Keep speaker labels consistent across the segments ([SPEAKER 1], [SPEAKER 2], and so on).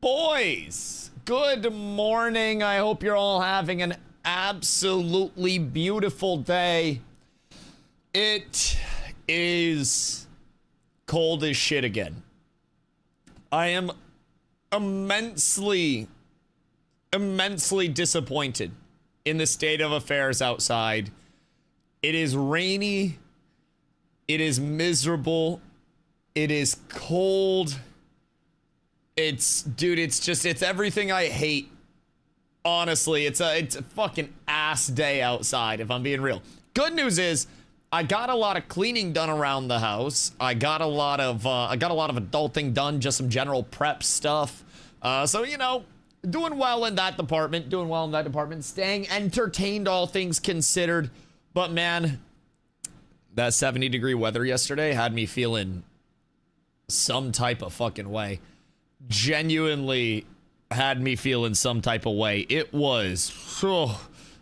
[SPEAKER 1] boys? Good morning. I hope you're all having an absolutely beautiful day. It is cold as shit again. I am immensely disappointed in the state of affairs outside. It is rainy. It is miserable. It is cold. It's everything I hate. Honestly, it's a fucking ass day outside, if I'm being real. Good news is, I got a lot of cleaning done around the house. I got a lot of adulting done, just some general prep stuff. So, you know, doing well in that department, staying entertained, all things considered. But man, that 70-degree weather yesterday had me feeling some type of fucking way. Genuinely had me feeling some type of way. It was,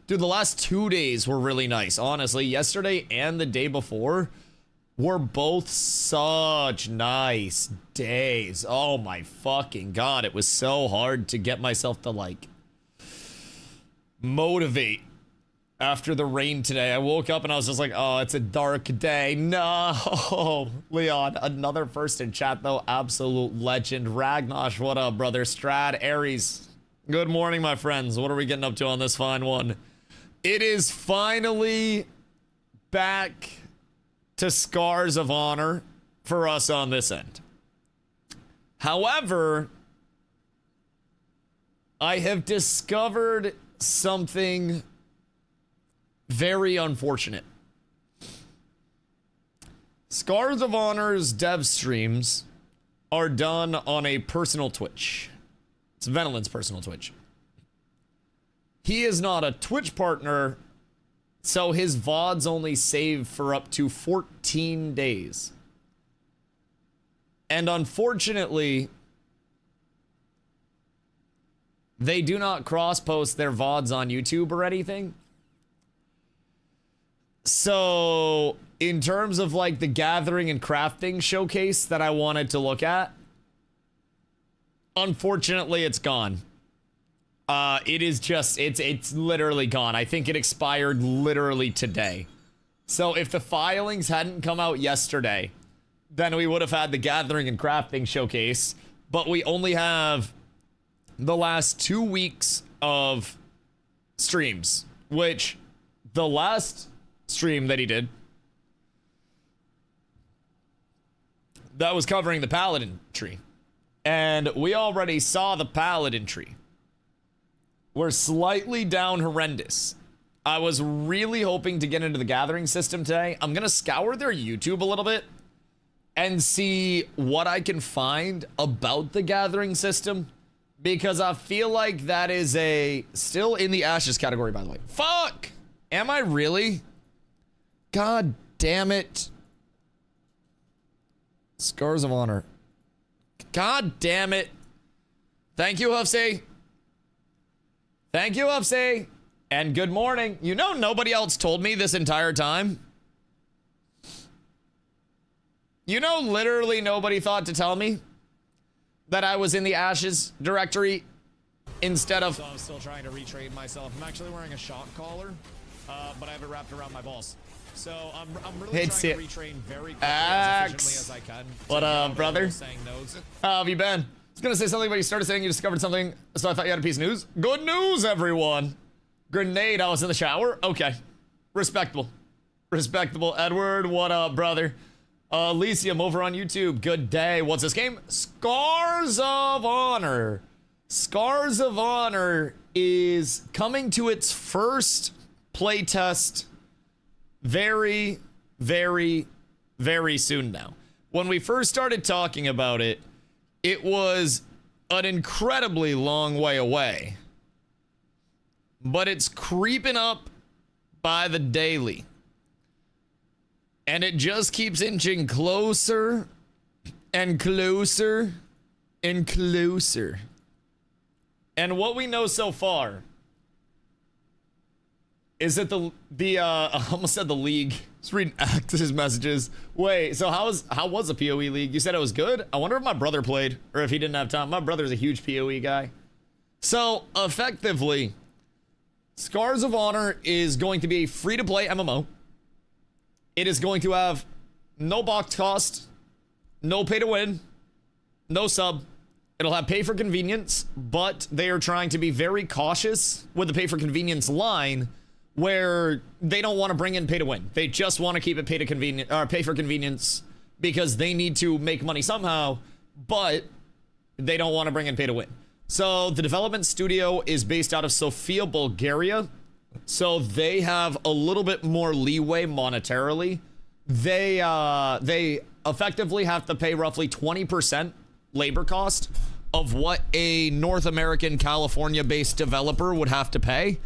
[SPEAKER 1] dude, the last 2 days were really nice. Honestly, yesterday and the day before were both such nice days. Oh my fucking god, it was so hard to get myself to like motivate after the rain today. I woke up and I was just like, oh, it's a dark day. No, Leon, another first in chat though. Absolute legend. Ragnosh, what up, brother? Strad, Aries, good morning, my friends. What are we getting up to on this fine one? It is finally back to Scars of Honor for us on this end. However, I have discovered something very unfortunate. Scars of Honor's dev streams are done on a personal Twitch. It's Venolin's personal Twitch. He is not a Twitch partner, so his VODs only save for up to 14 days. And unfortunately, they do not cross-post their VODs on YouTube or anything. So, in terms of like the gathering and crafting showcase that I wanted to look at, unfortunately it's gone. It's literally gone. I think it expired literally today. So if the filings hadn't come out yesterday, then we would have had the gathering and crafting showcase, but we only have the last 2 weeks of streams, which the last stream that he did, that was covering the Paladin tree, and we already saw the Paladin tree. We're slightly down horrendous. I was really hoping to get into the gathering system today. I'm gonna scour their YouTube a little bit and see what I can find about the gathering system, because I feel like that is still in the ashes category, by the way. Fuck! Am I really? God damn it. Scars of Honor. God damn it. Thank you, Hufsey. Thank you, Hufsey. And good morning. You know, nobody else told me this entire time. You know, literally nobody thought to tell me that I was in the Ashes directory instead of...
[SPEAKER 2] So I'm still trying to retrain myself. I'm actually wearing a shock collar, but I have it wrapped around my balls. So I'm really trying to retrain very quickly, as efficiently as I can.
[SPEAKER 1] What up, brother? How have you been? I was gonna say something, but you started saying you discovered something, so I thought you had a piece of news. Good news, everyone! Grenade, I was in the shower? Okay. Respectable. Respectable. Edward, what up, brother? Elysium over on YouTube, good day. What's this game? Scars of Honor. Scars of Honor is coming to its first playtest very, very, very soon now. When we first started talking about it, it was an incredibly long way away. But it's creeping up by the daily. And it just keeps inching closer and closer and closer. And what we know so far
[SPEAKER 2] Is it
[SPEAKER 1] I almost said the league. Just reading Axe's messages. Wait, so how was the PoE league? You said it was good? I wonder if my brother played or if he didn't have time. My brother's a huge PoE guy. So effectively, Scars of Honor is going to be a free-to-play MMO. It is going to have no box cost, no pay to win, no sub. It'll have pay for convenience, but they are trying to be very cautious with the pay for convenience line, where they don't want to bring in pay to win. They just want to keep it pay for convenience because they need to make money somehow, but they don't want to bring in pay to win. So the development studio is based out of Sofia, Bulgaria. So they have a little bit more leeway monetarily. They effectively have to pay roughly 20% labor cost of what a North American California-based developer would have to pay.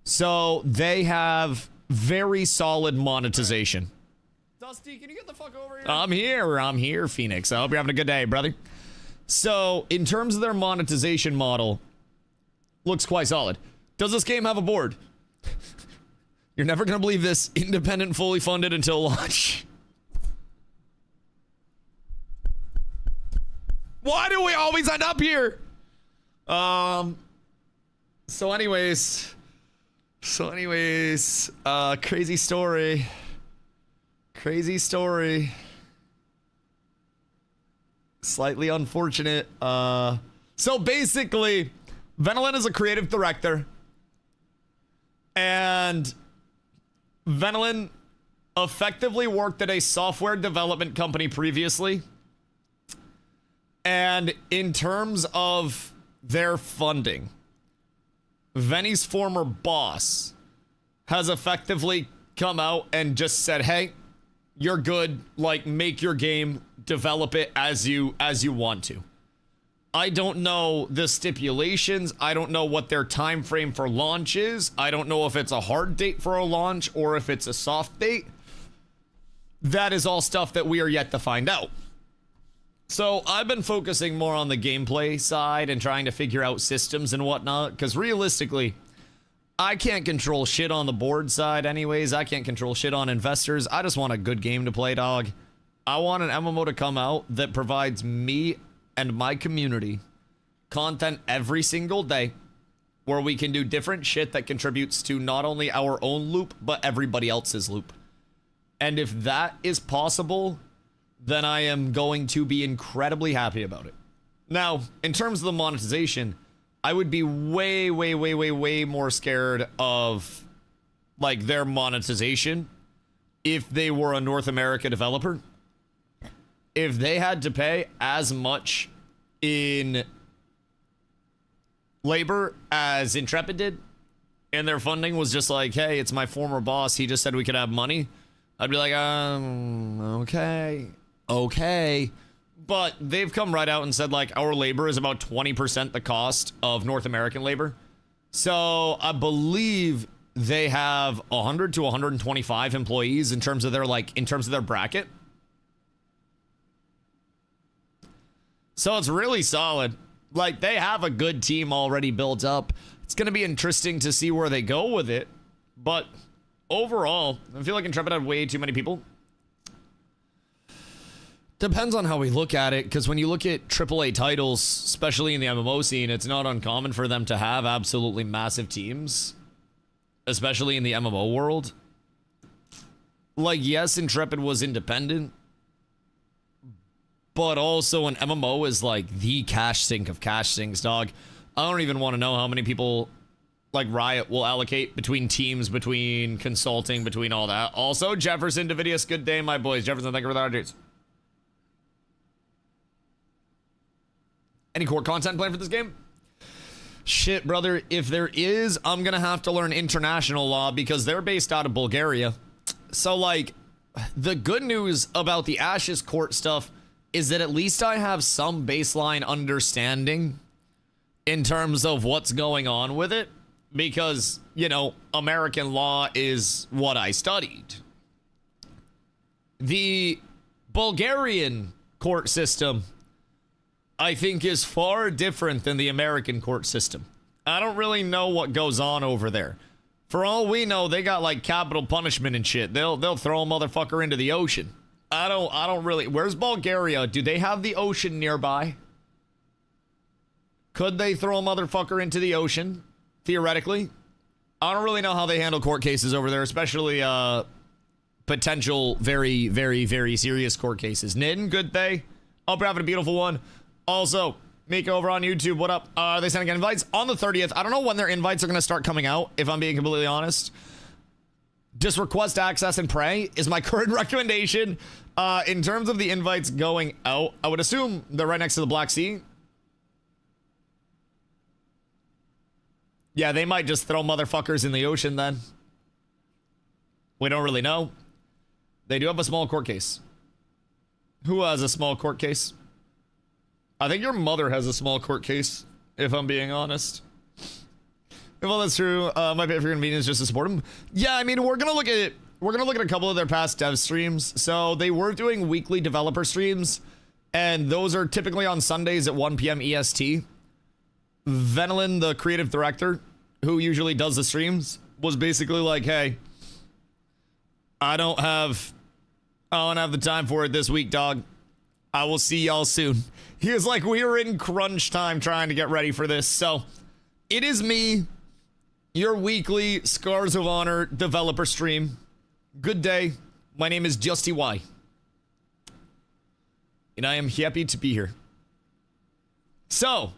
[SPEAKER 1] So they have very solid monetization.
[SPEAKER 2] Dusty, can you get the fuck over
[SPEAKER 1] I'm
[SPEAKER 2] here?
[SPEAKER 1] here, Phoenix. I hope you're having a good day, brother. So in terms of their monetization model, looks quite solid. Does this game have a board? You're never gonna believe this. Independent, fully funded until launch. Why do we always end up here? So anyways, crazy story. Slightly unfortunate. So basically, Venelin is a creative director. And Venelin effectively worked at a software development company previously. And in terms of their funding, Venny's former boss has effectively come out and just said, hey, you're good, like, make your game, develop it as you want to. I don't know the stipulations. I don't know what their time frame for launch is. I don't know if it's a hard date for a launch or if it's a soft date. That is all stuff that we are yet to find out. So I've been focusing more on the gameplay side and trying to figure out systems and whatnot, because realistically, I can't control shit on the board side anyways. I can't control shit on investors. I just want a good game to play, dog. I want an MMO to come out that provides me and my community content every single day, where we can do different shit that contributes to not only our own loop, but everybody else's loop. And if that is possible, then I am going to be incredibly happy about it. Now, in terms of the monetization, I would be way more scared of, like, their monetization if they were a North America developer. If they had to pay as much in labor as Intrepid did, and their funding was just like, hey, it's my former boss, he just said we could have money, I'd be like, okay. But they've come right out and said, like, our labor is about 20% the cost of North American labor. So I believe they have 100 to 125 employees in terms of their bracket. So it's really solid. Like, they have a good team already built up. It's going to be interesting to see where they go with it. But overall, I feel like Intrepid had way too many people. Depends on how we look at it, because when you look at AAA titles, especially in the MMO scene, it's not uncommon for them to have absolutely massive teams, especially in the MMO world. Like, yes, Intrepid was independent, but also an MMO is like the cash sink of cash sinks, dog. I don't even want to know how many people, like, Riot will allocate between teams, between consulting, between all that. Also, Jefferson, Davidius, good day, my boys. Jefferson, thank you for the updates. Any core content planned for this game? Shit, brother. If there is, I'm gonna have to learn international law because they're based out of Bulgaria. So, like, the good news about the Ashes Court stuff is that at least I have some baseline understanding in terms of what's going on with it, because, you know, American law is what I studied. The Bulgarian court system, I think, is far different than the American court system. I don't really know what goes on over there. For all we know, they got like capital punishment and shit. They'll throw a motherfucker into the ocean. I don't really. Where's Bulgaria? Do they have the ocean nearby? Could they throw a motherfucker into the ocean? Theoretically. I don't really know how they handle court cases over there, especially potential very, very, very serious court cases. Nin, good day. Hope you're having a beautiful one. Also, Mika over on YouTube, what up? Are they sending invites? On the 30th. I don't know when their invites are going to start coming out, if I'm being completely honest. Just request access and pray is my current recommendation. In terms of the invites going out, I would assume they're right next to the Black Sea. Yeah, they might just throw motherfuckers in the ocean then. We don't really know. They do have a small court case. Who has a small court case? I think your mother has a small court case, if I'm being honest. If all that's true, might pay for convenience just to support them. Yeah, I mean, we're gonna look at a couple of their past dev streams. So they were doing weekly developer streams, and those are typically on Sundays at 1 p.m. EST. Venelin, the creative director, who usually does the streams, was basically like, hey, I don't have the time for it this week, dog. I will see y'all soon. He was like, we were in crunch time trying to get ready for this. So it is me, your weekly Scars of Honor developer stream. Good day. My name is DustyWhy. And I am happy to be here. So,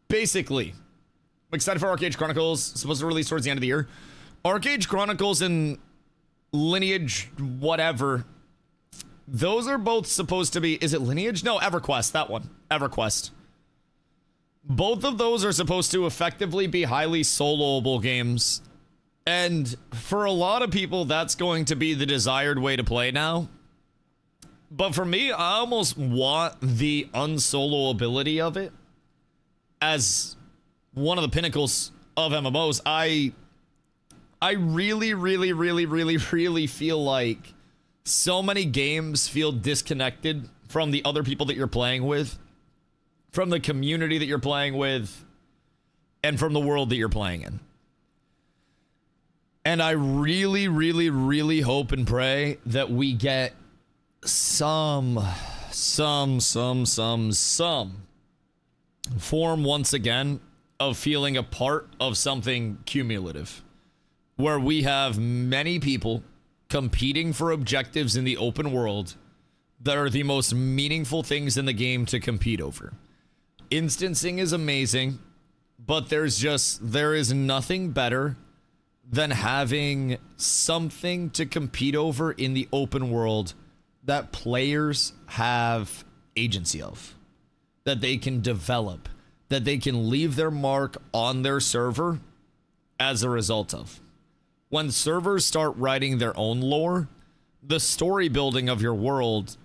[SPEAKER 1] basically, I'm excited for Arcade Chronicles. Supposed to release towards the end of the year. Arcade Chronicles and Lineage, whatever. Those are both supposed to be... Is it Lineage? No, EverQuest. That one. EverQuest. Both of those are supposed to effectively be highly soloable games. And for a lot of people, that's going to be the desired way to play now. But for me, I almost want the unsoloability of it as one of the pinnacles of MMOs. I really feel like so many games feel disconnected from the other people that you're playing with, from the community that you're playing with, and from the world that you're playing in. And I really hope and pray that we get some form once again of feeling a part of something cumulative, where we have many people competing for objectives in the open world that are the most meaningful things in the game to compete over. Instancing is amazing, but there is nothing better than having something to compete over in the open world that players have agency of, that they can develop, that they can leave their mark on their server as a result of. When servers start writing their own lore, the story building of your world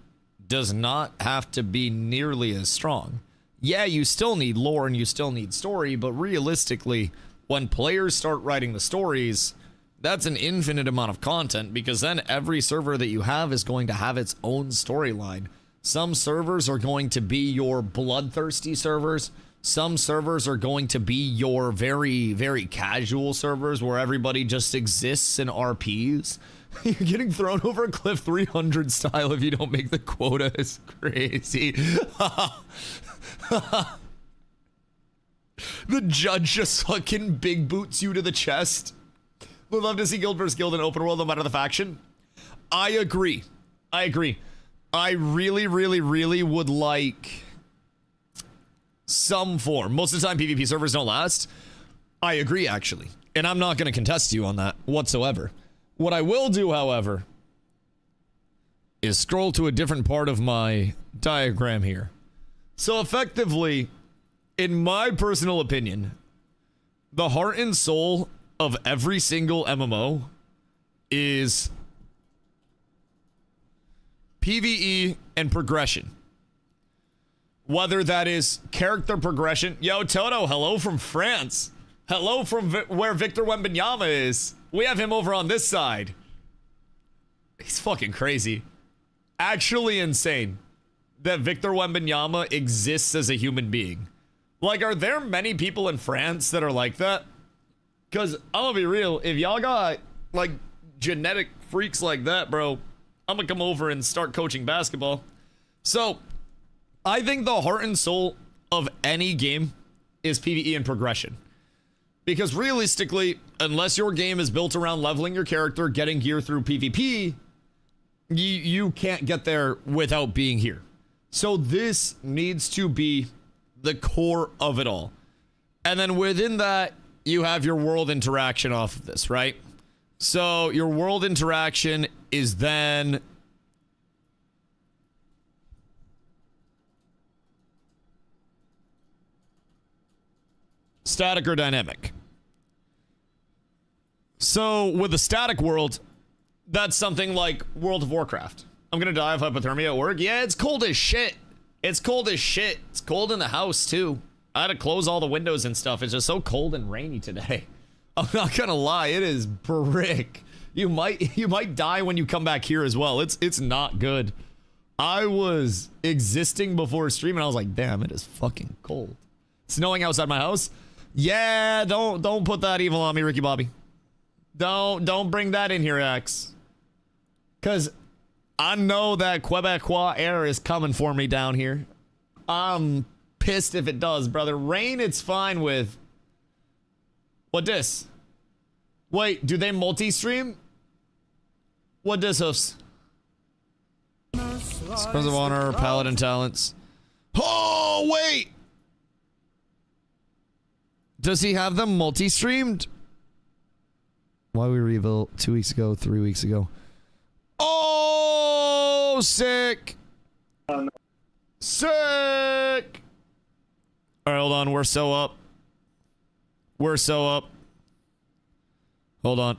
[SPEAKER 1] does not have to be nearly as strong. Yeah, you still need lore and you still need story, but realistically, when players start writing the stories, that's an infinite amount of content, because then every server that you have is going to have its own storyline. Some servers are going to be your bloodthirsty servers. Some servers are going to be your very casual servers where everybody just exists in RPs. You're getting thrown over a cliff 300 style if you don't make the quota. Is crazy. The judge just fucking big boots you to the chest. Would love to see guild versus guild in open world no matter the faction. I agree. I really would like some form. Most of the time PvP servers don't last. I agree, actually. And I'm not going to contest you on that whatsoever. What I will do, however, is scroll to a different part of my diagram here. So effectively, in my personal opinion, the heart and soul of every single MMO is PvE and progression. Whether that is character progression. Yo, Toto, hello from France. Hello from where Victor Wembanyama is. We have him over on this side. He's fucking crazy. Actually insane that Victor Wembanyama exists as a human being. Like, are there many people in France that are like that? Because I'm gonna be real, if y'all got like genetic freaks like that, bro, I'm gonna come over and start coaching basketball. So I think the heart and soul of any game is PvE and progression. Because realistically, unless your game is built around leveling your character, getting gear through PvP, you can't get there without being here. So this needs to be the core of it all. And then within that, you have your world interaction off of this, right? So your world interaction is then static or dynamic. So with the static world, that's something like World of Warcraft. I'm gonna die of hypothermia at work. Yeah, it's cold as shit. It's cold as shit. It's cold in the house too. I had to close all the windows and stuff. It's just so cold and rainy today. I'm not gonna lie, it is brick. You might die when you come back here as well. It's not good. I was existing before stream and I was like, damn, it is fucking cold. Snowing outside my house? Yeah, don't put that evil on me, Ricky Bobby. Don't bring that in here, X. Cause I know that Quebecois air is coming for me down here. I'm pissed if it does, brother. Rain, it's fine with. What this? Wait, do they multi-stream? What this hoofs? Sons of Honor, Paladin talents. Oh, wait! Does he have them multi-streamed? Why we rebuilt 2 weeks ago, 3 weeks ago. Oh, sick! Sick! Alright, hold on. We're so up. We're so up. Hold on.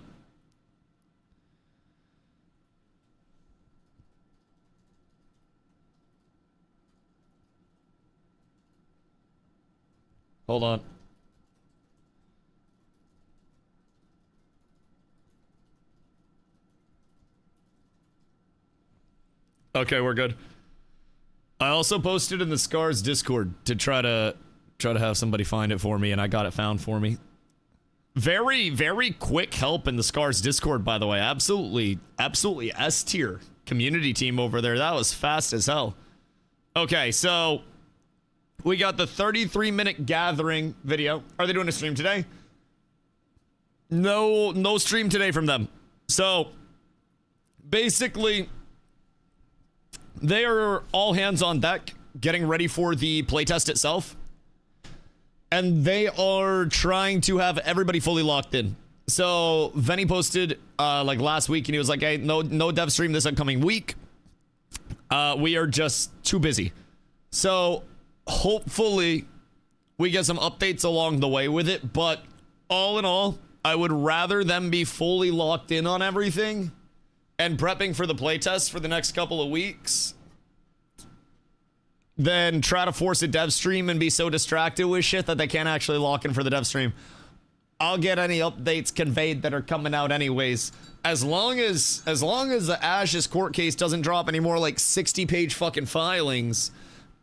[SPEAKER 1] Hold on. Okay, we're good. I also posted in the Scars Discord to try to have somebody find it for me, and I got it found for me. Very, very quick help in the Scars Discord, by the way. Absolutely S tier community team over there. That was fast as hell. Okay, so we got the 33-minute gathering video. Are they doing a stream today? No stream today from them. So basically, they are all hands on deck getting ready for the playtest itself. And they are trying to have everybody fully locked in. So Venny posted like last week and he was like, hey, no dev stream this upcoming week. We are just too busy. So hopefully we get some updates along the way with it. But all in all, I would rather them be fully locked in on everything and prepping for the playtest for the next couple of weeks then try to force a dev stream and be so distracted with shit that they can't actually lock in for the dev stream. I'll get any updates conveyed that are coming out anyways. As long as the Ash's court case doesn't drop any more like 60-page fucking filings,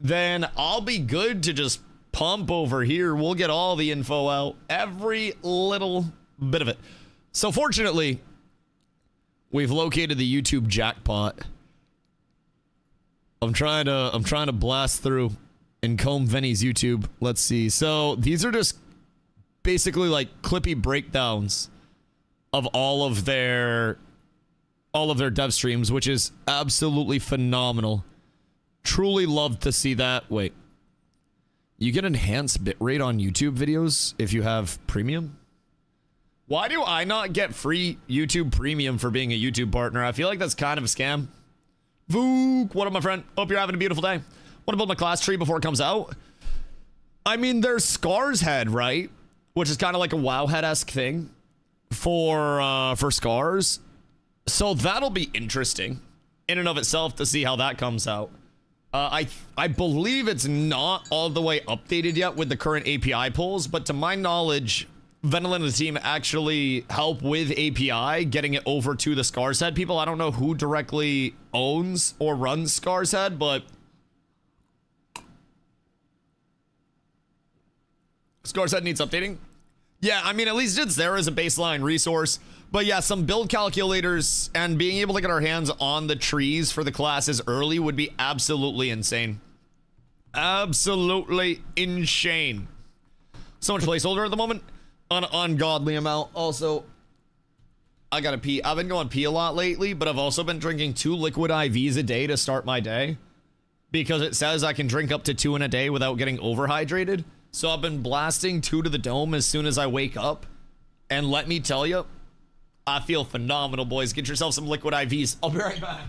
[SPEAKER 1] then I'll be good to just pump over here. We'll get all the info out, every little bit of it. So fortunately, we've located the YouTube jackpot. I'm trying to blast through and comb Venny's YouTube. Let's see. So these are just basically like clippy breakdowns of all of their dev streams, which is absolutely phenomenal. Truly love to see that. Wait. You get enhanced bitrate on YouTube videos if you have premium? Why do I not get free YouTube premium for being a YouTube partner? I feel like that's kind of a scam. Vook, what up, my friend? Hope you're having a beautiful day. Want to build my class tree before it comes out? I mean, there's Scar's Head, right? Which is kind of like a WoW Head-esque thing for Scars. So that'll be interesting in and of itself to see how that comes out. I believe it's not all the way updated yet with the current API pulls, but to my knowledge, Venel and the team actually help with API, getting it over to the Scars Head people. I don't know who directly owns or runs Scars Head, but Scars Head needs updating. Yeah, I mean, at least it's there as a baseline resource. But yeah, some build calculators and being able to get our hands on the trees for the classes early would be absolutely insane. Absolutely insane. So much placeholder at the moment. An ungodly amount. Also, I gotta pee. I've been going pee a lot lately, but I've also been drinking 2 liquid IVs a day to start my day. Because it says I can drink up to 2 in a day without getting overhydrated. So I've been blasting 2 to the dome as soon as I wake up. And let me tell you, I feel phenomenal, boys. Get yourself some liquid IVs. I'll be right back.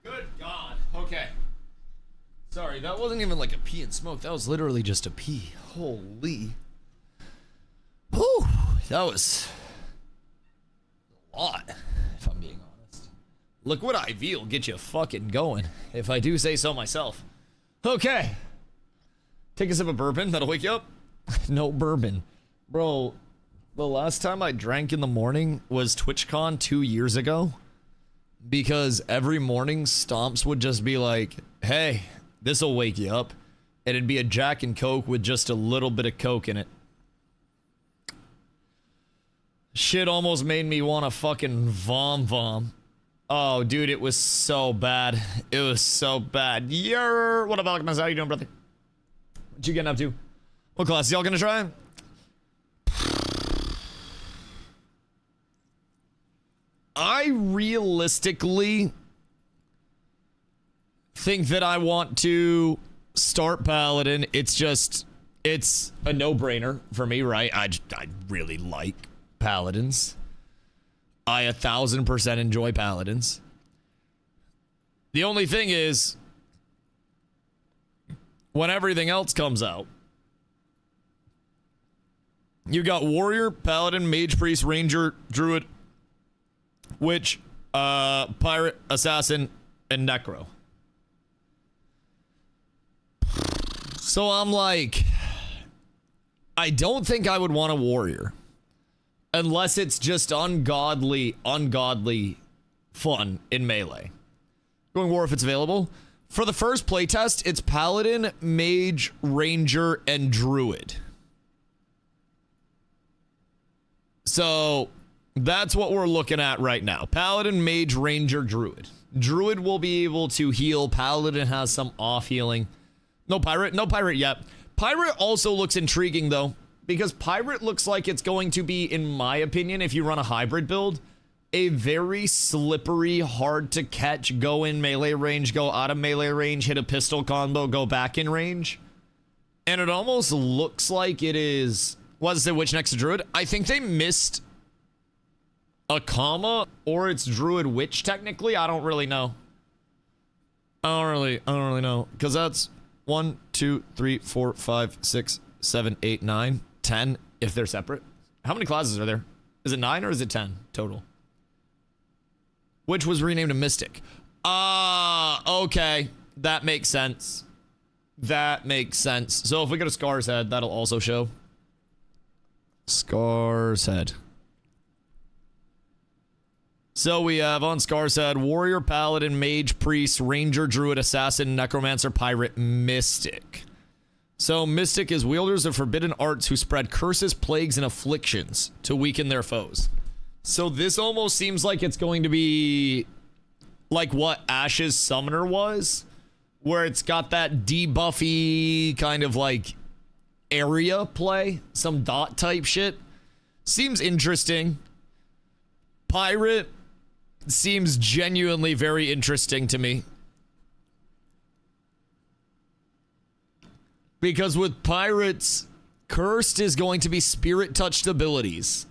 [SPEAKER 1] Good God. Okay. Sorry, that wasn't even like a pee and smoke. That was literally just a pee. Holy. Whew. That was a lot, if I'm being honest. Liquid IV will get you fucking going, if I do say so myself. Okay. Take a sip of bourbon. That'll wake you up. No bourbon. Bro, the last time I drank in the morning was TwitchCon 2 years ago. Because every morning, Stomps would just be like, hey, this'll wake you up. And it'd be a Jack and Coke with just a little bit of Coke in it. Shit almost made me want to fucking vom. Oh, dude, it was so bad. It was so bad. Yer! What up, Alchemist? How you doing, brother? What you getting up to? What class y'all gonna try? I realistically think that I want to start Paladin. It's a no-brainer for me, right? I really like Paladins. I 1000% enjoy Paladins. The only thing is, when everything else comes out, you got Warrior, Paladin, Mage, Priest, Ranger, Druid, Witch, Pirate, Assassin, and Necro. So I'm like, I don't think I would want a Warrior. Unless it's just ungodly fun in melee. Going War if it's available. For the first playtest, it's Paladin, Mage, Ranger, and Druid. So that's what we're looking at right now. Paladin, Mage, Ranger, Druid. Druid will be able to heal. Paladin has some off healing. No Pirate yet. Pirate also looks intriguing though, because Pirate looks like it's going to be, in my opinion, if you run a hybrid build, a very slippery, hard to catch, go in melee range, go out of melee range, hit a pistol combo, go back in range. And it almost looks like it is, was it Witch next to Druid? I think they missed a comma, or it's Druid Witch technically. I don't really know. I don't really know, because that's 1, 2, 3, 4, 5, 6, 7, 8, 9, 10 if they're separate. How many classes are there? Is it 9 or is it 10 total? Which was renamed a Mystic. Okay. That makes sense. That makes sense. So if we go to Scar's Head, that'll also show. Scar's Head. So we have on Scar's Head, Warrior, Paladin, Mage, Priest, Ranger, Druid, Assassin, Necromancer, Pirate, Mystic. So Mystic is wielders of forbidden arts who spread curses, plagues, and afflictions to weaken their foes. So this almost seems like it's going to be like what Ash's Summoner was, where it's got that debuffy kind of like area play, some dot type shit. Seems interesting. Pirate seems genuinely very interesting to me. Because with pirates, cursed is going to be spirit touched abilities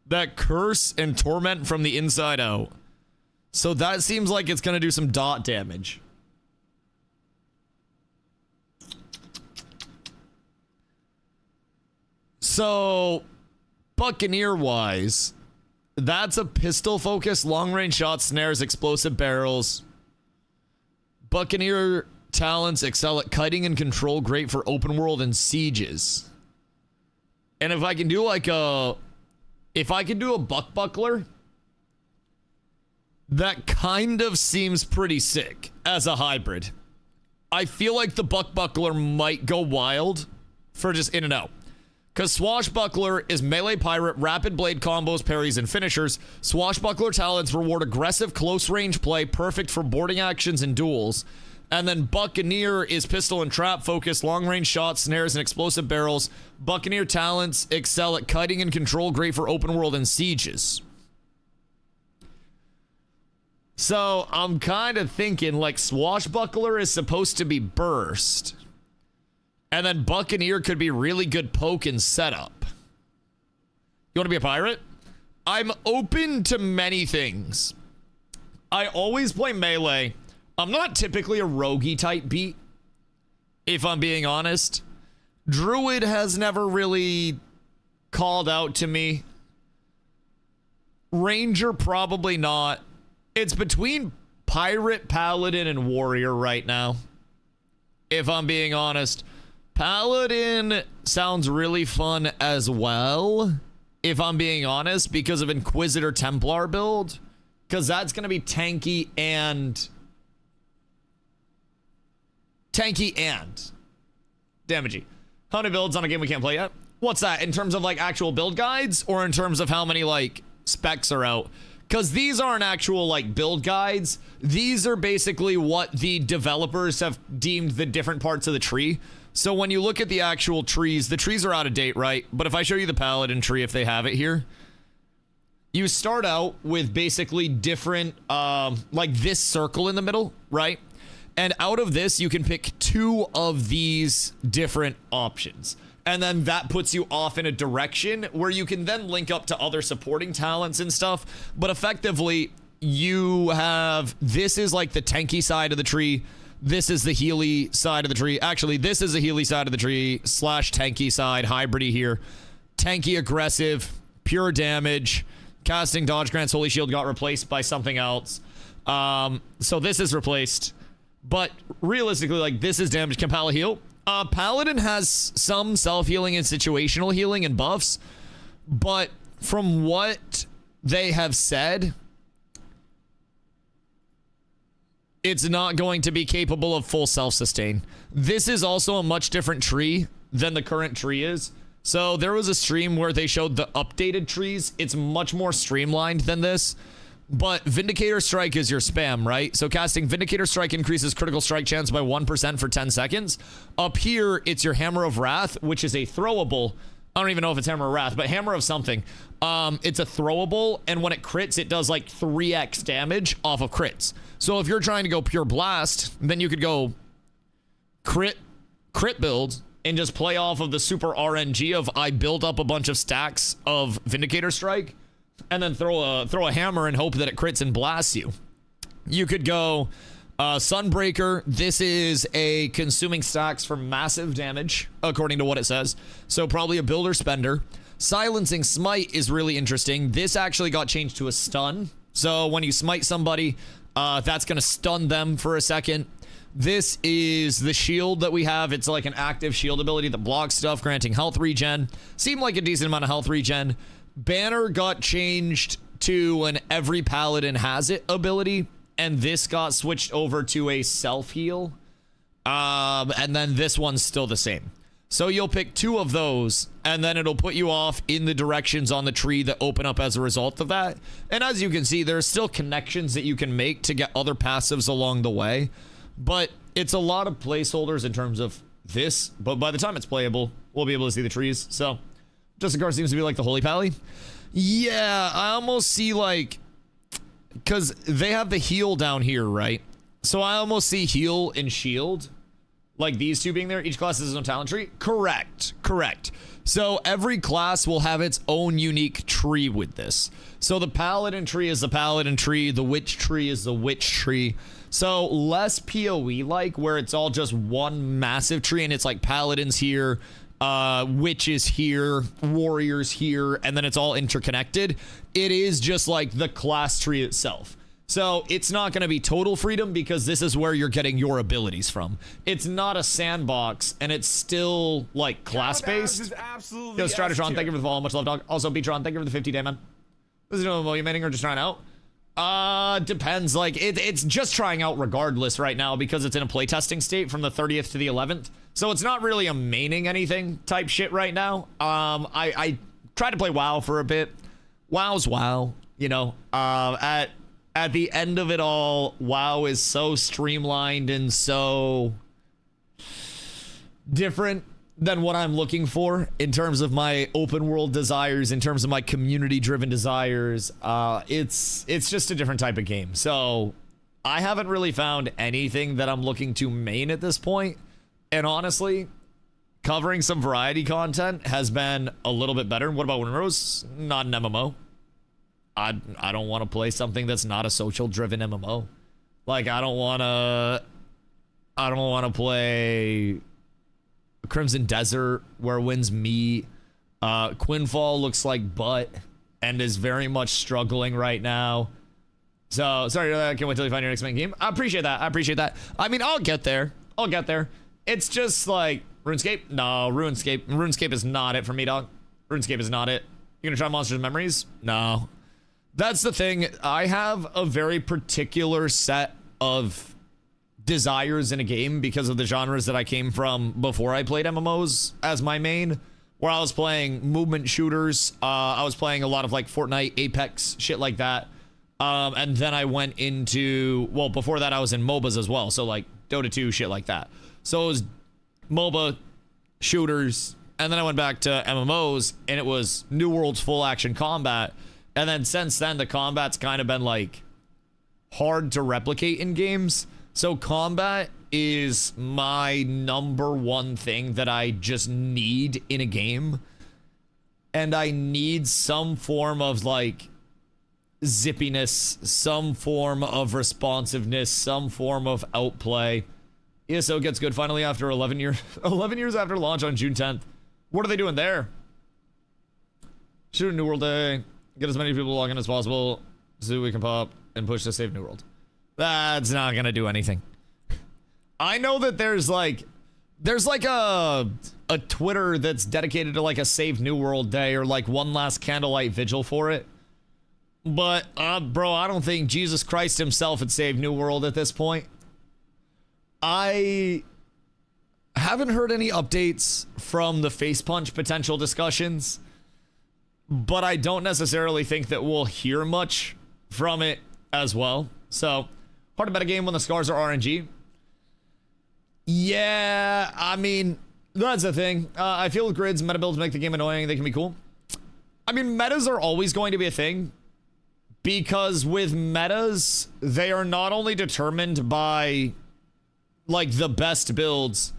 [SPEAKER 1] that curse and torment from the inside out. So that seems like it's going to do some dot damage. So, Buccaneer-wise, that's a pistol-focused, long-range shot, snares, explosive barrels. Buccaneer talents excel at kiting and control, great for open world and sieges. And if I can do like a... If I can do a buckbuckler, that kind of seems pretty sick as a hybrid. I feel like the buckbuckler might go wild for just in and out. Because Swashbuckler is melee pirate, rapid blade combos, parries, and finishers. Swashbuckler talents reward aggressive close range play, perfect for boarding actions and duels. And then Buccaneer is pistol and trap focused, long range shots, snares, and explosive barrels. Buccaneer talents excel at kiting and control, great for open world and sieges. So I'm kind of thinking like Swashbuckler is supposed to be burst. And then Buccaneer could be really good poke and setup. You want to be a pirate? I'm open to many things. I always play melee. I'm not typically a roguey type beat, if I'm being honest. Druid has never really called out to me. Ranger, probably not. It's between pirate, paladin, and warrior right now, if I'm being honest. Paladin sounds really fun as well, if I'm being honest, because of Inquisitor Templar build. Because that's going to be tanky and damagey. How many builds on a game we can't play yet? What's that? In terms of like actual build guides or in terms of how many like specs are out? Because these aren't actual like build guides. These are basically what the developers have deemed the different parts of the tree. So when you look at the actual trees, the trees are out of date, right? But if I show you the Paladin tree, if they have it here, you start out with basically different, like this circle in the middle, right? And out of this, you can pick 2 of these different options. And then that puts you off in a direction where you can then link up to other supporting talents and stuff. But effectively, you have, this is like the tanky side of the tree. This is the healy side of the tree. Actually, this is the healy side of the tree / tanky side, hybridy here. Tanky, aggressive, pure damage. Casting, dodge, grants, holy shield got replaced by something else. So this is replaced. But realistically, like, this is damage. Can Pala heal? Paladin has some self-healing and situational healing and buffs. But from what they have said, it's not going to be capable of full self-sustain. This is also a much different tree than the current tree is. So there was a stream where they showed the updated trees. It's much more streamlined than this. But Vindicator Strike is your spam, right? So casting Vindicator Strike increases critical strike chance by 1% for 10 seconds. Up here, it's your Hammer of Wrath, which is a throwable. I don't even know if it's Hammer of Wrath, but Hammer of something. It's a throwable, and when it crits, it does like 3x damage off of crits. So if you're trying to go pure blast, then you could go crit build and just play off of the super RNG of I build up a bunch of stacks of Vindicator Strike and then throw a hammer and hope that it crits and blasts you. You could go Sunbreaker. This is a consuming stacks for massive damage, according to what it says. So probably a builder spender. Silencing Smite is really interesting. This actually got changed to a stun. So when you smite somebody, that's going to stun them for a second. This is the shield that we have. It's like an active shield ability that blocks stuff, granting health regen. Seemed like a decent amount of health regen. Banner got changed to an every paladin has it ability, and this got switched over to a self-heal. And then this one's still the same. So you'll pick 2 of those, and then it'll put you off in the directions on the tree that open up as a result of that. And as you can see, there's still connections that you can make to get other passives along the way. But it's a lot of placeholders in terms of this. But by the time it's playable, we'll be able to see the trees. So Justin Carr seems to be like the Holy Pally. Yeah, I almost see like... Because they have the heal down here, right? So I almost see heal and shield. Like these 2 being there. Each class has its own talent tree. Correct. So every class will have its own unique tree with this. So the Paladin tree is the Paladin tree. The Witch tree is the Witch tree. So less PoE-like, where it's all just one massive tree, and it's like Paladins here, Witches here, Warriors here, and then it's all interconnected. It is just like the class tree itself. So it's not going to be total freedom because this is where you're getting your abilities from. It's not a sandbox, and it's still like class-based. Yo, Stratotron, thank you for the follow. Much love, dog. Also, Beatron, thank you for the 50-day, man. This is no emulating or just trying out. Depends. Like it's just trying out regardless right now because it's in a playtesting state from the 30th to the 11th. So it's not really a maining anything type shit right now. I tried to play WoW for a bit. WoW's WoW, you know. At the end of it all, WoW is so streamlined and so different than what I'm looking for in terms of my open world desires, in terms of my community driven desires. It's just a different type of game. So I haven't really found anything that I'm looking to main at this point. And honestly, covering some variety content has been a little bit better. What about Winrose? Not an MMO. I don't want to play something that's not a social driven MMO. Like I don't want to play Crimson Desert where winds meet. Quinfall looks like butt and is very much struggling right now. So sorry, I can't wait till you find your next main game. I appreciate that. I mean, I'll get there. It's just like RuneScape. No, RuneScape is not it for me, dog. RuneScape is not it. You gonna try Monsters Memories? No. That's the thing. I have a very particular set of desires in a game because of the genres that I came from before I played MMOs as my main, where I was playing movement shooters. I was playing a lot of like Fortnite, Apex, shit like that. And then I went into, well, before that I was in MOBAs as well. So like Dota 2, shit like that. So it was MOBA, shooters, and then I went back to MMOs and it was New World's full action combat. And then since then, the combat's kind of been like hard to replicate in games. So combat is my #1 thing that I just need in a game. And I need some form of like zippiness, some form of responsiveness, some form of outplay. ESO gets good finally after 11 years. 11 years after launch on June 10th. What are they doing there? Shoot a New World Day. Get as many people log in as possible so we can pop and push to save New World. That's not gonna do anything. I know that there's like a Twitter that's dedicated to like a Save New World Day or like one last candlelight vigil for it. But bro, I don't think Jesus Christ himself had saved New World at this point. I haven't heard any updates from the face punch potential discussions. But I don't necessarily think that we'll hear much from it as well. So, hard to bet a game when the scars are RNG. Yeah, I mean, that's the thing. I feel grids, meta builds make the game annoying. They can be cool. I mean, metas are always going to be a thing. Because with metas, they are not only determined by, like, the best builds,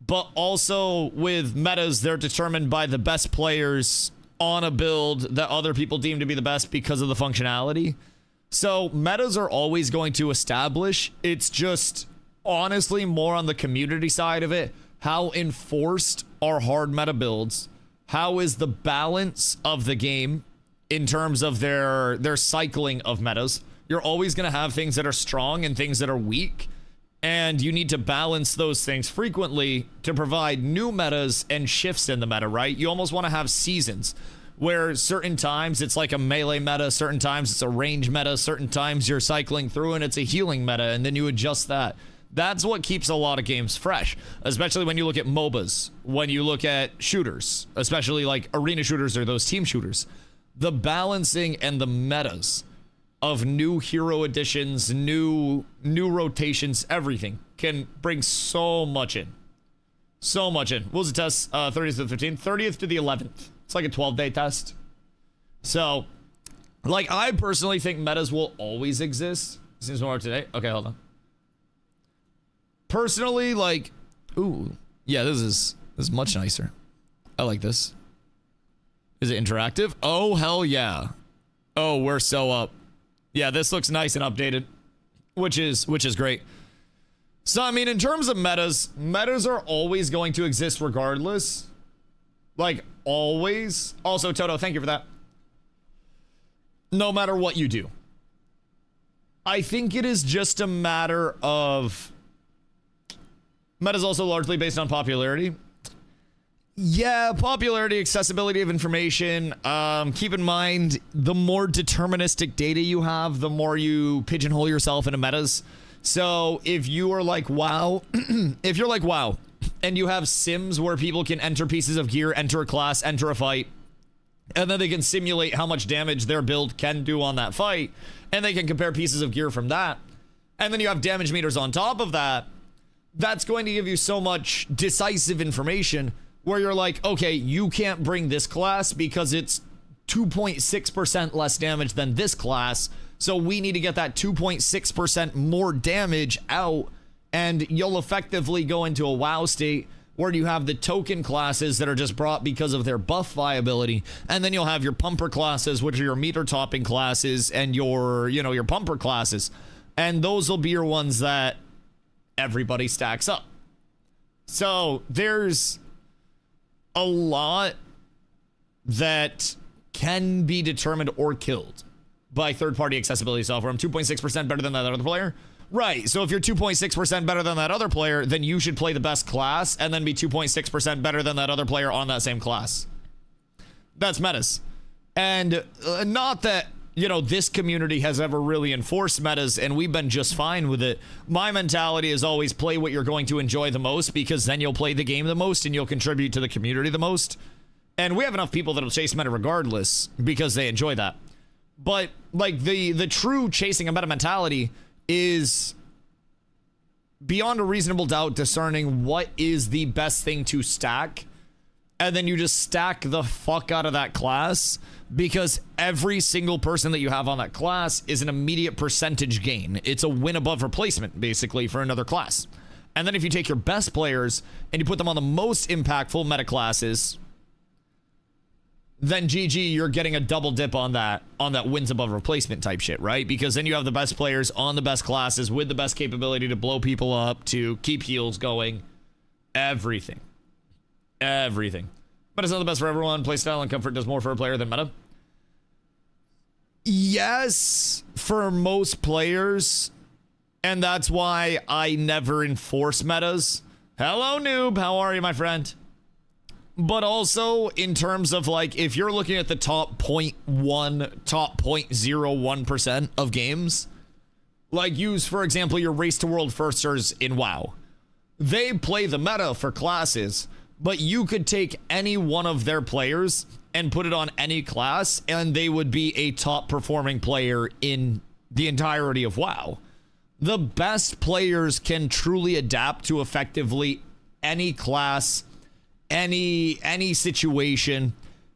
[SPEAKER 1] but also with metas, they're determined by the best players on a build that other people deem to be the best because of the functionality. So metas are always going to establish. It's just honestly more on the community side of it. How enforced are hard meta builds? How is the balance of the game in terms of their cycling of metas? You're always going to have things that are strong and things that are weak. And you need to balance those things frequently to provide new metas and shifts in the meta, right? You almost want to have seasons where certain times it's like a melee meta, certain times it's a range meta, certain times you're cycling through and it's a healing meta, and then you adjust that. That's what keeps a lot of games fresh, especially when you look at MOBAs, when you look at shooters, especially like arena shooters or those team shooters. The balancing and the metas of new hero additions, new rotations, everything can bring so much in. So much in. What was the test? 30th to the 15th? 30th to the 11th. It's like a 12-day test. So, like, I personally think metas will always exist. Seems more today. Okay, hold on. Personally, like, ooh, yeah, this is much nicer. I like this. Is it interactive? Oh, hell yeah. Oh, we're so up. Yeah, this looks nice and updated, which is great. So, I mean, in terms of metas are always going to exist regardless. Like, always. Also, Toto, thank you for that. No matter what you do. I think it is just a matter of... Meta is also largely based on popularity. Yeah, popularity, accessibility of information. Keep in mind, the more deterministic data you have, the more you pigeonhole yourself into metas. So if you are like WoW, if you're like WoW, and you have sims where people can enter pieces of gear, enter a class, enter a fight, and then they can simulate how much damage their build can do on that fight, and they can compare pieces of gear from that, and then you have damage meters on top of that, that's going to give you so much decisive information where you're like, okay, you can't bring this class because it's 2.6% less damage than this class, so we need to get that 2.6% more damage out, and you'll effectively go into a WoW state where you have the token classes that are just brought because of their buff viability, and then you'll have your pumper classes, which are your meter topping classes, and your, you know, your pumper classes, and those will be your ones that everybody stacks up. So there's a lot that can be determined or killed by third-party accessibility software. I'm 2.6% better than that other player. Right, so if you're 2.6% better than that other player, then you should play the best class and then be 2.6% better than that other player on that same class. That's metas. And not that, you know, this community has ever really enforced metas and we've been just fine with it. My mentality is always play what you're going to enjoy the most, because then you'll play the game the most and you'll contribute to the community the most. And we have enough people that'll chase meta regardless because they enjoy that. But like the true chasing a meta mentality is beyond a reasonable doubt discerning what is the best thing to stack, and then you just stack the fuck out of that class, because every single person that you have on that class is an immediate percentage gain. It's a win above replacement basically for another class. And then if you take your best players and you put them on the most impactful meta classes, then GG, you're getting a double dip on that wins above replacement type shit, right? Because then you have the best players on the best classes with the best capability to blow people up, to keep heals going, everything. But it's not the best for everyone. Playstyle and comfort does more for a player than meta. Yes, for most players, and that's why I never enforce metas. Hello, noob. How are you, my friend? But also, in terms of, like, if you're looking at the top 0.01% of games, like, use, for example, your Race to World Firsters in WoW. They play the meta for classes, but you could take any one of their players and put it on any class, and they would be a top-performing player in the entirety of WoW. The best players can truly adapt to effectively any class, any situation,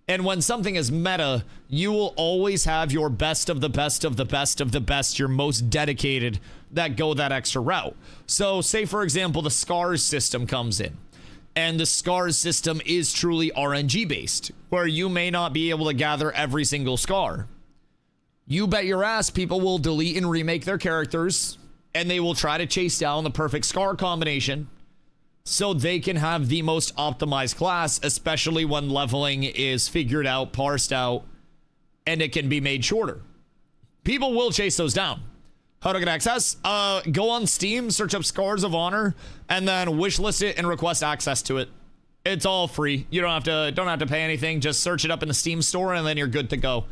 [SPEAKER 1] and when something is meta, you will always have your best of the best of the best of the best, your most dedicated, that go that extra route. So say, for example, the Scars system comes in, and the Scars system is truly RNG based, where you may not be able to gather every single Scar. You bet your ass people will delete and remake their characters, and they will try to chase down the perfect Scar combination so they can have the most optimized class, especially when leveling is figured out, parsed out, and it can be made shorter. People will chase those down. How to get access? Go on Steam, search up Scars of Honor, and then wishlist it and request access to it. It's all free. You don't have to pay anything. Just search it up in the Steam store, and then you're good to go.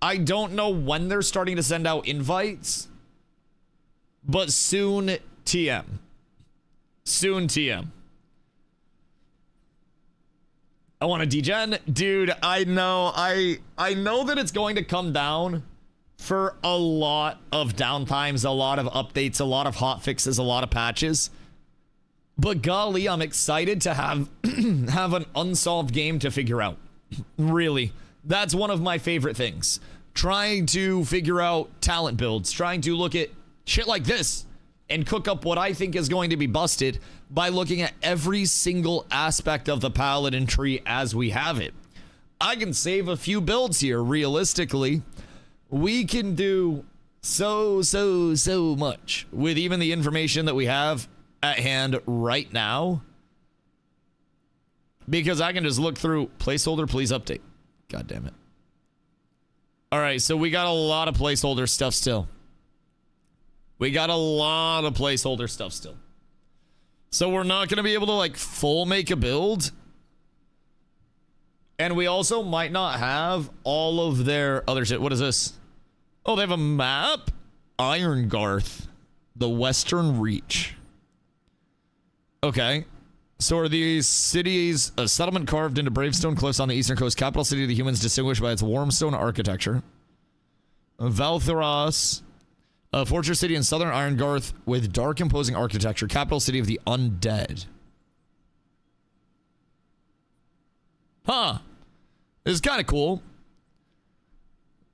[SPEAKER 1] I don't know when they're starting to send out invites, but soon TM. Soon TM. I want a degen. Dude, I know that it's going to come down for a lot of downtimes, a lot of updates, a lot of hot fixes, a lot of patches. But golly, I'm excited to have have an unsolved game to figure out. Really. That's one of my favorite things. Trying to figure out talent builds, trying to look at shit like this and cook up what I think is going to be busted by looking at every single aspect of the Paladin tree as we have it. I can save a few builds here, realistically. We can do so much with even the information that we have at hand right now. Because I can just look through placeholder, please update. God damn it. All right, so we got a lot of placeholder stuff still. So we're not going to be able to like full make a build. And we also might not have all of their other shit. What is this? Oh, they have a map? Irongarth. The Western Reach. Okay. So are these cities a settlement carved into Bravestone cliffs on the eastern coast, capital city of the humans distinguished by its warm stone architecture. Valtharos, a fortress city in southern Irongarth with dark imposing architecture, capital city of the undead. Huh. This is kind of cool.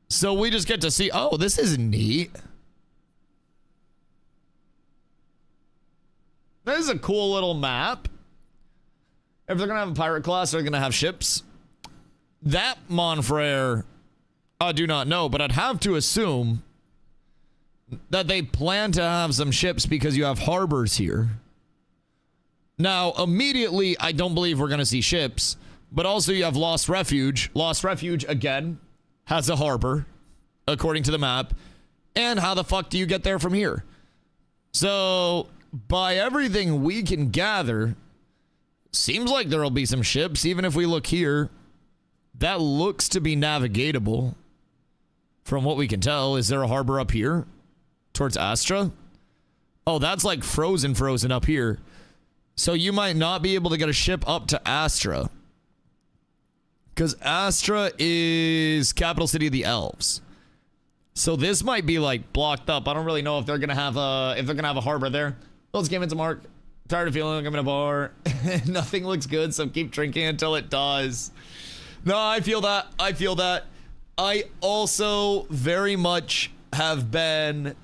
[SPEAKER 1] So we just get to see, oh, this is neat. This is a cool little map. If they're going to have a pirate class, they're going to have ships. That Monfrere, I do not know, but I'd have to assume that they plan to have some ships because you have harbors here. Now, immediately, I don't believe we're going to see ships, but also you have Lost Refuge. Lost Refuge, again, has a harbor, according to the map. And how the fuck do you get there from here? So, by everything we can gather, seems like there'll be some ships. Even if we look here, that looks to be navigatable. From what we can tell, is there a harbor up here? Towards Astra? Oh, that's like frozen up here. So you might not be able to get a ship up to Astra. Because Astra is capital city of the elves. So this might be like blocked up. I don't really know if they're gonna have a harbor there. Let's give it some mark. Tired of feeling like I'm in a bar. Nothing looks good, so keep drinking until it does. No, I feel that. I also very much have been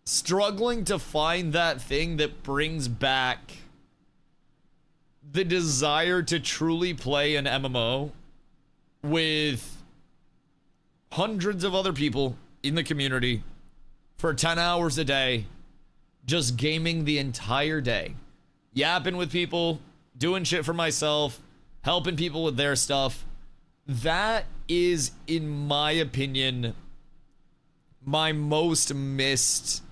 [SPEAKER 1] struggling to find that thing that brings back the desire to truly play an MMO with hundreds of other people in the community for 10 hours a day, just gaming the entire day, yapping with people, doing shit for myself, helping people with their stuff. That is, in my opinion, my most missed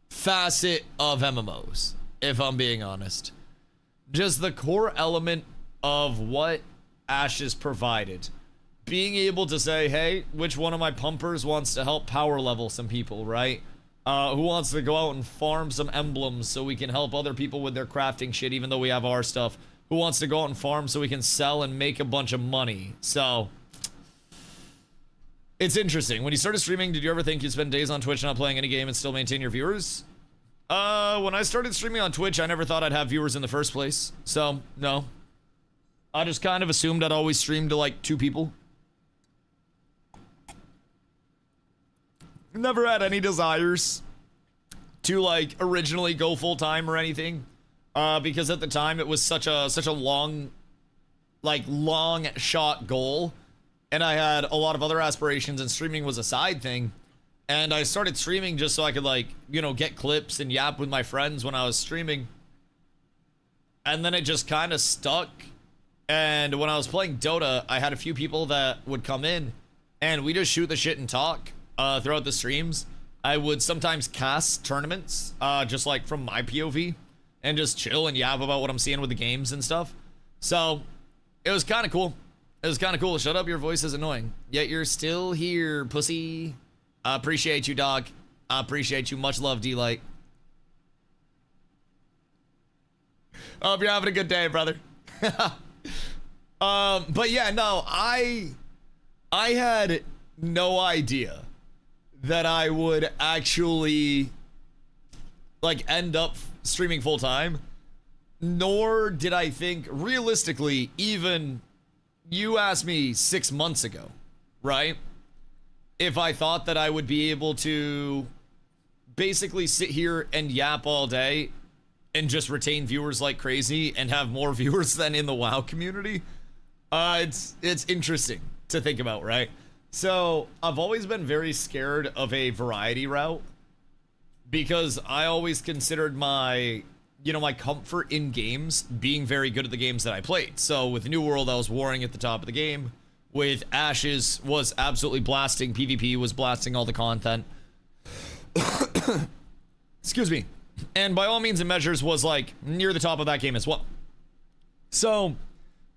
[SPEAKER 1] facet of MMOs, if I'm being honest. Just the core element of what Ashes provided. Being able to say, hey, which one of my pumpers wants to help power level some people, right? Who wants to go out and farm some emblems so we can help other people with their crafting shit, even though we have our stuff? Who wants to go out and farm so we can sell and make a bunch of money? So, it's interesting. When you started streaming, did you ever think you'd spend days on Twitch not playing any game and still maintain your viewers? When I started streaming on Twitch, I never thought I'd have viewers in the first place. So, no. I just kind of assumed I'd always stream to, like, 2 people. Never had any desires to, like, originally go full-time or anything. Because at the time, it was such a long shot goal. And I had a lot of other aspirations, and streaming was a side thing. And I started streaming just so I could, like, you know, get clips and yap with my friends when I was streaming. And then it just kind of stuck. And when I was playing Dota, I had a few people that would come in and we just shoot the shit and talk throughout the streams. I would sometimes cast tournaments, just like from my POV, and just chill and yab about what I'm seeing with the games and stuff. So it was kind of cool. It was kind of cool. Shut up, your voice is annoying. Yet you're still here, pussy. I appreciate you, dog. I appreciate you. Much love, D-Light. Hope you're having a good day, brother. But yeah, no, I had no idea that I would actually like end up streaming full time, nor did I think realistically, even you asked me 6 months ago, right? If I thought that I would be able to basically sit here and yap all day and just retain viewers like crazy and have more viewers than in the WoW community, it's interesting to think about, right? So I've always been very scared of a variety route because I always considered my, my comfort in games being very good at the games that I played. So with New World, I was warring at the top of the game. With Ashes, was absolutely blasting. PvP was blasting all the content. Excuse me. And by all means and measures was like near the top of that game as well. So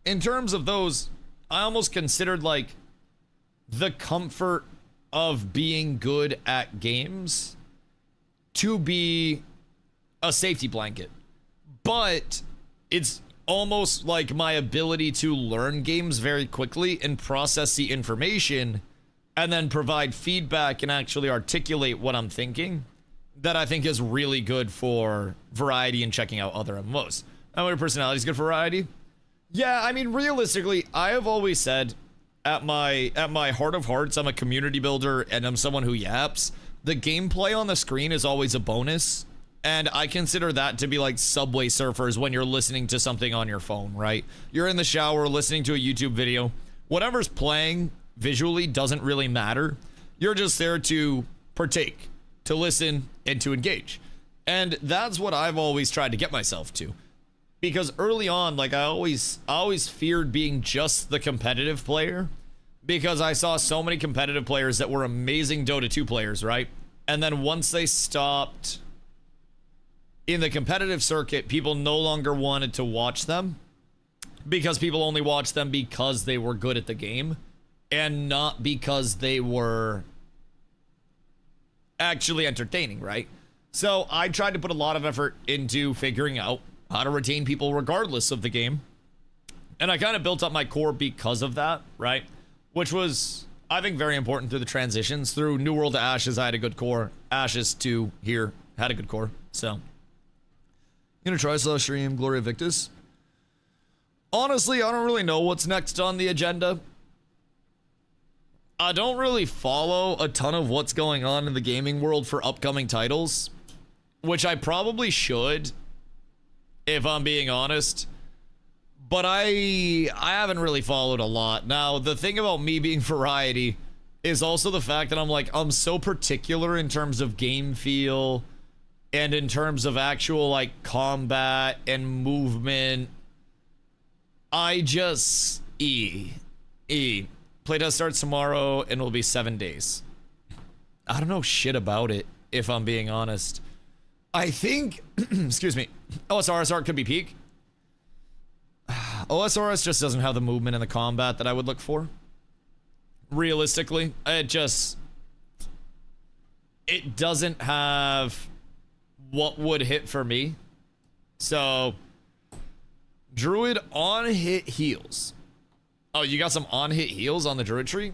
[SPEAKER 1] in terms of those, I almost considered like the comfort of being good at games to be a safety blanket. But it's almost like my ability to learn games very quickly and process the information and then provide feedback and actually articulate what I'm thinking that I think is really good for variety and checking out other MMOs. And what personality is good for variety? Yeah, I mean, realistically, I have always said at my heart of hearts, I'm a community builder and I'm someone who yaps. The gameplay on the screen is always a bonus. And I consider that to be like Subway Surfers when you're listening to something on your phone, right? You're in the shower listening to a YouTube video. Whatever's playing visually doesn't really matter. You're just there to partake, to listen, and to engage. And that's what I've always tried to get myself to. Because early on, like I always feared being just the competitive player because I saw so many competitive players that were amazing Dota 2 players, right? And then once they stopped in the competitive circuit, people no longer wanted to watch them because people only watched them because they were good at the game and not because they were actually entertaining, right? So I tried to put a lot of effort into figuring out how to retain people regardless of the game. And I kind of built up my core because of that, right? Which was, I think, very important through the transitions. Through New World to Ashes, I had a good core. Ashes to here, had a good core. So gonna try / stream Gloria Victis. Honestly, I don't really know what's next on the agenda. I don't really follow a ton of what's going on in the gaming world for upcoming titles, which I probably should, if I'm being honest. But I haven't really followed a lot. Now, the thing about me being variety is also the fact that I'm so particular in terms of game feel and in terms of actual like combat and movement. I just playtest starts tomorrow and will be 7 days. I don't know shit about it, if I'm being honest. I think excuse me, OSRS art could be peak. OSRS just doesn't have the movement and the combat that I would look for. Realistically, it doesn't have what would hit for me. So Druid on hit heals. Oh, you got some on hit heals on the Druid tree?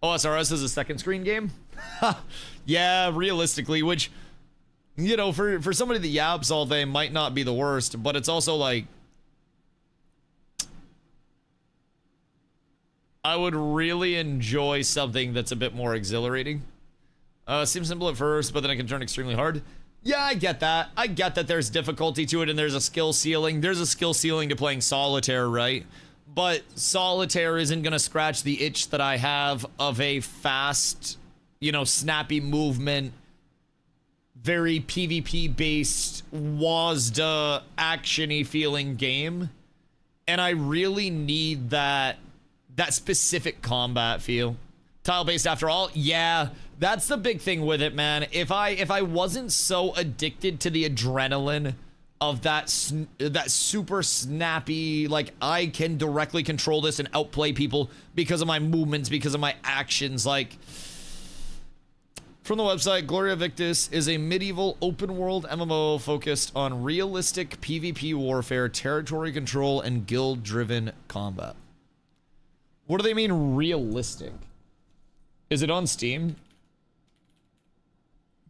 [SPEAKER 1] OSRS is a second screen game? Yeah, realistically, which, you know, for somebody that yaps all day might not be the worst, but it's also like, I would really enjoy something that's a bit more exhilarating. Seems simple at first, but then it can turn extremely hard. Yeah, I get that. I get that there's difficulty to it and there's a skill ceiling. There's a skill ceiling to playing Solitaire, right? But Solitaire isn't going to scratch the itch that I have of a fast, you know, snappy movement, very PvP-based, WASD, action-y feeling game. And I really need that specific combat feel. Tile-based after all. Yeah, that's the big thing with it, man. If I wasn't so addicted to the adrenaline of that super snappy, like, I can directly control this and outplay people because of my movements, because of my actions, like... From the website, Gloria Victis is a medieval open-world MMO focused on realistic PvP warfare, territory control, and guild-driven combat. What do they mean, realistic? Is it on Steam?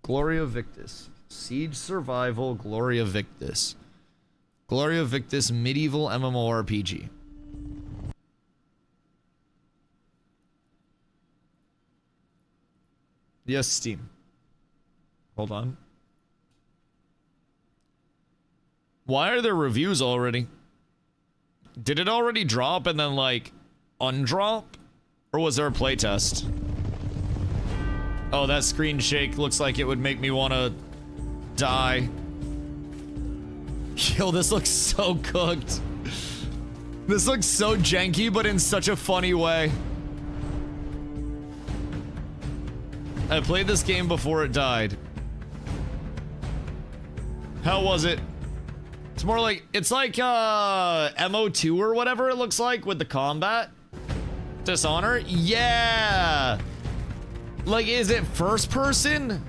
[SPEAKER 1] Gloria Victis. Siege Survival, Gloria Victis. Gloria Victis medieval MMORPG. Yes, Steam. Hold on. Why are there reviews already? Did it already drop and then, like, undrop? Or was there a playtest? Oh, that screen shake looks like it would make me want to die. Yo, this looks so cooked. This looks so janky, but in such a funny way. I played this game before it died. How was it? It's more like, it's like MO2 or whatever it looks like with the combat. Dishonor? Yeah! Like, is it first person?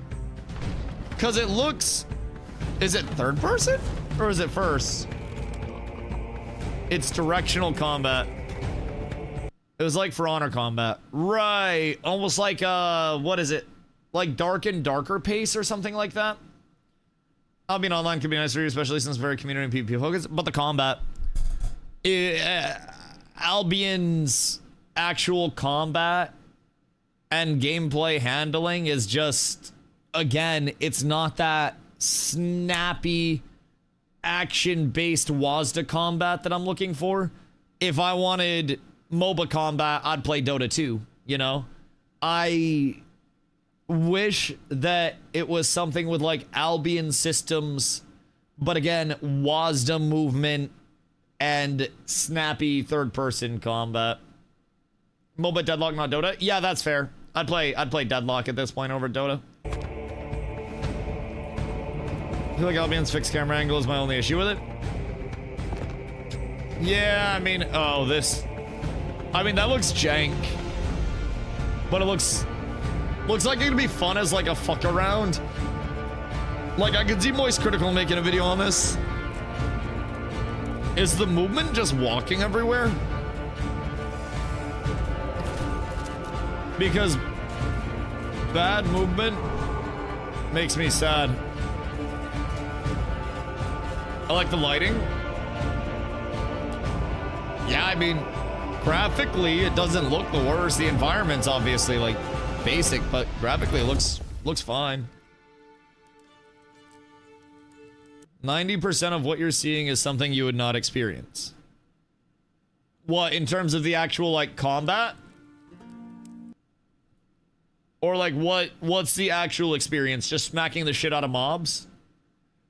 [SPEAKER 1] Cause it looks... Is it third person? Or is it first? It's directional combat. It was like For Honor combat. Right. Almost like, what is it? Like Dark and Darker Pace or something like that? I mean, online can be nice for you, especially since it's very community and PvP focused. But the combat... Albion's actual combat and gameplay handling is just... Again, it's not that snappy, action-based WASD combat that I'm looking for. If I wanted... MOBA combat, I'd play Dota 2, you know? I wish that it was something with, like, Albion systems, but again, WASD movement and snappy third-person combat. MOBA Deadlock, not Dota? Yeah, that's fair. I'd play Deadlock at this point over Dota. I feel like Albion's fixed camera angle is my only issue with it. Yeah, I mean, oh, this... I mean, that looks jank. But it looks like it'd be fun as, like, a fuck around. Like, I could see Moist Critical making a video on this. Is the movement just walking everywhere? Because bad movement makes me sad. I like the lighting. Yeah, I mean... Graphically, it doesn't look the worst. The environment's obviously, like, basic, but graphically it looks fine. 90% of what you're seeing is something you would not experience. What, in terms of the actual, like, combat? Or, like, what's the actual experience? Just smacking the shit out of mobs?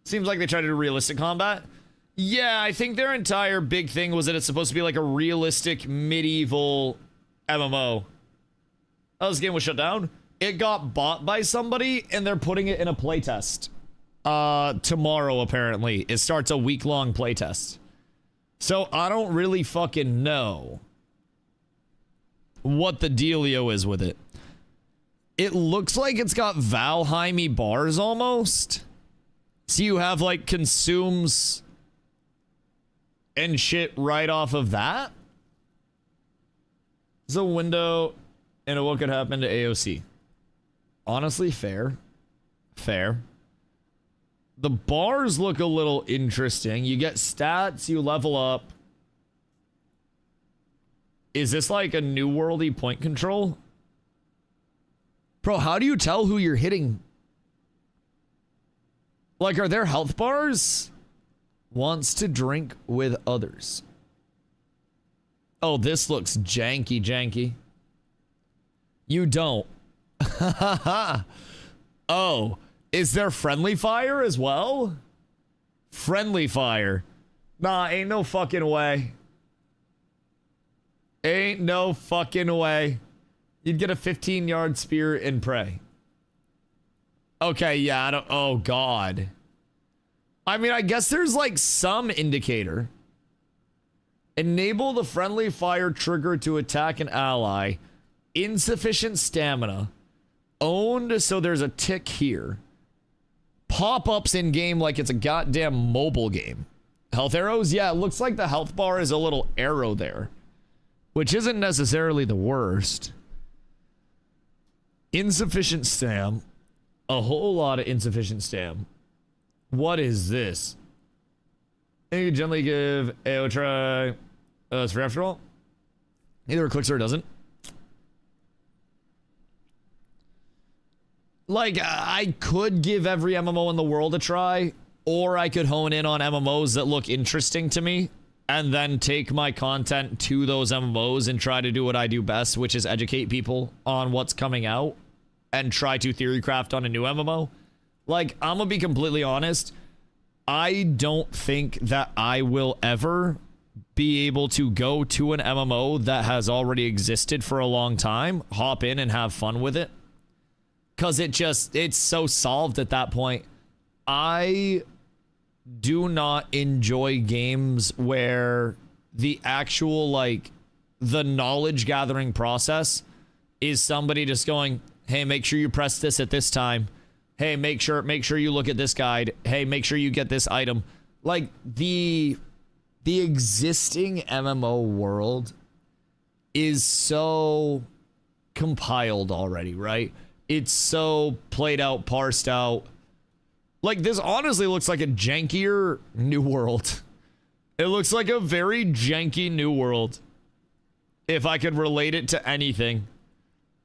[SPEAKER 1] Seems like they try to do realistic combat. Yeah, I think their entire big thing was that it's supposed to be like a realistic medieval MMO. Oh, this game was shut down? It got bought by somebody, and they're putting it in a playtest. Tomorrow, apparently. It starts a week-long playtest. So, I don't really fucking know what the dealio is with it. It looks like it's got Valheim-y bars, almost. So you have, like, consumes... and shit right off of that? It's a window into what could happen to AOC. Honestly, fair. Fair. The bars look a little interesting. You get stats, you level up. Is this like a new worldy point control? Bro, how do you tell who you're hitting? Like, are there health bars? Wants to drink with others. Oh, this looks janky. You don't. Oh, is there friendly fire as well? Friendly fire. Nah, ain't no fucking way. Ain't no fucking way. You'd get a 15-yard spear in prey. Okay, yeah, I don't... Oh, God. I mean, I guess there's, like, some indicator. Enable the friendly fire trigger to attack an ally. Insufficient stamina. Owned, so there's a tick here. Pop-ups in-game like it's a goddamn mobile game. Health arrows? Yeah, it looks like the health bar is a little arrow there. Which isn't necessarily the worst. Insufficient stam. A whole lot of insufficient stam. What is this? You gently give AO try. It's free after all. Either it clicks or it doesn't. Like, I could give every MMO in the world a try, or I could hone in on MMOs that look interesting to me, and then take my content to those MMOs and try to do what I do best, which is educate people on what's coming out, and try to theorycraft on a new MMO. Like, I'm gonna be completely honest, I don't think that I will ever be able to go to an MMO that has already existed for a long time, hop in and have fun with it. Because it's so solved at that point. I do not enjoy games where the actual, like, the knowledge gathering process is somebody just going, hey, make sure you press this at this time. Hey, make sure you look at this guide. Hey, make sure you get this item. Like, the existing MMO world is so compiled already, right? It's so played out, parsed out. Like, this honestly looks like a jankier New World. It looks like a very janky New World. If I could relate it to anything.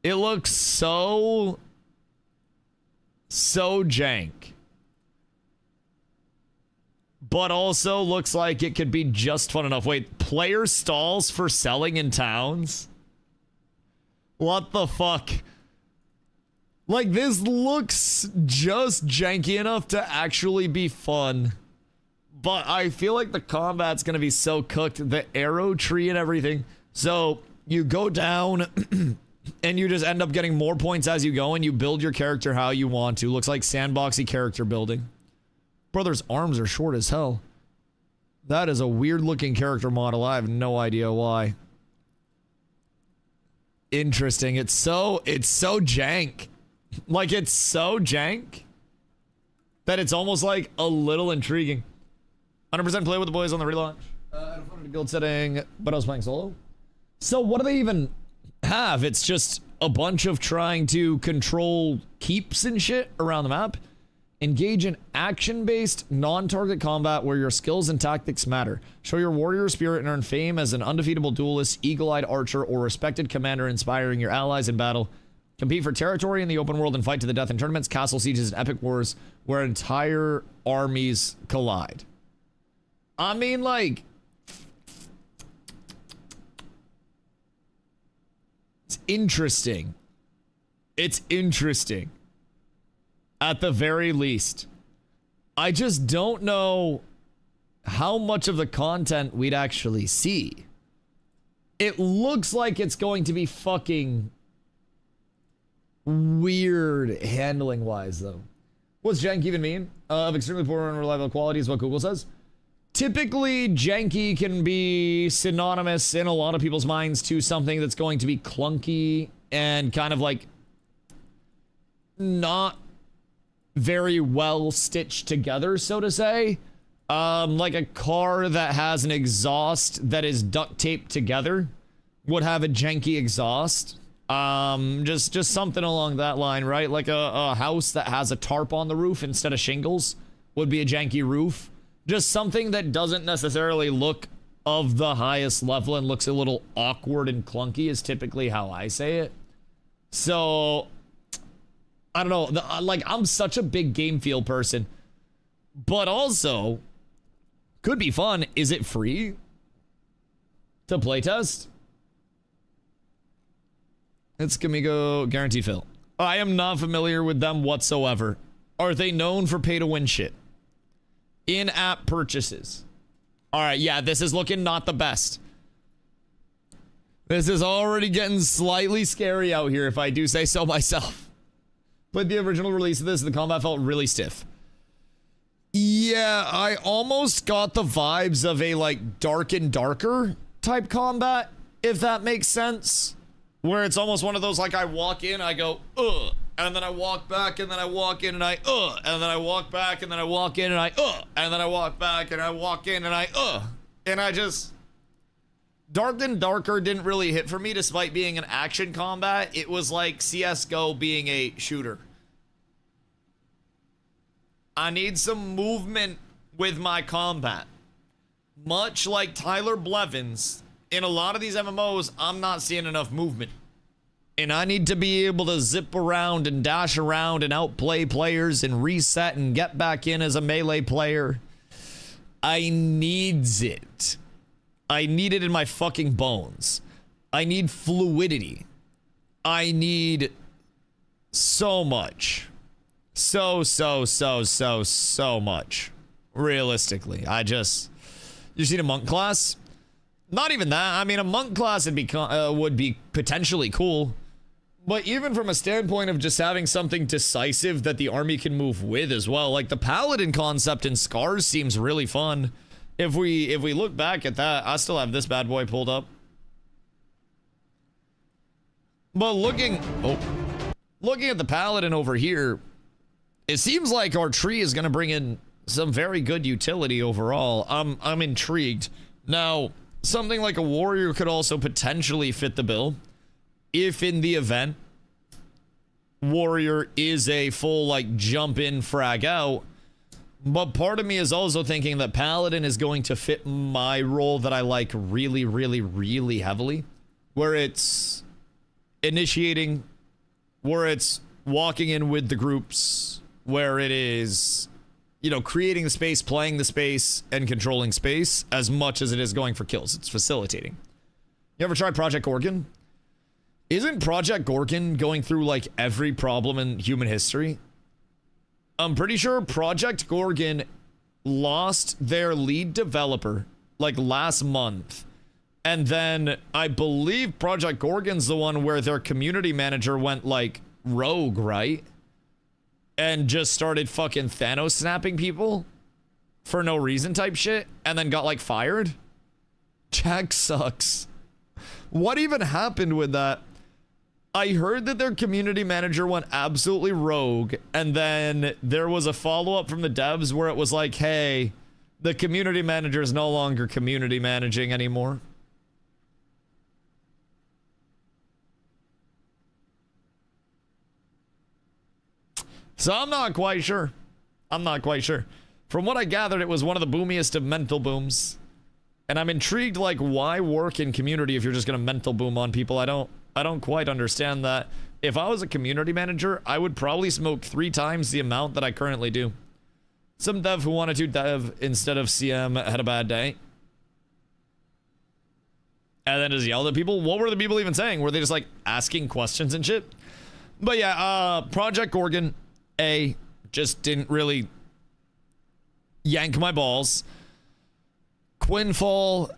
[SPEAKER 1] It looks so jank. But also looks like it could be just fun enough. Wait, player stalls for selling in towns? What the fuck? Like, this looks just janky enough to actually be fun. But I feel like the combat's gonna be so cooked. The arrow tree and everything. So, you go down and you just end up getting more points as you go and you build your character how you want to. Looks like sandboxy character building. Brother's arms are short as hell. That is a weird looking character model. I have no idea why. Interesting. It's so jank. Like, it's so jank that it's almost like a little intriguing. 100% play with the boys on the relaunch. I don't find a guild setting, but I was playing solo. So what do they even have? It's just a bunch of trying to control keeps and shit around the map. Engage in action-based, non-target combat where your skills and tactics matter. Show your warrior spirit and earn fame as an undefeatable duelist, eagle-eyed archer, or respected commander inspiring your allies in battle. Compete for territory in the open world and fight to the death in tournaments, castle sieges, and epic wars where entire armies collide. I mean, like... It's interesting. It's interesting. At the very least. I just don't know how much of the content we'd actually see. It looks like it's going to be fucking weird handling wise though. What's jank even mean? Of extremely poor and unreliable quality is what Google says. Typically, janky can be synonymous in a lot of people's minds to something that's going to be clunky and kind of like not very well stitched together, so to say. Like a car that has an exhaust that is duct taped together would have a janky exhaust. Just something along that line, right? Like a house that has a tarp on the roof instead of shingles would be a janky roof. Just something that doesn't necessarily look of the highest level and looks a little awkward and clunky is typically how I say it. So, I don't know. Like, I'm such a big game feel person. But also, could be fun. Is it free to playtest? It's Gamigo guaranteed fill. I am not familiar with them whatsoever. Are they known for pay-to-win shit? In-app purchases. All right, yeah, this is looking not the best. This is already getting slightly scary out here, if I do say so myself. But the original release of this, the combat felt really stiff. Yeah, I almost got the vibes of a, like, Dark and Darker type combat, if that makes sense. Where it's almost one of those, like, I walk in, I go, ugh, and then I walk back, and then I walk in, and I, ugh, and then I walk back, and then I walk in, and I, ugh, and then I walk back, and I walk in, and I, ugh. And I just... Dark and Darker didn't really hit for me, despite being an action combat. It was like CSGO being a shooter. I need some movement with my combat. Much like Tyler Blevins, in a lot of these MMOs, I'm not seeing enough movement. And I need to be able to zip around and dash around and outplay players and reset and get back in as a melee player. I needs it. I need it in my fucking bones. I need fluidity. I need so much. So much. Realistically. You seen a monk class? Not even that. I mean, a monk class would be potentially cool. But even from a standpoint of just having something decisive that the army can move with as well. Like the Paladin concept in Scars seems really fun. If we look back at that, I still have this bad boy pulled up. But looking at the Paladin over here, it seems like our tree is going to bring in some very good utility overall. I'm intrigued. Now, something like a warrior could also potentially fit the bill if in the event warrior is a full like jump in frag out. But part of me is also thinking that Paladin is going to fit my role that I like really, really, really heavily. Where it's initiating, where it's walking in with the groups, where it is, you know, creating the space, playing the space, and controlling space as much as it is going for kills. It's facilitating. You ever tried Project Gorgon? Isn't Project Gorgon going through like every problem in human history? I'm pretty sure Project Gorgon lost their lead developer like last month. And then I believe Project Gorgon's the one where their community manager went like rogue, right? And just started fucking Thanos snapping people for no reason type shit. And then got like fired. Jack sucks. What even happened with that? I heard that their community manager went absolutely rogue, and then there was a follow-up from the devs where it was like, hey, the community manager is no longer community managing anymore. So I'm not quite sure. I'm not quite sure. From what I gathered, it was one of the boomiest of mental booms. And I'm intrigued, like, why work in community if you're just gonna mental boom on people? I don't quite understand that. If I was a community manager, I would probably smoke 3 times the amount that I currently do. Some dev who wanted to dev instead of CM had a bad day. And then just yelled at people. What were the people even saying? Were they just like asking questions and shit? But yeah, Project Gorgon, just didn't really yank my balls. Quinfall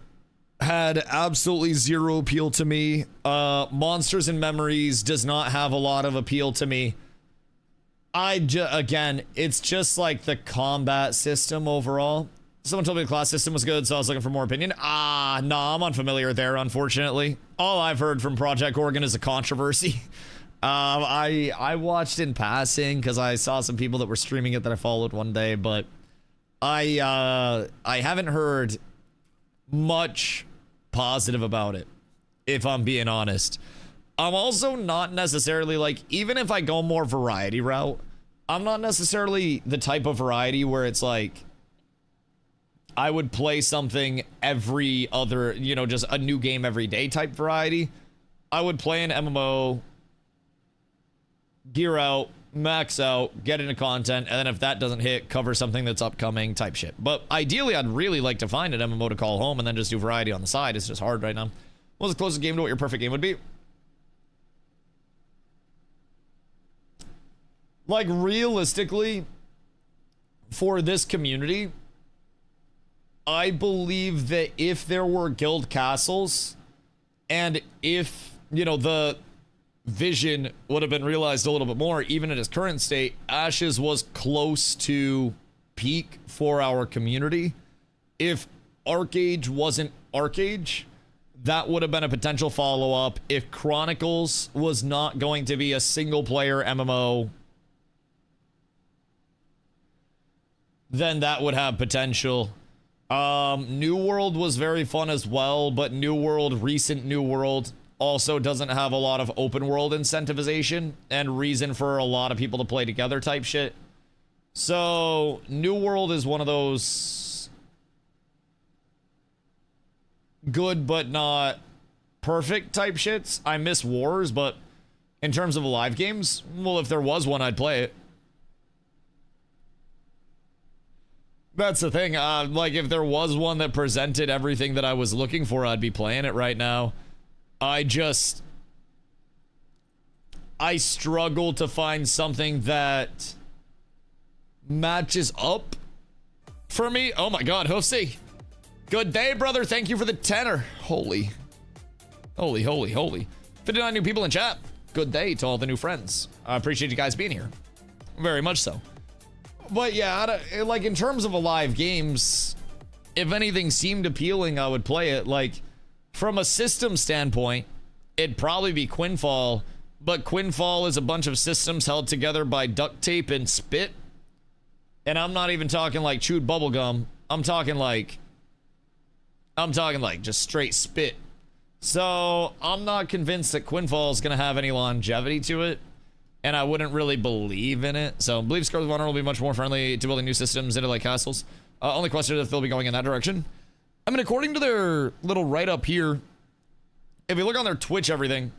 [SPEAKER 1] had absolutely zero appeal to me. Monsters and Memories does not have a lot of appeal to me. Again, it's just like the combat system overall. Someone told me the class system was good, so I was looking for more opinion. No, I'm unfamiliar there, unfortunately. All I've heard from Project Gorgon is a controversy. I watched in passing because I saw some people that were streaming it that I followed one day, but I haven't heard much positive about it, if I'm being honest. I'm also not necessarily like, even if I go more variety route, I'm not necessarily the type of variety where it's like I would play something every other, you know, just a new game every day type variety. I would play an MMO, gear out, max out, get into content, and then if that doesn't hit, cover something that's upcoming type shit. But ideally, I'd really like to find an MMO to call home and then just do variety on the side. It's just hard right now. What's the closest game to what your perfect game would be? Like, realistically, for this community, I believe that if there were guild castles, And if, you know, the vision would have been realized a little bit more, even at its current state, Ashes was close to peak for our community. If Arcade wasn't Arcade, that would have been a potential follow-up. If Chronicles was not going to be a single-player MMO, then that would have potential. New World was very fun as well, but recent New World also doesn't have a lot of open world incentivization and reason for a lot of people to play together type shit. So New World is one of those good but not perfect type shits. I miss Wars, but in terms of live games, well, if there was one, I'd play it. That's the thing. Like, if there was one that presented everything that I was looking for, I'd be playing it right now. I struggle to find something that matches up for me. Oh my god, Hoofsy. Good day, brother. Thank you for the tenner. Holy. 59 new people in chat. Good day to all the new friends. I appreciate you guys being here. Very much so. But yeah, like, in terms of live games, if anything seemed appealing, I would play it. Like, from a system standpoint, it'd probably be Quinfall, but Quinfall is a bunch of systems held together by duct tape and spit. And I'm not even talking like chewed bubblegum. I'm talking like just straight spit. So I'm not convinced that Quinfall is going to have any longevity to it. And I wouldn't really believe in it. So I believe Scars of Honor will be much more friendly to building new systems into like castles. Only question is if they'll be going in that direction. I mean, according to their little write-up here, if you look on their Twitch everything,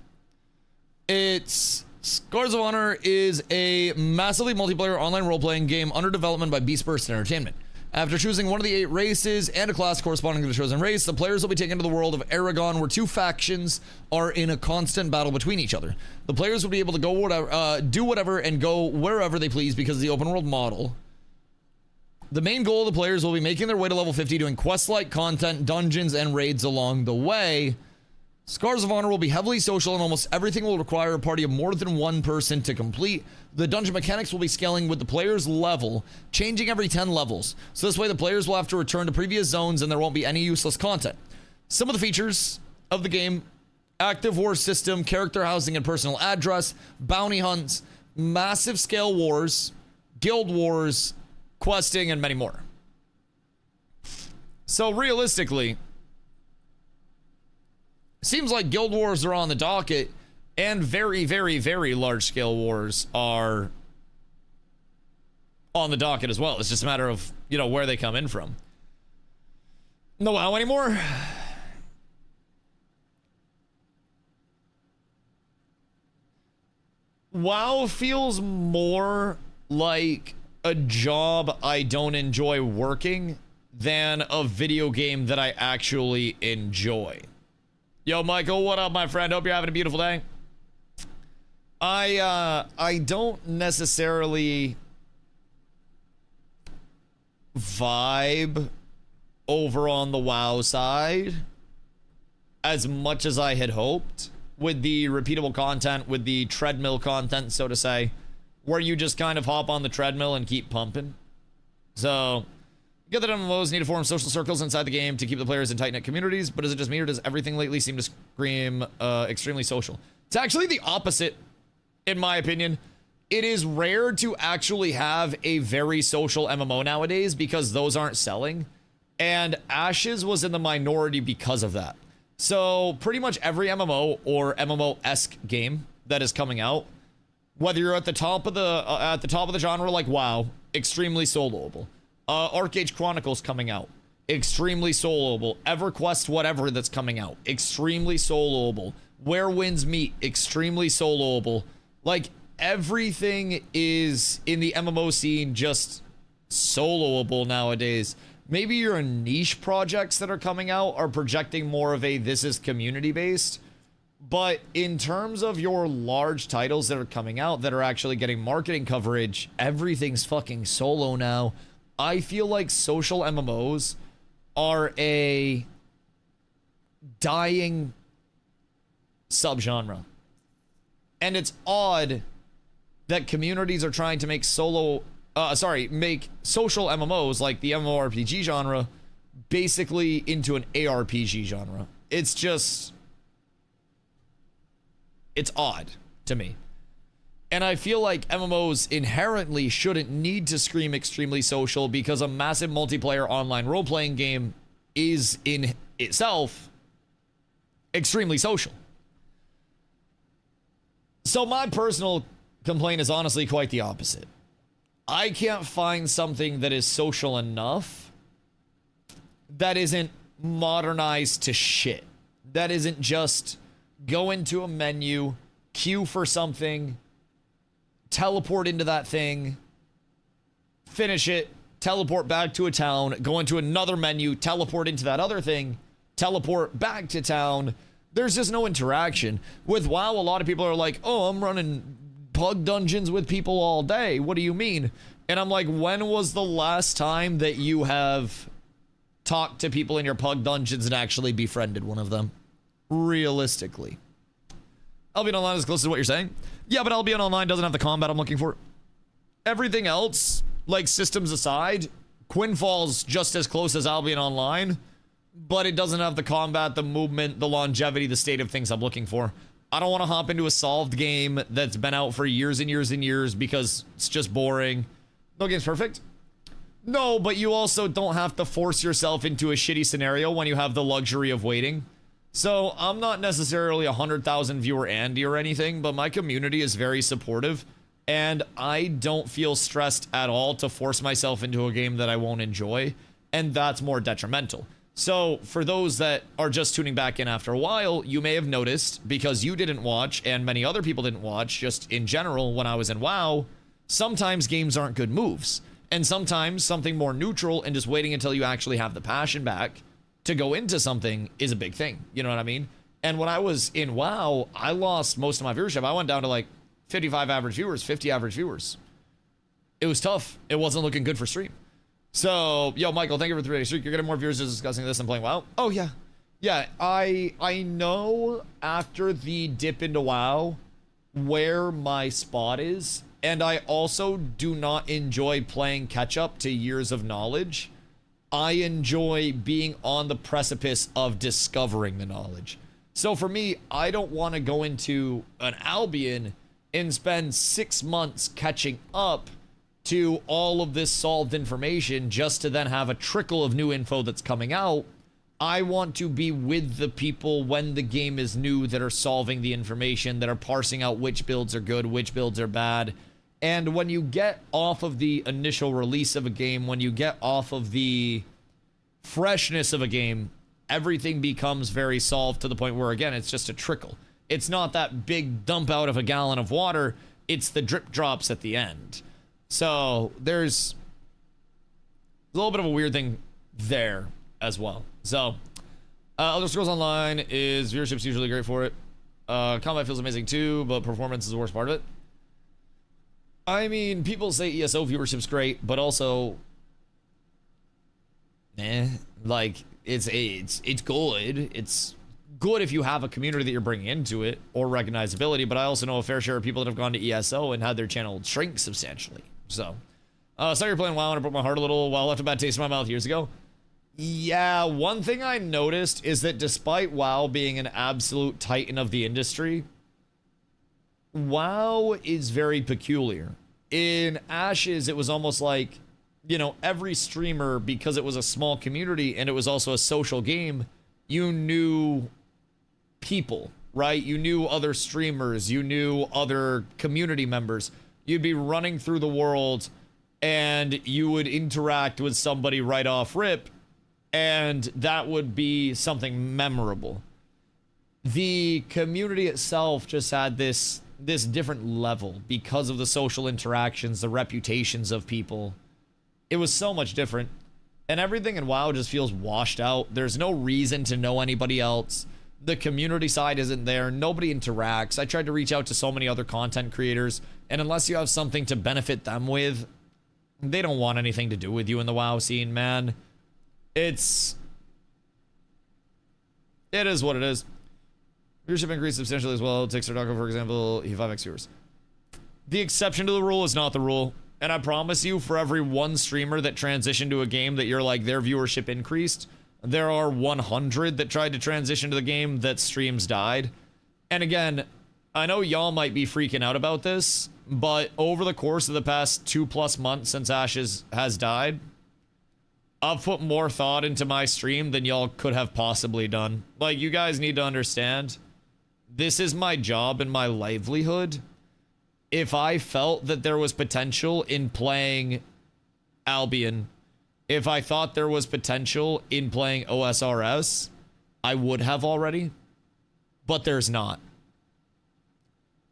[SPEAKER 1] it's Scars of Honor is a massively multiplayer online role-playing game under development by Beast Burst Entertainment. After choosing one of the 8 races and a class corresponding to the chosen race, the players will be taken to the world of Aragon, where 2 factions are in a constant battle between each other. The players will be able to go whatever, do whatever and go wherever they please because of the open world model. The main goal of the players will be making their way to level 50, doing quest-like content, dungeons, and raids along the way. Scars of Honor will be heavily social, and almost everything will require a party of more than 1 person to complete. The dungeon mechanics will be scaling with the player's level, changing every 10 levels. So this way the players will have to return to previous zones and there won't be any useless content. Some of the features of the game: active war system, character housing and personal address, bounty hunts, massive scale wars, guild wars, questing, and many more. So realistically, seems like guild wars are on the docket, and very, very, very large-scale wars are on the docket as well. It's just a matter of, you know, where they come in from. No WoW anymore? WoW feels more like a job I don't enjoy working than a video game that I actually enjoy. Yo, Michael, what up, my friend? Hope you're having a beautiful day. I don't necessarily vibe over on the WoW side as much as I had hoped with the repeatable content, with the treadmill content, so to say, where you just kind of hop on the treadmill and keep pumping. So, get that MMOs need to form social circles inside the game to keep the players in tight-knit communities, but is it just me, or does everything lately seem to scream extremely social? It's actually the opposite, in my opinion. It is rare to actually have a very social MMO nowadays because those aren't selling, and Ashes was in the minority because of that. So pretty much every MMO or MMO-esque game that is coming out, whether you're at the top of the genre like WoW, extremely soloable. Arcade Chronicles coming out, extremely soloable. EverQuest whatever that's coming out, extremely soloable. Where Winds Meet, extremely soloable. Like, everything is in the MMO scene just soloable nowadays. Maybe your niche projects that are coming out are projecting more of a this is community based, but in terms of your large titles that are coming out that are actually getting marketing coverage, everything's fucking solo now. I feel like social MMOs are a dying subgenre. And it's odd that communities are trying to make make social MMOs like the MMORPG genre basically into an ARPG genre. It's odd to me. And I feel like MMOs inherently shouldn't need to scream extremely social because a massive multiplayer online role-playing game is in itself extremely social. So my personal complaint is honestly quite the opposite. I can't find something that is social enough that isn't modernized to shit. That isn't just go into a menu, queue for something, teleport into that thing, finish it, teleport back to a town, go into another menu, teleport into that other thing, teleport back to town. There's just no interaction. With WoW, a lot of people are like, oh, I'm running pug dungeons with people all day. What do you mean? And I'm like, when was the last time that you have talked to people in your pug dungeons and actually befriended one of them? Realistically. Albion Online is close to what you're saying. Yeah, but Albion Online doesn't have the combat I'm looking for. Everything else, like systems aside, Quinfall's just as close as Albion Online, but it doesn't have the combat, the movement, the longevity, the state of things I'm looking for. I don't want to hop into a solved game that's been out for years and years and years because it's just boring. No game's perfect. No, but you also don't have to force yourself into a shitty scenario when you have the luxury of waiting. So I'm not necessarily a 100,000 viewer Andy or anything, but my community is very supportive, and I don't feel stressed at all to force myself into a game that I won't enjoy, and that's more detrimental. So for those that are just tuning back in after a while, you may have noticed, because you didn't watch and many other people didn't watch, just in general when I was in WoW, sometimes games aren't good moves. And sometimes something more neutral and just waiting until you actually have the passion back to go into something is a big thing. You know what I mean? And when I was in WoW, I lost most of my viewership. I went down to like 55 average viewers, 50 average viewers. It was tough. It wasn't looking good for stream. So, yo, Michael, thank you for the 3-day streak. You're getting more viewers just discussing this and playing WoW. Oh, yeah. Yeah, I know after the dip into WoW where my spot is. And I also do not enjoy playing catch up to years of knowledge. I enjoy being on the precipice of discovering the knowledge. So for me, I don't want to go into an Albion and spend 6 months catching up to all of this solved information just to then have a trickle of new info that's coming out. I want to be with the people when the game is new that are solving the information, that are parsing out which builds are good, which builds are bad. And when you get off of the initial release of a game, when you get off of the freshness of a game, everything becomes very solved to the point where, again, it's just a trickle. It's not that big dump out of a gallon of water. It's the drip drops at the end. So there's a little bit of a weird thing there as well. So Elder Scrolls Online is viewership's usually great for it. Combat feels amazing too, but performance is the worst part of it. I mean, people say ESO viewership's great, but also, like it's good. It's good if you have a community that you're bringing into it or recognizability. But I also know a fair share of people that have gone to ESO and had their channel shrink substantially. So, started playing WoW and it broke my heart a little. WoW left a bad taste in my mouth years ago. Yeah, one thing I noticed is that despite WoW being an absolute titan of the industry, WoW is very peculiar. In Ashes, it was almost like, you know, every streamer, because it was a small community and it was also a social game, you knew people, right? You knew other streamers, you knew other community members. You'd be running through the world and you would interact with somebody right off rip, and that would be something memorable. The community itself just had this different level because of the social interactions, the reputations of people. It was so much different, and everything in WoW just feels washed out. There's no reason to know anybody else. The community side isn't there. Nobody interacts. I tried to reach out to so many other content creators, and unless you have something to benefit them with, they don't want anything to do with you in the WoW scene, man. It is what it is. Viewership increased substantially as well. Take Sardaco, for example, he 5x viewers. The exception to the rule is not the rule. And I promise you, for every one streamer that transitioned to a game that you're like, their viewership increased, there are 100 that tried to transition to the game that streams died. And again, I know y'all might be freaking out about this, but over the course of the past 2+ months since Ashes has died, I've put more thought into my stream than y'all could have possibly done. Like, you guys need to understand, this is my job and my livelihood. If I felt that there was potential in playing Albion, if I thought there was potential in playing OSRS, I would have already, but there's not.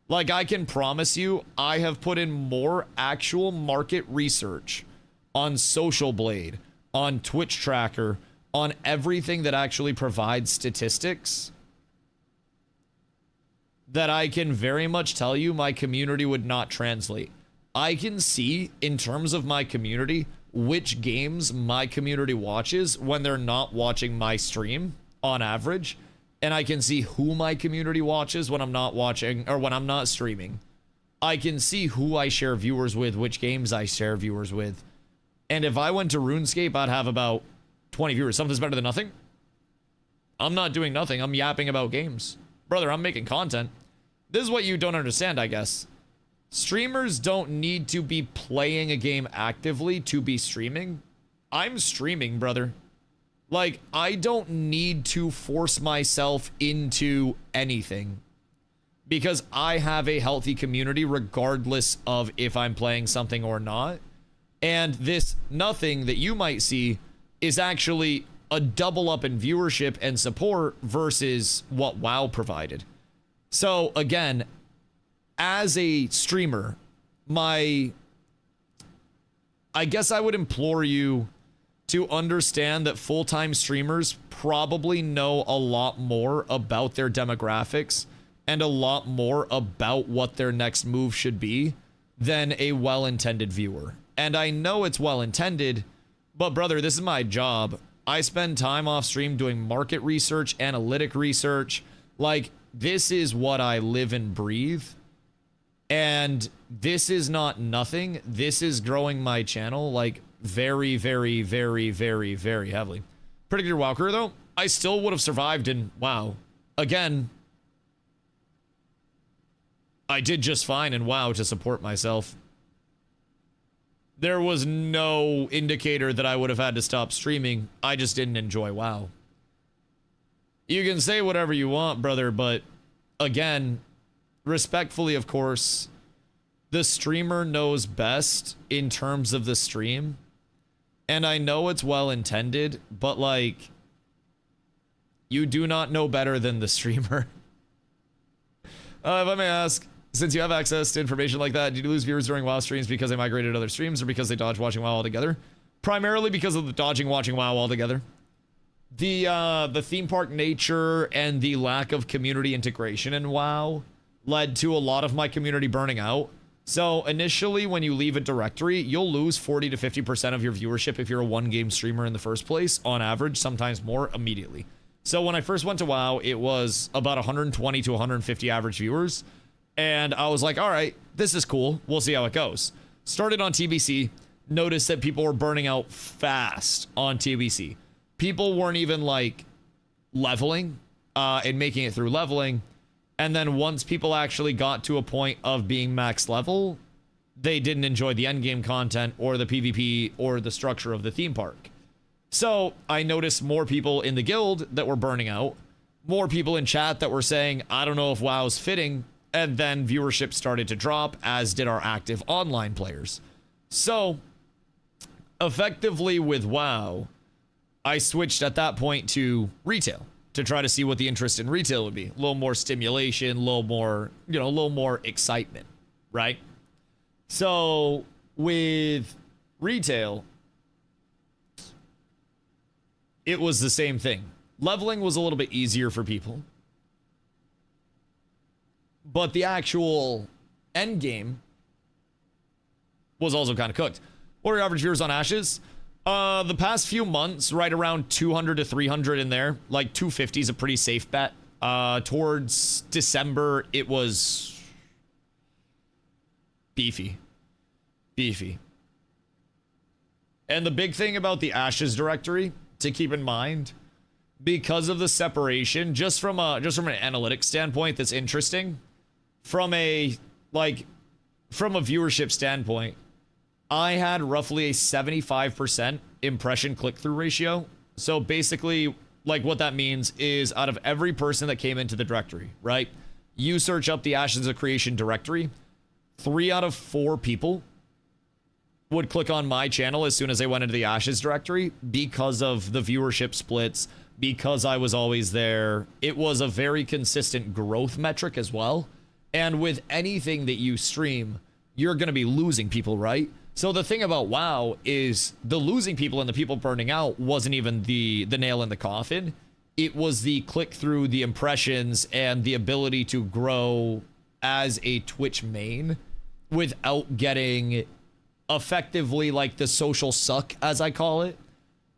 [SPEAKER 1] Like, I can promise you, I have put in more actual market research on Social Blade, on Twitch Tracker, on everything that actually provides statistics, that I can very much tell you my community would not translate. I can see, in terms of my community, which games my community watches when they're not watching my stream, on average. And I can see who my community watches when I'm not watching, or when I'm not streaming. I can see who I share viewers with, which games I share viewers with. And if I went to RuneScape, I'd have about 20 viewers. Something's better than nothing. I'm not doing nothing. I'm yapping about games. Brother, I'm making content. This is what you don't understand, I guess. Streamers don't need to be playing a game actively to be streaming. I'm streaming, brother. Like, I don't need to force myself into anything, because I have a healthy community regardless of if I'm playing something or not. And this nothing that you might see is actually a double up in viewership and support versus what WoW provided. So again, as a streamer, I guess I would implore you to understand that full-time streamers probably know a lot more about their demographics and a lot more about what their next move should be than a well-intended viewer. And I know it's well-intended, but brother, this is my job. I spend time off stream doing market research, analytic research. Like, this is what I live and breathe. And this is not nothing. This is growing my channel, like, very, very, very, very, very heavily. Pretty good WoW career, though. I still would have survived in WoW. Again, I did just fine in WoW to support myself. There was no indicator that I would have had to stop streaming. I just didn't enjoy WoW. You can say whatever you want, brother, but again, respectfully, of course, the streamer knows best in terms of the stream. And I know it's well intended, but like, you do not know better than the streamer. If I may ask, since you have access to information like that, did you lose viewers during WoW streams because they migrated to other streams or because they dodged watching WoW altogether? Primarily because of the dodging watching WoW altogether. The theme park nature and the lack of community integration in WoW led to a lot of my community burning out. So initially, when you leave a directory, you'll lose 40 to 50% of your viewership if you're a one-game streamer in the first place, on average, sometimes more, immediately. So when I first went to WoW, it was about 120 to 150 average viewers. And I was like, all right, this is cool. We'll see how it goes. Started on TBC, noticed that people were burning out fast on TBC. People weren't even like leveling and making it through leveling. And then once people actually got to a point of being max level, they didn't enjoy the endgame content or the PvP or the structure of the theme park. So I noticed more people in the guild that were burning out, more people in chat that were saying, I don't know if WoW's fitting. And then viewership started to drop, as did our active online players. So effectively with WoW, I switched at that point to retail to try to see what the interest in retail would be. A little more stimulation, a little more, you know, a little more excitement, right? So with retail, it was the same thing. Leveling was a little bit easier for people. But the actual end game was also kind of cooked. What are your average viewers on Ashes? The past few months, right around 200 to 300 in there. Like 250 is a pretty safe bet. Towards December, it was beefy. Beefy. And the big thing about the Ashes directory to keep in mind, because of the separation, just from an analytics standpoint, that's interesting. From a viewership standpoint, I had roughly a 75% impression click-through ratio. So basically, like, what that means is out of every person that came into the directory, right? You search up the Ashes of Creation directory, 3 out of 4 people would click on my channel as soon as they went into the Ashes directory because of the viewership splits, because I was always there. It was a very consistent growth metric as well. And with anything that you stream, you're going to be losing people, right? So the thing about WoW is the losing people and the people burning out wasn't even the nail in the coffin. It was the click-through, the impressions, and the ability to grow as a Twitch main without getting effectively like the social suck, as I call it,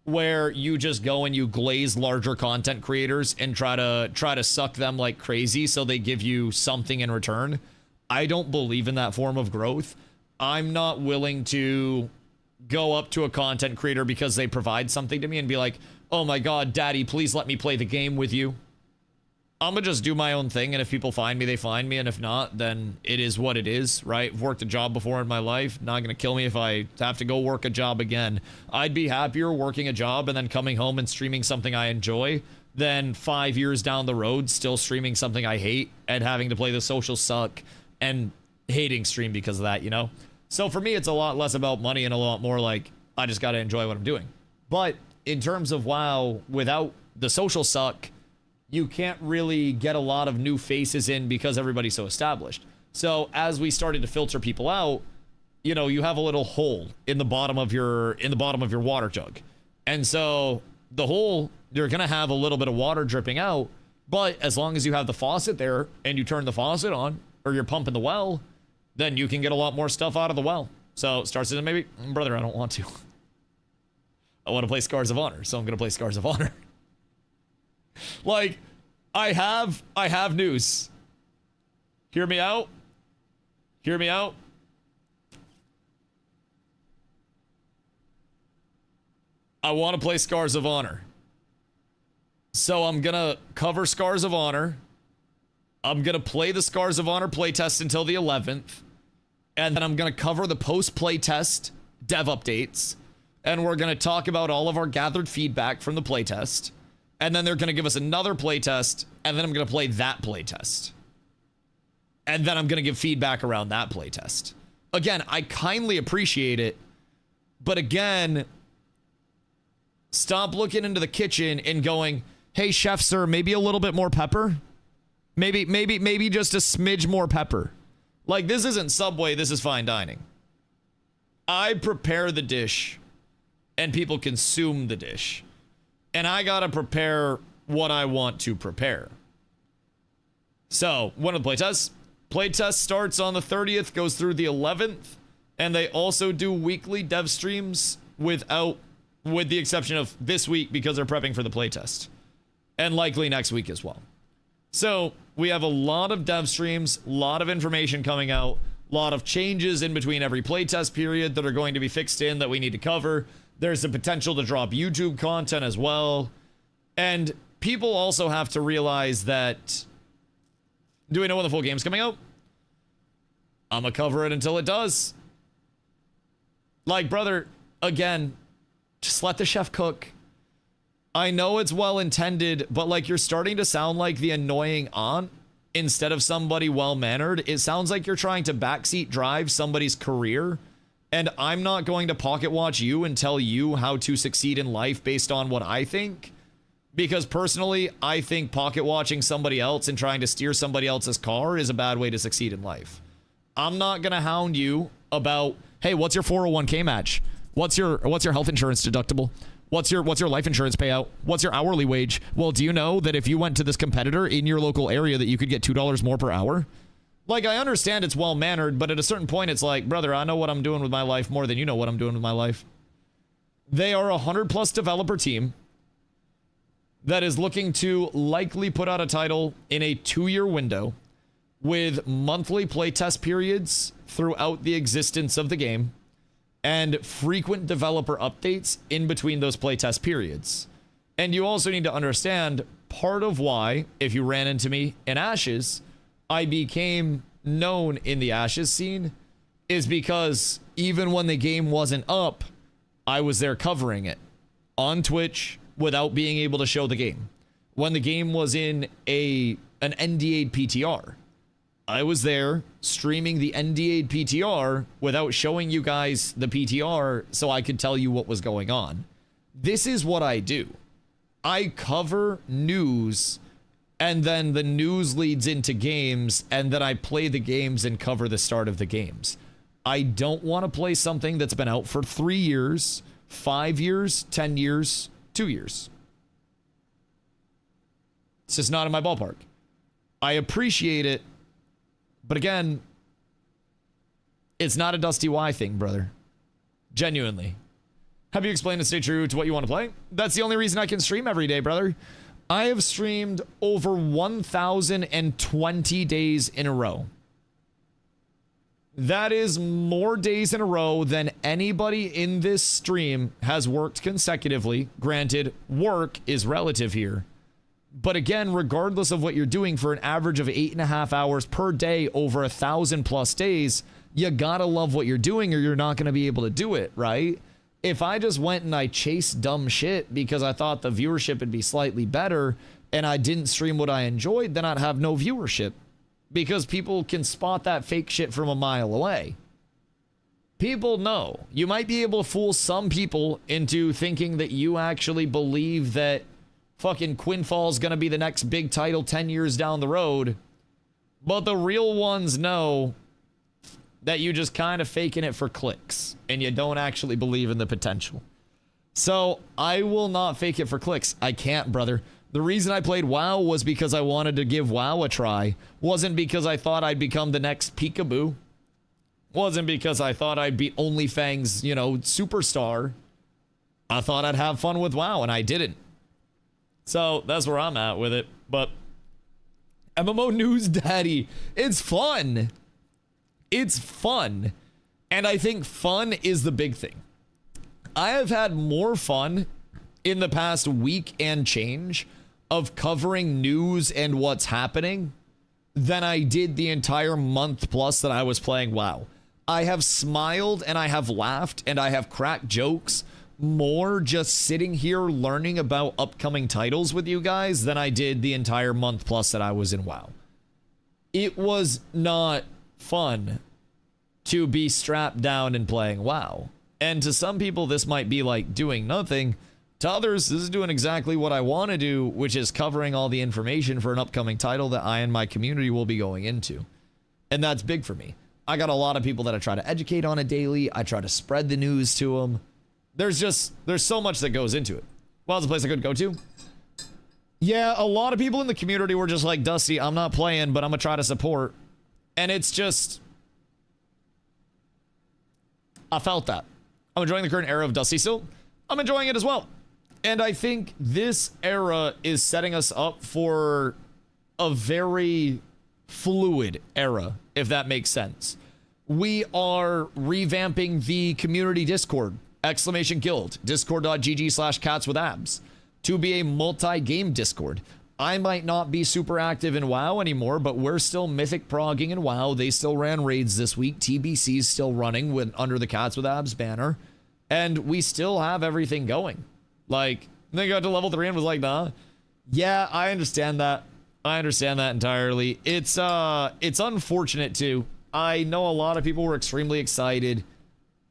[SPEAKER 1] where you just go and you glaze larger content creators and try to suck them like crazy so they give you something in return. I don't believe in that form of growth. I'm not willing to go up to a content creator because they provide something to me and be like, oh my god, daddy, please let me play the game with you. I'm gonna just do my own thing, and if people find me, they find me, and if not, then it is what it is, right? I've worked a job before in my life. Not gonna kill me if I have to go work a job again. I'd be happier working a job and then coming home and streaming something I enjoy than 5 years down the road still streaming something I hate and having to play the social suck and hating stream because of that, you know? So for me, it's a lot less about money and a lot more like, I just gotta enjoy what I'm doing. But in terms of WoW, without the social suck, you can't really get a lot of new faces in because everybody's so established. So as we started to filter people out, you know, you have a little hole in the bottom of your water jug. And so the hole, you're going to have a little bit of water dripping out, but as long as you have the faucet there and you turn the faucet on or you're pumping the well, then you can get a lot more stuff out of the well. So Star Citizen, maybe, brother, I don't want to. I want to play Scars of Honor, so I'm going to play Scars of Honor. Like, I have news. Hear me out. Hear me out. I want to play Scars of Honor. So I'm gonna cover Scars of Honor. I'm gonna play the Scars of Honor playtest until the 11th. And then I'm gonna cover the post-playtest dev updates. And we're gonna talk about all of our gathered feedback from the playtest. And then they're going to give us another playtest, and then I'm going to play that playtest. And then I'm going to give feedback around that playtest. Again, I kindly appreciate it, but again, stop looking into the kitchen and going, hey, chef, sir, maybe a little bit more pepper? Maybe just a smidge more pepper. Like, this isn't Subway, this is fine dining. I prepare the dish, and people consume the dish. And I gotta prepare what I want to prepare. So, one of the playtests. Playtest starts on the 30th, goes through the 11th. And they also do weekly dev streams with the exception of this week because they're prepping for the playtest. And likely next week as well. So, we have a lot of dev streams, a lot of information coming out, a lot of changes in between every playtest period that are going to be fixed in that we need to cover. There's the potential to drop YouTube content as well. And people also have to realize that... Do we know when the full game's coming out? I'm gonna cover it until it does. Like, brother, again, just let the chef cook. I know it's well-intended, but, like, you're starting to sound like the annoying aunt instead of somebody well-mannered. It sounds like you're trying to backseat drive somebody's career. And I'm not going to pocket watch you and tell you how to succeed in life based on what I think. Because personally, I think pocket watching somebody else and trying to steer somebody else's car is a bad way to succeed in life. I'm not going to hound you about, hey, what's your 401k match? What's your health insurance deductible? What's your life insurance payout? What's your hourly wage? Well, do you know that if you went to this competitor in your local area that you could get $2 more per hour? Like, I understand it's well-mannered, but at a certain point, it's like, brother, I know what I'm doing with my life more than you know what I'm doing with my life. They are a 100-plus developer team. that is looking to likely put out a title in a 2-year window with monthly playtest periods throughout the existence of the game and frequent developer updates in between those playtest periods. And you also need to understand part of why, if you ran into me in Ashes, I became known in the Ashes scene is because even when the game wasn't up, I was there covering it on Twitch without being able to show the game. When the game was in an NDA'd PTR, I was there streaming the NDA'd PTR without showing you guys the PTR so I could tell you what was going on. This is what I do. I cover news, and then the news leads into games, and then I play the games and cover the start of the games. I don't want to play something that's been out for 3 years, 5 years, 10 years, 2 years. It's just not in my ballpark. I appreciate it, but again, it's not a DustyWhy thing, brother. Genuinely. Have you explained to stay true to what you want to play? That's the only reason I can stream every day, brother. I have streamed over 1,020 days in a row. That is more days in a row than anybody in this stream has worked consecutively. Granted, work is relative here. But again, regardless of what you're doing, for an average of 8.5 hours per day over 1,000+ days, you gotta love what you're doing or you're not gonna be able to do it, right? If I just went and I chased dumb shit because I thought the viewership would be slightly better and I didn't stream what I enjoyed, then I'd have no viewership. Because people can spot that fake shit from a mile away. People know. You might be able to fool some people into thinking that you actually believe that fucking Quinfall's gonna be the next big title 10 years down the road. But the real ones know that you just kind of faking it for clicks and you don't actually believe in the potential. So I will not fake it for clicks. I can't, brother. The reason I played WoW was because I wanted to give WoW a try. Wasn't because I thought I'd become the next Peekaboo. Wasn't because I thought I'd be OnlyFang's, you know, superstar. I thought I'd have fun with WoW, and I didn't. So that's where I'm at with it. But MMO News Daddy, it's fun. It's fun. And I think fun is the big thing. I have had more fun in the past week and change of covering news and what's happening than I did the entire month plus that I was playing WoW. I have smiled and I have laughed and I have cracked jokes more just sitting here learning about upcoming titles with you guys than I did the entire month plus that I was in WoW. It was not fun to be strapped down and playing WoW. And to some people, this might be like doing nothing. To others, this is doing exactly what I want to do, which is covering all the information for an upcoming title that I and my community will be going into. And that's big for me. I got a lot of people that I try to educate on it daily. I try to spread the news to them. There's so much that goes into it. Well, it's a place I could go to. Yeah, a lot of people in the community were just like, Dusty, I'm not playing, but I'm going to try to support. And it's just, I felt that. I'm enjoying the current era of Dusty still. I'm enjoying it as well. And I think this era is setting us up for a very fluid era, if that makes sense. We are revamping the community Discord, !guild, discord.gg/catswithabs, to be a multi-game Discord. I might not be super active in WoW anymore, but we're still mythic progging in WoW. They still ran raids this week. TBC's still running under the Cats with Abs banner. And we still have everything going. Like, they got to level 3 and was like, nah. Yeah, I understand that. I understand that entirely. It's unfortunate too. I know a lot of people were extremely excited.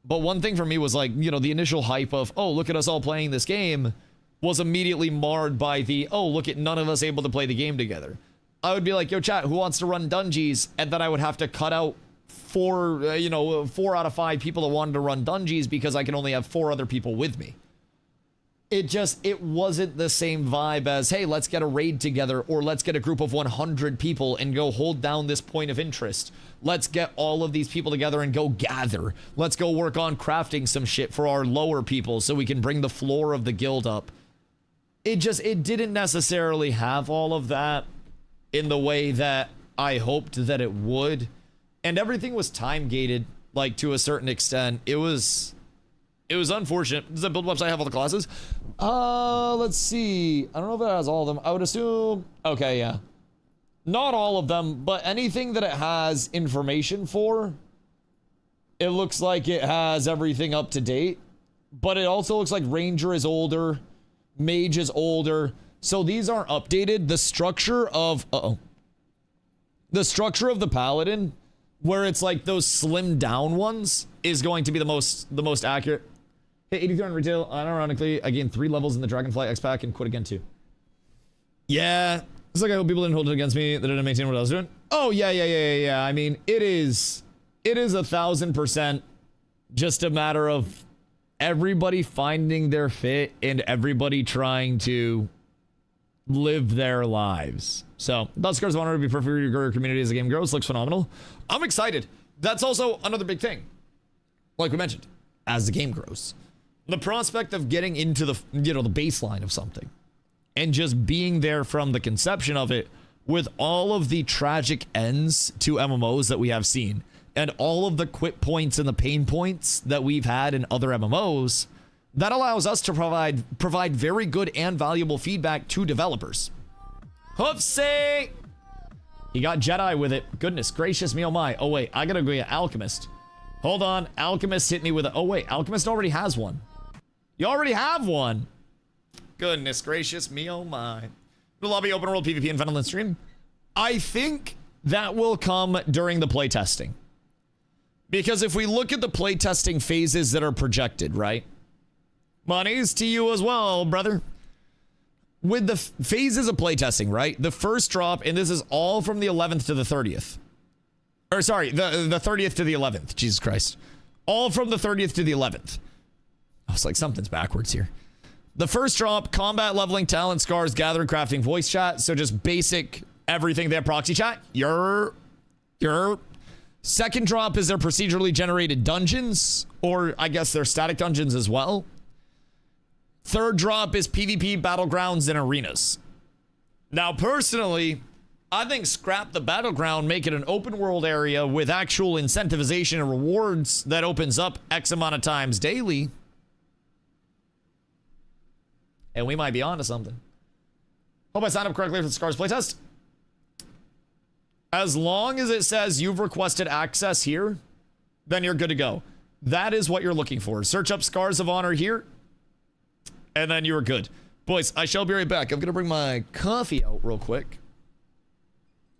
[SPEAKER 1] But one thing for me was like, you know, the initial hype of, oh, look at us all playing this game was immediately marred by the, oh, look at none of us able to play the game together. I would be like, yo, chat, who wants to run Dungeons? And then I would have to cut out 4 out of 5 people that wanted to run Dungeons because I can only have 4 other people with me. It wasn't the same vibe as, hey, let's get a raid together, or let's get a group of 100 people and go hold down this point of interest. Let's get all of these people together and go gather. Let's go work on crafting some shit for our lower people so we can bring the floor of the guild up. it didn't necessarily have all of that in the way that I hoped that it would. And everything was time gated, like, to a certain extent. It was unfortunate. Does that build website have all the classes? Let's see. I don't know if it has all of them. I would assume, okay, yeah. Not all of them, but anything that it has information for, it looks like it has everything up to date. But it also looks like Ranger is older, Mage is older. So these aren't updated. The structure of, the structure of the Paladin, where it's like those slimmed down ones, is going to be the most accurate. Hit 83 on retail, unironically, I gained 3 levels in the Dragonfly X pack and quit again too. Yeah, it's like I hope people didn't hold it against me, that I didn't maintain what I was doing. Oh, yeah. I mean, it is 1000% just a matter of everybody finding their fit and everybody trying to live their lives. So, those scars of honor to be perfect for your community as the game grows. Looks phenomenal. I'm excited. That's also another big thing. Like we mentioned, as the game grows, the prospect of getting into the, the baseline of something and just being there from the conception of it, with all of the tragic ends to MMOs that we have seen and all of the quit points and the pain points that we've had in other MMOs, that allows us to provide very good and valuable feedback to developers. Hoofsy! He got Jedi with it. Goodness gracious me, oh my. Oh wait, I gotta go get Alchemist. Hold on, Alchemist hit me with a, oh wait, Alchemist already has one. You already have one. Goodness gracious me, oh my. The lobby open world PvP and Venom stream. I think that will come during the playtesting. Because if we look at the playtesting phases that are projected, right? Monies to you as well, brother. With the phases of playtesting, right? The first drop, and this is all from the 11th to the 30th. Or sorry, the 30th to the 11th. Jesus Christ. All from the 30th to the 11th. I was like, something's backwards here. The first drop, combat leveling, talent, scars, gathering, crafting, voice chat. So just basic everything. They have proxy chat. Your second drop is their procedurally generated dungeons, or I guess they're static dungeons as well. Third drop is PvP, battlegrounds, and arenas. Now, personally, I think scrap the battleground, make it an open world area with actual incentivization and rewards that opens up X amount of times daily. And we might be onto something. Hope I signed up correctly for the Scars playtest. As long as it says you've requested access here, then you're good to go. That is what you're looking for. Search up Scars of Honor here, and then you're good. Boys, I shall be right back. I'm going to bring my coffee out real quick.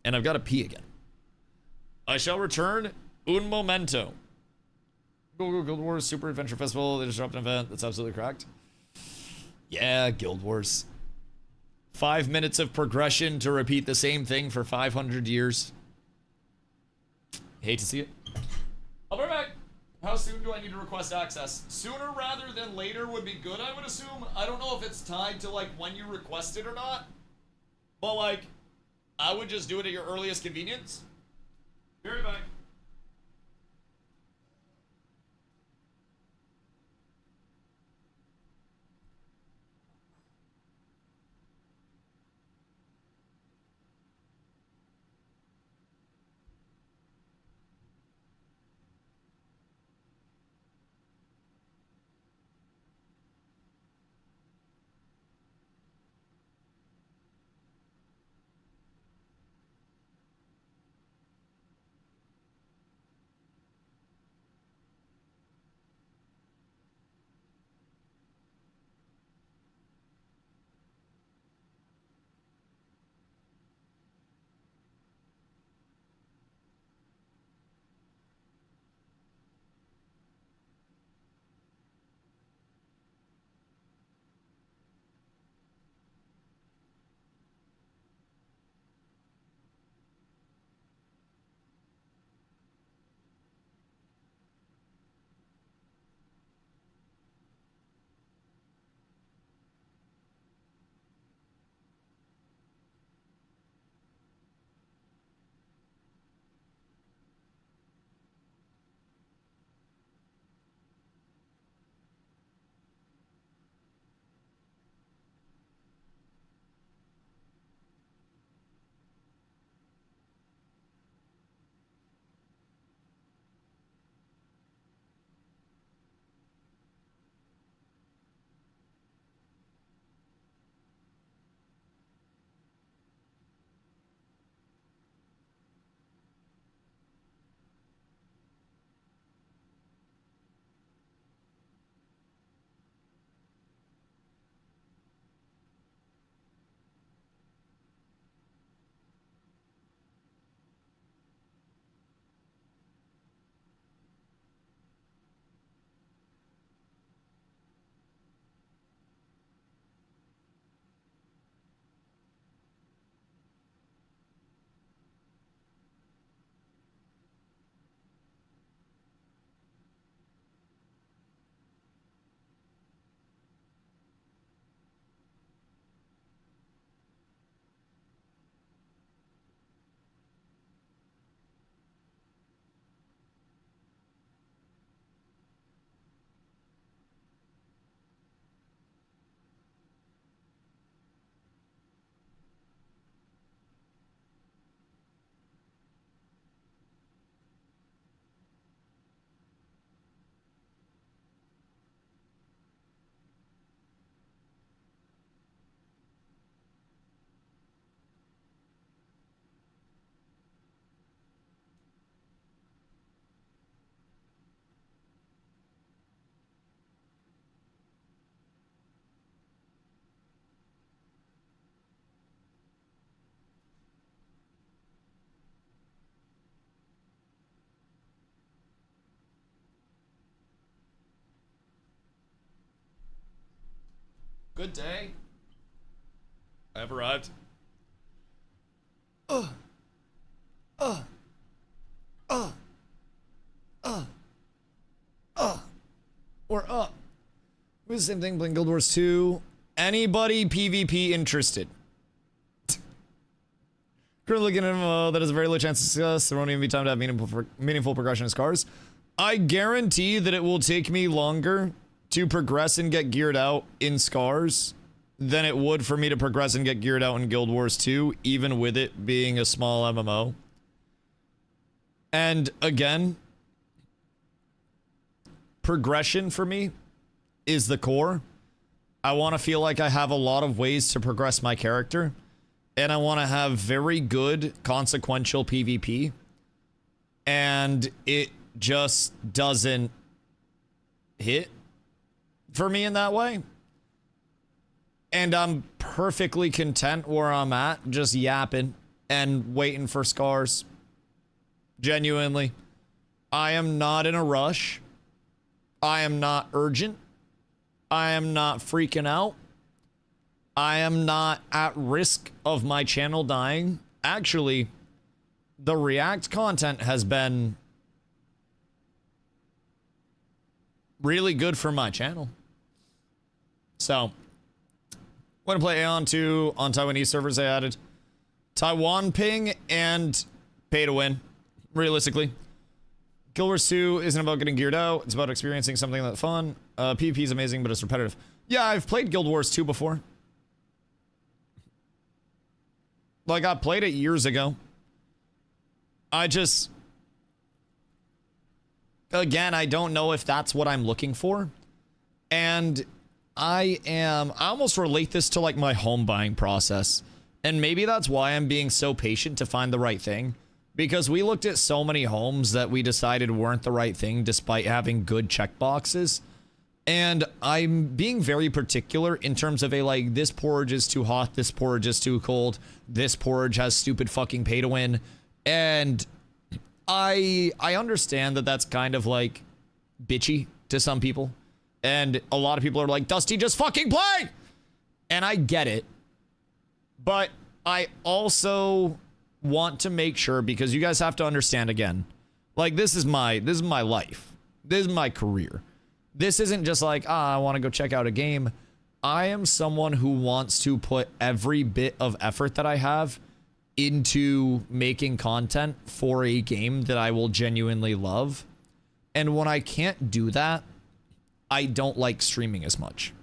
[SPEAKER 1] And I've got to pee again. I shall return un momento. Go Guild Wars Super Adventure Festival. They just dropped an event. That's absolutely correct. Yeah, Guild Wars. 5 minutes of progression to repeat the same thing for 500 years. Hate to see it. I'll be right back. How soon do I need to request access? Sooner rather than later would be good, I would assume. I don't know if it's tied to, like, when you request it or not. But, like, I would just do it at your earliest convenience. Be right back. Good day. I've arrived. We're up. We're the same thing, playing Guild Wars 2. Anybody PvP interested? Currently looking at an MMO that has a very low chance of success. There won't even be time to have meaningful progression in scars. I guarantee that it will take me longer to progress and get geared out in scars than it would for me to progress and get geared out in Guild Wars 2, even with it being a small MMO. And again, progression for me is the core. I want to feel like I have a lot of ways to progress my character, and I want to have very good consequential PvP, and it just doesn't hit for me in that way. And I'm perfectly content where I'm at, just yapping and waiting for scars. Genuinely. I am not in a rush. I am not urgent. I am not freaking out. I am not at risk of my channel dying. Actually, the React content has been really good for my channel. So, want to play Aeon 2 on Taiwanese servers I added. Taiwan ping and pay to win, realistically. Guild Wars 2 isn't about getting geared out. It's about experiencing something that's fun. PvP is amazing, but it's repetitive. Yeah, I've played Guild Wars 2 before. Like, I played it years ago. I just... Again, I don't know if that's what I'm looking for. And I almost relate this to, like, my home buying process. And maybe that's why I'm being so patient to find the right thing. Because we looked at so many homes that we decided weren't the right thing despite having good checkboxes. And I'm being very particular in terms of this porridge is too hot, this porridge is too cold, this porridge has stupid fucking pay to win. And I understand that that's kind of like bitchy to some people. And a lot of people are like, Dusty, just fucking play! And I get it. But I also want to make sure, because you guys have to understand again, like, this is my life. This is my career. This isn't just like, I want to go check out a game. I am someone who wants to put every bit of effort that I have into making content for a game that I will genuinely love. And when I can't do that, I don't like streaming as much.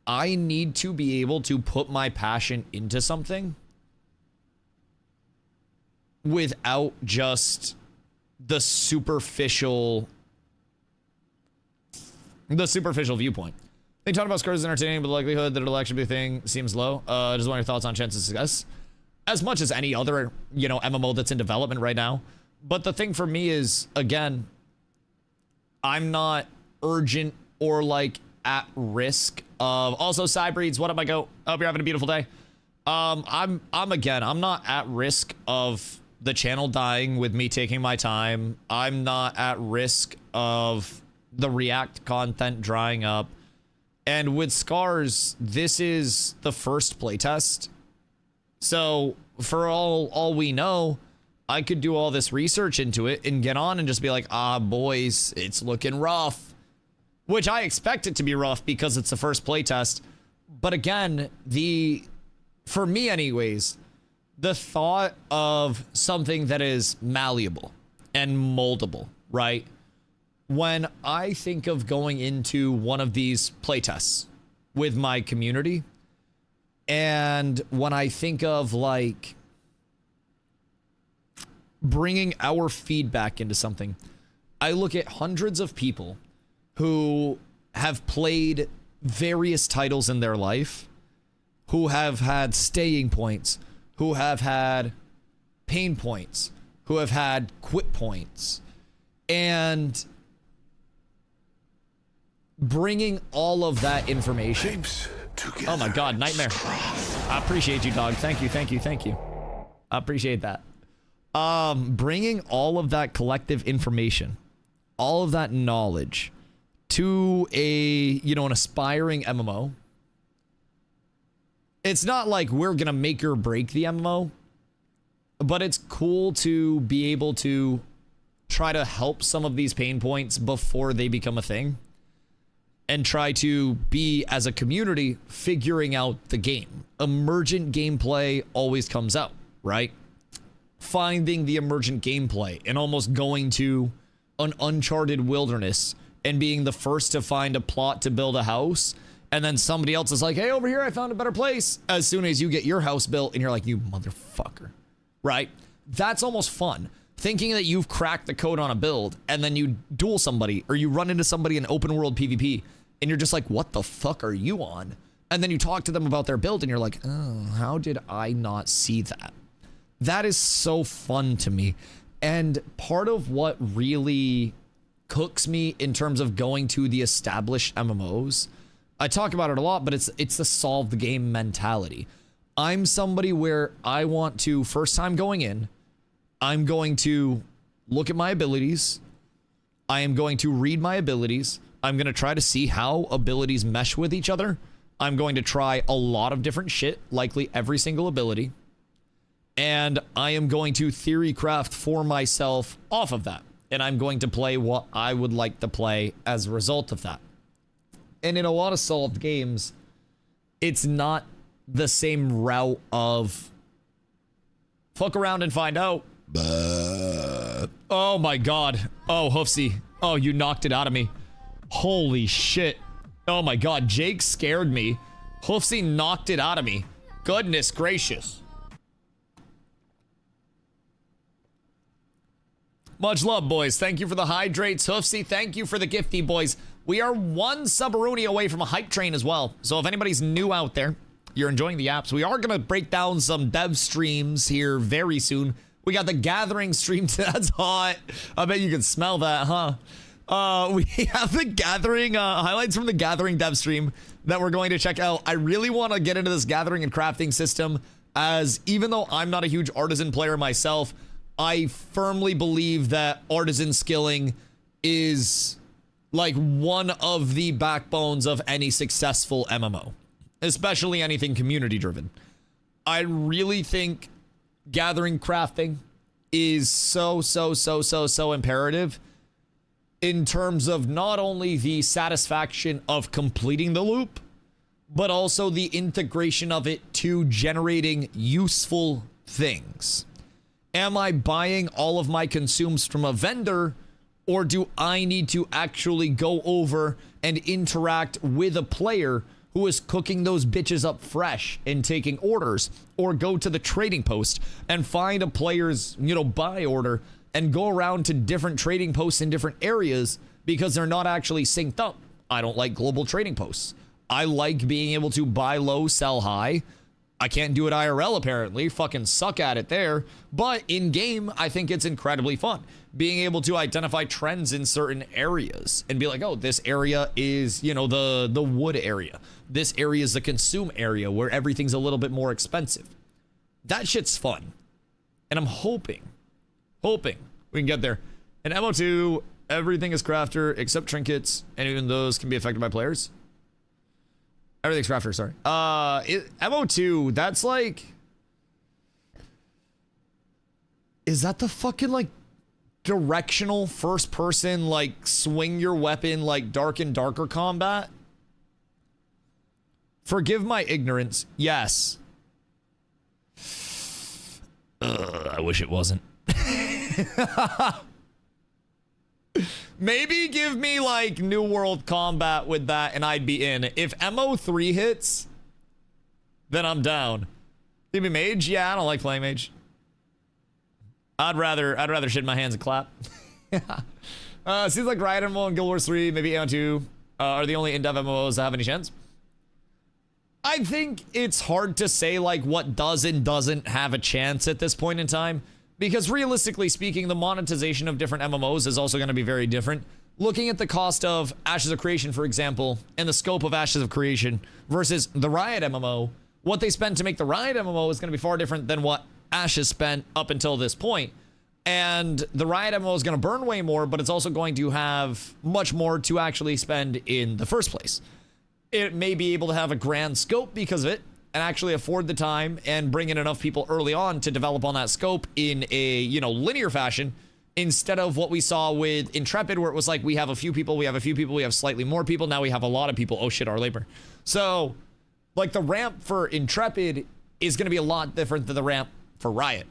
[SPEAKER 1] I need to be able to put my passion into something without just the superficial viewpoint. They talk about scars as entertaining, but the likelihood that it'll actually be a thing seems low. Just want your thoughts on chances of success. As much as any other, MMO that's in development right now. But the thing for me is, again, I'm not urgent or at risk of. Also, Cybreeds, what up, I go? Hope you're having a beautiful day. I'm not at risk of the channel dying with me taking my time. I'm not at risk of the React content drying up. And with Scars, this is the first playtest. So for all we know, I could do all this research into it and get on and just be like, boys, it's looking rough. Which I expect it to be rough because it's the first playtest. But again, for me anyways, the thought of something that is malleable and moldable, right? When I think of going into one of these playtests with my community, and when I think of bringing our feedback into something, I look at hundreds of people who have played various titles in their life, who have had staying points, who have had pain points, who have had quit points, and bringing all of that information. Oh my God, Nightmare. I appreciate you, dog. Thank you, thank you, thank you. I appreciate that. Bringing all of that collective information, all of that knowledge to an aspiring MMO It's not like we're gonna make or break the MMO, but it's cool to be able to try to help some of these pain points before they become a thing, and try to be, as a community, figuring out the game. Emergent gameplay always comes out, right? Finding the emergent gameplay and almost going to an uncharted wilderness and being the first to find a plot to build a house, and then somebody else is like, hey, over here, I found a better place. As soon as you get your house built, and you're like, you motherfucker, right? That's almost fun. Thinking that you've cracked the code on a build, and then you duel somebody, or you run into somebody in open world PvP, and you're just like, what the fuck are you on? And then you talk to them about their build, and you're like, oh, how did I not see that? That is so fun to me. And part of what really cooks me in terms of going to the established MMOs, I talk about it a lot, but it's the solve the game mentality. I'm somebody where I want to, first time going in, I'm going to look at my abilities. I am going to read my abilities. I'm going to try to see how abilities mesh with each other. I'm going to try a lot of different shit, likely every single ability. And I am going to theory craft for myself off of that. And I'm going to play what I would like to play as a result of that. And in a lot of solved games, it's not the same route of fuck around and find out. Oh my god. Oh, Hoofsy. Oh, you knocked it out of me. Holy shit. Oh my god, Jake scared me. Hoofsy knocked it out of me. Goodness gracious. Much love, boys. Thank you for the hydrates. Hoofsy, thank you for the gifty, boys. We are one Subaroonie away from a hype train as well. So if anybody's new out there, you're enjoying the apps, we are going to break down some dev streams here very soon. We got the Gathering stream. That's hot. I bet you can smell that, huh? We have the Gathering, highlights from the Gathering dev stream that we're going to check out. I really want to get into this Gathering and crafting system, as even though I'm not a huge artisan player myself, I firmly believe that artisan skilling is like one of the backbones of any successful MMO, especially anything community driven. I really think gathering crafting is so imperative in terms of not only the satisfaction of completing the loop, but also the integration of it to generating useful things. Am I buying all of my consumes from a vendor, or do I need to actually go over and interact with a player who is cooking those bitches up fresh and taking orders, or go to the trading post and find a player's, buy order and go around to different trading posts in different areas because they're not actually synced up? I don't like global trading posts. I like being able to buy low, sell high. I can't do it IRL apparently, fucking suck at it there, but in game, I think it's incredibly fun. Being able to identify trends in certain areas and be like, oh, this area is, the wood area. This area is the consume area where everything's a little bit more expensive. That shit's fun. And I'm hoping we can get there. In MO2, everything is crafter except trinkets, and even those can be affected by players. Everything's crafter, sorry. MO2, that's like... Is that the fucking, like, directional first person, like, swing your weapon, like, dark and darker combat? Forgive my ignorance. Yes. I wish it wasn't. Maybe give me like New World Combat with that and I'd be in. If MO3 hits, then I'm down. Give me Mage? Yeah, I don't like playing Mage. I'd rather shit in my hands and clap. Seems like Riot MMO and Guild Wars 3, maybe AO2 are the only in-dev MMOs that have any chance. I think it's hard to say like what does and doesn't have a chance at this point in time, because realistically speaking, the monetization of different MMOs is also going to be very different. Looking at the cost of Ashes of Creation, for example, and the scope of Ashes of Creation versus the Riot MMO, what they spent to make the Riot MMO is going to be far different than what Ashes spent up until this point. And the Riot MMO is going to burn way more, but it's also going to have much more to actually spend in the first place. It may be able to have a grand scope because of it, and actually afford the time and bring in enough people early on to develop on that scope in a, you know, linear fashion, instead of what we saw with Intrepid, where it was like, we have a few people, we have slightly more people, now we have a lot of people. Oh shit, our labor. So, like, the ramp for Intrepid is going to be a lot different than the ramp for Riot.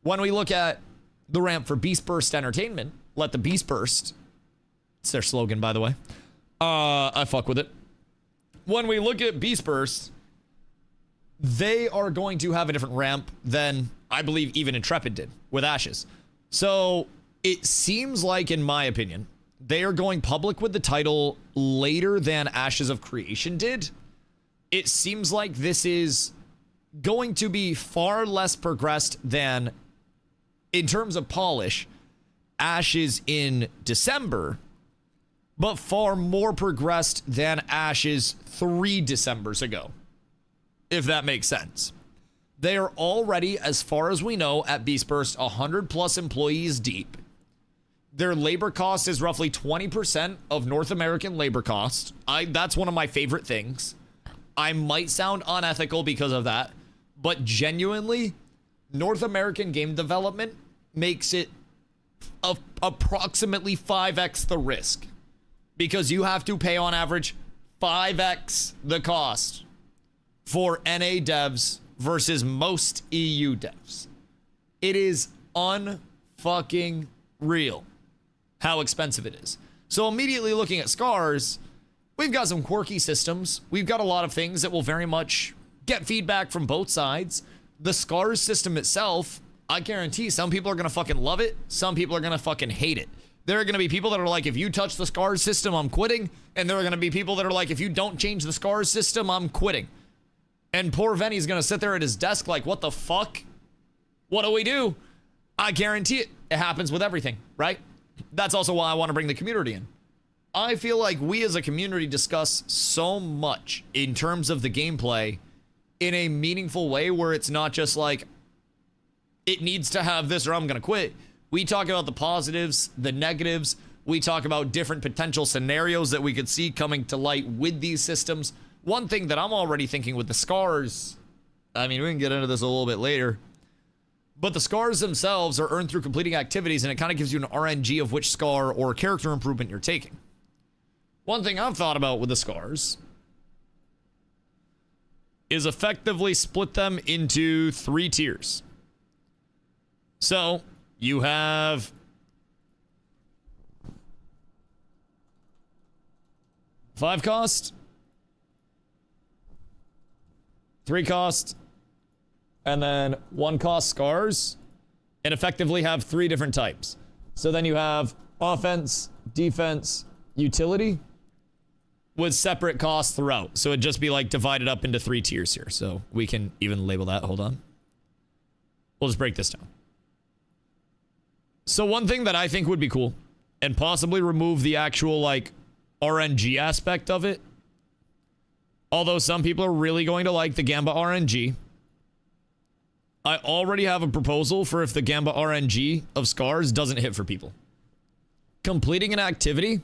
[SPEAKER 1] When we look at the ramp for Beast Burst Entertainment, let the Beast Burst, it's their slogan, by the way. I fuck with it. When we look at Beast Burst, they are going to have a different ramp than, I believe, even Intrepid did with Ashes. So it seems like, in my opinion, they are going public with the title later than Ashes of Creation did. It seems like this is going to be far less progressed than, in terms of polish, Ashes in December, but far more progressed than Ashes 3 Decembers ago, if that makes sense. They are already, as far as we know, at Beast Burst, 100 plus employees deep. Their labor cost is roughly 20% of North American labor cost. That's one of my favorite things. I might sound unethical because of that, but genuinely, North American game development makes it approximately 5x the risk, because you have to pay on average 5x the cost for NA devs versus most EU devs. It is unfucking real how expensive it is. So immediately looking at Scars, we've got some quirky systems. We've got a lot of things that will very much get feedback from both sides. The Scars system itself, I guarantee some people are gonna fucking love it. Some people are gonna fucking hate it. There are gonna be people that are like, if you touch the Scars system, I'm quitting. And there are gonna be people that are like, if you don't change the Scars system, I'm quitting. And poor Venny's gonna sit there at his desk like, what the fuck? What do we do? I guarantee it. It happens with everything, right? That's also why I want to bring the community in. I feel like we as a community discuss so much in terms of the gameplay in a meaningful way, where it's not just like, it needs to have this or I'm gonna quit. We talk about the positives, the negatives. We talk about different potential scenarios that we could see coming to light with these systems. One thing that I'm already thinking with the Scars, I mean, we can get into this a little bit later, but the Scars themselves are earned through completing activities, and it kind of gives you an RNG of which Scar or character improvement you're taking. One thing I've thought about with the Scars is effectively split them into 3 tiers. So you have five cost, 3 cost, and then 1 cost Scars, and effectively have 3 different types. So then you have offense, defense, utility, with separate costs throughout. So it'd just be like divided up into 3 tiers here. So we can even label that. Hold on. We'll just break this down. So one thing that I think would be cool, and possibly remove the actual like RNG aspect of it, although some people are really going to like the Gamba RNG, I already have a proposal for if the Gamba RNG of Scars doesn't hit for people. Completing an activity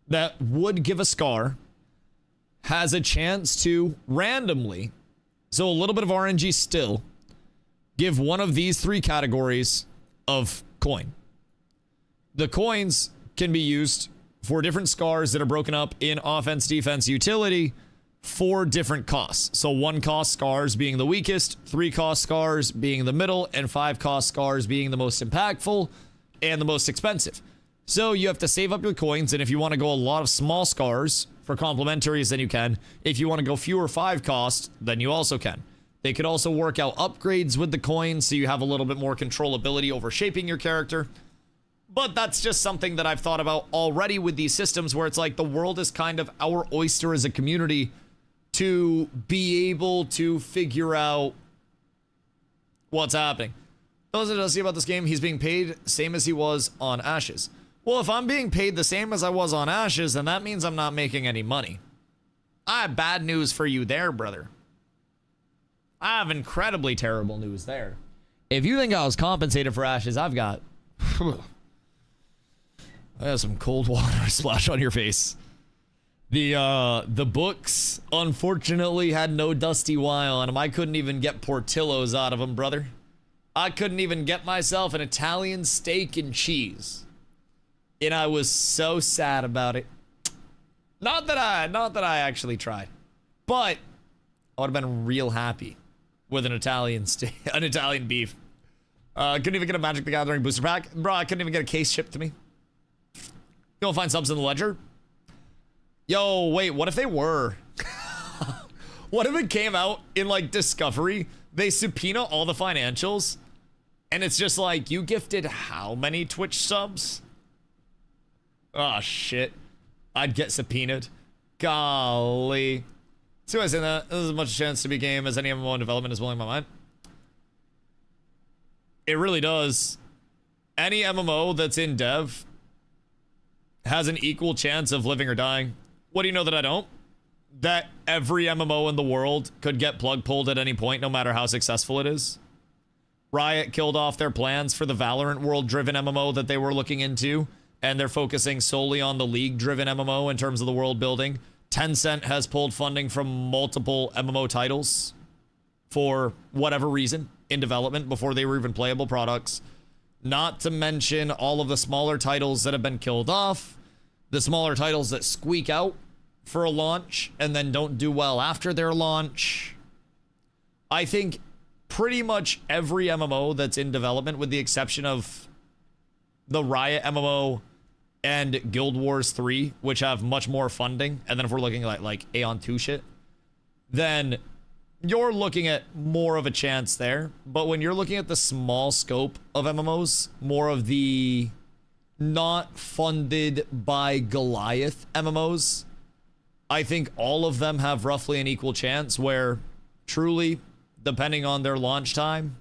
[SPEAKER 1] that would give a Scar has a chance to randomly, so a little bit of RNG still, give one of these 3 categories of coin. The coins can be used for different Scars that are broken up in offense, defense, utility, 4 different costs. So 1 cost Scars being the weakest, 3 cost Scars being the middle, and 5 cost Scars being the most impactful and the most expensive. So you have to save up your coins, and if you want to go a lot of small Scars for complementaries, then you can. If you want to go fewer 5 cost, then you also can. They could also work out upgrades with the coins, so you have a little bit more controllability over shaping your character. But that's just something that I've thought about already with these systems, where it's like the world is kind of our oyster as a community to be able to figure out what's happening. Those that don't see about this game, he's being paid same as he was on Ashes. Well, if I'm being paid the same as I was on Ashes, then that means I'm not making any money. I have bad news for you there, brother. I have incredibly terrible news there. If you think I was compensated for Ashes, I've got... I have some cold water splash on your face. The books, unfortunately, had no DustyWhy on them. I couldn't even get Portillo's out of them, brother. I couldn't even get myself an Italian steak and cheese. And I was so sad about it. Not that I actually tried. But I would have been real happy with an Italian steak, an Italian beef. Couldn't even get a Magic the Gathering booster pack. Bro, I couldn't even get a case shipped to me. You'll find subs in the ledger. Yo, wait, what if they were? What if it came out in like Discovery? They subpoena all the financials and it's just like, you gifted how many Twitch subs? Oh shit. I'd get subpoenaed. Golly. See why I say that? This is as much a chance to be game as any MMO in development is blowing my mind. It really does. Any MMO that's in dev has an equal chance of living or dying. What do you know that I don't? That every MMO in the world could get plug pulled at any point, no matter how successful it is. Riot killed off their plans for the Valorant world-driven MMO that they were looking into, and they're focusing solely on the League-driven MMO in terms of the world building. Tencent has pulled funding from multiple MMO titles for whatever reason in development before they were even playable products. Not to mention all of the smaller titles that have been killed off, the smaller titles that squeak out for a launch and then don't do well after their launch. I think pretty much every MMO that's in development, with the exception of the Riot MMO and Guild Wars 3, which have much more funding, and then if we're looking at like Aeon 2 shit, then you're looking at more of a chance there. But when you're looking at the small scope of MMOs, more of the not funded by Goliath MMOs, I think all of them have roughly an equal chance where, truly, depending on their launch time,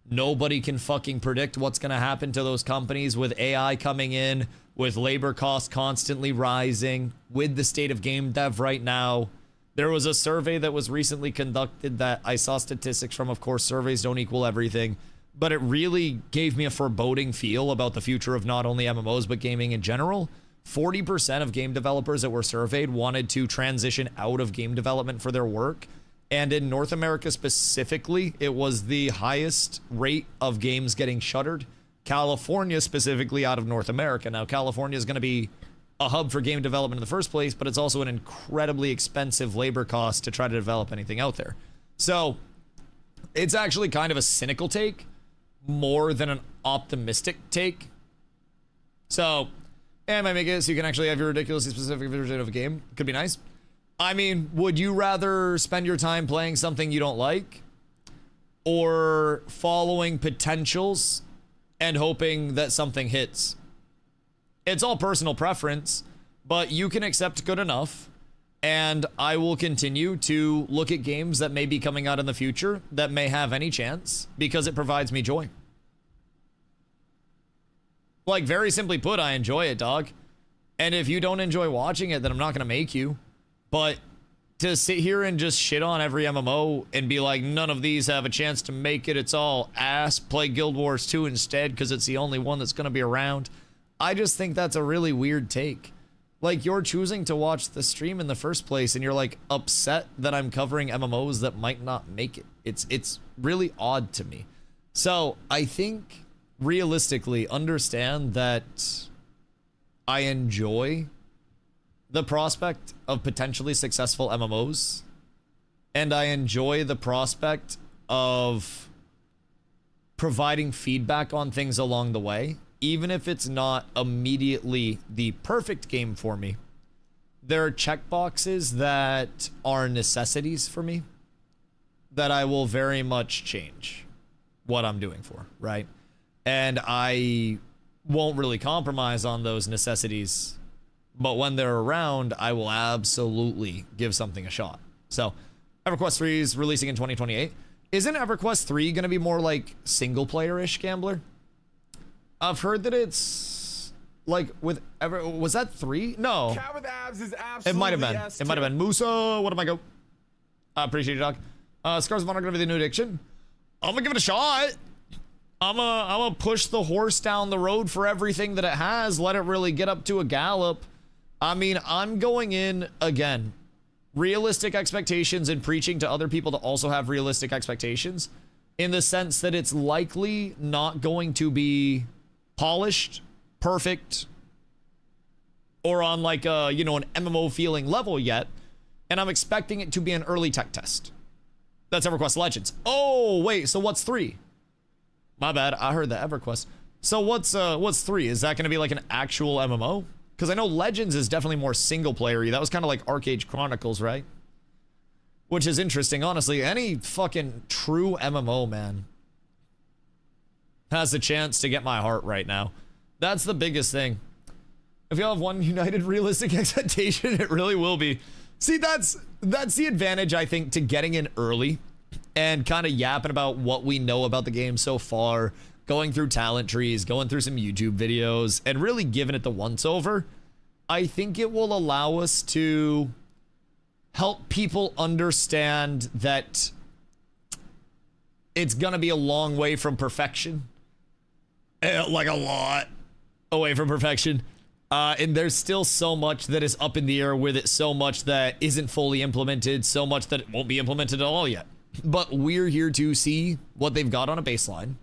[SPEAKER 1] nobody can fucking predict what's going to happen to those companies with AI coming in, with labor costs constantly rising, with the state of game dev right now. There was a survey that was recently conducted that I saw statistics from. Of course, surveys don't equal everything, but it really gave me a foreboding feel about the future of not only MMOs, but gaming in general. 40% of game developers that were surveyed wanted to transition out of game development for their work. And in North America specifically, it was the highest rate of games getting shuttered. California specifically out of North America. Now, California is going to be a hub for game development in the first place, but it's also an incredibly expensive labor cost to try to develop anything out there. So it's actually kind of a cynical take more than an optimistic take. So, and I make it so you can actually have your ridiculously specific version of a game. Could be nice. I mean, would you rather spend your time playing something you don't like, or following potentials and hoping that something hits? It's all personal preference, but you can accept good enough, and I will continue to look at games that may be coming out in the future that may have any chance because it provides me joy. Like, very simply put, I enjoy it, dog. And if you don't enjoy watching it, then I'm not going to make you. But to sit here and just shit on every MMO and be like, none of these have a chance to make it, it's all ass, play Guild Wars 2 instead because it's the only one that's going to be around. I just think that's a really weird take. Like, you're choosing to watch the stream in the first place and you're like upset that I'm covering MMOs that might not make it. It's really odd to me. So I think realistically understand that I enjoy the prospect of potentially successful MMOs, and I enjoy the prospect of providing feedback on things along the way. Even if it's not immediately the perfect game for me, there are checkboxes that are necessities for me that I will very much change what I'm doing for, right? And I won't really compromise on those necessities, but when they're around, I will absolutely give something a shot. So, EverQuest 3 is releasing in 2028. Isn't EverQuest 3 going to be more like single-player-ish, Gambler? I've heard that it's like with was that 3? No.
[SPEAKER 3] Cat with abs is absolutely
[SPEAKER 1] it might have been. It might have been. Musa, what am I go? I appreciate you, dog. Scars of Honor gonna be the new addiction. I'm gonna give it a shot. I'm gonna push the horse down the road for everything that it has. Let it really get up to a gallop. I mean, I'm going in, again, realistic expectations and preaching to other people to also have realistic expectations in the sense that it's likely not going to be polished, perfect, or on like a, you know, an MMO feeling level yet. And I'm expecting it to be an early tech test. That's EverQuest Legends. Oh, wait, so what's 3? My bad, I heard the EverQuest. So what's 3? Is that going to be like an actual MMO? Because I know Legends is definitely more single player-y. That was kind of like Arcade Chronicles, right? Which is interesting, honestly. Any fucking true MMO, man, has the chance to get my heart right now. That's the biggest thing. If you have one united realistic expectation, it really will be. See, that's the advantage, I think, to getting in early and kind of yapping about what we know about the game so far, going through talent trees, going through some YouTube videos, and really giving it the once-over. I think it will allow us to help people understand that it's gonna be a long way from perfection. Like a lot away from perfection. And there's still so much that is up in the air with it, so much that isn't fully implemented, so much that it won't be implemented at all yet. But we're here to see what they've got on a baseline,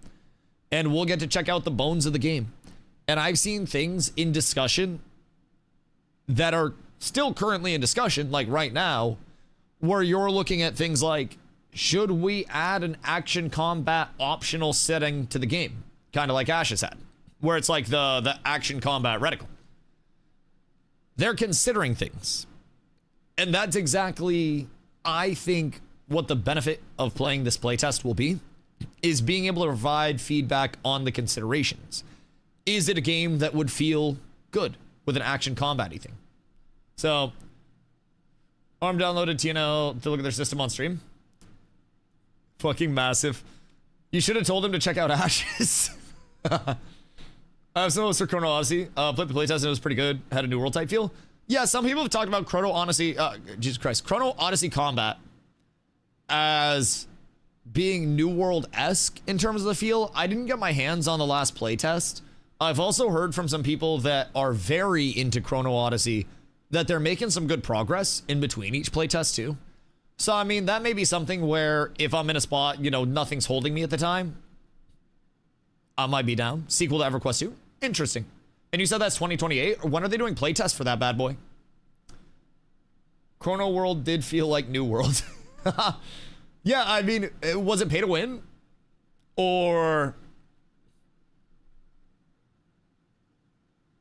[SPEAKER 1] and we'll get to check out the bones of the game. And I've seen things in discussion that are still currently in discussion, like right now, where you're looking at things like, should we add an action combat optional setting to the game? Kind of like Ash has had, where it's like the action combat reticle. They're considering things. And that's exactly, I think, what the benefit of playing this playtest will be, is being able to provide feedback on the considerations. Is it a game that would feel good with an action combat-y thing? So, Arm downloaded TNL to look at their system on stream. Fucking massive. You should have told him to check out Ashes. I have some notes for Chrono Odyssey. Played the playtest and it was pretty good. Had a New World type feel. Yeah, some people have talked about Chrono Odyssey, Jesus Christ, Chrono Odyssey combat as being New World-esque in terms of the feel. I didn't get my hands on the last playtest. I've also heard from some people that are very into Chrono Odyssey that they're making some good progress in between each playtest too. So, I mean, that may be something where if I'm in a spot, you know, nothing's holding me at the time, I might be down. Sequel to EverQuest 2. Interesting. And you said that's 2028? Or when are they doing playtests for that bad boy? Chrono World did feel like New World. Yeah, I mean, was it pay to win? Or...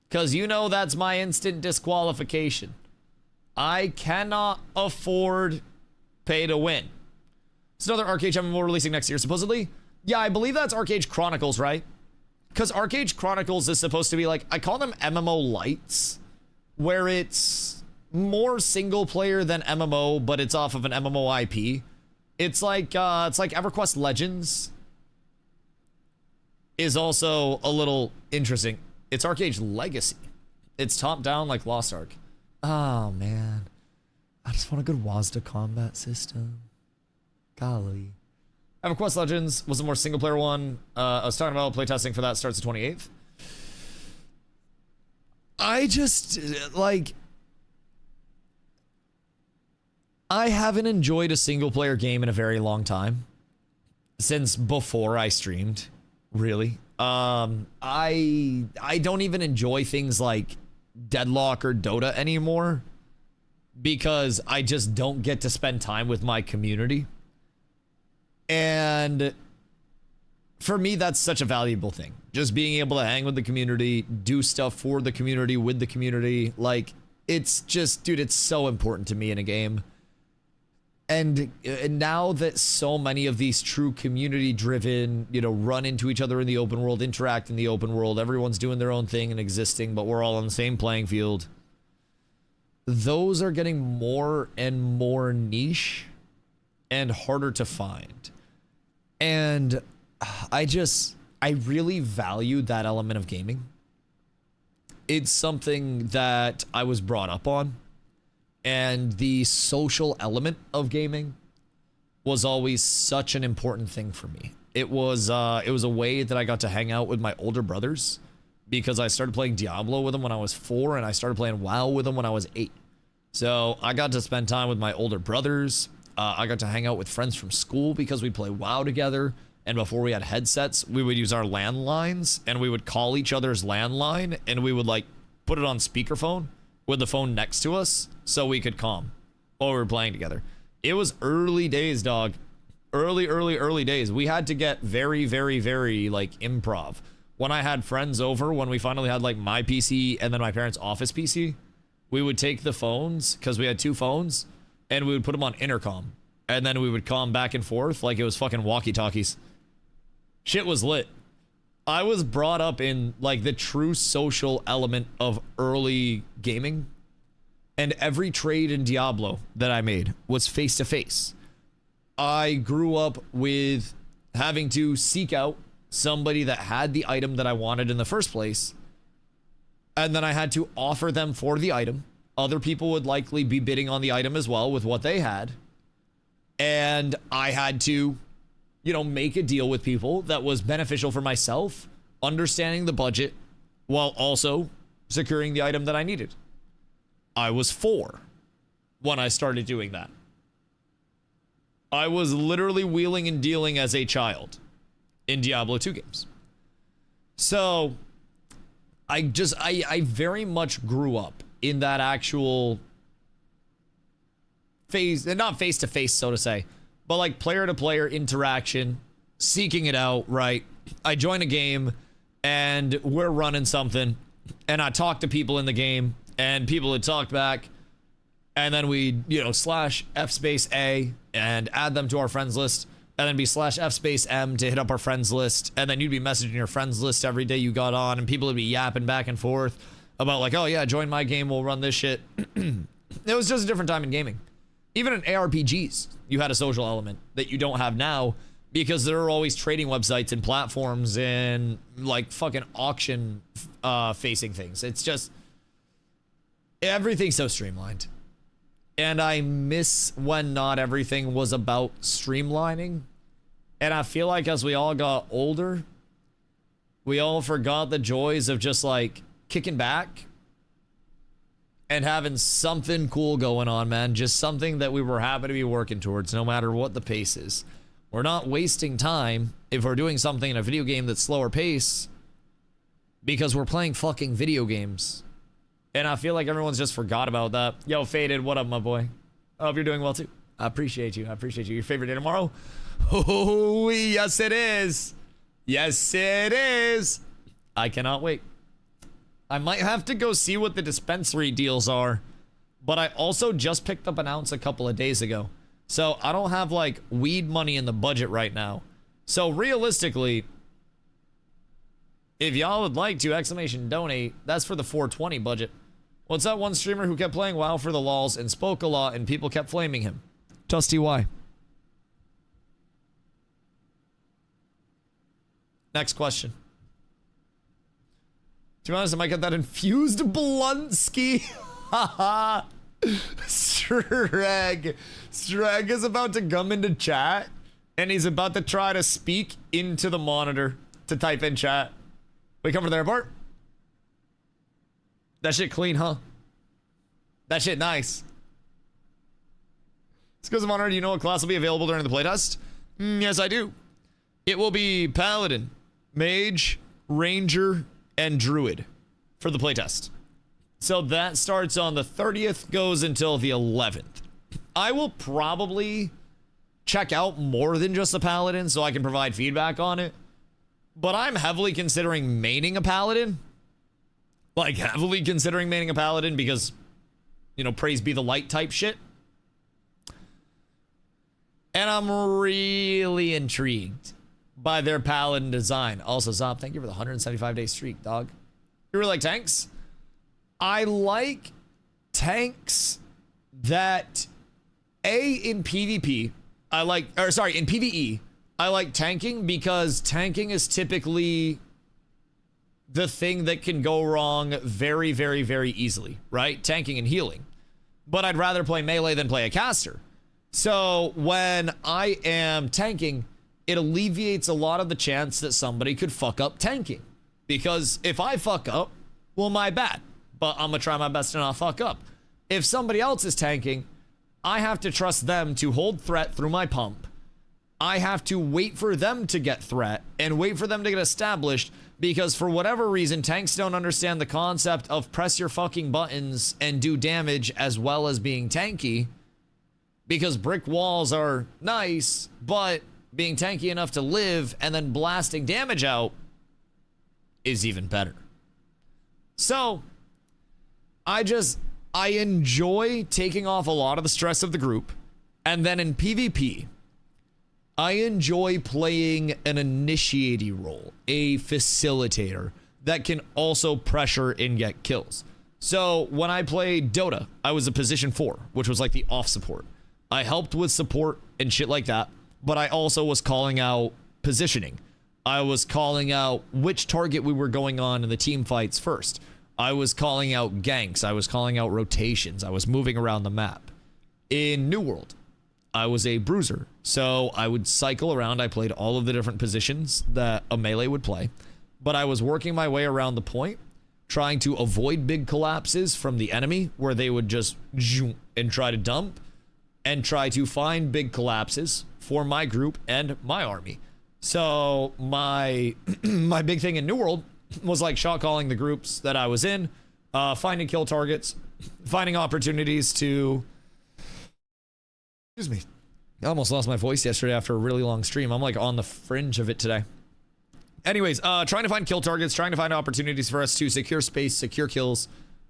[SPEAKER 1] because you know that's my instant disqualification. I cannot afford pay to win. It's another Arcade MMO releasing next year, supposedly. Yeah, I believe that's Arcade Chronicles, right? Because Arcade Chronicles is supposed to be like, I call them MMO lights, where it's more single player than MMO, but it's off of an MMO IP. It's like EverQuest Legends is also a little interesting. It's Arcade's Legacy. It's top down like Lost Ark. Oh man, I just want a good WASD combat system. Golly. EverQuest Legends was a more single player one. I was talking about playtesting for that, starts the 28th. I just, like, I haven't enjoyed a single player game in a very long time. Since before I streamed, really. I don't even enjoy things like Deadlock or Dota anymore because I just don't get to spend time with my community. And for me, that's such a valuable thing. Just being able to hang with the community, do stuff for the community, with the community. Like, it's just, dude, it's so important to me in a game. And now that so many of these true community-driven, you know, run into each other in the open world, interact in the open world, everyone's doing their own thing and existing, but we're all on the same playing field. Those are getting more and more niche and harder to find. And I really value that element of gaming. It's something that I was brought up on. And the social element of gaming was always such an important thing for me. It was a way that I got to hang out with my older brothers because I started playing Diablo with him when I was 4, and I started playing WoW with him when I was 8. So I got to spend time with my older brothers. I got to hang out with friends from school because we'd play WoW together. And before we had headsets, we would use our landlines, and we would call each other's landline, and we would like put it on speakerphone with the phone next to us so we could comm while we were playing together. It was early days, dog. Early days. We had to get very, very, very like improv. When I had friends over, when we finally had like my PC and then my parents' office PC, we would take the phones, because we had 2 phones, and we would put them on intercom. And then we would comm back and forth like it was fucking walkie-talkies. Shit was lit. I was brought up in like the true social element of early gaming. And every trade in Diablo that I made was face-to-face. I grew up with having to seek out somebody that had the item that I wanted in the first place, and then I had to offer them for the item. Other people would likely be bidding on the item as well with what they had, and I had to, you know, make a deal with people that was beneficial for myself, understanding the budget, while also securing the item that I needed. I was 4 when I started doing that. I was literally wheeling and dealing as a child in Diablo 2 games. So I very much grew up in that actual phase, and not face to face, so to say, but like player to player interaction, seeking it out, right? I join a game and we're running something, and I talk to people in the game, and people had talked back. And then we, you know, slash F space A and add them to our friends list. And then be slash F space M to hit up our friends list. And then you'd be messaging your friends list every day you got on. And people would be yapping back and forth about like, oh yeah, join my game, we'll run this shit. It was just a different time in gaming. Even in ARPGs, you had a social element that you don't have now, because there are always trading websites and platforms and like fucking auction facing things. It's just, everything's so streamlined. And I miss when not everything was about streamlining. And I feel like as we all got older, we all forgot the joys of just like kicking back and having something cool going on, man. Just something that we were happy to be working towards, no matter what the pace is. We're not wasting time if we're doing something in a video game that's slower pace, because we're playing fucking video games. And I feel like everyone's just forgot about that. Yo, Faded, what up, my boy? I hope you're doing well, too. I appreciate you. I appreciate you. Your favorite day tomorrow? Oh, yes, it is. Yes, it is. I cannot wait. I might have to go see what the dispensary deals are. But I also just picked up an ounce a couple of days ago. So I don't have, like, weed money in the budget right now. So realistically, if y'all would like to, !donate, that's for the 420 budget. What's that one streamer who kept playing WoW for the lols and spoke a lot and people kept flaming him? DustyWhy. Next question. To be honest, I might get that infused Blunsky. Haha. Streg is about to come into chat, and he's about to try to speak into the monitor to type in chat. We come from the airport. That shit clean, huh? That shit nice. Skills of Honor, do you know what class will be available during the playtest? Yes, I do. It will be Paladin, Mage, Ranger, and Druid for the playtest. So that starts on the 30th, goes until the 11th. I will probably check out more than just the Paladin so I can provide feedback on it. But I'm heavily considering maining a Paladin. Like, heavily considering maining a Paladin because, you know, praise be the light type shit. And I'm really intrigued by their Paladin design. Also, Zop, thank you for the 175-day streak, dog. You really like tanks? I like tanks that, in PvP, in PvE, I like tanking because tanking is typically the thing that can go wrong very, very, very easily, right? Tanking and healing. But I'd rather play melee than play a caster. So when I am tanking, it alleviates a lot of the chance that somebody could fuck up tanking. Because if I fuck up, well, my bad. But I'm gonna try my best to not fuck up. If somebody else is tanking, I have to trust them to hold threat through my pump. I have to wait for them to get threat and wait for them to get established, because for whatever reason, tanks don't understand the concept of press your fucking buttons and do damage as well as being tanky, because brick walls are nice, but being tanky enough to live and then blasting damage out is even better. So I enjoy taking off a lot of the stress of the group, and then in PvP, I enjoy playing an initiating role, a facilitator that can also pressure and get kills. So when I played Dota, I was a position 4, which was like the off support. I helped with support and shit like that, but I also was calling out positioning. I was calling out which target we were going on in the team fights first. I was calling out ganks. I was calling out rotations. I was moving around the map. In New World, I was a bruiser, so I would cycle around. I played all of the different positions that a melee would play, but I was working my way around the point, trying to avoid big collapses from the enemy where they would just zoom and try to dump, and try to find big collapses for my group and my army. So my my big thing in New World was like shot calling the groups that I was in, finding kill targets, finding opportunities to... Excuse me. I almost lost my voice yesterday after a really long stream. I'm like on the fringe of it today. Anyways, trying to find kill targets, trying to find opportunities for us to secure space, secure kills,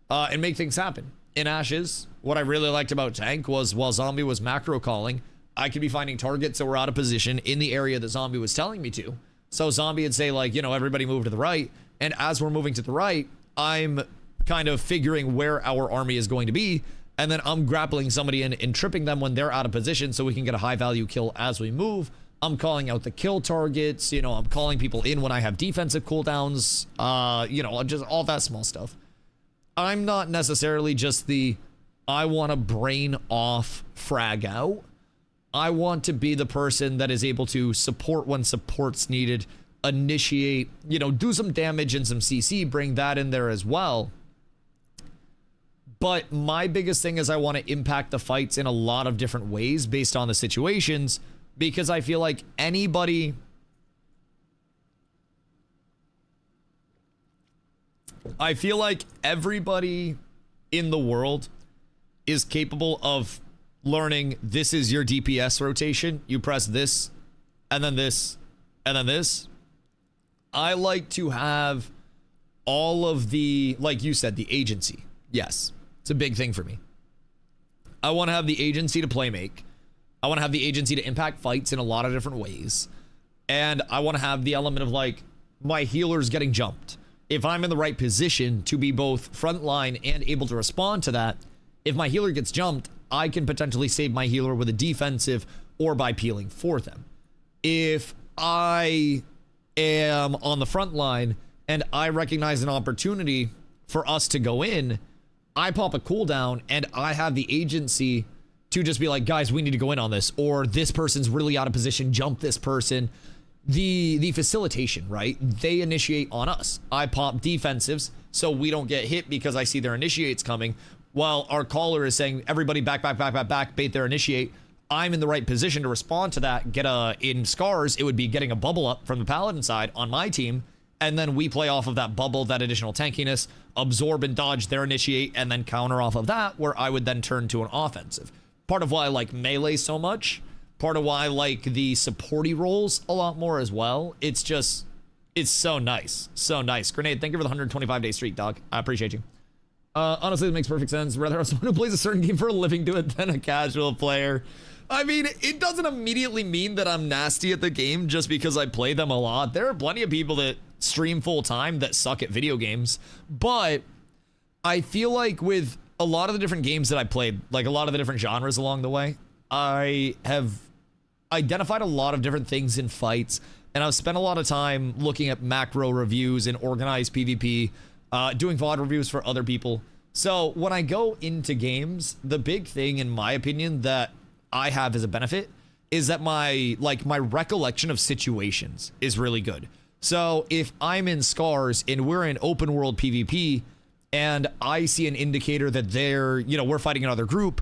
[SPEAKER 1] and make things happen. In Ashes, what I really liked about Tank was while Zombie was macro calling, I could be finding targets that were out of position in the area that Zombie was telling me to. So Zombie would say like, you know, everybody move to the right. And as we're moving to the right, I'm kind of figuring where our army is going to be. And then I'm grappling somebody in and tripping them when they're out of position so we can get a high value kill as we move. I'm calling out the kill targets, you know, I'm calling people in when I have defensive cooldowns, you know, just all that small stuff. I'm not necessarily just the, I want to brain off frag out. I want to be the person that is able to support when support's needed, initiate, you know, do some damage and some CC, bring that in there as well. But my biggest thing is I want to impact the fights in a lot of different ways based on the situations, because I feel like anybody... I feel like everybody in the world is capable of learning this is your DPS rotation. You press this, and then this, and then this. I like to have all of the, like you said, the agency. Yes, it's a big thing for me. I want to have the agency to play make. I want to have the agency to impact fights in a lot of different ways. And I want to have the element of like my healers getting jumped. If I'm in the right position to be both frontline and able to respond to that, if my healer gets jumped, I can potentially save my healer with a defensive or by peeling for them. If I am on the front line and I recognize an opportunity for us to go in, I pop a cooldown and I have the agency to just be like, guys, we need to go in on this, or this person's really out of position, jump this person. The facilitation, right? They initiate on us. I pop defensives so we don't get hit because I see their initiates coming, while our caller is saying, everybody back, back, back, back, back, bait their initiate. I'm in the right position to respond to that, get in Scars, it would be getting a bubble up from the Paladin side on my team, and then we play off of that bubble, that additional tankiness, absorb and dodge their initiate, and then counter off of that, where I would then turn to an offensive. Part of why I like melee so much, part of why I like the supporty roles a lot more as well. It's just, it's so nice. So nice. Grenade, thank you for the 125-day streak, dog. I appreciate you. Honestly, it makes perfect sense. Rather have someone who plays a certain game for a living do it than a casual player. I mean, it doesn't immediately mean that I'm nasty at the game just because I play them a lot. There are plenty of people that stream full time that suck at video games. But I feel like with a lot of the different games that I played, like a lot of the different genres along the way, I have identified a lot of different things in fights, and I've spent a lot of time looking at macro reviews and organized PvP, doing VOD reviews for other people. So when I go into games, the big thing, in my opinion, that I have as a benefit is that my recollection of situations is really good. So if I'm in Scars and we're in open world PvP and I see an indicator that they're, you know, we're fighting another group,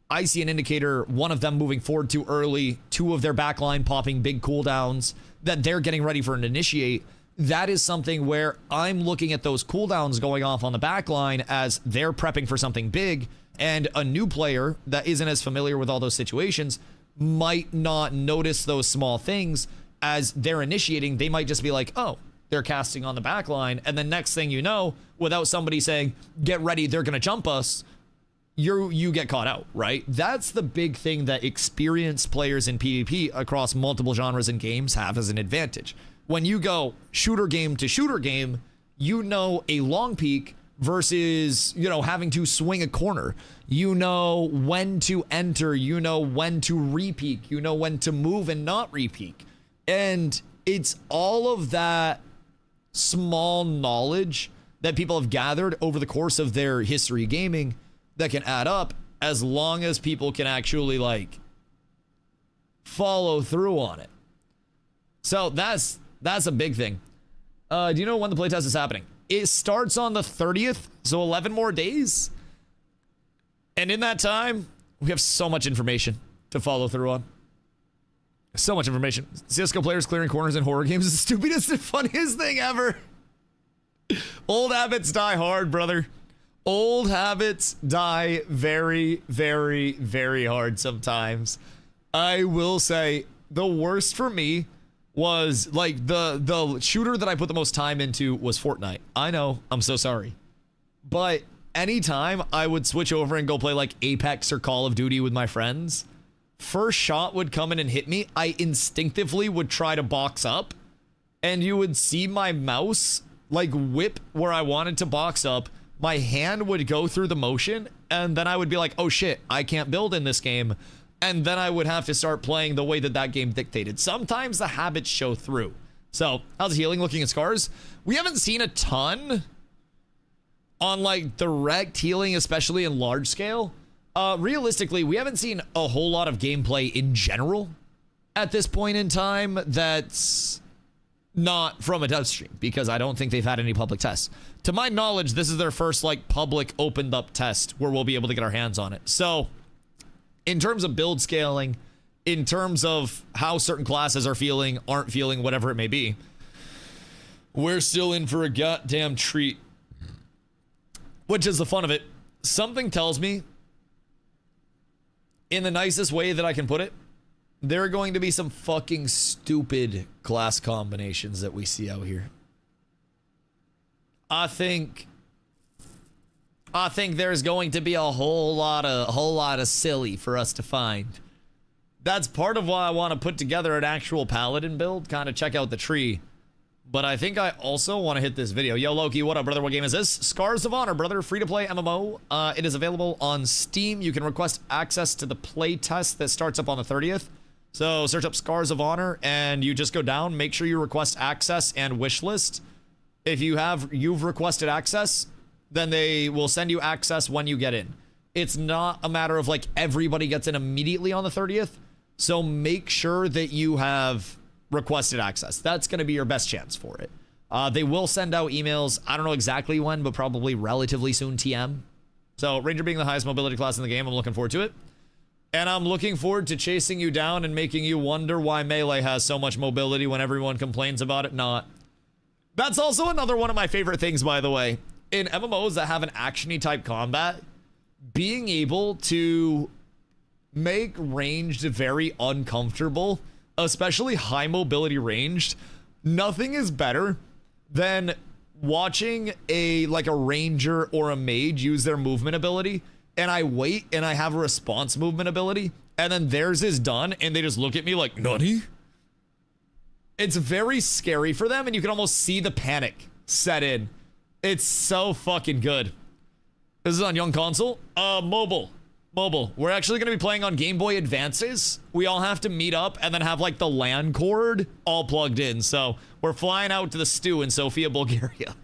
[SPEAKER 1] I see an indicator, one of them moving forward too early, two of their backline popping big cooldowns, that they're getting ready for an initiate. That is something where I'm looking at those cooldowns going off on the backline as they're prepping for something big, and a new player that isn't as familiar with all those situations might not notice those small things. As they're initiating, they might just be like, oh, they're casting on the backline, and the next thing you know, without somebody saying, get ready, they're gonna jump us, you get caught out, right? That's the big thing that experienced players in PvP across multiple genres and games have as an advantage. When you go shooter game to shooter game, you know a long peek versus, you know, having to swing a corner. You know when to enter, you know when to re-peek, you know when to move and not re-peek. And it's all of that small knowledge that people have gathered over the course of their history gaming that can add up, as long as people can actually like follow through on it. So that's a big thing. Do you know when the playtest is happening? It starts on the 30th, so 11 more days. And in that time, we have so much information to follow through on. So much information. CSGO players clearing corners in horror games is the stupidest and funniest thing ever. Old habits die hard, brother. Old habits die very, very, very hard sometimes. I will say the worst for me was like the shooter that I put the most time into was Fortnite. I know, I'm so sorry. But anytime I would switch over and go play like Apex or Call of Duty with my friends, first shot would come in and hit me, I instinctively would try to box up, and you would see my mouse like whip where I wanted to box up. My hand would go through the motion, and then I would be like, oh shit, I can't build in this game. And then I would have to start playing the way that that game dictated. Sometimes the habits show through. So, how's healing looking at Scars? We haven't seen a ton on like direct healing, especially in large scale. Realistically, we haven't seen a whole lot of gameplay in general at this point in time that's not from a dev stream, because I don't think they've had any public tests. To my knowledge, this is their first like public opened up test where we'll be able to get our hands on it. So in terms of build scaling, in terms of how certain classes are feeling, aren't feeling, whatever it may be, we're still in for a goddamn treat. Which is the fun of it. Something tells me, in the nicest way that I can put it, there are going to be some fucking stupid class combinations that we see out here. I think there's going to be a whole lot of silly for us to find. That's part of why I want to put together an actual Paladin build, kind of check out the tree. But I think I also want to hit this video. Yo, Loki, what up, brother? What game is this? Scars of Honor, brother. Free-to-play MMO. It is available on Steam. You can request access to the playtest that starts up on the 30th. So search up Scars of Honor, and you just go down. Make sure you request access and wishlist. If you've requested access, then they will send you access when you get in. It's not a matter of like everybody gets in immediately on the 30th. So make sure that you have requested access. That's going to be your best chance for it. They will send out emails. I don't know exactly when, but probably relatively soon TM. So Ranger being the highest mobility class in the game, I'm looking forward to it. And I'm looking forward to chasing you down and making you wonder why Melee has so much mobility when everyone complains about it not. That's also another one of my favorite things, by the way. In MMOs that have an action-y type combat, being able to make ranged very uncomfortable, especially high mobility ranged, nothing is better than watching a ranger or a mage use their movement ability, and I wait and I have a response movement ability, and then theirs is done and they just look at me like, nutty? It's very scary for them, and you can almost see the panic set in. It's so fucking good. This is on young console. Mobile. We're actually going to be playing on Game Boy Advances. We all have to meet up and then have like the LAN cord all plugged in. So we're flying out to the stew in Sofia, Bulgaria.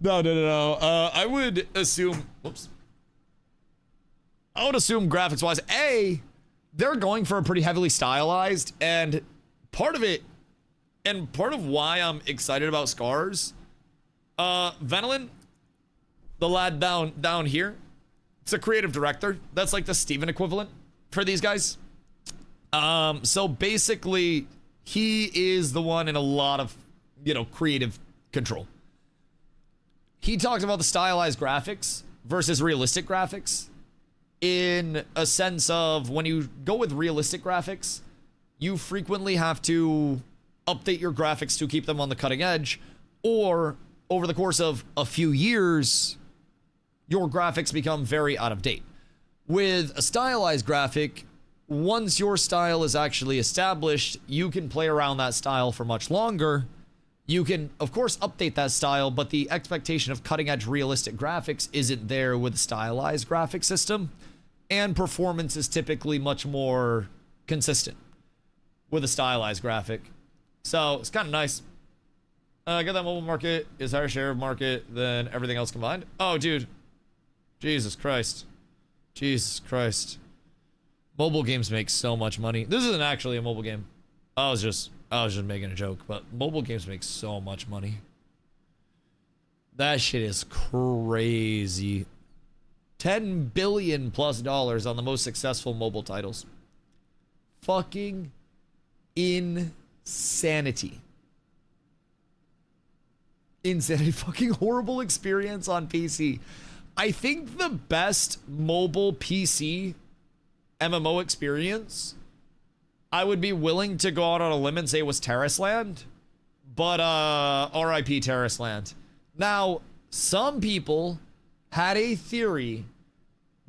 [SPEAKER 1] No. I would assume, whoops. I would assume graphics wise, they're going for a pretty heavily stylized, and part of it And part of why I'm excited about Scars, Venelin, the lad down here, it's a creative director. That's like the Steven equivalent for these guys. So basically, he is the one in a lot of, you know, creative control. He talked about the stylized graphics versus realistic graphics in a sense of when you go with realistic graphics, you frequently have to update your graphics to keep them on the cutting edge, or over the course of a few years, your graphics become very out of date. With a stylized graphic, once your style is actually established, you can play around that style for much longer. You can, of course, update that style, but the expectation of cutting-edge realistic graphics isn't there with a stylized graphic system, and performance is typically much more consistent with a stylized graphic. So it's kind of nice. Get that mobile market is higher share of market than everything else combined. Oh, dude. Jesus Christ. Jesus Christ. Mobile games make so much money. This isn't actually a mobile game. I was just making a joke, but mobile games make so much money. That shit is crazy. $10 billion plus on the most successful mobile titles. Fucking insanity. Insanity. Fucking horrible experience on PC. I think the best mobile PC MMO experience, I would be willing to go out on a limb and say it was Terraceland, but RIP Terraceland. Now, some people had a theory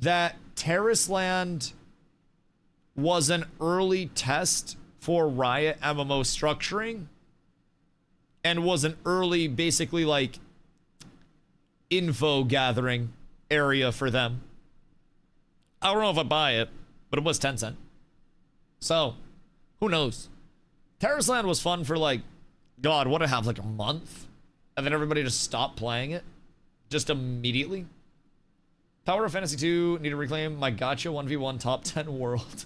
[SPEAKER 1] that Terraceland was an early test for Riot MMO structuring and was an early, basically like, info gathering area for them. I don't know if I buy it, but it was Tencent. So, who knows? Terraceland was fun for like, God, what did it have, like a month? And then everybody just stopped playing it. Just immediately. Tower of Fantasy 2, need to reclaim my gotcha 1v1 top 10 world.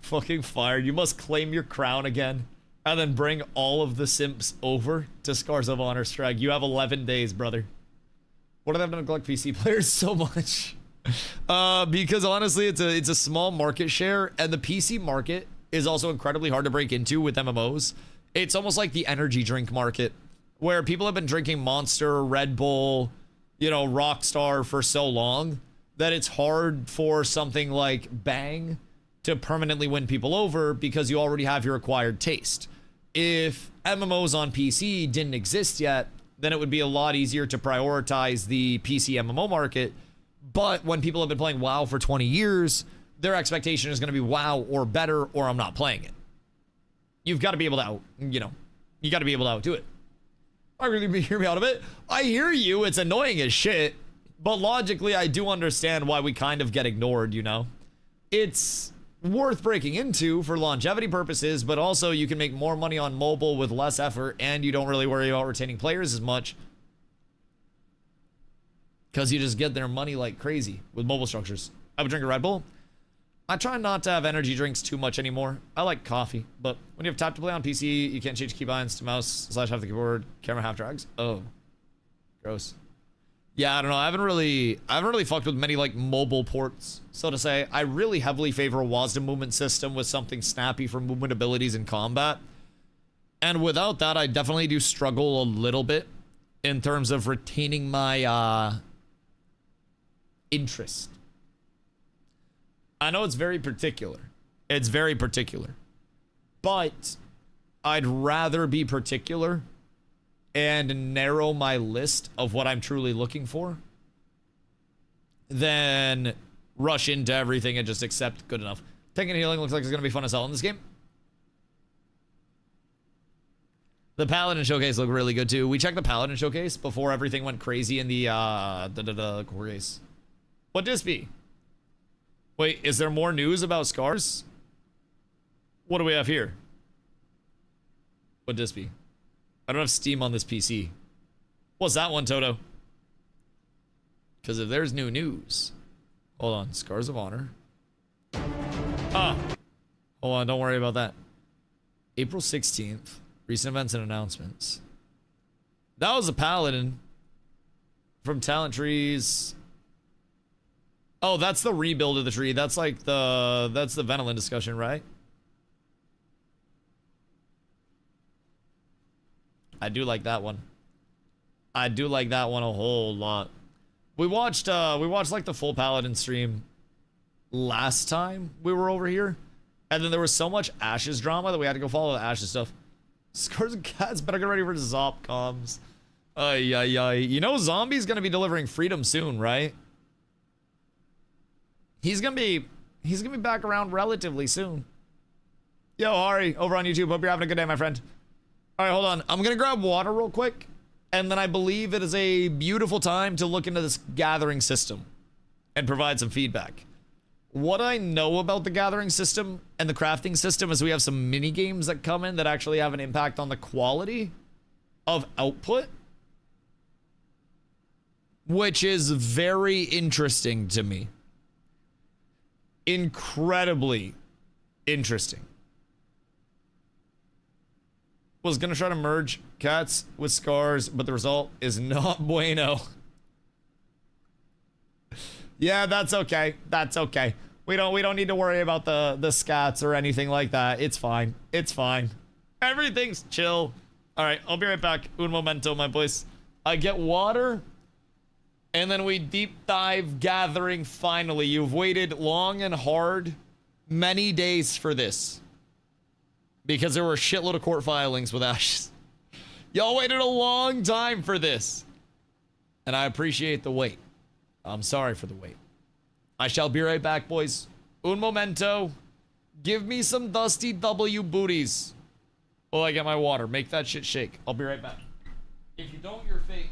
[SPEAKER 1] Fucking fired. You must claim your crown again. And then bring all of the simps over to Scars of Honor Strike. You have 11 days, brother. What do they have to neglect PC players so much? Because honestly, it's a small market share, and the PC market is also incredibly hard to break into with MMOs. It's almost like the energy drink market, where people have been drinking Monster, Red Bull, you know, Rockstar for so long that it's hard for something like Bang to permanently win people over because you already have your acquired taste. If MMOs on PC didn't exist yet, then it would be a lot easier to prioritize the PC MMO market. But when people have been playing WoW for 20 years, their expectation is going to be WoW or better, or I'm not playing it. You've got to be able to you got to be able to outdo it. I really hear me out of it. I hear you. It's annoying as shit. But logically, I do understand why we kind of get ignored, you know? It's worth breaking into for longevity purposes, but also you can make more money on mobile with less effort, and you don't really worry about retaining players as much. Because you just get their money like crazy with mobile structures. I would drink a Red Bull. I try not to have energy drinks too much anymore. I like coffee, but when you have tap to play on PC, you can't change keybinds to mouse / have the keyboard, camera half drags. Oh, gross. Yeah, I don't know. I haven't really fucked with many like mobile ports, so to say. I really heavily favor a WASD movement system with something snappy for movement abilities in combat. And without that, I definitely do struggle a little bit in terms of retaining my interest. I know it's very particular. It's very particular. But I'd rather be particular and narrow my list of what I'm truly looking for than rush into everything and just accept good enough. Taking healing looks like it's going to be fun as hell in this game. The Paladin showcase looked really good too. We checked the Paladin showcase before everything went crazy in the core case. What this be? Wait, is there more news about Scars? What do we have here? What'd this be? I don't have Steam on this PC. What's that one, Toto? Because if there's new news... Hold on, Scars of Honor. Ah! Hold on, don't worry about that. April 16th. Recent events and announcements. That was a Paladin from Talent Trees. Oh, that's the rebuild of the tree. That's like that's the Venolin discussion, right? I do like that one. I do like that one a whole lot. We watched like the full Paladin stream last time we were over here. And then there was so much Ashes drama that we had to go follow the Ashes stuff. Scars and Cats better get ready for Zop comms. Ay, ay, ay. You know Zombie's gonna be delivering freedom soon, right? He's gonna be back around relatively soon. Yo, Ari, over on YouTube. Hope you're having a good day, my friend. All right, hold on. I'm gonna grab water real quick, and then I believe it is a beautiful time to look into this gathering system and provide some feedback. What I know about the gathering system and the crafting system is we have some mini games that come in that actually have an impact on the quality of output, which is very interesting to me. Incredibly interesting. Was gonna try to merge cats with scars, but the result is not bueno. Yeah, that's okay. That's okay. We don't need to worry about the scats or anything like that. It's fine. It's fine. Everything's chill. All right, I'll be right back. Un momento, my boys. I get water, and then we deep dive gathering finally. You've waited long and hard, many days for this. Because there were a shitload of court filings with Ashes. Y'all waited a long time for this. And I appreciate the wait. I'm sorry for the wait. I shall be right back, boys. Un momento. Give me some Dusty W booties. While I get my water. Make that shit shake. I'll be right back. If you don't, you're fake.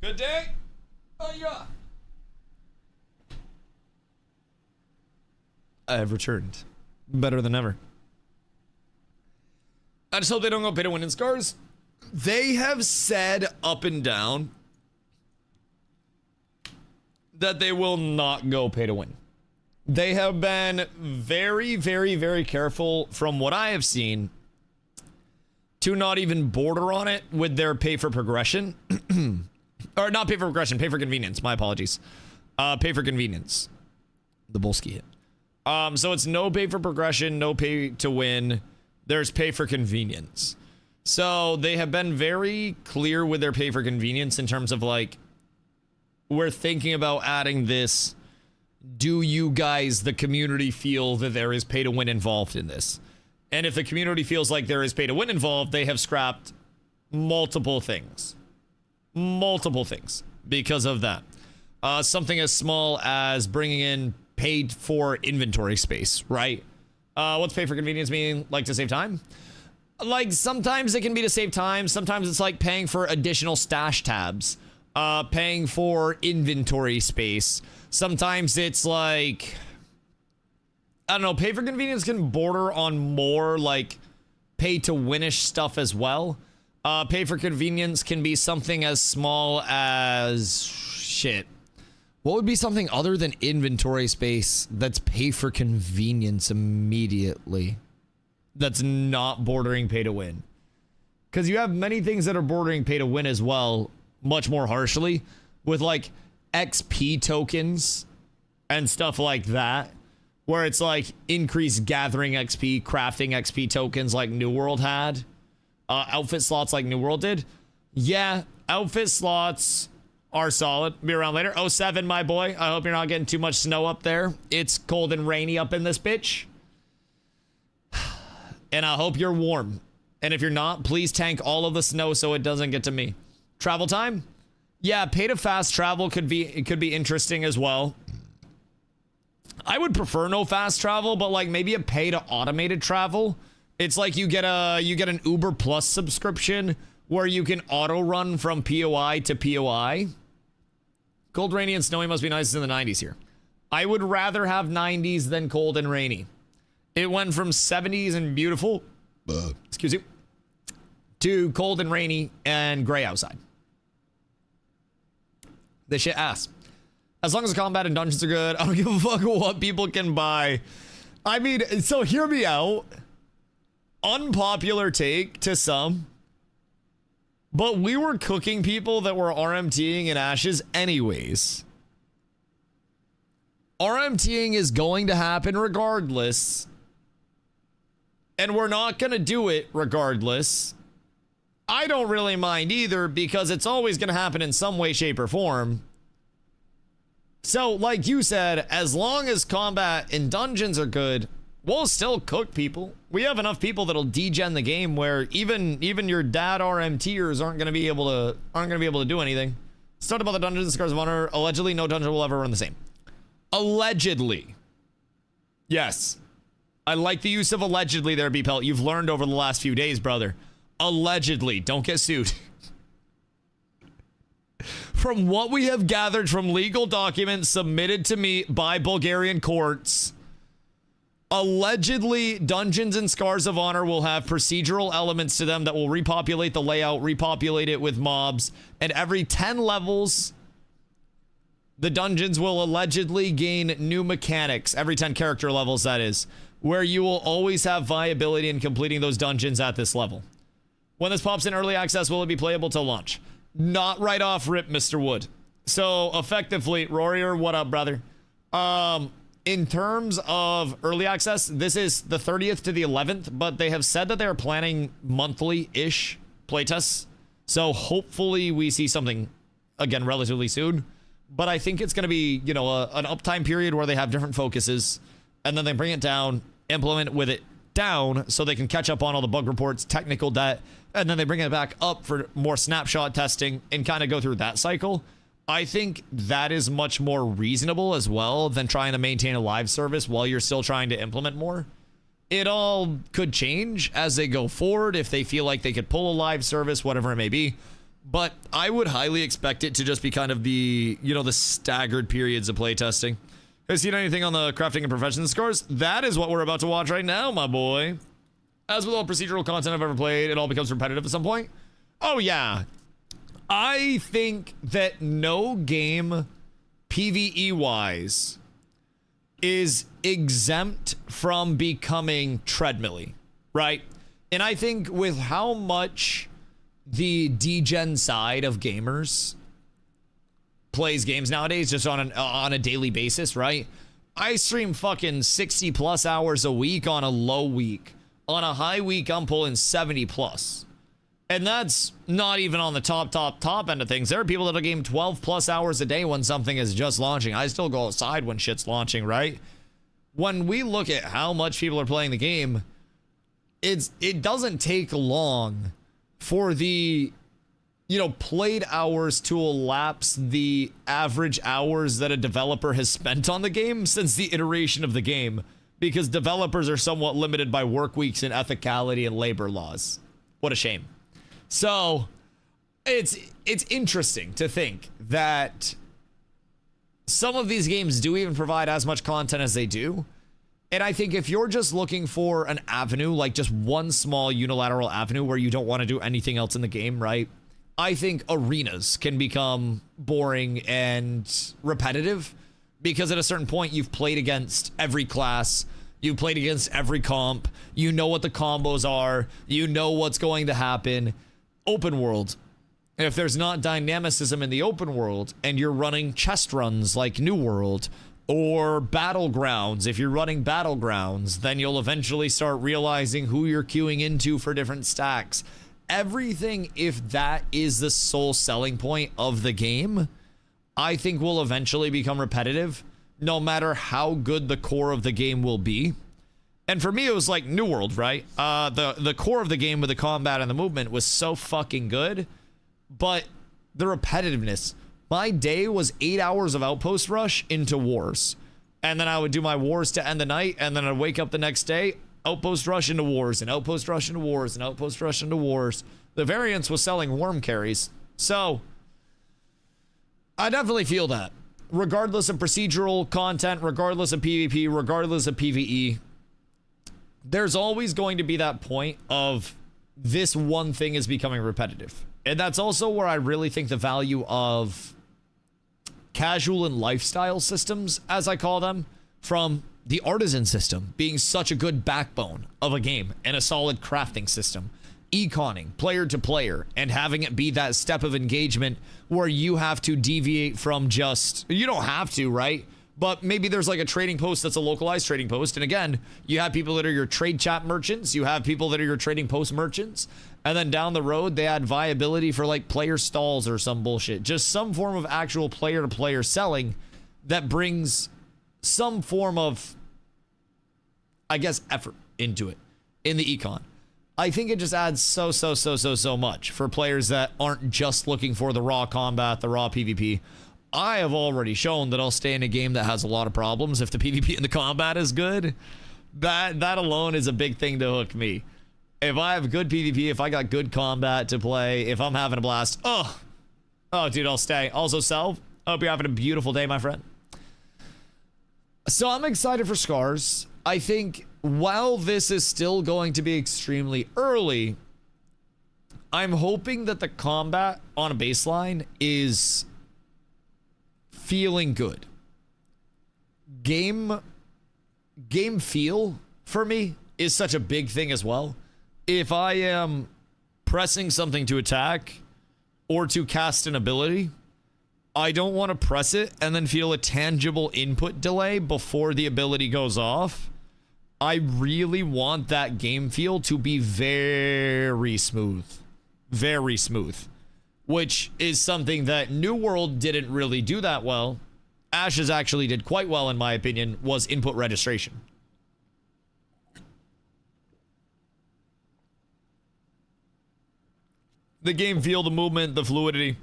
[SPEAKER 1] Good day. Oh yeah. I have returned. Better than ever. I just hope they don't go pay to win in scars. They have said up and down that they will not go pay to win. They have been very, very, very careful, from what I have seen, to not even border on it with their pay for progression. Or not pay for progression, pay for convenience. My apologies. Pay for convenience. The Bolski hit. So it's no pay for progression, no pay to win. There's pay for convenience. So they have been very clear with their pay for convenience in terms of like, we're thinking about adding this. Do you guys, the community, feel that there is pay to win involved in this? And if the community feels like there is pay to win involved, they have scrapped multiple things. Multiple things because of that. Something as small as bringing in paid for inventory space, right? What's pay for convenience mean? Like to save time? Like sometimes it can be to save time. Sometimes it's like paying for additional stash tabs, paying for inventory space. Sometimes it's like, I don't know, pay for convenience can border on more like pay to winish stuff as well. Pay for convenience can be something as small as shit. What would be something other than inventory space that's pay for convenience immediately? That's not bordering pay to win. Because you have many things that are bordering pay to win as well, much more harshly, with like XP tokens and stuff like that, where it's like increased gathering XP, crafting XP tokens like New World had, outfit slots like New World did. Yeah, outfit slots are solid. Be around later. 07, my boy. I hope you're not getting too much snow up there. It's cold and rainy up in this bitch. And I hope you're warm. And if you're not, please tank all of the snow so it doesn't get to me. Travel time? Yeah, pay to fast travel could be interesting as well. I would prefer no fast travel, but like maybe a pay to automated travel. It's like you get an Uber Plus subscription where you can auto run from POI to POI. Cold, rainy, and snowy must be nice in the 90s here. I would rather have 90s than cold and rainy. It went from 70s and beautiful, excuse you, to cold and rainy and gray outside. This shit ass. As long as the combat and dungeons are good, I don't give a fuck what people can buy. I mean, so hear me out. Unpopular take to some, but we were cooking people that were RMTing in Ashes anyways. RMTing is going to happen regardless, and we're not going to do it regardless. I don't really mind either, because it's always going to happen in some way, shape, or form. So, like you said, as long as combat and dungeons are good, we'll still cook people. We have enough people that'll degen the game where even your dad RMTers aren't going to be able to do anything. Start about the Dungeons and Scars of Honor. Allegedly, no dungeon will ever run the same. Allegedly. Yes. I like the use of allegedly there, B-Pelt. You've learned over the last few days, brother. Allegedly. Don't get sued. From what we have gathered from legal documents submitted to me by Bulgarian courts, allegedly, Dungeons and Scars of Honor will have procedural elements to them that will repopulate the layout, repopulate it with mobs, and every 10 levels, the dungeons will allegedly gain new mechanics, every 10 character levels, that is, where you will always have viability in completing those dungeons at this level. When this pops in early access, will it be playable till launch? Not right off rip, Mr. Wood. So, effectively, Rory, what up, brother? In terms of early access, this is the 30th to the 11th, but they have said that they're planning monthly-ish playtests. So hopefully we see something, again, relatively soon. But I think it's going to be, you know, an uptime period where they have different focuses, and then they bring it down, implement with it down so they can catch up on all the bug reports, technical debt, and then they bring it back up for more snapshot testing and kind of go through that cycle. I think that is much more reasonable as well than trying to maintain a live service while you're still trying to implement more. It all could change as they go forward if they feel like they could pull a live service, whatever it may be. But I would highly expect it to just be kind of the, you know, the staggered periods of playtesting. Have you seen anything on the crafting and profession scores? That is what we're about to watch right now, my boy. As with all procedural content I've ever played, it all becomes repetitive at some point. Oh, yeah. I think that no game, PvE-wise, is exempt from becoming treadmill-y, right? And I think with how much the degen side of gamers plays games nowadays just on a daily basis, right? I stream fucking 60 plus hours a week on a low week. On a high week, I'm pulling 70 plus. And that's not even on the top end of things. There are people that'll game 12 plus hours a day when something is just launching. I still go outside when shit's launching, right? When we look at how much people are playing the game, it doesn't take long for the, you know, played hours to elapse the average hours that a developer has spent on the game since the iteration of the game, because developers are somewhat limited by work weeks and ethicality and labor laws. What a shame. So it's interesting to think that some of these games do even provide as much content as they do. And I think if you're just looking for an avenue, like just one small unilateral avenue where you don't want to do anything else in the game, right? I think arenas can become boring and repetitive because at a certain point you've played against every class, you've played against every comp, you know what the combos are, you know what's going to happen. Open world. If there's not dynamicism in the open world and you're running chest runs like New World, or Battlegrounds, if you're running Battlegrounds, then you'll eventually start realizing who you're queuing into for different stacks. Everything, if that is the sole selling point of the game, I think will eventually become repetitive, no matter how good the core of the game will be. And for me, it was like New World, right? The core of the game with the combat and the movement was so fucking good, but the repetitiveness. My day was 8 hours of Outpost Rush into Wars. And then I would do my Wars to end the night, and then I'd wake up the next day, Outpost Rush into Wars, and Outpost Rush into Wars, and Outpost Rush into Wars. The variance was selling worm carries. So, I definitely feel that. Regardless of procedural content, regardless of PvP, regardless of PvE, there's always going to be that point of this one thing is becoming repetitive. And that's also where I really think the value of casual and lifestyle systems, as I call them, from the artisan system being such a good backbone of a game and a solid crafting system, econing player to player and having it be that step of engagement where you have to deviate from just, you don't have to, right? But maybe there's like a trading post that's a localized trading post. And again, you have people that are your trade chat merchants. You have people that are your trading post merchants. And then down the road, they add viability for like player stalls or some bullshit. Just some form of actual player-to-player selling that brings some form of, I guess, effort into it in the econ. I think it just adds so much for players that aren't just looking for the raw combat, the raw PvP. I have already shown that I'll stay in a game that has a lot of problems if the PvP and the combat is good. That alone is a big thing to hook me. If I have good PvP, if I got good combat to play, if I'm having a blast, oh dude, I'll stay. Also, Self, I hope you're having a beautiful day, my friend. So I'm excited for Scars. I think while this is still going to be extremely early, I'm hoping that the combat on a baseline is feeling good. Game feel for me is such a big thing as well. If I am pressing something to attack or to cast an ability, I don't want to press it and then feel a tangible input delay before the ability goes off. I really want that game feel to be very smooth. Very smooth. Which is something that New World didn't really do that well. Ashes actually did quite well, in my opinion, was input registration. The game feel, the movement, the fluidity.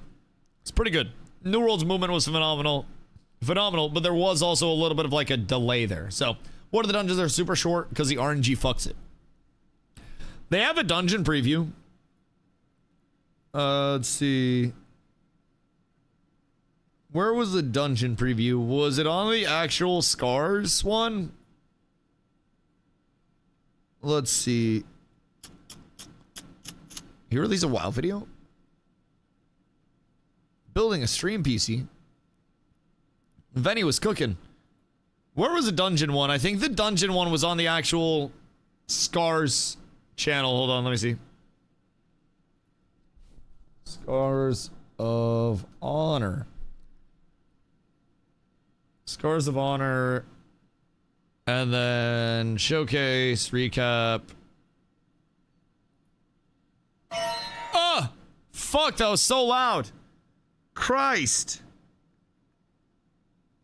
[SPEAKER 1] It's pretty good. New World's movement was phenomenal, but there was also a little bit of like a delay there. So, one of the dungeons are super short because the RNG fucks it. They have a dungeon preview. Let's see. Where was the dungeon preview? Was it on the actual Scars one? Let's see. He released a WoW video? Building a stream PC. Venny was cooking. Where was the dungeon one? I think the dungeon one was on the actual Scars channel. Hold on, let me see. Scars of Honor. Scars of Honor. And then showcase, recap. Ah! Fuck, that was so loud. Christ.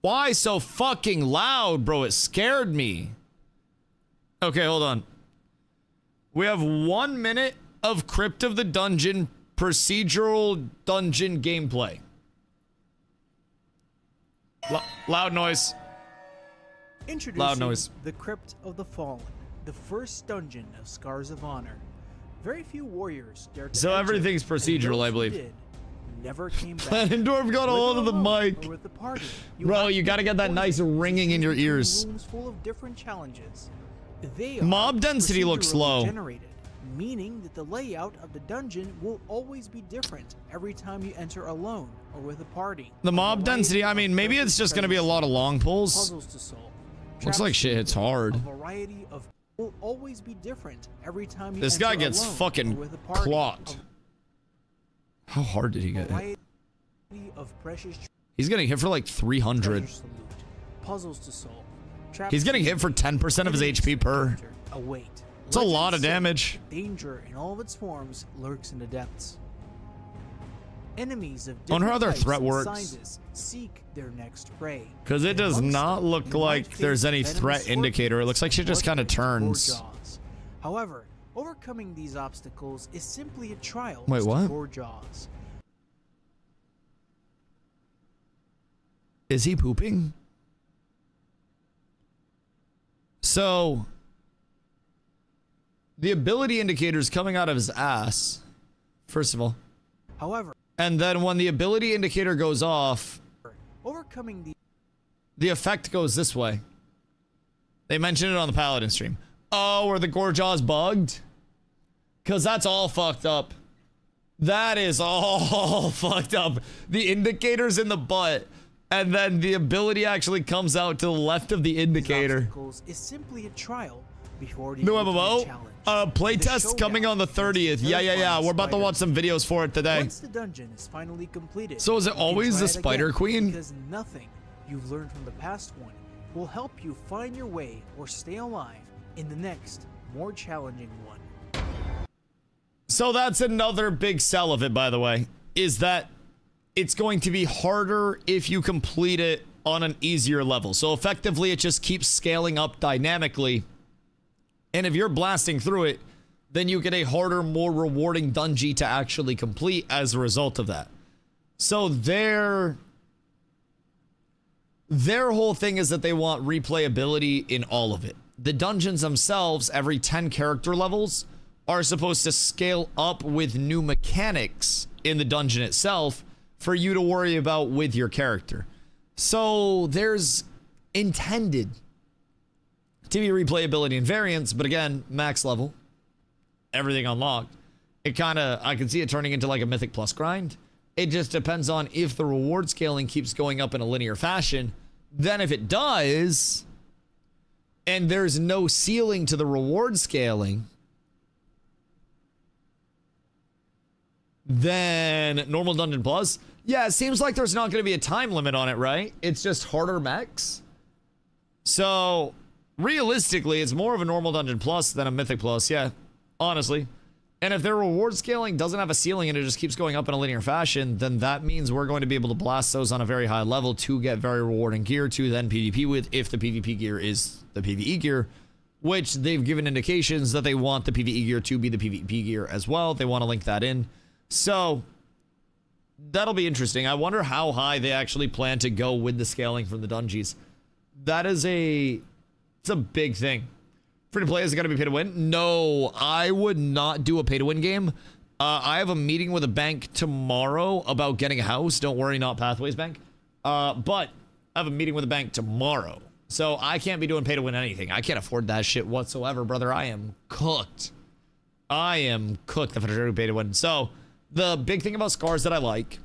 [SPEAKER 1] Why so fucking loud, bro? It scared me. Okay, hold on. We have 1 minute of Crypt of the Dungeon procedural dungeon gameplay. Loud noise.
[SPEAKER 3] Introducing
[SPEAKER 1] Loud noise.
[SPEAKER 3] the Crypt of the Fallen, the first dungeon of Scars of Honor. Very few warriors dared to
[SPEAKER 1] So
[SPEAKER 3] enter,
[SPEAKER 1] everything's
[SPEAKER 3] and
[SPEAKER 1] procedural,
[SPEAKER 3] those
[SPEAKER 1] I
[SPEAKER 3] who
[SPEAKER 1] believe.
[SPEAKER 3] did never came back.
[SPEAKER 1] Planendorf got a hold of the mic.
[SPEAKER 3] Or with the party,
[SPEAKER 1] Bro,
[SPEAKER 3] have
[SPEAKER 1] you gotta get that nice ringing in your ears.
[SPEAKER 3] rooms full of different challenges. They
[SPEAKER 1] Mob
[SPEAKER 3] are
[SPEAKER 1] density looks
[SPEAKER 3] procedurally
[SPEAKER 1] low.
[SPEAKER 3] generated, meaning that the layout of the dungeon will always be different every time you enter alone or with a party.
[SPEAKER 1] The mob
[SPEAKER 3] A
[SPEAKER 1] density, I
[SPEAKER 3] variety
[SPEAKER 1] mean,
[SPEAKER 3] of
[SPEAKER 1] maybe it's just gonna be a lot of long pulls.
[SPEAKER 3] puzzles to solve.
[SPEAKER 1] Looks like shit hits hard.
[SPEAKER 3] A variety of will always be different every time you
[SPEAKER 1] This guy
[SPEAKER 3] enter
[SPEAKER 1] gets
[SPEAKER 3] alone
[SPEAKER 1] fucking
[SPEAKER 3] or with a party.
[SPEAKER 1] clocked. How hard did he
[SPEAKER 3] A
[SPEAKER 1] get hit?
[SPEAKER 3] variety of precious
[SPEAKER 1] He's getting hit for like 300.
[SPEAKER 3] treasures to loot, puzzles to solve. traps
[SPEAKER 1] He's getting
[SPEAKER 3] to
[SPEAKER 1] hit for
[SPEAKER 3] defeat,
[SPEAKER 1] 10% of his
[SPEAKER 3] enemies
[SPEAKER 1] HP
[SPEAKER 3] to
[SPEAKER 1] per.
[SPEAKER 3] encounter, await.
[SPEAKER 1] It's a lot of
[SPEAKER 3] Legends say
[SPEAKER 1] damage.
[SPEAKER 3] Danger in all of its forms lurks in the depths. Enemies of
[SPEAKER 1] I wonder how
[SPEAKER 3] different
[SPEAKER 1] their
[SPEAKER 3] types
[SPEAKER 1] threat
[SPEAKER 3] and
[SPEAKER 1] works.
[SPEAKER 3] sizes seek their next prey.
[SPEAKER 1] Because it does
[SPEAKER 3] Amongst
[SPEAKER 1] not
[SPEAKER 3] them,
[SPEAKER 1] look
[SPEAKER 3] you might
[SPEAKER 1] like there's
[SPEAKER 3] face
[SPEAKER 1] any
[SPEAKER 3] venomous
[SPEAKER 1] threat
[SPEAKER 3] scorpions,
[SPEAKER 1] indicator. It looks like she just kind of
[SPEAKER 3] vortex, or
[SPEAKER 1] turns.
[SPEAKER 3] jaws. However, overcoming these obstacles is simply a trial.
[SPEAKER 1] Wait, what?
[SPEAKER 3] For jaws.
[SPEAKER 1] Is he pooping? So, the ability indicator's coming out of his ass, first of all.
[SPEAKER 3] However,
[SPEAKER 1] And then when the ability indicator goes off,
[SPEAKER 3] overcoming
[SPEAKER 1] the effect goes this way. They mentioned it on the Paladin stream. Oh, were the gore jaws bugged? Because that's all fucked up. That is all fucked up. The indicator's in the butt, and then the ability actually comes out to the left of the indicator.
[SPEAKER 3] obstacles is simply a trial before the
[SPEAKER 1] New
[SPEAKER 3] ultimate
[SPEAKER 1] MMO?
[SPEAKER 3] challenge.
[SPEAKER 1] Playtest coming on the 30th. Yeah. We're about to watch some videos for it today.
[SPEAKER 3] Once the dungeon is finally completed,
[SPEAKER 1] So is it
[SPEAKER 3] you can
[SPEAKER 1] always
[SPEAKER 3] try
[SPEAKER 1] the
[SPEAKER 3] it
[SPEAKER 1] Spider
[SPEAKER 3] again,
[SPEAKER 1] Queen?
[SPEAKER 3] Because nothing you've learned from the past one will help you find your way or stay alive in the next, more challenging one.
[SPEAKER 1] So that's another big sell of it, by the way, is that it's going to be harder if you complete it on an easier level. So effectively, it just keeps scaling up dynamically. And if you're blasting through it, then you get a harder, more rewarding dungeon to actually complete as a result of that. So their whole thing is that they want replayability in all of it. The dungeons themselves, every 10 character levels, are supposed to scale up with new mechanics in the dungeon itself for you to worry about with your character. So there's intended to be replayability and variance, but again, max level, everything unlocked. It kind of, I can see it turning into like a Mythic Plus grind. It just depends on if the reward scaling keeps going up in a linear fashion. Then if it does, and there's no ceiling to the reward scaling, then normal dungeon plus. Yeah, it seems like there's not going to be a time limit on it, right? It's just harder mechs. So realistically, it's more of a normal dungeon plus than a mythic plus. Yeah, honestly. And if their reward scaling doesn't have a ceiling and it just keeps going up in a linear fashion, then that means we're going to be able to blast those on a very high level to get very rewarding gear to then PvP with, if the PvP gear is the PvE gear, which they've given indications that they want the PvE gear to be the PvP gear as well. They want to link that in. So that'll be interesting. I wonder how high they actually plan to go with the scaling from the dungeons. That is it's a big thing. Free to play, is it going to be pay to win? No, I would not do a pay to win game. I have a meeting with a bank tomorrow about getting a house. Don't worry, not Pathways Bank. But I have a meeting with a bank tomorrow. So I can't be doing pay to win anything. I can't afford that shit whatsoever, brother. I am cooked. I am cooked if I do pay to win. So the big thing about Scars that I like,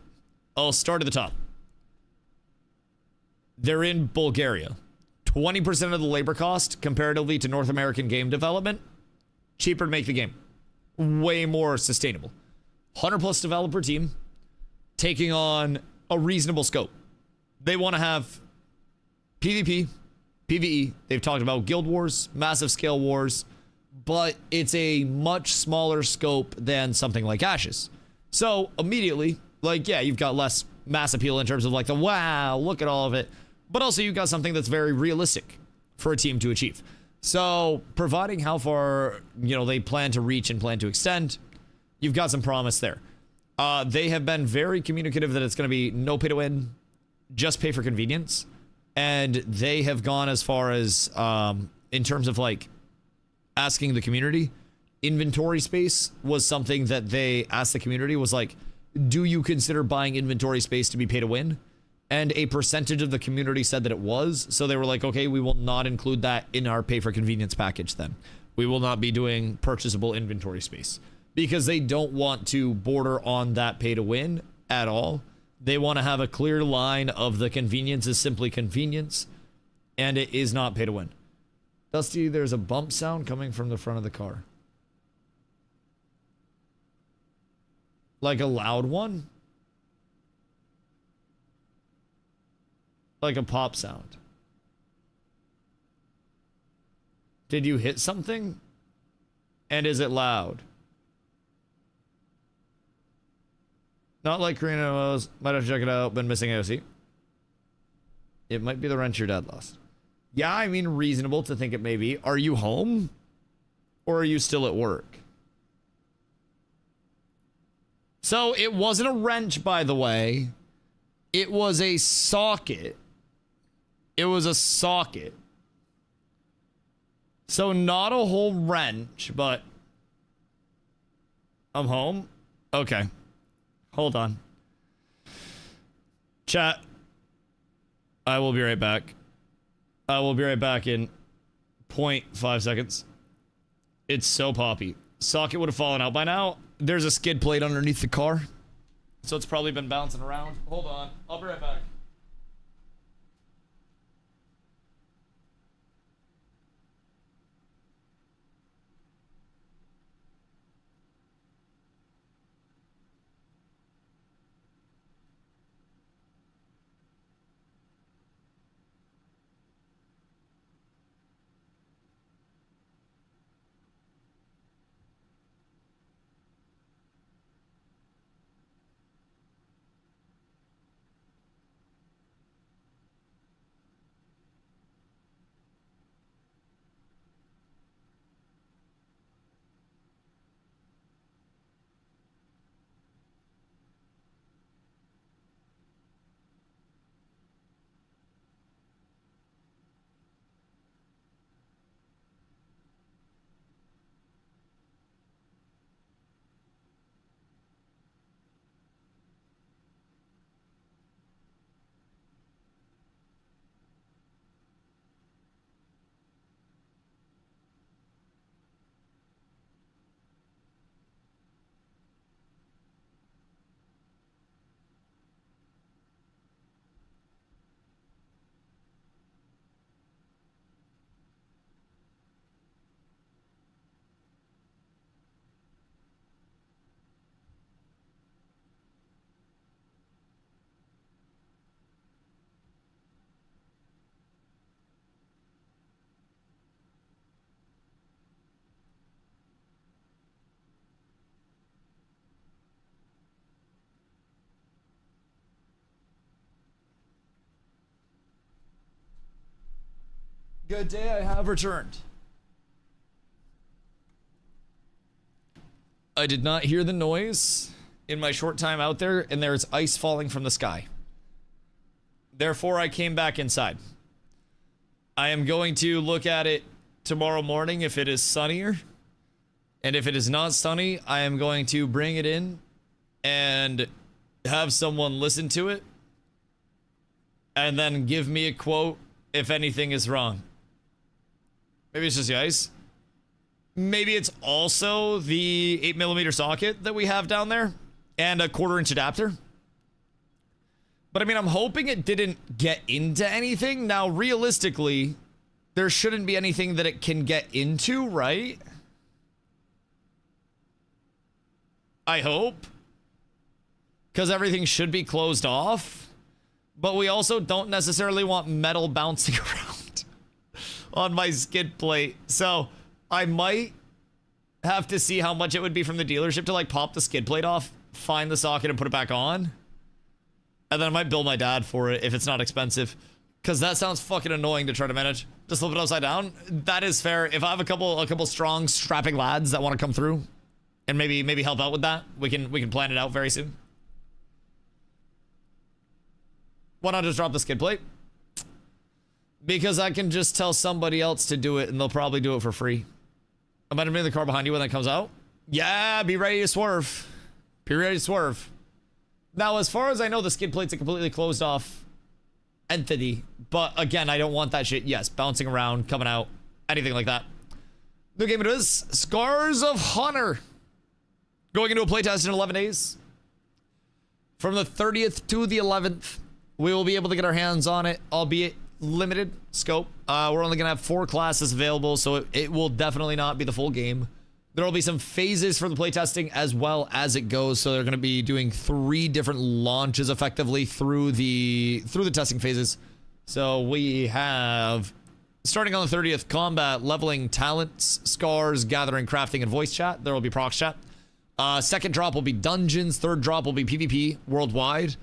[SPEAKER 1] I'll start at the top. They're in Bulgaria. 20% of the labor cost comparatively to North American game development. Cheaper to make the game. Way more sustainable. 100 plus developer team taking on a reasonable scope. They want to have PvP, PvE. They've talked about guild wars, massive scale wars, but it's a much smaller scope than something like Ashes. So immediately, like, yeah, you've got less mass appeal in terms of like the wow, look at all of it, but also you've got something that's very realistic for a team to achieve. So providing how far, you know, they plan to reach and plan to extend, you've got some promise there. They have been very communicative that it's going to be no pay to win, just pay for convenience. And they have gone as far as, in terms of like asking the community, inventory space was something that they asked the community was like, do you consider buying inventory space to be pay to win? And a percentage of the community said that it was. So they were like, okay, we will not include that in our pay for convenience package then. We will not be doing purchasable inventory space because they don't want to border on that pay to win at all. They want to have a clear line of the convenience is simply convenience and it is not pay to win. Dusty, there's a bump sound coming from the front of the car. Like a loud one? Like a pop sound. Did you hit something? And is it loud? Not like Karina was. Might have to check it out. Been missing AOC. It might be the wrench your dad lost. Yeah, I mean, reasonable to think it may be. Are you home? Or are you still at work? So it wasn't a wrench, by the way. It was a socket. It was a socket. So not a whole wrench, but I'm home. Okay. Hold on. Chat. I will be right back. I will be right back in 0.5 seconds. It's so poppy. Socket would have fallen out by now. There's a skid plate underneath the car. So it's probably been bouncing around. Hold on. I'll be right back. Good day, I have returned. I did not hear the noise in my short time out there, and there's ice falling from the sky. Therefore, I came back inside. I am going to look at it tomorrow morning if it is sunnier. And if it is not sunny, I am going to bring it in and have someone listen to it. And then give me a quote if anything is wrong. Maybe it's just the ice. Maybe it's also the 8mm socket that we have down there and a 1/4-inch adapter. But I mean, I'm hoping it didn't get into anything. Now, realistically, there shouldn't be anything that it can get into, right? I hope. Because everything should be closed off. But we also don't necessarily want metal bouncing around on my skid plate. So I might have to see how much it would be from the dealership to like pop the skid plate off, find the socket and put it back on. And then I might bill my dad for it if it's not expensive. Because that sounds fucking annoying to try to manage. Just flip it upside down. That is fair. If I have a couple strong strapping lads that want to come through and maybe help out with that, we can plan it out very soon. Why not just drop the skid plate? Because I can just tell somebody else to do it and they'll probably do it for free. Imagine being the car behind you when that comes out. Yeah, be ready to swerve. Be ready to swerve. Now, as far as I know, the skid plate's a completely closed off entity. But again, I don't want that shit, yes, bouncing around, coming out, anything like that. New game it is. Scars of Honor. Going into a playtest in 11 days. From the 30th to the 11th, we will be able to get our hands on it, albeit limited scope. We're only going to have 4 classes available, so it will definitely not be the full game. There will be some phases for the playtesting as well as it goes, so they're going to be doing 3 different launches effectively through the testing phases. So we have, starting on the 30th, combat, leveling, talents, scars, gathering, crafting, and voice chat. There will be prox chat. Second drop will be dungeons. Third drop will be PvP worldwide.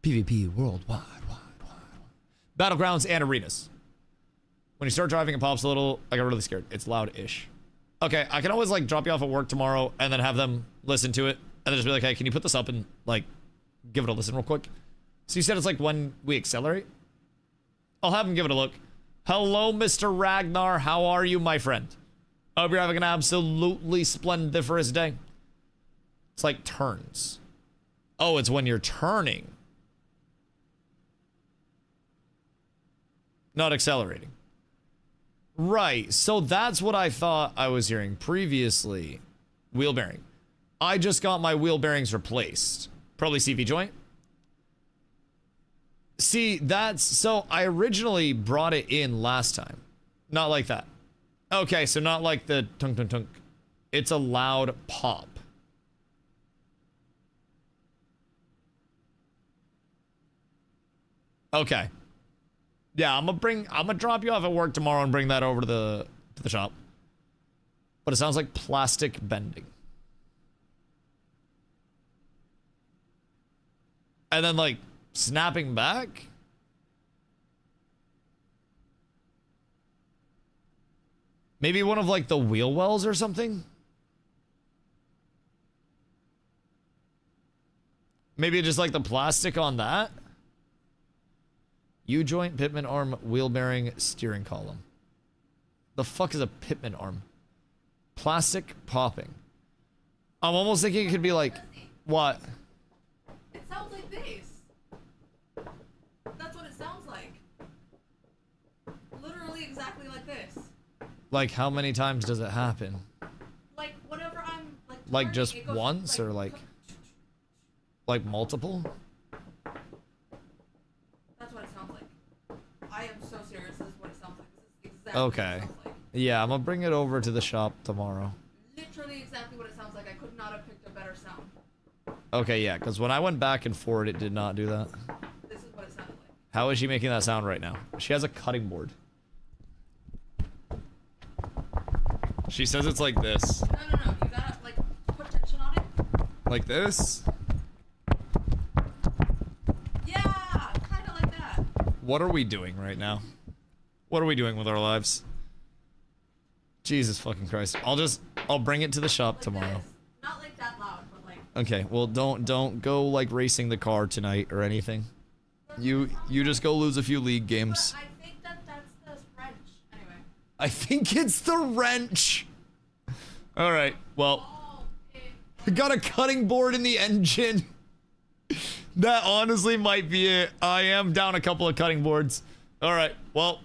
[SPEAKER 1] PvP worldwide. Battlegrounds and arenas. When you start driving, it pops a little. I got really scared. It's loud-ish. Okay, I can always like drop you off at work tomorrow and then have them listen to it and then just be like, hey, can you put this up and like give it a listen real quick? So you said it's like when we accelerate? I'll have them give it a look. Hello, Mr. Ragnar. How are you, my friend? I hope you're having an absolutely splendiferous day. It's like turns. Oh, it's when you're turning. Not accelerating. Right, so that's what I thought I was hearing previously. Wheel bearing. I just got my wheel bearings replaced. Probably CV joint. See, that's... So, I originally brought it in last time. Not like that. Okay, so not like the tunk tunk tunk. It's a loud pop. Okay. Yeah, I'm gonna drop you off at work tomorrow and bring that over to the shop. But it sounds like plastic bending. And then like snapping back. Maybe one of like the wheel wells or something. Maybe just like the plastic on that. U-joint, pitman arm, wheel bearing, steering column. The fuck is a pitman arm? Plastic popping. I'm almost thinking it could be like... What?
[SPEAKER 4] It sounds like this. That's what it sounds like. Literally exactly like this.
[SPEAKER 1] Like how many times does it happen?
[SPEAKER 4] Like whenever I'm like...
[SPEAKER 1] Like just once or like multiple?
[SPEAKER 4] I am so serious. This is what it sounds like. This is exactly
[SPEAKER 1] okay.
[SPEAKER 4] what it sounds like.
[SPEAKER 1] Yeah, I'm gonna bring it over to the shop tomorrow.
[SPEAKER 4] Literally exactly what it sounds like. I could not have picked a better sound.
[SPEAKER 1] Okay, yeah, because when I went back and forth, it did not do that.
[SPEAKER 4] This is what it sounded like.
[SPEAKER 1] How is she making that sound right now? She has a cutting board. She says it's like this.
[SPEAKER 4] No. You gotta like put tension on it.
[SPEAKER 1] Like this? What are we doing right now? What are we doing with our lives? Jesus fucking Christ. I'll bring it to the shop like tomorrow.
[SPEAKER 4] This. Not like that loud, but like...
[SPEAKER 1] Okay, well don't go like racing the car tonight or anything. You just go lose a few league games.
[SPEAKER 4] But I think that's the wrench. Anyway.
[SPEAKER 1] I think it's the wrench. Alright, well. I got a cutting board in the engine. That honestly might be it. I am down a couple of cutting boards. All right, well,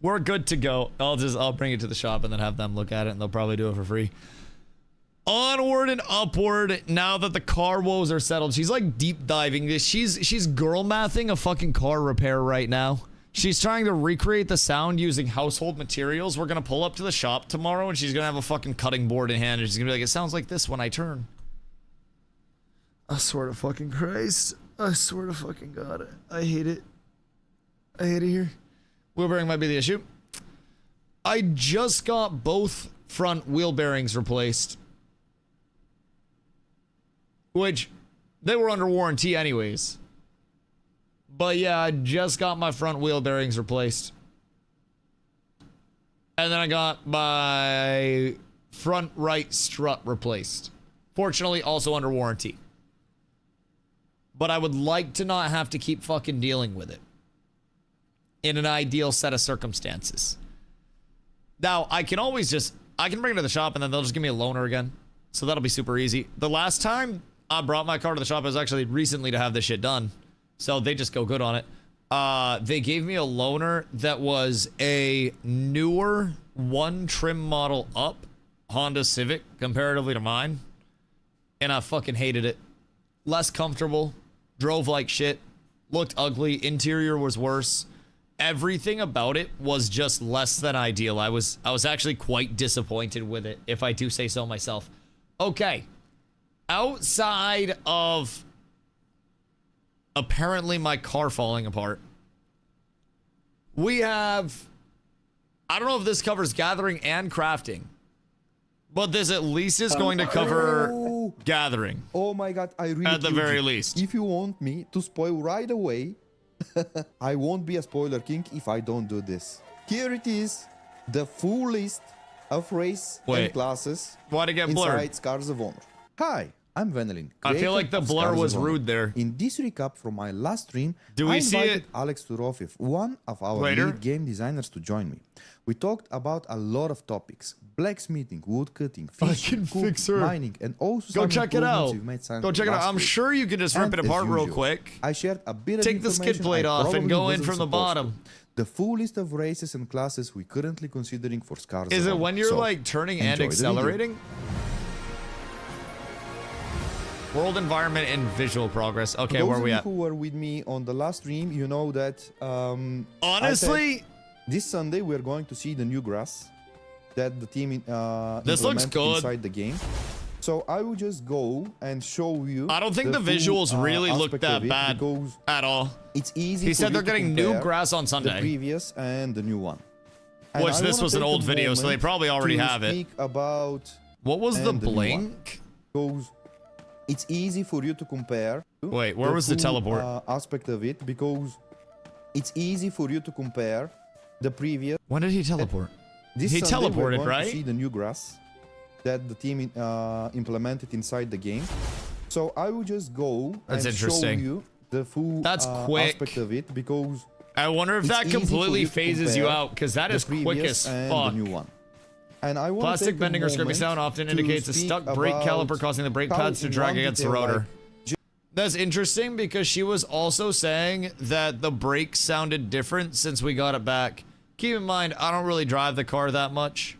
[SPEAKER 1] we're good to go. I'll bring it to the shop and then have them look at it and they'll probably do it for free. Onward and upward now that the car woes are settled. She's like deep diving this. She's girl mathing a fucking car repair right now. She's trying to recreate the sound using household materials. We're gonna pull up to the shop tomorrow and she's gonna have a fucking cutting board in hand and she's gonna be like, it sounds like this when I turn. I swear to fucking Christ. I swear to fucking God. I hate it. I hate it here. Wheel bearing might be the issue. I just got both front wheel bearings replaced. Which, they were under warranty anyways. But yeah, I just got my front wheel bearings replaced. And then I got my front right strut replaced. Fortunately, also under warranty. But I would like to not have to keep fucking dealing with it. In an ideal set of circumstances. Now, I can always just... I can bring it to the shop and then they'll just give me a loaner again. So that'll be super easy. The last time I brought my car to the shop, it was actually recently to have this shit done. So they just go good on it. They gave me a loaner that was a newer one trim model up Honda Civic comparatively to mine. And I fucking hated it. Less comfortable. Drove like shit. Looked ugly. Interior was worse. Everything about it was just less than ideal. I was actually quite disappointed with it, if I do say so myself. Okay. Outside of apparently my car falling apart, we have... I don't know if this covers gathering and crafting, but this at least is going to cover gathering.
[SPEAKER 5] Oh my God, I really
[SPEAKER 1] at the very least.
[SPEAKER 5] If you want me to spoil right away, I won't be a spoiler king if I don't do this. Here it is, the full list of race and classes.
[SPEAKER 1] Why'd it get blurred?
[SPEAKER 5] Inside Scars of Honor. Hi, I'm Vanillin.
[SPEAKER 1] I feel like the blur was rude there.
[SPEAKER 5] In this recap from my last stream,
[SPEAKER 1] Do we
[SPEAKER 5] I
[SPEAKER 1] see
[SPEAKER 5] invited
[SPEAKER 1] it?
[SPEAKER 5] Alex Turofiev, one of our lead game designers, to join me. We talked about a lot of topics: blacksmithing, woodcutting, fishing, mining, and also
[SPEAKER 1] go
[SPEAKER 5] some
[SPEAKER 1] check it out.
[SPEAKER 5] we've made
[SPEAKER 1] Go check it out. I'm sure you can just rip it apart real quick.
[SPEAKER 5] I shared a bit of
[SPEAKER 1] Take the skid plate off and go in from the bottom.
[SPEAKER 5] The full list of races and classes we're currently considering for Scars.
[SPEAKER 1] Is it when you're like turning and accelerating? World environment and visual progress. Okay, where are we at?
[SPEAKER 5] Who were with me on the last stream, you know that.
[SPEAKER 1] Honestly,
[SPEAKER 5] this Sunday we're going to see the new grass that the team
[SPEAKER 1] this looks good
[SPEAKER 5] inside the game. So I will just go and show you.
[SPEAKER 1] I don't think the visuals really look that bad at all.
[SPEAKER 5] It's easy.
[SPEAKER 1] He said they're getting new grass on Sunday.
[SPEAKER 5] The previous and the new one.
[SPEAKER 1] Which this was an old video, so they probably already have it.
[SPEAKER 5] About
[SPEAKER 1] what was the blink?
[SPEAKER 5] It's easy for you to compare.
[SPEAKER 1] Wait, where was the teleport?
[SPEAKER 5] Aspect of it, because it's easy for you to compare the previous.
[SPEAKER 1] When did he teleport?
[SPEAKER 5] He
[SPEAKER 1] teleported, right?
[SPEAKER 5] To see the new grass that the team implemented inside the game. So I will just go and show you the full aspect of it, because
[SPEAKER 1] I wonder if that completely phases you out, because that is quick as fuck.
[SPEAKER 5] The new one. And I want
[SPEAKER 1] Plastic bending or scraping sound often indicates a stuck brake caliper, causing the brake pads to drag against the rotor. That's interesting, because she was also saying that the brakes sounded different since we got it back. Keep in mind, I don't really drive the car that much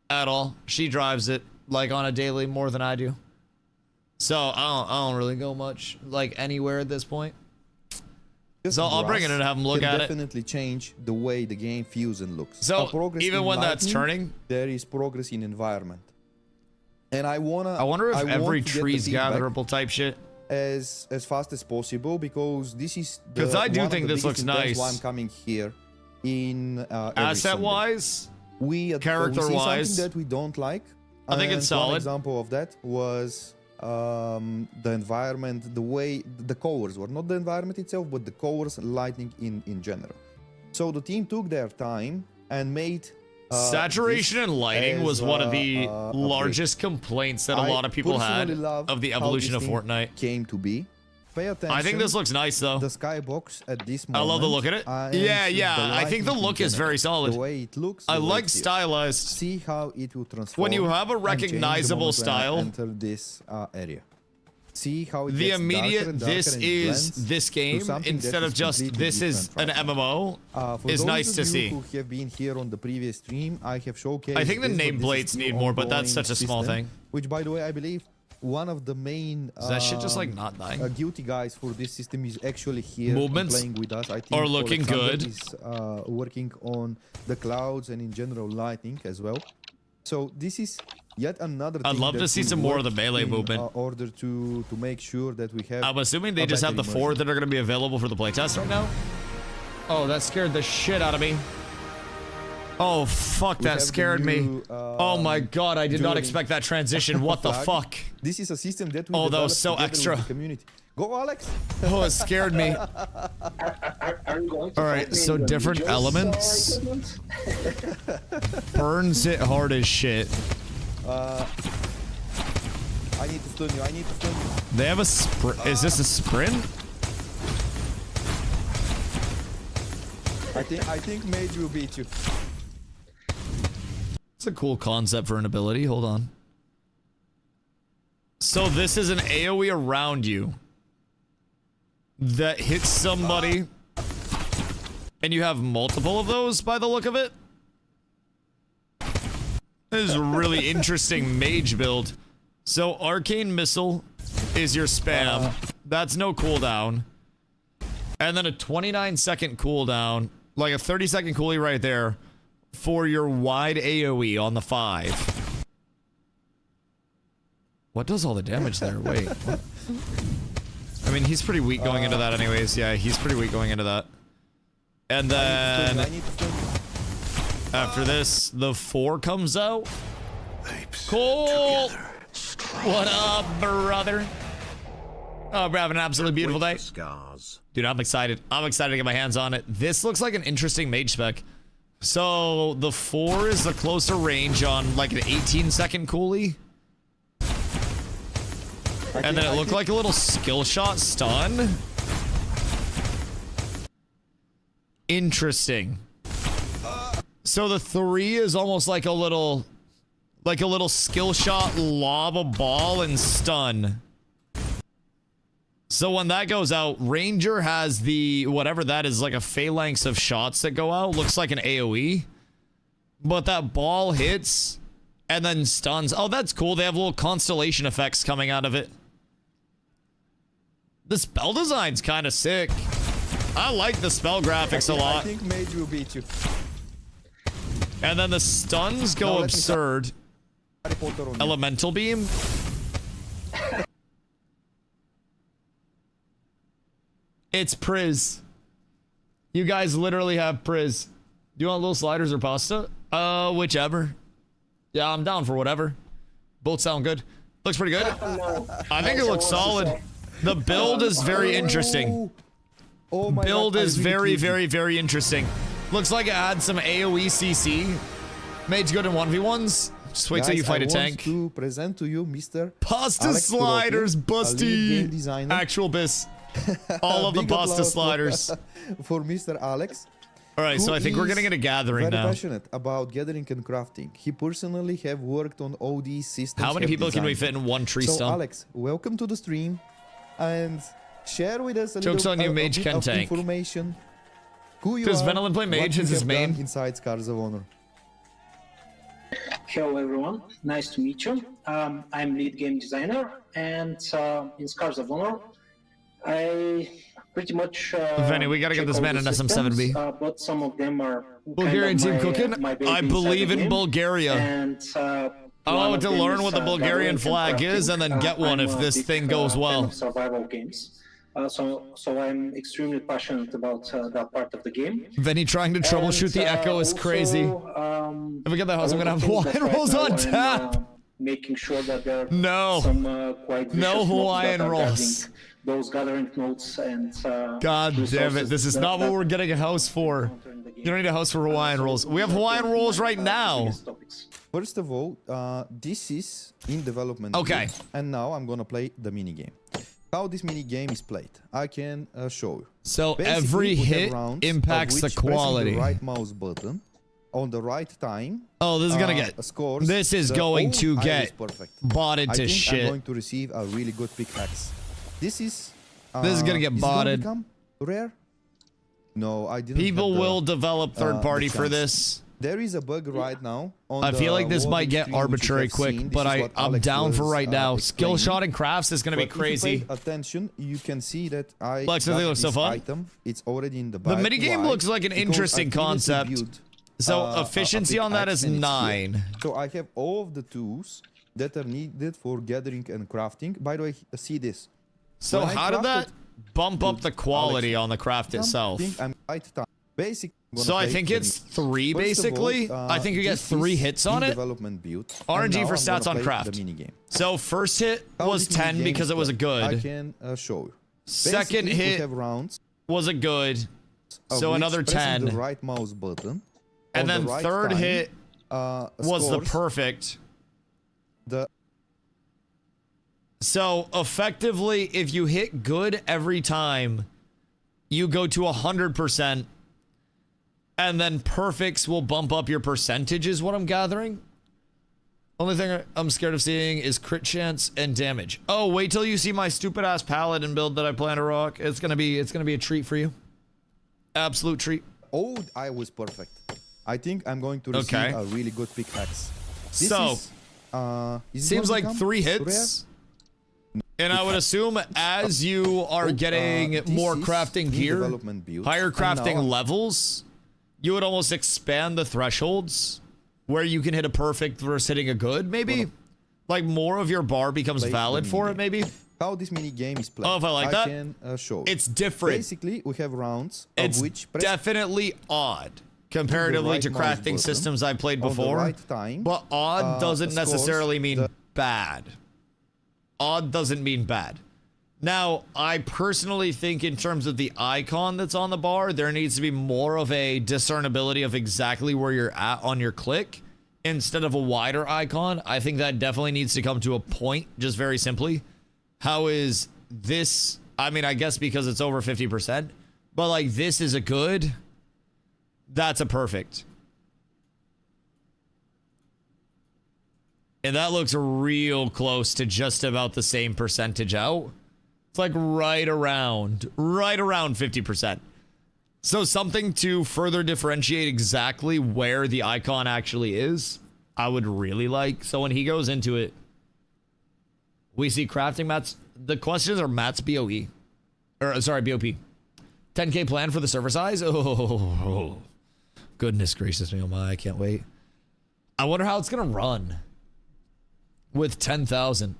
[SPEAKER 1] at all. She drives it like on a daily more than I do. So I don't really go much like anywhere at this point. So I'll bring it in and have them look at it.
[SPEAKER 5] Definitely change the way the game feels and looks.
[SPEAKER 1] So even when that's turning,
[SPEAKER 5] there is progress in environment. And I
[SPEAKER 1] wonder if every tree's gatherable type shit
[SPEAKER 5] as fast as possible, because this is
[SPEAKER 1] because I do think this looks nice.
[SPEAKER 5] Why I'm coming here in
[SPEAKER 1] asset wise,
[SPEAKER 5] character wise, something that we don't like.
[SPEAKER 1] I think it's solid.
[SPEAKER 5] One example of that was the environment, the way the colors were, not the environment itself, but the colors and lighting in general. So the team took their time and made
[SPEAKER 1] saturation and lighting was one of the largest complaints that a lot of people had of the evolution of Fortnite.
[SPEAKER 5] Came to be. Pay attention.
[SPEAKER 1] I think this looks nice though.
[SPEAKER 5] The skybox at this moment.
[SPEAKER 1] I love the look at it. Yeah. I think the look is very solid.
[SPEAKER 5] The way it looks.
[SPEAKER 1] I like stylized.
[SPEAKER 5] See how it will transform.
[SPEAKER 1] When you have a recognizable style.
[SPEAKER 5] Enter this area. See how it
[SPEAKER 1] the immediate this is this game instead of just this is an MMO is nice to see.
[SPEAKER 5] Who have been here on the previous stream, I have showcased.
[SPEAKER 1] I think the nameplates need more, but that's such a small thing.
[SPEAKER 5] Which, by the way, I believe one of the main
[SPEAKER 1] Is that shit just like not dying?
[SPEAKER 5] guilty guys for this system is actually here
[SPEAKER 1] Movements
[SPEAKER 5] playing with us. I think
[SPEAKER 1] are looking
[SPEAKER 5] Alexander
[SPEAKER 1] good.
[SPEAKER 5] is working on the clouds and in general lighting as well. So this is yet another thing
[SPEAKER 1] I'd love to see some more of the melee movement.
[SPEAKER 5] In order to make sure that we have.
[SPEAKER 1] I'm assuming they just have the 4 that are going to be available for the playtest right now. Oh, that scared the shit out of me. Oh, fuck, that scared me. Oh my god, I did not expect that transition. What the fuck?
[SPEAKER 5] This is a system that we
[SPEAKER 1] that was so
[SPEAKER 5] together
[SPEAKER 1] extra.
[SPEAKER 5] with the community. Go, Alex.
[SPEAKER 1] Oh, it scared me. Alright, so different elements. Burns it hard as shit.
[SPEAKER 5] I need to stun you. I need to stun you.
[SPEAKER 1] They have a sprint. Is this a sprint?
[SPEAKER 5] I think Mage will beat you.
[SPEAKER 1] It's a cool concept for an ability. Hold on. So this is an AoE around you that hits somebody, and you have multiple of those by the look of it. This is a really interesting mage build. So Arcane Missile is your spam. That's no cooldown. And then a 29-second cooldown, like a 30-second coolie right there, for your wide AoE on the 5. What does all the damage there? Wait. What? I mean, he's pretty weak going into that anyways. Yeah, he's pretty weak going into that. And then after this, the 4 comes out. Cool. What up, brother? Oh, we're having an absolutely beautiful day. Dude, I'm excited. I'm excited to get my hands on it. This looks like an interesting mage spec. So the 4 is the closer range on like an 18-second coolie. And then it looked like a little skill shot stun. Interesting. So the 3 is almost like a little skill shot, lob a ball and stun. So when that goes out, Ranger has the, whatever that is, like a phalanx of shots that go out. Looks like an AoE. But that ball hits and then stuns. Oh, that's cool. They have little constellation effects coming out of it. The spell design's kind of sick. I like the spell graphics a lot.
[SPEAKER 5] I think Mage will beat you.
[SPEAKER 1] And then the stuns go absurd. Elemental beam. It's Priz. You guys literally have Priz. Do you want little sliders or pasta? Whichever. Yeah, I'm down for whatever. Both sound good. Looks pretty good. I think it looks solid. The build is very interesting.
[SPEAKER 5] Oh my
[SPEAKER 1] build
[SPEAKER 5] God,
[SPEAKER 1] is very, very, very interesting. Looks like it adds some AoE CC. Made's good in 1v1s. Just wait till you fight a tank.
[SPEAKER 5] To present to you, Mr.
[SPEAKER 1] Pasta
[SPEAKER 5] Alex
[SPEAKER 1] sliders,
[SPEAKER 5] Busty.
[SPEAKER 1] Actual bis. All of the pasta sliders.
[SPEAKER 5] For Mr. Alex.
[SPEAKER 1] All right, so I think we're getting into gathering now.
[SPEAKER 5] Very passionate about gathering and crafting. He personally have worked on all these systems.
[SPEAKER 1] How many people can we fit in one tree stump?
[SPEAKER 5] So Alex, welcome to the stream, and share with us a
[SPEAKER 1] Joke's
[SPEAKER 5] little
[SPEAKER 1] on you, Mage
[SPEAKER 5] bit
[SPEAKER 1] can
[SPEAKER 5] of
[SPEAKER 1] tank.
[SPEAKER 5] information. Who you
[SPEAKER 1] Does
[SPEAKER 5] are,
[SPEAKER 1] Venelin play Mage
[SPEAKER 5] what
[SPEAKER 1] as
[SPEAKER 5] you
[SPEAKER 1] his
[SPEAKER 5] have
[SPEAKER 1] main?
[SPEAKER 5] done inside Scars of Honor.
[SPEAKER 6] Hello everyone, nice to meet you. I'm lead game designer, and in Scars of Honor, I pretty much.
[SPEAKER 1] Venny, we gotta get this man an SM7B.
[SPEAKER 6] But some of them are.
[SPEAKER 1] Bulgarian team cooking? I believe in Bulgaria.
[SPEAKER 6] And
[SPEAKER 1] I want to learn what the Bulgarian flag is and then get one if this thing goes well.
[SPEAKER 6] Survival games. So I'm extremely passionate about that part of the game.
[SPEAKER 1] Venny trying to troubleshoot the echo is crazy. If we get the house, I'm gonna have Hawaiian rolls on tap.
[SPEAKER 6] Making sure that there are
[SPEAKER 1] some
[SPEAKER 6] quite
[SPEAKER 1] no Hawaiian rolls.
[SPEAKER 6] Those gathering nodes and
[SPEAKER 1] God damn it! This is not what we're getting a house for. You don't need a house for Hawaiian rolls. We have Hawaiian rolls right now.
[SPEAKER 5] First of all, this is in development.
[SPEAKER 1] Okay.
[SPEAKER 5] And now I'm gonna play the mini game. How this mini game is played, I can show you.
[SPEAKER 1] So
[SPEAKER 5] basically,
[SPEAKER 1] every hit impacts the quality.
[SPEAKER 5] The right mouse button on the right time.
[SPEAKER 1] Oh, this is gonna get
[SPEAKER 5] scores.
[SPEAKER 1] This is going to get botted to
[SPEAKER 5] I think
[SPEAKER 1] shit.
[SPEAKER 5] I'm going to receive a really good pickaxe. This is
[SPEAKER 1] gonna get botted.
[SPEAKER 5] Become rare? No, I didn't.
[SPEAKER 1] People will develop third party for this.
[SPEAKER 5] There is a bug right now. On
[SPEAKER 1] I feel like this
[SPEAKER 5] the
[SPEAKER 1] might get
[SPEAKER 5] stream, which you
[SPEAKER 1] arbitrary
[SPEAKER 5] have
[SPEAKER 1] quick,
[SPEAKER 5] seen.
[SPEAKER 1] but
[SPEAKER 5] This is what
[SPEAKER 1] I'm
[SPEAKER 5] Alex
[SPEAKER 1] down for
[SPEAKER 5] was,
[SPEAKER 1] right now. Skill
[SPEAKER 5] explaining.
[SPEAKER 1] shot and crafts is going to be
[SPEAKER 5] But
[SPEAKER 1] crazy.
[SPEAKER 5] If you pay attention, you can see that I
[SPEAKER 1] Lex,
[SPEAKER 5] got
[SPEAKER 1] I think it looks so
[SPEAKER 5] this
[SPEAKER 1] fun.
[SPEAKER 5] item. It's already in the
[SPEAKER 1] The
[SPEAKER 5] bag.
[SPEAKER 1] minigame
[SPEAKER 5] Why?
[SPEAKER 1] looks like an
[SPEAKER 5] Because
[SPEAKER 1] interesting
[SPEAKER 5] I previously
[SPEAKER 1] concept.
[SPEAKER 5] built,
[SPEAKER 1] So
[SPEAKER 5] a
[SPEAKER 1] efficiency
[SPEAKER 5] big
[SPEAKER 1] on that
[SPEAKER 5] axe
[SPEAKER 1] is
[SPEAKER 5] and it's
[SPEAKER 1] 9.
[SPEAKER 5] here. So I have all of the tools that are needed for gathering and crafting. By the way, see this.
[SPEAKER 1] So
[SPEAKER 5] When I
[SPEAKER 1] how did that
[SPEAKER 5] crafted-
[SPEAKER 1] bump up the quality on the craft itself?
[SPEAKER 5] I'm right time. Basically,
[SPEAKER 1] So I think it's 3 basically. I think you get 3 hits on it.
[SPEAKER 5] Development build.
[SPEAKER 1] RNG for stats on
[SPEAKER 5] The
[SPEAKER 1] craft.
[SPEAKER 5] minigame.
[SPEAKER 1] So first hit was 10 because it was a
[SPEAKER 5] I
[SPEAKER 1] good.
[SPEAKER 5] can show you.
[SPEAKER 1] Second
[SPEAKER 5] Basically, we
[SPEAKER 1] hit
[SPEAKER 5] have rounds.
[SPEAKER 1] was a good.
[SPEAKER 5] of
[SPEAKER 1] So
[SPEAKER 5] which
[SPEAKER 1] another
[SPEAKER 5] pressing
[SPEAKER 1] 10.
[SPEAKER 5] The right mouse button.
[SPEAKER 1] And
[SPEAKER 5] on
[SPEAKER 1] then
[SPEAKER 5] the right
[SPEAKER 1] third
[SPEAKER 5] time,
[SPEAKER 1] hit was the
[SPEAKER 5] scores
[SPEAKER 1] perfect.
[SPEAKER 5] the
[SPEAKER 1] So effectively, if you hit good every time, you go to 100%. And then perfects will bump up your percentage is what I'm gathering. Only thing I'm scared of seeing is crit chance and damage. Oh, wait till you see my stupid ass Paladin build that I plan to rock. It's gonna be a treat for you. Absolute treat.
[SPEAKER 5] Oh, I was perfect. I think I'm going to receive
[SPEAKER 1] Okay.
[SPEAKER 5] a really good pickaxe. This
[SPEAKER 1] So,
[SPEAKER 5] is it
[SPEAKER 1] seems
[SPEAKER 5] going to
[SPEAKER 1] like
[SPEAKER 5] come
[SPEAKER 1] 3
[SPEAKER 5] rare?
[SPEAKER 1] hits. And I would assume as you are getting
[SPEAKER 5] this
[SPEAKER 1] more
[SPEAKER 5] is
[SPEAKER 1] crafting
[SPEAKER 5] in
[SPEAKER 1] gear,
[SPEAKER 5] development build.
[SPEAKER 1] higher
[SPEAKER 5] And
[SPEAKER 1] crafting
[SPEAKER 5] now-
[SPEAKER 1] levels, you would almost expand the thresholds where you can hit a perfect versus hitting a good, maybe? Like more of your bar becomes
[SPEAKER 5] Play the
[SPEAKER 1] valid for it,
[SPEAKER 5] minigame.
[SPEAKER 1] maybe?
[SPEAKER 5] How this mini game is played.
[SPEAKER 1] Oh, if I like that?
[SPEAKER 5] can show you.
[SPEAKER 1] It's different.
[SPEAKER 5] Basically, we have rounds of
[SPEAKER 1] It's
[SPEAKER 5] which press
[SPEAKER 1] definitely odd comparatively
[SPEAKER 5] right
[SPEAKER 1] to
[SPEAKER 5] mouse
[SPEAKER 1] crafting
[SPEAKER 5] button
[SPEAKER 1] systems I've played
[SPEAKER 5] on the
[SPEAKER 1] before.
[SPEAKER 5] right time,
[SPEAKER 1] But odd doesn't
[SPEAKER 5] scores
[SPEAKER 1] necessarily mean
[SPEAKER 5] the-
[SPEAKER 1] bad. Odd doesn't mean bad. Now, I personally think in terms of the icon that's on the bar, there needs to be more of a discernibility of exactly where you're at on your click instead of a wider icon. I think that definitely needs to come to a point, just very simply. How is this? I mean, I guess because it's over 50%, but like this is a good, that's a perfect. And that looks real close to just about the same percentage out. It's like right around 50%. So something to further differentiate exactly where the icon actually is, I would really like. So when he goes into it, we see crafting mats. The questions are mats BOE. Or sorry, BOP. 10K plan for the server size? Oh, goodness gracious me. Oh my, I can't wait. I wonder how it's going to run with 10,000.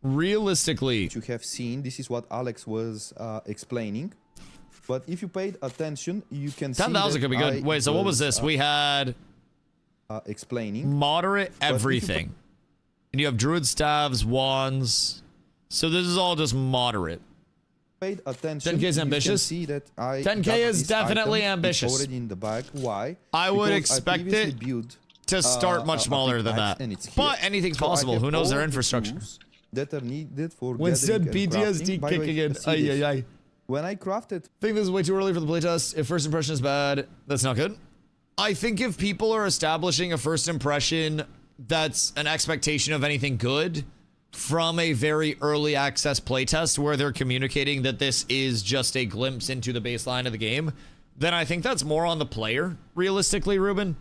[SPEAKER 1] Realistically,
[SPEAKER 5] you have seen. This is what Alex was explaining. But if you paid attention, you can see
[SPEAKER 1] 10,000 could be good.
[SPEAKER 5] I
[SPEAKER 1] Wait, so what was this? We had
[SPEAKER 5] explaining.
[SPEAKER 1] moderate everything. And you have druid staves, wands. So this is all just moderate.
[SPEAKER 5] Paid attention.
[SPEAKER 1] 10K is
[SPEAKER 5] you
[SPEAKER 1] ambitious?
[SPEAKER 5] Can see that I
[SPEAKER 1] 10K
[SPEAKER 5] got
[SPEAKER 1] is
[SPEAKER 5] this
[SPEAKER 1] definitely
[SPEAKER 5] item.
[SPEAKER 1] ambitious.
[SPEAKER 5] It's already in the bag. Why?
[SPEAKER 1] I would
[SPEAKER 5] Because
[SPEAKER 1] expect
[SPEAKER 5] previously
[SPEAKER 1] it
[SPEAKER 5] built,
[SPEAKER 1] to start much
[SPEAKER 5] a
[SPEAKER 1] smaller
[SPEAKER 5] big
[SPEAKER 1] than
[SPEAKER 5] axe
[SPEAKER 1] that.
[SPEAKER 5] and it's here.
[SPEAKER 1] But anything's
[SPEAKER 5] So I
[SPEAKER 1] possible.
[SPEAKER 5] have
[SPEAKER 1] Who knows
[SPEAKER 5] all
[SPEAKER 1] their
[SPEAKER 5] of the
[SPEAKER 1] infrastructure?
[SPEAKER 5] tools that are needed for
[SPEAKER 1] When said
[SPEAKER 5] gathering and
[SPEAKER 1] PTSD
[SPEAKER 5] crafting. By the way,
[SPEAKER 1] kicking in.
[SPEAKER 5] see
[SPEAKER 1] Ay,
[SPEAKER 5] this.
[SPEAKER 1] ay, ay.
[SPEAKER 5] When I crafted,
[SPEAKER 1] I think this is way too early for the playtest. If first impression is bad, that's not good. I think if people are establishing a first impression that's an expectation of anything good from a very early access playtest where they're communicating that this is just a glimpse into the baseline of the game, then I think that's more on the player, realistically, Ruben.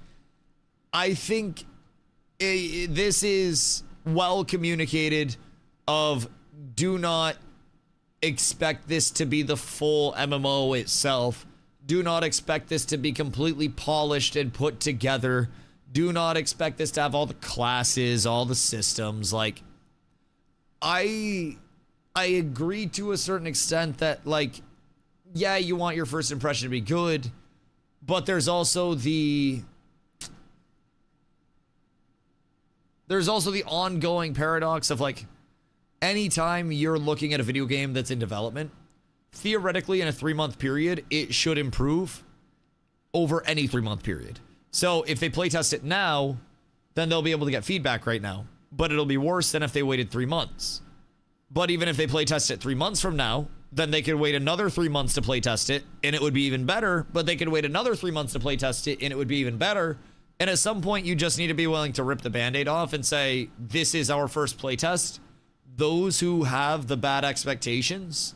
[SPEAKER 1] I think this is well communicated of do not expect this to be the full MMO itself. Do not expect this to be completely polished and put together. Do not expect this to have all the classes, all the systems. Like, I agree to a certain extent that, like, yeah, you want your first impression to be good, but there's also the ongoing paradox of, like, anytime you're looking at a video game that's in development, theoretically in a 3-month period, it should improve over any 3-month period. So if they playtest it now, then they'll be able to get feedback right now. But it'll be worse than if they waited 3 months. But even if they playtest it 3 months from now, then they could wait another 3 months to playtest it, and it would be even better. But they could wait another 3 months to playtest it, and it would be even better. And at some point, you just need to be willing to rip the Band-Aid off and say, this is our first playtest. Those who have the bad expectations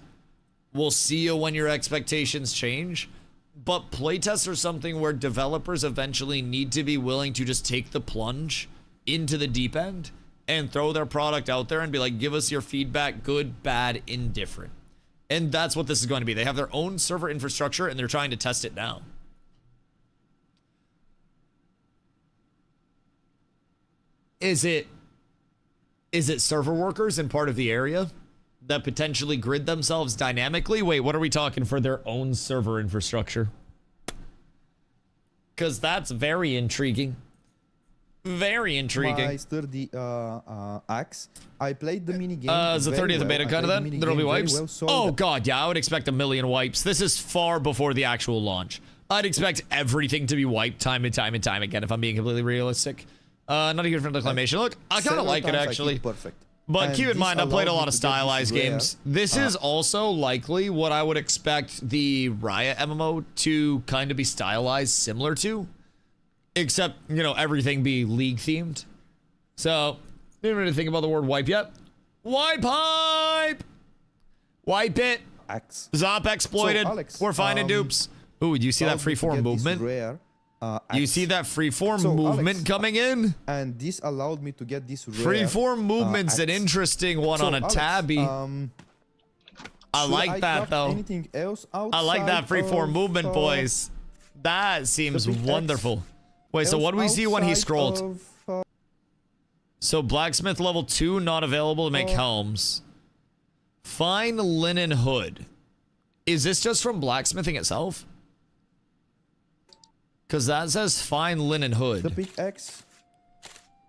[SPEAKER 1] will see you when your expectations change. But playtests are something where developers eventually need to be willing to just take the plunge into the deep end and throw their product out there and be like, give us your feedback, good, bad, indifferent. And that's what this is going to be. They have their own server infrastructure and they're trying to test it now. Is it server workers in part of the area that potentially grid themselves dynamically? Wait, what are we talking for their own server infrastructure? Because that's very intriguing. Very intriguing.
[SPEAKER 5] My sturdy axe. I played the mini game.
[SPEAKER 1] Is the 30th of beta kind of then? There'll be wipes? Well, so oh god, yeah, I would expect 1 million wipes. This is far before the actual launch. I'd expect everything to be wiped time and time and time again, if I'm being completely realistic. Not a good for declamation. Look, I kind of like it actually.
[SPEAKER 5] Perfect.
[SPEAKER 1] But keep in mind, I played a lot of stylized games. This is also likely what I would expect the Riot MMO to kind of be stylized similar to. Except, you know, everything be League themed. So, didn't really think about the word wipe yet. Wipe hype! Wipe it!
[SPEAKER 5] Axe.
[SPEAKER 1] Zop exploited.
[SPEAKER 5] So, Alex,
[SPEAKER 1] we're finding dupes. Ooh, do you see that freeform movement? You see that freeform movement coming in?
[SPEAKER 5] And this allowed me to get this rare
[SPEAKER 1] freeform movement's an interesting one on a
[SPEAKER 5] Alex,
[SPEAKER 1] tabby. I like that though.
[SPEAKER 5] Anything else
[SPEAKER 1] I like that freeform movement, boys. That seems wonderful. Wait, so what do we see when he scrolled? So blacksmith level 2 not available to make helms. Fine linen hood. Is this just from blacksmithing itself? Because that says fine linen hood.
[SPEAKER 5] The pickaxe.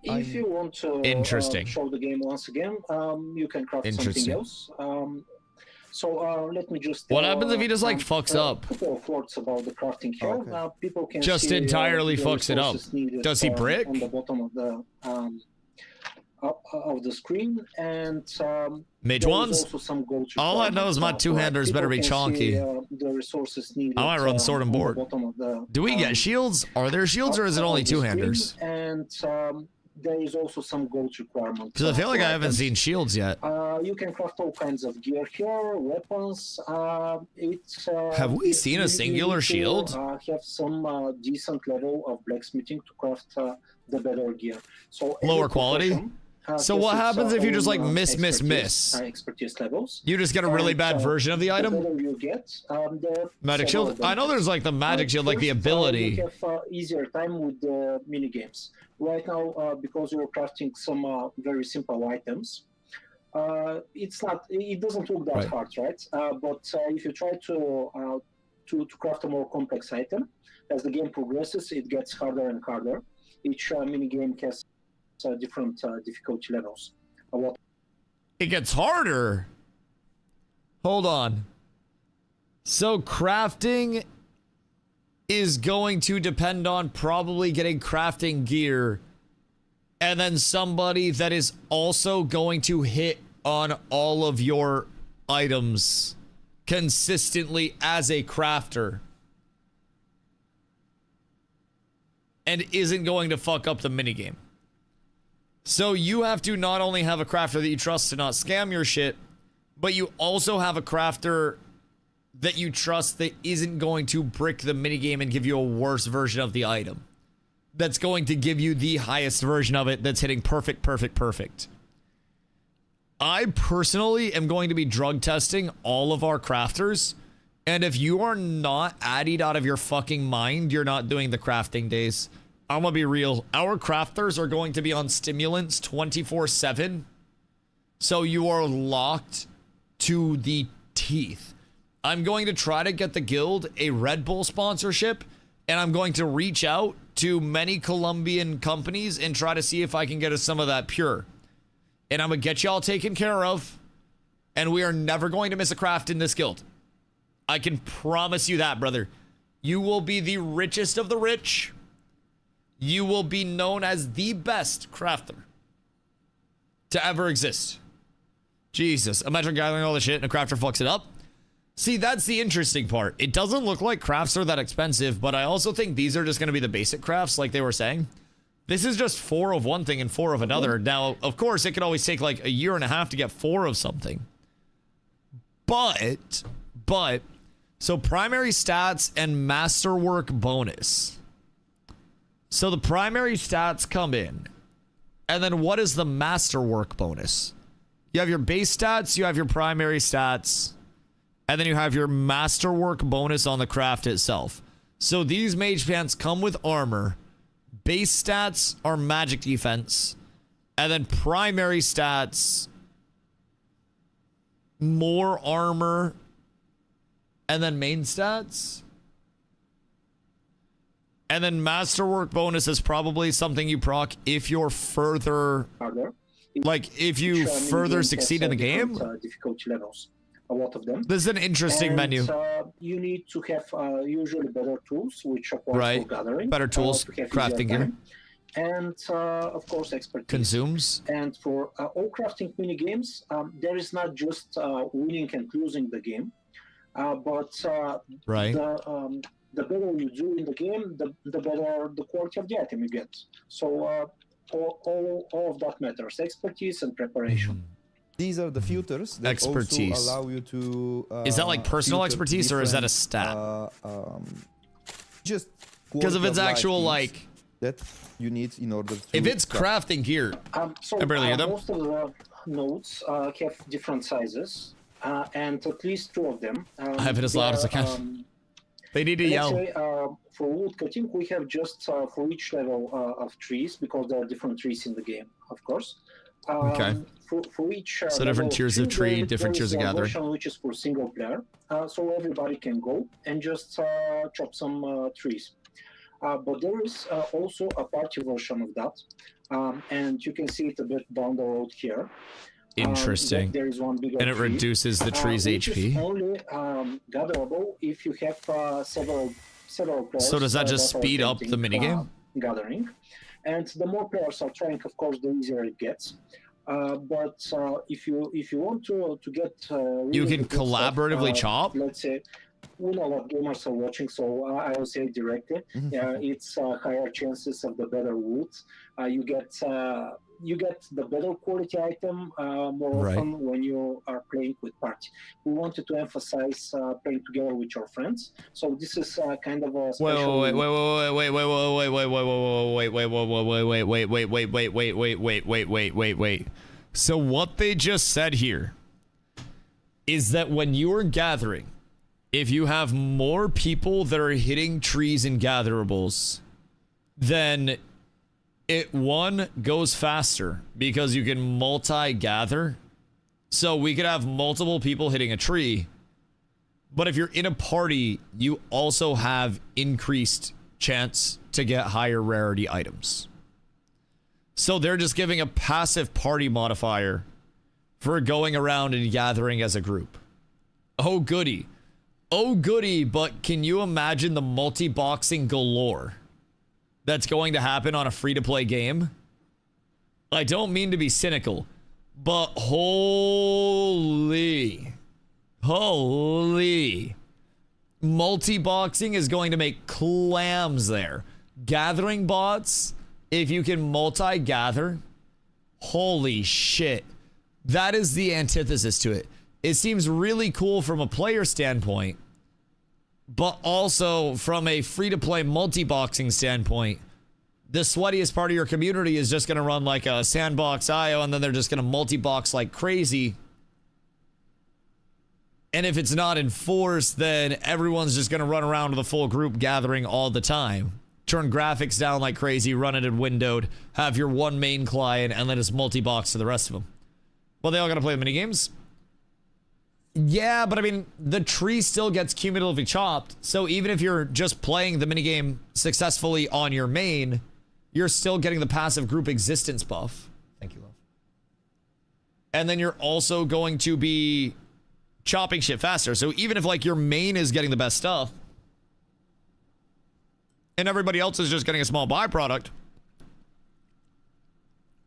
[SPEAKER 6] If you want to show the game once again, you can craft something else. So let me just.
[SPEAKER 1] What happens if he just like fucks up?
[SPEAKER 6] A couple of words about the crafting here. Okay. People can
[SPEAKER 1] just
[SPEAKER 6] see,
[SPEAKER 1] entirely fucks it up. Does he brick?
[SPEAKER 6] On the bottom of the screen, and
[SPEAKER 1] mage wands. All I know is my two-handers better be chonky.
[SPEAKER 6] The resources needed,
[SPEAKER 1] I might run sword and board. Do we get shields? Are there shields, or is it only two-handers?
[SPEAKER 6] And there is also some gold requirements.
[SPEAKER 1] Because I feel like I haven't seen shields yet.
[SPEAKER 6] You can craft all kinds of gear here, weapons.
[SPEAKER 1] Have we seen a singular shield?
[SPEAKER 6] Have some decent level of blacksmithing to craft the better gear. So
[SPEAKER 1] lower quality. So what happens if you just like miss?
[SPEAKER 6] Expertise levels.
[SPEAKER 1] You just get a really bad version of the item.
[SPEAKER 6] The better you get,
[SPEAKER 1] magic shield. I know there's like the magic shield, like the ability.
[SPEAKER 6] You have easier time with the mini games. Right now, because you're crafting some very simple items, it doesn't look that hard, right? But if you try to craft a more complex item, as the game progresses, it gets harder and harder. Each mini game has different difficulty levels.
[SPEAKER 1] It gets harder. Hold on. So crafting is going to depend on probably getting crafting gear, and then somebody that is also going to hit on all of your items consistently as a crafter and isn't going to fuck up the minigame. So you have to not only have a crafter that you trust to not scam your shit, but you also have a crafter that you trust that isn't going to brick the minigame and give you a worse version of the item. That's going to give you the highest version of it that's hitting perfect, perfect, perfect. I personally am going to be drug testing all of our crafters, and if you are not addied out of your fucking mind, you're not doing the crafting days. I'm gonna be real. Our crafters are going to be on stimulants 24/7, so you are locked to the teeth. I'm going to try to get the guild a Red Bull sponsorship, and I'm going to reach out to many Colombian companies and try to see if I can get us some of that pure. And I'm gonna get y'all taken care of, and we are never going to miss a craft in this guild. I can promise you that, brother. You will be the richest of the rich. You will be known as the best crafter to ever exist. Jesus, imagine gathering all the shit and a crafter fucks it up. See, that's the interesting part. It doesn't look like crafts are that expensive, but I also think these are just going to be the basic crafts like they were saying. This is just 4 of one thing and 4 of another. Now, of course, it could always take like a year and a half to get 4 of something. But So primary stats and masterwork bonus. So the primary stats come in. And then what is the masterwork bonus? You have your base stats, you have your primary stats, and then you have your masterwork bonus on the craft itself. So these mage pants come with armor. Base stats are magic defense. And then primary stats, more armor. And then main stats. And then masterwork bonus is probably something you proc if you're further, like if you further succeed in the game.
[SPEAKER 6] Difficulty levels, a lot of them.
[SPEAKER 1] This is an interesting menu.
[SPEAKER 6] You need to have usually better tools, which are
[SPEAKER 1] right.
[SPEAKER 6] for gathering.
[SPEAKER 1] Better tools, crafting gear.
[SPEAKER 6] And of course, expertise.
[SPEAKER 1] Consumes.
[SPEAKER 6] And for all crafting mini games, there is not just winning and losing the game, but
[SPEAKER 1] right.
[SPEAKER 6] The better you do in the game, the better the quality of the item you get. So all of that matters: expertise and preparation.
[SPEAKER 5] These are the filters that
[SPEAKER 1] expertise.
[SPEAKER 5] also allow you to.
[SPEAKER 1] Is that like personal expertise or is that a stat?
[SPEAKER 5] Just
[SPEAKER 1] because if it's actual like
[SPEAKER 5] that you need in order to.
[SPEAKER 1] If it's crafting gear,
[SPEAKER 6] so,
[SPEAKER 1] I barely hear them.
[SPEAKER 6] Most of the nodes have different sizes, and at least two of them.
[SPEAKER 1] I have it as loud as I can. They need to yell.
[SPEAKER 6] Say, for wood cutting, we have just for each level of trees, because there are different trees in the game, of course.
[SPEAKER 1] Okay.
[SPEAKER 6] For each
[SPEAKER 1] so different tiers of tree, different tiers of gathering.
[SPEAKER 6] Which is for single player, so everybody can go and just chop some trees. But there is also a party version of that, and you can see it a bit down the road here.
[SPEAKER 1] Interesting.
[SPEAKER 6] There is one bigger
[SPEAKER 1] and it
[SPEAKER 6] tree,
[SPEAKER 1] reduces the tree's
[SPEAKER 6] which
[SPEAKER 1] HP.
[SPEAKER 6] Is only gatherable if you have several players.
[SPEAKER 1] So does that just speed up the minigame?
[SPEAKER 6] Gathering, and the more players are trying, of course, the easier it gets. But if you want to get really
[SPEAKER 1] you can
[SPEAKER 6] good
[SPEAKER 1] collaboratively
[SPEAKER 6] stuff,
[SPEAKER 1] chop.
[SPEAKER 6] Let's say we know what gamers are watching, so I will say it directly. It's higher chances of the better wood. You get the better quality item more often when you are playing with party. We wanted to emphasize playing together with your friends, so this is kind of a special.
[SPEAKER 1] Wait. So what they just said here is that when you are gathering, if you have more people that are hitting trees and gatherables, then it goes faster because you can multi-gather. So we could have multiple people hitting a tree, but if you're in a party, you also have increased chance to get higher rarity items. So they're just giving a passive party modifier for going around and gathering as a group. Oh goody. Oh goody, but can you imagine the multi-boxing galore that's going to happen on a free-to-play game? I don't mean to be cynical, but holy. Multi-boxing is going to make clams there. Gathering bots, if you can multi-gather, holy shit. That is the antithesis to it. It seems really cool from a player standpoint, but also from a free-to-play multi-boxing standpoint. The sweatiest part of your community is just going to run like a sandbox IO, and then they're just going to multi-box like crazy. And if it's not enforced, then everyone's just going to run around with a full group gathering all the time. Turn graphics down like crazy, run it in windowed, have your one main client, and then just multi-box to the rest of them. Well, they all got to play the minigames. Yeah, but I mean, the tree still gets cumulatively chopped. So even if you're just playing the minigame successfully on your main, you're still getting the passive group existence buff. Thank you, love. And then you're also going to be chopping shit faster. So even if like your main is getting the best stuff and everybody else is just getting a small byproduct,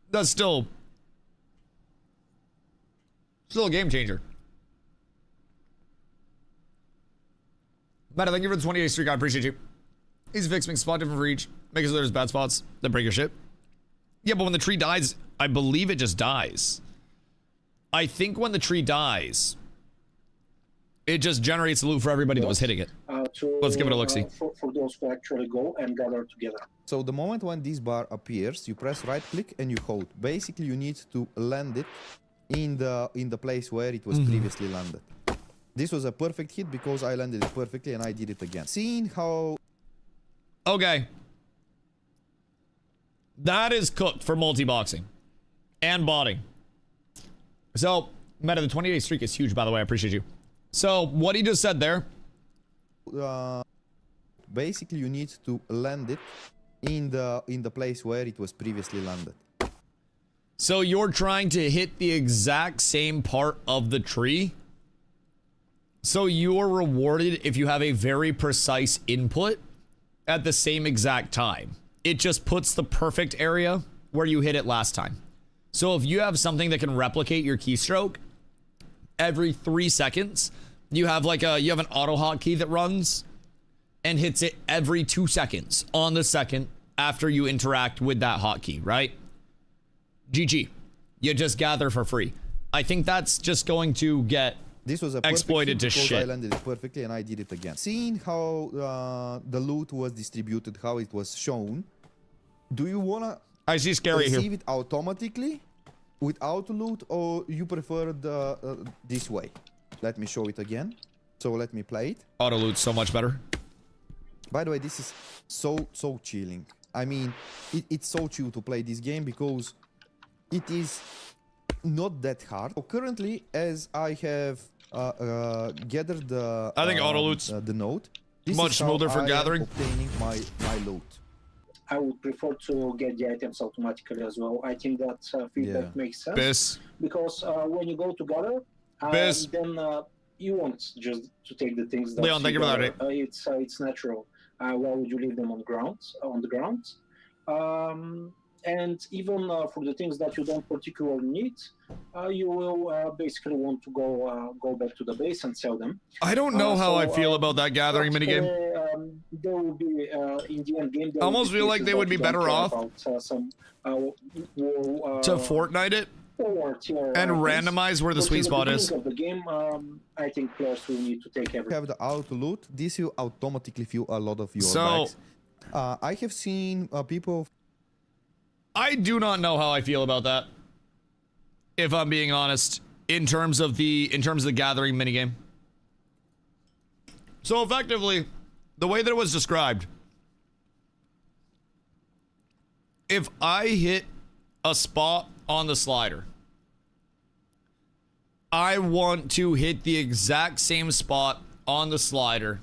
[SPEAKER 1] that's still a game changer. Matt, thank you for the 28 streak. I appreciate you. Easy fix, make spot different for each. Make it so there's bad spots that break your shit. Yeah, but when the tree dies, I believe it just dies. I think when the tree dies, It just generates loot for everybody that was hitting it. Let's give it a look-see.
[SPEAKER 6] For those who actually go and gather together.
[SPEAKER 5] So the moment when this bar appears, you press right click and you hold. Basically, you need to land it in the place where it was previously landed. This was a perfect hit because I landed it perfectly and I did it again. Seeing how...
[SPEAKER 1] Okay. That is cooked for multi-boxing and botting. So, Meta, the 20-day streak is huge, by the way. I appreciate you. So, what he just said there...
[SPEAKER 5] basically, you need to land it in the place where it was previously landed.
[SPEAKER 1] So, you're trying to hit the exact same part of the tree? So, you're rewarded if you have a very precise input at the same exact time. It just puts the perfect area where you hit it last time. So, if you have something that can replicate your keystroke every 3 seconds... You have like you have an auto hotkey that runs and hits it every 2 seconds on the second after you interact with that hotkey, right? GG. You just gather for free. I think that's just going to get exploited to shit.
[SPEAKER 5] I landed it perfectly and I did it again. Seeing how the loot was distributed, how it was shown, do you wanna
[SPEAKER 1] I see scary here.
[SPEAKER 5] receive it automatically without loot, or you prefer this way? Let me show it again. So let me play it.
[SPEAKER 1] Auto loot's so much better.
[SPEAKER 5] By the way, this is so chilling. I mean, it's so chill to play this game because it is not that hard. So currently, as I have gathered the
[SPEAKER 1] I think auto loot's
[SPEAKER 5] the node, this
[SPEAKER 1] much
[SPEAKER 5] is how
[SPEAKER 1] smoother for
[SPEAKER 5] I am
[SPEAKER 1] gathering.
[SPEAKER 5] obtaining my loot.
[SPEAKER 6] I would prefer to get the items automatically as well. I think that feedback makes sense.
[SPEAKER 1] Biss.
[SPEAKER 6] Because when you go together,
[SPEAKER 1] Biz.
[SPEAKER 6] then you want just to take the things that
[SPEAKER 1] Leon, thank you for that.
[SPEAKER 6] it's natural. Why would you leave them on the ground? And even for the things that you don't particularly need, you will basically want to go back to the base and sell them.
[SPEAKER 1] I don't know how I feel about that gathering minigame.
[SPEAKER 6] There will be in the end game.
[SPEAKER 1] I almost feel like they would be better off
[SPEAKER 6] to
[SPEAKER 1] Fortnite it and randomize where the sweet spot is.
[SPEAKER 6] Of the game, I think players will need to take everything.
[SPEAKER 5] Have the auto loot. This will automatically fill a lot of your bags. I have seen people.
[SPEAKER 1] I do not know how I feel about that, if I'm being honest, in terms of the gathering minigame. So effectively, the way that it was described, if I hit a spot on the slider, I want to hit the exact same spot on the slider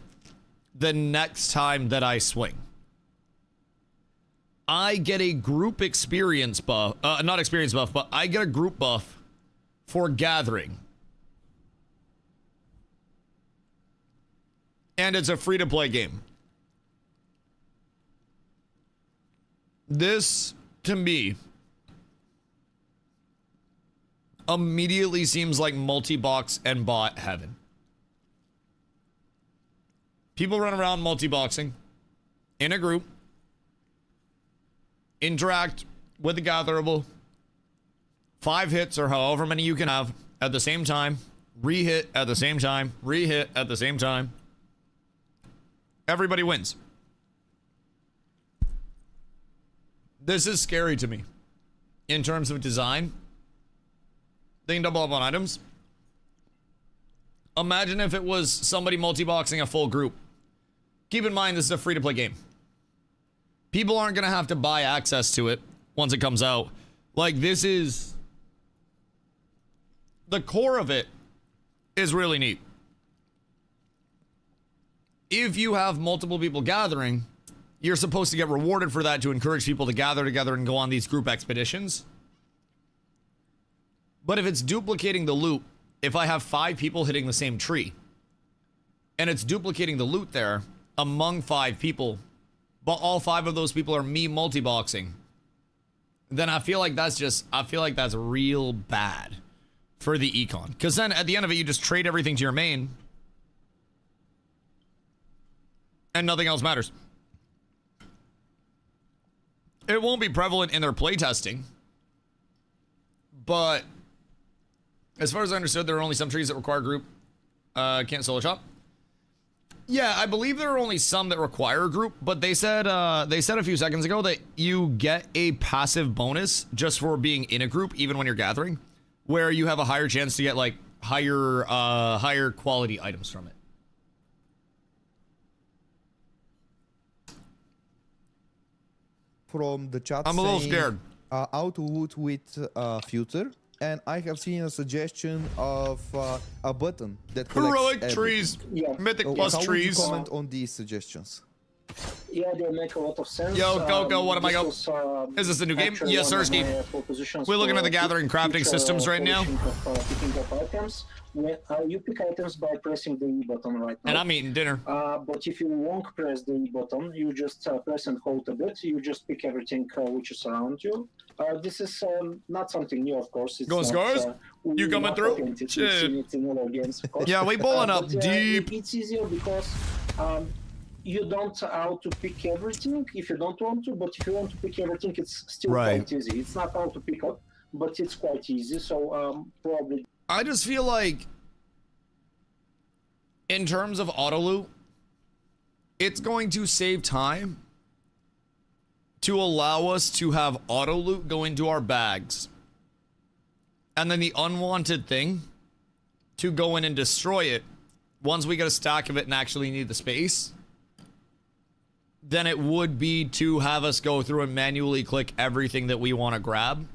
[SPEAKER 1] the next time that I swing. I get a group experience buff, not experience buff, but I get a group buff for gathering. And it's a free-to-play game. This, to me, immediately seems like multi-box and bot heaven. People run around multi-boxing in a group, interact with the gatherable, 5 hits or however many you can have at the same time, re-hit at the same time, re-hit at the same time. Everybody wins. This is scary to me in terms of design. They can double up on items. Imagine if it was somebody multi-boxing a full group. Keep in mind, this is a free-to-play game. People aren't going to have to buy access to it once it comes out. Like, this is... The core of it is really neat. If you have multiple people gathering, you're supposed to get rewarded for that to encourage people to gather together and go on these group expeditions. But if it's duplicating the loot, if I have 5 people hitting the same tree, and it's duplicating the loot there among 5 people, but all 5 of those people are me multi-boxing, then I feel like that's real bad for the econ. Because then at the end of it, you just trade everything to your main, and nothing else matters. It won't be prevalent in their playtesting, but as far as I understood, there are only some trees that require group Can't solo shop. Yeah, I believe there are only some that require a group, but they said a few seconds ago that you get a passive bonus just for being in a group, even when you're gathering, where you have a higher chance to get like higher quality items from it.
[SPEAKER 5] From the chat,
[SPEAKER 1] I'm a little scared.
[SPEAKER 5] How to loot with future, and I have seen a suggestion of a button that collects
[SPEAKER 1] Heroic
[SPEAKER 5] everything.
[SPEAKER 1] trees,
[SPEAKER 6] Yeah.
[SPEAKER 1] mythic
[SPEAKER 5] So
[SPEAKER 1] plus
[SPEAKER 5] how
[SPEAKER 1] trees.
[SPEAKER 5] would you comment on these suggestions?
[SPEAKER 6] Yeah, they make a lot of sense.
[SPEAKER 1] Yo, go, what am I
[SPEAKER 6] this
[SPEAKER 1] go?
[SPEAKER 6] was,
[SPEAKER 1] Is this a new game?
[SPEAKER 6] actually
[SPEAKER 1] Yes,
[SPEAKER 6] one of
[SPEAKER 1] Sirski.
[SPEAKER 6] my propositions
[SPEAKER 1] We're looking
[SPEAKER 6] for
[SPEAKER 1] at the gathering crafting
[SPEAKER 6] future
[SPEAKER 1] systems right now.
[SPEAKER 6] polishing of, picking up items. When, you pick items by pressing the E button right now.
[SPEAKER 1] And I'm eating dinner.
[SPEAKER 6] But if you won't press the E button, you just press and hold a bit. You just pick everything which is around you. This is not something new, of course. It's
[SPEAKER 1] Going
[SPEAKER 6] not,
[SPEAKER 1] scores? You coming through?
[SPEAKER 6] You've
[SPEAKER 1] Shit.
[SPEAKER 6] seen it in other games, of course.
[SPEAKER 1] Yeah, we pulling up
[SPEAKER 6] But,
[SPEAKER 1] deep.
[SPEAKER 6] It's easier because you don't how to pick everything if you don't want to, but if you want to pick everything, it's still
[SPEAKER 1] Right.
[SPEAKER 6] quite easy. It's not how to pick up, but it's quite easy. So probably.
[SPEAKER 1] I just feel like, in terms of auto loot, it's going to save time to allow us to have auto loot go into our bags, and then the unwanted thing to go in and destroy it once we get a stack of it and actually need the space, than it would be to have us go through and manually click everything that we want to grab.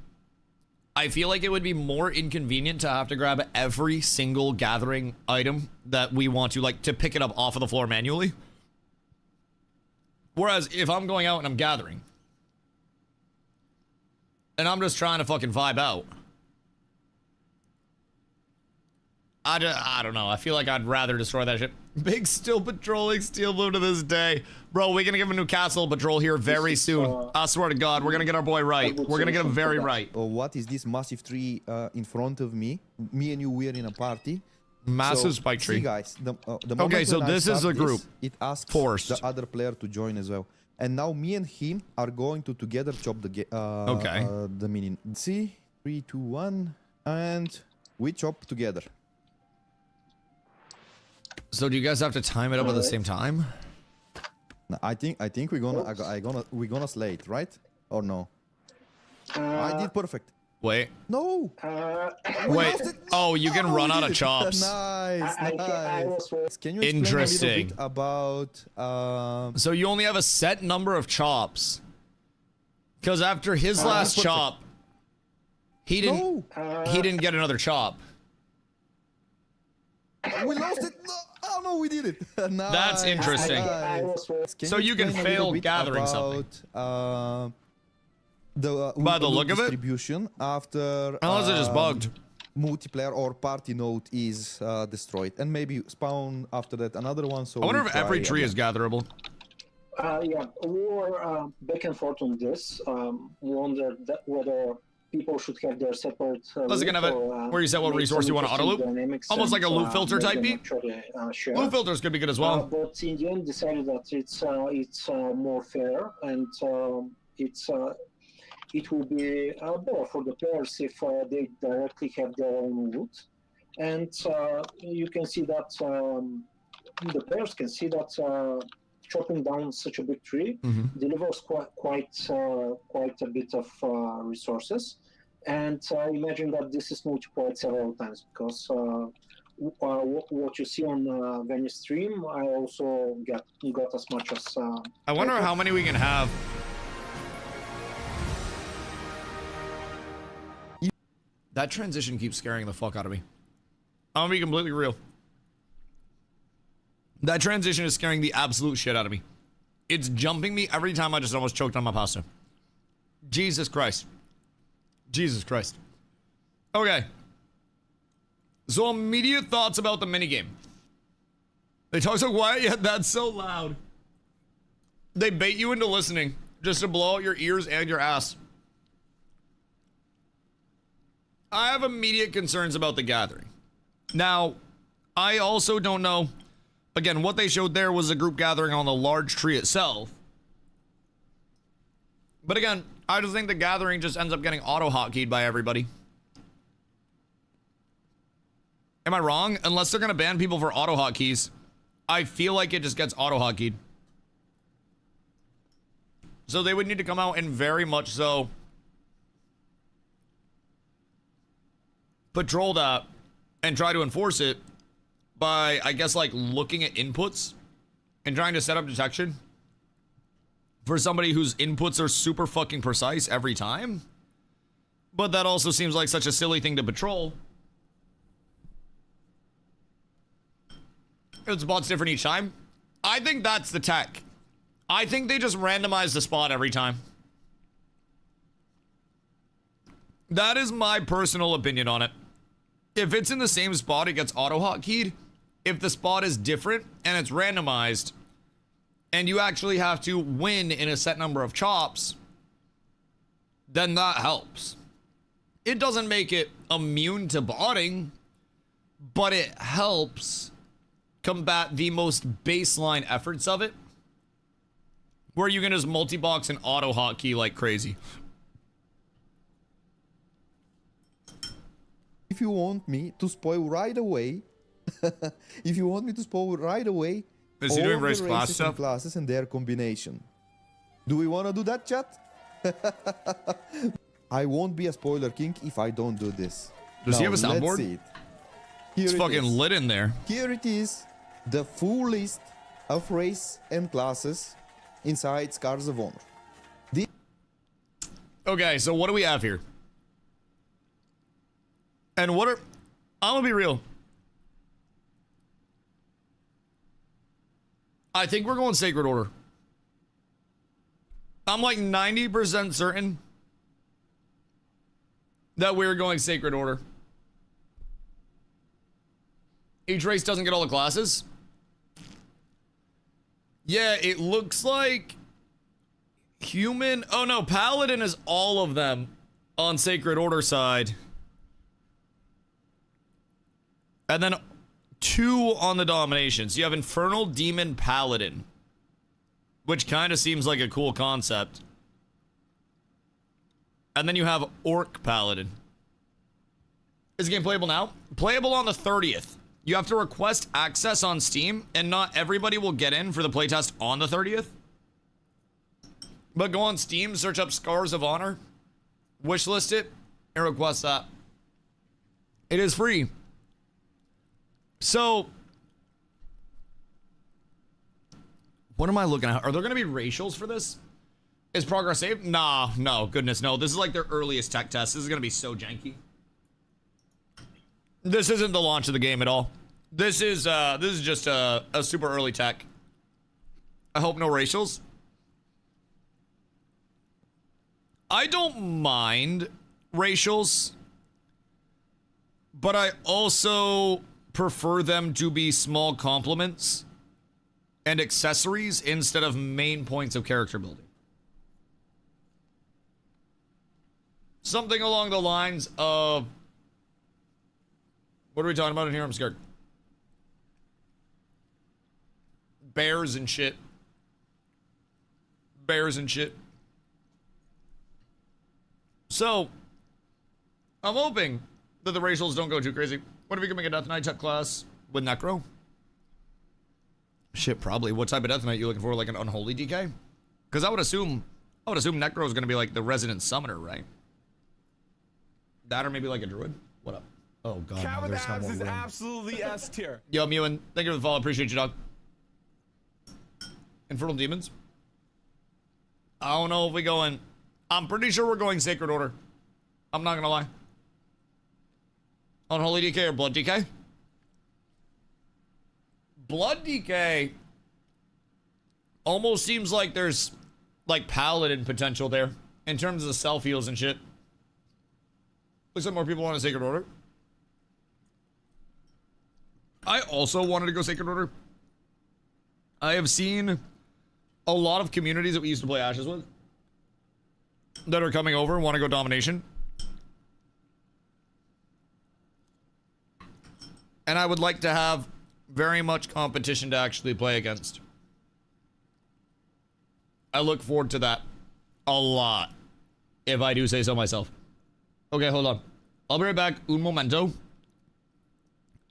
[SPEAKER 1] I feel like it would be more inconvenient to have to grab every single gathering item that we want to, like, to pick it up off of the floor manually. Whereas if I'm going out and I'm gathering, and I'm just trying to fucking vibe out, I don't know. I feel like I'd rather destroy that shit. Big still patrolling Steel Blue to this day. Bro, we're gonna give a new castle patrol here very soon. I swear to God, we're gonna get our boy right. We're gonna get him very right.
[SPEAKER 5] Oh, what is this massive tree in front of me? Me and you were in a party.
[SPEAKER 1] Massive
[SPEAKER 5] So,
[SPEAKER 1] spike tree.
[SPEAKER 5] See, guys, the moment
[SPEAKER 1] Okay, so
[SPEAKER 5] when I
[SPEAKER 1] this is
[SPEAKER 5] start
[SPEAKER 1] a group.
[SPEAKER 5] It asks
[SPEAKER 1] Forced.
[SPEAKER 5] the other player to join as well. And now me and him are going to together chop the minion. See, 3, 2, 1, and we chop together.
[SPEAKER 1] So do you guys have to time it up at the same time?
[SPEAKER 5] No, I think we're gonna slay it, right? Or no? I did perfect.
[SPEAKER 1] Wait.
[SPEAKER 5] No.
[SPEAKER 1] Wait. Oh, you can run out of chops.
[SPEAKER 5] Nice, nice. Can you explain
[SPEAKER 1] Interesting.
[SPEAKER 5] a little bit about?
[SPEAKER 1] So you only have a set number of chops. Because after his last
[SPEAKER 5] perfect.
[SPEAKER 1] chop, he didn't get another chop.
[SPEAKER 5] We lost it. No. Oh no, we did it. Nice,
[SPEAKER 1] That's interesting.
[SPEAKER 5] nice.
[SPEAKER 1] So you can
[SPEAKER 5] explain a little
[SPEAKER 1] fail
[SPEAKER 5] bit
[SPEAKER 1] gathering
[SPEAKER 5] about, the
[SPEAKER 1] By the look of it?
[SPEAKER 5] distribution after
[SPEAKER 1] Unless it just bugged.
[SPEAKER 5] multiplayer or party node is destroyed, and maybe spawn after that another one. So
[SPEAKER 1] I wonder
[SPEAKER 5] we
[SPEAKER 1] if every
[SPEAKER 5] try
[SPEAKER 1] tree
[SPEAKER 5] again.
[SPEAKER 1] is gatherable.
[SPEAKER 6] Yeah, we were back and forth on this. Wondered whether people should have their separate.
[SPEAKER 1] Let's again have it where you set what resource you want to auto loot. Almost like a loot filter type beat. Loot filters could be good as well.
[SPEAKER 6] But in the end, decided that it's more fair, and it will be better for the players if they directly have their own loot. And you can see that the players can see that chopping down such a big tree delivers quite a bit of resources. And imagine that this is multiplied several times, because what you see on Venice stream, I also got as much as.
[SPEAKER 1] I wonder how many we can have. That transition keeps scaring the fuck out of me. I'm gonna be completely real. That transition is scaring the absolute shit out of me. It's jumping me every time I just almost choked on my pasta. Jesus Christ. Jesus Christ. Okay. So immediate thoughts about the minigame. They talk so quiet, yet that's so loud. They bait you into listening just to blow out your ears and your ass. I have immediate concerns about the gathering. Now, I also don't know. Again, what they showed there was a group gathering on the large tree itself. But again, I just think the gathering just ends up getting auto-hotkeyed by everybody. Am I wrong? Unless they're gonna ban people for auto hotkeys, I feel like it just gets auto hotkeyed. So they would need to come out and very much so patrol that and try to enforce it by, I guess, like looking at inputs and trying to set up detection for somebody whose inputs are super fucking precise every time. But that also seems like such a silly thing to patrol. If the spot's different each time, I think that's the tech. I think they just randomize the spot every time. That is my personal opinion on it. If it's in the same spot, it gets auto hotkeyed. If the spot is different and it's randomized, and you actually have to win in a set number of chops, then that helps. It doesn't make it immune to botting, but it helps combat the most baseline efforts of it, where you can just multi-box and auto hotkey like crazy.
[SPEAKER 5] If you want me to spoil right away, if you want me to spoil right away,
[SPEAKER 1] is he doing race class stuff?
[SPEAKER 5] Classes and their combination. Do we want to do that, chat? I won't be a spoiler king if I don't do this.
[SPEAKER 1] Does he have a
[SPEAKER 5] Let's
[SPEAKER 1] soundboard?
[SPEAKER 5] see it. Here
[SPEAKER 1] It's
[SPEAKER 5] it
[SPEAKER 1] fucking
[SPEAKER 5] is.
[SPEAKER 1] lit in there.
[SPEAKER 5] Here it is, the full list of race and classes inside Scars of Honor.
[SPEAKER 1] Okay, so what do we have here? And what are... I'm gonna be real. I think we're going Sacred Order. I'm like 90% certain that we're going Sacred Order. Each race doesn't get all the classes. Yeah, it looks like human... Oh no, Paladin is all of them on Sacred Order side. And then 2 on the Domination. So you have Infernal Demon Paladin, which kind of seems like a cool concept. And then you have Orc Paladin. Is the game playable now? Playable on the 30th. You have to request access on Steam, and not everybody will get in for the playtest on the 30th. But go on Steam, search up Scars of Honor, wishlist it, and request that. It is free. So, what am I looking at? Are there going to be racials for this? Is progress saved? Nah, no, goodness, no. This is like their earliest tech test. This is going to be so janky. This isn't the launch of the game at all. This is just a super early tech. I hope no racials. I don't mind racials, but I also prefer them to be small compliments and accessories instead of main points of character building. Something along the lines of... What are we talking about in here? I'm scared. Bears and shit. Bears and shit. So, I'm hoping that the racials don't go too crazy. What if we can make a Death Knight type class with Necro? Shit, probably. What type of Death Knight you looking for? Like an Unholy DK? Because I would assume Necro is going to be like the resident summoner, right? That or maybe like a druid? What up? Oh god, no, there's no more
[SPEAKER 7] is
[SPEAKER 1] room.
[SPEAKER 7] absolutely S tier.
[SPEAKER 1] Yo, Mewan, thank you for the follow. Appreciate you, dog. Infernal Demons? I don't know if we go in. I'm pretty sure we're going Sacred Order. I'm not gonna lie. Unholy DK or Blood DK? Blood DK almost seems like there's like Paladin potential there in terms of the self heals and shit. Looks like more people want a Sacred Order. I also wanted to go Sacred Order. I have seen a lot of communities that we used to play Ashes with that are coming over and want to go Domination. And I would like to have very much competition to actually play against. I look forward to that a lot, if I do say so myself. Okay, hold on. I'll be right back. Un momento.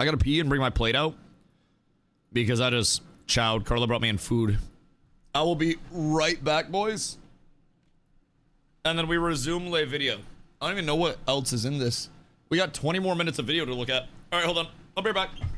[SPEAKER 1] I gotta pee and bring my plate out because I just chowed. Carla brought me in food. I will be right back, boys. And then we resume live video. I don't even know what else is in this. We got 20 more minutes of video to look at. All right, hold on. I'll be right back.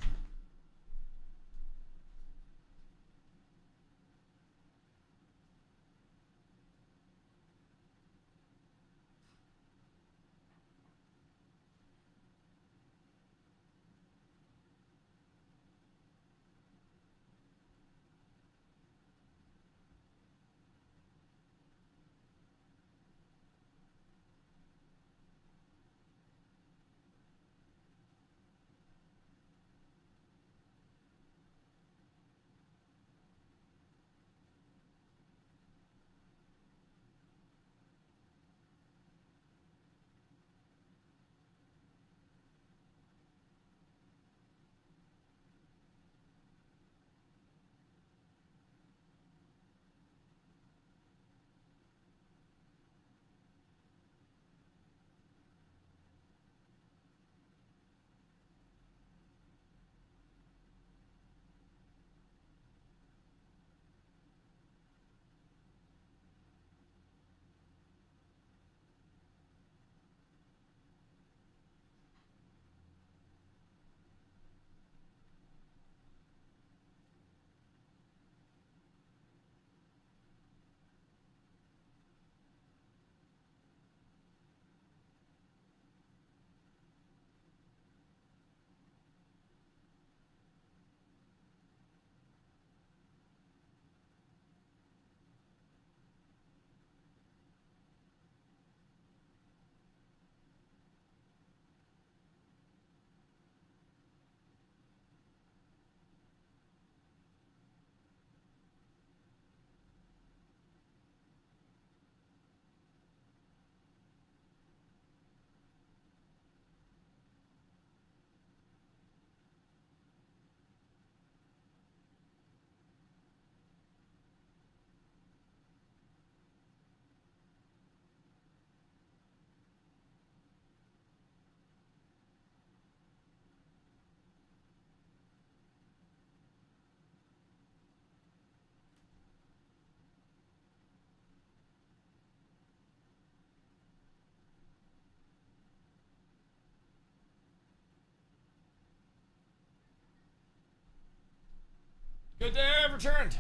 [SPEAKER 1] Good day, I've returned.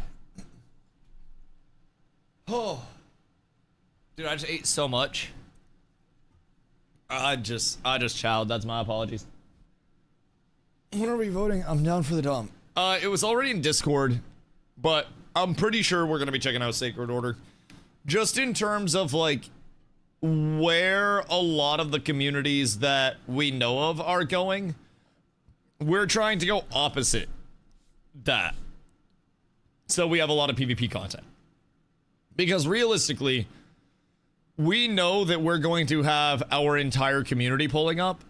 [SPEAKER 1] Oh. Dude, I just ate so much. I just chowed. That's my apologies. When are we voting? I'm down for the dump. It was already in Discord, but I'm pretty sure we're gonna be checking out Sacred Order. Just in terms of like where a lot of the communities that we know of are going, we're trying to go opposite that. So we have a lot of PvP content. Because realistically, we know that we're going to have our entire community pulling up.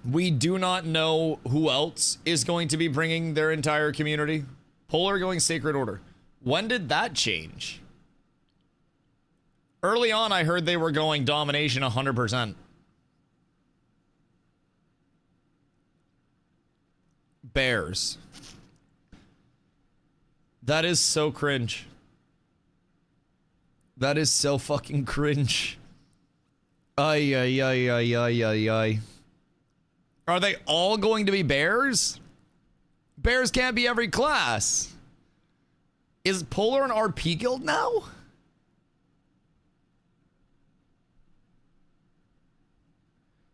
[SPEAKER 1] We do not know who else is going to be bringing their entire community. Polar going Sacred Order. When did that change? Early on, I heard they were going Domination 100%. Bears. That is so cringe. That is so fucking cringe. Ay, ay, ay, ay, ay, ay, ay. Are they all going to be bears? Bears can't be every class. Is Polar an RP guild now?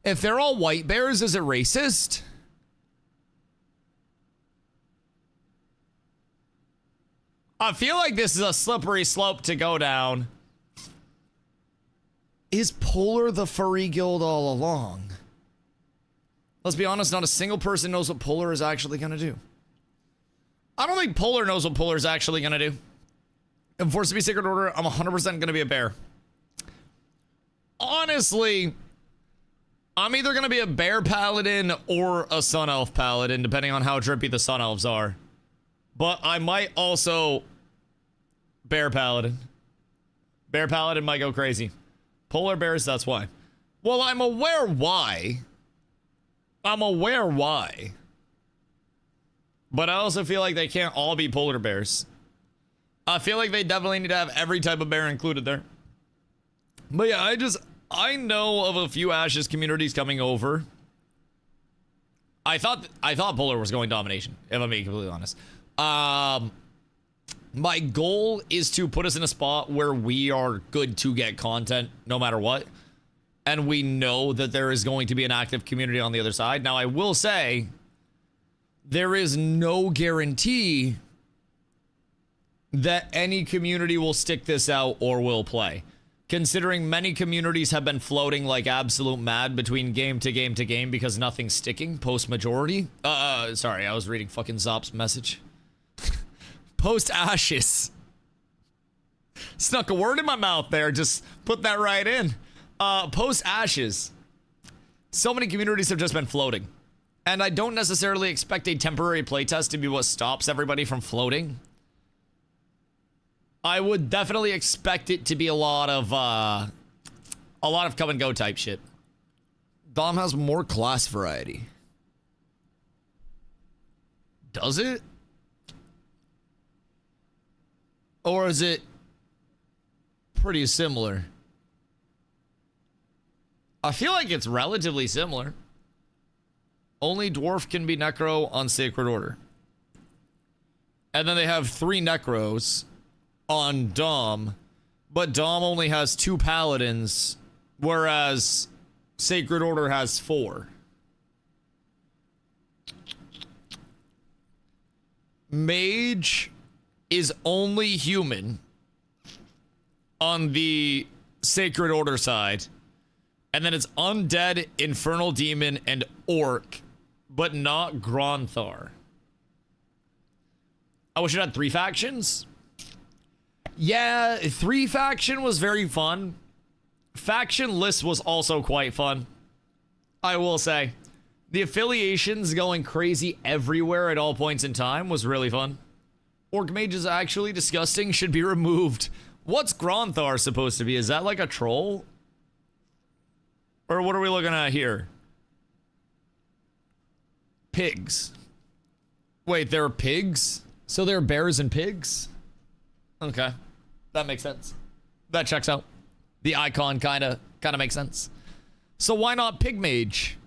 [SPEAKER 1] If they're all white bears, is it racist? I feel like this is a slippery slope to go down. Is Polar the furry guild all along? Let's be honest, not a single person knows what Polar is actually gonna do. I don't think Polar knows what Polar is actually gonna do. If forced to be Sacred Order, I'm 100% gonna be a bear. Honestly, I'm either gonna be a bear paladin or a sun elf paladin, depending on how trippy the sun elves are. But I might also bear paladin. Bear paladin might go crazy. Polar bears, that's why. Well, I'm aware why. I'm aware why. But I also feel like they can't all be polar bears. I feel like they definitely need to have every type of bear included there. But yeah, I know of a few Ashes communities coming over. I thought Polar was going domination, if I'm being completely honest. My goal is to put us in a spot where we are good to get content no matter what. And we know that there is going to be an active community on the other side. Now, I will say, there is no guarantee that any community will stick this out or will play. Considering many communities have been floating like absolute mad between game to game to game because nothing's sticking post-majority. Sorry, I was reading fucking Zop's message. Post-Ashes. Snuck a word in my mouth there, just put that right in. Post-Ashes. So many communities have just been floating. And I don't necessarily expect a temporary playtest to be what stops everybody from floating. I would definitely expect it to be a lot of come and go type shit. Dom has more class variety. Does it? Or is it pretty similar? I feel like it's relatively similar. Only dwarf can be necro on Sacred Order. And then they have 3 necros on Dom, but Dom only has 2 paladins, whereas Sacred Order has 4. Mage is only human on the Sacred Order side, and then it's undead, infernal demon, and orc, but not Gronthar. I wish it had 3 factions. Yeah, 3 faction was very fun. Faction list was also quite fun. I will say. The affiliations going crazy everywhere at all points in time was really fun. Orc Mage is actually disgusting, should be removed. What's Gronthar supposed to be? Is that like a troll? Or what are we looking at here? Pigs. Wait, there are pigs? So there are bears and pigs? Okay. That makes sense. That checks out. The icon kind of makes sense. So why not Pig Mage?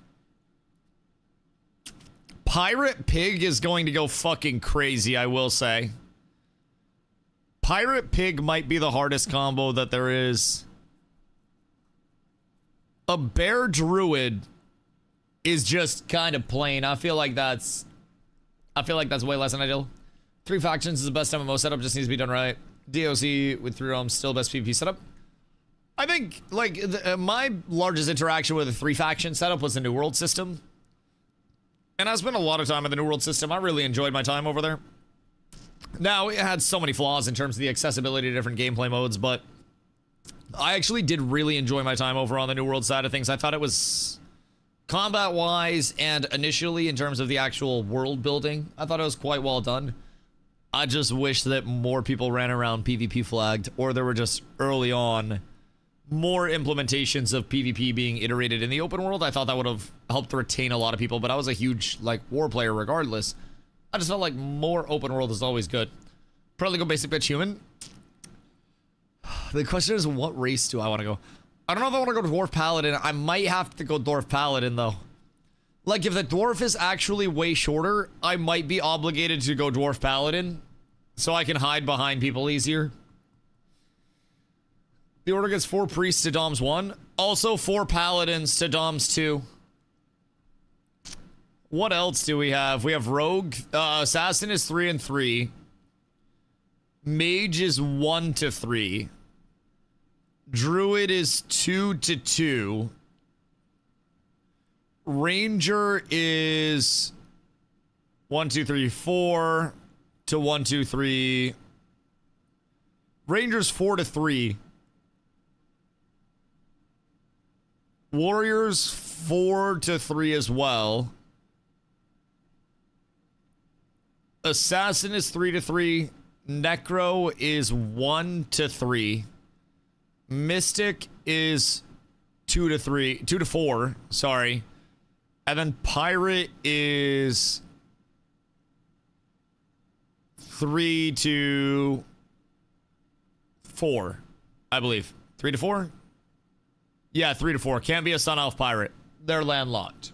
[SPEAKER 1] Pirate Pig is going to go fucking crazy, I will say. Pirate Pig might be the hardest combo that there is. A Bear Druid is just kind of plain. I feel like that's way less than ideal. 3 factions is the best MMO setup, just needs to be done right. DOC with 3 realms, still best PvP setup. I think, like, my largest interaction with a 3 faction setup was the New World system. And I spent a lot of time in the New World system. I really enjoyed my time over there. Now, it had so many flaws in terms of the accessibility to different gameplay modes, but I actually did really enjoy my time over on the New World side of things. I thought it was, combat-wise and initially in terms of the actual world building, I thought it was quite well done. I just wish that more people ran around PvP flagged, or there were just early on more implementations of PvP being iterated in the open world. I thought that would have helped retain a lot of people, but I was a huge, like, war player regardless. I just felt like more open world is always good. Probably go basic bitch human. The question is, what race do I want to go? I don't know if I want to go Dwarf Paladin. I might have to go Dwarf Paladin, though. Like, if the Dwarf is actually way shorter, I might be obligated to go Dwarf Paladin, so I can hide behind people easier. The Order gets 4 Priests to Dom's 1. Also 4 Paladins to Dom's 2. What else do we have? We have Rogue. Assassin is 3 and 3. Mage is 1 to 3. Druid is 2 to 2. Ranger is 1, 2, 3, 4 to 1, 2, 3. Ranger's 4 to 3. Warriors 4 to 3 as well. Assassin is 3 to 3. Necro is 1 to 3. Mystic is 2 to 4, sorry. And then Pirate is 3 to 4, I believe. 3 to 4? Yeah, 3 to 4. Can't be a Sun Elf pirate. They're landlocked.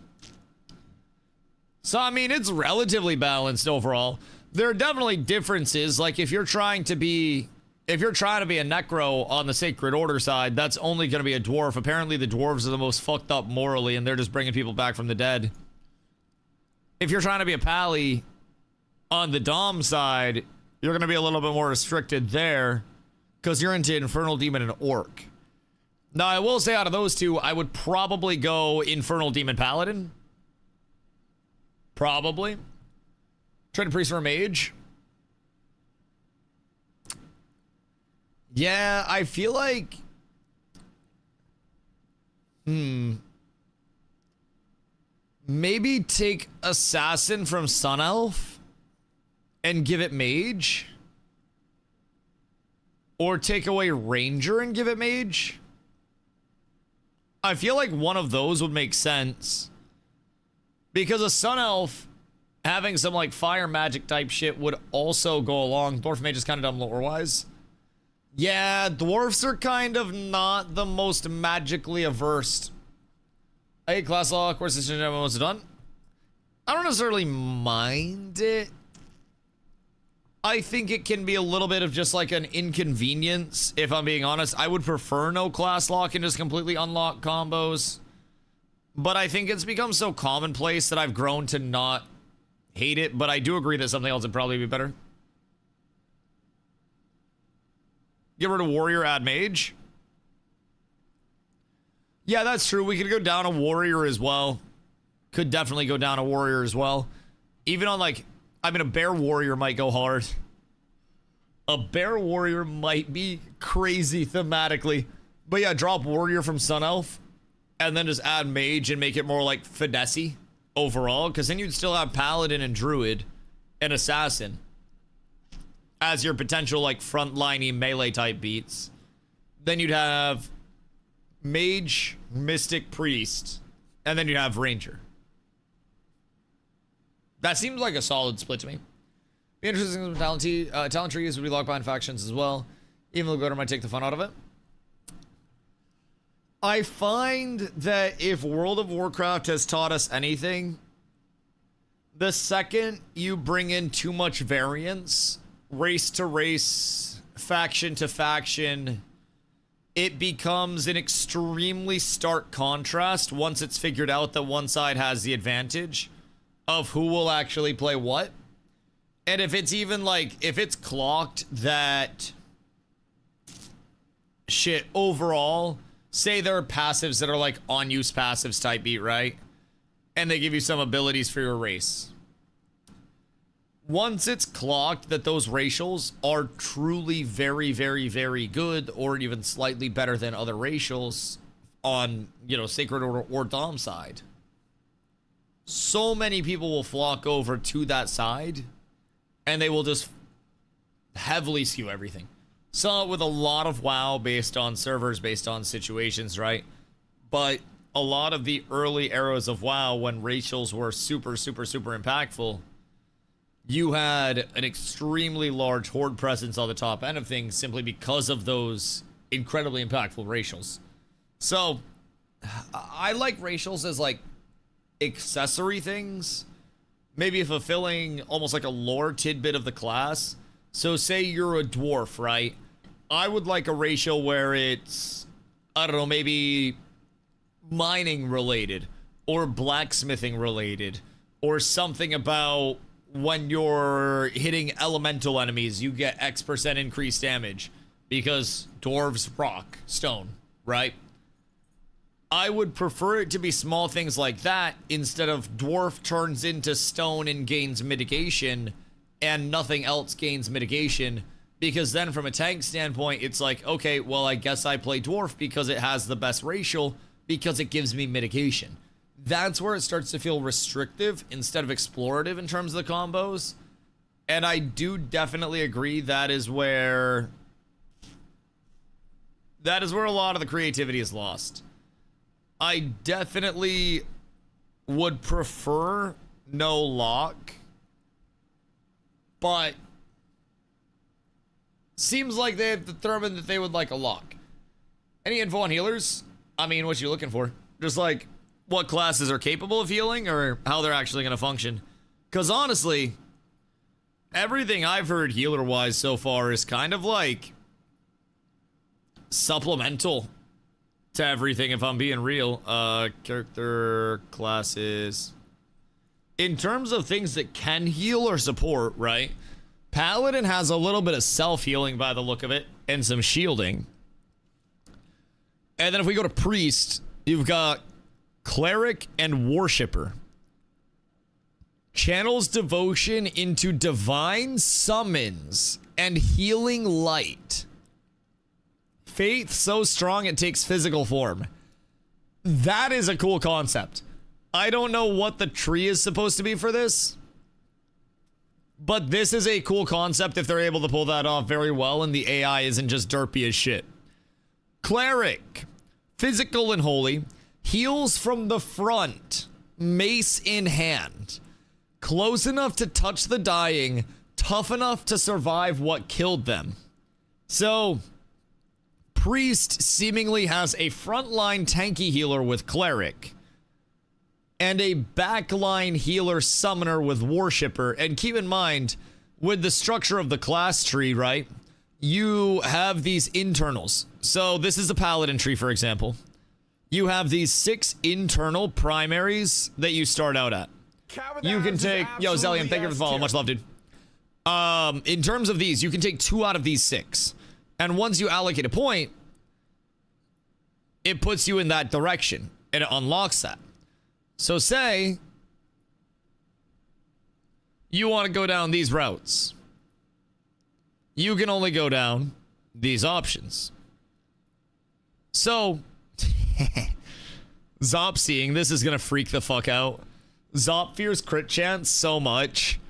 [SPEAKER 1] So, I mean, it's relatively balanced overall. There are definitely differences. Like, if you're trying to be a Necro on the Sacred Order side, that's only going to be a Dwarf. Apparently, the Dwarves are the most fucked up morally, and they're just bringing people back from the dead. If you're trying to be a Pally on the Dom side, you're going to be a little bit more restricted there, because you're into Infernal Demon and Orc. Now, I will say out of those two, I would probably go Infernal Demon Paladin. Probably. Trade Priest for Mage. Yeah, I feel like... Maybe take Assassin from Sun Elf and give it Mage. Or take away Ranger and give it Mage. I feel like one of those would make sense. Because a Sun Elf having some like fire magic type shit would also go along. Dwarf Mage is kind of dumb lore-wise. Yeah, dwarfs are kind of not the most magically averse. Hey, class law, course decision, everyone wants it done. I don't necessarily mind it. I think it can be a little bit of just like an inconvenience, if I'm being honest. I would prefer no class lock and just completely unlock combos. But I think it's become so commonplace that I've grown to not hate it. But I do agree that something else would probably be better. Get rid of Warrior, add Mage. Yeah, that's true. We could go down a Warrior as well. Could definitely go down a Warrior as well. Even on like... I mean, a Bear Warrior might go hard. A Bear Warrior might be crazy thematically. But yeah, drop Warrior from Sun Elf. And then just add Mage and make it more like finesse overall. Because then you'd still have Paladin and Druid and Assassin as your potential like frontliney melee type beats. Then you'd have Mage, Mystic, Priest. And then you'd have Ranger. That seems like a solid split to me. Be interesting with talent trees would be locked behind factions as well. Even though Goder might take the fun out of it. I find that if World of Warcraft has taught us anything, the second you bring in too much variance, race to race, faction to faction, it becomes an extremely stark contrast once it's figured out that one side has the advantage of who will actually play what. And if it's even like, if it's clocked that shit overall, say there are passives that are like on-use passives type beat, right? And they give you some abilities for your race. Once it's clocked that those racials are truly very, very, very good or even slightly better than other racials on, you know, Sacred Order or Dom side, so many people will flock over to that side and they will just heavily skew everything. Saw it with a lot of WoW based on servers, based on situations, right? But a lot of the early eras of WoW when racials were super, super, super impactful, you had an extremely large horde presence on the top end of things simply because of those incredibly impactful racials. So I like racials as like accessory things, maybe fulfilling almost like a lore tidbit of the class. So say you're a dwarf, right? I would like a racial where it's, I don't know, maybe mining related or blacksmithing related or something about when you're hitting elemental enemies, you get X% increased damage because dwarves rock stone, right? I would prefer it to be small things like that instead of dwarf turns into stone and gains mitigation and nothing else gains mitigation, because then from a tank standpoint, it's like, okay, well, I guess I play dwarf because it has the best racial because it gives me mitigation. That's where it starts to feel restrictive instead of explorative in terms of the combos. And I do definitely agree that is where a lot of the creativity is lost. I definitely would prefer no lock, but Seems like they have determined that they would like a lock. Any info on healers? I mean, what you looking for? Just like what classes are capable of healing or how they're actually going to function. Because honestly, everything I've heard healer-wise so far is kind of like supplemental to everything, if I'm being real. Character classes. In terms of things that can heal or support, right? Paladin has a little bit of self-healing by the look of it, and some shielding. And then if we go to Priest, you've got Cleric and Worshipper. Channels devotion into divine summons and healing light. Faith so strong it takes physical form. That is a cool concept. I don't know what the tree is supposed to be for this, but this is a cool concept if they're able to pull that off very well and the AI isn't just derpy as shit. Cleric, physical and holy, heals from the front, mace in hand, close enough to touch the dying, tough enough to survive what killed them. So, Priest seemingly has a frontline tanky healer with Cleric, and a backline healer summoner with Worshipper. And keep in mind, with the structure of the class tree, right, you have these internals. So this is the Paladin tree, for example. You have these 6 internal primaries that you start out at. You can take, yo, Zellian, thank you for the follow. Much love, dude. In terms of these, you can take 2 out of these 6. And once you allocate a point, it puts you in that direction, and it unlocks that. So say you want to go down these routes. You can only go down these options. So, Zop seeing this is going to freak the fuck out. Zop fears crit chance so much.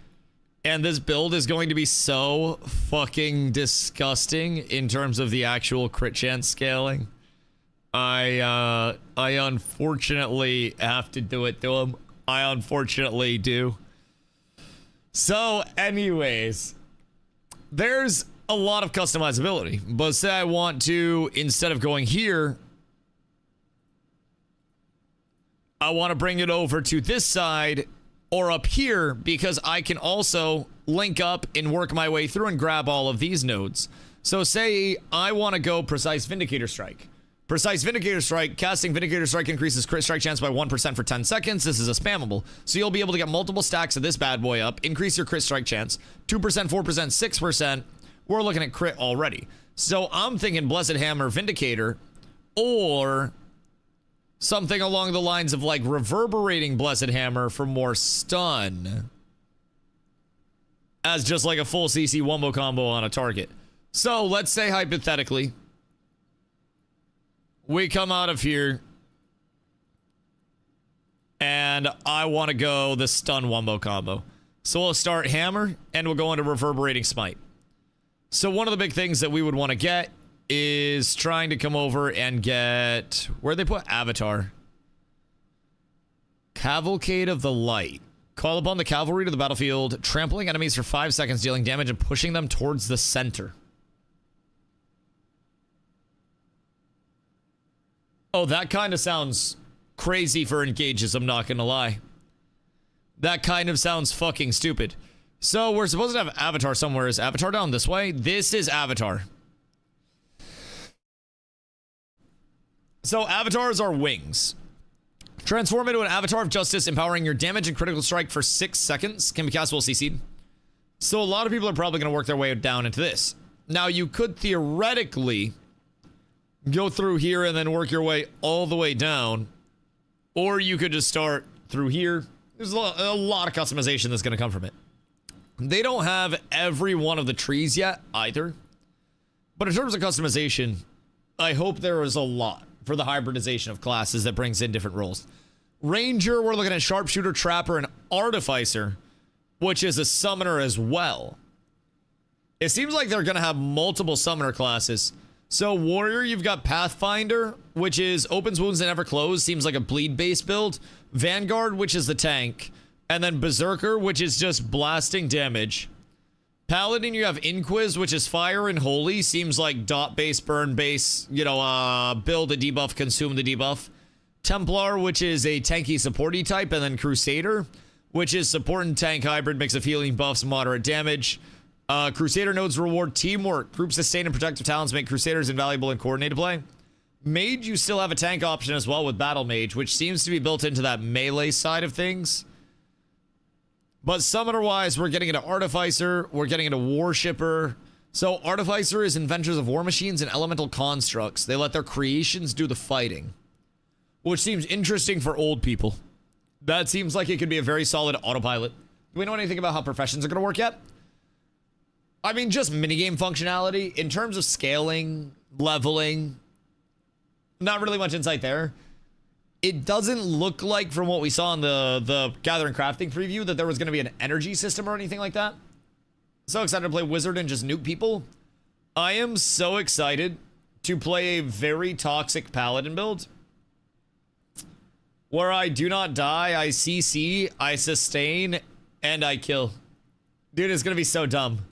[SPEAKER 1] And this build is going to be so fucking disgusting in terms of the actual crit chance scaling. I unfortunately have to do it to him. I unfortunately do. So, anyways, there's a lot of customizability. But say I want to, instead of going here, I want to bring it over to this side or up here, because I can also link up and work my way through and grab all of these nodes. So say I want to go Precise Vindicator Strike. Precise Vindicator Strike, casting Vindicator Strike increases crit strike chance by 1% for 10 seconds. This is a spammable. So you'll be able to get multiple stacks of this bad boy up, increase your crit strike chance, 2%, 4%, 6%. We're looking at crit already. So I'm thinking Blessed Hammer Vindicator, or something along the lines of like Reverberating Blessed Hammer for more stun, as just like a full CC wombo combo on a target. So let's say hypothetically, we come out of here and I want to go the stun wombo combo. So we'll start Hammer and we'll go into Reverberating Smite. So one of the big things that we would want to get is trying to come over and get, where they put Avatar? Cavalcade of the Light. Call upon the cavalry to the battlefield, trampling enemies for 5 seconds, dealing damage and pushing them towards the center. Oh, that kind of sounds crazy for engages, I'm not gonna lie. That kind of sounds fucking stupid. So we're supposed to have Avatar somewhere. Is Avatar down this way? This is Avatar. So avatars are wings. Transform into an avatar of justice, empowering your damage and critical strike for 6 seconds. Can be cast while CC'd. So a lot of people are probably going to work their way down into this. Now you could theoretically go through here and then work your way all the way down. Or you could just start through here. There's a lot of customization that's going to come from it. They don't have every one of the trees yet either. But in terms of customization, I hope there is a lot for the hybridization of classes that brings in different roles. Ranger, we're looking at Sharpshooter, Trapper, and Artificer, which is a summoner as well. It seems like they're going to have multiple summoner classes. So Warrior, you've got Pathfinder, which is opens wounds that never close, seems like a bleed-based build. Vanguard, which is the tank. And then Berserker, which is just blasting damage. Paladin, you have Inquis, which is fire, and Holy. Seems like dot base, burn base, you know, build a debuff, consume the debuff. Templar, which is a tanky supporty type, and then Crusader, which is support and tank hybrid, mix of healing buffs, moderate damage. Crusader nodes reward teamwork. Group sustain and protective talents make Crusaders invaluable in coordinated play. Mage, you still have a tank option as well with Battle Mage, which seems to be built into that melee side of things. But summoner-wise, we're getting into Artificer, we're getting into Worshipper. So Artificer is inventors of war machines and elemental constructs. They let their creations do the fighting, which seems interesting for old people. That seems like it could be a very solid autopilot. Do we know anything about how professions are going to work yet? I mean, just minigame functionality. In terms of scaling, leveling, not really much insight there. It doesn't look like, from what we saw in the Gathering Crafting preview, that there was going to be an energy system or anything like that. So excited to play Wizard and just nuke people. I am so excited to play a very toxic Paladin build, where I do not die, I CC, I sustain, and I kill. Dude, it's going to be so dumb.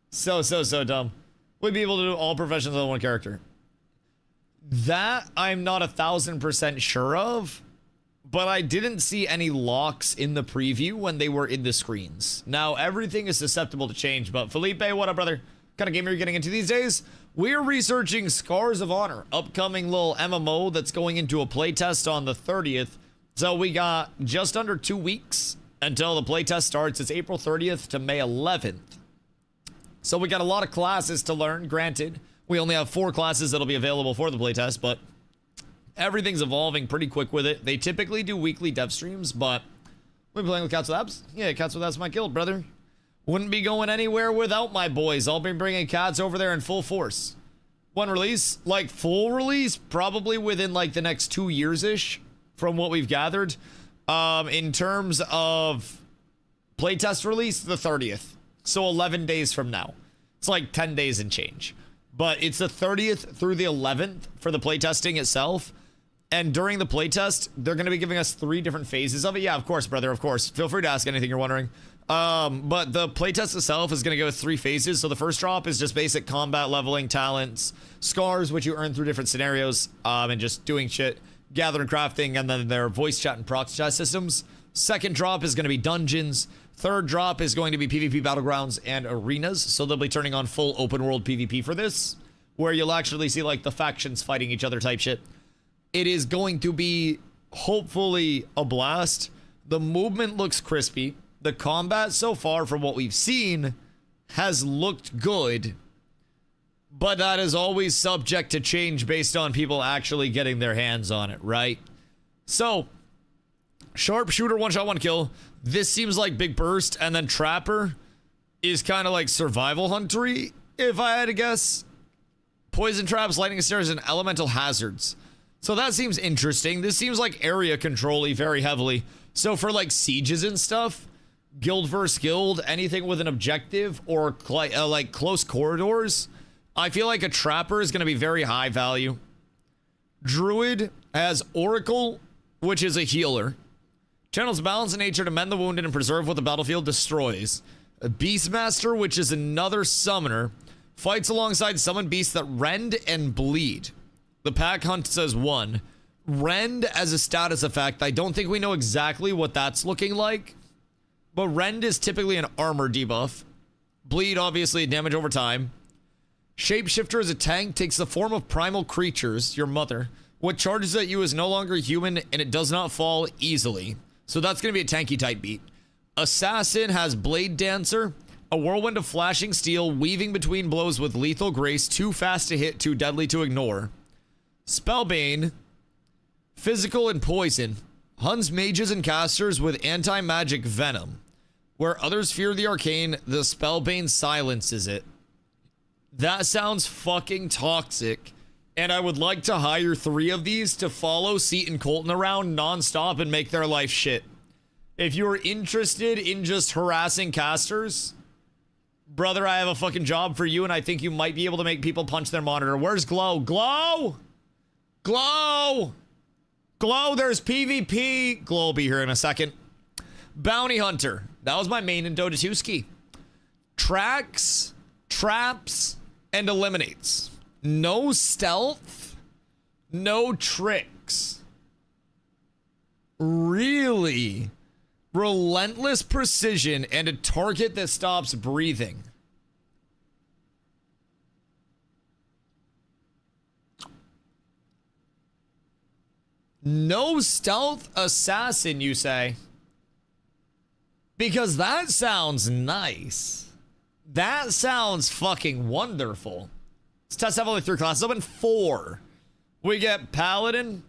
[SPEAKER 1] So dumb. We'd be able to do all professions on one character. That I'm not 1000% sure of, but I didn't see any locks in the preview when they were in the screens. Now, everything is susceptible to change, but Felipe, what up, brother? What kind of game are you getting into these days? We're researching Scars of Honor, upcoming little MMO that's going into a playtest on the 30th. So we got just under 2 weeks until the playtest starts. It's April 30th to May 11th. So we got a lot of classes to learn, granted. We only have 4 classes that'll be available for the playtest, but everything's evolving pretty quick with it. They typically do weekly dev streams, but we've been playing with Cats with Abs. Yeah, Cats with Abs my guild, brother. Wouldn't be going anywhere without my boys. I'll be bringing Cats over there in full force. When release? Like, full release? Probably within, like, the next 2 years-ish, from what we've gathered. In terms of playtest release, the 30th. So 11 days from now. It's like 10 days and change. But it's the 30th through the 11th for the playtesting itself. And during the playtest, they're going to be giving us 3 different phases of it. Yeah, of course, brother, of course. Feel free to ask anything you're wondering. But the playtest itself is going to go 3 phases. So the first drop is just basic combat leveling, talents, scars, which you earn through different scenarios, and just doing shit, gathering, crafting, and then their voice chat and proxy chat systems. Second drop is going to be dungeons. Third drop is going to be PvP battlegrounds and arenas. So they'll be turning on full open world PvP for this, where you'll actually see like the factions fighting each other type shit. It is going to be hopefully a blast. The movement looks crispy. The combat so far from what we've seen has looked good, but that is always subject to change based on people actually getting their hands on it, right? So Sharpshooter, 1 shot, 1 kill. This seems like Big Burst, and then Trapper is kind of like Survival Huntery, if I had to guess. Poison traps, lightning snares, and elemental hazards. So that seems interesting. This seems like area control-y very heavily. So for like sieges and stuff, guild versus guild, anything with an objective or like close corridors, I feel like a Trapper is going to be very high value. Druid has Oracle, which is a healer. Channels balance in nature to mend the wounded and preserve what the battlefield destroys. A Beastmaster, which is another summoner, fights alongside summoned beasts that rend and bleed. The pack hunt says 1. Rend as a status effect. I don't think we know exactly what that's looking like, but rend is typically an armor debuff. Bleed, obviously, damage over time. Shapeshifter as a tank takes the form of primal creatures, your mother. What charges at you is no longer human, and it does not fall easily. So that's going to be a tanky type beat. Assassin has Blade Dancer, a whirlwind of flashing steel, weaving between blows with lethal grace, too fast to hit, too deadly to ignore. Spellbane, physical and poison, hunts mages and casters with anti-magic venom. Where others fear the arcane, the Spellbane silences it. That sounds fucking toxic. And I would like to hire 3 of these to follow Seat and Colton around nonstop and make their life shit. If you're interested in just harassing casters, brother, I have a fucking job for you, and I think you might be able to make people punch their monitor. Where's Glow? Glow! Glow! Glow, there's PvP. Glow will be here in a second. Bounty Hunter. That was my main in Dota 2 ski. Tracks, traps, and eliminates. No stealth, no tricks. Really? Relentless precision and a target that stops breathing. No stealth assassin, you say? Because that sounds nice. That sounds fucking wonderful. Let's test have only 3 classes. Open 4. We get Paladin,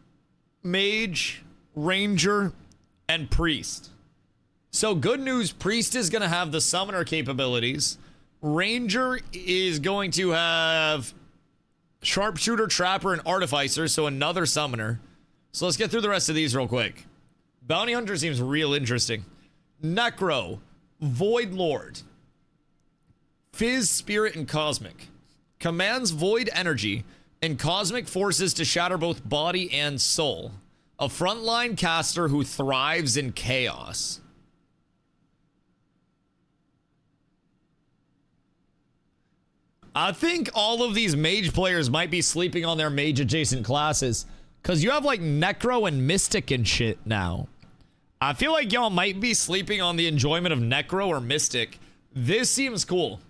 [SPEAKER 1] Mage, Ranger, and Priest. So good news, Priest is going to have the summoner capabilities. Ranger is going to have Sharpshooter, Trapper, and Artificer, so another summoner. So let's get through the rest of these real quick. Bounty Hunter seems real interesting. Necro, Void Lord, Fizz, Spirit, and Cosmic. Commands Void Energy and Cosmic Forces to shatter both body and soul. A frontline caster who thrives in chaos. I think all of these mage players might be sleeping on their mage adjacent classes. Because you have like Necro and Mystic and shit now. I feel like y'all might be sleeping on the enjoyment of Necro or Mystic. This seems cool.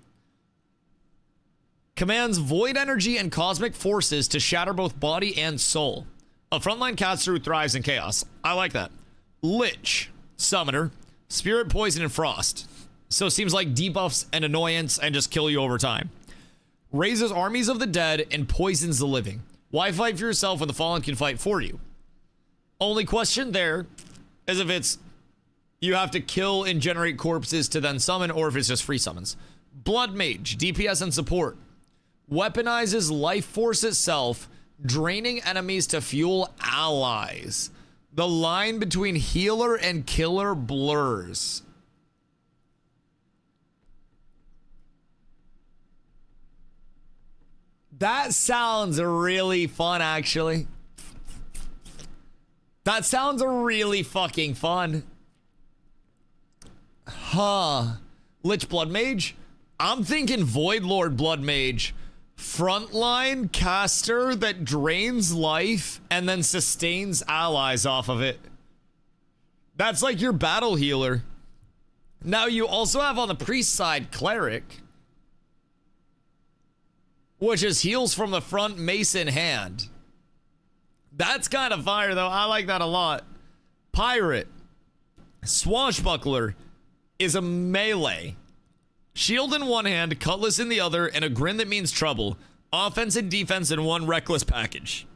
[SPEAKER 1] Commands Void Energy and Cosmic Forces to shatter both body and soul. A frontline caster who thrives in chaos. I like that. Lich, Summoner, Spirit, Poison, and Frost. So it seems like debuffs and annoyance and just kill you over time. Raises armies of the dead and poisons the living. Why fight for yourself when the fallen can fight for you? Only question there is if it's you have to kill and generate corpses to then summon, or if it's just free summons. Blood Mage, DPS and support. Weaponizes life force itself, draining enemies to fuel allies. The line between healer and killer blurs. That sounds really fun, actually. That sounds really fucking fun. Huh. Lich Blood Mage? I'm thinking Void Lord Blood Mage. Frontline caster that drains life and then sustains allies off of it. That's like your battle healer. Now you also have on the priest side Cleric, which is heals from the front, mace in hand. That's kind of fire, though. I like that a lot. Pirate. Swashbuckler is a melee. Shield in one hand, cutlass in the other, and a grin that means trouble. Offense and defense in one reckless package.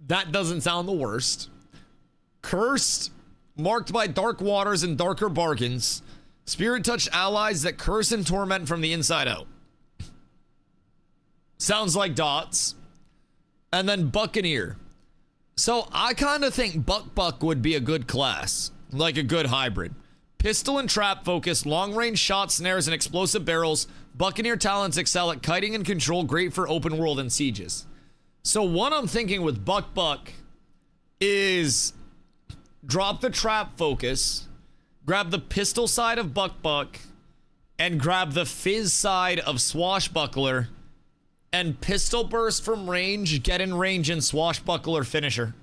[SPEAKER 1] That doesn't sound the worst. Cursed, marked by dark waters and darker bargains. Spirit-touched allies that curse and torment from the inside out. Sounds like dots. And then Buccaneer. So I kind of think Buck would be a good class. Like a good hybrid. Pistol and trap focus, long-range shot, snares, and explosive barrels. Buccaneer talents excel at kiting and control, great for open world and sieges. So what I'm thinking with Buck is drop the trap focus, grab the pistol side of Buck, and grab the fizz side of Swashbuckler, and pistol burst from range, get in range, and Swashbuckler finisher.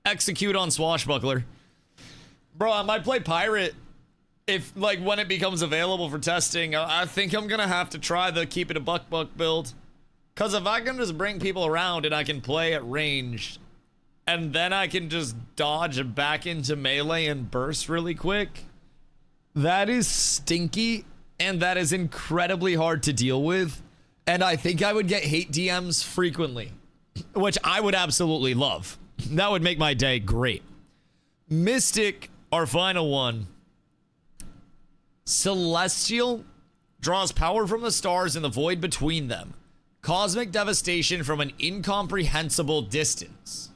[SPEAKER 1] Execute on Swashbuckler. Bro, I might play Pirate if, like, when it becomes available for testing. I think I'm gonna have to try the keep it a Buck build. Because if I can just bring people around and I can play at range, and then I can just dodge back into melee and burst really quick, that is stinky, and that is incredibly hard to deal with. And I think I would get hate DMs frequently, which I would absolutely love. That would make my day great. Mystic, our final one. Celestial draws power from the stars and the void between them. Cosmic devastation from an incomprehensible distance.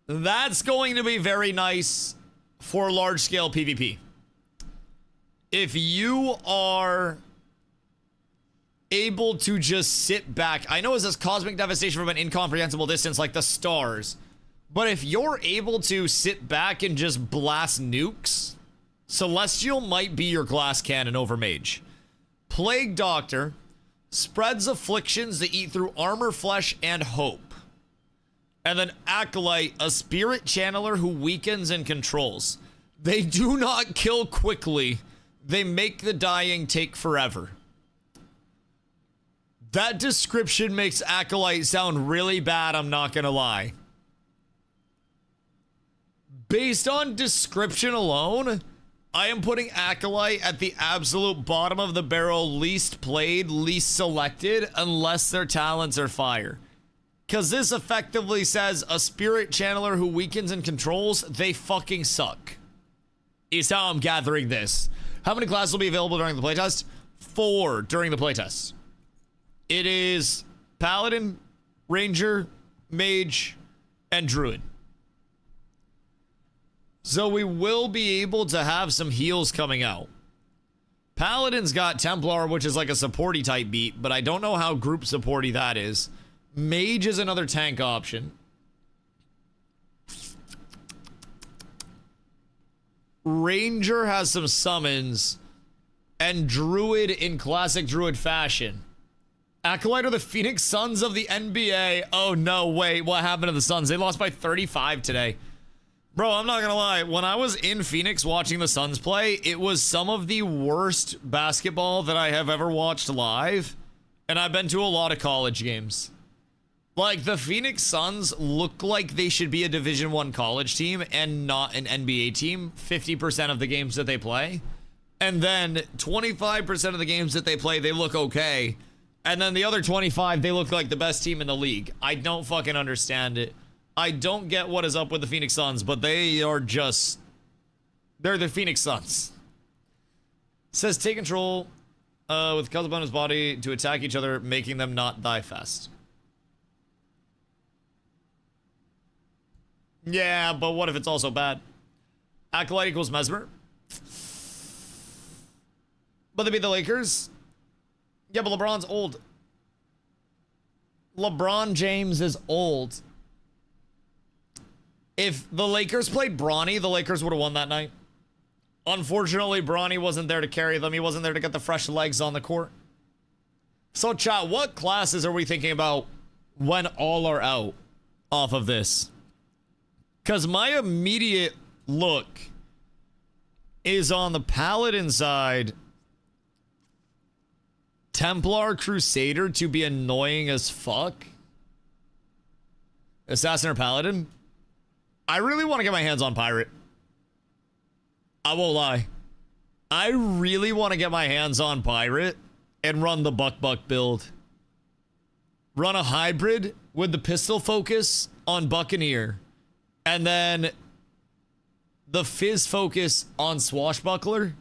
[SPEAKER 1] That's going to be very nice for large-scale PvP. If you are able to just sit back, I know it says cosmic devastation from an incomprehensible distance like the stars, But if you're able to sit back and just blast nukes, Celestial might be your glass cannon over mage. Plague Doctor spreads afflictions that eat through armor, flesh, and hope. And then Acolyte, a spirit channeler who weakens and controls. They do not kill quickly. They make the dying take forever. That description makes Acolyte sound really bad, I'm not gonna lie. Based on description alone, I am putting Acolyte at the absolute bottom of the barrel, least played, least selected, unless their talents are fire. Because this effectively says a spirit channeler who weakens and controls, they fucking suck. Is how I'm gathering this. How many classes will be available during the playtest? 4 during the playtest. It is Paladin, Ranger, Mage, and Druid. So we will be able to have some heals coming out. Paladin's got Templar, which is like a supporty type beat, but I don't know how group supporty that is. Mage is another tank option. Ranger has some summons, and Druid in classic Druid fashion. Acolyte are the Phoenix Suns of the NBA. Oh no, wait, what happened to the Suns? They lost by 35 today. Bro, I'm not gonna lie, when I was in Phoenix watching the Suns play, it was some of the worst basketball that I have ever watched live, and I've been to a lot of college games. Like, the Phoenix Suns look like they should be a Division I college team and not an NBA team 50% of the games that they play. And then 25% of the games that they play, they look okay. And then the other 25, they look like the best team in the league. I don't fucking understand it. I don't get what is up with the Phoenix Suns, but they are just... they're the Phoenix Suns. Says take control with Kazabuna's body to attack each other, making them not die fast. Yeah, but what if it's also bad? Acolyte equals Mesmer. But they beat the Lakers. Yeah, but LeBron's old. LeBron James is old. If the Lakers played Bronny, the Lakers would have won that night. Unfortunately, Bronny wasn't there to carry them. He wasn't there to get the fresh legs on the court. So, chat, what classes are we thinking about when all are out off of this? Because my immediate look is on the Paladin side. Templar Crusader to be annoying as fuck. Assassin or Paladin? I really want to get my hands on Pirate. I won't lie. I really want to get my hands on Pirate and run the Buck build. Run a hybrid with the pistol focus on Buccaneer. And then the Fizz focus on Swashbuckler.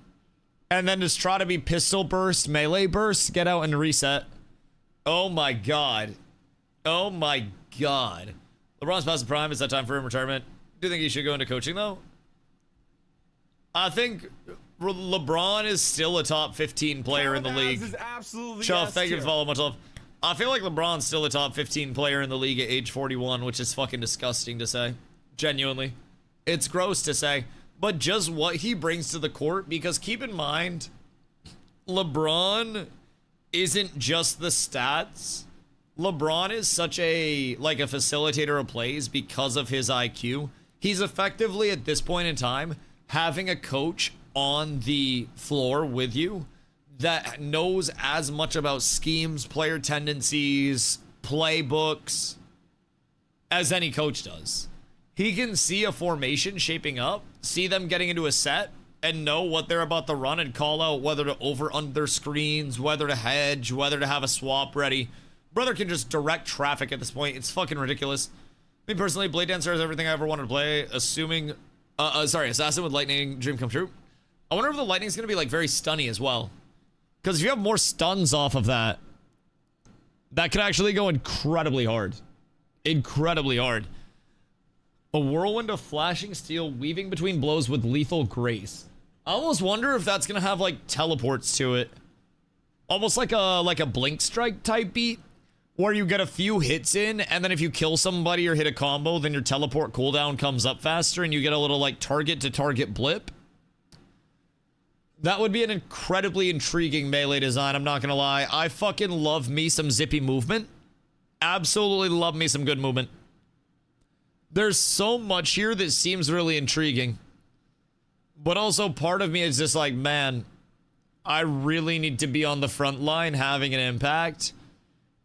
[SPEAKER 1] And then just try to be pistol burst, melee burst, get out and reset. Oh my god. Oh my god. LeBron's past the prime. Is that time for him retirement? Do you think he should go into coaching though? I think LeBron is still a top 15 player in the league. Chuff, thank you for following. Much love. I feel like LeBron's still a top 15 player in the league at age 41, which is fucking disgusting to say. Genuinely. It's gross to say. But just what he brings to the court, because keep in mind, LeBron isn't just the stats. LeBron is such a, like, a facilitator of plays because of his IQ. He's effectively, at this point in time, having a coach on the floor with you that knows as much about schemes, player tendencies, playbooks as any coach does. He can see a formation shaping up, see them getting into a set, and know what they're about to run and call out whether to over-under screens, whether to hedge, whether to have a swap ready. Brother can just direct traffic at this point. It's fucking ridiculous. Me personally, Blade Dancer is everything I ever wanted to play, assuming... Assassin with Lightning, dream come true. I wonder if the Lightning's gonna be, like, very stunny as well. Because if you have more stuns off of that, that could actually go incredibly hard. Incredibly hard. A whirlwind of flashing steel weaving between blows with lethal grace. I almost wonder if that's gonna have like teleports to it. Almost like a blink strike type beat, where you get a few hits in, and then if you kill somebody or hit a combo, then your teleport cooldown comes up faster, and you get a little, like, target-to-target blip. That would be an incredibly intriguing melee design, I'm not gonna lie. I fucking love me some zippy movement. Absolutely love me some good movement. There's so much here that seems really intriguing. But also part of me is just like, man, I really need to be on the front line having an impact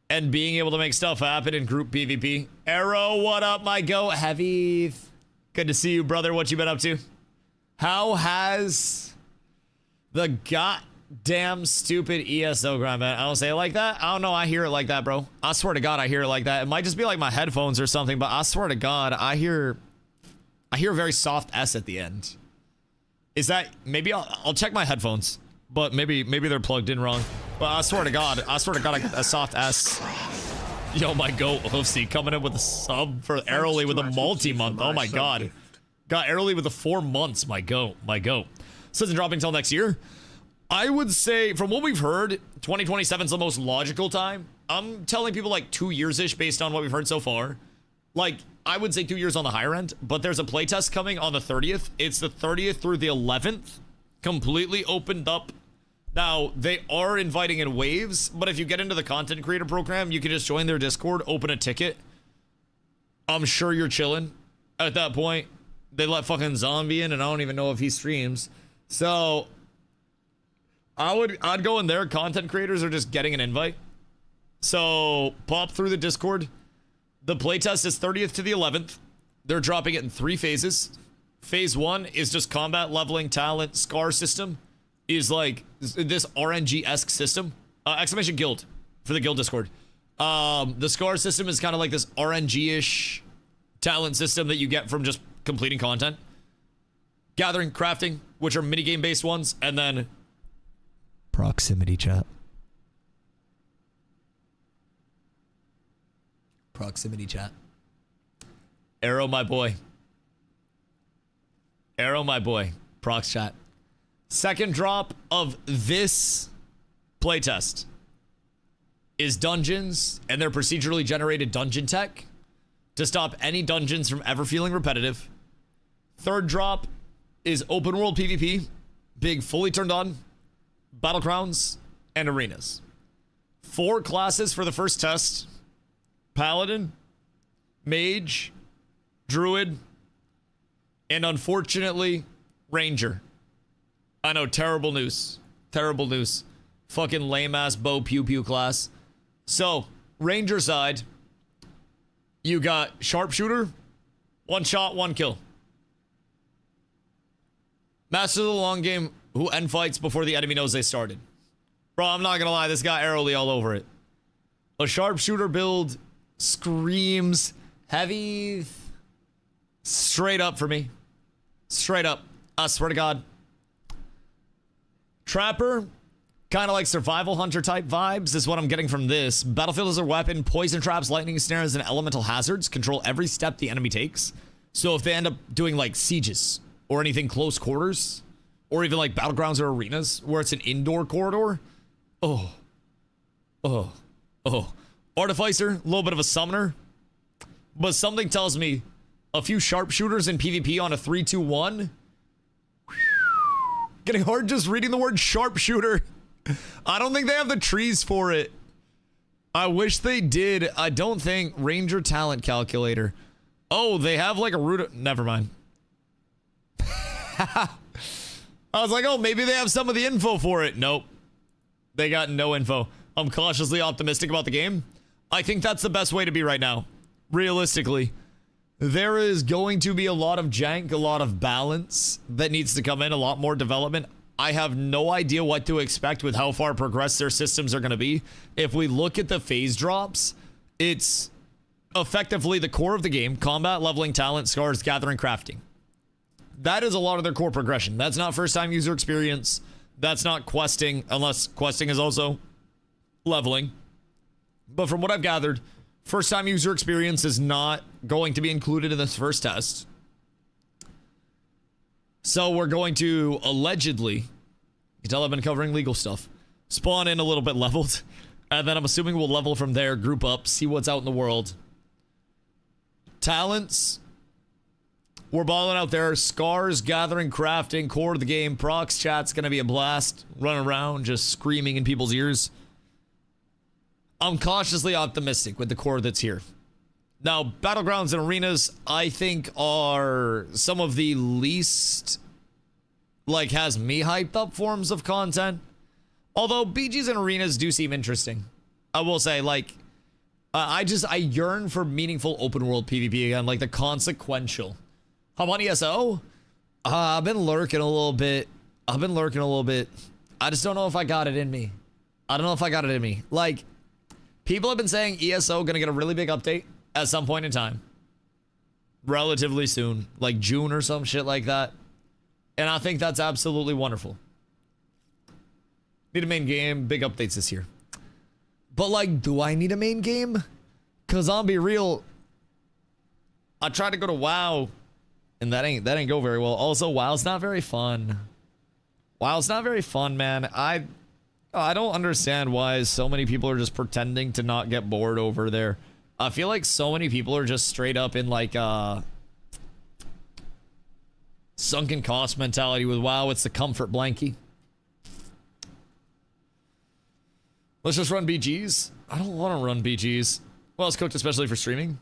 [SPEAKER 1] and being able to make stuff happen in group PvP. Arrow, what up, my goat? Heavy. Good to see you, brother. What you been up to? How has the goddamn stupid ESO grind been? I don't say it like that. I don't know. I hear it like that, bro. I swear to God, I hear it like that. It might just be like my headphones or something, but I swear to God, I hear a very soft S at the end. Is that, maybe I'll check my headphones, but maybe they're plugged in wrong. But I swear to God, I got a soft S. Yo, my goat, Hoofsy, coming in with a sub for Aeroly with a multi-month. Oh my God. Got Aeroly with the 4 months, my goat. So it's dropping until next year. I would say, from what we've heard, 2027 is the most logical time. I'm telling people like 2 years-ish based on what we've heard so far. Like, I would say 2 years on the higher end, but there's a playtest coming on the 30th. It's the 30th through the 11th. Completely opened up. Now, they are inviting in waves, but if you get into the content creator program, you can just join their Discord, open a ticket. I'm sure you're chilling at that point. They let fucking Zombie in, and I don't even know if he streams. So, I'd go in there. Content creators are just getting an invite. So, pop through the Discord. The playtest is 30th to the 11th. They're dropping it in 3 phases. Phase 1 is just combat, leveling, talent, scar system. Is like this RNG-esque system. Exclamation guild for the guild Discord. The scar system is kind of like this RNG-ish talent system that you get from just completing content. Gathering, crafting, which are minigame based ones, and then proximity chat. Proximity chat. Arrow, my boy. Arrow, my boy. Prox chat. Second drop of this playtest is dungeons and their procedurally generated dungeon tech to stop any dungeons from ever feeling repetitive. Third drop is open world PvP, big fully turned on, battlegrounds, and arenas. 4 classes for the first test: Paladin, Mage, Druid, and unfortunately, Ranger. I know, terrible news. Terrible news. Fucking lame-ass bow pew-pew class. So, Ranger side, you got Sharpshooter, 1 shot, 1 kill. Master of the long game, who end fights before the enemy knows they started. Bro, I'm not gonna lie, this got Aeroly all over it. A Sharpshooter build screams heavy. Straight up for me. Straight up. I swear to God. Trapper, kind of like survival hunter type vibes is what I'm getting from this. Battlefield is a weapon. Poison traps, lightning snares, and elemental hazards control every step the enemy takes. So if they end up doing like sieges or anything close quarters, or even like battlegrounds or arenas where it's an indoor corridor, Artificer, a little bit of a summoner, but something tells me a few sharpshooters in PvP on a 3-2-1. Getting hard just reading the word sharpshooter. I don't think they have the trees for it. I wish they did. I don't think. Ranger talent calculator. Oh, they have like a root. Never mind. I was like, oh, maybe they have some of the info for it. Nope. They got no info. I'm cautiously optimistic about the game. I think that's the best way to be right now. Realistically. There is going to be a lot of jank, a lot of balance that needs to come in, a lot more development. I have no idea what to expect with how far progressed their systems are going to be. If we look at the phase drops, it's effectively the core of the game: combat, leveling, talent, scars, gathering, crafting. That is a lot of their core progression. That's not first time user experience. That's not questing, unless questing is also leveling. But from what I've gathered, first time user experience is not going to be included in this first test. So we're going to allegedly, you can tell I've been covering legal stuff, spawn in a little bit leveled. And then I'm assuming we'll level from there, group up, see what's out in the world. Talents. We're balling out there. Scars, gathering, crafting, core of the game. Procs chat's gonna be a blast. Running around, just screaming in people's ears. I'm cautiously optimistic with the core that's here. Now, battlegrounds and arenas, I think, are some of the least, like, has me hyped up forms of content. Although BGs and arenas do seem interesting. I will say, like, I yearn for meaningful open world PvP again, like the consequential. How about ESO? I've been lurking a little bit. I just don't know if I got it in me. Like, people have been saying ESO gonna get a really big update at some point in time. Relatively soon. Like June or some shit like that. And I think that's absolutely wonderful. Need a main game, big updates this year. But like, do I need a main game? Cause I'll be real. I tried to go to WoW and that ain't go very well. Also, WoW's not very fun. Man. I don't understand why so many people are just pretending to not get bored over there. I feel like so many people are just straight up in like sunken cost mentality with WoW. It's the comfort blankie. Let's just run BGs. I don't want to run BGs. Well, it's cooked especially for streaming.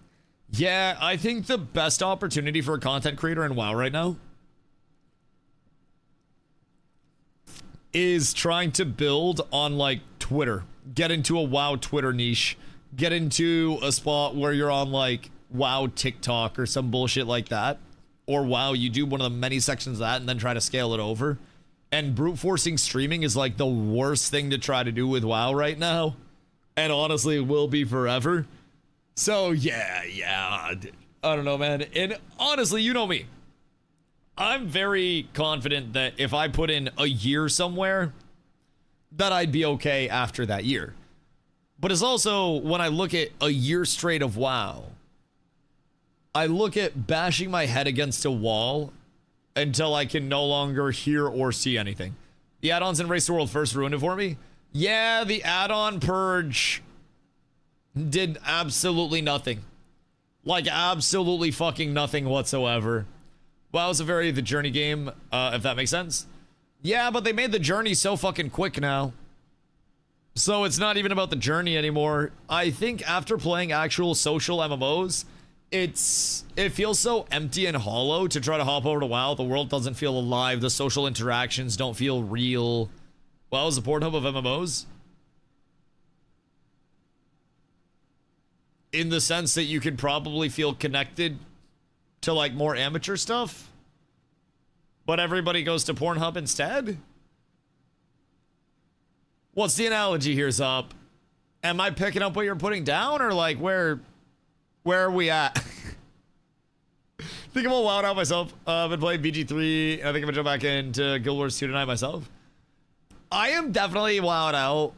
[SPEAKER 1] Yeah, I think the best opportunity for a content creator in WoW right now is trying to build on like Twitter. Get into a WoW Twitter niche. Get into a spot where you're on like WoW TikTok or some bullshit like that. Or WoW YouTube, one of the many sections of that, and then try to scale it over. And brute forcing streaming is like the worst thing to try to do with WoW right now. And honestly, it will be forever. So yeah, I don't know, man. And honestly, you know me. I'm very confident that if I put in a year somewhere, that I'd be okay after that year. But it's also, when I look at a year straight of WoW, I look at bashing my head against a wall until I can no longer hear or see anything. The add-ons in Race to World first ruined it for me. Yeah, the add-on purge did absolutely nothing. Like, absolutely fucking nothing whatsoever. WoW is the journey game, if that makes sense. Yeah, but they made the journey so fucking quick now. So it's not even about the journey anymore. I think after playing actual social MMOs, it feels so empty and hollow to try to hop over to WoW. The world doesn't feel alive. The social interactions don't feel real. WoW is the Pornhub of MMOs. In the sense that you could probably feel connected to like more amateur stuff, but everybody goes to Pornhub instead. What's the analogy here, Zop? Am I picking up what you're putting down, or like where are we at? I think I'm all wowed out myself. I've been playing BG3. I think I'm gonna jump back into Guild Wars 2 tonight myself. I am definitely wowed out,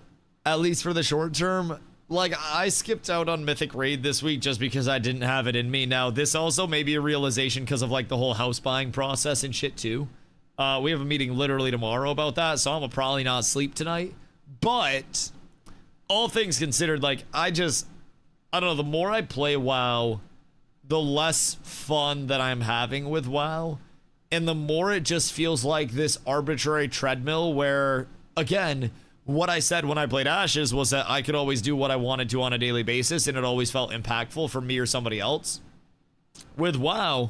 [SPEAKER 1] at least for the short term. Like, I skipped out on Mythic Raid this week just because I didn't have it in me. Now, this also may be a realization because of, like, the whole house buying process and shit, too. We have a meeting literally tomorrow about that, so I'm gonna probably not sleep tonight. But, all things considered, like, I don't know, the more I play WoW, the less fun that I'm having with WoW. And the more it just feels like this arbitrary treadmill where, again, what I said when I played Ashes was that I could always do what I wanted to on a daily basis, and it always felt impactful for me or somebody else. With WoW,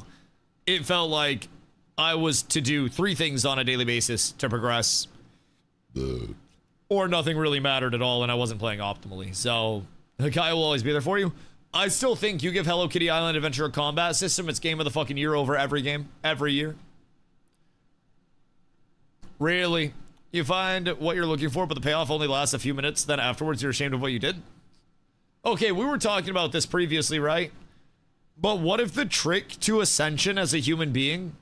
[SPEAKER 1] it felt like I was to do 3 things on a daily basis to progress, or nothing really mattered at all, and I wasn't playing optimally. So the guy will always be there for you. I still think you give Hello Kitty Island Adventure a combat system, it's game of the fucking year over every game, every year. Really? You find what you're looking for, but the payoff only lasts a few minutes, then afterwards you're ashamed of what you did? Okay, we were talking about this previously, right? But what if the trick to ascension as a human being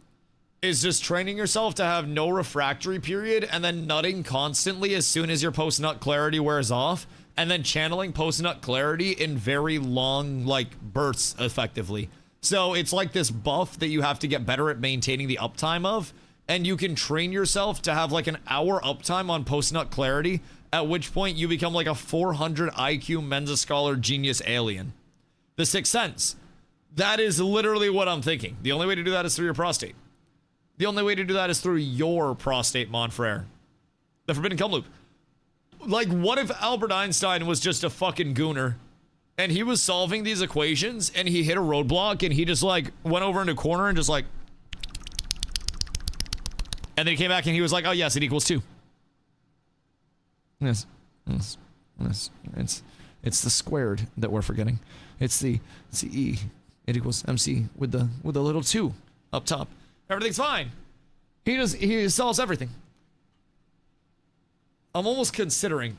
[SPEAKER 1] is just training yourself to have no refractory period and then nutting constantly as soon as your post-nut clarity wears off, and then channeling post-nut clarity in very long, like, bursts, effectively. So it's like this buff that you have to get better at maintaining the uptime of, and you can train yourself to have like an hour uptime on post-nut clarity, at which point you become like a 400 IQ Mensa Scholar genius alien. The Sixth Sense. That is literally what I'm thinking. The only way to do that is through your prostate. The only way to do that is through your prostate, mon frere. The Forbidden Cum Loop. Like, what if Albert Einstein was just a fucking gooner and he was solving these equations and he hit a roadblock and he just like went over in a corner and just like, and then he came back and he was like, oh yes, it equals 2. Yes. It's the squared that we're forgetting. It's the E. It equals MC with the little 2 up top. Everything's fine. He solves everything. I'm almost considering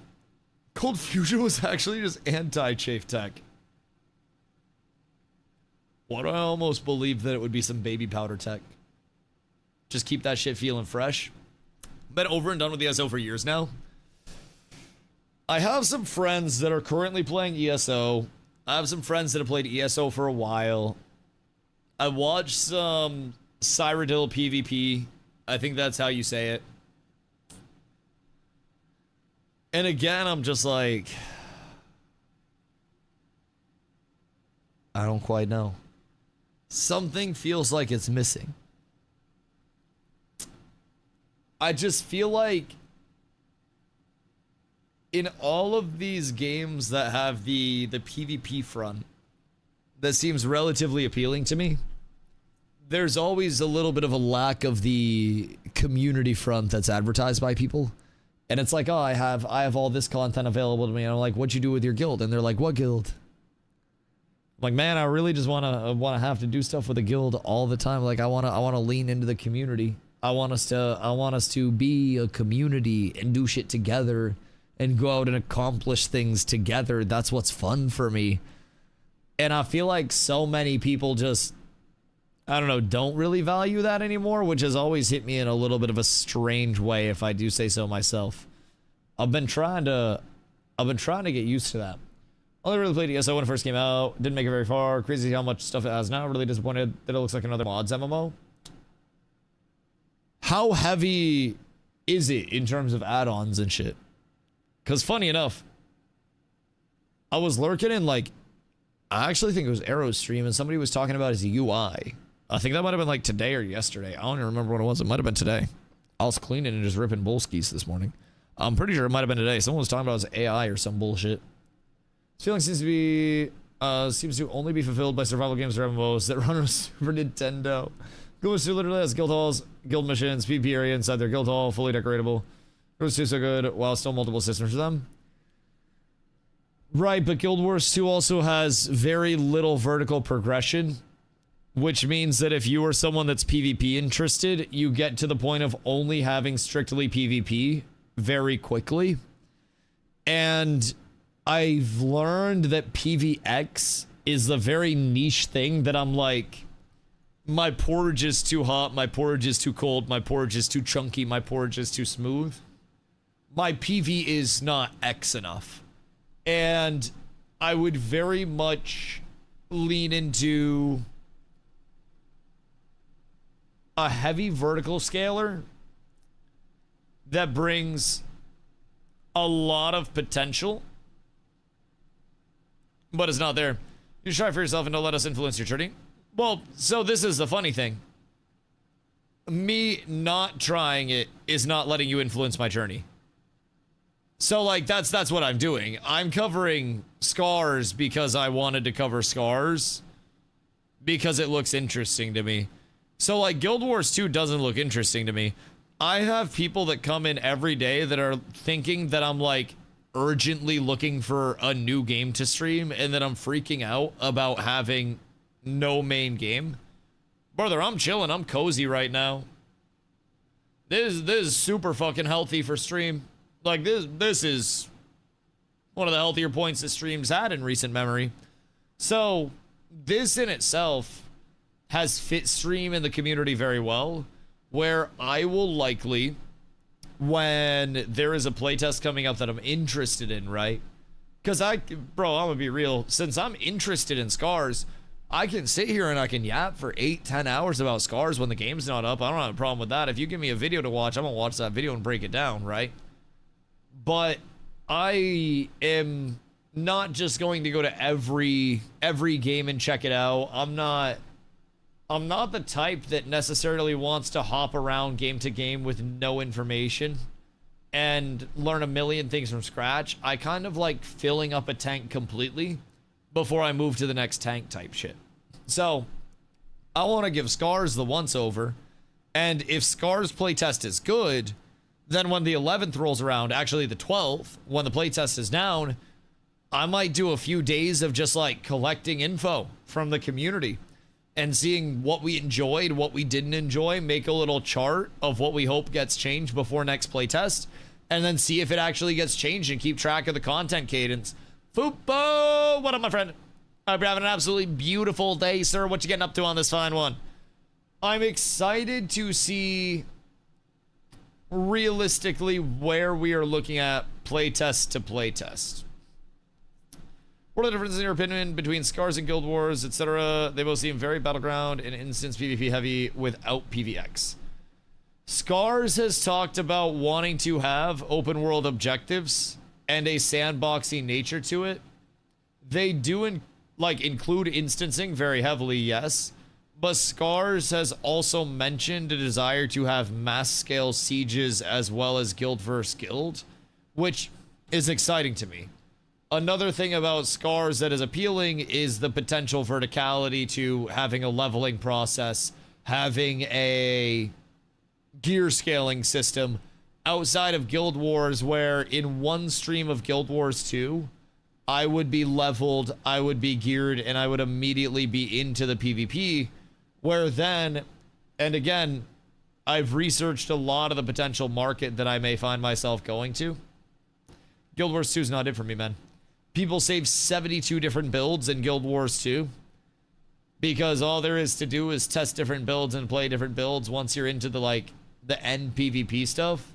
[SPEAKER 1] Cold Fusion was actually just anti-chafe tech. What do I almost believe that it would be some baby powder tech? Just keep that shit feeling fresh. Been over and done with ESO for years now. I have some friends that are currently playing ESO. I have some friends that have played ESO for a while. I watched some Cyrodiil PvP. I think that's how you say it. And again, I'm just like, I don't quite know. Something feels like it's missing. I just feel like in all of these games that have the PvP front that seems relatively appealing to me, there's always a little bit of a lack of the community front that's advertised by people. And it's like, oh, I have all this content available to me. And I'm like, what'd you do with your guild? And they're like, what guild? I'm like, man, I really just wanna have to do stuff with the guild all the time. Like, I wanna lean into the community. I want us to be a community and do shit together and go out and accomplish things together. That's what's fun for me. And I feel like so many people just, I don't know, don't really value that anymore, which has always hit me in a little bit of a strange way, if I do say so myself. I've been trying to get used to that. Only really played ESO when it first came out. Didn't make it very far. Crazy how much stuff it has now. Really disappointed that it looks like another mods MMO. How heavy is it in terms of add-ons and shit? Because funny enough, I was lurking in like, I actually think it was Arrow's stream and somebody was talking about his UI. I think that might have been like today or yesterday. I don't even remember what it was. It might have been today. I was cleaning and just ripping bullskis this morning. I'm pretty sure it might have been today. Someone was talking about his AI or some bullshit. This feeling seems to only be fulfilled by survival games or MMOs that run on Super Nintendo. Guild 2 literally has guild halls, guild missions, PvP area inside their guild hall, fully decoratable. Guild 2 so good, while still multiple systems for them. Right, but Guild Wars 2 also has very little vertical progression, which means that if you are someone that's PvP interested, you get to the point of only having strictly PvP very quickly. And I've learned that PvX is the very niche thing that I'm like, my porridge is too hot, my porridge is too cold, my porridge is too chunky, my porridge is too smooth. My PV is not X enough. And I would very much lean into a heavy vertical scaler that brings a lot of potential, but it's not there. You try for yourself and don't let us influence your journey. Well, so this is the funny thing. Me not trying it is not letting you influence my journey. So like that's what I'm doing. I'm covering scars because I wanted to cover scars because it looks interesting to me. So like Guild Wars 2 doesn't look interesting to me. I have people that come in every day that are thinking that I'm like urgently looking for a new game to stream and that I'm freaking out about having no main game. Brother, I'm chilling. I'm cozy right now. This is super fucking healthy for stream. Like this is one of the healthier points that streams had in recent memory. So this in itself has fit stream in the community very well, where I will likely, when there is a playtest coming up that I'm interested in, right? Because I'm gonna be real, since I'm interested in scars, I can sit here and I can yap for 8-10 hours about scars when the game's not up. I don't have a problem with that. If you give me a video to watch, I'm gonna watch that video and break it down, right? But I am not just going to go to every game and check it out. I'm not the type that necessarily wants to hop around game to game with no information and learn a million things from scratch. I kind of like filling up a tank completely before I move to the next tank type shit. So I want to give Scars the once over, and if Scars playtest is good, then when the 11th rolls around, actually the 12th, when the playtest is down, I might do a few days of just like collecting info from the community and seeing what we enjoyed, what we didn't enjoy, make a little chart of what we hope gets changed before next playtest, and then see if it actually gets changed and keep track of the content cadence. Fupo! What up, my friend? I hope you're having an absolutely beautiful day, sir. What you getting up to on this fine one? I'm excited to see realistically where we are looking at playtest to playtest. What are the differences in your opinion between Scars and Guild Wars, etc.? They both seem very battleground and instance PvP heavy without PvX. Scars has talked about wanting to have open world objectives and a sandboxy nature to it. They do include instancing very heavily, yes. But Scars has also mentioned a desire to have mass scale sieges as well as guild versus guild, which is exciting to me. Another thing about Scars that is appealing is the potential verticality to having a leveling process, having a gear scaling system outside of Guild Wars, where in one stream of Guild Wars 2, I would be leveled, I would be geared, and I would immediately be into the PvP, where then, and again, I've researched a lot of the potential market that I may find myself going to. Guild Wars 2 is not it for me, man. People save 72 different builds in Guild Wars 2 because all there is to do is test different builds and play different builds once you're into the end PvP stuff.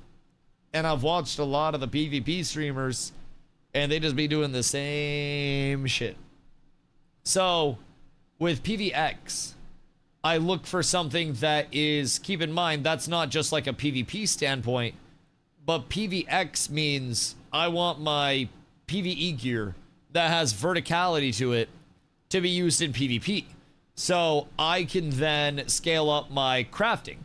[SPEAKER 1] And I've watched a lot of the PvP streamers and they just be doing the same shit. So with PvX, I look for something that is, keep in mind, that's not just like a PvP standpoint, but PvX means I want my PvE gear that has verticality to it to be used in PvP. So I can then scale up my crafting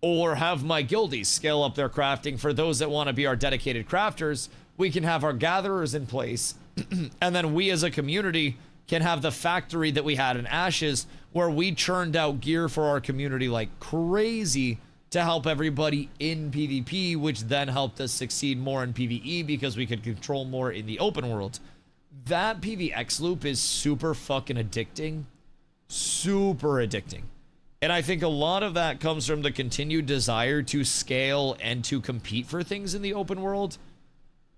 [SPEAKER 1] or have my guildies scale up their crafting. For those that want to be our dedicated crafters, we can have our gatherers in place. And then we as a community can have the factory that we had in Ashes where we churned out gear for our community like crazy to help everybody in PvP, which then helped us succeed more in PvE because we could control more in the open world. That PvX loop is super fucking addicting. Super addicting. And I think a lot of that comes from the continued desire to scale and to compete for things in the open world,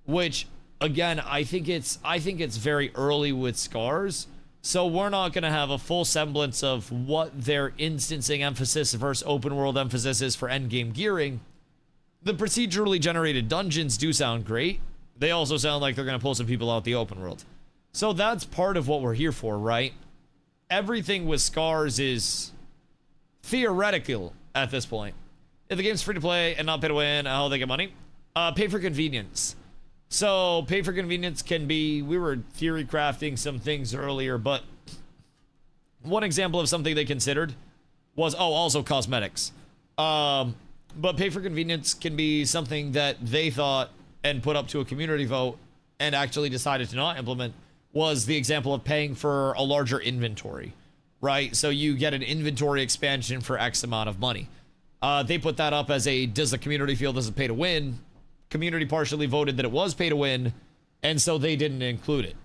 [SPEAKER 1] which again, I think it's very early with Scars. So we're not going to have a full semblance of what their instancing emphasis versus open world emphasis is for endgame gearing. The procedurally generated dungeons do sound great. They also sound like they're going to pull some people out the open world. So that's part of what we're here for, right? Everything with Scars is theoretical at this point. If the game's free to play and not pay to win, how they get money? Pay for convenience. So pay for convenience can be, we were theory crafting some things earlier, but one example of something they considered was, also cosmetics. But pay for convenience can be something that they thought and put up to a community vote and actually decided to not implement, was the example of paying for a larger inventory, right? So you get an inventory expansion for X amount of money. They put that up as does the community feel this is pay to win? Community partially voted that it was pay to win, and so they didn't include it,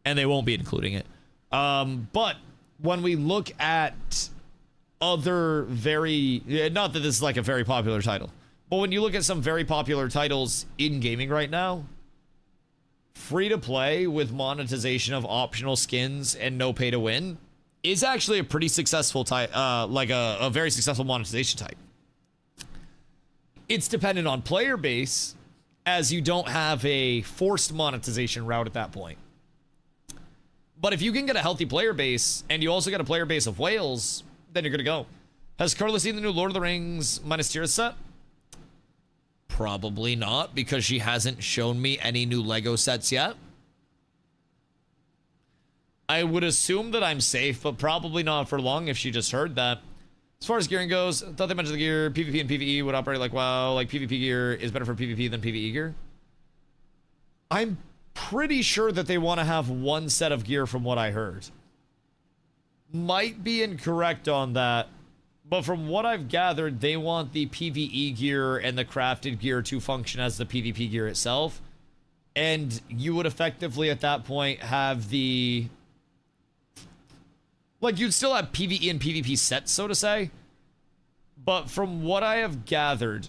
[SPEAKER 1] and they won't be including it. But when we look at other not that this is like a very popular title, but when you look at some very popular titles in gaming right now, free to play with monetization of optional skins and no pay to win is actually a pretty successful type, like a very successful monetization type. It's dependent on player base, as you don't have a forced monetization route at that point. But if you can get a healthy player base, and you also get a player base of whales, then you're good to go. Has Carla seen the new Lord of the Rings Minas Tirith set? Probably not, because she hasn't shown me any new Lego sets yet. I would assume that I'm safe, but probably not for long if she just heard that. As far as gearing goes, I thought they mentioned the gear, PvP and PvE would operate like WoW, like PvP gear is better for PvP than PvE gear. I'm pretty sure that they want to have one set of gear from what I heard. Might be incorrect on that, but from what I've gathered, they want the PvE gear and the crafted gear to function as the PvP gear itself. And you would effectively, at that point, have the... Like, you'd still have PvE and PvP sets, so to say. But from what I have gathered,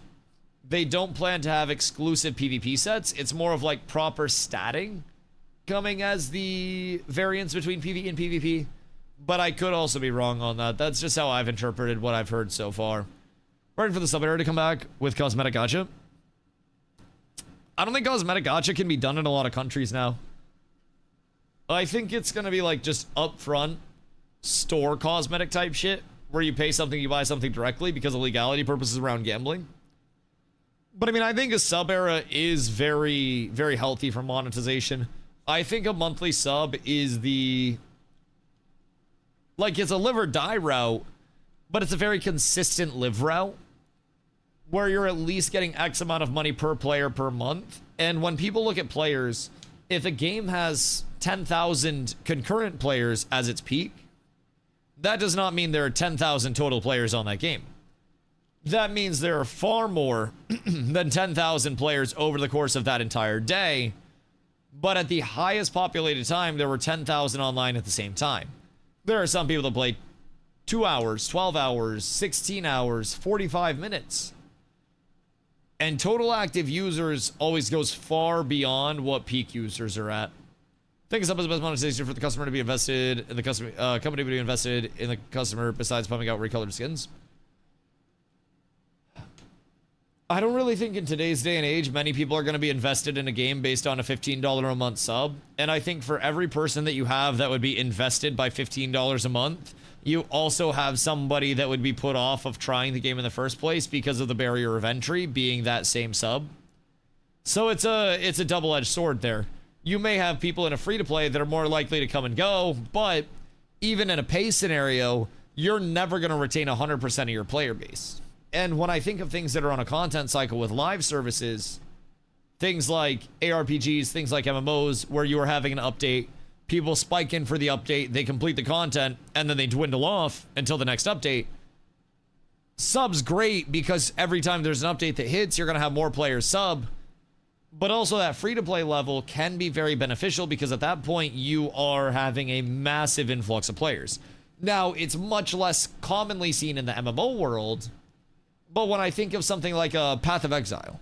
[SPEAKER 1] they don't plan to have exclusive PvP sets. It's more of, like, proper statting coming as the variance between PvE and PvP. But I could also be wrong on that. That's just how I've interpreted what I've heard so far. Waiting for the sub era to come back with cosmetic gacha. I don't think cosmetic gacha can be done in a lot of countries now. I think it's going to be like just upfront store cosmetic type shit where you pay something, you buy something directly because of legality purposes around gambling. But I mean, I think a sub era is very, very healthy for monetization. I think a monthly sub is the... Like, it's a live or die route, but it's a very consistent live route where you're at least getting X amount of money per player per month. And when people look at players, if a game has 10,000 concurrent players as its peak, that does not mean there are 10,000 total players on that game. That means there are far more than 10,000 players over the course of that entire day. But at the highest populated time, there were 10,000 online at the same time. There are some people that play 2 hours, 12 hours, 16 hours, 45 minutes. And total active users always goes far beyond what peak users are at. I think it's up as the best monetization for the customer to be invested in the customer, company to be invested in the customer besides pumping out recolored skins. I don't really think in today's day and age, many people are going to be invested in a game based on a $15 a month sub. And I think for every person that you have that would be invested by $15 a month, you also have somebody that would be put off of trying the game in the first place because of the barrier of entry being that same sub. So it's a double-edged sword there. You may have people in a free-to-play that are more likely to come and go, but even in a pay scenario, you're never going to retain 100% of your player base. And when I think of things that are on a content cycle with live services, things like ARPGs, things like MMOs, where you are having an update, people spike in for the update, they complete the content, and then they dwindle off until the next update. Sub's great because every time there's an update that hits, you're going to have more players sub. But also that free-to-play level can be very beneficial because at that point, you are having a massive influx of players. Now, it's much less commonly seen in the MMO world. But when I think of something like a Path of Exile,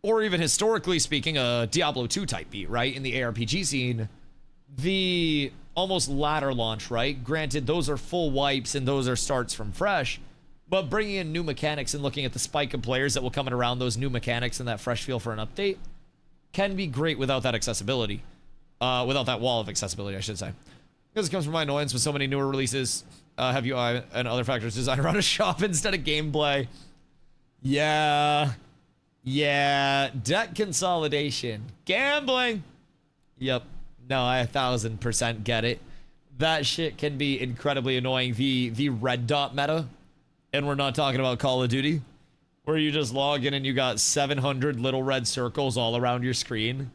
[SPEAKER 1] or even historically speaking, a Diablo 2 type beat, right? In the ARPG scene, the almost ladder launch, right? Granted, those are full wipes and those are starts from fresh, but bringing in new mechanics and looking at the spike of players that will come in around those new mechanics and that fresh feel for an update can be great without that accessibility, without that wall of accessibility, I should say. Because it comes from my annoyance with so many newer releases. Have UI and other factors designed around a shop instead of gameplay. Yeah. Debt consolidation. Gambling. Yep. No, I 1000% get it. That shit can be incredibly annoying. The red dot meta. And we're not talking about Call of Duty. Where you just log in and you got 700 little red circles all around your screen.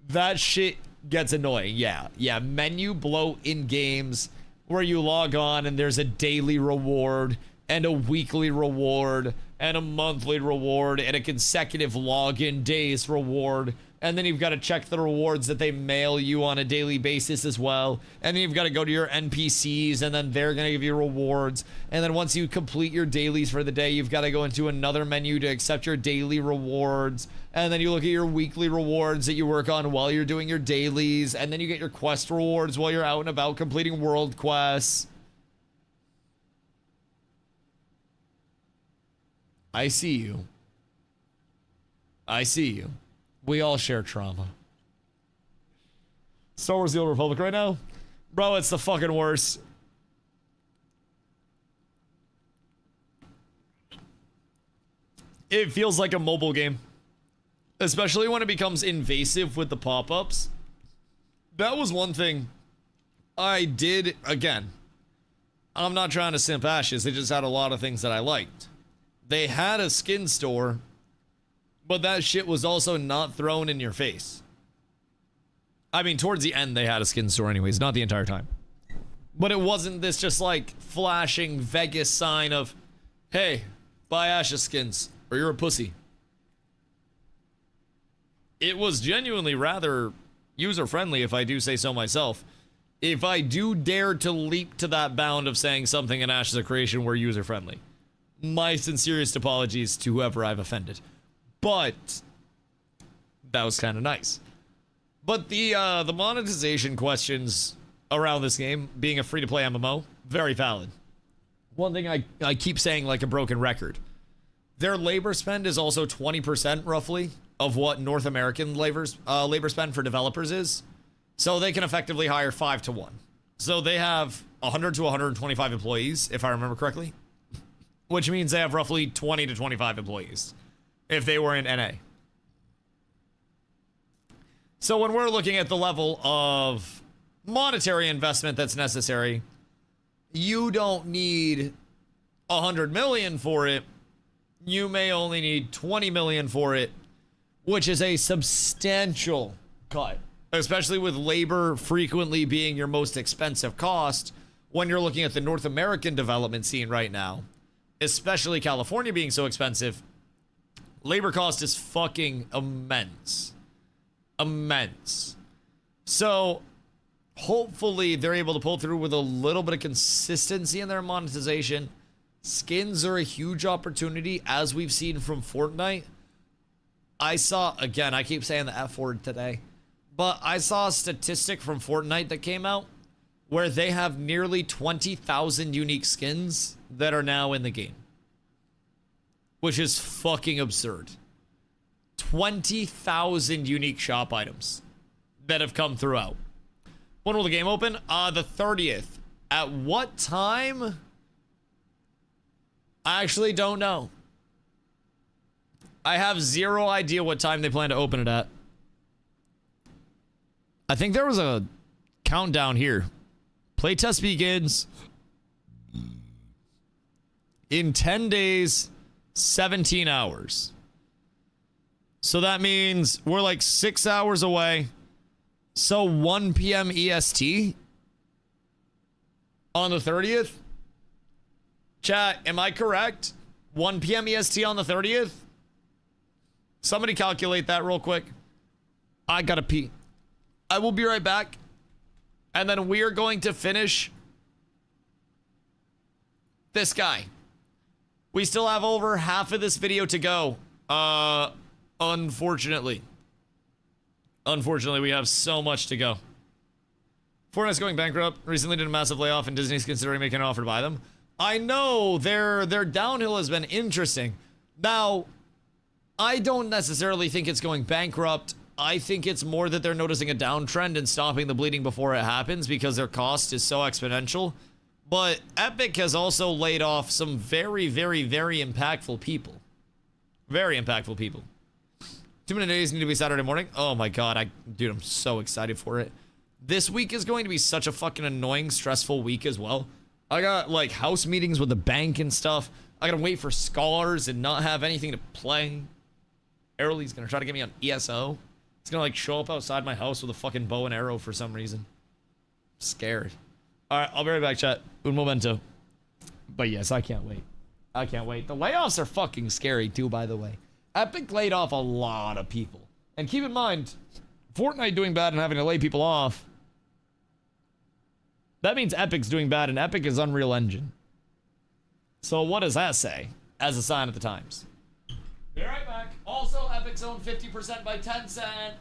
[SPEAKER 1] That shit gets annoying. Yeah. Menu bloat in games where you log on and there's a daily reward and a weekly reward and a monthly reward and a consecutive login days reward. And then you've got to check the rewards that they mail you on a daily basis as well. And then you've got to go to your NPCs and then they're going to give you rewards. And then once you complete your dailies for the day, you've got to go into another menu to accept your daily rewards. And then you look at your weekly rewards that you work on while you're doing your dailies. And then you get your quest rewards while you're out and about completing world quests. I see you. We all share trauma. Star Wars The Old Republic right now? Bro, it's the fucking worst. It feels like a mobile game. Especially when it becomes invasive with the pop-ups. That was one thing I did, again. I'm not trying to simp Ashes, they just had a lot of things that I liked. They had a skin store, but that shit was also not thrown in your face. I mean, towards the end they had a skin store anyways, not the entire time. But it wasn't this just like flashing Vegas sign of, hey, buy Ashes skins, or you're a pussy. It was genuinely rather user-friendly, if I do say so myself. If I do dare to leap to that bound of saying something in Ashes of Creation were user-friendly. My sincerest apologies to whoever I've offended. But that was kind of nice. But the monetization questions around this game, being a free-to-play MMO, very valid. One thing I keep saying like a broken record. Their labor spend is also 20% roughly of what North American labor spend for developers is. So they can effectively hire 5 to 1. So they have 100 to 125 employees, if I remember correctly. Which means they have roughly 20 to 25 employees if they were in NA. So when we're looking at the level of monetary investment that's necessary, you don't need 100 million for it. You may only need 20 million for it, which is a substantial cut, especially with labor frequently being your most expensive cost when you're looking at the North American development scene right now, especially California being so expensive. Labor cost is fucking immense. Immense. So hopefully they're able to pull through with a little bit of consistency in their monetization. Skins are a huge opportunity, as we've seen from Fortnite. I saw, again, I keep saying the F word today, but I saw a statistic from Fortnite that came out where they have nearly 20,000 unique skins that are now in the game. Which is fucking absurd. 20,000 unique shop items that have come throughout. When will the game open? The 30th. At what time? I actually don't know. I have zero idea what time they plan to open it at. I think there was a countdown here. Playtest begins in 10 days, 17 hours. So that means we're like 6 hours away. So 1 p.m. EST on the 30th? Chat, am I correct? 1 p.m. EST on the 30th? Somebody calculate that real quick. I gotta pee. I will be right back. And then we are going to finish this guy. We still have over half of this video to go. Unfortunately. Unfortunately, we have so much to go. Fortnite's going bankrupt. Recently did a massive layoff and Disney's considering making an offer to buy them. I know their downhill has been interesting. Now, I don't necessarily think it's going bankrupt. I think it's more that they're noticing a downtrend and stopping the bleeding before it happens because their cost is so exponential. But Epic has also laid off some very, very, very impactful people. Very impactful people. 2 minute days need to be Saturday morning. Oh my god, dude, I'm so excited for it. This week is going to be such a fucking annoying, stressful week as well. I got like house meetings with the bank and stuff. I gotta wait for scars and not have anything to play. Early's gonna try to get me on ESO. It's gonna like show up outside my house with a fucking bow and arrow for some reason. I'm scared. Alright, I'll be right back, chat. Un momento. But yes, I can't wait. I can't wait. The layoffs are fucking scary too, by the way. Epic laid off a lot of people. And keep in mind, Fortnite doing bad and having to lay people off. That means Epic's doing bad, and Epic is Unreal Engine. So what does that say as a sign of the times? Be right back. Also, Epic's owned 50% by Tencent.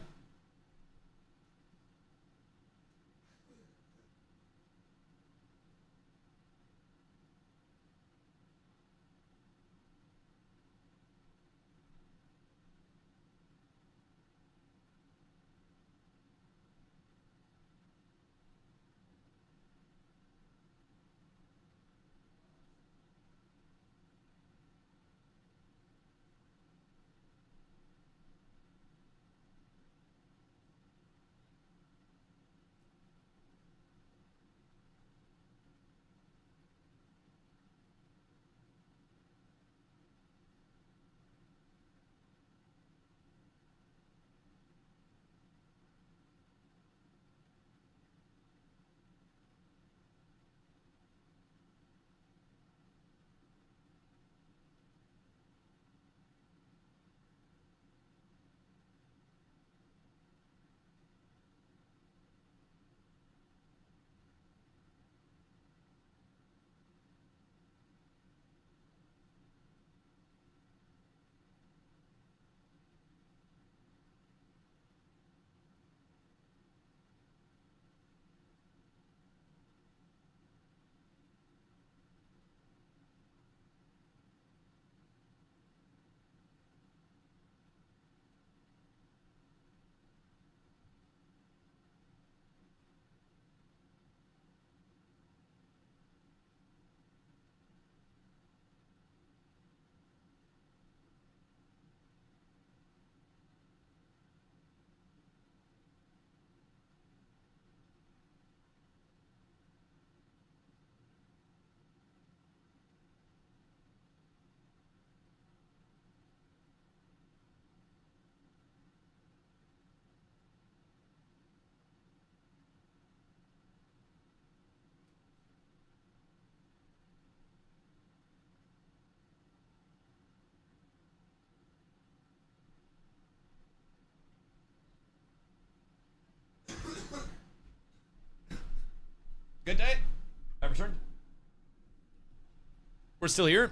[SPEAKER 1] We're still here?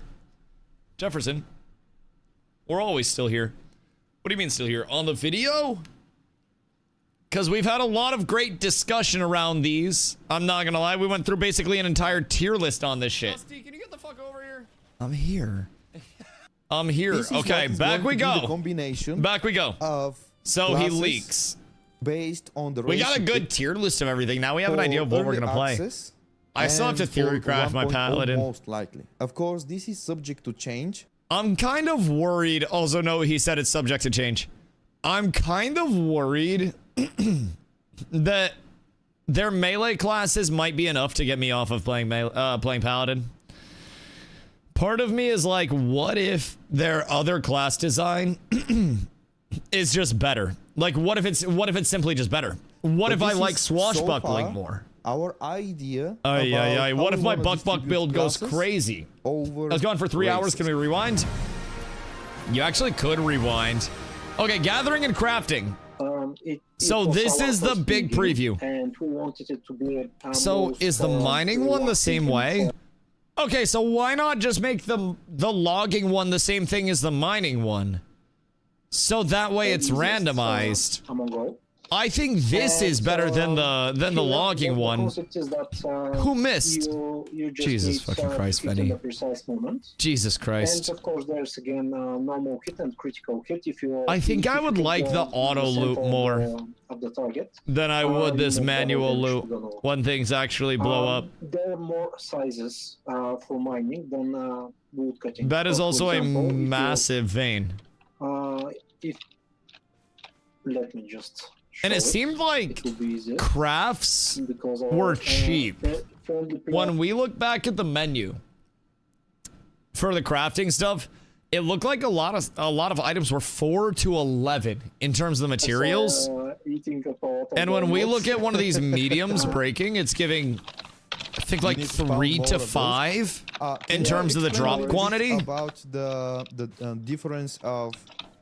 [SPEAKER 1] Jefferson. We're always still here. What do you mean still here? On the video? Because we've had a lot of great discussion around these. I'm not gonna lie, we went through basically an entire tier list on this shit.
[SPEAKER 2] Dusty, can you get the fuck over here?
[SPEAKER 1] I'm here. I'm here. Okay, back we go.
[SPEAKER 5] Combination
[SPEAKER 1] Back we go.
[SPEAKER 5] of
[SPEAKER 1] So he leaks.
[SPEAKER 5] based on the
[SPEAKER 1] We got a good tier list of everything. Now we have an idea of what we're gonna play. I still have to theory craft my Paladin.
[SPEAKER 5] Most likely. Of course, this is subject to change.
[SPEAKER 1] I'm kind of worried. Also, no, he said it's subject to change. I'm kind of worried that their melee classes might be enough to get me off of playing Paladin. Part of me is like, what if their other class design is just better? Like, what if it's simply just better? What if I like swashbuckling more?
[SPEAKER 5] Our idea.
[SPEAKER 1] What if my buck build goes crazy? I was gone for 3 hours. Can we rewind? You actually could rewind. Okay, gathering and crafting. So this is the big preview.
[SPEAKER 6] And we wanted it to be
[SPEAKER 1] so is the mining one the same way? Okay, so why not just make the logging one the same thing as the mining one? So that way it's randomized. I think this is better than the logging one. Who missed? Jesus fucking Christ, Benny. Jesus Christ.
[SPEAKER 6] And of course, there's again normal hit and critical hit. If you,
[SPEAKER 1] I think I would like the auto loot more
[SPEAKER 6] of the target
[SPEAKER 1] than I would this manual loot when things actually blow up.
[SPEAKER 6] There are more sizes for mining than wood cutting.
[SPEAKER 1] That is also a massive vein.
[SPEAKER 6] Let me just.
[SPEAKER 1] And it seemed like crafts were cheap. When we look back at the menu for the crafting stuff, it looked like a lot of items were 4 to 11 in terms of the materials. And when we look at one of these mediums breaking, it's giving, I think, like 3 to 5 in terms of the drop quantity.
[SPEAKER 5] About the difference of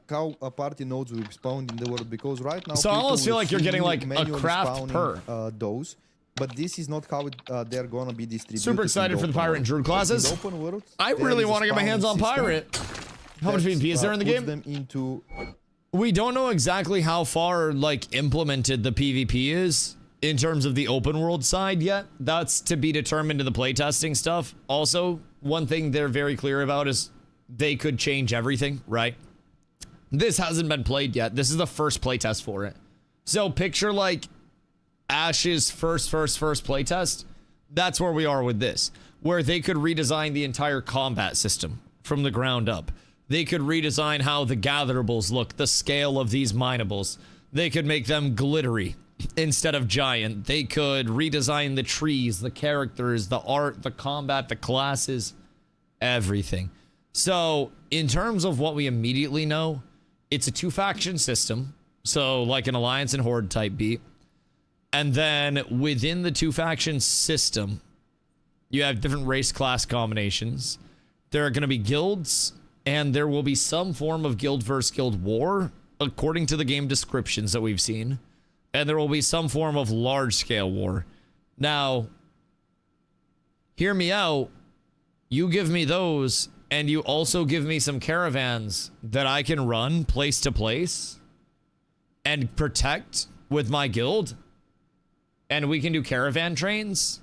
[SPEAKER 5] how a party nodes will spawn in the world, because right now
[SPEAKER 1] so I almost feel like you're getting like a craft per
[SPEAKER 5] those, but this is not how they're gonna be distributed.
[SPEAKER 1] Super excited for the pirate and druid classes.
[SPEAKER 5] Open world,
[SPEAKER 1] I really want to get my hands on pirate. How much PvP is there in the game?
[SPEAKER 5] Them into...
[SPEAKER 1] We don't know exactly how far like implemented the PvP is in terms of the open world side yet. That's to be determined in the playtesting stuff. Also, one thing they're very clear about is they could change everything, right? This hasn't been played yet. This is the first playtest for it. So picture like Ash's first playtest. That's where we are with this, where they could redesign the entire combat system from the ground up. They could redesign how the gatherables look, the scale of these minables. They could make them glittery instead of giant. They could redesign the trees, the characters, the art, the combat, the classes, everything. So in terms of what we immediately know, it's a 2-faction system, so like an Alliance and Horde type beat. And then within the 2-faction system, you have different race class combinations. There are going to be guilds, and there will be some form of guild versus guild war, according to the game descriptions that we've seen. And there will be some form of large-scale war. Now, hear me out. You give me those, and you also give me some caravans that I can run place to place and protect with my guild, and we can do caravan trains,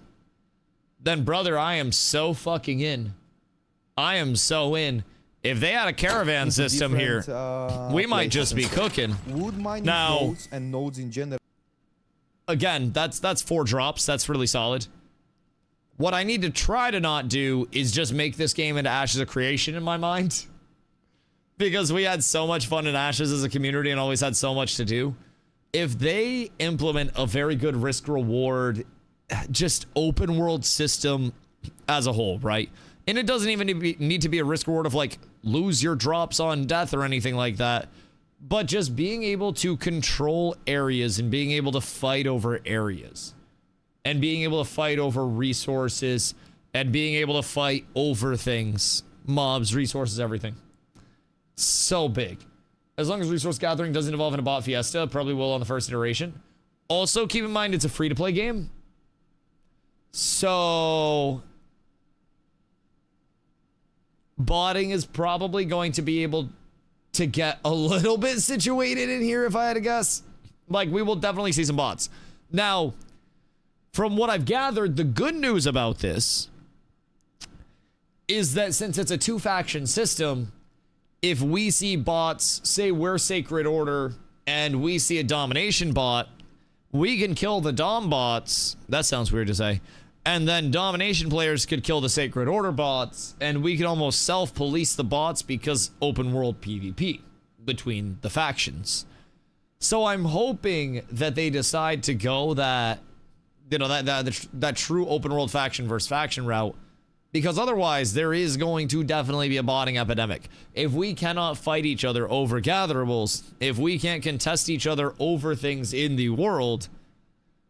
[SPEAKER 1] then brother, I am so fucking in. I am so in. If they had a caravan system here, we might just be cooking.
[SPEAKER 5] Wood mining
[SPEAKER 1] now,
[SPEAKER 5] nodes and nodes in general.
[SPEAKER 1] Again, that's 4 drops. That's really solid. What I need to try to not do is just make this game into Ashes of Creation in my mind. Because we had so much fun in Ashes as a community and always had so much to do. If they implement a very good risk-reward, just open world system as a whole, right? And it doesn't even need to be a risk-reward of like, lose your drops on death or anything like that. But just being able to control areas and being able to fight over areas. And being able to fight over resources, and being able to fight over things, mobs, resources, everything. So big. As long as resource gathering doesn't involve in a bot fiesta, probably will on the first iteration. Also, keep in mind it's a free-to-play game. So botting is probably going to be able to get a little bit situated in here, if I had to guess. Like, we will definitely see some bots. Now, from what I've gathered, the good news about this is that since it's a two-faction system, if we see bots, say we're Sacred Order, and we see a Domination bot, we can kill the Dom bots. That sounds weird to say. And then Domination players could kill the Sacred Order bots, and we can almost self-police the bots because open world PvP between the factions. So I'm hoping that they decide to go that, you know, that true open world faction versus faction route, because otherwise there is going to definitely be a botting epidemic. If we cannot fight each other over gatherables, if we can't contest each other over things in the world,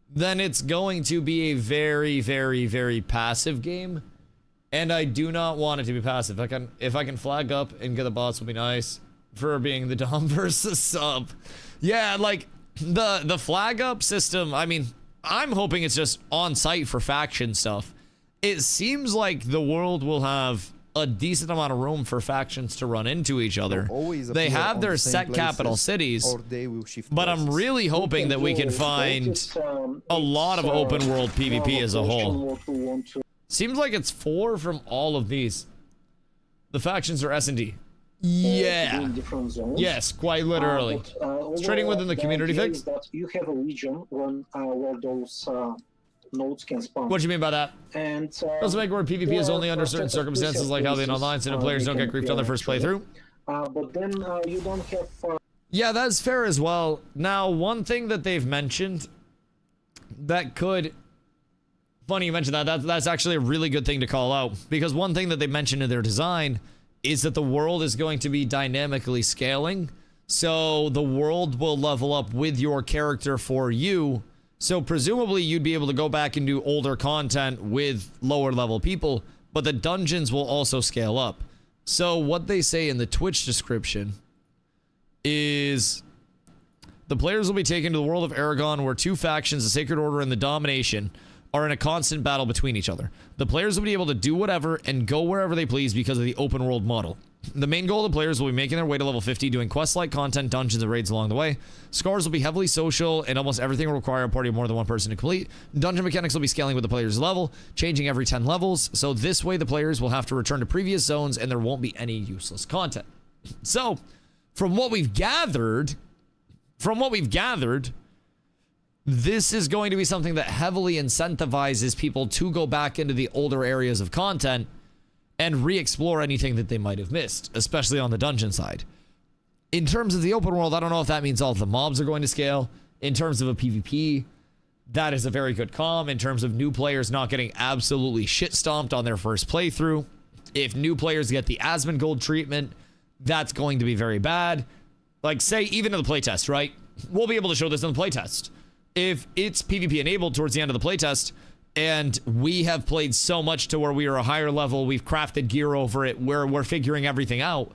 [SPEAKER 1] then it's going to be a very, very, very passive game. And I do not want it to be passive. If I can flag up and get the bots, will be nice for being the Dom versus sub. Yeah, like the flag up system, I mean, I'm hoping it's just on site for faction stuff. It seems like the world will have a decent amount of room for factions to run into each other. They have their set capital cities, but I'm really hoping that we can find a lot of open world PvP as a whole. Seems like it's 4 from all of these. The factions are S&D. Yeah. Yes, quite literally. It's trading within the community fix.
[SPEAKER 6] You have a region where those nodes can spawn.
[SPEAKER 1] What do you mean by that?
[SPEAKER 6] And
[SPEAKER 1] doesn't make where PvP is only under certain circumstances, like how they in online, so players don't get griefed on their first playthrough.
[SPEAKER 6] But then you don't have.
[SPEAKER 1] Yeah, that's fair as well. Now, one thing that they've mentioned that could. Funny you mentioned that. That's actually a really good thing to call out, because one thing that they mentioned in their design is that the world is going to be dynamically scaling. So the world will level up with your character for you. So presumably you'd be able to go back and do older content with lower level people, but the dungeons will also scale up. So what they say in the Twitch description is the players will be taken to the world of Aragon, where two factions, the Sacred Order and the Domination, are in a constant battle between each other. The players will be able to do whatever and go wherever they please because of the open world model. The main goal of the players will be making their way to level 50, doing quest-like content, dungeons, and raids along the way. Scars will be heavily social, and almost everything will require a party of more than one person to complete. Dungeon mechanics will be scaling with the player's level, changing every 10 levels, so this way the players will have to return to previous zones, and there won't be any useless content. So, from what we've gathered, this is going to be something that heavily incentivizes people to go back into the older areas of content and re-explore anything that they might have missed, especially on the dungeon side. In terms of the open world, I don't know if that means all of the mobs are going to scale. In terms of a PvP, that is a very good comm. In terms of new players not getting absolutely shit-stomped on their first playthrough, if new players get the Asmongold treatment, that's going to be very bad. Like, say, even in the playtest, right? We'll be able to show this in the playtest. If it's PvP enabled towards the end of the playtest, and we have played so much to where we are a higher level, we've crafted gear over it, where we're figuring everything out,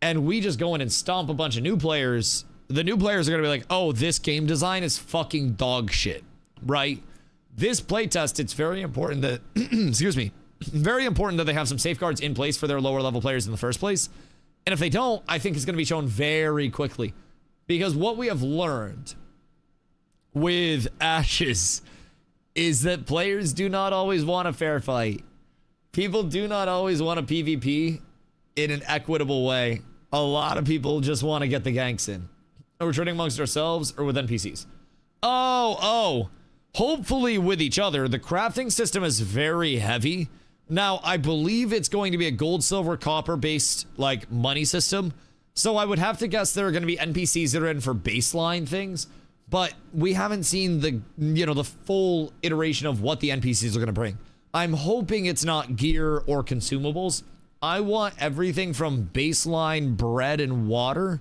[SPEAKER 1] and we just go in and stomp a bunch of new players, the new players are going to be like, oh, this game design is fucking dog shit, right? This playtest, it's very important that, excuse me, very important that they have some safeguards in place for their lower level players in the first place. And if they don't, I think it's going to be shown very quickly. Because what we have learned with Ashes is that players do not always want a fair fight. People do not always want a PvP in an equitable way. A lot of people just want to get the ganks in. Are we trading amongst ourselves or with NPCs? Oh. Hopefully with each other. The crafting system is very heavy. Now, I believe it's going to be a gold, silver, copper based like money system. So I would have to guess there are going to be NPCs that are in for baseline things. But we haven't seen the, the full iteration of what the NPCs are going to bring. I'm hoping it's not gear or consumables. I want everything from baseline bread and water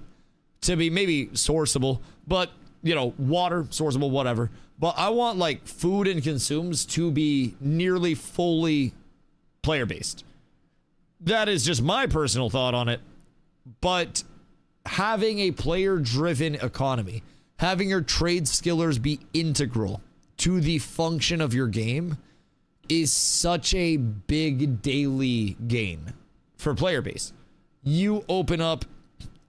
[SPEAKER 1] to be maybe sourceable, but, water, sourceable, whatever. But I want, like, food and consumes to be nearly fully player-based. That is just my personal thought on it. But having a player-driven economy, having your trade skillers be integral to the function of your game is such a big daily gain for player base. You open up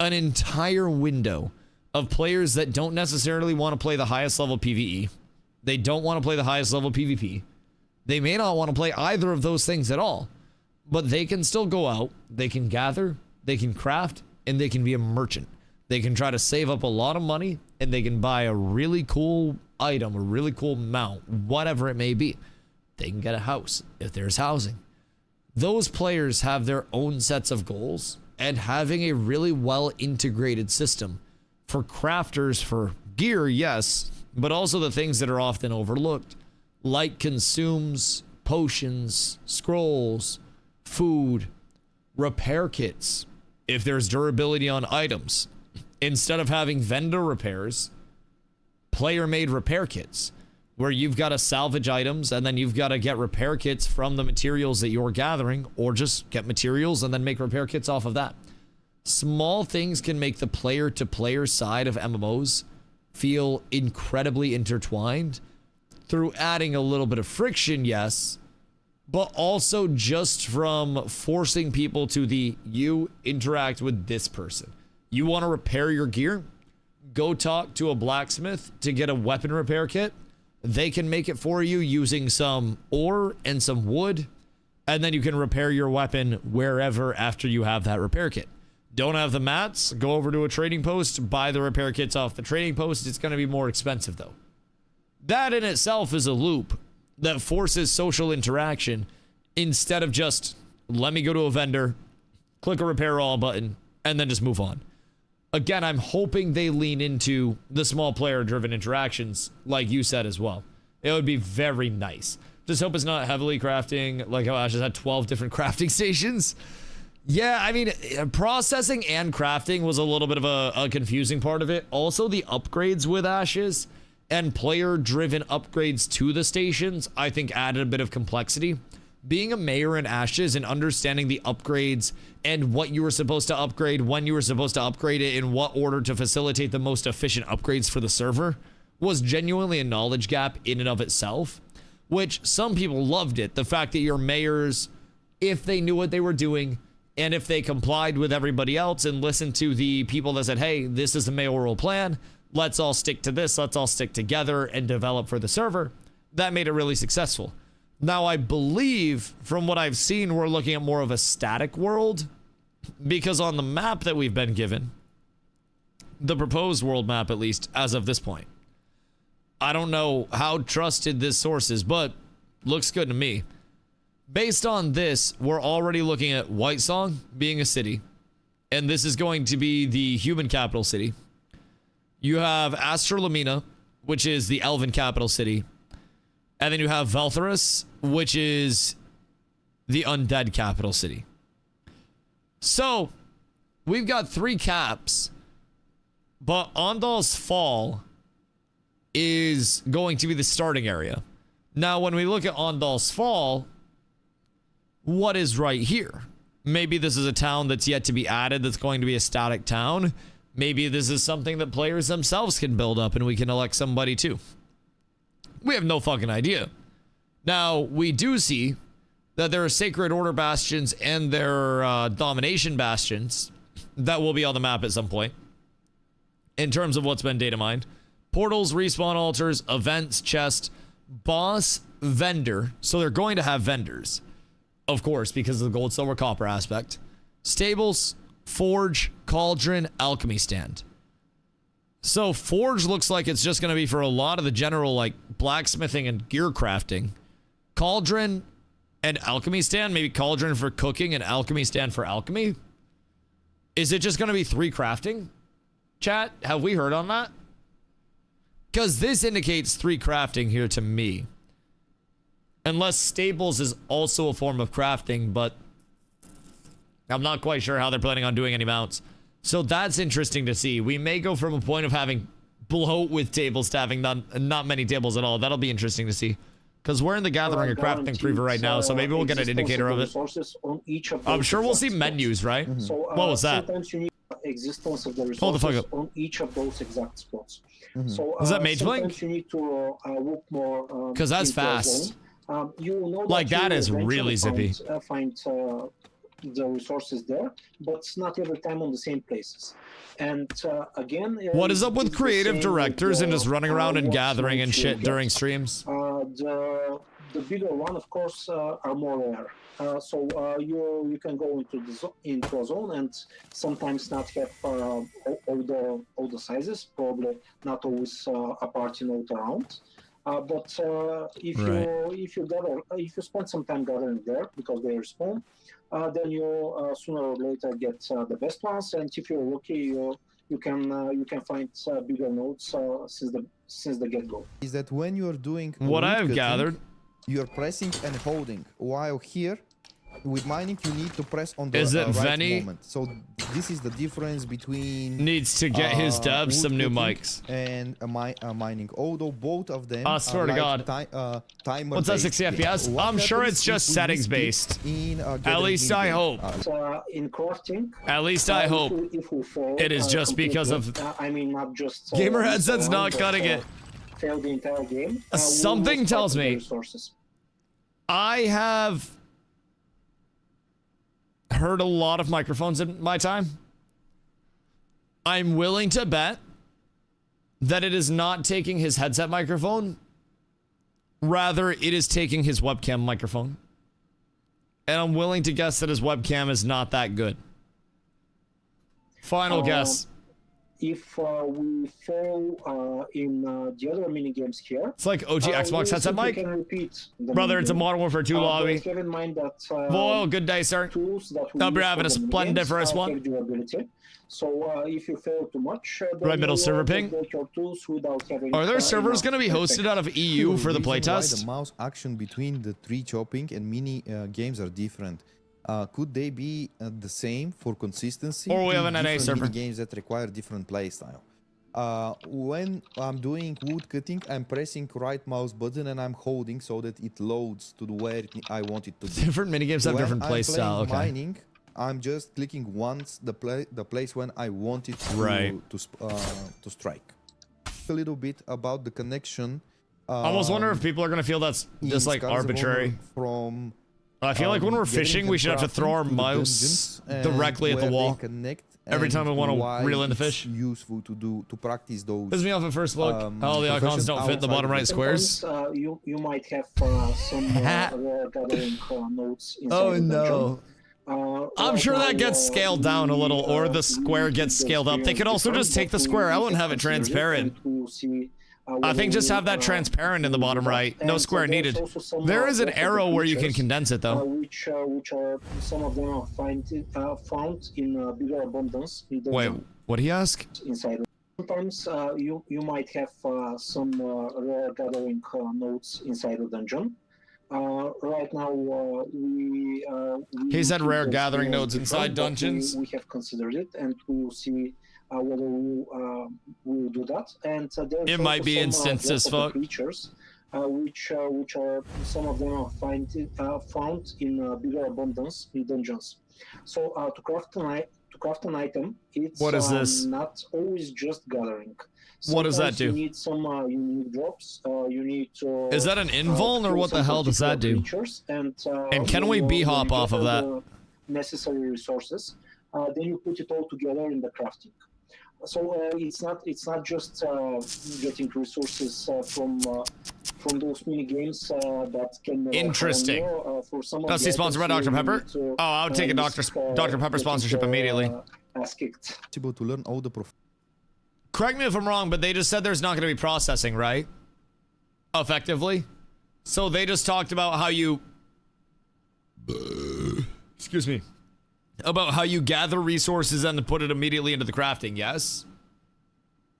[SPEAKER 1] an entire window of players that don't necessarily want to play the highest level PvE. They don't want to play the highest level PvP. They may not want to play either of those things at all, but they can still go out, they can gather, they can craft, and they can be a merchant. They can try to save up a lot of money, and they can buy a really cool item, a really cool mount, whatever it may be. They can get a house if there's housing. Those players have their own sets of goals, and having a really well integrated system for crafters for gear, yes, but also the things that are often overlooked, like consumes, potions, scrolls, food, repair kits, if there's durability on items. Instead of having vendor repairs, player-made repair kits, where you've got to salvage items and then you've got to get repair kits from the materials that you're gathering, or just get materials and then make repair kits off of that. Small things can make the player-to-player side of MMOs feel incredibly intertwined through adding a little bit of friction, yes, but also just from forcing people to you interact with this person. You want to repair your gear? Go talk to a blacksmith to get a weapon repair kit. They can make it for you using some ore and some wood, and then you can repair your weapon wherever after you have that repair kit. Don't have the mats? Go over to a trading post, buy the repair kits off the trading post. It's going to be more expensive though. That in itself is a loop that forces social interaction instead of just, let me go to a vendor, click a repair all button, and then just move on. Again, I'm hoping they lean into the small player-driven interactions, like you said as well. It would be very nice. Just hope it's not heavily crafting, like how Ashes had 12 different crafting stations. Yeah, I mean, processing and crafting was a little bit of a confusing part of it. Also, the upgrades with Ashes and player-driven upgrades to the stations, I think added a bit of complexity. Being a mayor in Ashes and understanding the upgrades and what you were supposed to upgrade, when you were supposed to upgrade it, in what order to facilitate the most efficient upgrades for the server was genuinely a knowledge gap in and of itself, which some people loved it. The fact that your mayors, if they knew what they were doing, and if they complied with everybody else and listened to the people that said, hey, this is the mayoral plan, let's all stick to this, let's all stick together and develop for the server, that made it really successful. Now, I believe from what I've seen, we're looking at more of a static world, because on the map that we've been given, the proposed world map, at least as of this point, I don't know how trusted this source is, but looks good to me. Based on this, we're already looking at Whitesong being a city, and this is going to be the human capital city. You have Astralamina, which is the elven capital city, and then you have Valtherus, which is the undead capital city. So, we've got 3 caps, but Ondal's Fall is going to be the starting area. Now, when we look at Ondal's Fall, what is right here? Maybe this is a town that's yet to be added that's going to be a static town. Maybe this is something that players themselves can build up and we can elect somebody to. We have no fucking idea. Now, we do see that there are Sacred Order bastions and there are Domination bastions that will be on the map at some point in terms of what's been data mined. Portals, respawn altars, events, chest, boss, vendor. So they're going to have vendors, of course, because of the gold, silver, copper aspect. Stables, forge, cauldron, alchemy stand. So forge looks like it's just going to be for a lot of the general, like, blacksmithing and gear crafting. Cauldron and alchemy stand, maybe cauldron for cooking and alchemy stand for alchemy. Is it just going to be 3 crafting? Chat, have we heard on that? Because this indicates 3 crafting here to me. Unless stables is also a form of crafting, but I'm not quite sure how they're planning on doing any mounts. So that's interesting to see. We may go from a point of having bloat with tables to having not many tables at all. That'll be interesting to see. Because we're in the gathering and crafting preview right now, so maybe we'll get an indicator of it. I'm sure we'll see menus, right?
[SPEAKER 6] Mm-hmm. So,
[SPEAKER 1] what was that?
[SPEAKER 6] Sometimes you need existence of the resources on each of those exact spots.
[SPEAKER 5] Mm-hmm.
[SPEAKER 6] So,
[SPEAKER 1] is that Mage
[SPEAKER 6] sometimes
[SPEAKER 1] Blink?
[SPEAKER 6] you need to look more.
[SPEAKER 1] Because that's fast.
[SPEAKER 6] You know
[SPEAKER 1] like that is really zippy.
[SPEAKER 6] Find the resources there, but not every time on the same places. And again,
[SPEAKER 1] What is up with
[SPEAKER 6] it's the
[SPEAKER 1] creative
[SPEAKER 6] same
[SPEAKER 1] directors and just running around and
[SPEAKER 6] what
[SPEAKER 1] gathering and
[SPEAKER 6] modes you
[SPEAKER 1] shit
[SPEAKER 6] get.
[SPEAKER 1] during streams?
[SPEAKER 6] The bigger one, of course, are more rare. So you can go into a zone and sometimes not have all the sizes, probably not always a party node around. But if you spend some time gathering there because they respawn, then you sooner or later get the best ones. And if you're lucky, you can find bigger nodes since the get-go.
[SPEAKER 5] Is that when you're doing
[SPEAKER 1] What I have
[SPEAKER 5] woodcutting,
[SPEAKER 1] gathered,
[SPEAKER 5] you're pressing and holding, while here with mining you need to press on the
[SPEAKER 1] Is it
[SPEAKER 5] right
[SPEAKER 1] Venny?
[SPEAKER 5] moment. So this is the difference between
[SPEAKER 1] needs to get his devs some new
[SPEAKER 5] woodcutting
[SPEAKER 1] mics.
[SPEAKER 5] and mining, although both of them
[SPEAKER 1] I swear
[SPEAKER 5] are
[SPEAKER 1] to
[SPEAKER 5] like
[SPEAKER 1] God.
[SPEAKER 5] timer
[SPEAKER 1] What's that,
[SPEAKER 5] based.
[SPEAKER 1] 60 FPS?
[SPEAKER 5] What
[SPEAKER 1] I'm sure
[SPEAKER 5] happens
[SPEAKER 1] it's just
[SPEAKER 5] if we
[SPEAKER 1] settings
[SPEAKER 5] miss it
[SPEAKER 1] based.
[SPEAKER 5] in
[SPEAKER 1] At
[SPEAKER 5] gathering
[SPEAKER 1] least I
[SPEAKER 5] minigame?
[SPEAKER 1] hope.
[SPEAKER 6] In crafting,
[SPEAKER 1] At least I hope.
[SPEAKER 6] if we fail,
[SPEAKER 1] It is just because of
[SPEAKER 6] I mean, not just
[SPEAKER 1] gamer headsets
[SPEAKER 6] one,
[SPEAKER 1] not
[SPEAKER 6] but,
[SPEAKER 1] cutting it.
[SPEAKER 6] Fail the entire game.
[SPEAKER 1] Something
[SPEAKER 6] we'll
[SPEAKER 1] tells
[SPEAKER 6] start with
[SPEAKER 1] me-
[SPEAKER 6] the resources.
[SPEAKER 1] I have heard a lot of microphones in my time. I'm willing to bet that it is not taking his headset microphone. Rather, it is taking his webcam microphone. And I'm willing to guess that his webcam is not that good. Final guess.
[SPEAKER 6] If we fail in the other mini games here,
[SPEAKER 1] It's like OG Xbox
[SPEAKER 6] we
[SPEAKER 1] headset
[SPEAKER 6] simply
[SPEAKER 1] mic.
[SPEAKER 6] can repeat the
[SPEAKER 1] Brother, it's a
[SPEAKER 6] minigame.
[SPEAKER 1] Modern Warfare 2 lobby.
[SPEAKER 6] But have in mind that
[SPEAKER 1] Whoa, good day, sir.
[SPEAKER 6] tools that we
[SPEAKER 1] Hope you're
[SPEAKER 6] use
[SPEAKER 1] having
[SPEAKER 6] for
[SPEAKER 1] a
[SPEAKER 6] the
[SPEAKER 1] splendiferous
[SPEAKER 6] minigames
[SPEAKER 1] one.
[SPEAKER 6] have durability. So if you fail too much, then
[SPEAKER 1] Right middle
[SPEAKER 6] you
[SPEAKER 1] server
[SPEAKER 6] will
[SPEAKER 1] ping.
[SPEAKER 6] break your tools without having,
[SPEAKER 1] Are there servers
[SPEAKER 6] enough
[SPEAKER 1] going to be hosted
[SPEAKER 6] effect.
[SPEAKER 1] out of EU for the
[SPEAKER 5] reason why
[SPEAKER 1] playtest?
[SPEAKER 5] the mouse action between the tree chopping and mini games are different. Could they be the same for consistency?
[SPEAKER 1] Or we have
[SPEAKER 5] in
[SPEAKER 1] an NA
[SPEAKER 5] different
[SPEAKER 1] server.
[SPEAKER 5] mini games that require different playstyle. When I'm doing wood cutting, I'm pressing right mouse button and I'm holding so that it loads to where I want it to be.
[SPEAKER 1] Different minigames have
[SPEAKER 5] When
[SPEAKER 1] different
[SPEAKER 5] I'm
[SPEAKER 1] play style.
[SPEAKER 5] playing
[SPEAKER 1] Okay.
[SPEAKER 5] mining, I'm just clicking once the place when I want it to,
[SPEAKER 1] Right.
[SPEAKER 5] to strike. A little bit about the connection.
[SPEAKER 1] I almost wonder if people are going to feel that's just
[SPEAKER 5] in
[SPEAKER 1] like
[SPEAKER 5] Scars of
[SPEAKER 1] arbitrary.
[SPEAKER 5] Honor From
[SPEAKER 1] I feel like when we're
[SPEAKER 5] getting
[SPEAKER 1] fishing,
[SPEAKER 5] them
[SPEAKER 1] we should have to throw our
[SPEAKER 5] crafting to the
[SPEAKER 1] mouse
[SPEAKER 5] dungeons
[SPEAKER 1] directly at the
[SPEAKER 5] and where they
[SPEAKER 1] wall.
[SPEAKER 5] connect
[SPEAKER 1] every time we
[SPEAKER 5] and
[SPEAKER 1] want to
[SPEAKER 5] why
[SPEAKER 1] reel in the
[SPEAKER 5] it's
[SPEAKER 1] fish.
[SPEAKER 5] useful to practice those.
[SPEAKER 1] Pisses me off at first look. How the icons
[SPEAKER 5] professions
[SPEAKER 1] don't fit in the
[SPEAKER 5] outside
[SPEAKER 1] bottom
[SPEAKER 5] of
[SPEAKER 1] right
[SPEAKER 5] the
[SPEAKER 1] squares.
[SPEAKER 6] Sometimes, you might have some rare gathering nodes inside
[SPEAKER 1] Oh
[SPEAKER 6] the dungeon.
[SPEAKER 1] no. I'm
[SPEAKER 6] Right
[SPEAKER 1] sure that
[SPEAKER 6] now,
[SPEAKER 1] gets scaled down a little, or the
[SPEAKER 6] we
[SPEAKER 1] square gets
[SPEAKER 6] keep the
[SPEAKER 1] scaled up. They could
[SPEAKER 6] experience
[SPEAKER 1] also just
[SPEAKER 6] different,
[SPEAKER 1] take the
[SPEAKER 6] but
[SPEAKER 1] square
[SPEAKER 6] we
[SPEAKER 1] out and
[SPEAKER 6] have
[SPEAKER 1] have it
[SPEAKER 6] considered
[SPEAKER 1] transparent.
[SPEAKER 6] and we'll see,
[SPEAKER 1] I think just have that
[SPEAKER 6] whether,
[SPEAKER 1] transparent in the
[SPEAKER 6] we'll
[SPEAKER 1] bottom
[SPEAKER 6] do that.
[SPEAKER 1] right. No
[SPEAKER 6] And
[SPEAKER 1] square
[SPEAKER 6] there's
[SPEAKER 1] needed.
[SPEAKER 6] also some,
[SPEAKER 1] There is an
[SPEAKER 6] leftover
[SPEAKER 1] arrow where you can
[SPEAKER 6] features,
[SPEAKER 1] condense it though.
[SPEAKER 6] which are some of them are found in bigger abundance in the
[SPEAKER 1] Wait, what did he ask?
[SPEAKER 6] inside. Sometimes you might have some rare gathering nodes inside the dungeon. Right now, we
[SPEAKER 1] He said
[SPEAKER 6] keep
[SPEAKER 1] rare
[SPEAKER 6] the
[SPEAKER 1] gathering
[SPEAKER 6] experience
[SPEAKER 1] nodes inside
[SPEAKER 6] different, but
[SPEAKER 1] dungeons.
[SPEAKER 6] We have considered it, and we will see whether we'll do that. And there's
[SPEAKER 1] It might
[SPEAKER 6] also
[SPEAKER 1] be
[SPEAKER 6] some,
[SPEAKER 1] instanced as
[SPEAKER 6] leftover
[SPEAKER 1] fuck.
[SPEAKER 6] creatures, which are some of them are found in bigger abundance in dungeons. So to craft an item, it's
[SPEAKER 1] What is this?
[SPEAKER 6] not always just gathering.
[SPEAKER 1] What does that
[SPEAKER 6] Sometimes you
[SPEAKER 1] do?
[SPEAKER 6] need some unique drops. You need to.
[SPEAKER 1] Is that an invuln or what the hell does that do? And can we b-hop off of that?
[SPEAKER 6] Necessary resources. Then you put it all together in the crafting. So it's not just getting resources from those mini games that can.
[SPEAKER 1] Interesting.
[SPEAKER 6] For some of
[SPEAKER 1] Dusty
[SPEAKER 6] the
[SPEAKER 1] sponsored by
[SPEAKER 6] items,
[SPEAKER 1] Dr.
[SPEAKER 6] you
[SPEAKER 1] Pepper?
[SPEAKER 6] need to,
[SPEAKER 1] Oh, I would take a Dr. Pepper sponsorship immediately.
[SPEAKER 6] Ass kicked.
[SPEAKER 5] Possible to learn all the
[SPEAKER 1] Correct me if I'm wrong, but they just said there's not going to be processing, right? Effectively. So they just talked about how you... Excuse me. About how you gather resources and put it immediately into the crafting, yes?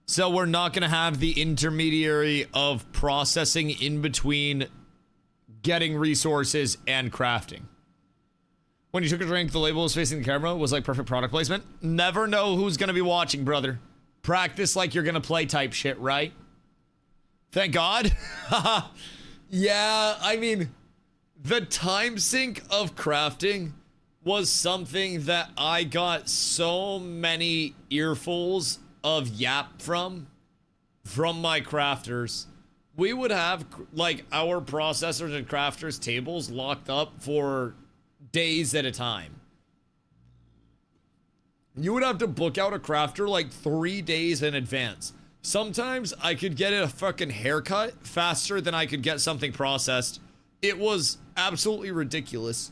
[SPEAKER 1] So we're not going to have the intermediary of processing in between getting resources and crafting. When you took a drink, the label was facing the camera. Was like perfect product placement. Never know who's going to be watching, brother. Practice like you're going to play type shit, right? Thank God. Yeah, I mean, the time sink of crafting was something that I got so many earfuls of yap from my crafters. We would have like our processors and crafters tables locked up for days at a time you would have to book out a crafter like 3 days in advance. Sometimes I could get a fucking haircut faster than I could get something processed. It was absolutely ridiculous.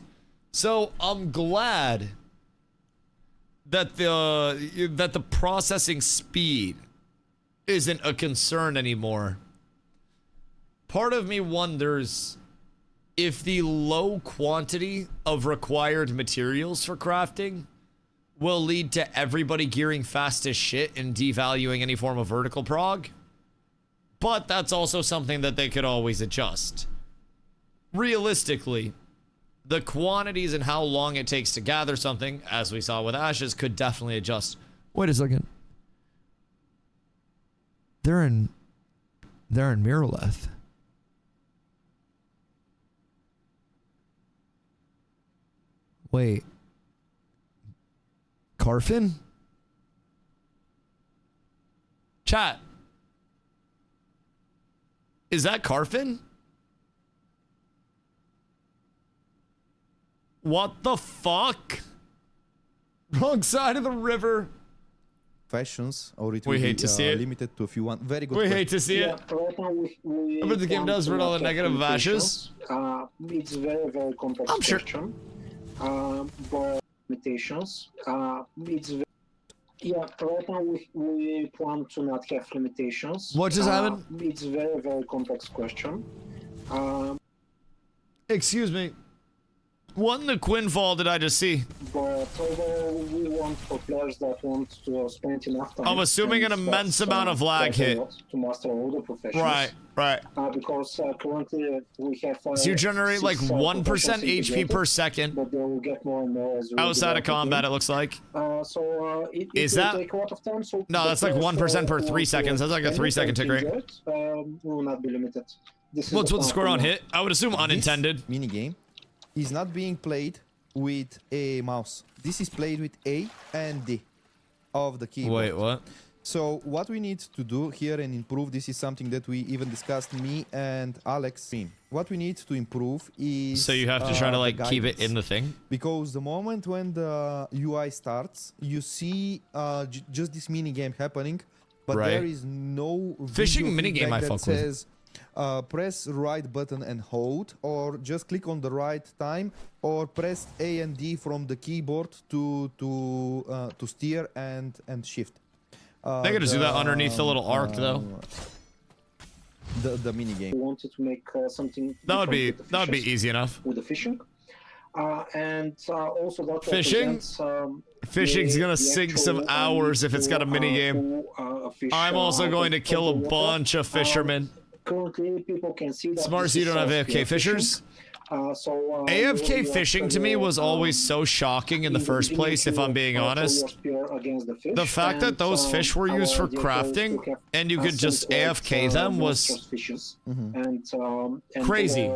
[SPEAKER 1] So I'm glad that the processing speed isn't a concern anymore. Part of me wonders if the low quantity of required materials for crafting will lead to everybody gearing fast as shit and devaluing any form of vertical prog. But that's also something that they could always adjust. Realistically, the quantities and how long it takes to gather something, as we saw with ashes, could definitely adjust. Wait a second. They're in Miraleth. Wait. Carfin? Chat. Is that Carfin? What the fuck? Wrong side of the river.
[SPEAKER 5] Fashions, or it
[SPEAKER 1] We
[SPEAKER 5] will
[SPEAKER 1] hate
[SPEAKER 5] be
[SPEAKER 1] to see it.
[SPEAKER 5] limited to a few one. Very good.
[SPEAKER 1] We
[SPEAKER 5] question.
[SPEAKER 1] hate to see it.
[SPEAKER 6] Right now we
[SPEAKER 1] But the game does run all the negative ashes.
[SPEAKER 6] It's very, very complex
[SPEAKER 1] I'm sure.
[SPEAKER 6] question. But limitations. Yeah, right now we plan to not have limitations.
[SPEAKER 1] What just happened?
[SPEAKER 6] It's very, very complex question.
[SPEAKER 1] Excuse me. What in the Quinfall did I just see?
[SPEAKER 6] But although we want for players that want to spend enough time,
[SPEAKER 1] I'm assuming an
[SPEAKER 6] and
[SPEAKER 1] immense
[SPEAKER 6] that's,
[SPEAKER 1] amount of lag
[SPEAKER 6] quite a
[SPEAKER 1] hit.
[SPEAKER 6] lot to master all the professions.
[SPEAKER 1] Right.
[SPEAKER 6] Because currently we have.
[SPEAKER 1] So you generate like 1% HP per second
[SPEAKER 6] But they will get more and more as we
[SPEAKER 1] outside of
[SPEAKER 6] develop the
[SPEAKER 1] combat,
[SPEAKER 6] game.
[SPEAKER 1] it looks like.
[SPEAKER 6] It
[SPEAKER 1] Is
[SPEAKER 6] will
[SPEAKER 1] that-
[SPEAKER 6] take a lot of time. So
[SPEAKER 1] No,
[SPEAKER 6] the
[SPEAKER 1] that's like
[SPEAKER 6] players,
[SPEAKER 1] 1% per
[SPEAKER 6] who
[SPEAKER 1] 3
[SPEAKER 6] want to
[SPEAKER 1] seconds. That's like a
[SPEAKER 6] spend
[SPEAKER 1] 3 second
[SPEAKER 6] it
[SPEAKER 1] tick
[SPEAKER 6] and
[SPEAKER 1] rate.
[SPEAKER 6] enjoy it, will not be limited. This is
[SPEAKER 1] What's
[SPEAKER 6] the
[SPEAKER 1] the
[SPEAKER 6] plan
[SPEAKER 1] score
[SPEAKER 6] for
[SPEAKER 1] on
[SPEAKER 6] now.
[SPEAKER 1] hit? I would assume unintended.
[SPEAKER 5] This minigame is not being played with a mouse. This is played with A and D of the keyboard.
[SPEAKER 1] Wait, what?
[SPEAKER 5] So what we need to do here and improve, this is something that we even discussed, me and Alex. What we need to improve is...
[SPEAKER 1] So you have to try to
[SPEAKER 5] the
[SPEAKER 1] like keep it
[SPEAKER 5] guidance.
[SPEAKER 1] in the thing?
[SPEAKER 5] Because the moment when the UI starts, you see just this minigame happening, but
[SPEAKER 1] Right.
[SPEAKER 5] there is no
[SPEAKER 1] Fishing
[SPEAKER 5] video
[SPEAKER 1] minigame
[SPEAKER 5] feedback
[SPEAKER 1] I
[SPEAKER 5] that
[SPEAKER 1] fuck with.
[SPEAKER 5] says press right button and hold, or just click on the right time, or press A and D from the keyboard to steer and shift.
[SPEAKER 1] They could just do that underneath the little arc though.
[SPEAKER 5] The minigame.
[SPEAKER 6] We wanted to make something.
[SPEAKER 1] That would be
[SPEAKER 6] different with the fishes,
[SPEAKER 1] easy enough.
[SPEAKER 6] with the fishing, and also that
[SPEAKER 1] Fishing?
[SPEAKER 6] represents,
[SPEAKER 1] Fishing's gonna
[SPEAKER 6] the
[SPEAKER 1] sink some
[SPEAKER 6] actual
[SPEAKER 1] hours if it's got a
[SPEAKER 6] need to,
[SPEAKER 1] minigame.
[SPEAKER 6] fish,
[SPEAKER 1] I'm also going to
[SPEAKER 6] from
[SPEAKER 1] kill a
[SPEAKER 6] the water.
[SPEAKER 1] bunch of fishermen.
[SPEAKER 6] Currently, people can see that.
[SPEAKER 1] Smart,
[SPEAKER 6] this
[SPEAKER 1] so you
[SPEAKER 6] is
[SPEAKER 1] don't have
[SPEAKER 6] spear
[SPEAKER 1] AFK fishers? AFK
[SPEAKER 6] you
[SPEAKER 1] fishing to me was always so shocking in the first place, if I'm being honest. The fact that those fish were used for crafting and you could just AFK them was crazy.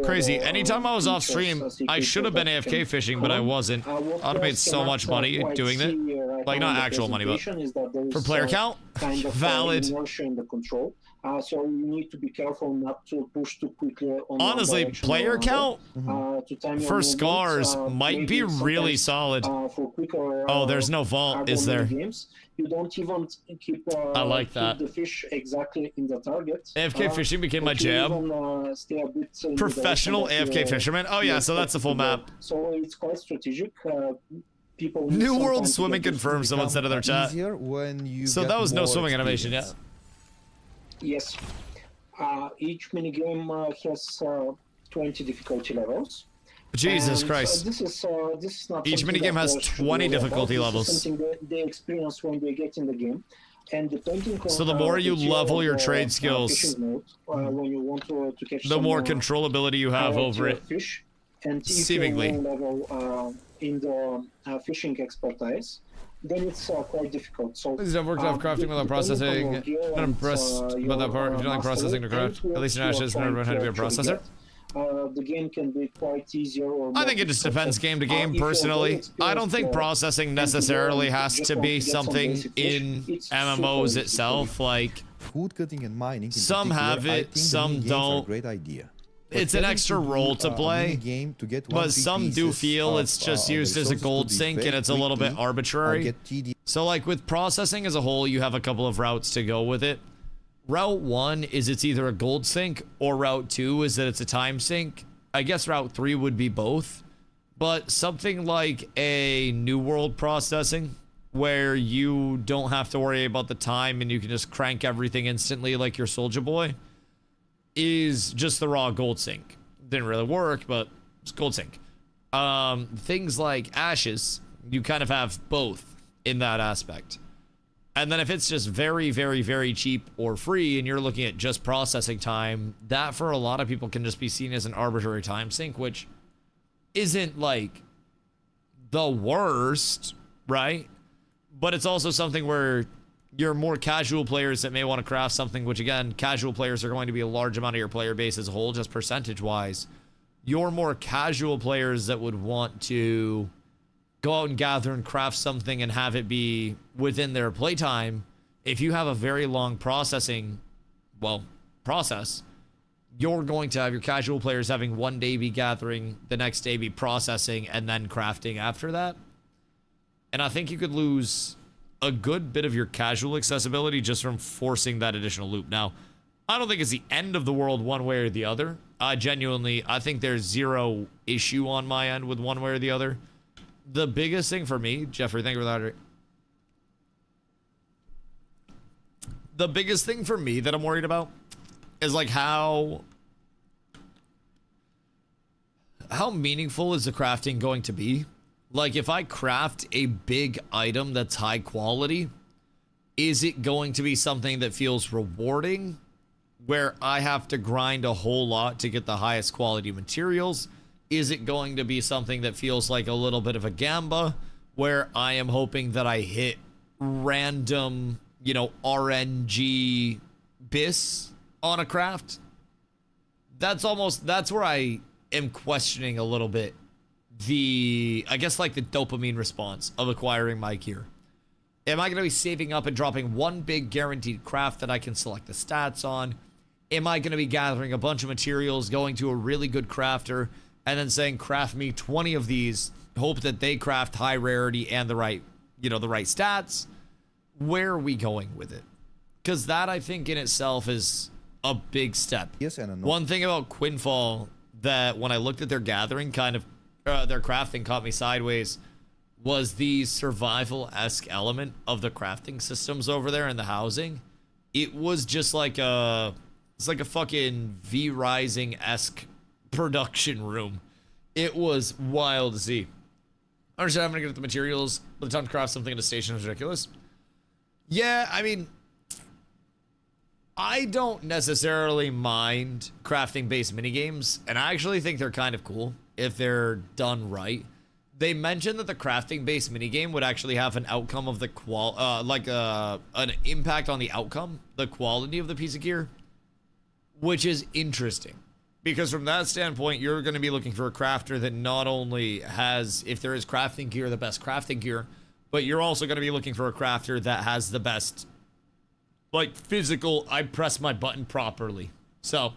[SPEAKER 1] Crazy. Anytime I was off stream, I should have been AFK fishing, but I wasn't. I'd have made so much money doing it. Like, not actual money, but for player count, valid.
[SPEAKER 6] So you need to be careful not to push too quickly on
[SPEAKER 1] Honestly, player count for scars might be really solid. Oh, there's no vault, is there?
[SPEAKER 6] You don't even keep
[SPEAKER 1] I like that.
[SPEAKER 6] keep the fish exactly in the target.
[SPEAKER 1] AFK fishing became my
[SPEAKER 6] but you
[SPEAKER 1] jam.
[SPEAKER 6] even, stay a bit in the
[SPEAKER 1] Professional
[SPEAKER 6] direction that
[SPEAKER 1] AFK
[SPEAKER 6] you-
[SPEAKER 1] fisherman. Oh yeah,
[SPEAKER 6] you
[SPEAKER 1] so that's the full
[SPEAKER 6] expect
[SPEAKER 1] map.
[SPEAKER 6] to go. So it's quite strategic. People need
[SPEAKER 1] New
[SPEAKER 6] some
[SPEAKER 1] World
[SPEAKER 6] time to
[SPEAKER 1] Swimming
[SPEAKER 6] get used to
[SPEAKER 1] confirmed, someone said in their chat.
[SPEAKER 5] Easier when you
[SPEAKER 1] So
[SPEAKER 5] get
[SPEAKER 1] that was no
[SPEAKER 5] more
[SPEAKER 1] swimming animation, yeah.
[SPEAKER 5] experience.
[SPEAKER 6] Yes. Each minigame has 20 difficulty levels.
[SPEAKER 1] Jesus
[SPEAKER 6] And,
[SPEAKER 1] Christ.
[SPEAKER 6] This is not
[SPEAKER 1] Each
[SPEAKER 6] something
[SPEAKER 1] minigame
[SPEAKER 6] that
[SPEAKER 1] has
[SPEAKER 6] players should
[SPEAKER 1] 20
[SPEAKER 6] worry about.
[SPEAKER 1] difficulty
[SPEAKER 6] This is
[SPEAKER 1] levels.
[SPEAKER 6] something that they experience when they get in the game. And depending on
[SPEAKER 1] So the more you
[SPEAKER 6] the tier
[SPEAKER 1] level
[SPEAKER 6] of
[SPEAKER 1] your
[SPEAKER 6] the,
[SPEAKER 1] trade skills,
[SPEAKER 6] fishing mode, when you want to catch
[SPEAKER 1] the
[SPEAKER 6] some,
[SPEAKER 1] more controllability you have
[SPEAKER 6] higher
[SPEAKER 1] over
[SPEAKER 6] tier
[SPEAKER 1] it.
[SPEAKER 6] fish, and if
[SPEAKER 1] Seemingly.
[SPEAKER 6] you're low level in the fishing expertise, then it's quite difficult. So
[SPEAKER 1] Please have worked off crafting without processing. I'm not impressed about that part. If you don't like processing to craft, at least in Ashes, never learned how to be a processor.
[SPEAKER 6] The game can be quite easier. Or
[SPEAKER 1] I think it just depends game to game, personally. I don't think processing necessarily has to be something in MMOs itself. Like,
[SPEAKER 5] Wood cutting and mining. In
[SPEAKER 1] Some
[SPEAKER 5] particular,
[SPEAKER 1] have
[SPEAKER 5] I
[SPEAKER 1] it,
[SPEAKER 5] think the
[SPEAKER 1] some
[SPEAKER 5] mini games are
[SPEAKER 1] don't.
[SPEAKER 5] a great idea.
[SPEAKER 1] it's an extra role to play,
[SPEAKER 5] game to get
[SPEAKER 1] but some do feel it's just used as a gold sink and it's a little bit arbitrary. So like with processing as a whole, you have a couple of routes to go with it. Route 1 is it's either a gold sink, or Route 2 is that it's a time sink. I guess Route 3 would be both. But something like a New World processing, where you don't have to worry about the time and you can just crank everything instantly like your Soulja Boy, is just the raw gold sink. Didn't really work, but it's gold sink. Things like Ashes, you kind of have both in that aspect. And then if it's just very, very, very cheap or free and you're looking at just processing time, that for a lot of people can just be seen as an arbitrary time sink, which isn't like the worst, right? But it's also something where your more casual players that may want to craft something, which again, casual players are going to be a large amount of your player base as a whole, just percentage wise. Your more casual players that would want to go out and gather and craft something and have it be within their playtime, if you have a very long process, you're going to have your casual players having one day be gathering, the next day be processing, and then crafting after that. And I think you could lose a good bit of your casual accessibility just from forcing that additional loop. Now, I don't think it's the end of the world one way or the other. Genuinely, I think there's zero issue on my end with one way or the other. The biggest thing for me, Jeffrey, thank you for that. The biggest thing for me that I'm worried about is like how meaningful is the crafting going to be? Like if I craft a big item that's high quality, is it going to be something that feels rewarding where I have to grind a whole lot to get the highest quality materials? Is it going to be something that feels like a little bit of a gamba where I am hoping that I hit random, you know, RNG bis on a craft? That's where I am questioning a little bit I guess like the dopamine response of acquiring my gear. Am I going to be saving up and dropping one big guaranteed craft that I can select the stats on? Am I going to be gathering a bunch of materials, going to a really good crafter, and then saying, craft me 20 of these, hope that they craft high rarity and the right stats? Where are we going with it? Because that, I think, in itself is a big step.
[SPEAKER 5] Yes and no.
[SPEAKER 1] One thing about Quinfall that when I looked at their gathering, kind of, their crafting caught me sideways, was the survival-esque element of the crafting systems over there in the housing. It was just like it's like a fucking V-Rising-esque production room. It was wild to see. I understand I'm gonna get the materials, but the time to craft something in a station is ridiculous. Yeah, I mean, I don't necessarily mind crafting-based minigames, and I actually think they're kind of cool if they're done right. They mentioned that the crafting-based minigame would actually have an outcome of the an impact on the outcome, the quality of the piece of gear, which is interesting. Because from that standpoint, you're going to be looking for a crafter that not only has, if there is crafting gear, the best crafting gear, but you're also going to be looking for a crafter that has the best, like, physical, I press my button properly. So,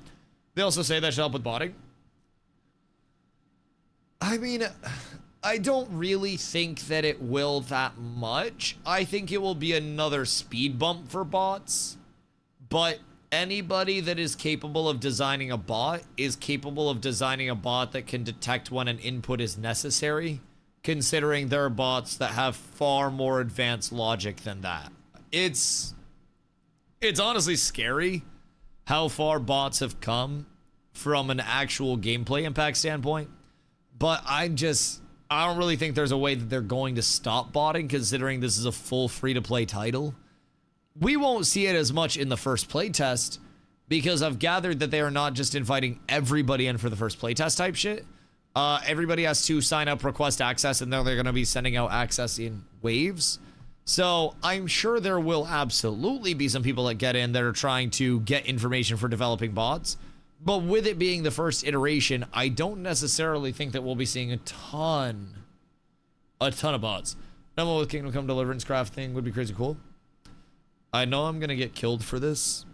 [SPEAKER 1] they also say that should help with botting. I mean, I don't really think that it will that much. I think it will be another speed bump for bots, but anybody that is capable of designing a bot is capable of designing a bot that can detect when an input is necessary, considering there are bots that have far more advanced logic than that. It's honestly scary how far bots have come from an actual gameplay impact standpoint, but I don't really think there's a way that they're going to stop botting, considering this is a full free-to-play title. We won't see it as much in the first playtest, because I've gathered that they are not just inviting everybody in for the first playtest type shit. Everybody has to sign up, request access, and then they're going to be sending out access in waves. So I'm sure there will absolutely be some people that get in that are trying to get information for developing bots. But with it being the first iteration, I don't necessarily think that we'll be seeing a ton of bots. Demo with Kingdom Come Deliverance crafting would be crazy cool. I know I'm gonna get killed for this.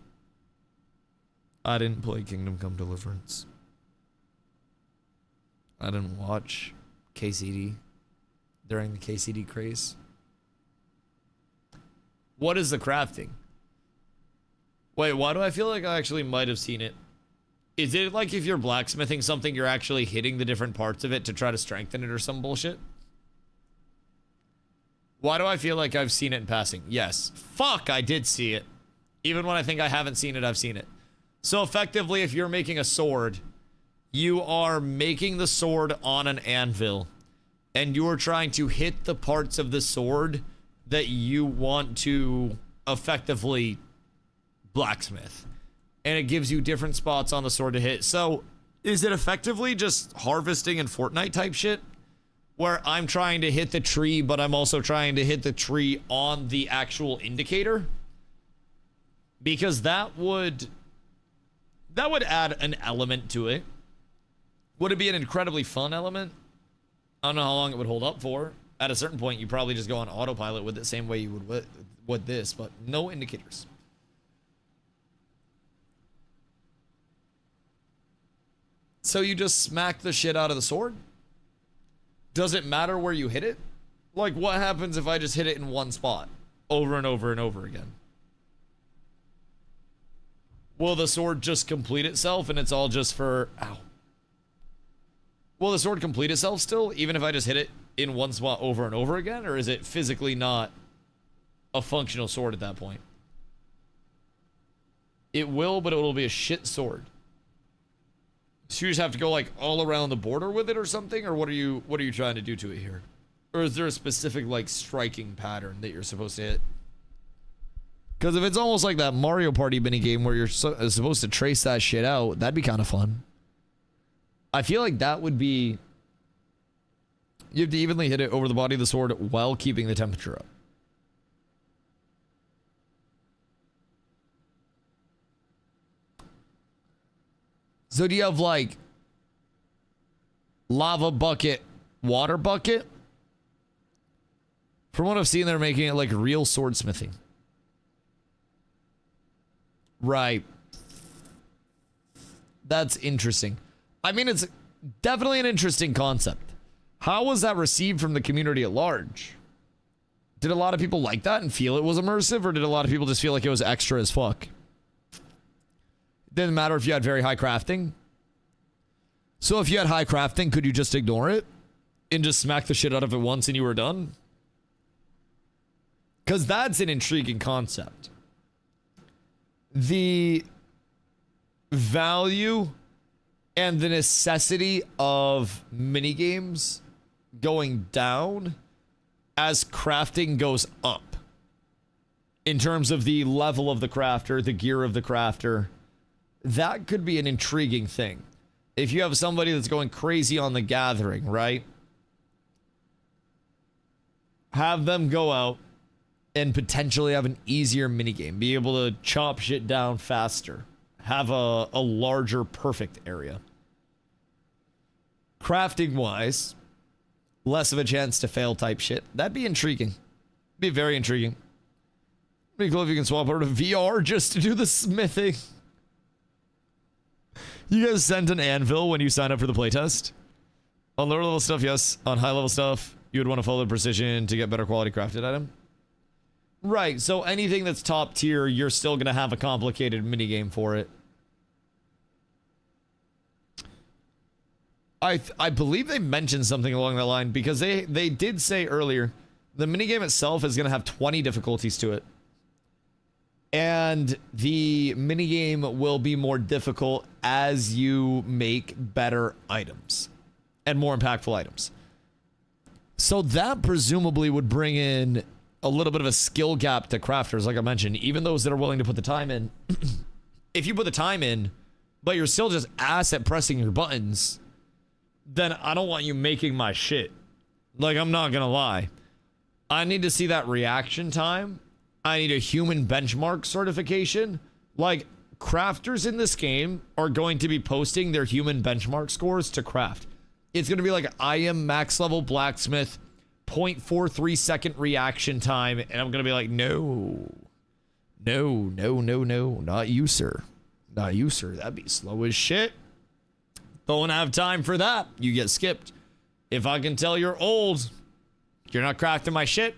[SPEAKER 1] I didn't play Kingdom Come Deliverance. I didn't watch KCD during the KCD craze. What is the crafting? Wait, why do I feel like I actually might have seen it? Is it like if you're blacksmithing something, you're actually hitting the different parts of it to try to strengthen it or some bullshit? Why do I feel like I've seen it in passing? Yes. Fuck, I did see it. Even when I think I haven't seen it, I've seen it. So effectively, if you're making a sword, you are making the sword on an anvil, and you are trying to hit the parts of the sword that you want to effectively blacksmith. And it gives you different spots on the sword to hit. So, is it effectively just harvesting in Fortnite type shit? Where I'm trying to hit the tree, but I'm also trying to hit the tree on the actual indicator? Because that would add an element to it. Would it be an incredibly fun element? I don't know how long it would hold up for. At a certain point, you probably just go on autopilot with it, same way you would with this, but no indicators. So you just smack the shit out of the sword? Does it matter where you hit it? Like, what happens if I just hit it in one spot over and over and over again? Will the sword just complete itself and it's all just for... Ow. Will the sword complete itself still, even if I just hit it in one spot over and over again? Or is it physically not a functional sword at that point? It will, but it will be a shit sword. So you just have to go like all around the border with it or something? Or what are you trying to do to it here? Or is there a specific like striking pattern that you're supposed to hit? Because if it's almost like that Mario Party minigame where you're supposed to trace that shit out, that'd be kind of fun. I feel like that would be... You have to evenly hit it over the body of the sword while keeping the temperature up. So do you have like lava bucket, water bucket? From what I've seen, they're making it like real swordsmithing. Right. That's interesting. I mean, it's definitely an interesting concept. How was that received from the community at large? Did a lot of people like that and feel it was immersive, or did a lot of people just feel like it was extra as fuck? Didn't matter if you had very high crafting. So if you had high crafting, could you just ignore it and just smack the shit out of it once and you were done? Because that's an intriguing concept. The value and the necessity of minigames going down as crafting goes up. In terms of the level of the crafter, the gear of the crafter, that could be an intriguing thing. If you have somebody that's going crazy on the gathering, right? Have them go out and potentially have an easier minigame. Be able to chop shit down faster. Have a larger perfect area. Crafting wise, less of a chance to fail type shit. That'd be intriguing. Be very intriguing. It'd be cool if you can swap over to VR just to do the smithing. You guys sent an anvil when you sign up for the playtest? On lower level stuff, yes. On high level stuff, you would want to follow the precision to get better quality crafted item. Right, so anything that's top tier, you're still going to have a complicated minigame for it. I believe they mentioned something along that line, because they did say earlier the minigame itself is going to have 20 difficulties to it. And the minigame will be more difficult as you make better items and more impactful items. So that presumably would bring in a little bit of a skill gap to crafters, like I mentioned, even those that are willing to put the time in. If you put the time in, but you're still just ass at pressing your buttons, then I don't want you making my shit. Like, I'm not gonna lie. I need to see that reaction time. I need a human benchmark certification. Like, crafters in this game are going to be posting their human benchmark scores to craft. It's going to be like, I am max level blacksmith, 0.43 second reaction time. And I'm going to be like, no, not you, sir. Not you, sir. That'd be slow as shit. Don't have time for that. You get skipped. If I can tell you're old, you're not crafting my shit.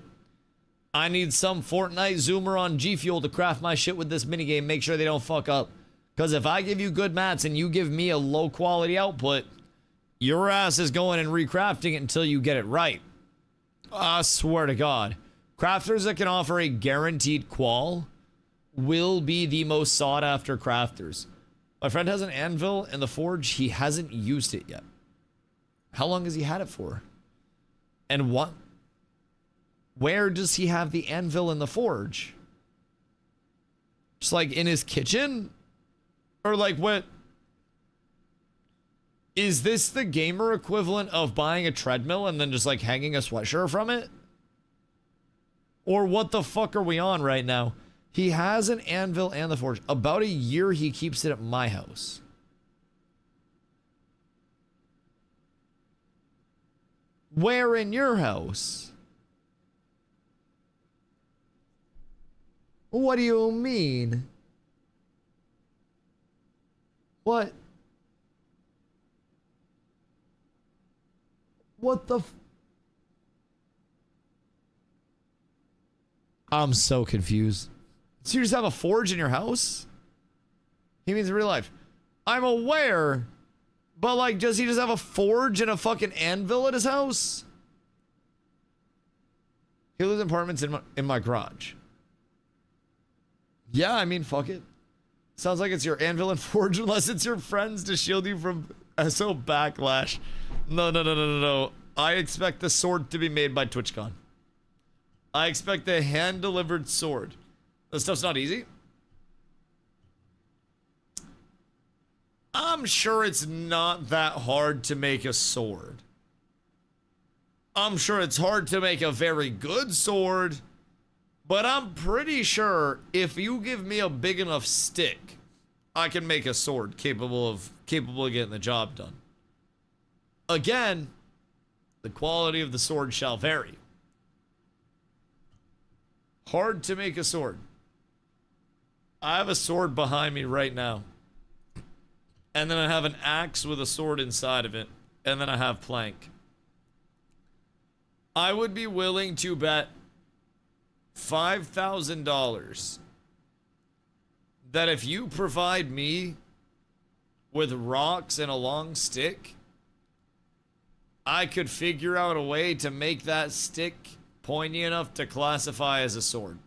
[SPEAKER 1] I need some Fortnite zoomer on G Fuel to craft my shit with this minigame. Make sure they don't fuck up. Because if I give you good mats and you give me a low quality output, your ass is going and recrafting it until you get it right. I swear to God. Crafters that can offer a guaranteed qual will be the most sought after crafters. My friend has an anvil in the forge. He hasn't used it yet. How long has he had it for? And what? Where does he have the anvil in the forge? Just like in his kitchen? Or like what? Is this the gamer equivalent of buying a treadmill and then just like hanging a sweatshirt from it? Or what the fuck are we on right now? He has an anvil and the forge. About a year he keeps it at my house. Where in your house? What do you mean? What? What the I'm so confused. So you just have a forge in your house? He means in real life. I'm aware, but like, does he just have a forge and a fucking anvil at his house? He lives in apartments in my garage. Yeah, I mean, fuck it. Sounds like it's your anvil and forge unless it's your friends to shield you from SO backlash. No. I expect the sword to be made by TwitchCon. I expect a hand-delivered sword. This stuff's not easy. I'm sure it's not that hard to make a sword. I'm sure it's hard to make a very good sword, but I'm pretty sure if you give me a big enough stick, I can make a sword capable of getting the job done. Again, the quality of the sword shall vary. Hard to make a sword. I have a sword behind me right now. And then I have an axe with a sword inside of it. And then I have plank. I would be willing to bet $5,000 that if you provide me with rocks and a long stick, I could figure out a way to make that stick pointy enough to classify as a sword.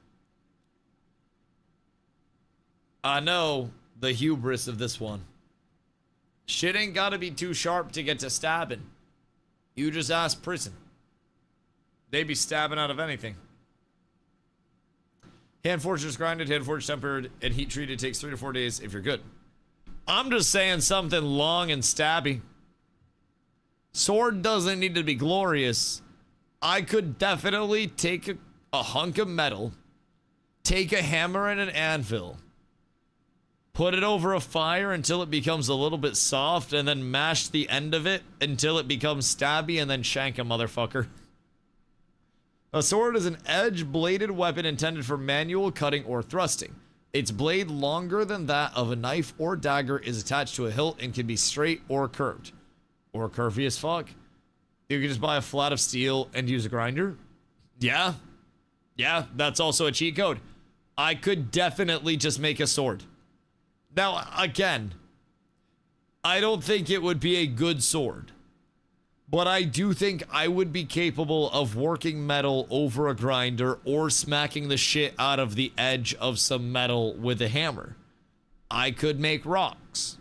[SPEAKER 1] I know the hubris of this one. Shit ain't gotta be too sharp to get to stabbing. You just ask prison. They be stabbing out of anything. Hand forged is grinded, hand forged tempered, and heat treated takes 3 to 4 days if you're good. I'm just saying something long and stabby. Sword doesn't need to be glorious. I could definitely take a hunk of metal, take a hammer and an anvil, put it over a fire until it becomes a little bit soft, and then mash the end of it until it becomes stabby, and then shank a motherfucker. A sword is an edge-bladed weapon intended for manual cutting or thrusting. Its blade, longer than that of a knife or dagger, is attached to a hilt and can be straight or curved. Or curvy as fuck. You can just buy a flat of steel and use a grinder. Yeah, that's also a cheat code. I could definitely just make a sword. Now, again, I don't think it would be a good sword. But I do think I would be capable of working metal over a grinder or smacking the shit out of the edge of some metal with a hammer. I could make rocks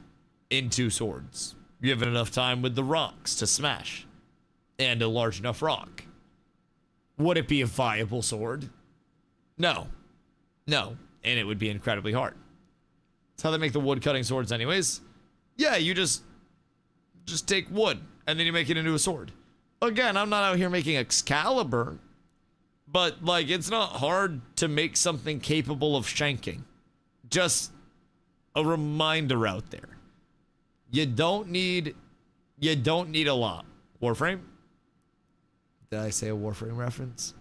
[SPEAKER 1] into swords, given enough time with the rocks to smash, and a large enough rock. Would it be a viable sword? No, and it would be incredibly hard. That's how they make the wood cutting swords anyways. Yeah, you just take wood and then you make it into a sword. Again, I'm not out here making Excalibur, but like, it's not hard to make something capable of shanking. Just a reminder out there. You don't need a lot. Warframe? Did I say a Warframe reference?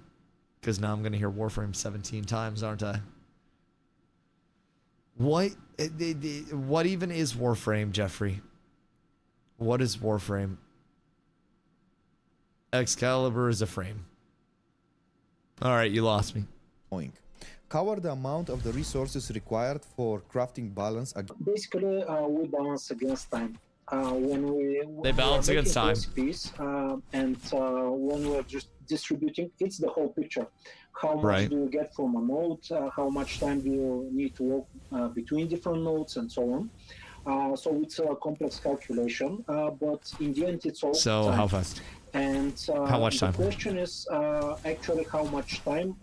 [SPEAKER 1] Because now I'm going to hear Warframe 17 times, aren't I? What even is Warframe, Jeffrey? What is Warframe? Excalibur is a frame. All right, you lost me.
[SPEAKER 5] Cover the amount of the resources required for crafting balance.
[SPEAKER 6] Basically, we balance against time.
[SPEAKER 1] They balance against time.
[SPEAKER 6] And when we're just distributing, it's the whole picture. How much do you get from a node? How much time do you need to walk between different nodes, and so on. So it's a complex calculation, but in the end, it's all
[SPEAKER 1] so
[SPEAKER 6] time.
[SPEAKER 1] How fast?
[SPEAKER 6] And
[SPEAKER 1] how much time?
[SPEAKER 6] The question is actually how much time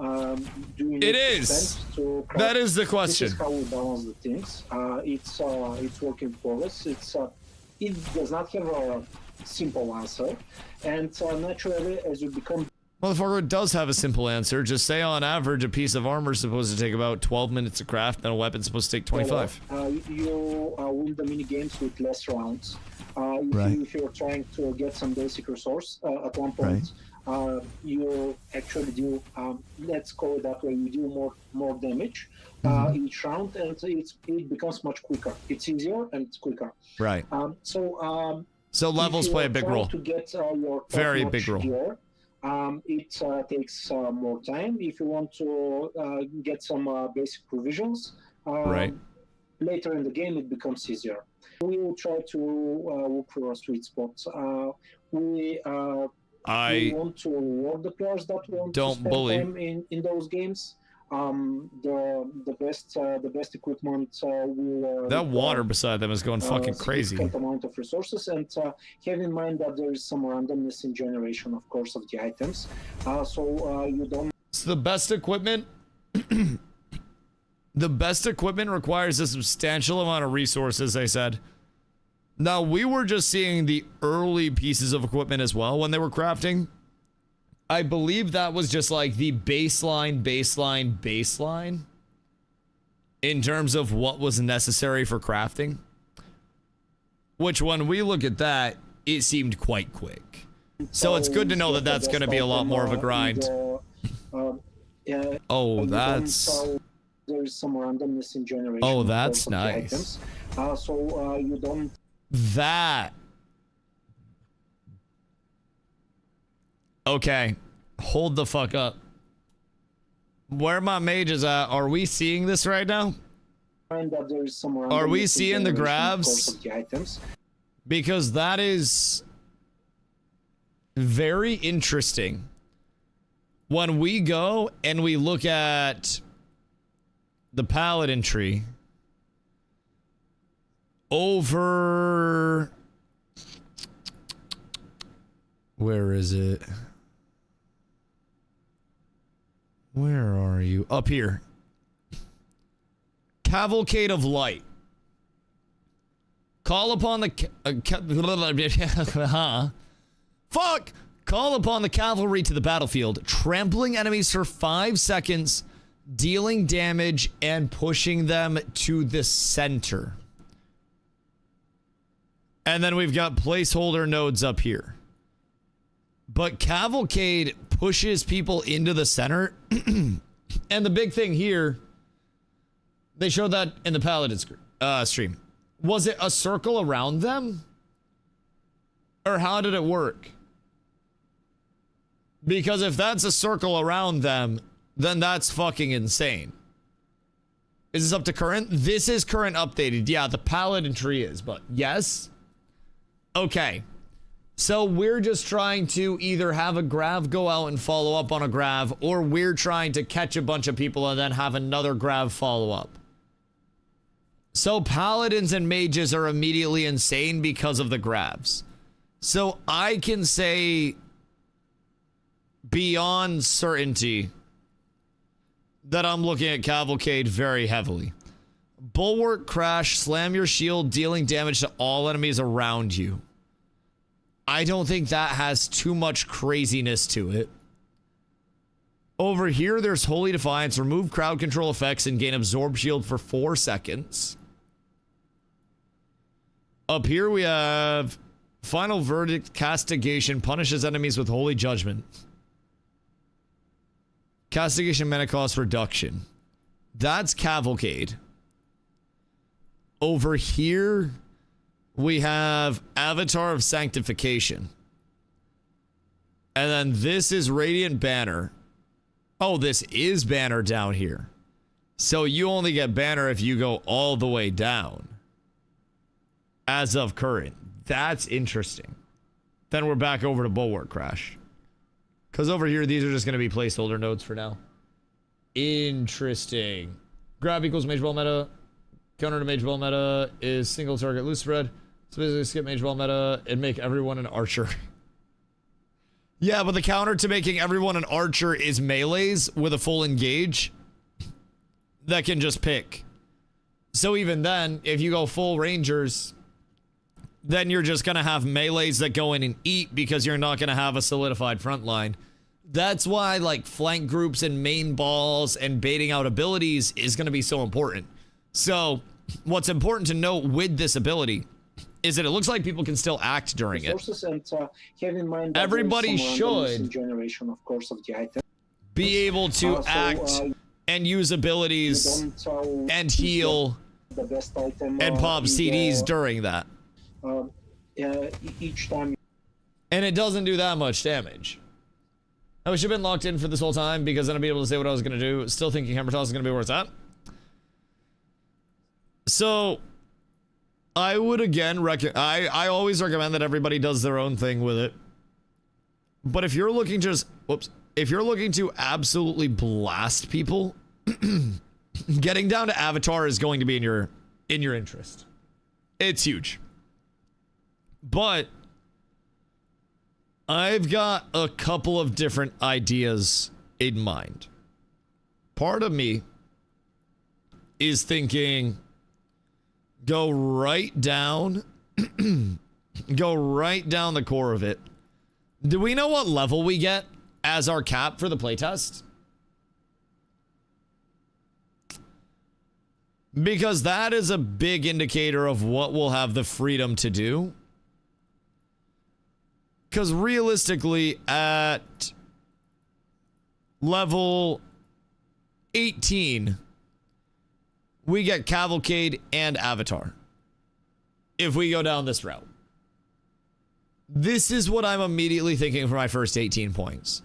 [SPEAKER 6] do you need
[SPEAKER 1] to
[SPEAKER 6] spend to craft?
[SPEAKER 1] That is the question.
[SPEAKER 6] This is how we balance the things. It's working for us. It does not have a simple answer, and naturally, as you become
[SPEAKER 1] Motherfucker, it does have a simple answer. Just say on average, a piece of armor is supposed to take about 12 minutes to craft, and a weapon's supposed to take 25.
[SPEAKER 6] You win the mini games with less rounds. If you're trying to get some basic resource at one point, you actually do, let's call it that way, you do more damage each round, and it becomes much quicker. It's easier and it's quicker.
[SPEAKER 1] Right. So levels play a big role.
[SPEAKER 6] To get your
[SPEAKER 1] very big role.
[SPEAKER 6] Gear, it takes more time. If you want to get some basic provisions, later in the game it becomes easier. We will try to look for a sweet spot. We want to reward the players that want to spend time in those games. The best equipment will
[SPEAKER 1] that water beside them is going fucking crazy.
[SPEAKER 6] Amount of resources, and have in mind that there is some randomness in generation, of course, of the items. So you don't.
[SPEAKER 1] So the best equipment. The best equipment requires a substantial amount of resources, they said. Now, we were just seeing the early pieces of equipment as well when they were crafting. I believe that was just like the baseline in terms of what was necessary for crafting. Which, when we look at that, it seemed quite quick. So it's good to know that that's going to be a lot more of a grind. Oh, that's...
[SPEAKER 6] There's some randomness in generation.
[SPEAKER 1] Oh, that's nice.
[SPEAKER 6] So you don't.
[SPEAKER 1] That. Okay, hold the fuck up. Where my mage is at? Are we seeing this right now? Are we seeing the grabs? Because that is very interesting. When we go and we look at the Paladin tree over, where is it? Where are you? Up here. Cavalcade of Light. Call upon the fuck! Call upon the cavalry to the battlefield, trampling enemies for 5 seconds, dealing damage and pushing them to the center. And then we've got placeholder nodes up here. But Cavalcade pushes people into the center. And the big thing here, they showed that in the Paladin stream. Was it a circle around them? Or how did it work? Because if that's a circle around them, then that's fucking insane. Is this up to current? This is current updated. Yeah, the Paladin tree is, but yes. Okay. So we're just trying to either have a grav go out and follow up on a grav, or we're trying to catch a bunch of people and then have another grav follow up. So paladins and mages are immediately insane because of the gravs. So I can say beyond certainty that I'm looking at Cavalcade very heavily. Bulwark crash, slam your shield, dealing damage to all enemies around you. I don't think that has too much craziness to it. Over here, there's Holy Defiance, remove crowd control effects and gain absorb shield for 4 seconds. Up here we have Final Verdict, Castigation, punishes enemies with Holy Judgment. Castigation mana cost reduction. That's Cavalcade. Over here, we have Avatar of Sanctification. And then this is Radiant Banner. Oh, this is Banner down here. So you only get Banner if you go all the way down. As of current. That's interesting. Then we're back over to Bulwark Crash. Because over here, these are just going to be placeholder nodes for now. Interesting. Grab equals Mage Ball meta. Counter to Mage Ball meta is single target loose spread. So basically skip Mage Ball meta and make everyone an archer. Yeah, but the counter to making everyone an archer is melees with a full engage that can just pick. So even then, if you go full rangers, then you're just going to have melees that go in and eat because you're not going to have a solidified front line. That's why like flank groups and main balls and baiting out abilities is going to be so important. So what's important to note with this ability is that it looks like people can still act during it.
[SPEAKER 6] And, have in mind that
[SPEAKER 1] everybody should
[SPEAKER 6] generation, of course, of the item.
[SPEAKER 1] be able to act and use abilities and heal
[SPEAKER 6] the best item,
[SPEAKER 1] and pop CDs during that.
[SPEAKER 6] Each time.
[SPEAKER 1] And it doesn't do that much damage. I wish I'd been locked in for this whole time because then I'd be able to say what I was going to do. Still thinking Hammer Toss is going to be where it's at. So I would again I always recommend that everybody does their own thing with it. But if you're looking to just if you're looking to absolutely blast people, getting down to Avatar is going to be in your interest. It's huge. But I've got a couple of different ideas in mind. Part of me is thinking go right down go right down the core of it. Do we know what level we get as our cap for the playtest? Because that is a big indicator of what we'll have the freedom to do. Because realistically, at level 18, we get Cavalcade and Avatar. If we go down this route. This is what I'm immediately thinking for my first 18 points.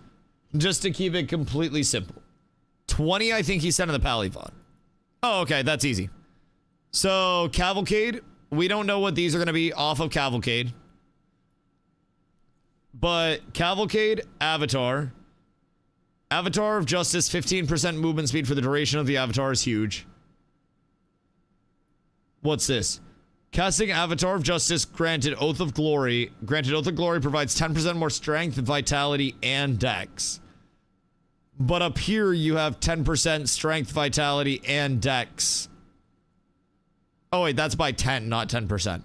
[SPEAKER 1] Just to keep it completely simple. 20, I think he said in the Paladin. Oh, okay, that's easy. So, Cavalcade, we don't know what these are going to be off of Cavalcade. But Cavalcade, Avatar. Avatar of Justice, 15% movement speed for the duration of the Avatar is huge. What's this? Casting Avatar of Justice, granted Oath of Glory. Granted Oath of Glory provides 10% more strength, vitality, and dex. But up here, you have 10% strength, vitality, and dex. Oh, wait, that's by 10, not 10%.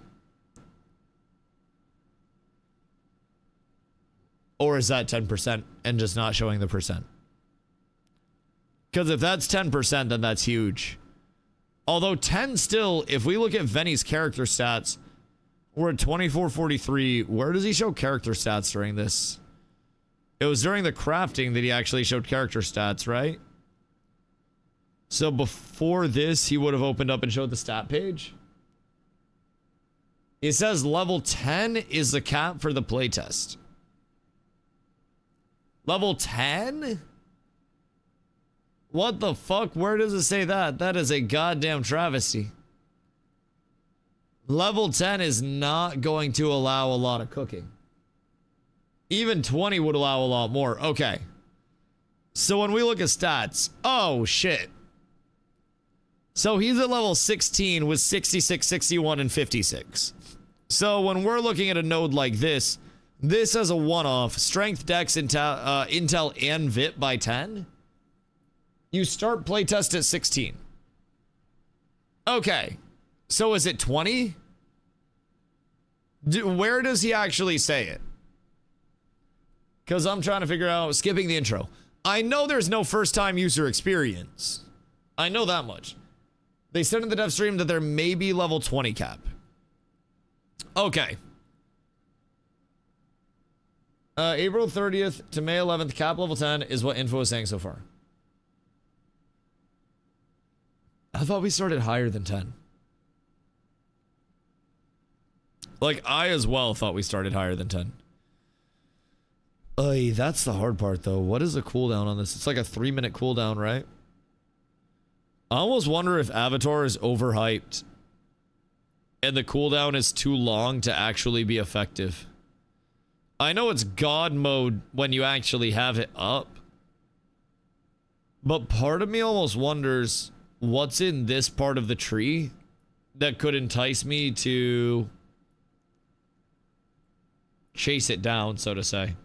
[SPEAKER 1] Or is that 10% and just not showing the percent? Because if that's 10%, then that's huge. Although 10 still, if we look at Venny's character stats, we're at 2443. Where does he show character stats during this? It was during the crafting that he actually showed character stats, right? So before this, he would have opened up and showed the stat page. It says level 10 is the cap for the playtest. Level 10? What the fuck? Where does it say that? That is a goddamn travesty. Level 10 is not going to allow a lot of cooking. Even 20 would allow a lot more. Okay. So when we look at stats, oh shit. So he's at level 16 with 66, 61, and 56. So when we're looking at a node like this as a one-off, strength, dex, intel, and vit by 10. You start playtest at 16. Okay. So is it 20? Where does he actually say it? Because I'm trying to figure out, skipping the intro. I know there's no first-time user experience. I know that much. They said in the dev stream that there may be level 20 cap. Okay. April 30th to May 11th, cap level 10 is what info is saying so far. I thought we started higher than 10. Like, I as well thought we started higher than 10. Oy, that's the hard part, though. What is the cooldown on this? It's like a 3-minute cooldown, right? I almost wonder if Avatar is overhyped and the cooldown is too long to actually be effective. I know it's God mode when you actually have it up, but part of me almost wonders what's in this part of the tree that could entice me to chase it down, so to say.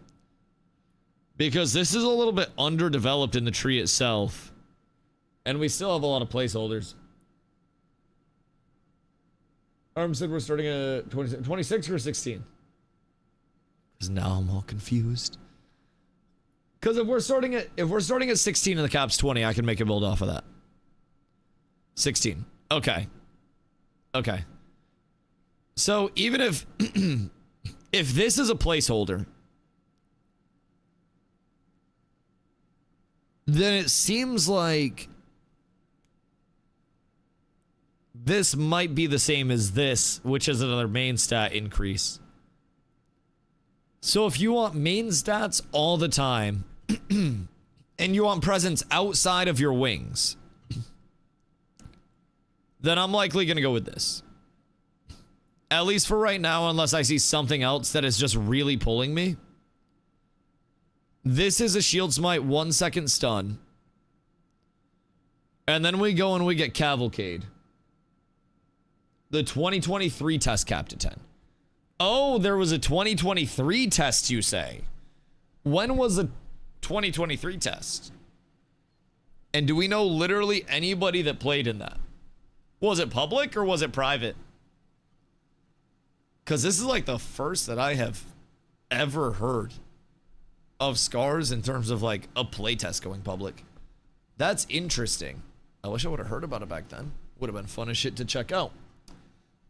[SPEAKER 1] Because this is a little bit underdeveloped in the tree itself, and we still have a lot of placeholders. Arm said we're starting at 26 or 16? Because now I'm all confused. Because if we're starting at 16 and the cap's 20, I can make a build off of that. 16. Okay. Okay. So even if if this is a placeholder, then it seems like this might be the same as this, which is another main stat increase. So if you want main stats all the time, and you want presence outside of your wings, then I'm likely going to go with this. At least for right now, unless I see something else that is just really pulling me. This is a Shield Smite 1 second stun. And then we go and we get Cavalcade. The 2023 test capped at 10. Oh, there was a 2023 test, you say? When was the 2023 test? And do we know literally anybody that played in that? Was it public or was it private? Because this is like the first that I have ever heard of Scars in terms of like a playtest going public. That's interesting. I wish I would have heard about it back then. Would have been fun as shit to check out.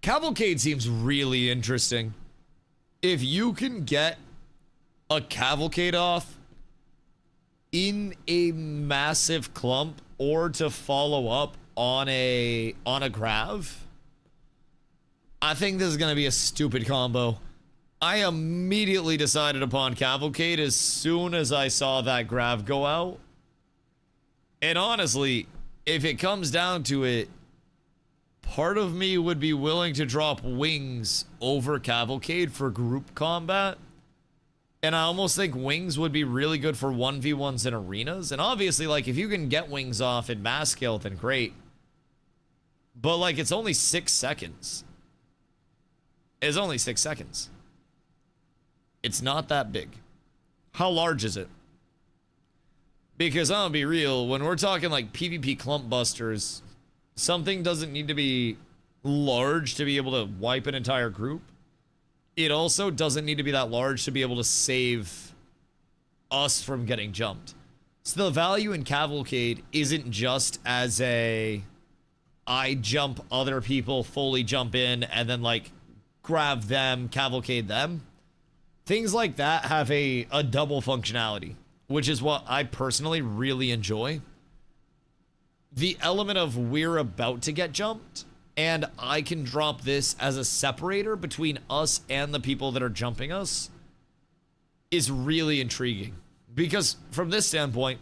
[SPEAKER 1] Cavalcade seems really interesting. If you can get a Cavalcade off in a massive clump or to follow up on a grav, I think this is going to be a stupid combo. I immediately decided upon Cavalcade as soon as I saw that grav go out. And honestly, if it comes down to it, part of me would be willing to drop Wings over Cavalcade for group combat. And I almost think Wings would be really good for 1v1s in arenas. And obviously, like, if you can get Wings off in mass scale, then great. But, like, it's only 6 seconds. It's only 6 seconds. It's not that big. How large is it? Because I'm gonna be real, when we're talking like PvP clump busters, something doesn't need to be large to be able to wipe an entire group. It also doesn't need to be that large to be able to save us from getting jumped. So the value in Cavalcade isn't just as a I jump other people, fully jump in, and then like grab them, cavalcade them. Things like that have a double functionality, which is what I personally really enjoy. The element of we're about to get jumped, and I can drop this as a separator between us and the people that are jumping us, is really intriguing. Because from this standpoint,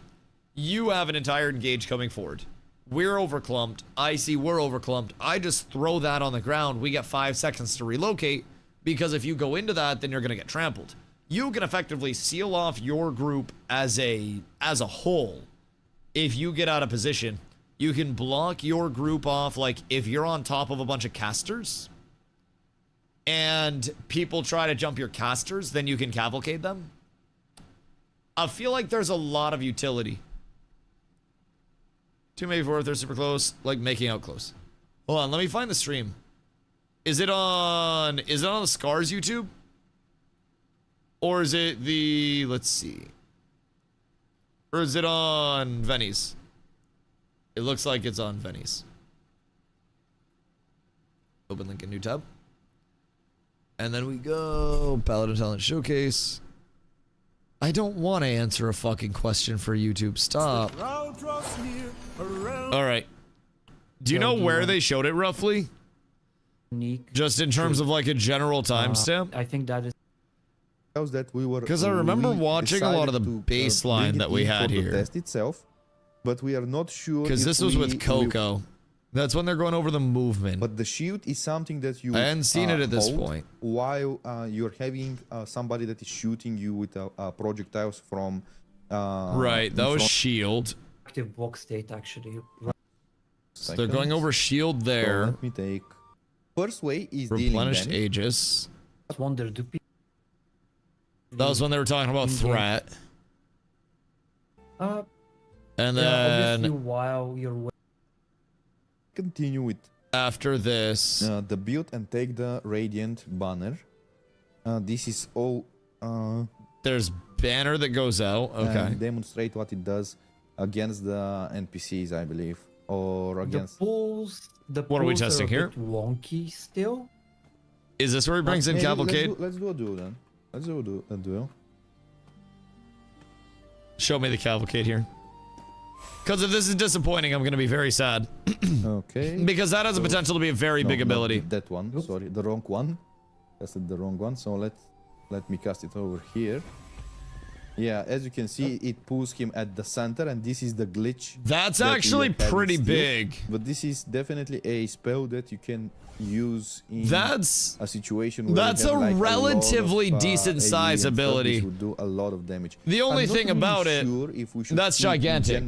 [SPEAKER 1] you have an entire engage coming forward. We're overclumped. I see we're overclumped. I just throw that on the ground. We get 5 seconds to relocate, because if you go into that, then you're going to get trampled. You can effectively seal off your group as a whole. If you get out of position, you can block your group off. Like if you're on top of a bunch of casters and people try to jump your casters, then you can cavalcade them. I feel like there's a lot of utility. 2 maybe 4 if they're super close, like making out close. Hold on, let me find the stream. Is it on the Scars YouTube? Or is it the, let's see. Or is it on Venny's? It looks like it's on Venny's. Open link in new tab. And then we go Paladin Talent Showcase. I don't want to answer a fucking question for YouTube. Stop. All right. Do you know where they showed it roughly?
[SPEAKER 7] unique.
[SPEAKER 1] Just in terms of like a general timestamp?
[SPEAKER 7] I think that is.
[SPEAKER 5] That we were.
[SPEAKER 1] Because I remember watching a lot of the baseline that we had here.
[SPEAKER 5] The test itself, but we are not sure.
[SPEAKER 1] Because this was with Coco. That's when they're going over the movement.
[SPEAKER 5] But the shield is something that you.
[SPEAKER 1] I hadn't seen it at this point.
[SPEAKER 5] While you're having somebody that is shooting you with projectiles from.
[SPEAKER 1] Right, that was shield.
[SPEAKER 7] Active block state actually.
[SPEAKER 1] So they're going over shield there.
[SPEAKER 5] So let me take. First way is
[SPEAKER 1] replenished
[SPEAKER 5] dealing damage.
[SPEAKER 1] Aegis.
[SPEAKER 7] Wonder do people.
[SPEAKER 1] That was when they were talking about threat.
[SPEAKER 7] And
[SPEAKER 1] then
[SPEAKER 7] obviously while you're
[SPEAKER 5] continue with
[SPEAKER 1] after this
[SPEAKER 5] the build and take the radiant banner. This is all.
[SPEAKER 1] There's banner that goes out. Okay.
[SPEAKER 5] And demonstrate what it does against the NPCs, I believe, or against.
[SPEAKER 1] What are we testing here?
[SPEAKER 7] Wonky still.
[SPEAKER 1] Is this where he brings in Cavalcade?
[SPEAKER 5] Let's do a duel then. Let's do a duel.
[SPEAKER 1] Show me the Cavalcade here. Because if this is disappointing, I'm going to be very sad.
[SPEAKER 5] Okay.
[SPEAKER 1] Because that has the potential to be a very big ability.
[SPEAKER 5] That one. Oops. Sorry, the wrong one. Casted the wrong one. So let me cast it over here. Yeah, as you can see, it pulls him at the center, and this is the glitch.
[SPEAKER 1] That's actually pretty big.
[SPEAKER 5] But this is definitely a spell that you can use in a situation where
[SPEAKER 1] that's a
[SPEAKER 5] like
[SPEAKER 1] relatively
[SPEAKER 5] a lot of,
[SPEAKER 1] decent size ability.
[SPEAKER 5] This would do a lot of damage.
[SPEAKER 1] The only thing about it, that's gigantic.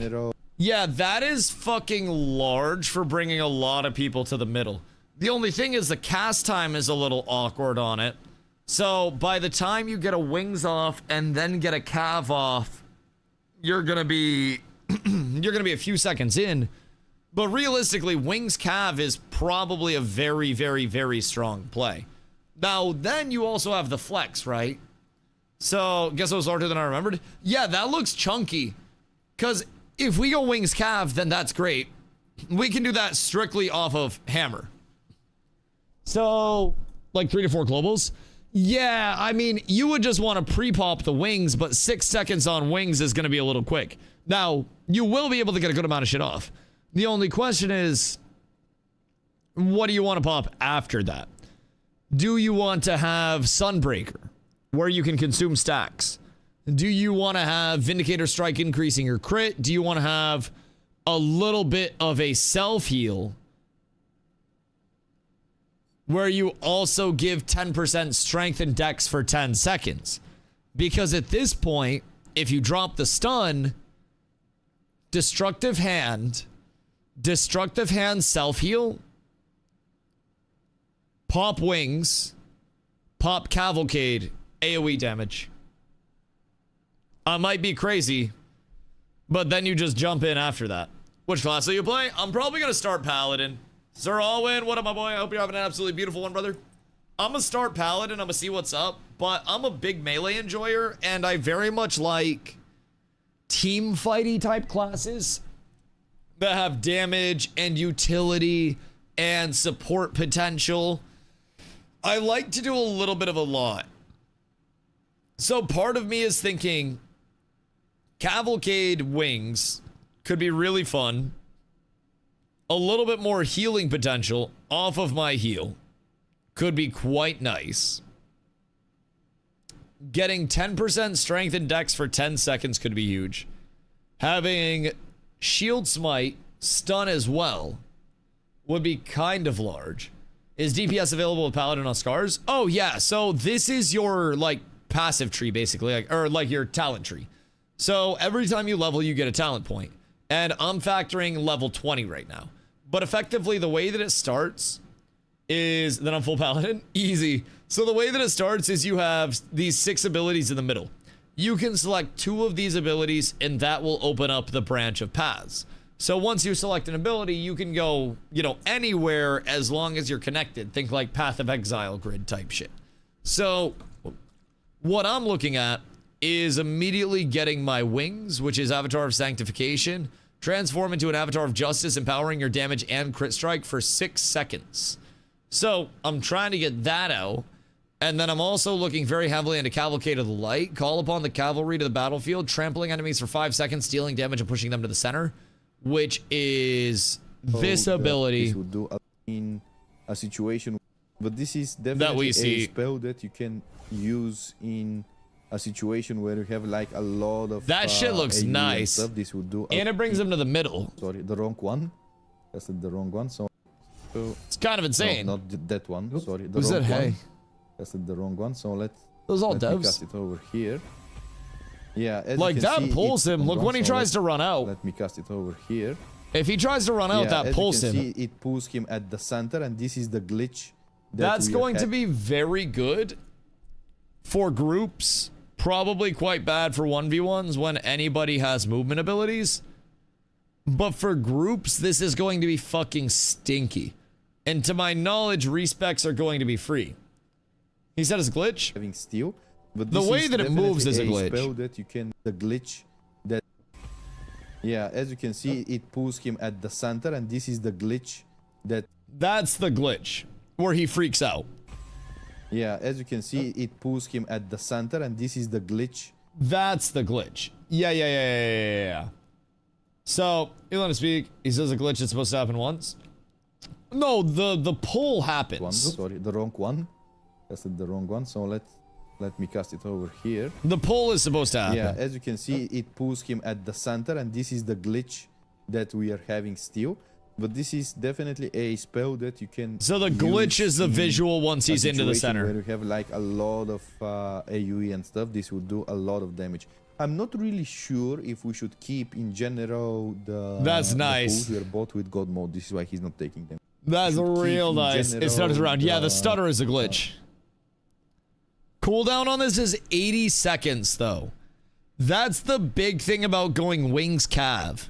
[SPEAKER 1] Yeah, that is fucking large for bringing a lot of people to the middle. The only thing is the cast time is a little awkward on it. So by the time you get a wings off and then get a cav off, you're gonna be a few seconds in. But realistically, wings cav is probably a very, very, very strong play. Now, then you also have the flex, right? So guess it was larger than I remembered. Yeah, that looks chunky. Because if we go wings cav, then that's great. We can do that strictly off of hammer. So, like 3 to 4 globals. Yeah, I mean, you would just want to pre-pop the wings, but 6 seconds on wings is going to be a little quick. Now, you will be able to get a good amount of shit off. The only question is, what do you want to pop after that? Do you want to have Sunbreaker, where you can consume stacks? Do you want to have Vindicator Strike increasing your crit? Do you want to have a little bit of a self-heal where you also give 10% strength and dex for 10 seconds? Because at this point, if you drop the stun, Destructive Hand self-heal, pop wings, pop Cavalcade, AoE damage. I might be crazy, but then you just jump in after that. Which class will you play? I'm probably going to start Paladin. Sir Alwyn, what up, my boy? I hope you're having an absolutely beautiful one, brother. I'm going to start Paladin. I'm going to see what's up. But I'm a big melee enjoyer, and I very much like team fighty type classes that have damage and utility and support potential. I like to do a little bit of a lot. So part of me is thinking Cavalcade wings could be really fun. A little bit more healing potential off of my heal could be quite nice. Getting 10% strength and dex for 10 seconds could be huge. Having shield smite, stun as well, would be kind of large. Is DPS available with Paladin on Scars? Oh yeah, so this is your like passive tree basically, or like your talent tree. So every time you level, you get a talent point. And I'm factoring level 20 right now. But effectively, the way that it starts is that I'm full Paladin. Easy. So the way that it starts is you have these 6 abilities in the middle. You can select 2 of these abilities, and that will open up the branch of paths. So once you select an ability, you can go, you know, anywhere as long as you're connected. Think like Path of Exile grid type shit. So what I'm looking at is immediately getting my wings, which is Avatar of Sanctification, transform into an Avatar of Justice, empowering your damage and crit strike for 6 seconds. So I'm trying to get that out. And then I'm also looking very heavily into Cavalcade of the Light. Call upon the cavalry to the battlefield, trampling enemies for 5 seconds, dealing damage and pushing them to the center, which is this ability.
[SPEAKER 5] This would do in a situation But this is definitely
[SPEAKER 1] we
[SPEAKER 5] a
[SPEAKER 1] see.
[SPEAKER 5] spell that you can use in a situation where you have like a lot of
[SPEAKER 1] That shit looks
[SPEAKER 5] AoE and
[SPEAKER 1] nice.
[SPEAKER 5] stuff. This would do.
[SPEAKER 1] And it brings him to the middle.
[SPEAKER 5] Sorry, the wrong one. That's the wrong one. So
[SPEAKER 1] It's kind of insane.
[SPEAKER 5] no, not that one.
[SPEAKER 7] Oops.
[SPEAKER 5] Sorry, the
[SPEAKER 1] Who's
[SPEAKER 5] wrong
[SPEAKER 1] that?
[SPEAKER 5] one.
[SPEAKER 1] Hey.
[SPEAKER 5] That's the wrong one. So
[SPEAKER 1] Those all
[SPEAKER 5] let me
[SPEAKER 1] devs.
[SPEAKER 5] cast it over here. Yeah, as
[SPEAKER 1] Like
[SPEAKER 5] you can
[SPEAKER 1] that
[SPEAKER 5] see,
[SPEAKER 1] pulls
[SPEAKER 5] it-
[SPEAKER 1] him. Look when he
[SPEAKER 5] so
[SPEAKER 1] tries to run out.
[SPEAKER 5] Let me cast it over here.
[SPEAKER 1] If he tries to run out,
[SPEAKER 5] Yeah,
[SPEAKER 1] that
[SPEAKER 5] as
[SPEAKER 1] pulls
[SPEAKER 5] you
[SPEAKER 1] him.
[SPEAKER 5] can see, it pulls him at the center, and this is the glitch.
[SPEAKER 1] That's going to be very good for groups. Probably quite bad for 1v1s when anybody has movement abilities. But for groups, this is going to be fucking stinky. And to my knowledge, respecs are going to be free. He said it's a glitch?
[SPEAKER 5] having steel. But
[SPEAKER 1] The
[SPEAKER 5] this
[SPEAKER 1] way
[SPEAKER 5] is
[SPEAKER 1] that it moves is a
[SPEAKER 5] definitely
[SPEAKER 1] glitch.
[SPEAKER 5] spell that you can the glitch that. Yeah, as you can see, it pulls him at the center, and this is the glitch that.
[SPEAKER 1] That's the glitch where he freaks out.
[SPEAKER 5] Yeah, as you can see, it pulls him at the center, and this is the glitch.
[SPEAKER 1] That's the glitch. Yeah. So, you let him speak. He says a glitch is supposed to happen once. No, the pull
[SPEAKER 5] One,
[SPEAKER 1] happens.
[SPEAKER 5] sorry, the wrong one. That's the wrong one. So let me cast it over here.
[SPEAKER 1] The pull is supposed to happen.
[SPEAKER 5] Yeah, as you can see, it pulls him at the center, and this is the glitch that we are having still. But this is definitely a spell that you can.
[SPEAKER 1] So the glitch
[SPEAKER 5] use
[SPEAKER 1] is the
[SPEAKER 5] in
[SPEAKER 1] visual once
[SPEAKER 5] a
[SPEAKER 1] he's into the
[SPEAKER 5] situation
[SPEAKER 1] center.
[SPEAKER 5] Where you have like a lot of AoE and stuff, this would do a lot of damage. I'm not really sure if we should keep in general the.
[SPEAKER 1] That's
[SPEAKER 5] the
[SPEAKER 1] nice.
[SPEAKER 5] pulls we are bought with God mode. This is why he's not taking them.
[SPEAKER 1] That's
[SPEAKER 5] should keep
[SPEAKER 1] real
[SPEAKER 5] in
[SPEAKER 1] nice. It
[SPEAKER 5] general
[SPEAKER 1] stutters around. Yeah, the
[SPEAKER 5] the-
[SPEAKER 1] stutter is a glitch. Cooldown on this is 80 seconds, though. That's the big thing about going Wings Cav.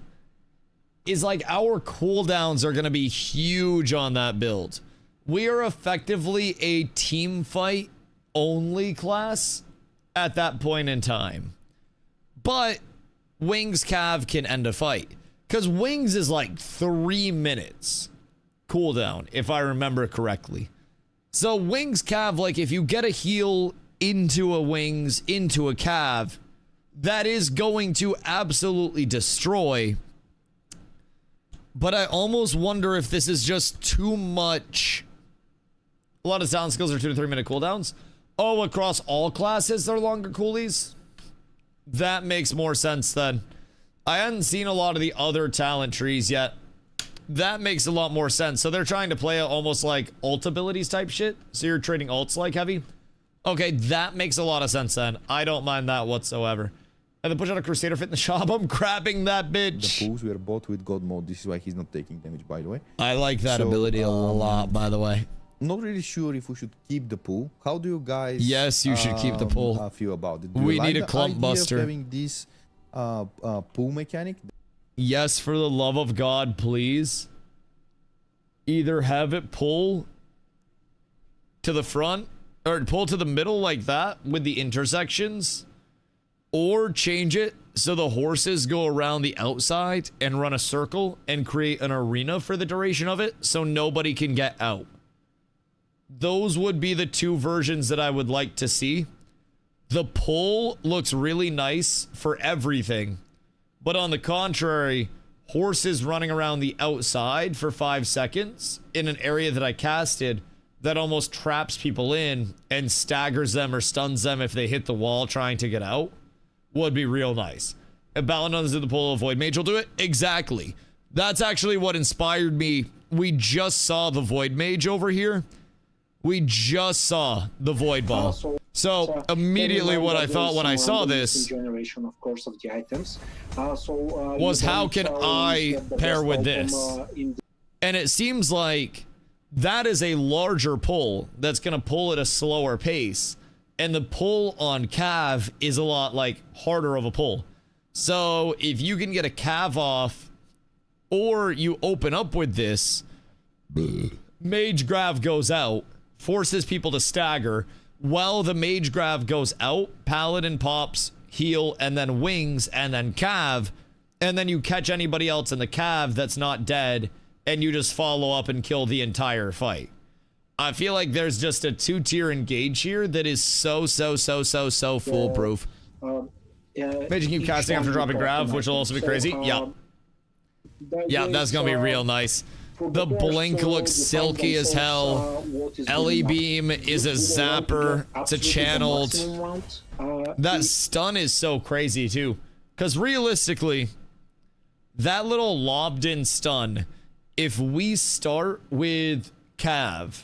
[SPEAKER 1] Is like our cooldowns are going to be huge on that build. We are effectively a team fight only class at that point in time. But Wings Cav can end a fight. Because Wings is like 3 minutes cooldown, if I remember correctly. So Wings Cav, like if you get a heal into a Wings, into a Cav, that is going to absolutely destroy. But I almost wonder if this is just too much. A lot of sound skills are 2 to 3 minute cooldowns. Oh, across all classes, they're longer coolies? That makes more sense then. I hadn't seen a lot of the other talent trees yet. That makes a lot more sense. So they're trying to play almost like ult abilities type shit. So you're trading ults like heavy. Okay, that makes a lot of sense then. I don't mind that whatsoever. And then push out a Crusader fit in the shop. I'm grabbing that bitch.
[SPEAKER 5] The pulls we are bought with God mode. This is why he's not taking damage, by the way.
[SPEAKER 1] I like that
[SPEAKER 5] So,
[SPEAKER 1] ability a lot, by the way.
[SPEAKER 5] Not really sure if we should keep the pool. How do you guys?
[SPEAKER 1] Yes, you should keep the pool.
[SPEAKER 5] Feel about it? Do
[SPEAKER 1] We
[SPEAKER 5] you like
[SPEAKER 1] need a
[SPEAKER 5] the
[SPEAKER 1] clump
[SPEAKER 5] idea
[SPEAKER 1] buster.
[SPEAKER 5] Of having this pool mechanic.
[SPEAKER 1] Yes, for the love of God, please. Either have it pull to the front or pull to the middle like that with the intersections, or change it so the horses go around the outside and run a circle and create an arena for the duration of it so nobody can get out. Those would be the two versions that I would like to see. The pull looks really nice for everything, but on the contrary, horses running around the outside for 5 seconds in an area that I casted that almost traps people in and staggers them or stuns them if they hit the wall trying to get out would be real nice. If Paladin's in the pull, Void Mage will do it. Exactly. That's actually what inspired me. We just saw the Void Mage over here. We just saw the Void Ball. So immediately what I thought when I saw this
[SPEAKER 6] generation, of course, of the items.
[SPEAKER 1] Was how can I pair with this? And it seems like that is a larger pull that's going to pull at a slower pace. And the pull on Cav is a lot like harder of a pull. So if you can get a Cav off or you open up with this, Mage Grav goes out, forces people to stagger. While the Mage Grav goes out, Paladin pops, heal, and then Wings, and then Cav, and then you catch anybody else in the Cav that's not dead, and you just follow up and kill the entire fight. I feel like there's just a 2-tier engage here that is so foolproof. Mage can keep casting after dropping Grav, which will also be crazy. Yeah, that's gonna be real nice. The blink looks silky as hell. Ellie beam is a zapper. It's a channeled. That stun is so crazy too. Because realistically, that little lobbed in stun, if we start with Cav,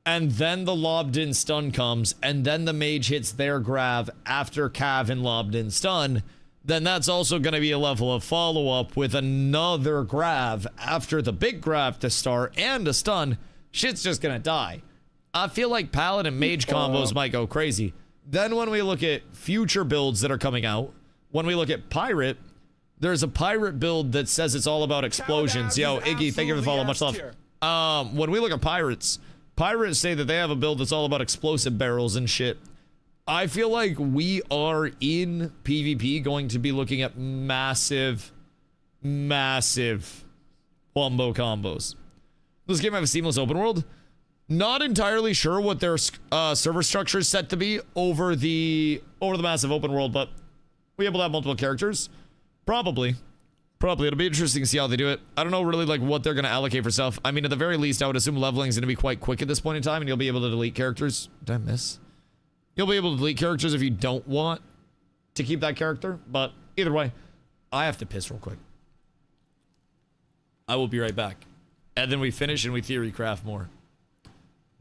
[SPEAKER 1] and then the lobbed in stun comes, and then the mage hits their grav after Cav and lobbed in stun, then that's also going to be a level of follow-up with another grav after the big grav to start and a stun. Shit's just going to die. I feel like Paladin mage combos might go crazy. Then when we look at future builds that are coming out, when we look at Pirate, there's a Pirate build that says it's all about explosions. Yo, Iggy, thank you for the follow. Much love. When we look at Pirates say that they have a build that's all about explosive barrels and shit. I feel like we are in PvP going to be looking at massive wombo combos. This game have a seamless open world. Not entirely sure what their server structure is set to be over the massive open world, but we able to have multiple characters. Probably it'll be interesting to see how they do it. I don't know really like what they're going to allocate for stuff. I mean, at the very least, I would assume leveling is going to be quite quick at this point in time, and you'll be able to delete characters. Did I miss? You'll be able to delete characters if you don't want to keep that character, but either way, I have to piss real quick. I will be right back. And then we finish and we theory craft more.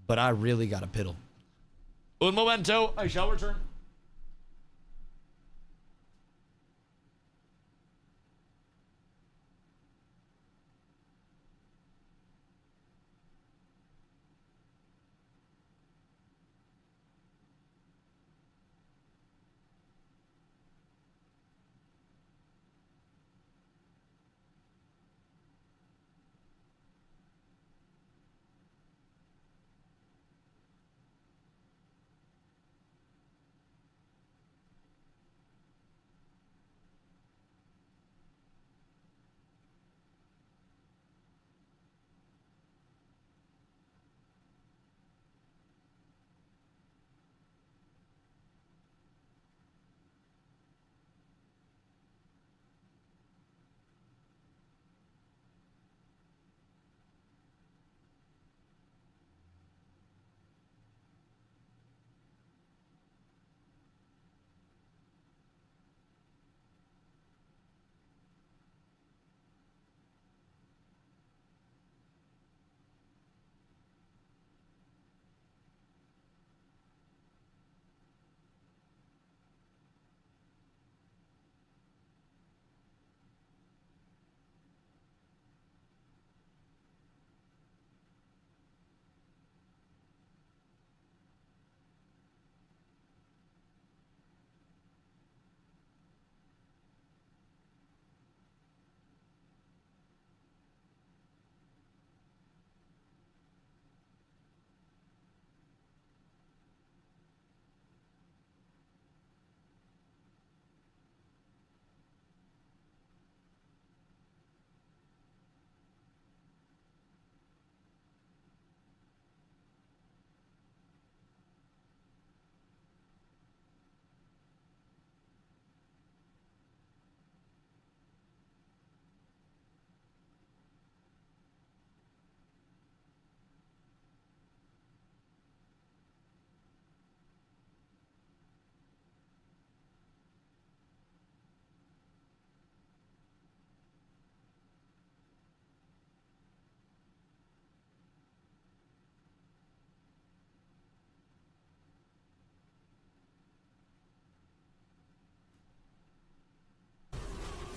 [SPEAKER 1] But I really got a piddle. Un momento, I shall return.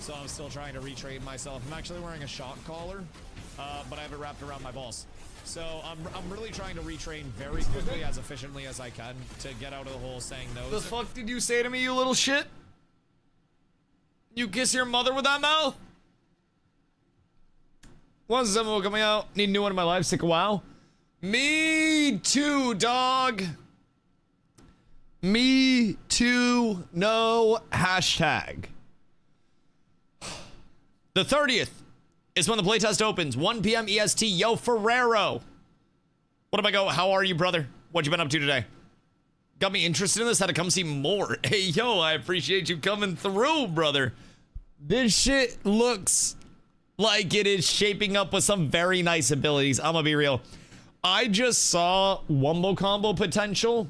[SPEAKER 2] So I'm still trying to retrain myself. I'm actually wearing a shock collar, but I have it wrapped around my balls. So I'm really trying to retrain very quickly, as efficiently as I can, to get out of the whole saying no.
[SPEAKER 1] The fuck did you say to me, you little shit? You kiss your mother with that mouth? When's the demo coming out? Need a new one in my life. Sick of WoW. Me too, dog. Me too. No hashtag. The 30th is when the playtest opens. 1 p.m. EST. Yo, Ferrero. What am I go? How are you, brother? What you been up to today? Got me interested in this. Had to come see more. Hey, yo, I appreciate you coming through, brother. This shit looks Like, it is shaping up with some very nice abilities. I'm gonna be real. I just saw Wumbo combo potential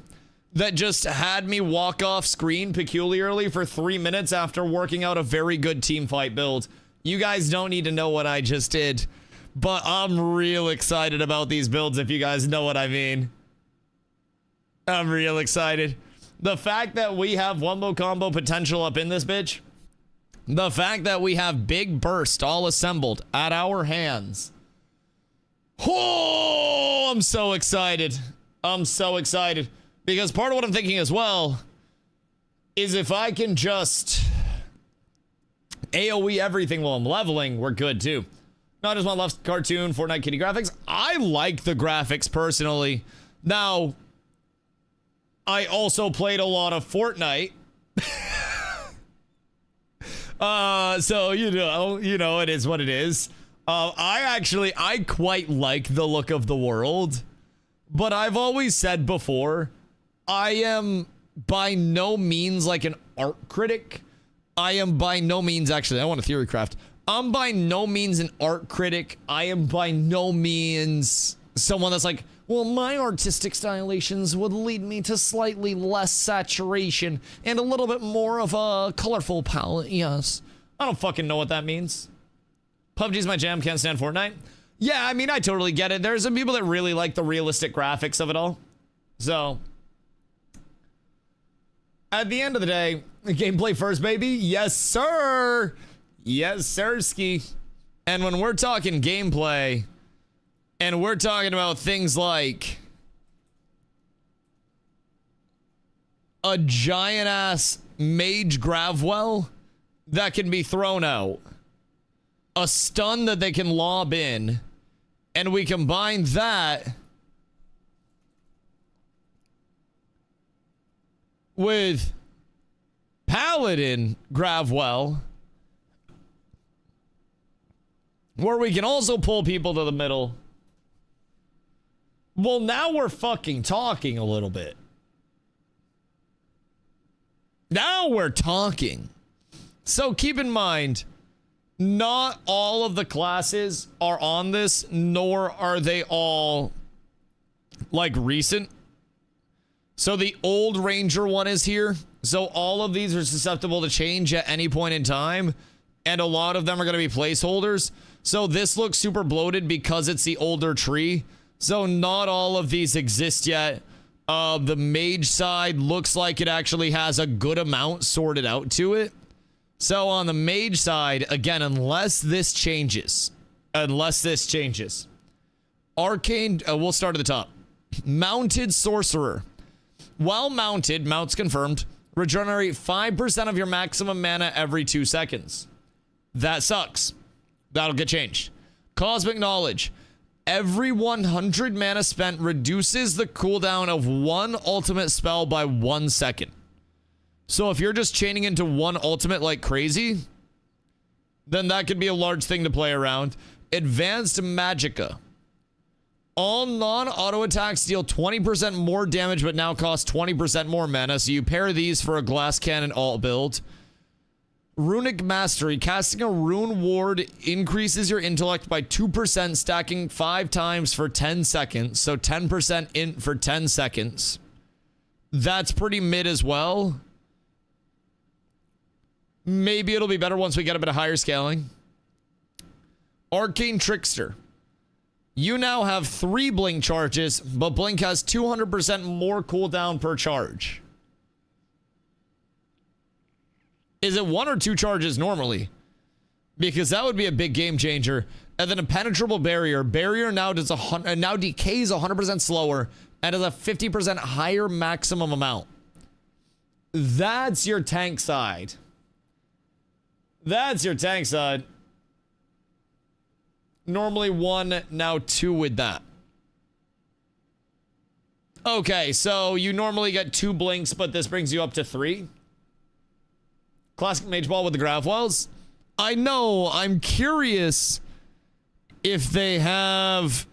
[SPEAKER 1] that just had me walk off screen peculiarly for 3 minutes after working out a very good team fight build. You guys don't need to know what I just did, but I'm real excited about these builds if you guys know what I mean. I'm real excited. The fact that we have Wumbo combo potential up in this bitch, the fact that we have Big Burst all assembled at our hands. Oh, I'm so excited. I'm so excited. Because part of what I'm thinking as well is if I can just AoE everything while I'm leveling, we're good too. Not just my love cartoon, Fortnite kitty graphics. I like the graphics personally. Now, I also played a lot of Fortnite. So you know, it is what it is. I quite like the look of the world, but I've always said before, I am by no means like an art critic. I am by no means, actually, I want a theory craft. I'm by no means an art critic. I am by no means someone that's like, well, my artistic stylations would lead me to slightly less saturation and a little bit more of a colorful palette. Yes. I don't fucking know what that means. PUBG's my jam, can't stand Fortnite. Yeah, I mean, I totally get it. There's some people that really like the realistic graphics of it all. So, at the end of the day, gameplay first, baby. Yes, sir. Yes, sirski. And when we're talking gameplay, and we're talking about things like a giant-ass mage Gravwell that can be thrown out, a stun that they can lob in, and we combine that with Paladin Gravwell, where we can also pull people to the middle. Well, now we're fucking talking a little bit. Now we're talking. So keep in mind, not all of the classes are on this, nor are they all like recent. So the old Ranger one is here. So all of these are susceptible to change at any point in time. And a lot of them are going to be placeholders. So this looks super bloated because it's the older tree. So not all of these exist yet. The mage side looks like it actually has a good amount sorted out to it. So on the mage side, again, unless this changes, Arcane, we'll start at the top. Mounted Sorcerer. While mounted, mounts confirmed, regenerate 5% of your maximum mana every 2 seconds. That sucks. That'll get changed. Cosmic Knowledge. Every 100 mana spent reduces the cooldown of one ultimate spell by 1 second. So if you're just chaining into one ultimate like crazy, then that could be a large thing to play around. Advanced Magicka. All non-auto attacks deal 20% more damage but now cost 20% more mana, so you pair these for a glass cannon alt build. Runic Mastery. Casting a rune ward increases your intellect by 2%, stacking 5 times for 10 seconds. So 10% int for 10 seconds. That's pretty mid as well. Maybe it'll be better once we get a bit of higher scaling. Arcane Trickster. You now have 3 blink charges, but blink has 200% more cooldown per charge. Is it 1 or 2 charges normally? Because that would be a big game changer. And then Impenetrable Barrier. Barrier now does now decays 100% slower and has a 50% higher maximum amount. That's your tank side. That's your tank side. Normally 1, now 2 with that. Okay, so you normally get 2 blinks, but this brings you up to 3. Classic Mage Ball with the Gravwells. I know, I'm curious if they have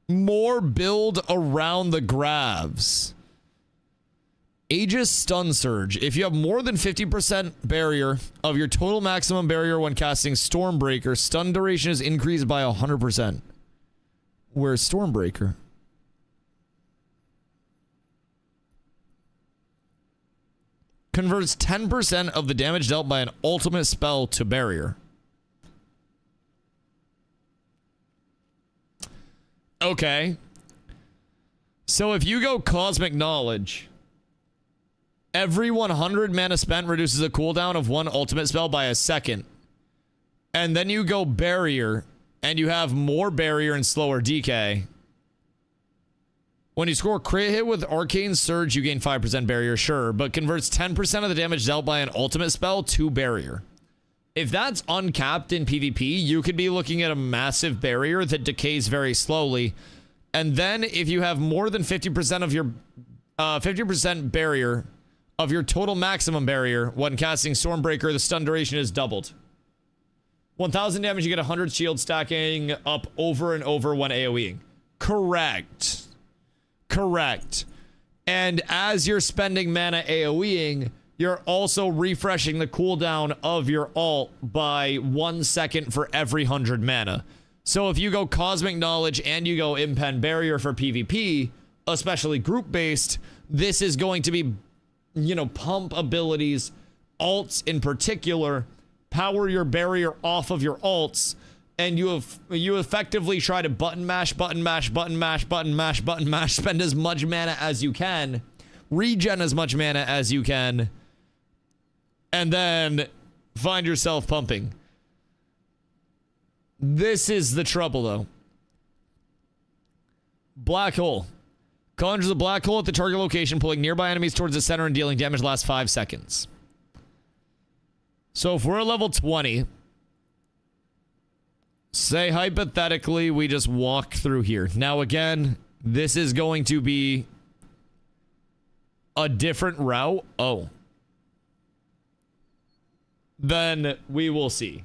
[SPEAKER 1] more build around the Gravs. Aegis Stun Surge. If you have more than 50% barrier of your total maximum barrier when casting Stormbreaker, stun duration is increased by 100%. Where's Stormbreaker? Converts 10% of the damage dealt by an ultimate spell to barrier. Okay. So if you go Cosmic Knowledge, every 100 mana spent reduces a cooldown of one ultimate spell by a second. And then you go Barrier, and you have more Barrier and slower decay. When you score a crit hit with Arcane Surge, you gain 5% Barrier, sure, but converts 10% of the damage dealt by an ultimate spell to Barrier. If that's uncapped in PvP, you could be looking at a massive barrier that decays very slowly. And then if you have more than 50% of your 50% barrier of your total maximum barrier when casting Stormbreaker, the stun duration is doubled. 1000 damage, you get 100 shield stacking up over and over when AoEing. Correct. Correct. And as you're spending mana AoEing, you're also refreshing the cooldown of your ult by 1 second for every 100 mana. So if you go Cosmic Knowledge and you go Impen Barrier for PvP, especially group-based, this is going to be, you know, pump abilities, ults in particular, power your barrier off of your ults, and you effectively try to button mash, spend as much mana as you can, regen as much mana as you can, and then find yourself pumping. This is the trouble, though. Black Hole. Conjures a black hole at the target location, pulling nearby enemies towards the center and dealing damage lasts 5 seconds. So if we're at level 20, say hypothetically we just walk through here. Now again, this is going to be a different route. Oh. Then we will see.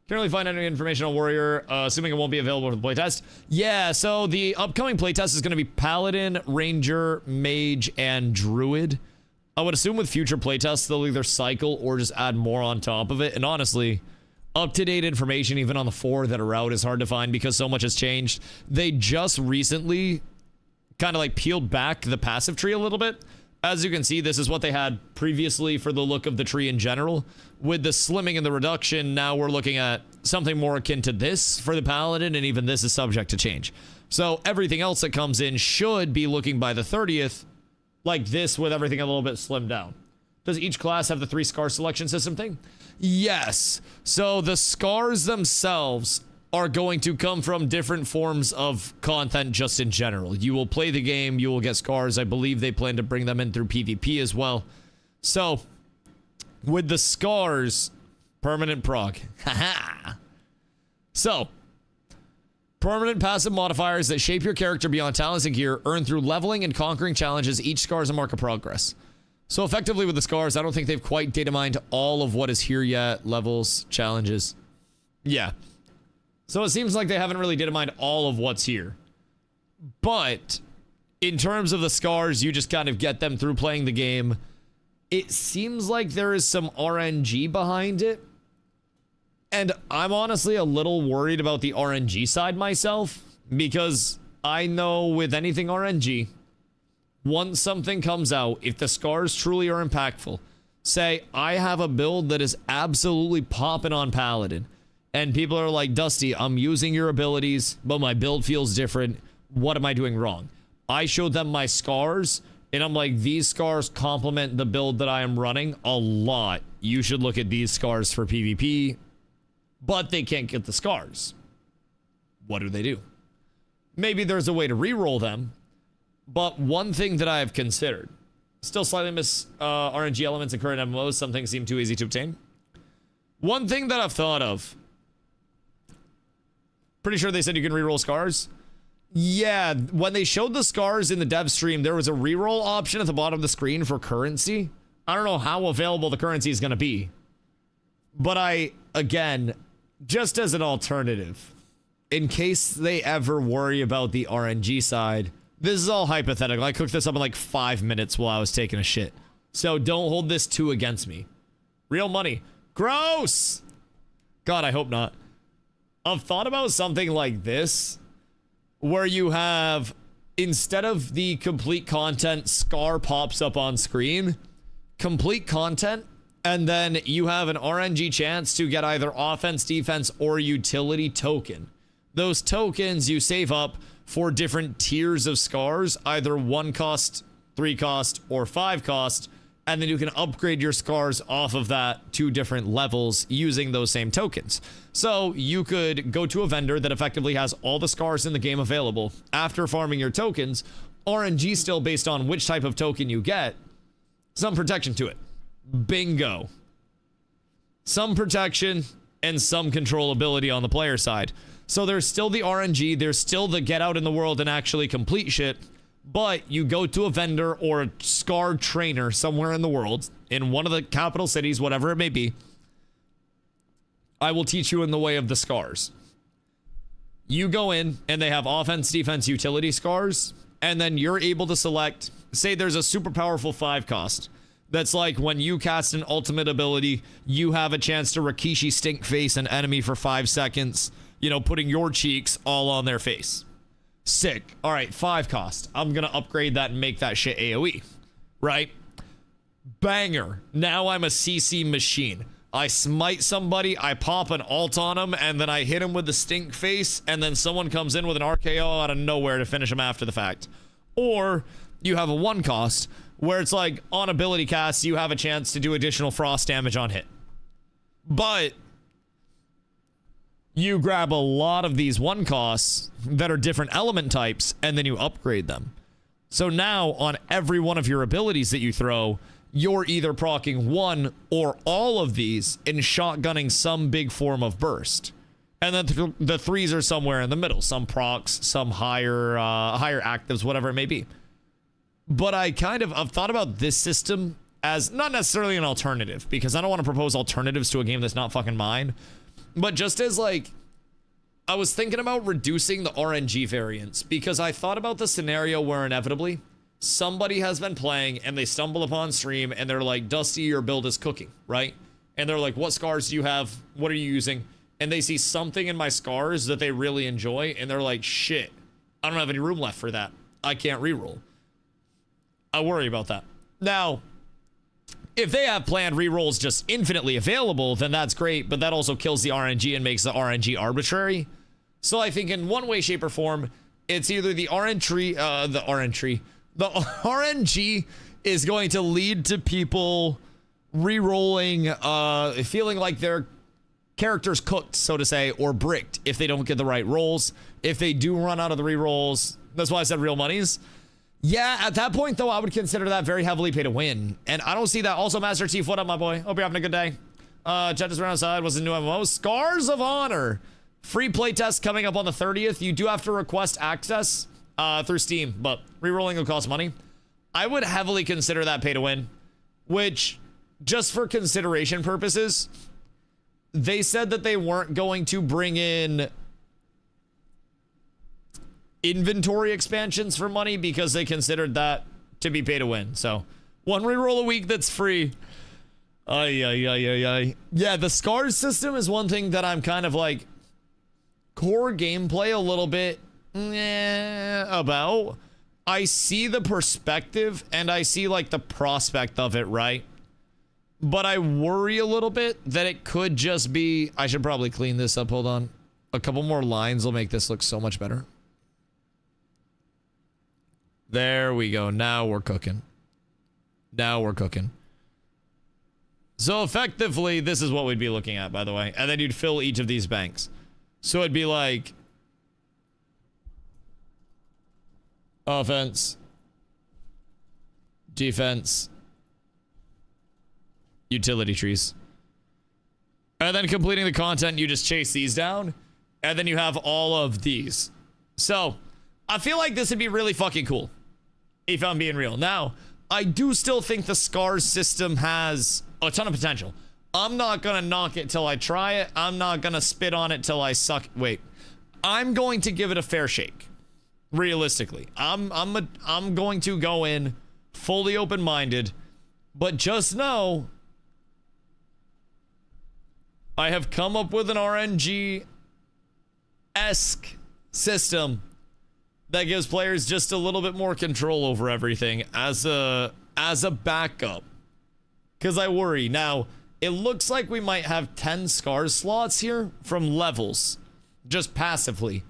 [SPEAKER 1] Can't really find any information on Warrior, assuming it won't be available for the playtest. Yeah, so the upcoming playtest is going to be Paladin, Ranger, Mage, and Druid. I would assume with future playtests, they'll either cycle or just add more on top of it. And honestly, up-to-date information, even on the 4 that are out, is hard to find because so much has changed. They just recently kind of like peeled back the passive tree a little bit. As you can see, this is what they had previously for the look of the tree in general. With the slimming and the reduction, now we're looking at something more akin to this for the Paladin, and even this is subject to change. So everything else that comes in should be looking by the 30th like this, with everything a little bit slimmed down. Does each class have the 3 scar selection system thing? Yes. So the scars themselves are going to come from different forms of content just in general. You will play the game, you will get scars. I believe they plan to bring them in through PvP as well. So, with the scars, permanent prog. Haha. So, permanent passive modifiers that shape your character beyond talents and gear, earned through leveling and conquering challenges. Each scar is a mark of progress. So effectively with the scars, I don't think they've quite data mined all of what is here yet. Levels, challenges. Yeah. So it seems like they haven't really data mined all of what's here. But in terms of the scars, you just kind of get them through playing the game. It seems like there is some RNG behind it. And I'm honestly a little worried about the RNG side myself, because I know with anything RNG, once something comes out, if the scars truly are impactful, say I have a build that is absolutely popping on Paladin, and people are like, Dusty, I'm using your abilities, but my build feels different. What am I doing wrong? I showed them my scars, and I'm like, these scars complement the build that I am running a lot. You should look at these scars for PvP, but they can't get the scars. What do? Maybe there's a way to reroll them, but one thing that I have considered, still slightly miss RNG elements in current MMOs. Some things seem too easy to obtain. One thing that I've thought of, pretty sure they said you can reroll scars. Yeah, when they showed the scars in the dev stream, there was a reroll option at the bottom of the screen for currency. I don't know how available the currency is going to be, but again, just as an alternative, in case they ever worry about the RNG side, this is all hypothetical. I cooked this up in like 5 minutes while I was taking a shit. So don't hold this 2 against me. Real money. Gross! God, I hope not. I've thought about something like this, where you have, instead of the complete content, Scar pops up on screen, complete content, and then you have an RNG chance to get either offense, defense, or utility token. Those tokens you save up for different tiers of scars, either 1 cost, 3 cost, or 5 cost, and then you can upgrade your scars off of that to different levels using those same tokens. So you could go to a vendor that effectively has all the scars in the game available. After farming your tokens, RNG still based on which type of token you get, some protection to it. Bingo. Some protection and some controllability on the player side. So there's still the RNG, there's still the get out in the world and actually complete shit, but you go to a vendor or a scar trainer somewhere in the world, in one of the capital cities, whatever it may be. I will teach you in the way of the scars. You go in and they have offense, defense, utility scars, and then you're able to select, say there's a super powerful 5 cost. That's like when you cast an ultimate ability, you have a chance to Rikishi stink face an enemy for 5 seconds, you know, putting your cheeks all on their face. Sick. All right, 5 cost. I'm going to upgrade that and make that shit AoE, right? Banger. Now I'm a CC machine. I smite somebody, I pop an ult on them, and then I hit him with the stink face, and then someone comes in with an RKO out of nowhere to finish him after the fact. Or you have a 1 cost, where it's like on ability casts, you have a chance to do additional frost damage on hit. But you grab a lot of these 1 costs that are different element types, and then you upgrade them. So now on every one of your abilities that you throw, you're either proccing 1 or all of these and shotgunning some big form of burst. And then the 3s are somewhere in the middle. Some procs, some higher actives, whatever it may be. But I've thought about this system as not necessarily an alternative, because I don't want to propose alternatives to a game that's not fucking mine, but just as like, I was thinking about reducing the RNG variance, because I thought about the scenario where inevitably somebody has been playing and they stumble upon stream and they're like, Dusty, your build is cooking, right? And they're like, what scars do you have? What are you using? And they see something in my scars that they really enjoy, and they're like, shit, I don't have any room left for that. I can't reroll. I worry about that. Now, if they have planned rerolls just infinitely available, then that's great, but that also kills the RNG and makes the RNG arbitrary. So I think in one way, shape, or form, it's either the RNG is going to lead to people rerolling, feeling like their character's cooked, so to say, or bricked if they don't get the right rolls. If they do run out of the rerolls, that's why I said real monies. Yeah, at that point, though, I would consider that very heavily pay to win. And I don't see that. Also, Master Chief, what up, my boy? Hope you're having a good day. Chat just ran outside. What's the new MMO? Scars of Honor. Free playtest coming up on the 30th. You do have to request access through Steam, but rerolling will cost money. I would heavily consider that pay to win, which, just for consideration purposes, they said that they weren't going to bring in inventory expansions for money because they considered that to be pay to win. So 1 reroll a week that's free. Yeah, the scars system is one thing that I'm kind of like core gameplay a little bit about. I see the perspective and I see like the prospect of it, right? But I worry a little bit that it could just be, I should probably clean this up. Hold on. A couple more lines will make this look so much better. There we go. Now we're cooking. Now we're cooking. So effectively, this is what we'd be looking at, by the way. And then you'd fill each of these banks. So it'd be like offense, defense, utility trees. And then completing the content, you just chase these down. And then you have all of these. So I feel like this would be really fucking cool, if I'm being real. Now, I do still think the scars system has a ton of potential. I'm not gonna knock it till I try it. I'm not gonna spit on it till I suck. Wait, I'm going to give it a fair shake. Realistically, I'm going to go in fully open-minded But just know, I have come up with an RNG-esque system that gives players just a little bit more control over everything as a backup. Because I worry. Now, it looks like we might have 10 scars slots here from levels, just passively.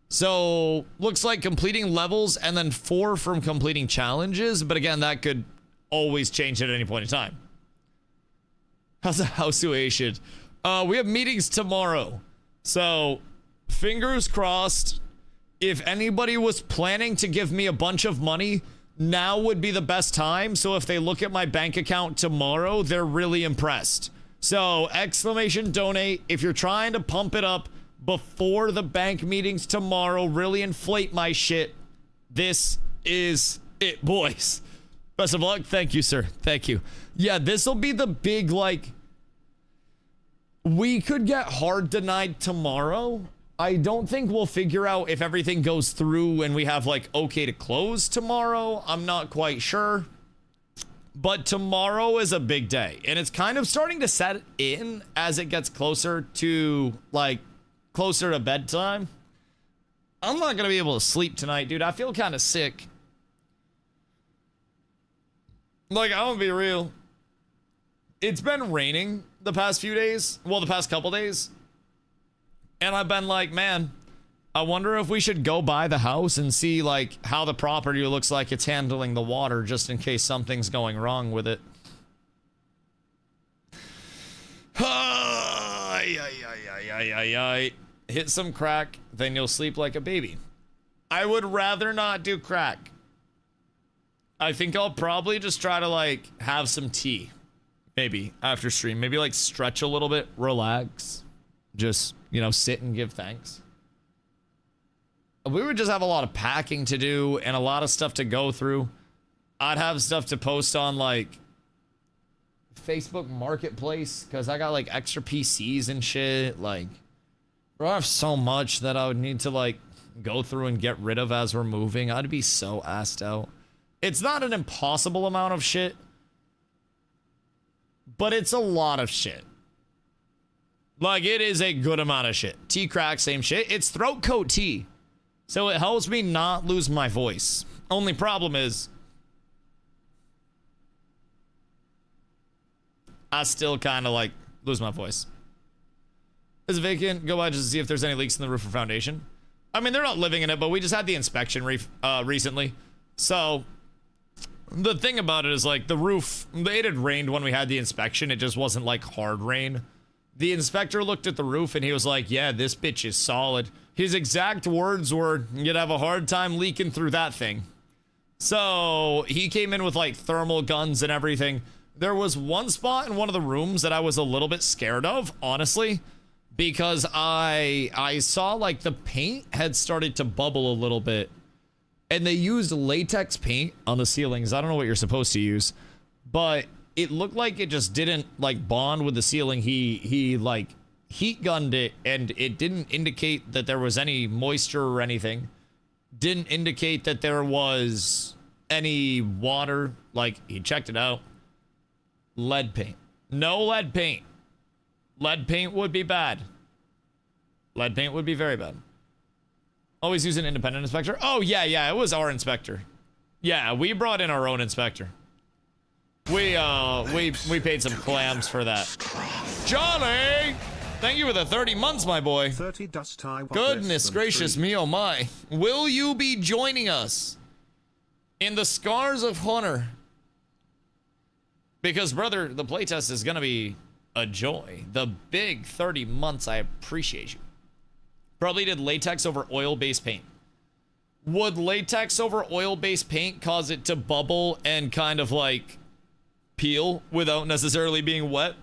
[SPEAKER 1] So, looks like completing levels and then 4 from completing challenges. But again, that could always change at any point in time. How's the house situation? We have meetings tomorrow. So, fingers crossed. If anybody was planning to give me a bunch of money, now would be the best time. So if they look at my bank account tomorrow, they're really impressed. So, exclamation donate. If you're trying to pump it up before the bank meetings tomorrow, really inflate my shit, this is it, boys. Best of luck. Thank you, sir. Thank you. Yeah, this will be the big, like, we could get hard denied tomorrow. I don't think we'll figure out if everything goes through and we have, like, okay to close tomorrow. I'm not quite sure. But tomorrow is a big day. And it's kind of starting to set in as it gets closer to, like, closer to bedtime. I'm not going to be able to sleep tonight, dude. I feel kind of sick. Like, I'm going to be real. It's been raining the past few days. Well, the past couple days. And I've been like, man, I wonder if we should go by the house and see, like, how the property looks like it's handling the water, just in case something's going wrong with it. Hit some crack, then you'll sleep like a baby. I would rather not do crack. I think I'll probably just try to, like, have some tea. Maybe after stream. Maybe, like, stretch a little bit, relax. Just, you know, sit and give thanks. We would just have a lot of packing to do and a lot of stuff to go through. I'd have stuff to post on, like, Facebook Marketplace, because I got, like, extra PCs and shit. Like, bro, I have so much that I would need to, like, go through and get rid of as we're moving. I'd be so assed out. It's not an impossible amount of shit, but it's a lot of shit. Like, it is a good amount of shit. Tea crack, same shit. It's throat coat tea. So it helps me not lose my voice. Only problem is, I still kind of, like, lose my voice. Is it vacant? Go by just to see if there's any leaks in the roof or foundation. I mean, they're not living in it, but we just had the inspection recently. So, the thing about it is, like, the roof, it had rained when we had the inspection. It just wasn't, like, hard rain. The inspector looked at the roof and he was like, yeah, this bitch is solid. His exact words were, you'd have a hard time leaking through that thing. So he came in with, like, thermal guns and everything. There was one spot in one of the rooms that I was a little bit scared of, honestly, because I saw, like, the paint had started to bubble a little bit. And they used latex paint on the ceilings. I don't know what you're supposed to use, but it looked like it just didn't, like, bond with the ceiling. He like, heat gunned it, and it didn't indicate that there was any moisture or anything. Didn't indicate that there was any water. Like, he checked it out. Lead paint. No lead paint. Lead paint would be bad. Lead paint would be very bad. Always use an independent inspector. Oh, yeah, it was our inspector. Yeah, we brought in our own inspector. We paid some clams for that. Johnny! Thank you for the 30 months, my boy.
[SPEAKER 8] 30 DustyWhy.
[SPEAKER 1] Goodness gracious me, oh my. Will you be joining us in the Scars of Honor? Because, brother, the playtest is gonna be a joy. The big 30 months, I appreciate you. Probably did latex over oil-based paint. Would latex over oil-based paint cause it to bubble and kind of, like, peel without necessarily being wet?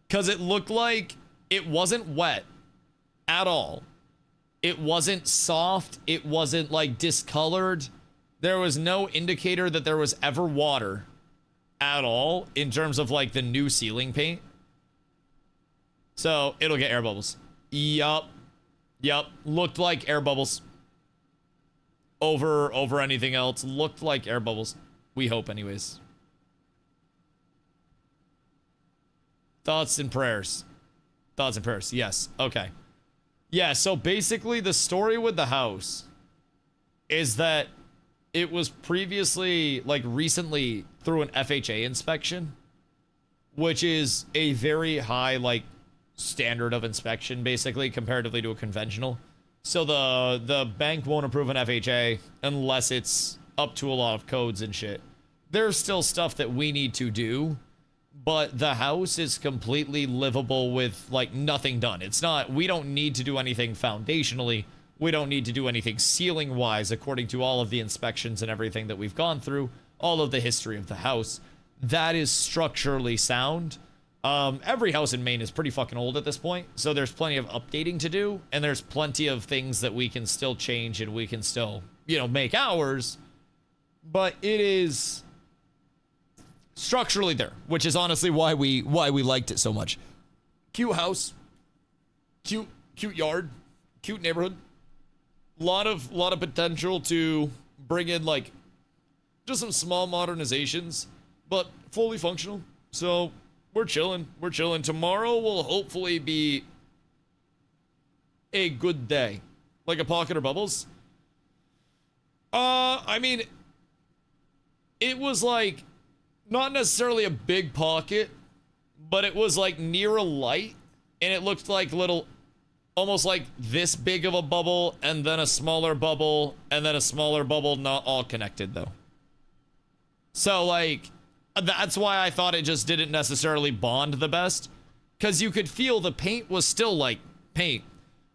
[SPEAKER 1] Because it looked like it wasn't wet at all. It wasn't soft. It wasn't, like, discolored. There was no indicator that there was ever water at all in terms of, like, the new ceiling paint. So it'll get air bubbles. Yup. Looked like air bubbles over anything else. Looked like air bubbles. We hope anyways. Thoughts and prayers. Thoughts and prayers. Yes. Okay. Yeah, so basically the story with the house is that it was previously, like recently, through an FHA inspection, which is a very high, like, standard of inspection, basically, comparatively to a conventional. So the bank won't approve an FHA unless it's up to a lot of codes and shit. There's still stuff that we need to do, but the house is completely livable with, like, nothing done. It's not, we don't need to do anything foundationally. We don't need to do anything ceiling-wise, according to all of the inspections and everything that we've gone through, all of the history of the house. That is structurally sound. Every house in Maine is pretty fucking old at this point, so there's plenty of updating to do, and there's plenty of things that we can still change and we can still, you know, make ours, but it is structurally there, which is honestly why we liked it so much. Cute house, cute yard, cute neighborhood, lot of potential to bring in, like, just some small modernizations, but fully functional. So we're chilling. We're chilling. Tomorrow will hopefully be a good day. Like a pocket or bubbles. I mean, it was like not necessarily a big pocket, but it was like near a light, and it looked like little, almost like this big of a bubble, and then a smaller bubble, and then a smaller bubble, not all connected though. So like, that's why I thought it just didn't necessarily bond the best, because you could feel the paint was still like paint.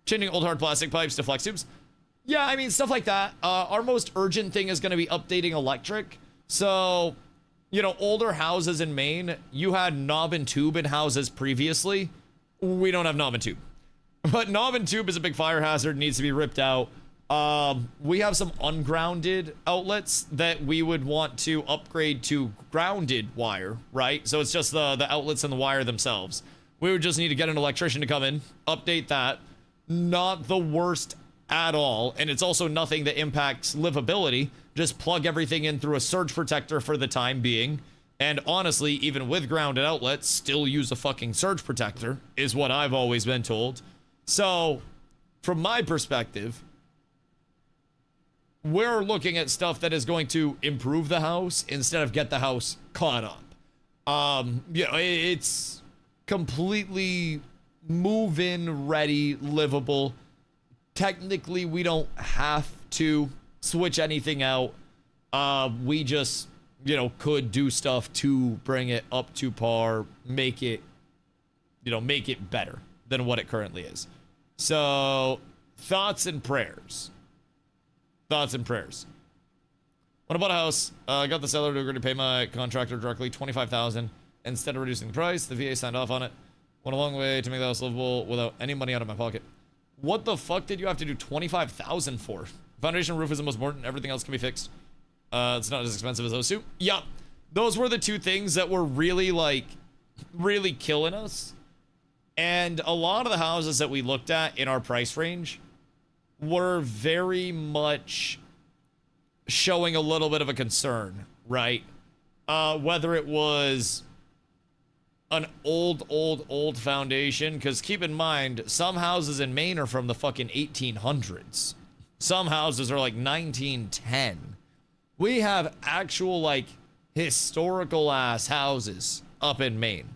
[SPEAKER 1] Changing old hard plastic pipes to flex tubes. Yeah, I mean, stuff like that. Our most urgent thing is going to be updating electric. So, you know, older houses in Maine, you had knob and tube in houses previously. We don't have knob and tube. But knob and tube is a big fire hazard, needs to be ripped out. We have some ungrounded outlets that we would want to upgrade to grounded wire, right? So it's just the outlets and the wire themselves. We would just need to get an electrician to come in, update that. Not the worst at all, and it's also nothing that impacts livability. Just plug everything in through a surge protector for the time being. And honestly, even with grounded outlets, still use a fucking surge protector, is what I've always been told. So, from my perspective, we're looking at stuff that is going to improve the house instead of get the house caught up. You know, it's completely move-in ready, livable. Technically, we don't have to switch anything out. We just, you know, could do stuff to bring it up to par, make it, you know, make it better than what it currently is. So, thoughts and prayers. Thoughts and prayers. When I bought a house, I got the seller to agree to pay my contractor directly $25,000 instead of reducing the price. The VA signed off on it. Went a long way to make the house livable without any money out of my pocket. What the fuck did you have to do $25,000 for? Foundation roof is the most important. Everything else can be fixed. It's not as expensive as those two. Yeah, those were the two things that were really, like, really killing us. And a lot of the houses that we looked at in our price range were very much showing a little bit of a concern, right? Whether it was an old foundation, because keep in mind, some houses in Maine are from the fucking 1800s. Some houses are like 1910. We have actual, like, historical ass houses up in Maine.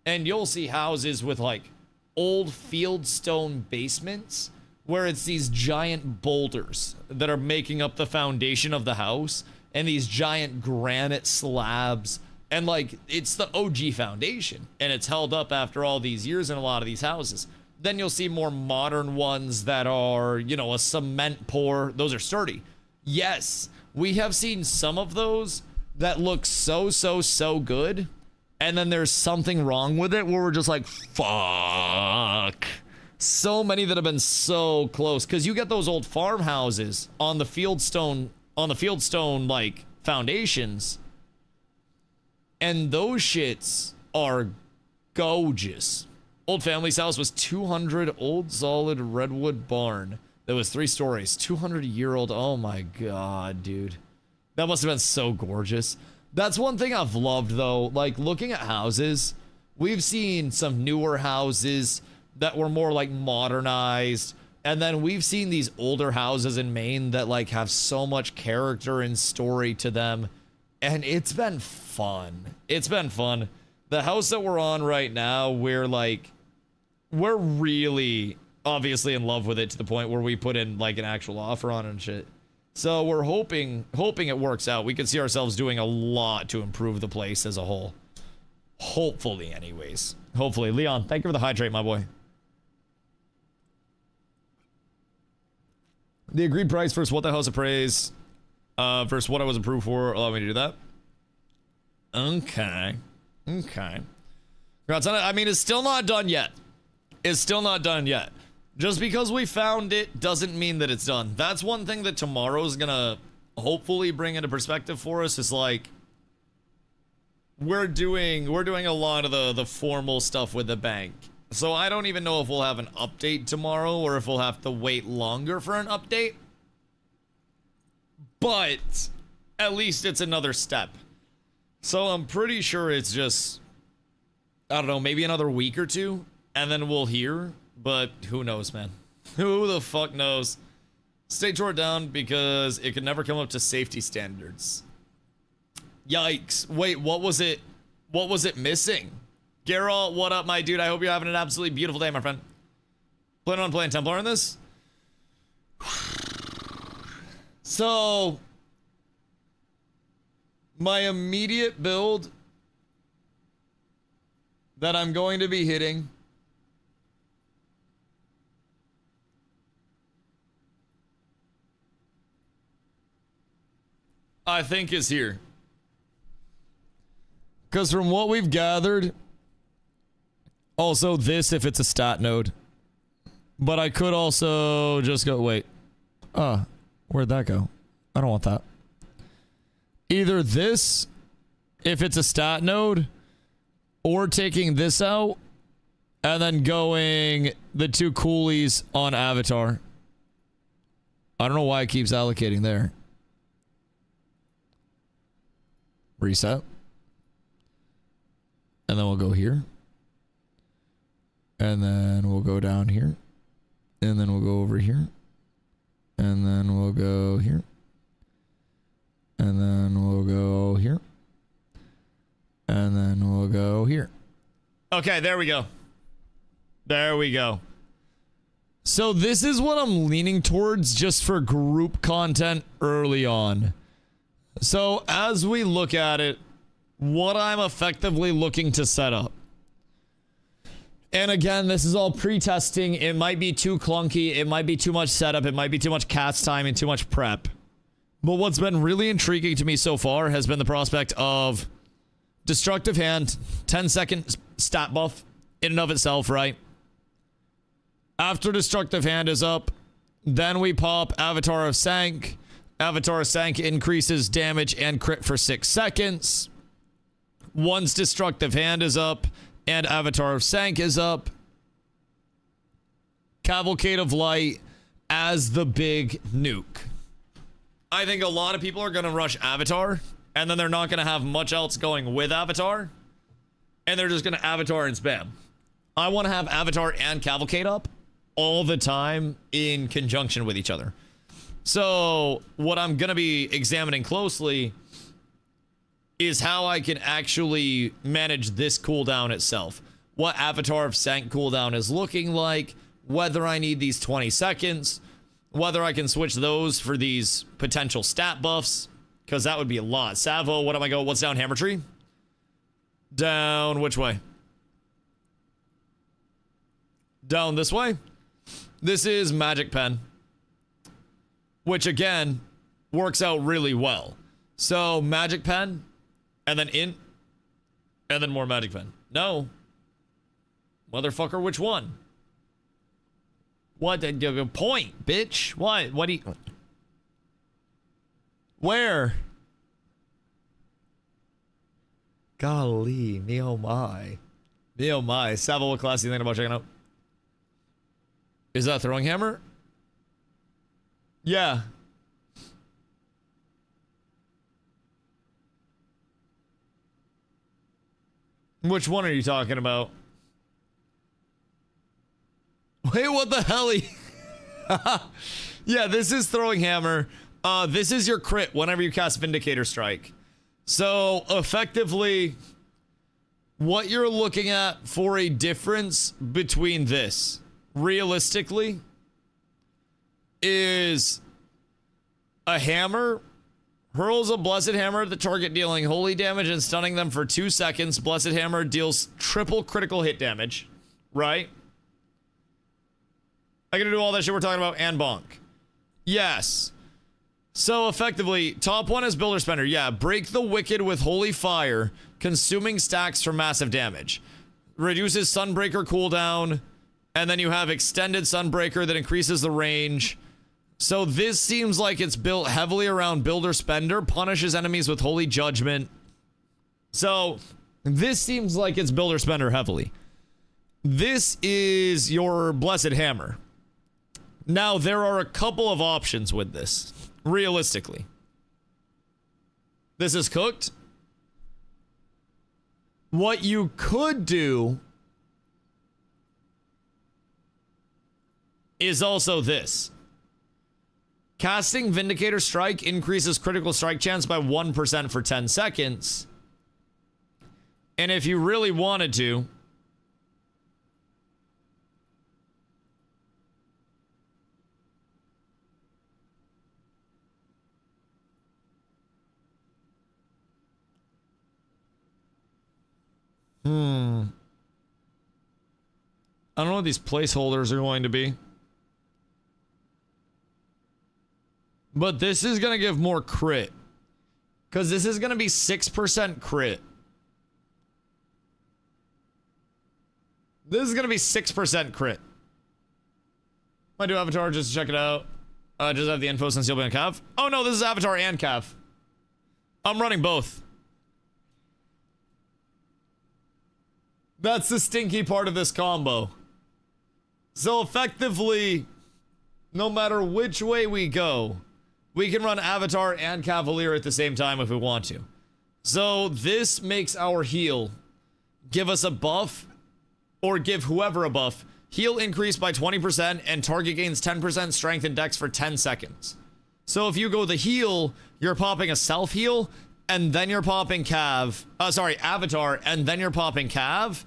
[SPEAKER 1] And you'll see houses with, like, old fieldstone basements where it's these giant boulders that are making up the foundation of the house, and these giant granite slabs. And, like, it's the OG foundation, and it's held up after all these years in a lot of these houses. Then you'll see more modern ones that are, you know, a cement pour. Those are sturdy. Yes, we have seen some of those that look so good, and then there's something wrong with it where we're just like, fuck. So many that have been so close, because you get those old farmhouses on the fieldstone, like, foundations, and those shits are gorgeous. Old family's house was 200, old solid redwood barn that was 3 stories, 200-year-old. Oh my god, dude. That must have been so gorgeous. That's one thing I've loved, though. Like, looking at houses, we've seen some newer houses that were more, like, modernized. And then we've seen these older houses in Maine that, like, have so much character and story to them. And it's been fun. It's been fun. The house that we're on right now, we're really obviously in love with it to the point where we put in, like, an actual offer on it and shit. So we're hoping it works out. We can see ourselves doing a lot to improve the place as a whole. Hopefully, anyways. Hopefully. Leon, thank you for the hydrate, my boy. The agreed price versus what the house appraised versus what I was approved for. Allow me to do that. Okay. Okay. Congrats on it. I mean, it's still not done yet. It's still not done yet. Just because we found it doesn't mean that it's done. That's one thing that tomorrow's gonna hopefully bring into perspective for us is like we're doing a lot of the formal stuff with the bank. So I don't even know if we'll have an update tomorrow or if we'll have to wait longer for an update. But at least it's another step. So I'm pretty sure it's just, I don't know, maybe another week or two and then we'll hear. But who knows, man? Who the fuck knows? Stay tore down because it could never come up to safety standards. Yikes. Wait, what was it? What was it missing? Geralt, what up, my dude? I hope you're having an absolutely beautiful day, my friend. Planning on playing Templar in this? So, my immediate build that I'm going to be hitting I think is here. Because from what we've gathered, also this if it's a stat node. But I could also just go, wait. Where'd that go? I don't want that. Either this, if it's a stat node, or taking this out, and then going the two coolies on Avatar. I don't know why it keeps allocating there. Reset. And then we'll go here. And then we'll go down here. And then we'll go over here. And then we'll go here. And then we'll go here. And then we'll go here. Okay, there we go. There we go. So this is what I'm leaning towards just for group content early on. So as we look at it, what I'm effectively looking to set up. And again, this is all pre-testing. It might be too clunky. It might be too much setup. It might be too much cast time and too much prep. But what's been really intriguing to me so far has been the prospect of Destructive Hand, 10-second stat buff in and of itself, right? After Destructive Hand is up, then we pop Avatar of Sank. Avatar of Sank increases damage and crit for 6 seconds. Once Destructive Hand is up and Avatar of Sank is up, Cavalcade of Light as the big nuke. I think a lot of people are going to rush Avatar, and then they're not going to have much else going with Avatar, and they're just going to Avatar and spam. I want to have Avatar and Cavalcade up all the time in conjunction with each other. So what I'm going to be examining closely is how I can actually manage this cooldown itself. What Avatar of Sank cooldown is looking like, whether I need these 20 seconds, whether I can switch those for these potential stat buffs, because that would be a lot. Savo, what am I going? What's down Hammer Tree? Down which way? Down this way? This is Magic Pen, which again works out really well. So Magic Pen, and then in, and then more Magic Pen. No. Motherfucker, which one? What? Point, bitch. What? What do you... Where? Golly, me oh my. Me oh my. Savo, what class do you think about checking out? Is that Throwing Hammer? Yeah. Which one are you talking about? Wait, what the hell? Yeah, this is throwing hammer. This is your crit whenever you cast Vindicator Strike. So effectively, what you're looking at for a difference between this, realistically, is a hammer hurls a blessed hammer at the target, dealing holy damage and stunning them for 2 seconds. Blessed hammer deals triple critical hit damage, right? I gotta do all that shit we're talking about and bonk. Yes. So effectively, top one is Builder Spender. Yeah, break the wicked with holy fire, consuming stacks for massive damage. Reduces Sunbreaker cooldown, and then you have extended Sunbreaker that increases the range. So this seems like it's built heavily around Builder Spender, punishes enemies with Holy Judgment. So this seems like it's Builder Spender heavily. This is your Blessed Hammer. Now, there are a couple of options with this, realistically. This is cooked. What you could do is also this. Casting Vindicator Strike increases critical strike chance by 1% for 10 seconds. And if you really wanted to, I don't know what these placeholders are going to be. But this is going to give more crit. Because this is going to be 6% crit. This is going to be 6% crit. Might do Avatar just to check it out. Just have the info since you'll be on Cav. Oh no, this is Avatar and Cav. I'm running both. That's the stinky part of this combo. So effectively, no matter which way we go, we can run Avatar and Cavalier at the same time if we want to. So this makes our heal give us a buff, or give whoever a buff. Heal increase by 20% and target gains 10% strength and dex for 10 seconds. So if you go the heal, you're popping a self heal, and then you're popping Avatar, and then you're popping Cav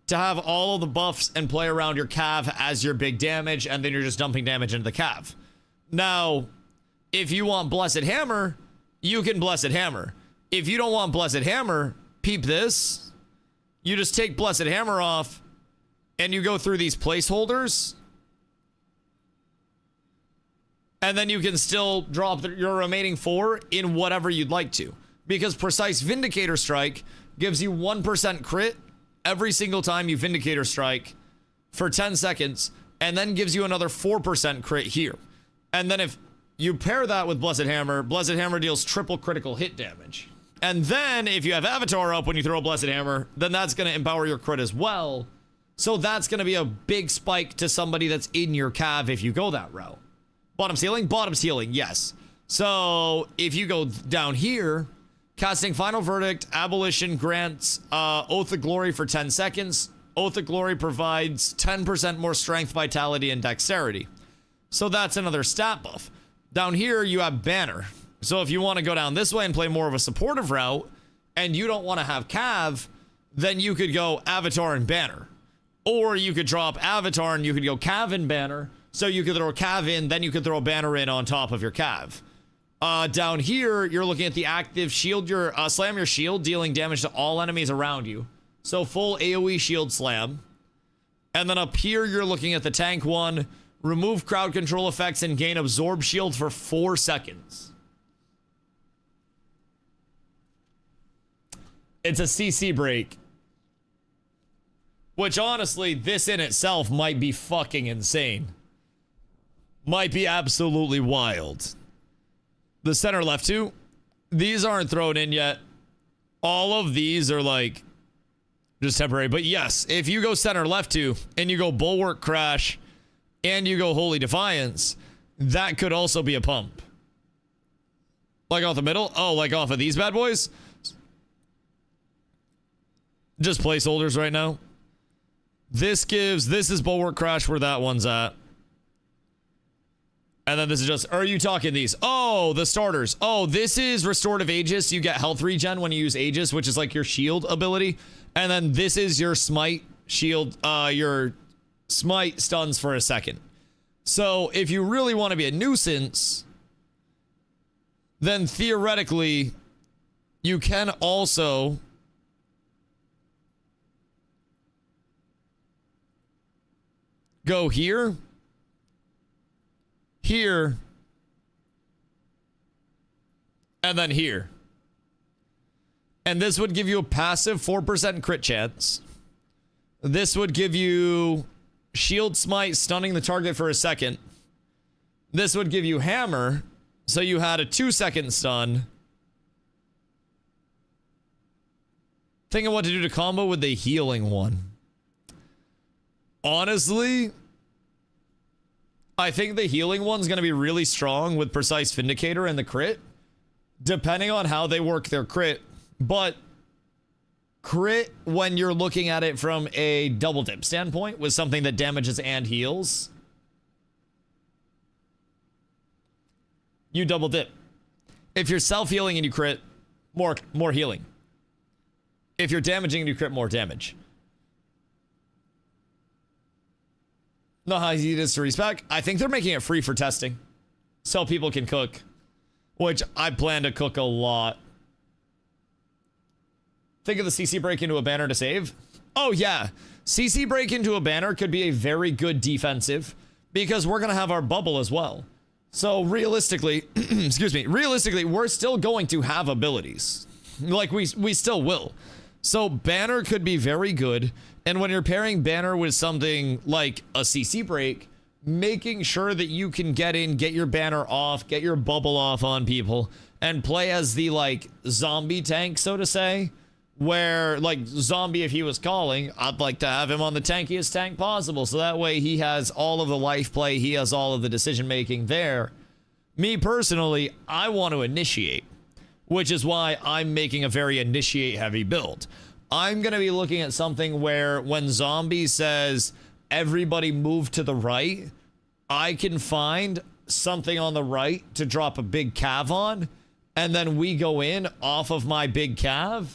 [SPEAKER 1] to have all of the buffs and play around your Cav as your big damage, and then you're just dumping damage into the Cav. Now, if you want Blessed Hammer, you can Blessed Hammer. If you don't want Blessed Hammer, peep this. You just take Blessed Hammer off, and you go through these placeholders, and then you can still drop your remaining 4 in whatever you'd like to. Because Precise Vindicator Strike gives you 1% crit every single time you Vindicator Strike for 10 seconds, and then gives you another 4% crit here. And then if you pair that with Blessed Hammer deals triple critical hit damage. And then if you have Avatar up when you throw a Blessed Hammer, then that's going to empower your crit as well. So that's going to be a big spike to somebody that's in your Cav if you go that route. Bottom's healing? Bottom's healing, yes. So if you go down here, casting Final Verdict, Abolition grants Oath of Glory for 10 seconds. Oath of Glory provides 10% more strength, vitality, and dexterity. So that's another stat buff. Down here, you have Banner. So if you want to go down this way and play more of a supportive route, and you don't want to have Cav, then you could go Avatar and Banner. Or you could drop Avatar and you could go Cav and Banner. So you could throw Cav in, then you could throw Banner in on top of your Cav. Down here, you're looking at the active shield, slam your shield, dealing damage to all enemies around you. So full AoE shield slam. And then up here, you're looking at the tank one, remove crowd control effects and gain absorb shield for 4 seconds. It's a CC break. Which honestly, this in itself might be fucking insane. Might be absolutely wild. The center left 2, these aren't thrown in yet. All of these are like just temporary. But yes, if you go center left 2 and you go Bulwark Crash and you go Holy Defiance, that could also be a pump. Like off the middle? Oh, like off of these bad boys? just placeholders right now. This is Bulwark Crash where that one's at. And then this is just, are you talking these? Oh, the starters. Oh, this is Restorative Aegis. You get health regen when you use Aegis, which is like your shield ability. And then this is your smite shield, your smite stuns for a second. So if you really want to be a nuisance, then theoretically, you can also go here, here, and then here. And this would give you a passive 4% crit chance. This would give you shield smite, stunning the target for a second. This would give you hammer, so you had a 2-second stun. Thinking what to do to combo with the healing one. Honestly, I think the healing one's going to be really strong with Precise Vindicator and the crit, depending on how they work their crit. But crit, when you're looking at it from a double dip standpoint, with something that damages and heals, you double dip. If you're self-healing and you crit, more healing. If you're damaging and you crit, more damage. Know how easy it is to respec? I think they're making it free for testing, so people can cook, which I plan to cook a lot. Think of the CC break into a banner to save. Oh yeah, CC break into a banner could be a very good defensive because we're gonna have our bubble as well. So realistically, excuse me, realistically, we're still going to have abilities. Like we still will. So banner could be very good. And when you're pairing banner with something like a CC break, making sure that you can get in, get your banner off, get your bubble off on people, and play as the like zombie tank, so to say, where like zombie, if he was calling, I'd like to have him on the tankiest tank possible. So that way he has all of the life play. He has all of the decision making there. Me personally, I want to initiate, which is why I'm making a very initiate heavy build. I'm going to be looking at something where when zombie says everybody move to the right, I can find something on the right to drop a big cav on, and then we go in off of my big cav,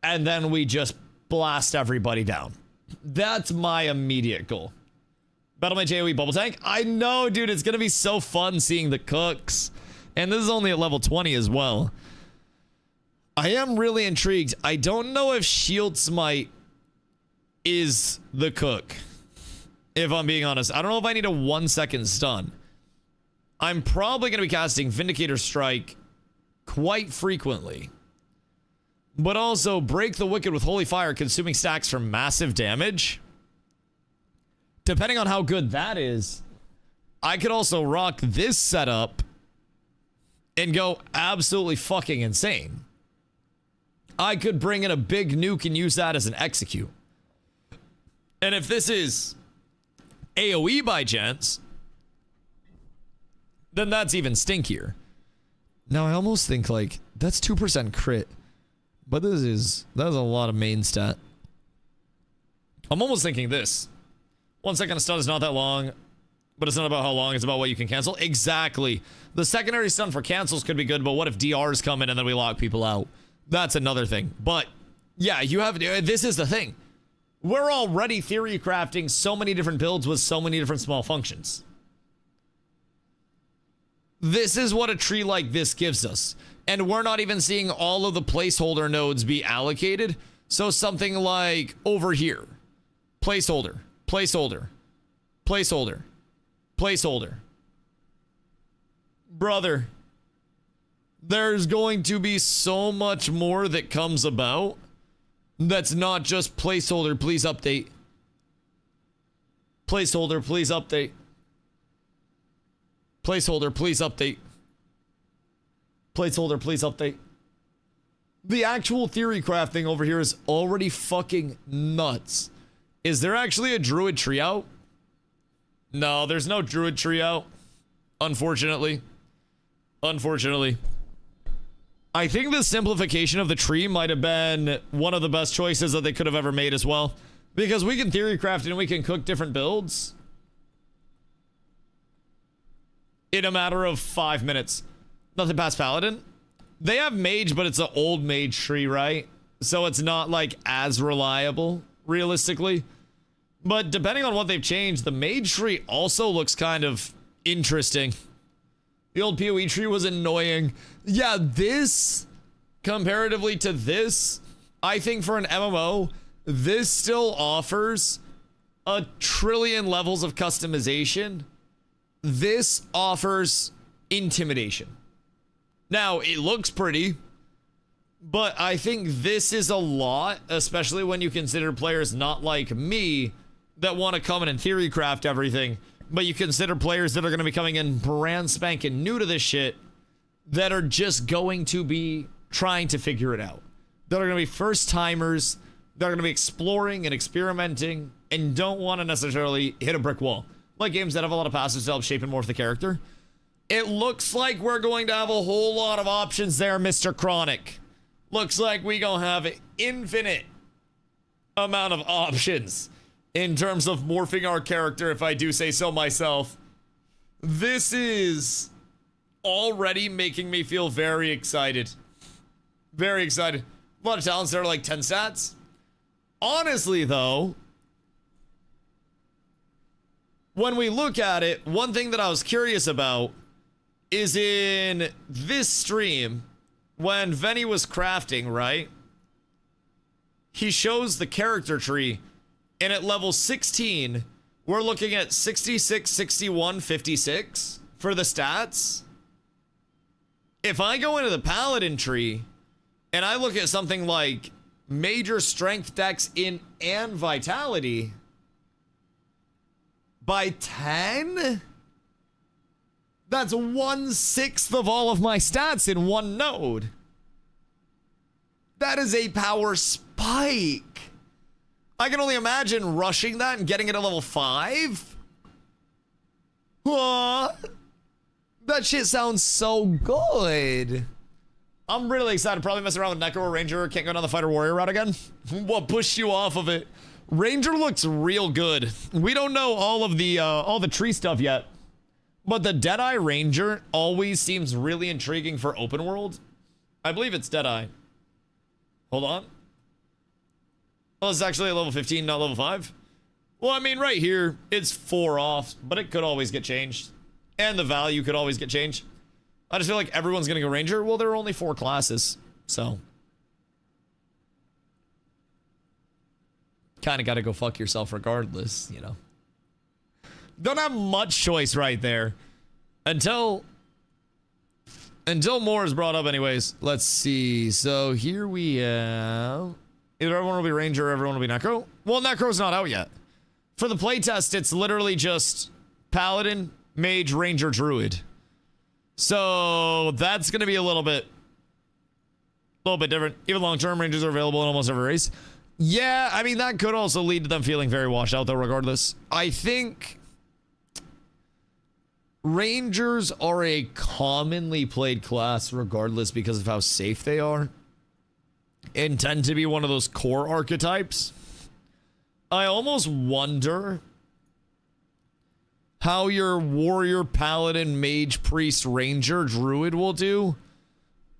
[SPEAKER 1] and then we just blast everybody down. That's my immediate goal. Battle my JoE bubble tank. I know, dude, it's going to be so fun seeing the cooks. And this is only at level 20 as well. I am really intrigued. I don't know if Shield Smite is the cook, if I'm being honest. I don't know if I need a 1-second stun. I'm probably going to be casting Vindicator Strike quite frequently. But also Break the Wicked with Holy Fire, consuming stacks for massive damage. Depending on how good that is, I could also rock this setup and go absolutely fucking insane. I could bring in a big nuke and use that as an execute. And if this is AoE by chance, then that's even stinkier. Now I almost think like that's 2% crit, but that's a lot of main stat. I'm almost thinking this. 1 second of stun is not that long, but it's not about how long, it's about what you can cancel. Exactly. The secondary stun for cancels could be good, but what if DRs come in and then we lock people out? That's another thing. But yeah, you have, this is the thing. We're already theory crafting so many different builds with so many different small functions. This is what a tree like this gives us. And we're not even seeing all of the placeholder nodes be allocated. So something like over here, placeholder, placeholder, placeholder, placeholder. Brother, there's going to be so much more that comes about that's not just placeholder, please update. Placeholder, please update. Placeholder, please update. Placeholder, please update. The actual theory crafting over here is already fucking nuts. Is there actually a druid tree out? No, there's no druid tree out. Unfortunately. Unfortunately. I think the simplification of the tree might have been one of the best choices that they could have ever made as well. Because we can theory craft and we can cook different builds in a matter of 5 minutes. Nothing past Paladin. They have mage, but it's an old mage tree, right? So it's not like as reliable, realistically. But depending on what they've changed, the mage tree also looks kind of interesting. The old PoE tree was annoying. Yeah, this, comparatively to this, I think for an MMO, this still offers a trillion levels of customization. This offers intimidation. Now, it looks pretty, but I think this is a lot, especially when you consider players not like me that want to come in and theory craft everything, but you consider players that are going to be coming in brand spanking new to this shit that are just going to be trying to figure it out. That are going to be first timers, that are going to be exploring and experimenting and don't want to necessarily hit a brick wall. Like games that have a lot of passives to help shape and morph the character. It looks like we're going to have a whole lot of options there, Mr. Chronic. Looks like we gonna have an infinite amount of options in terms of morphing our character, if I do say so myself. This is already making me feel very excited. Very excited. A lot of talents that are like 10 stats. Honestly, though, when we look at it, one thing that I was curious about is in this stream, when Venny was crafting, right? He shows the character tree, and at level 16, we're looking at 66, 61, 56 for the stats. If I go into the Paladin tree, and I look at something like major strength, dex, in, and vitality, by 10? That's 1/6 of all of my stats in one node. That is a power spike. I can only imagine rushing that and getting it at level 5. That shit sounds so good. I'm really excited. Probably messing around with Necro or Ranger. Can't go down the Fighter Warrior route again. What pushed you off of it? Ranger looks real good. We don't know all the tree stuff yet. But the Deadeye Ranger always seems really intriguing for open world. I believe it's Deadeye. Hold on. Oh, it's actually at level 15, not level 5. Well, I mean, right here, it's 4 off, but it could always get changed. And the value could always get changed. I just feel like everyone's going to go Ranger. Well, there are only 4 classes, so. Kind of got to go fuck yourself regardless, you know. Don't have much choice right there. Until more is brought up anyways. Let's see. So here we have... Either everyone will be Ranger or everyone will be Necro. Well, Necro's not out yet. For the playtest, it's literally just Paladin, Mage, Ranger, Druid. So that's going to be a little bit different. Even long-term Rangers are available in almost every race. Yeah, I mean, that could also lead to them feeling very washed out, though, regardless. I think Rangers are a commonly played class, regardless, because of how safe they are, and tend to be one of those core archetypes. I almost wonder how your Warrior, Paladin, Mage, Priest, Ranger, Druid will do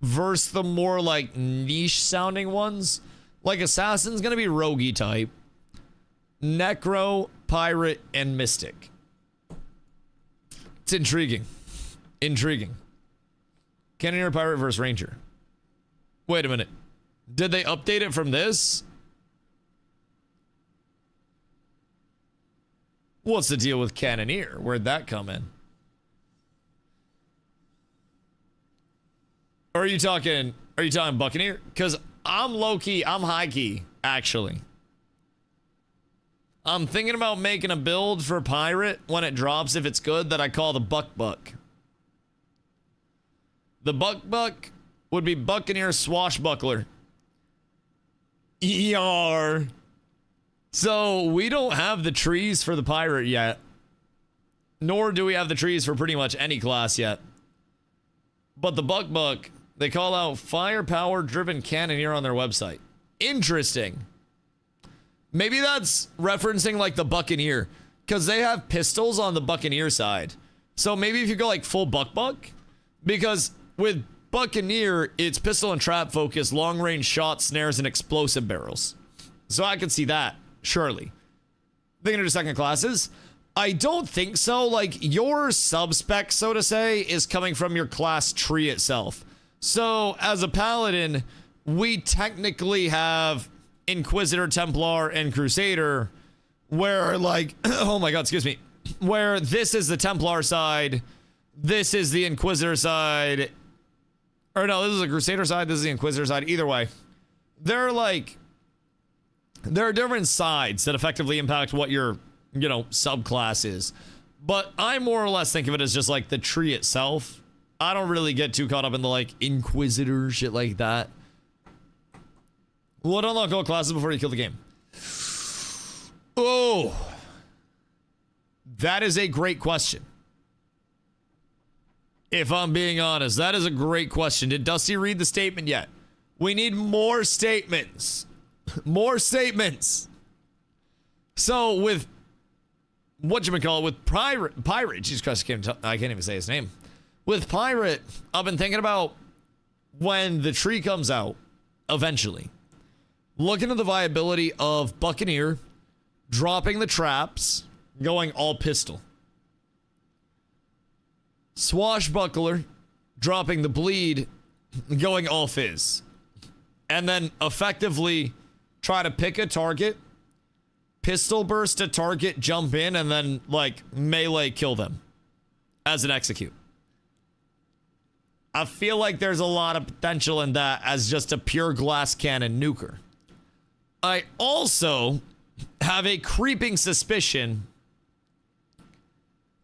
[SPEAKER 1] versus the more, like, niche-sounding ones. Like, Assassin's gonna be roguey type. Necro, Pirate, and Mystic. It's intriguing. Intriguing. Cannoneer, Pirate versus Ranger. Wait a minute. Did they update it from this? What's the deal with Cannoneer? Where'd that come in? Or are you talking Buccaneer? Because I'm low-key, I'm high-key, actually. I'm thinking about making a build for Pirate when it drops, if it's good, that I call the Buck. The Buck would be Buccaneer Swashbuckler. ER. So we don't have the trees for the Pirate yet. Nor do we have the trees for pretty much any class yet. But the Buck They call out firepower-driven cannoneer on their website. Interesting. Maybe that's referencing like the Buccaneer, because they have pistols on the Buccaneer side. So maybe if you go like full buck, because with Buccaneer, it's pistol and trap focus, long-range shots, snares, and explosive barrels. So I could see that, surely. Thinking of second classes? I don't think so. Like, your sub-spec, so to say, is coming from your class tree itself. So, as a Paladin, we technically have Inquisitor, Templar, and Crusader, where, like, oh my god, excuse me, where this is the Templar side, this is the Inquisitor side, or no, this is the Crusader side, this is the Inquisitor side, either way. They're, like, there are different sides that effectively impact what your, you know, subclass is. But I more or less think of it as just, like, the tree itself. I don't really get too caught up in the, like, Inquisitor shit like that. What unlock all classes before you kill the game? Oh. That is a great question. If I'm being honest, that is a great question. Did Dusty read the statement yet? We need more statements. More statements. So with whatchamacallit, with Pirate, Jesus Christ, I can't even say his name. With Pirate, I've been thinking about when the tree comes out, eventually. Looking at the viability of Buccaneer, dropping the traps, going all pistol. Swashbuckler, dropping the bleed, going all fizz. And then effectively try to pick a target, pistol burst a target, jump in, and then, like, melee kill them as an execute. I feel like there's a lot of potential in that as just a pure glass cannon nuker. I also have a creeping suspicion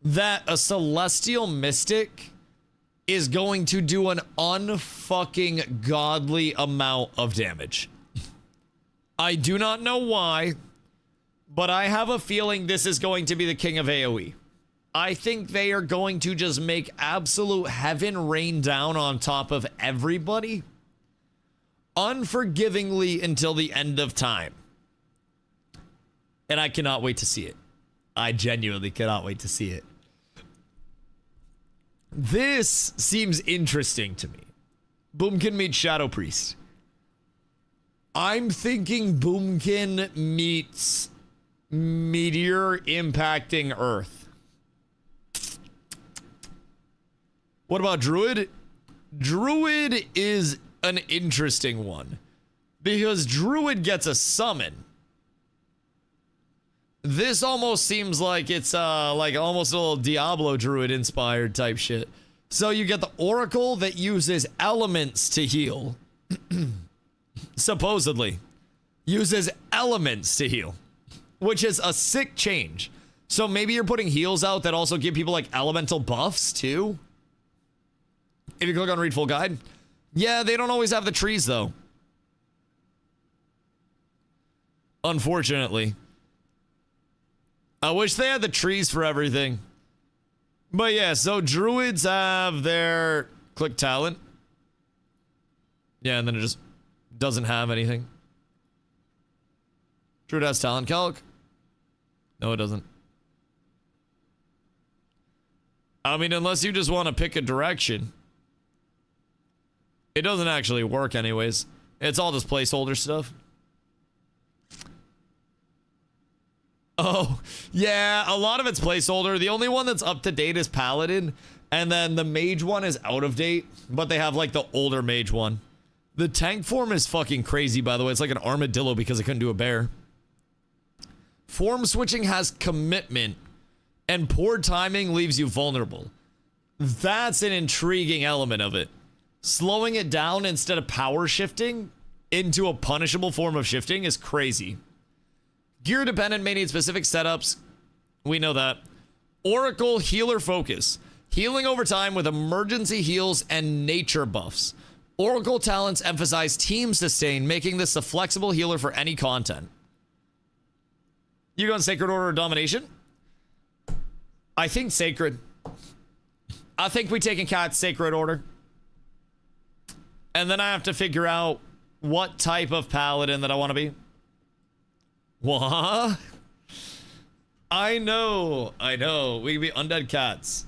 [SPEAKER 1] that a Celestial Mystic is going to do an unfucking godly amount of damage. I do not know why, but I have a feeling this is going to be the king of AoE. I think they are going to just make absolute heaven rain down on top of everybody unforgivingly until the end of time. And I cannot wait to see it. I genuinely cannot wait to see it. This seems interesting to me. Boomkin meets Shadow Priest. I'm thinking Boomkin meets Meteor impacting Earth. What about Druid? Druid is an interesting one because Druid gets a summon. This almost seems like it's like almost a little Diablo Druid inspired type shit. So you get the Oracle that uses elements to heal. Supposedly uses elements to heal, which is a sick change. So maybe you're putting heals out that also give people like elemental buffs too. If you click on read full guide. Yeah, they don't always have the trees though. Unfortunately. I wish they had the trees for everything. But yeah, so druids have their click talent. Yeah, and then it just doesn't have anything. Druid has talent calc. No, it doesn't. I mean, unless you just want to pick a direction. It doesn't actually work anyways. It's all just placeholder stuff. Oh, yeah, a lot of it's placeholder. The only one that's up to date is Paladin. And then the mage one is out of date. But they have like the older mage one. The tank form is fucking crazy, by the way. It's like an armadillo because I couldn't do a bear. Form switching has commitment. And poor timing leaves you vulnerable. That's an intriguing element of it. Slowing it down instead of power shifting into a punishable form of shifting is crazy. Gear dependent may need specific setups. We know that. Oracle healer focus. Healing over time with emergency heals and nature buffs. Oracle talents emphasize team sustain, making this a flexible healer for any content. You going Sacred Order or Domination? I think Sacred. I think we taking Cat's Sacred Order. And then I have to figure out what type of paladin that I want to be. What? I know. We can be undead cats.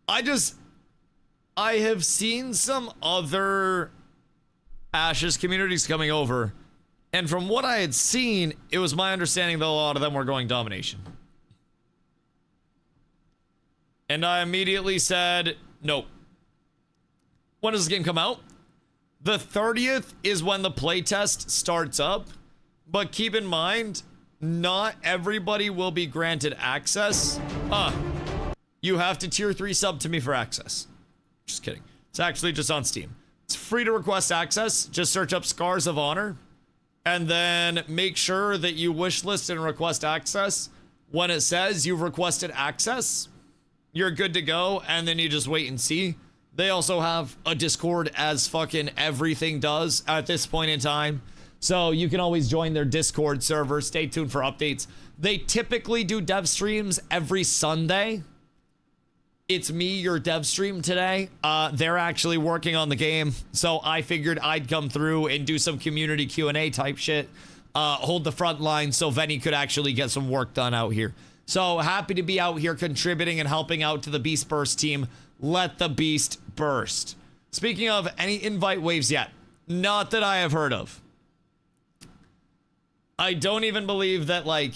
[SPEAKER 1] I have seen some other Ashes communities coming over, and from what I had seen, it was my understanding that a lot of them were going domination. And I immediately said, nope. When does this game come out? The 30th is when the playtest starts up, but keep in mind, not everybody will be granted access. You have to tier 3 sub to me for access. Just kidding. It's actually just on Steam. It's free to request access. Just search up Scars of Honor and then make sure that you wishlist and request access. When it says you've requested access, you're good to go, and then you just wait and see. They also have a Discord, as fucking everything does at this point in time. So you can always join their Discord server. Stay tuned for updates. They typically do dev streams every Sunday. It's me, your dev stream today. They're actually working on the game, so I figured I'd come through and do some community Q&A type shit. Hold the front line so Venny could actually get some work done out here. So happy to be out here contributing and helping out to the Beast Burst team. Let the beast burst. Speaking of, any invite waves yet? Not that I have heard of. I don't even believe that, like,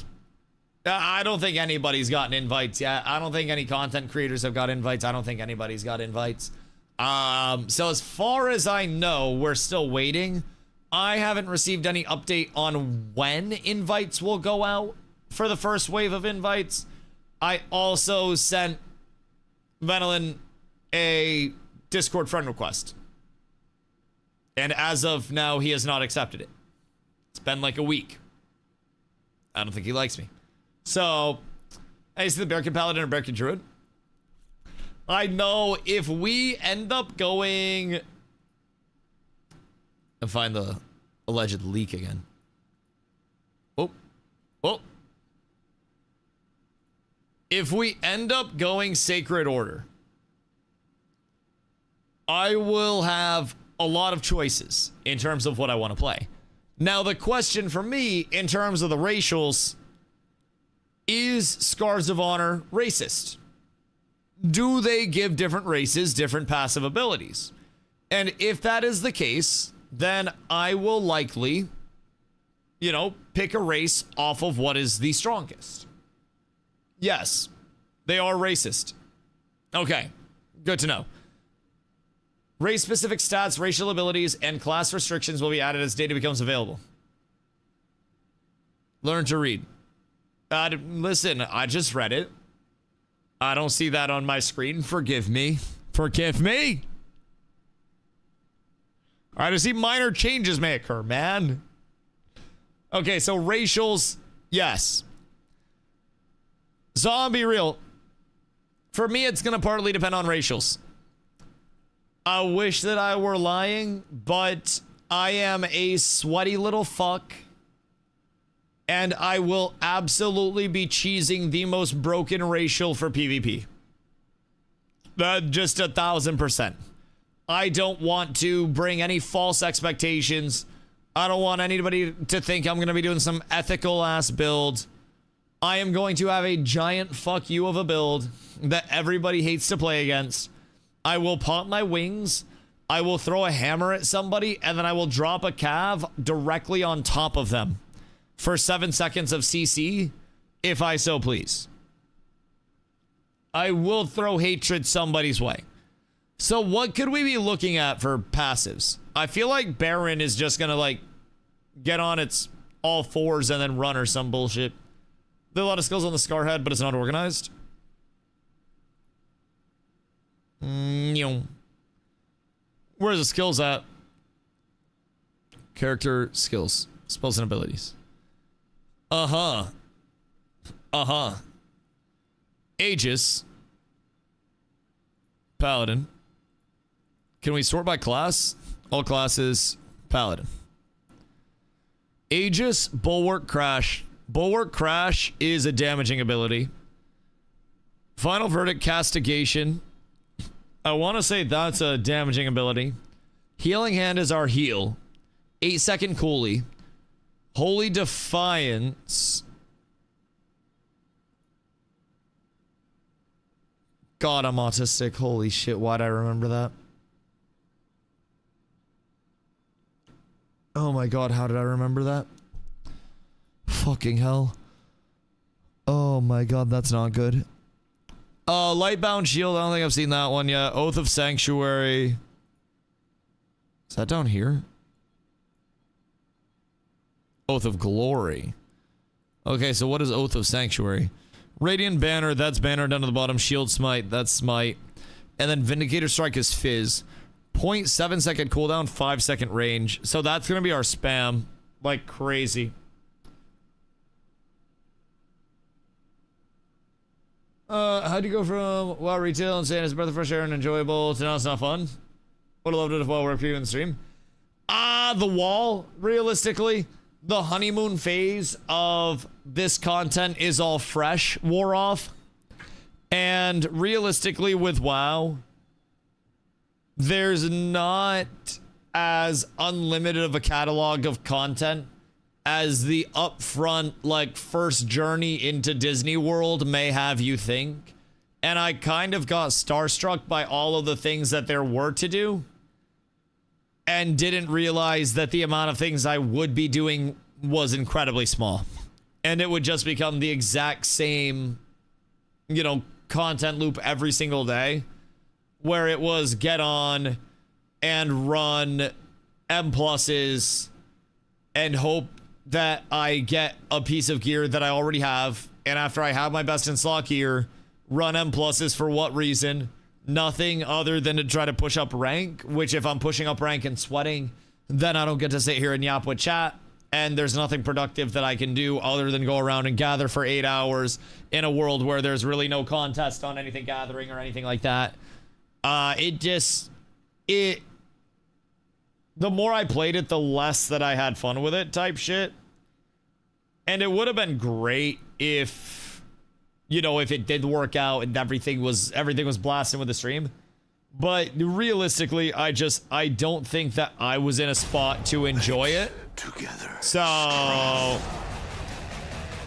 [SPEAKER 1] I don't think anybody's gotten invites yet. I don't think any content creators have got invites. I don't think anybody's got invites. So as far as I know, we're still waiting. I haven't received any update on when invites will go out for the first wave of invites. I also sent Venelin a Discord friend request. And as of now, he has not accepted it. It's been like a week. I don't think he likes me. So, I see the Bearkin Paladin or Bearkin Druid. I know if we end up going and find the alleged leak again. Oh. If we end up going Sacred Order, I will have a lot of choices in terms of what I want to play. Now, the question for me in terms of the racials, is Scars of Honor racist? Do they give different races different passive abilities? And if that is the case, then I will likely, pick a race off of what is the strongest. Yes, they are racist. Okay, good to know. Race-specific stats, racial abilities, and class restrictions will be added as data becomes available. Learn to read. Listen, I just read it. I don't see that on my screen. Forgive me. Forgive me. All right, I see minor changes may occur, man. Okay, so racials, yes. So I'll be real. For me, it's going to partly depend on racials. I wish that I were lying, but I am a sweaty little fuck. And I will absolutely be cheesing the most broken racial for PvP. Just 1000%. I don't want to bring any false expectations. I don't want anybody to think I'm going to be doing some ethical ass build. I am going to have a giant fuck you of a build that everybody hates to play against. I will pop my wings. I will throw a hammer at somebody, and then I will drop a cav directly on top of them for 7 seconds of CC, if I so please. I will throw hatred somebody's way. So what could we be looking at for passives? I feel like Baron is just gonna, like, get on its all fours and then run or some bullshit. There are a lot of skills on the Scarhead, but it's not organized. Where's the skills at? Character skills, spells and abilities. Aegis. Paladin. Can we sort by class? All classes, Paladin. Aegis, Bulwark, Crash. Bulwark, Crash is a damaging ability. Final Verdict, Castigation. I want to say that's a damaging ability. Healing Hand is our heal. 8-second Coolie. Holy Defiance. God, I'm autistic. Holy shit, why'd I remember that? Oh my god, how did I remember that? Fucking hell. Oh my god, that's not good. Lightbound Shield, I don't think I've seen that one yet. Oath of Sanctuary. Is that down here? Oath of Glory. Okay, so what is Oath of Sanctuary? Radiant Banner, that's Banner down to the bottom. Shield Smite, that's Smite. And then Vindicator Strike is Fizz. 0.7 second cooldown, 5 second range. So that's gonna be our spam. Like crazy. How'd you go from WoW retail and saying it's a breath of fresh air and enjoyable to now it's not fun? Would have loved it if WoW worked for you in the stream. The wall, realistically, the honeymoon phase of this content is all fresh, wore off. And realistically with WoW, there's not as unlimited of a catalog of content as the upfront, like, first journey into Disney World may have you think. And I kind of got starstruck by all of the things that there were to do and didn't realize that the amount of things I would be doing was incredibly small. And it would just become the exact same, you know, content loop every single day, where it was get on and run M pluses and hope that I get a piece of gear that I already have, and after I have my best in slot gear, run M pluses for what reason? Nothing other than to try to push up rank, which if I'm pushing up rank and sweating, then I don't get to sit here and yap with chat, and there's nothing productive that I can do other than go around and gather for 8 hours in a world where there's really no contest on anything gathering or anything like that. The more I played it, the less that I had fun with it type shit. And it would have been great if, you know, if it did work out and everything was blasting with the stream. But realistically, I don't think that I was in a spot to enjoy it.
[SPEAKER 8] Together.
[SPEAKER 1] So,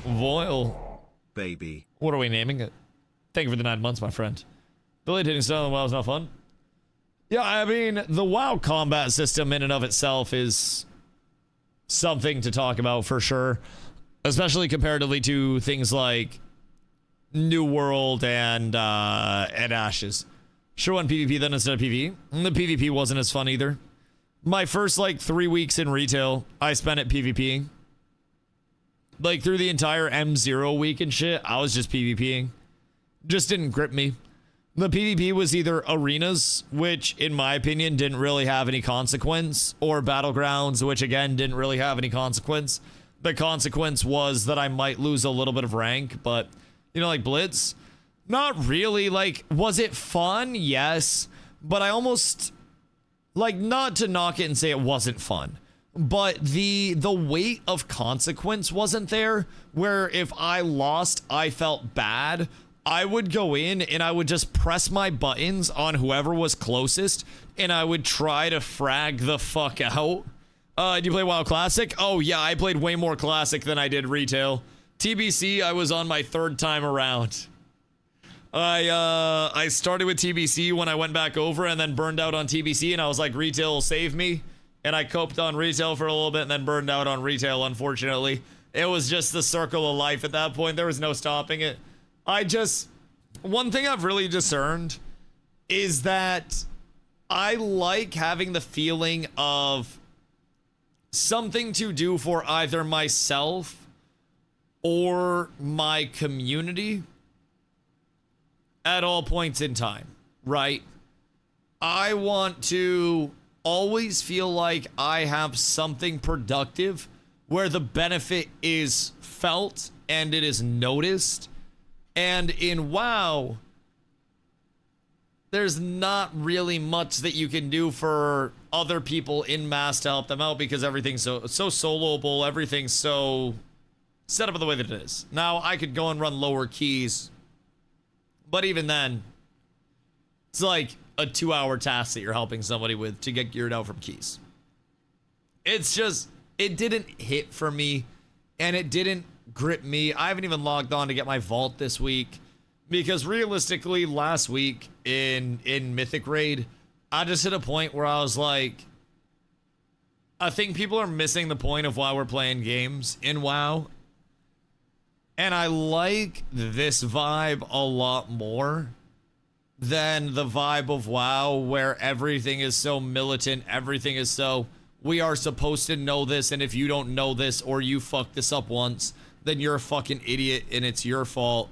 [SPEAKER 1] Voil.
[SPEAKER 8] Baby.
[SPEAKER 1] What are we naming it? Thank you for the 9 months, my friend. The late hitting style of WoW is not fun. Yeah, I mean, the WoW combat system in and of itself is something to talk about for sure. Especially comparatively to things like New World and Ashes. Sure went PvP then instead of PvE. The PvP wasn't as fun either. My first, like, 3 weeks in retail, I spent it PvPing. Like, through the entire M0 week and shit, I was just PvPing. Just didn't grip me. The PvP was either arenas, which in my opinion didn't really have any consequence, or battlegrounds, which again didn't really have any consequence. The consequence was that I might lose a little bit of rank, but, you know, like Blitz, not really. Like, was it fun? Yes, but I almost, like, not to knock it and say it wasn't fun, but the weight of consequence wasn't there, where if I lost, I felt bad. I would go in and I would just press my buttons on whoever was closest, and I would try to frag the fuck out. Do you play WoW Classic? Oh yeah, I played way more Classic than I did Retail. TBC, I was on my 3rd time around. I started with TBC when I went back over and then burned out on TBC, and I was like, Retail will save me. And I coped on Retail for a little bit and then burned out on Retail, unfortunately. It was just the circle of life at that point. There was no stopping it. One thing I've really discerned is that I like having the feeling of something to do for either myself or my community at all points in time, right? I want to always feel like I have something productive where the benefit is felt and it is noticed. And in WoW, there's not really much that you can do for other people in mass to help them out because everything's so soloable, everything's so set up the way that it is. Now, I could go and run lower keys, but even then, it's like, a 2-hour task that you're helping somebody with to get geared out from keys. It's just, it didn't hit for me, and it didn't grip me. I haven't even logged on to get my vault this week, because realistically, last week in Mythic Raid, I just hit a point where I was like, I think people are missing the point of why we're playing games in WoW. And I like this vibe a lot more than the vibe of WoW, where everything is so militant, everything is so, we are supposed to know this, and if you don't know this or you fuck this up once, then you're a fucking idiot and it's your fault,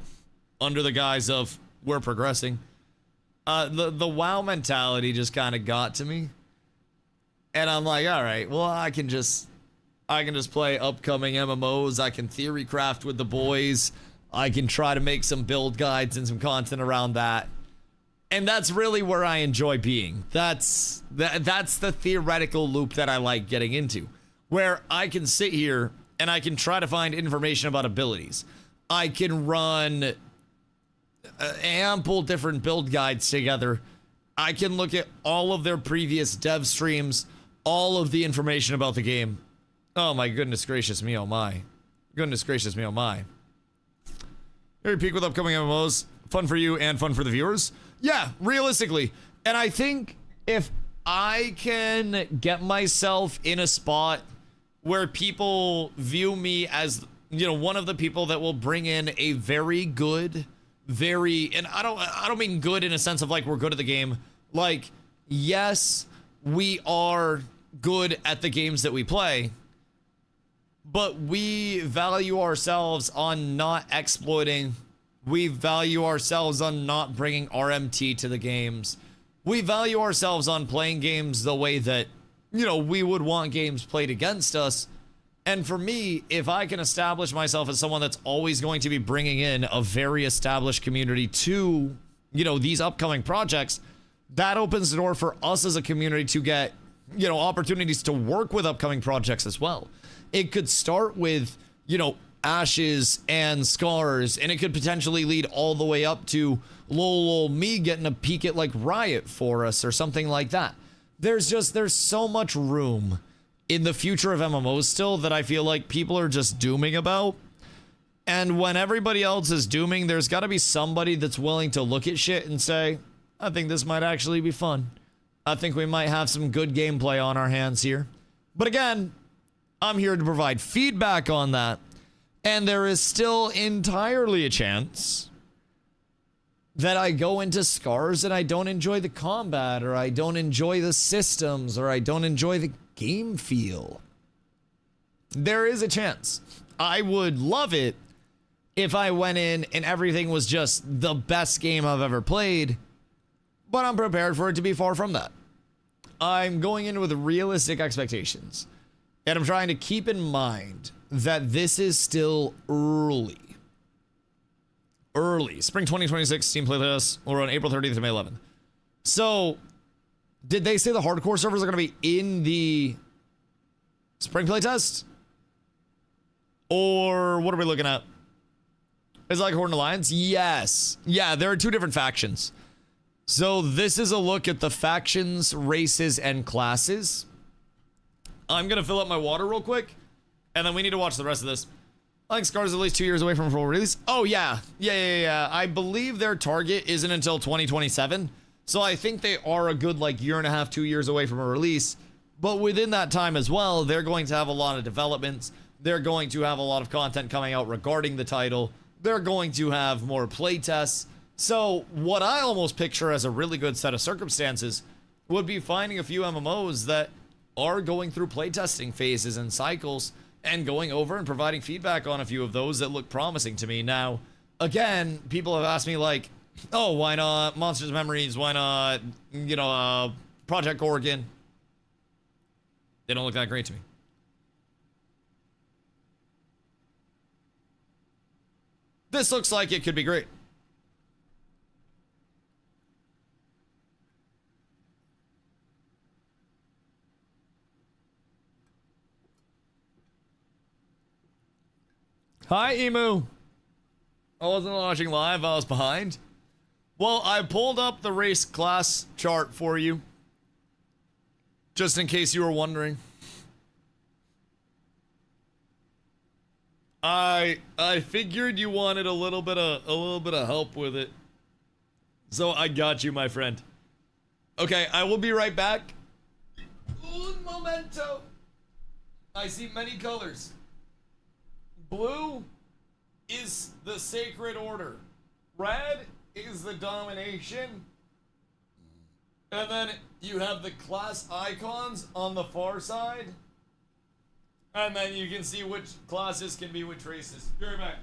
[SPEAKER 1] under the guise of we're progressing. The WoW mentality just kind of got to me. And I'm like, all right, well, I can just play upcoming MMOs. I can theory craft with the boys. I can try to make some build guides and some content around that. And that's really where I enjoy being. That's the theoretical loop that I like getting into, where I can sit here and I can try to find information about abilities. I can run ample different build guides together. I can look at all of their previous dev streams, all of the information about the game. Oh my goodness gracious me, oh my. Goodness gracious me, oh my. Very peak with upcoming MMOs. Fun for you and fun for the viewers. Yeah, realistically. And I think if I can get myself in a spot where people view me as, you know, one of the people that will bring in a very good, and I don't mean good in a sense of like we're good at the game. Like, yes, we are good at the games that we play, but we value ourselves on not exploiting. We value ourselves on not bringing RMT to the games. We value ourselves on playing games the way that, you know, we would want games played against us. And for me, if I can establish myself as someone that's always going to be bringing in a very established community to, you know, these upcoming projects, that opens the door for us as a community to get, you know, opportunities to work with upcoming projects as well. It could start with, you know, Ashes and Scars, and it could potentially lead all the way up to lol me getting a peek at like Riot for us or something like that. There's so much room in the future of MMOs still that I feel like people are just dooming about. And when everybody else is dooming, there's got to be somebody that's willing to look at shit and say, I think this might actually be fun. I think we might have some good gameplay on our hands here. But again, I'm here to provide feedback on that. And there is still entirely a chance that I go into Scars and I don't enjoy the combat, or I don't enjoy the systems, or I don't enjoy the game feel. There is a chance. I would love it if I went in and everything was just the best game I've ever played, but I'm prepared for it to be far from that. I'm going in with realistic expectations, and I'm trying to keep in mind that this is still early. Spring 2026 Steam playtest will run April 30th to May 11th. So, did they say the hardcore servers are going to be in the spring playtest? Or what are we looking at? Is it like Horde Alliance? Yes. Yeah, there are two different factions. So this is a look at the factions, races, and classes. I'm going to fill up my water real quick, and then we need to watch the rest of this. I think Scars is at least 2 years away from full release. Oh, yeah. Yeah. I believe their target isn't until 2027. So I think they are a good, like, year and a half, 2 years away from a release. But within that time as well, they're going to have a lot of developments. They're going to have a lot of content coming out regarding the title. They're going to have more playtests. So what I almost picture as a really good set of circumstances would be finding a few MMOs that are going through playtesting phases and cycles, and going over and providing feedback on a few of those that look promising to me. Now, again, people have asked me like, oh, why not Monsters Memories? Why not, you know, Project Gorgon? They don't look that great to me. This looks like it could be great. Hi, Emu. I wasn't watching live. I was behind. Well, I pulled up the race class chart for you, just in case you were wondering. I figured you wanted a little bit of help with it, so I got you, my friend. Okay, I will be right back. Un momento. I see many colors. Blue is the sacred order. Red is the domination. And then you have the class icons on the far side. And then you can see which classes can be which races. Be right back.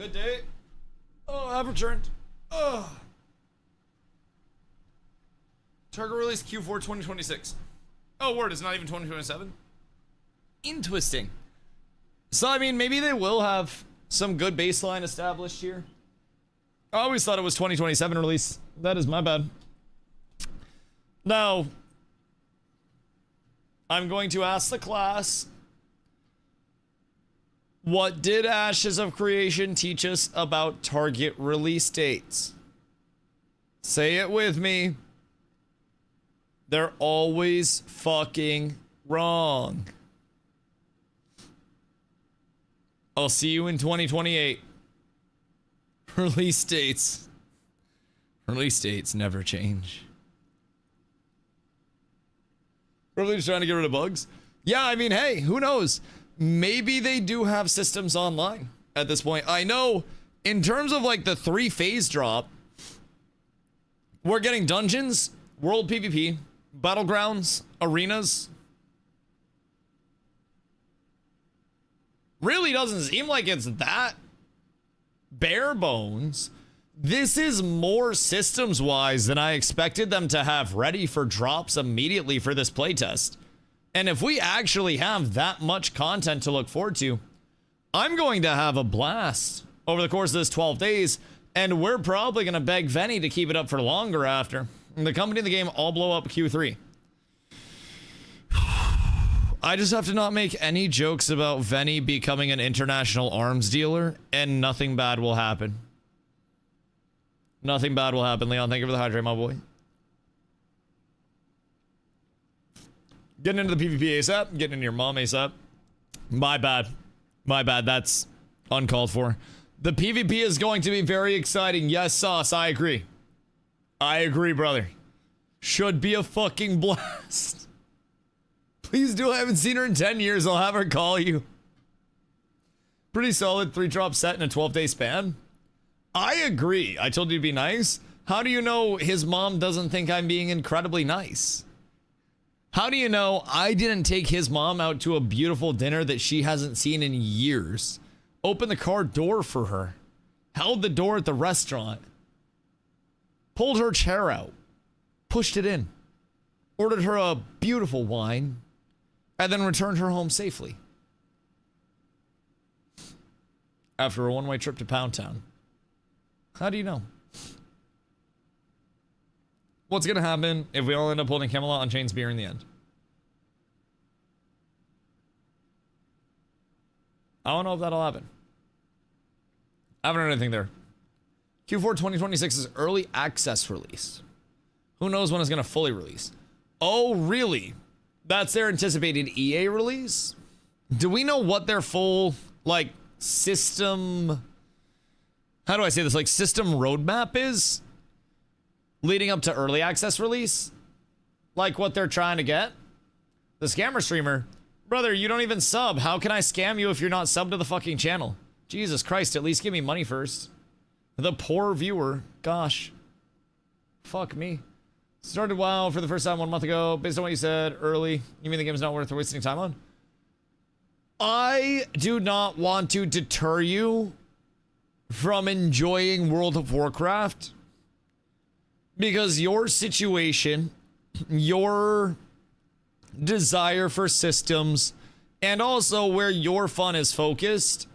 [SPEAKER 1] Good day. Oh, I've returned. Oh. Target release Q4 2026. Oh, word, it's not even 2027? Interesting. So, I mean, maybe they will have some good baseline established here. I always thought it was 2027 release. That is my bad. Now, I'm going to ask the class, what did Ashes of Creation teach us about target release dates? Say it with me. They're always fucking wrong. I'll see you in 2028. Release dates. Release dates never change. Probably just trying to get rid of bugs. Yeah, I mean, hey, who knows? Maybe they do have systems online at this point. I know in terms of like the 3-phase drop, we're getting dungeons, world PvP, battlegrounds, arenas. Really doesn't seem like it's that bare bones. This is more systems wise than I expected them to have ready for drops immediately for this playtest. And if we actually have that much content to look forward to, I'm going to have a blast over the course of this 12 days, and we're probably going to beg Venny to keep it up for longer after. And the company and the game all blow up Q3. I just have to not make any jokes about Venny becoming an international arms dealer, and nothing bad will happen. Nothing bad will happen, Leon. Thank you for the hydrate, my boy. Getting into the PvP ASAP. Getting into your mom ASAP. My bad. My bad. That's uncalled for. The PvP is going to be very exciting. Yes, Sauce. I agree. I agree, brother. Should be a fucking blast. Please do. I haven't seen her in 10 years. I'll have her call you. Pretty solid 3-drop set in a 12-day span. I agree. I told you to be nice. How do you know his mom doesn't think I'm being incredibly nice? How do you know I didn't take his mom out to a beautiful dinner that she hasn't seen in years? Opened the car door for her. Held the door at the restaurant. Pulled her chair out. Pushed it in. Ordered her a beautiful wine. And then returned her home safely. After a one-way trip to Pound Town. How do you know? What's going to happen if we all end up holding Camelot on Chain's beer in the end? I don't know if that'll happen. I haven't heard anything there. Q4 2026's early access release. Who knows when it's going to fully release? Oh, really? That's their anticipated EA release? Do we know what their full, like, system... How do I say this? Like, system roadmap is? Leading up to early access release? Like what they're trying to get? The scammer streamer. Brother, you don't even sub. How can I scam you if you're not subbed to the fucking channel? Jesus Christ, at least give me money first. The poor viewer. Gosh. Fuck me. Started WoW for the first time 1 month ago. Based on what you said early, you mean the game's not worth wasting time on? I do not want to deter you from enjoying World of Warcraft. Because your situation, your desire for systems, and also where your fun is focused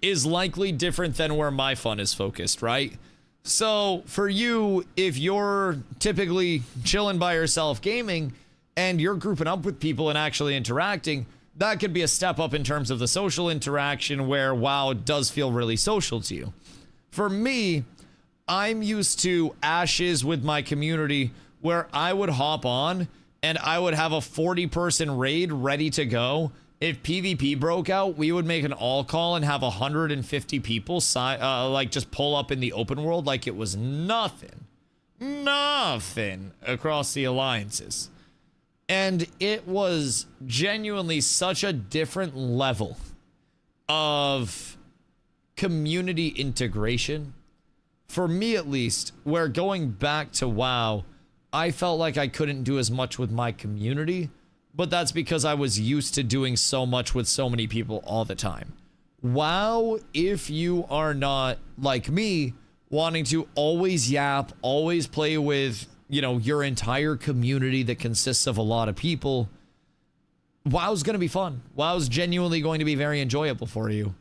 [SPEAKER 1] is likely different than where my fun is focused, right? So for you, if you're typically chilling by yourself gaming and you're grouping up with people and actually interacting, that could be a step up in terms of the social interaction where WoW does feel really social to you. For me, I'm used to Ashes with my community where I would hop on and I would have a 40-person raid ready to go. If PvP broke out, we would make an all call and have 150 people like just pull up in the open world like it was nothing. Nothing across the alliances. And it was genuinely such a different level of community integration. For me, at least, where going back to WoW, I felt like I couldn't do as much with my community, but that's because I was used to doing so much with so many people all the time. WoW, if you are not like me, wanting to always yap, always play with, you know, your entire community that consists of a lot of people, WoW's going to be fun. WoW's genuinely going to be very enjoyable for you.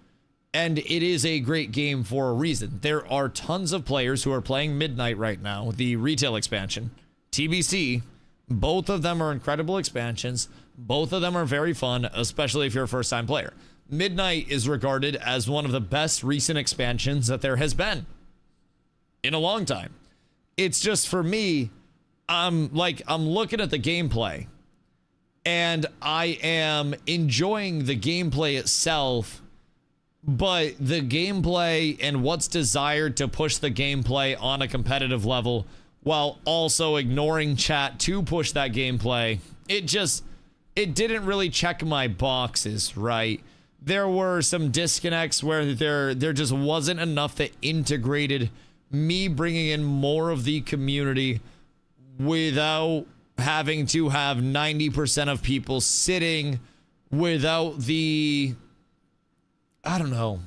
[SPEAKER 1] And it is a great game for a reason. There are tons of players who are playing Midnight right now, the retail expansion. TBC, both of them are incredible expansions. Both of them are very fun, especially if you're a first-time player. Midnight is regarded as one of the best recent expansions that there has been in a long time. It's just, for me, I'm looking at the gameplay, and I am enjoying the gameplay itself, but the gameplay and what's desired to push the gameplay on a competitive level while also ignoring chat to push that gameplay, it didn't really check my boxes, right? There were some disconnects where there just wasn't enough that integrated me bringing in more of the community without having to have 90% of people sitting without the... I don't know.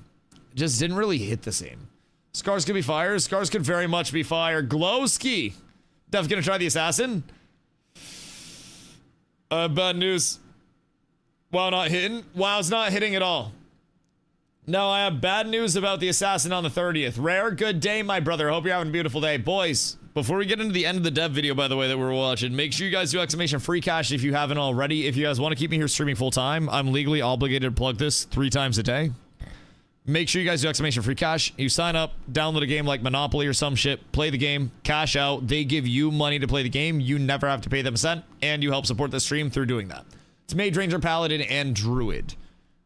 [SPEAKER 1] Just didn't really hit the same. Scars could be fire. Scars could very much be fire. Glowski. Def gonna try the assassin. Bad news. WoW not hitting. WoW's not hitting at all. No, I have bad news about the assassin on the 30th. Rare, good day, my brother. Hope you're having a beautiful day. Boys, before we get into the end of the dev video, by the way, that we're watching, make sure you guys do exclamation free cash if you haven't already. If you guys want to keep me here streaming full time, I'm legally obligated to plug this 3 times a day. Make sure you guys do exclamation free cash. You sign up, download a game like Monopoly or some shit, play the game, cash out. They give you money to play the game. You never have to pay them a cent, and you help support the stream through doing that. It's Mage, Ranger, Paladin, and Druid.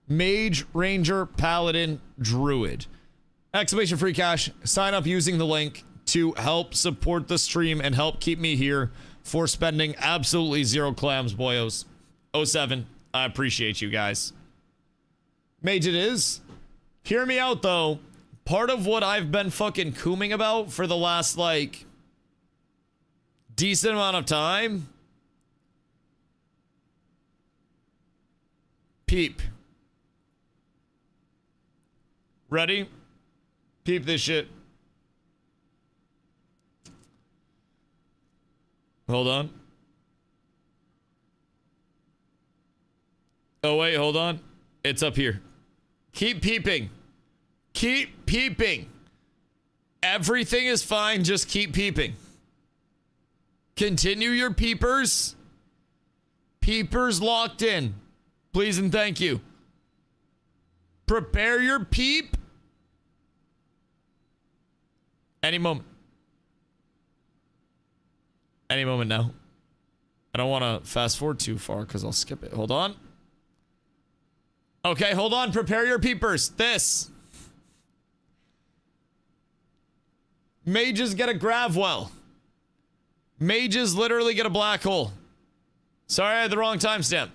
[SPEAKER 1] Mage, Ranger, Paladin, Druid. Exclamation free cash. Sign up using the link to help support the stream and help keep me here for spending absolutely 0 clams, boyos. 07. I appreciate you guys. Mage it is. Hear me out, though. Part of what I've been fucking cooming about for the last, like, decent amount of time Peep. Ready? Peep this shit. Hold on. Oh, wait, hold on. It's up here. Keep peeping. Keep peeping. Everything is fine. Just keep peeping. Continue your peepers. Peepers locked in. Please and thank you. Prepare your peep. Any moment. Any moment now. I don't want to fast forward too far because I'll skip it. Hold on. Okay, hold on. Prepare your peepers. This. Mages get a grav well. Mages literally get a black hole. Sorry, I had the wrong timestamp.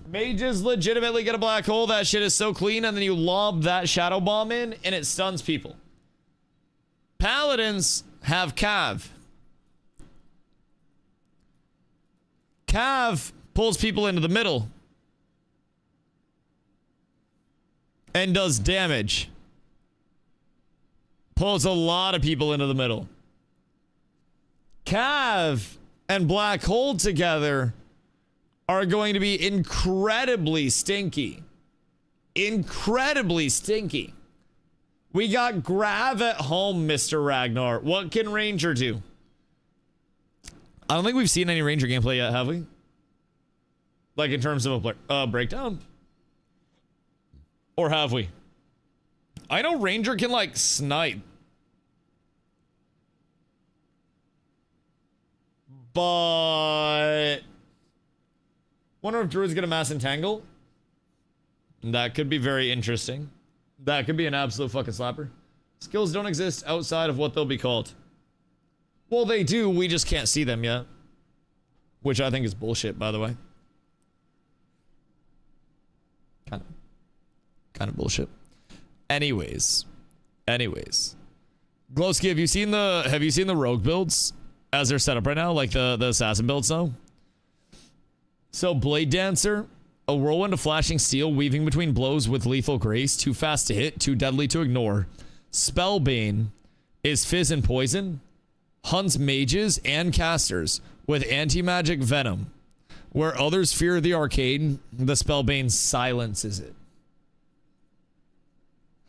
[SPEAKER 1] Mages legitimately get a black hole. That shit is so clean, and then you lob that shadow bomb in, and it stuns people. Paladins have Cav. Cav pulls people into the middle and does damage. Pulls a lot of people into the middle. Cav and Black Hole together are going to be incredibly stinky. Incredibly stinky. We got Grav at home, Mr. Ragnar. What can Ranger do? I don't think we've seen any Ranger gameplay yet, have we? Like in terms of a breakdown? Or have we? I know Ranger can like snipe. But wonder if Druid's gonna mass entangle. That could be very interesting. That could be an absolute fucking slapper. Skills don't exist outside of what they'll be called. Well, they do, we just can't see them yet. Which I think is bullshit, by the way. Kind of bullshit. Anyways. Glowski, have you seen the rogue builds as they're set up right now? Like the assassin builds though? So Blade Dancer, a whirlwind of flashing steel weaving between blows with lethal grace, too fast to hit, too deadly to ignore. Spellbane is fizz and poison, hunts mages and casters with anti-magic venom. Where others fear the arcane, the Spellbane silences it.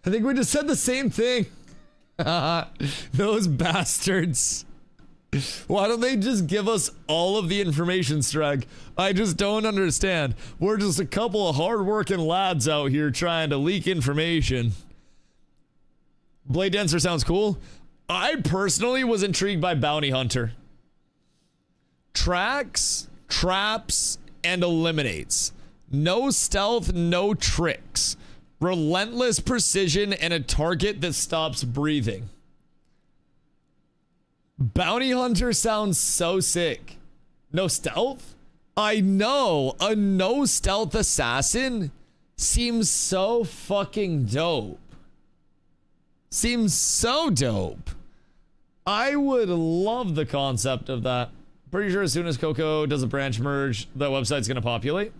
[SPEAKER 1] I think we just said the same thing. Those bastards. Why don't they just give us all of the information, Strag? I just don't understand. We're just a couple of hard-working lads out here trying to leak information. Blade Dancer sounds cool. I personally was intrigued by Bounty Hunter. Tracks, traps, and eliminates. No stealth, no tricks. Relentless precision and a target that stops breathing. Bounty Hunter sounds so sick. No stealth? I know. A no stealth assassin seems so fucking dope. Seems so dope. I would love the concept of that. Pretty sure as soon as Coco does a branch merge, the website's gonna populate.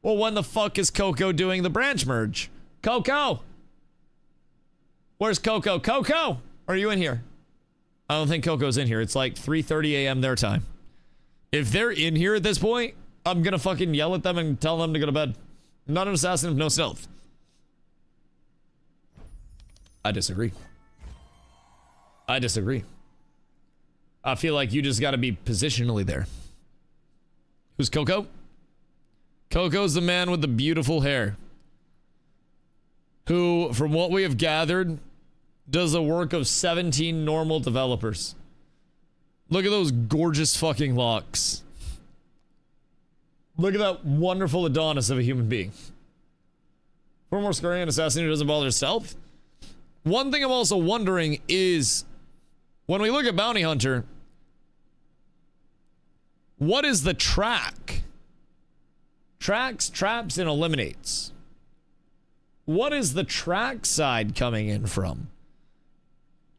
[SPEAKER 1] Well, when the fuck is Coco doing the branch merge? Coco! Where's Coco? Coco! Are you in here? I don't think Coco's in here. It's like 3:30 a.m. their time. If they're in here at this point, I'm gonna fucking yell at them and tell them to go to bed. I'm not an assassin with no stealth. I disagree. I disagree. I feel like you just gotta be positionally there. Who's Coco? Coco's the man with the beautiful hair. Who, from what we have gathered, does the work of 17 normal developers. Look at those gorgeous fucking locks. Look at that wonderful Adonis of a human being. For more scary and assassin who doesn't bother stealth. One thing I'm also wondering is, when we look at Bounty Hunter, what is the track? Tracks, traps, and eliminates. What is the track side coming in from?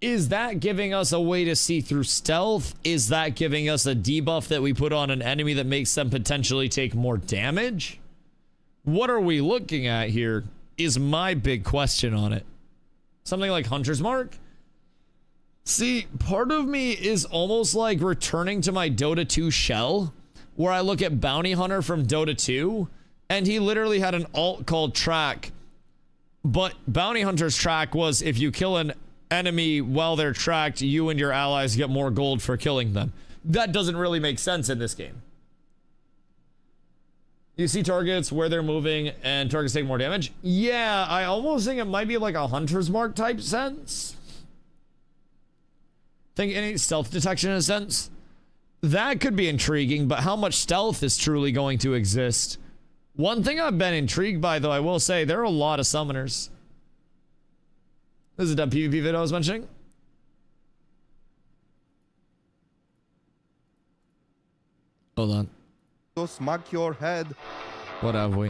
[SPEAKER 1] Is that giving us a way to see through stealth? Is that giving us a debuff that we put on an enemy that makes them potentially take more damage? what are we looking at here is my big question on it. Something like Hunter's Mark? See, part of me is almost like returning to my Dota 2 shell, where I look at Bounty Hunter from Dota 2, and he literally had an alt called Track, but Bounty Hunter's track was if you kill an enemy while they're tracked, you and your allies get more gold for killing them. That doesn't really make sense in this game. You see targets where they're moving and targets take more damage? Yeah, I almost think it might be like a Hunter's Mark type sense. Think any stealth detection in a sense? That could be intriguing, but how much stealth is truly going to exist? One thing I've been intrigued by, though, I will say, there are a lot of summoners. This is a dumb PvP video I was mentioning. Hold on.
[SPEAKER 5] So smack your head.
[SPEAKER 1] What have we?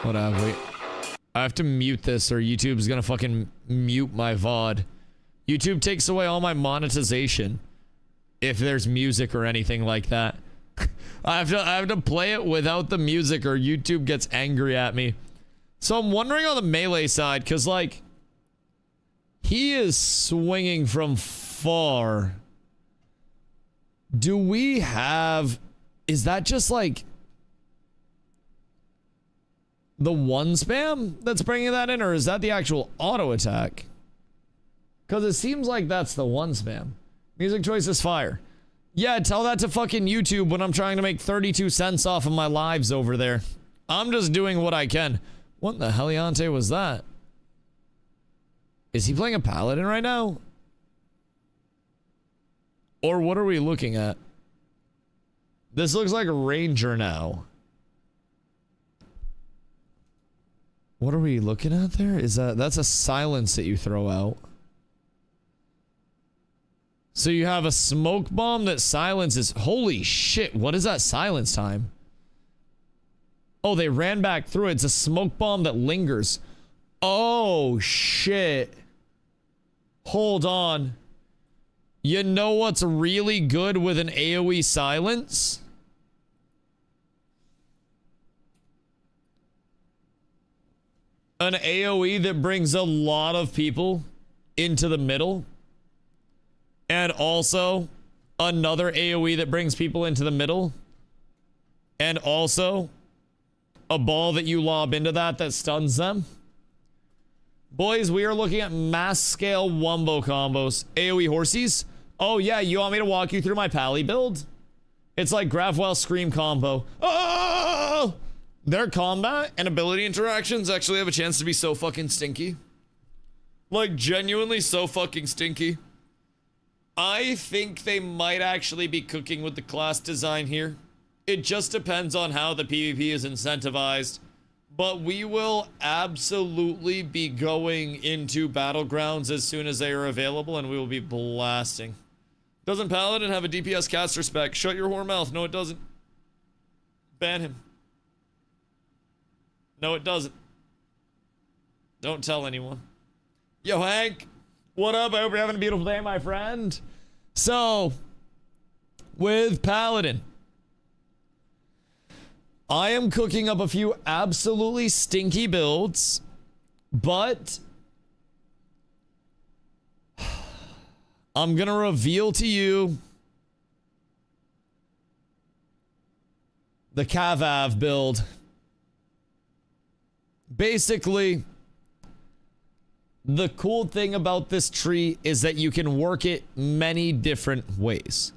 [SPEAKER 1] What have we? I have to mute this or YouTube's gonna fucking mute my VOD. YouTube takes away all my monetization if there's music or anything like that. I have to play it without the music or YouTube gets angry at me. So I'm wondering on the melee side, because like he is swinging from far. Do we have, is that just like the one spam that's bringing that in, or is that the actual auto attack? Because it seems like that's the one spam. Music choice is fire. Yeah, tell that to fucking YouTube when I'm trying to make 32 cents off of my lives over there. I'm just doing what I can. What the heliante was that? Is he playing a Paladin right now? Or what are we looking at? This looks like a Ranger now. What are we looking at there? Is that's a silence that you throw out. So you have a smoke bomb that silences. Holy shit, what is that silence time? Oh, they ran back through it. It's a smoke bomb that lingers. Oh shit. Hold on. You know what's really good with an AoE silence? An AoE that brings a lot of people into the middle. And also another AoE that brings people into the middle. And also a ball that you lob into that stuns them. Boys, we are looking at mass scale wombo combos. AoE horsies. Oh yeah, you want me to walk you through my Pally build? It's like Gravwell Scream combo. Oh! Their combat and ability interactions actually have a chance to be so fucking stinky. Like genuinely so fucking stinky. I think they might actually be cooking with the class design here. It just depends on how the PvP is incentivized. But we will absolutely be going into Battlegrounds as soon as they are available, and we will be blasting. Doesn't Paladin have a DPS caster spec? Shut your whore mouth. No, it doesn't. Ban him. No, it doesn't. Don't tell anyone. Yo, Hank. What up? I hope you're having a beautiful day, my friend. So, with Paladin, I am cooking up a few absolutely stinky builds, but I'm going to reveal to you the Cavav build. Basically, the cool thing about this tree is that you can work it many different ways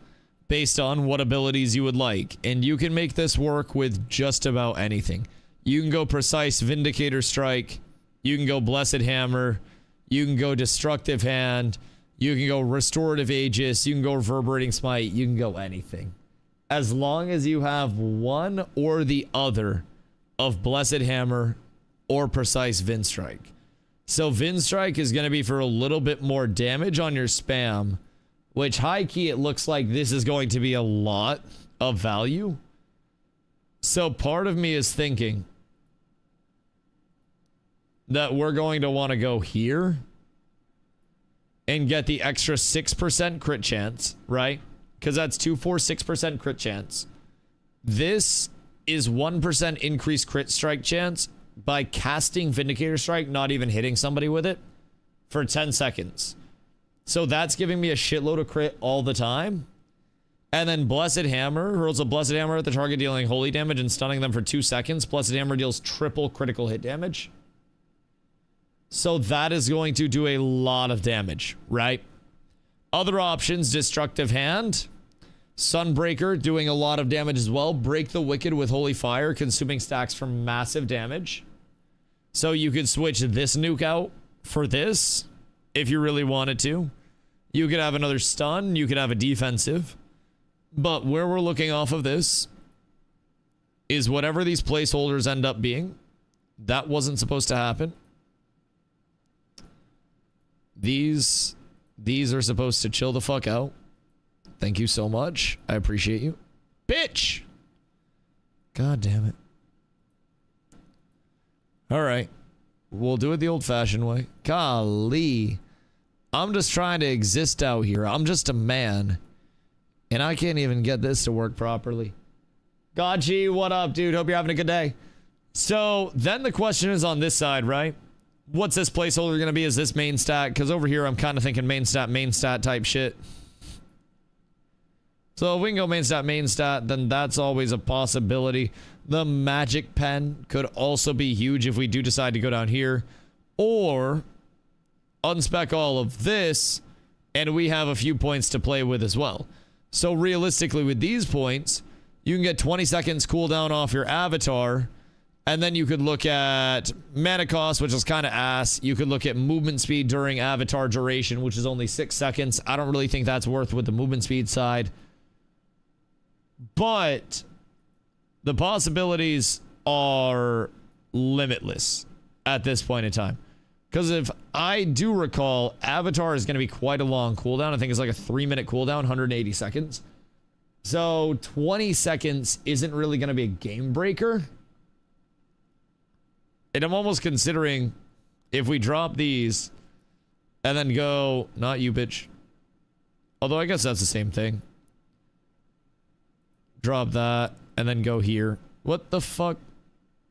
[SPEAKER 1] based on what abilities you would like, and you can make this work with just about anything. You can go Precise Vindicator Strike, you can go Blessed Hammer, you can go Destructive Hand, you can go Restorative Aegis, you can go Reverberating Smite, you can go anything. As long as you have one or the other of Blessed Hammer or Precise Vin Strike. So Vin Strike is going to be for a little bit more damage on your spam, which high key it looks like this is going to be a lot of value. So part of me is thinking that we're going to want to go here and get the extra 6% crit chance, right? Because that's 2, 4, 6% crit chance. This is 1% increased crit strike chance by casting Vindicator Strike, not even hitting somebody with it, for 10 seconds. So that's giving me a shitload of crit all the time. And then Blessed Hammer hurls a Blessed Hammer at the target, dealing holy damage and stunning them for 2 seconds. Blessed Hammer deals triple critical hit damage. So that is going to do a lot of damage, right? Other options, Destructive Hand. Sunbreaker doing a lot of damage as well. Break the Wicked with Holy Fire, consuming stacks for massive damage. So you could switch this nuke out for this if you really wanted to. You could have another stun. You could have a defensive. But where we're looking off of this is whatever these placeholders end up being. That wasn't supposed to happen. These are supposed to chill the fuck out. Thank you so much. I appreciate you. Bitch! God damn it. Alright. We'll do it the old-fashioned way. Golly. I'm just trying to exist out here. I'm just a man. And I can't even get this to work properly. Gachi, what up, dude? Hope you're having a good day. So, then the question is on this side, right? What's this placeholder going to be? Is this main stat? Because over here, I'm kind of thinking main stat type shit. So if we can go main stat, then that's always a possibility. The magic pen could also be huge if we do decide to go down here. Or unspec all of this, and we have a few points to play with as well. So realistically, with these points, you can get 20 seconds cooldown off your avatar. And then you could look at mana cost, which is kind of ass. You could look at movement speed during avatar duration, which is only 6 seconds. I don't really think that's worth with the movement speed side. But the possibilities are limitless at this point in time. Because if I do recall, avatar is going to be quite a long cooldown. I think it's like a 3-minute cooldown, 180 seconds. So 20 seconds isn't really going to be a game breaker. And I'm almost considering if we drop these and then go, not you, bitch. Although I guess that's the same thing. Drop that and then go here. What the fuck?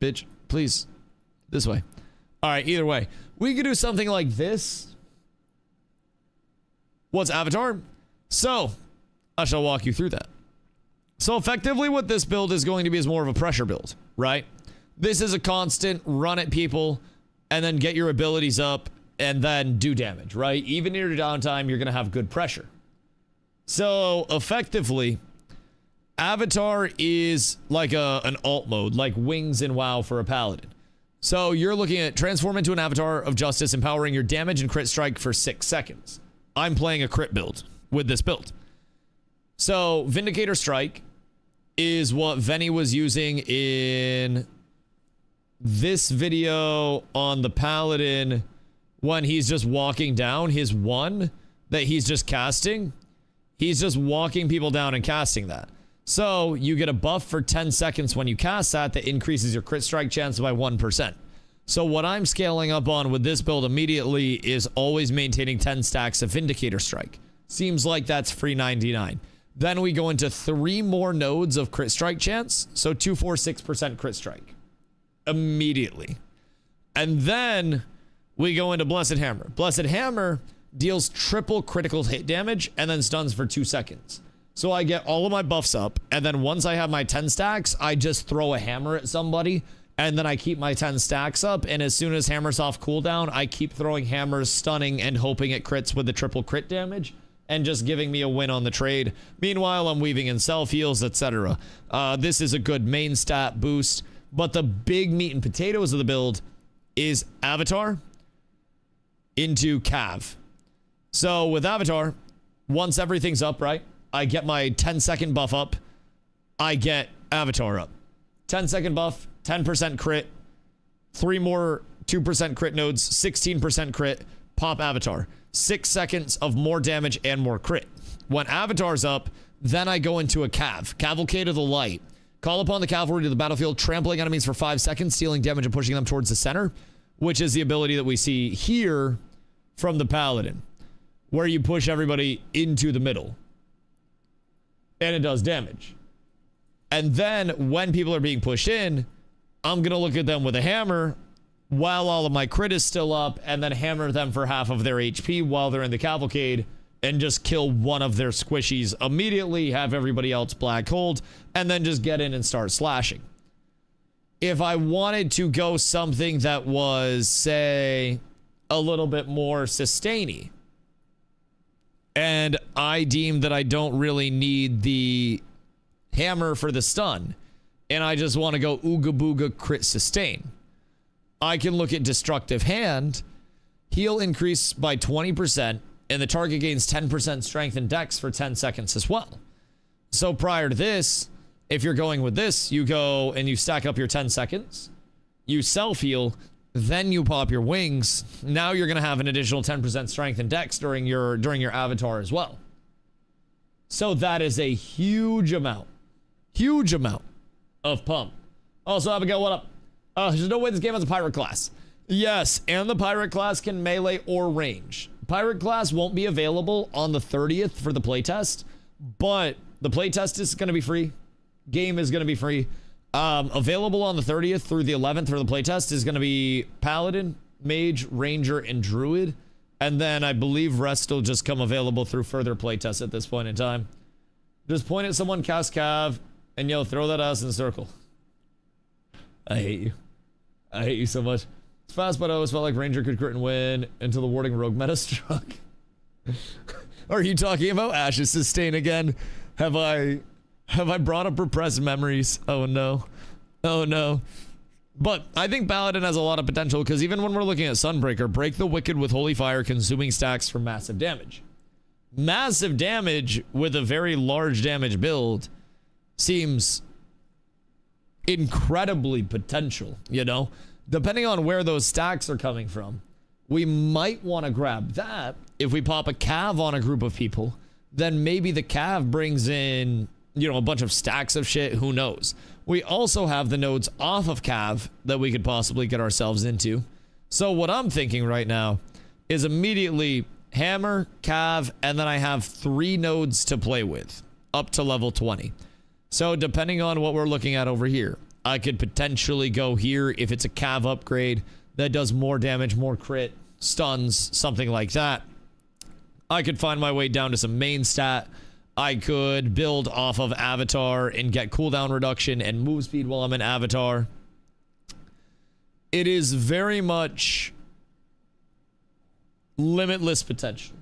[SPEAKER 1] Bitch, please. This way. All right, either way. We could do something like this. What's avatar? So, I shall walk you through that. So effectively what this build is going to be is more of a pressure build, right? This is a constant run at people and then get your abilities up and then do damage, right? Even in your downtime, you're going to have good pressure. So effectively, Avatar is like an alt mode, like Wings in WoW for a Paladin. So you're looking at transform into an Avatar of Justice, empowering your damage and crit strike for 6 seconds. I'm playing a crit build with this build. So Vindicator Strike is what Venny was using in this video on the Paladin when he's just walking down his one that he's just casting. He's just walking people down and casting that. So you get a buff for 10 seconds when you cast that increases your crit strike chance by 1%. So what I'm scaling up on with this build immediately is always maintaining 10 stacks of Vindicator Strike. Seems like that's free 99. Then we go into 3 more nodes of crit strike chance. So 246% crit strike. Immediately. And then we go into Blessed Hammer. Blessed Hammer deals triple critical hit damage and then stuns for 2 seconds. So I get all of my buffs up, and then once I have my 10 stacks, I just throw a hammer at somebody, and then I keep my 10 stacks up, and as soon as hammer's off cooldown, I keep throwing hammers, stunning, and hoping it crits with the triple crit damage, and just giving me a win on the trade. Meanwhile, I'm weaving in self-heals, etc. This is a good main stat boost. But the big meat and potatoes of the build is Avatar into Cav. So with Avatar, once everything's up, right, I get my 10-second buff up. I get Avatar up. 10-second buff, 10% crit, 3 more 2% crit nodes, 16% crit, pop Avatar. 6 seconds of more damage and more crit. When Avatar's up, then I go into a Cav. Cavalcade of the Light. Call upon the cavalry to the battlefield, trampling enemies for 5 seconds, stealing damage and pushing them towards the center, which is the ability that we see here from the Paladin, where you push everybody into the middle. And it does damage. And then when people are being pushed in, I'm going to look at them with a hammer while all of my crit is still up, and then hammer them for half of their HP while they're in the cavalcade, and just kill one of their squishies immediately, have everybody else black hold, and then just get in and start slashing. If I wanted to go something that was, say, a little bit more sustainy, and I deem that I don't really need the hammer for the stun, and I just want to go ooga booga crit sustain, I can look at Destructive Hand, heal increase by 20%, and the target gains 10% strength and dex for 10 seconds as well. So prior to this, if you're going with this, you go and you stack up your 10 seconds, you self-heal, then you pop your wings. Now you're going to have an additional 10% strength and dex during your avatar as well. So that is a huge amount of pump. Also, Abigail, what up? There's no way this game has a pirate class. Yes, and the pirate class can melee or range. Pirate class won't be available on the 30th for the playtest, but the playtest is going to be free. Game is going to be free. Available on the 30th through the 11th for the playtest is going to be Paladin, Mage, Ranger, and Druid. And then I believe rest will just come available through further playtests at this point in time. Just point at someone, cast Cav, and yo, throw that ass in a circle. I hate you. I hate you so much. It's fast, but I always felt like Ranger could crit and win until the warding rogue meta struck. Are you talking about Ash's sustain again? Have I brought up repressed memories? Oh no. Oh no. But I think Paladin has a lot of potential, because even when we're looking at Sunbreaker, break the Wicked with Holy Fire, consuming stacks for massive damage. Massive damage with a very large damage build seems incredibly potential, you know? Depending on where those stacks are coming from, we might want to grab that. If we pop a Cav on a group of people, then maybe the Cav brings in, you know, a bunch of stacks of shit. Who knows? We also have the nodes off of Cav that we could possibly get ourselves into. So what I'm thinking right now is immediately hammer, Cav, and then I have 3 nodes to play with up to level 20. So depending on what we're looking at over here, I could potentially go here if it's a Cav upgrade that does more damage, more crit, stuns, something like that. I could find my way down to some main stat. I could build off of Avatar and get cooldown reduction and move speed while I'm in Avatar. It is very much limitless potential,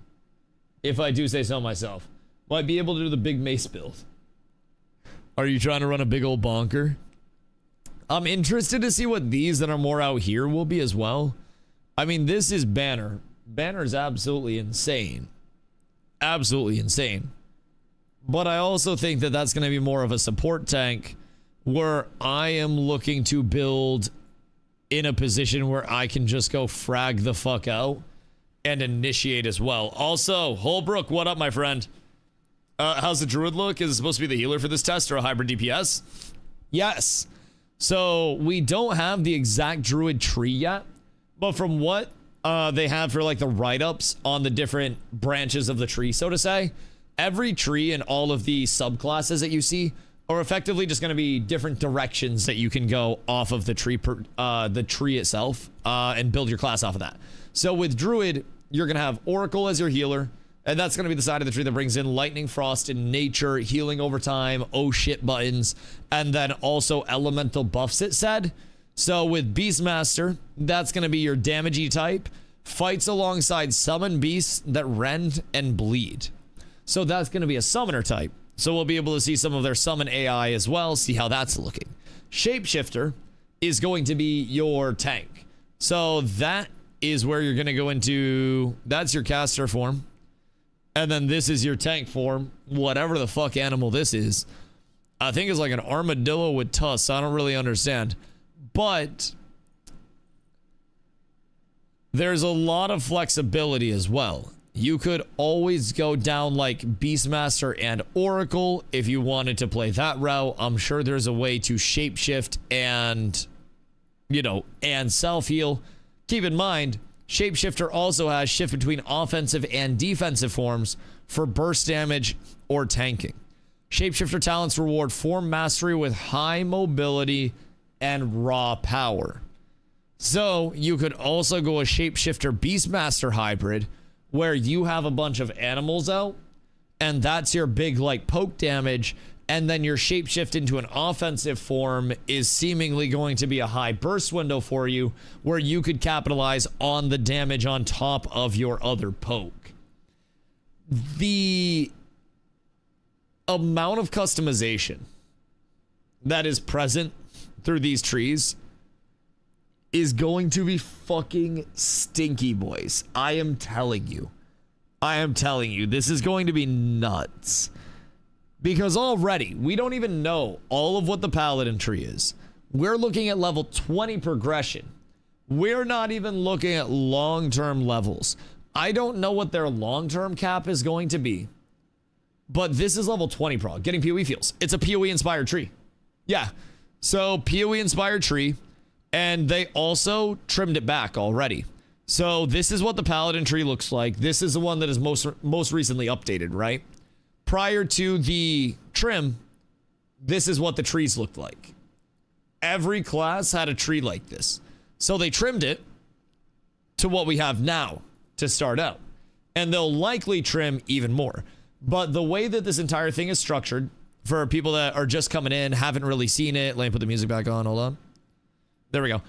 [SPEAKER 1] if I do say so myself. Might be able to do the big mace build. Are you trying to run a big old bonker? I'm interested to see what these that are more out here will be as well. I mean, this is Banner. Banner is absolutely insane. Absolutely insane. But I also think that that's going to be more of a support tank, where I am looking to build in a position where I can just go frag the fuck out and initiate as well. Also, Holbrook, what up, my friend? How's the Druid look? Is it supposed to be the healer for this test or a hybrid DPS? Yes. So we don't have the exact Druid tree yet, but from what they have for like the write-ups on the different branches of the tree, so to say, every tree and all of the subclasses that you see are effectively just going to be different directions that you can go off of the tree itself, and build your class off of that. So with Druid, you're going to have Oracle as your healer, and that's going to be the side of the tree that brings in Lightning, Frost, and Nature, healing over time, oh shit buttons, and then also elemental buffs, it said. So with Beastmaster, that's going to be your damagey type, fights alongside summon beasts that rend and bleed. So that's going to be a summoner type. So we'll be able to see some of their summon AI as well, see how that's looking. Shapeshifter is going to be your tank. So that is where you're going to go into, that's your caster form. And then this is your tank form, whatever the fuck animal this is. I think it's like an armadillo with tusks. I don't really understand. But there's a lot of flexibility as well. You could always go down like Beastmaster and Oracle if you wanted to play that route. I'm sure there's a way to shapeshift and, you know, and self-heal. Keep in mind, Shapeshifter also has shift between offensive and defensive forms for burst damage or tanking. Shapeshifter talents reward form mastery with high mobility and raw power. So you could also go a Shapeshifter Beastmaster hybrid where you have a bunch of animals out and that's your big like poke damage, and then your shapeshift into an offensive form is seemingly going to be a high burst window for you where you could capitalize on the damage on top of your other poke. The amount of customization that is present through these trees is going to be fucking stinky, boys. I am telling you, this is going to be nuts. Because already, we don't even know all of what the Paladin tree is. We're looking at level 20 progression. We're not even looking at long-term levels. I don't know what their long-term cap is going to be. But this is level 20 prog, getting PoE feels. It's a PoE-inspired tree. Yeah, so PoE-inspired tree, and they also trimmed it back already. So this is what the Paladin tree looks like. This is the one that is most recently updated, right? Prior to the trim, this is what the trees looked like. Every class had a tree like this. So they trimmed it to what we have now to start out. And they'll likely trim even more. But the way that this entire thing is structured, for people that are just coming in, haven't really seen it. Let me put the music back on, hold on. There we go.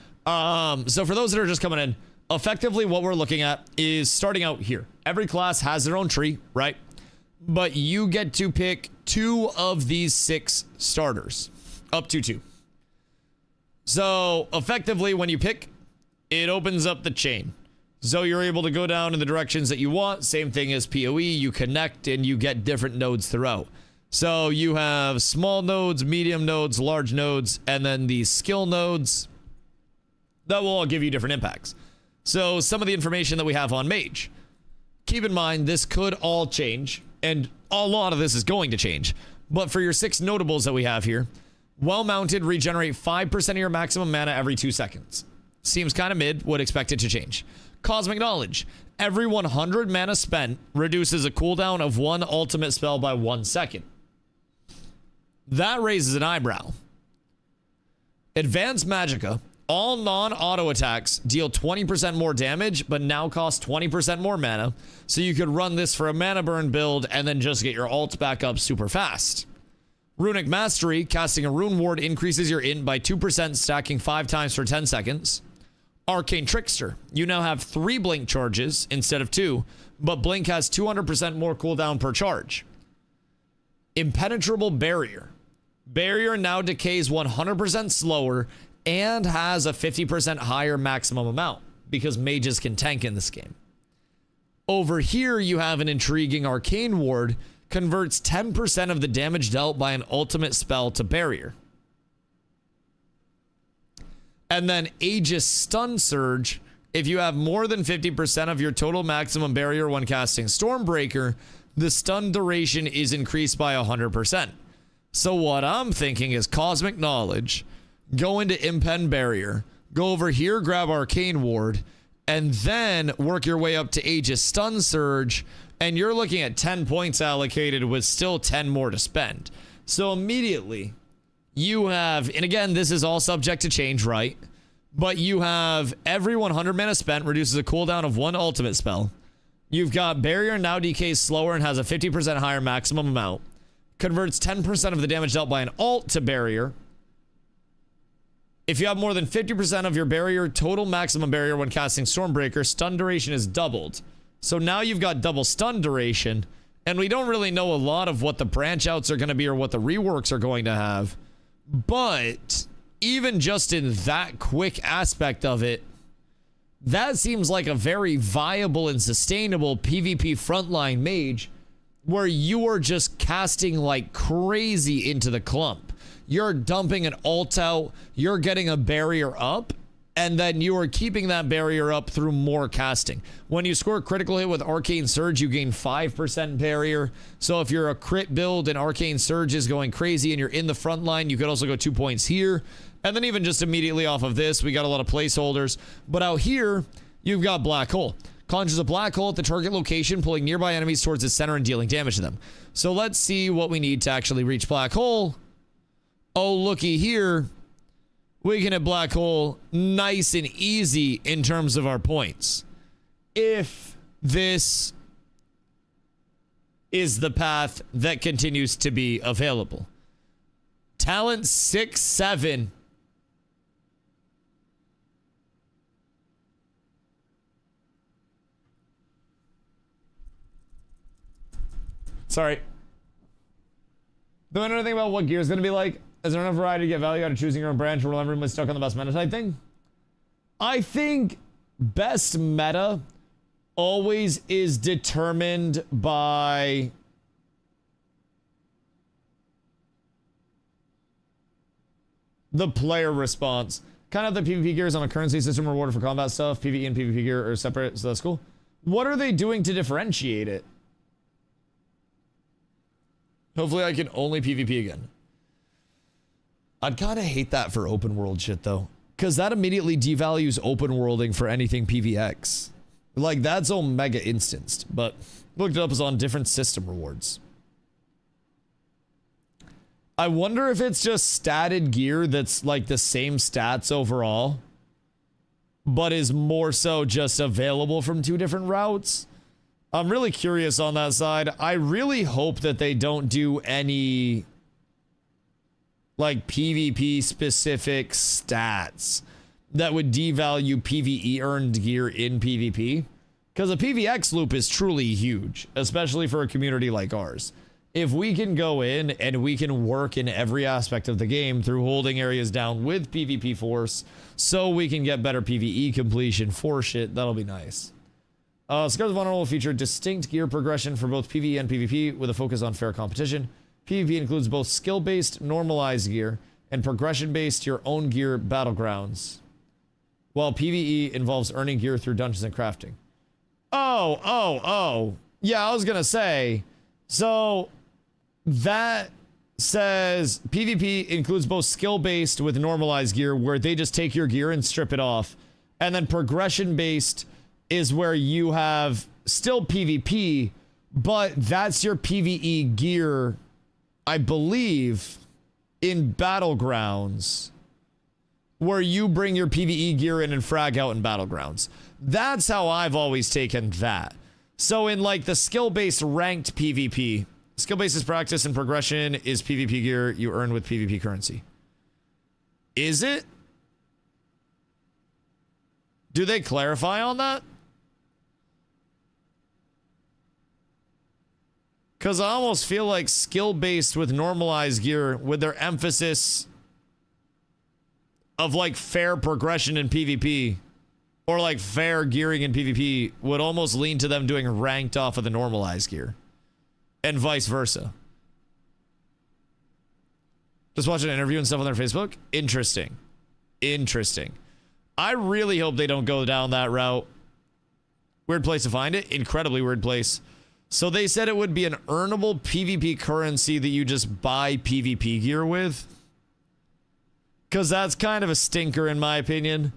[SPEAKER 1] So for those that are just coming in, effectively what we're looking at is starting out here. Every class has their own tree, right? But you get to pick 2 of these 6 starters, up to 2. So effectively when you pick, it opens up the chain. So you're able to go down in the directions that you want. Same thing as PoE, you connect and you get different nodes throughout. So you have small nodes, medium nodes, large nodes, and then these skill nodes that will all give you different impacts. So some of the information that we have on Mage. Keep in mind, this could all change, and a lot of this is going to change. But for your 6 notables that we have here, well-mounted, regenerate 5% of your maximum mana every 2 seconds. Seems kind of mid, would expect it to change. Cosmic Knowledge. Every 100 mana spent reduces a cooldown of 1 ultimate spell by 1 second. That raises an eyebrow. Advanced Magicka. All non-auto attacks deal 20% more damage, but now cost 20% more mana. So you could run this for a mana burn build and then just get your ult back up super fast. Runic Mastery. Casting a rune ward increases your int by 2%, stacking 5 times for 10 seconds. Arcane Trickster. You now have 3 blink charges instead of 2, but blink has 200% more cooldown per charge. Impenetrable Barrier. Barrier now decays 100% slower and has a 50% higher maximum amount because mages can tank in this game. Over here, you have an intriguing Arcane Ward, converts 10% of the damage dealt by an ultimate spell to barrier. And then Aegis Stun Surge. If you have more than 50% of your total maximum barrier when casting Stormbreaker, the stun duration is increased by 100%. So what I'm thinking is Cosmic Knowledge, go into Impen Barrier, go over here, grab Arcane Ward, and then work your way up to Aegis Stun Surge, and you're looking at 10 points allocated with still 10 more to spend. So immediately, you have, and again, this is all subject to change, right? But you have every 100 mana spent reduces a cooldown of 1 ultimate spell. You've got Barrier now decays slower and has a 50% higher maximum amount. Converts 10% of the damage dealt by an ult to Barrier. If you have more than 50% of your barrier, total maximum barrier when casting Stormbreaker, stun duration is doubled. So now you've got double stun duration, and we don't really know a lot of what the branch outs are going to be or what the reworks are going to have. But even just in that quick aspect of it, that seems like a very viable and sustainable PvP frontline mage where you are just casting like crazy into the clump. You're dumping an ult out, you're getting a barrier up, and then you are keeping that barrier up through more casting. When you score a critical hit with Arcane Surge, you gain 5% barrier. So if you're a crit build and Arcane Surge is going crazy and you're in the front line, you could also go 2 points here. And then even just immediately off of this, we got a lot of placeholders. But out here, you've got Black Hole. conjures a black hole at the target location, pulling nearby enemies towards its center and dealing damage to them. So let's see what we need to actually reach black hole. Oh, looky here. We can hit black hole nice and easy in terms of our points. If this is the path that continues to be available. Talent 6-7. Sorry. Do I know anything about what gear is going to be like? Is there enough variety to get value out of choosing your own branch or will everyone be stuck on the best meta type thing? I think best meta always is determined by the player response. Kind of the PvP gear is on a currency system rewarded for combat stuff. PvE and PvP gear are separate, so that's cool. What are they doing to differentiate it? Hopefully I can only PvP again. I'd kind of hate that for open world shit though, because that immediately devalues open worlding for anything PvX. Like, that's Omega instanced, but looked it up as on different system rewards. I wonder if it's just statted gear that's like the same stats overall, but is more so just available from two different routes. I'm really curious on that side. I really hope that they don't do any like PvP specific stats that would devalue PvE earned gear in PvP. Because a PvX loop is truly huge, especially for a community like ours. If we can go in and we can work in every aspect of the game through holding areas down with PvP force, so we can get better PvE completion for shit, that'll be nice. Scars of Honor will feature distinct gear progression for both PvE and PvP with a focus on fair competition. PvP includes both skill-based normalized gear and progression-based your own gear battlegrounds, while PvE involves earning gear through dungeons and crafting. Oh. Yeah, I was gonna say, so that says PvP includes both skill-based with normalized gear, where they just take your gear and strip it off, and then progression-based is where you have still PvP, but that's your PvE gear, I believe, in Battlegrounds, where you bring your PvE gear in and frag out in Battlegrounds. That's how I've always taken that. So in like the skill-based ranked PvP, skill-based is practice and progression is PvP gear you earn with PvP currency. Is it? Do they clarify on that? Because I almost feel like skill-based with normalized gear, with their emphasis of like fair progression in PvP, or like fair gearing in PvP, would almost lean to them doing ranked off of the normalized gear. And vice versa. Just watch an interview and stuff on their Facebook. Interesting. Interesting. I really hope they don't go down that route. Weird place to find it. Incredibly weird place. So they said it would be an earnable PvP currency that you just buy PvP gear with. Because that's kind of a stinker in my opinion.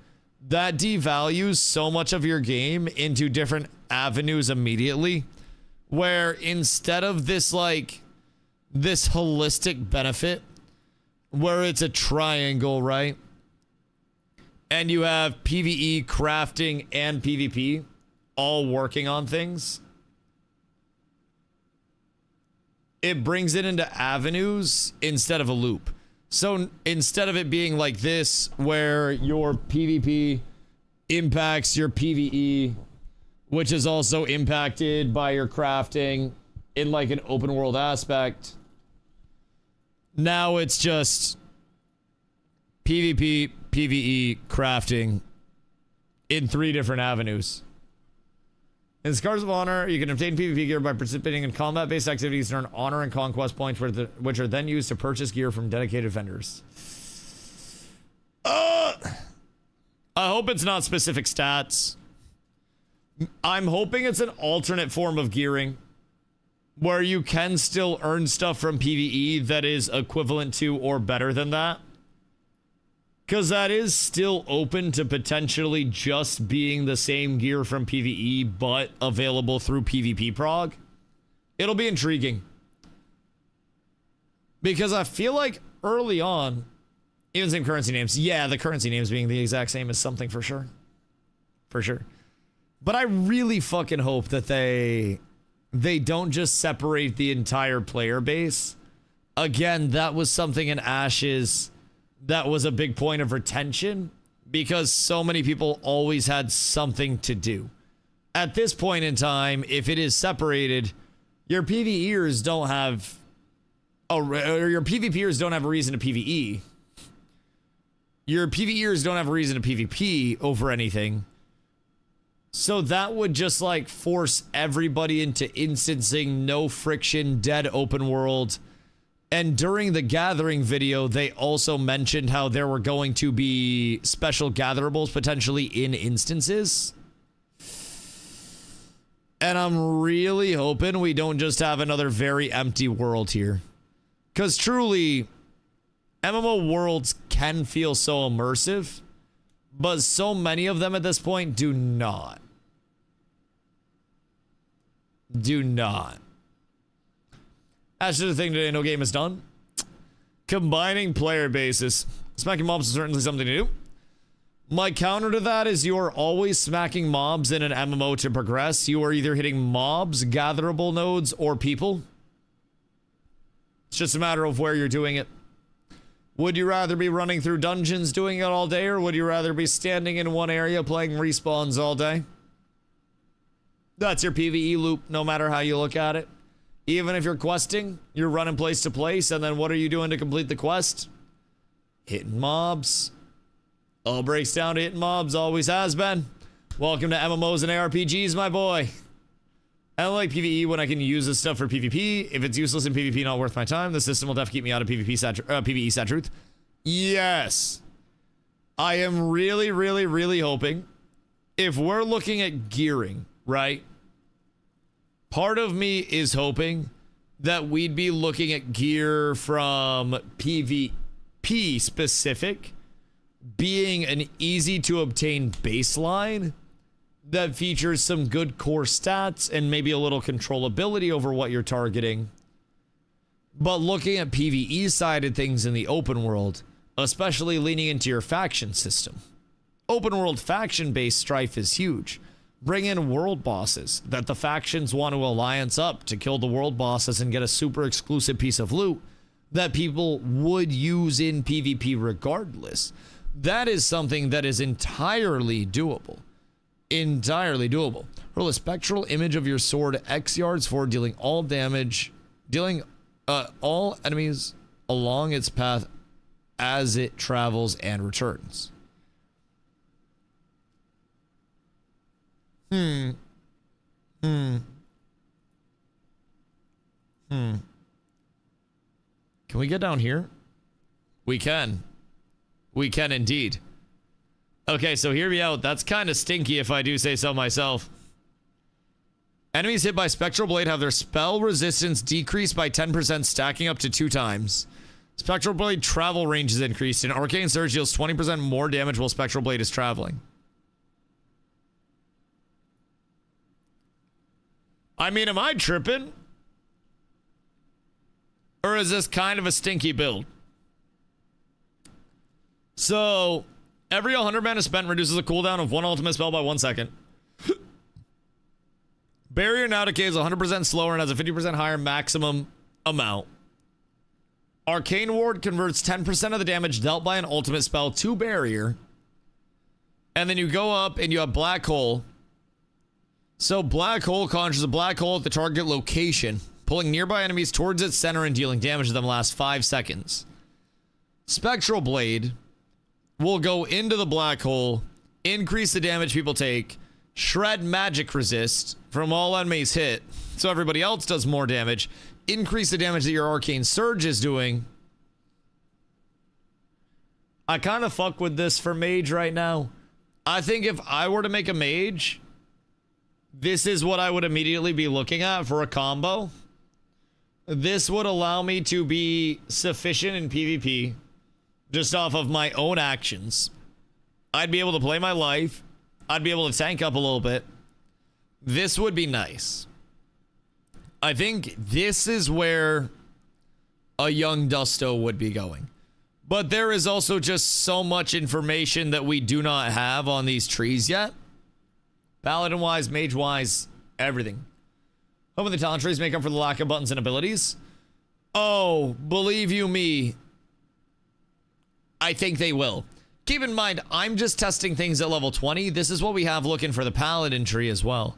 [SPEAKER 1] That devalues so much of your game into different avenues immediately. Where instead of this like, this holistic benefit, where it's a triangle, right? And you have PvE, crafting, and PvP all working on things. It brings it into avenues instead of a loop. So instead of it being like this, where your PvP impacts your PvE, which is also impacted by your crafting in like an open world aspect, now it's just PvP, PvE, crafting in 3 different avenues. In Scars of Honor, you can obtain PvP gear by participating in combat-based activities to earn honor and conquest points, which are then used to purchase gear from dedicated vendors. I hope it's not specific stats. I'm hoping it's an alternate form of gearing, where you can still earn stuff from PvE that is equivalent to or better than that. Because that is still open to potentially just being the same gear from PvE, but available through PvP prog. It'll be intriguing. Because I feel like early on, even same currency names. Yeah, the currency names being the exact same is something for sure. For sure. But I really fucking hope that they don't just separate the entire player base. Again, that was something in Ashes that was a big point of retention because so many people always had something to do. At this point in time, if it is separated, your PvEers don't have or your PvPers don't have a reason to PvE. Your PvEers don't have a reason to PvP over anything. So that would just like force everybody into instancing, no friction, dead open world. And during the gathering video, they also mentioned how there were going to be special gatherables potentially in instances. And I'm really hoping we don't just have another very empty world here. Because truly, MMO worlds can feel so immersive, but so many of them at this point do not. Do not. That's just the thing today no game is done. Combining player bases. Smacking mobs is certainly something to do. My counter to that is you are always smacking mobs in an MMO to progress. You are either hitting mobs, gatherable nodes, or people. It's just a matter of where you're doing it. Would you rather be running through dungeons doing it all day, or would you rather be standing in one area playing respawns all day? That's your PvE loop, no matter how you look at it. Even if you're questing, you're running place to place, and then what are you doing to complete the quest? Hitting mobs. All breaks down to hitting mobs, always has been. Welcome to MMOs and ARPGs, my boy. I don't like PvE when I can use this stuff for PvP. If it's useless in PvP, not worth my time. The system will definitely keep me out of PvE sad truth. Yes. I am really, really, really hoping if we're looking at gearing, right? Part of me is hoping that we'd be looking at gear from PvP specific being an easy to obtain baseline that features some good core stats and maybe a little controllability over what you're targeting. But looking at PvE side of things in the open world, especially leaning into your faction system. Open world faction based strife is huge. Bring in world bosses that the factions want to alliance up to kill the world bosses and get a super exclusive piece of loot that people would use in PvP regardless. That is something that is entirely doable. Entirely doable. Roll a spectral image of your sword X yards for dealing all damage, dealing all enemies along its path as it travels and returns. Can we get down here? We can. We can indeed. Okay, so hear me out. That's kind of stinky if I do say so myself. Enemies hit by Spectral Blade have their spell resistance decreased by 10%, stacking up to 2 times. Spectral Blade travel range is increased, and Arcane Surge deals 20% more damage while Spectral Blade is traveling. I mean, am I tripping? Or is this kind of a stinky build? So, every 100 mana spent reduces a cooldown of 1 ultimate spell by 1 second. Barrier now decays 100% slower and has a 50% higher maximum amount. Arcane Ward converts 10% of the damage dealt by an ultimate spell to barrier. And then you go up and you have Black Hole. So Black Hole conjures a black hole at the target location, pulling nearby enemies towards its center and dealing damage to them last 5 seconds. Spectral Blade will go into the black hole, increase the damage people take, shred magic resist from all enemies hit, so everybody else does more damage, increase the damage that your Arcane Surge is doing. I kind of fuck with this for mage right now. I think if I were to make a mage, this is what I would immediately be looking at for a combo. This would allow me to be sufficient in PvP, just off of my own actions, I'd be able to play my life. I'd be able to tank up a little bit. This would be nice. I think this is where a young Dusto would be going. But there is also just so much information that we do not have on these trees yet. Paladin-wise, mage-wise, everything. Hoping the talent trees make up for the lack of buttons and abilities. Oh, believe you me, I think they will. Keep in mind, I'm just testing things at level 20. This is what we have looking for the Paladin tree as well.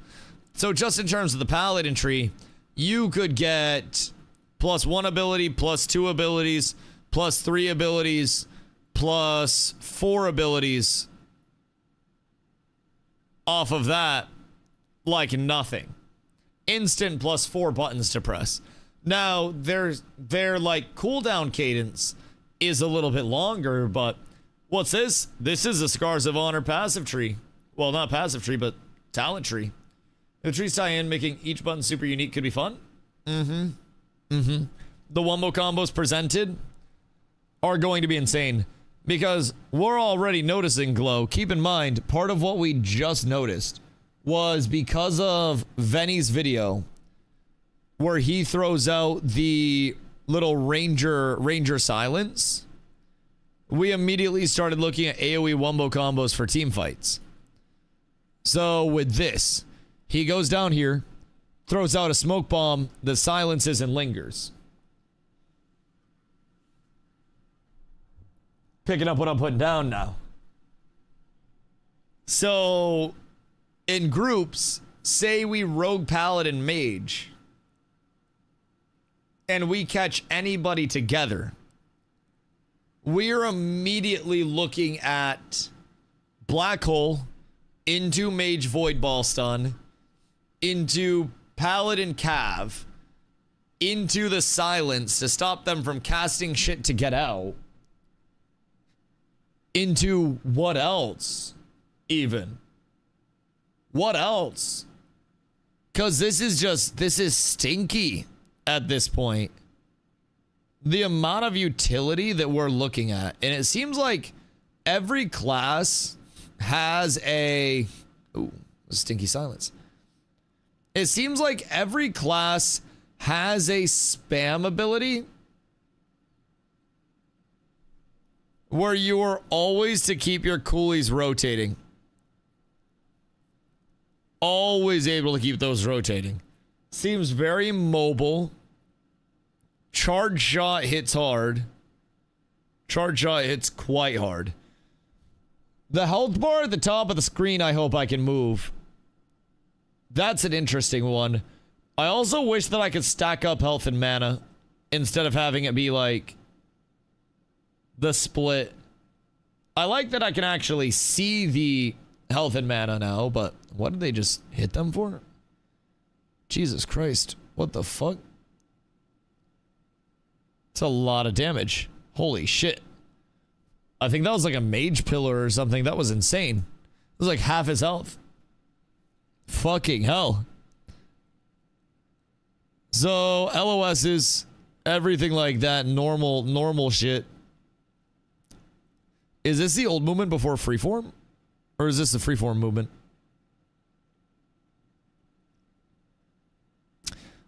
[SPEAKER 1] So just in terms of the Paladin tree, you could get +1 ability, +2 abilities, +3 abilities, +4 abilities off of that like nothing. Instant +4 buttons to press. Now, their like cooldown cadence is a little bit longer, but what's this? This is a Scars of Honor passive tree. Well, not passive tree, but talent tree. The trees tie in, making each button super unique could be fun. The wombo combos presented are going to be insane because we're already noticing glow. Keep in mind, part of what we just noticed was because of Venny's video where he throws out the little ranger silence. We immediately started looking at AoE wombo combos for team fights. So with this, he goes down here, throws out a smoke bomb that silences and lingers. Picking up what I'm putting down now. So in groups, say we rogue paladin mage and we catch anybody together, we're immediately looking at black hole into mage void ball stun, into paladin cav, into the silence to stop them from casting shit to get out, into what else even? What else? Because this is stinky at this point. The amount of utility that we're looking at. And it seems like every class has a... Ooh, stinky silence. It seems like every class has a spam ability where you are always to keep your coolies rotating. Always able to keep those rotating. Seems very mobile. Charge shot hits hard. Charge shot hits quite hard. The health bar at the top of the screen, I hope I can move. That's an interesting one. I also wish that I could stack up health and mana instead of having it be like the split. I like that I can actually see the health and mana now, but what did they just hit them for? Jesus Christ. What the fuck? It's a lot of damage. Holy shit. I think that was like a mage pillar or something. That was insane. It was like half his health. Fucking hell. So, LOSs, everything like that, normal shit. Is this the old movement before freeform? Or is this the freeform movement?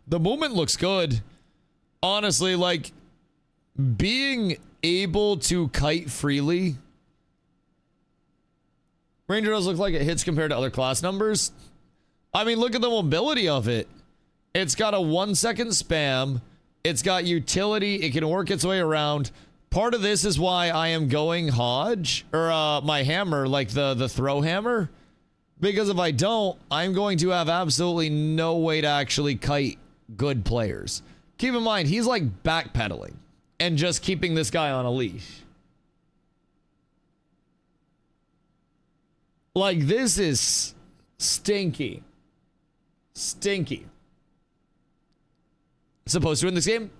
[SPEAKER 1] The movement looks good. Honestly, like, being able to kite freely. Ranger does look like it hits compared to other class numbers. I mean, look at the mobility of it. It's got a 1 second spam. It's got utility. It can work its way around. Part of this is why I am going Hodge, or my hammer, like the throw hammer. Because if I don't, I'm going to have absolutely no way to actually kite good players. Keep in mind, he's like backpedaling and just keeping this guy on a leash. Like, this is stinky. Stinky. Supposed to win this game?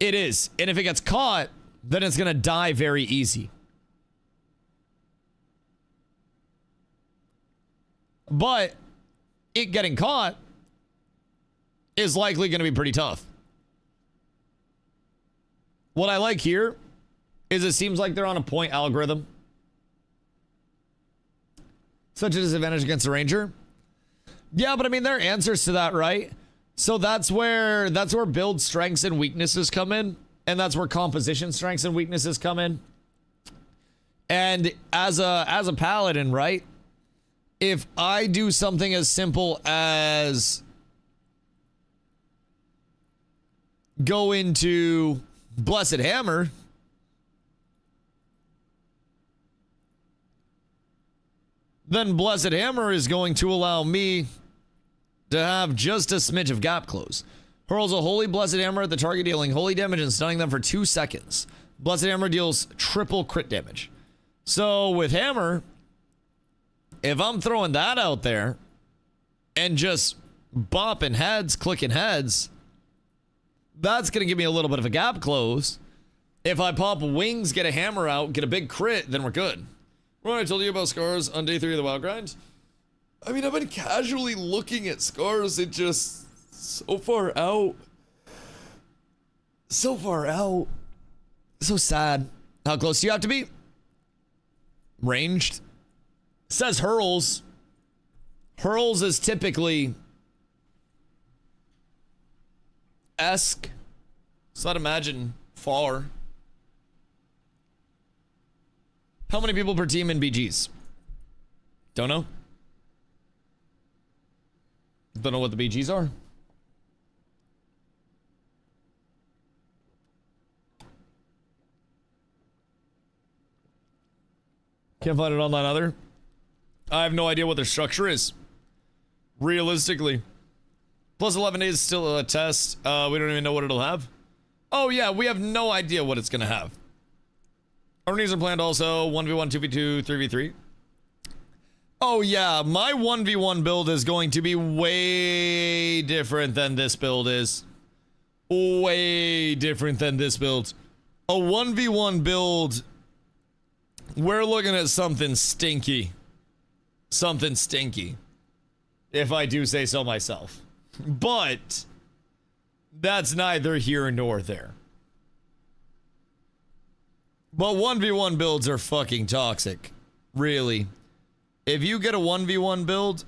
[SPEAKER 1] It is. And if it gets caught, then it's going to die very easy. But it getting caught is likely going to be pretty tough. What I like here is it seems like they're on a point algorithm. Such a disadvantage against the Ranger. Yeah, but I mean, there are answers to that, right? So that's where build strengths and weaknesses come in. And that's where composition strengths and weaknesses come in. And as a paladin, right? If I do something as simple as go into Blessed Hammer, then Blessed Hammer is going to allow me to have just a smidge of gap close. Hurls a Holy Blessed Hammer at the target, dealing holy damage and stunning them for 2 seconds. Blessed Hammer deals triple crit damage. So with Hammer, if I'm throwing that out there and just bopping heads, clicking heads, that's going to give me a little bit of a gap close. If I pop wings, get a hammer out, get a big crit, then we're good. Remember I told you about scars on day 3 of the WoW grind? I mean, I've been casually looking at scars. It just so far out. So far out. So sad. How close do you have to be? Ranged. Says hurls. Hurls is typically esque. So I'd imagine far. How many people per team in BGs? Don't know. Don't know what the BGs are. Can't find it online either. I have no idea what their structure is. Realistically. Plus 11 days is still a test. We don't even know what it'll have. Oh yeah, we have no idea what it's gonna have. Our needs are planned also 1v1, 2v2, 3v3. Oh yeah, my 1v1 build is going to be way different than this build is. Way different than this build. A 1v1 build, we're looking at something stinky. Something stinky. If I do say so myself. But that's neither here nor there. But 1v1 builds are fucking toxic. Really. If you get a 1v1 build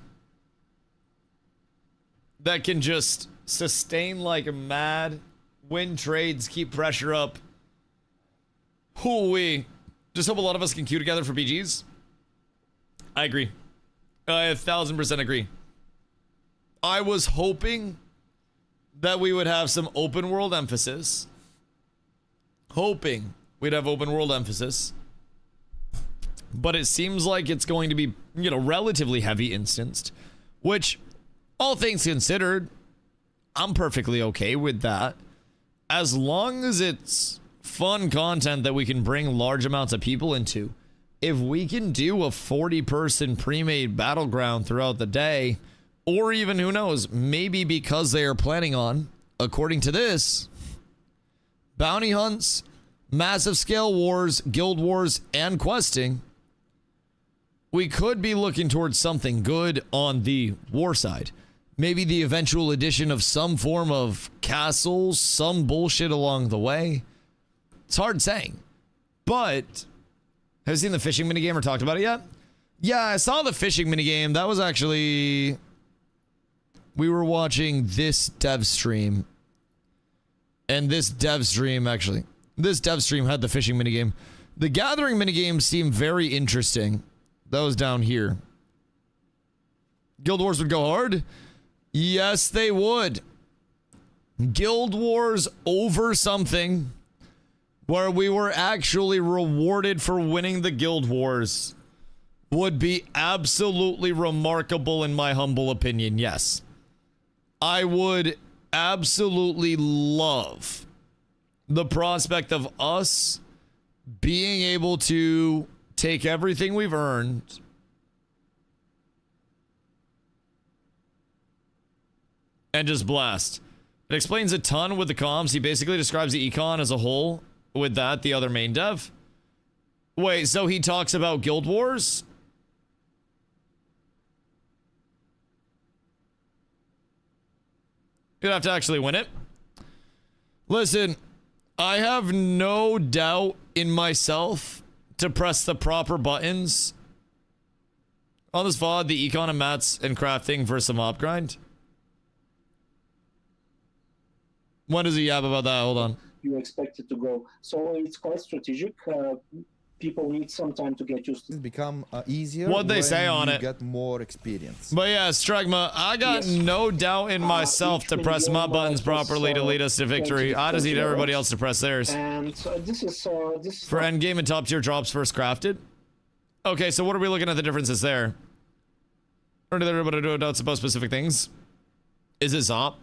[SPEAKER 1] that can just sustain like mad, win trades, keep pressure up. Hoo-wee. Just hope a lot of us can queue together for BGs. I agree. I 1000% agree. I was hoping that we would have some open world emphasis. Hoping we'd have open world emphasis. But it seems like it's going to be, you know, relatively heavy instanced. Which, all things considered, I'm perfectly okay with that. As long as it's fun content that we can bring large amounts of people into. If we can do a 40-person pre-made battleground throughout the day, or even, who knows, maybe because they are planning on, according to this, bounty hunts, massive scale wars, guild wars, and questing, we could be looking towards something good on the war side. Maybe the eventual addition of some form of castles, some bullshit along the way. It's hard saying. But, have you seen the fishing minigame or talked about it yet? Yeah, I saw the fishing minigame. That was actually... We were watching this dev stream. And this dev stream, actually. This dev stream had the fishing minigame. The gathering minigame seemed very interesting. That was down here. Guild Wars would go hard? Yes, they would. Guild Wars over something where we were actually rewarded for winning the Guild Wars would be absolutely remarkable in my humble opinion, yes. I would absolutely love the prospect of us being able to take everything we've earned and just blast. It explains a ton with the comms. He basically describes the econ as a whole with that, the other main dev. Wait, so he talks about Guild Wars? You'd have to actually win it. Listen, I have no doubt in myself to press the proper buttons on this VOD, the econ and mats and crafting versus a mob grind. When does he yab about that? Hold on.
[SPEAKER 6] You expect it to go. So it's quite strategic. People need some time to get used to it.
[SPEAKER 5] It's become easier.
[SPEAKER 1] What'd they say on
[SPEAKER 5] you
[SPEAKER 1] it?
[SPEAKER 5] Get more experience.
[SPEAKER 1] But yeah, Stragma, I got no doubt in myself to press my buttons properly to lead us to victory. I just need everybody else to press theirs.
[SPEAKER 6] And this is
[SPEAKER 1] For endgame and top tier drops first crafted. Okay, so what are we looking at the differences there? Or did everybody do doubts about specific things? Is it Zop?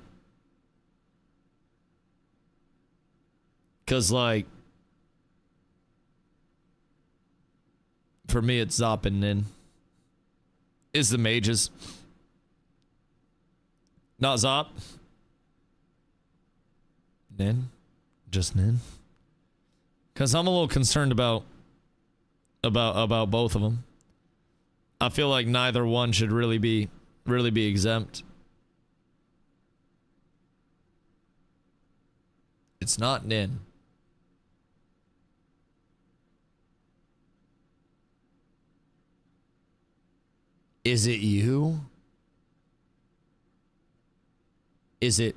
[SPEAKER 1] Cause like for me it's Zop and Nin. Is the mages. Not Zop. Nin. Just Nin. Cause I'm a little concerned about both of them. I feel like neither one should really be exempt. It's not Nin. Is it you? Is it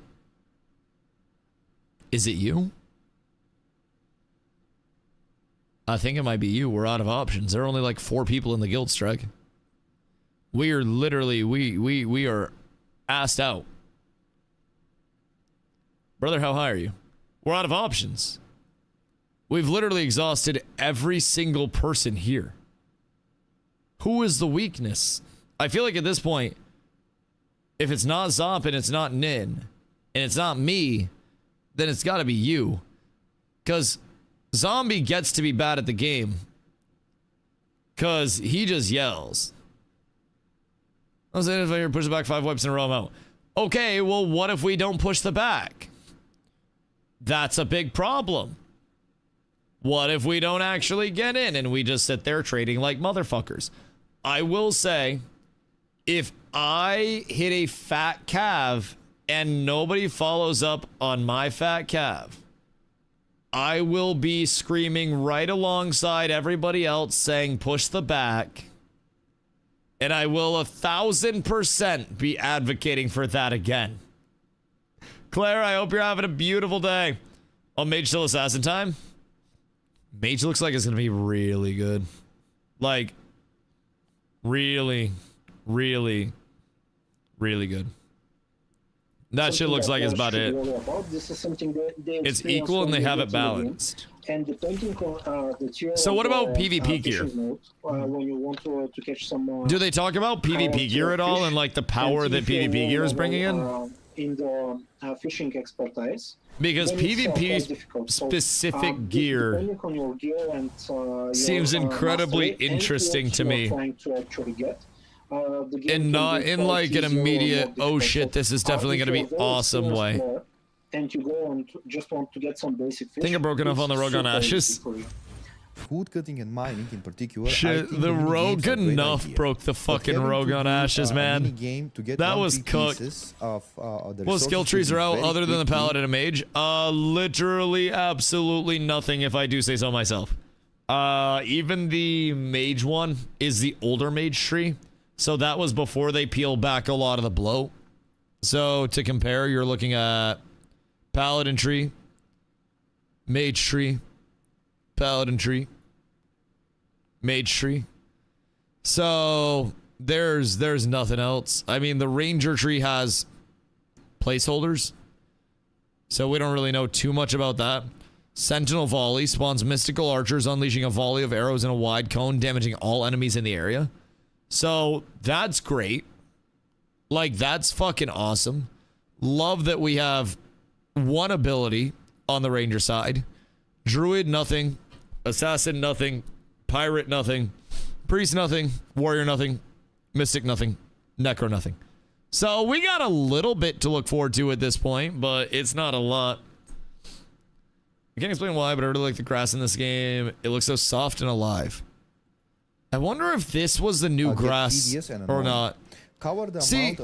[SPEAKER 1] you? I think it might be you. We're out of options. There are only like 4 people in the guild strike. We are literally, we are assed out. Brother, how high are you? We're out of options. We've literally exhausted every single person here. Who is the weakness? I feel like at this point, if it's not Zop and it's not Nin, and it's not me, then it's got to be you. Because Zombie gets to be bad at the game. Because he just yells. I was saying if I hear push back 5 wipes in a row, I'm out. Okay, well, what if we don't push the back? That's a big problem. What if we don't actually get in and we just sit there trading like motherfuckers? I will say, if I hit a fat cav and nobody follows up on my fat cav, I will be screaming right alongside everybody else saying push the back. And I will 1000% be advocating for that again. Claire, I hope you're having a beautiful day. Oh, Mage still assassin time? Mage looks like it's gonna be really good. Like, really, really, really good. That shit looks like it's about it.
[SPEAKER 6] This is something that
[SPEAKER 1] It's equal and they have it balanced.
[SPEAKER 6] And depending on the tier.
[SPEAKER 1] So what about
[SPEAKER 6] of,
[SPEAKER 1] PvP gear?
[SPEAKER 6] Mode, when you want to catch some.
[SPEAKER 1] Do they talk about PvP gear at all and like the power that PvP gear is bringing in?
[SPEAKER 6] In the fishing expertise.
[SPEAKER 1] Because PvP specific gear seems incredibly interesting to me. And not in like an immediate, oh shit, this is definitely going to be awesome way.
[SPEAKER 6] And you go and just want to get some basic fish.
[SPEAKER 1] I think I broke enough on the Rogue on Ashes.
[SPEAKER 5] Food cutting and mining in particular.
[SPEAKER 1] Shit, the Rogue enough broke the fucking Rogue on Ashes, man. That was cooked. Well, skill trees are out other than the Paladin and Mage. Literally absolutely nothing if I do say so myself. Even the Mage one is the older Mage tree. So that was before they peeled back a lot of the bloat. So to compare, you're looking at Paladin tree, Mage tree, Paladin tree, Mage tree. So there's nothing else. I mean, the Ranger tree has placeholders, so we don't really know too much about that. Sentinel volley spawns mystical archers, unleashing a volley of arrows in a wide cone, damaging all enemies in the area. So that's great. Like, that's fucking awesome. Love that we have one ability on the Ranger side. Druid, nothing. Assassin, nothing. Pirate, nothing. Priest, nothing. Warrior, nothing. Mystic, nothing. Necro, nothing. So we got a little bit to look forward to at this point, but it's not a lot. I can't explain why, but I really like the grass in this game. It looks so soft and alive. I wonder if this was the new grass or not. See,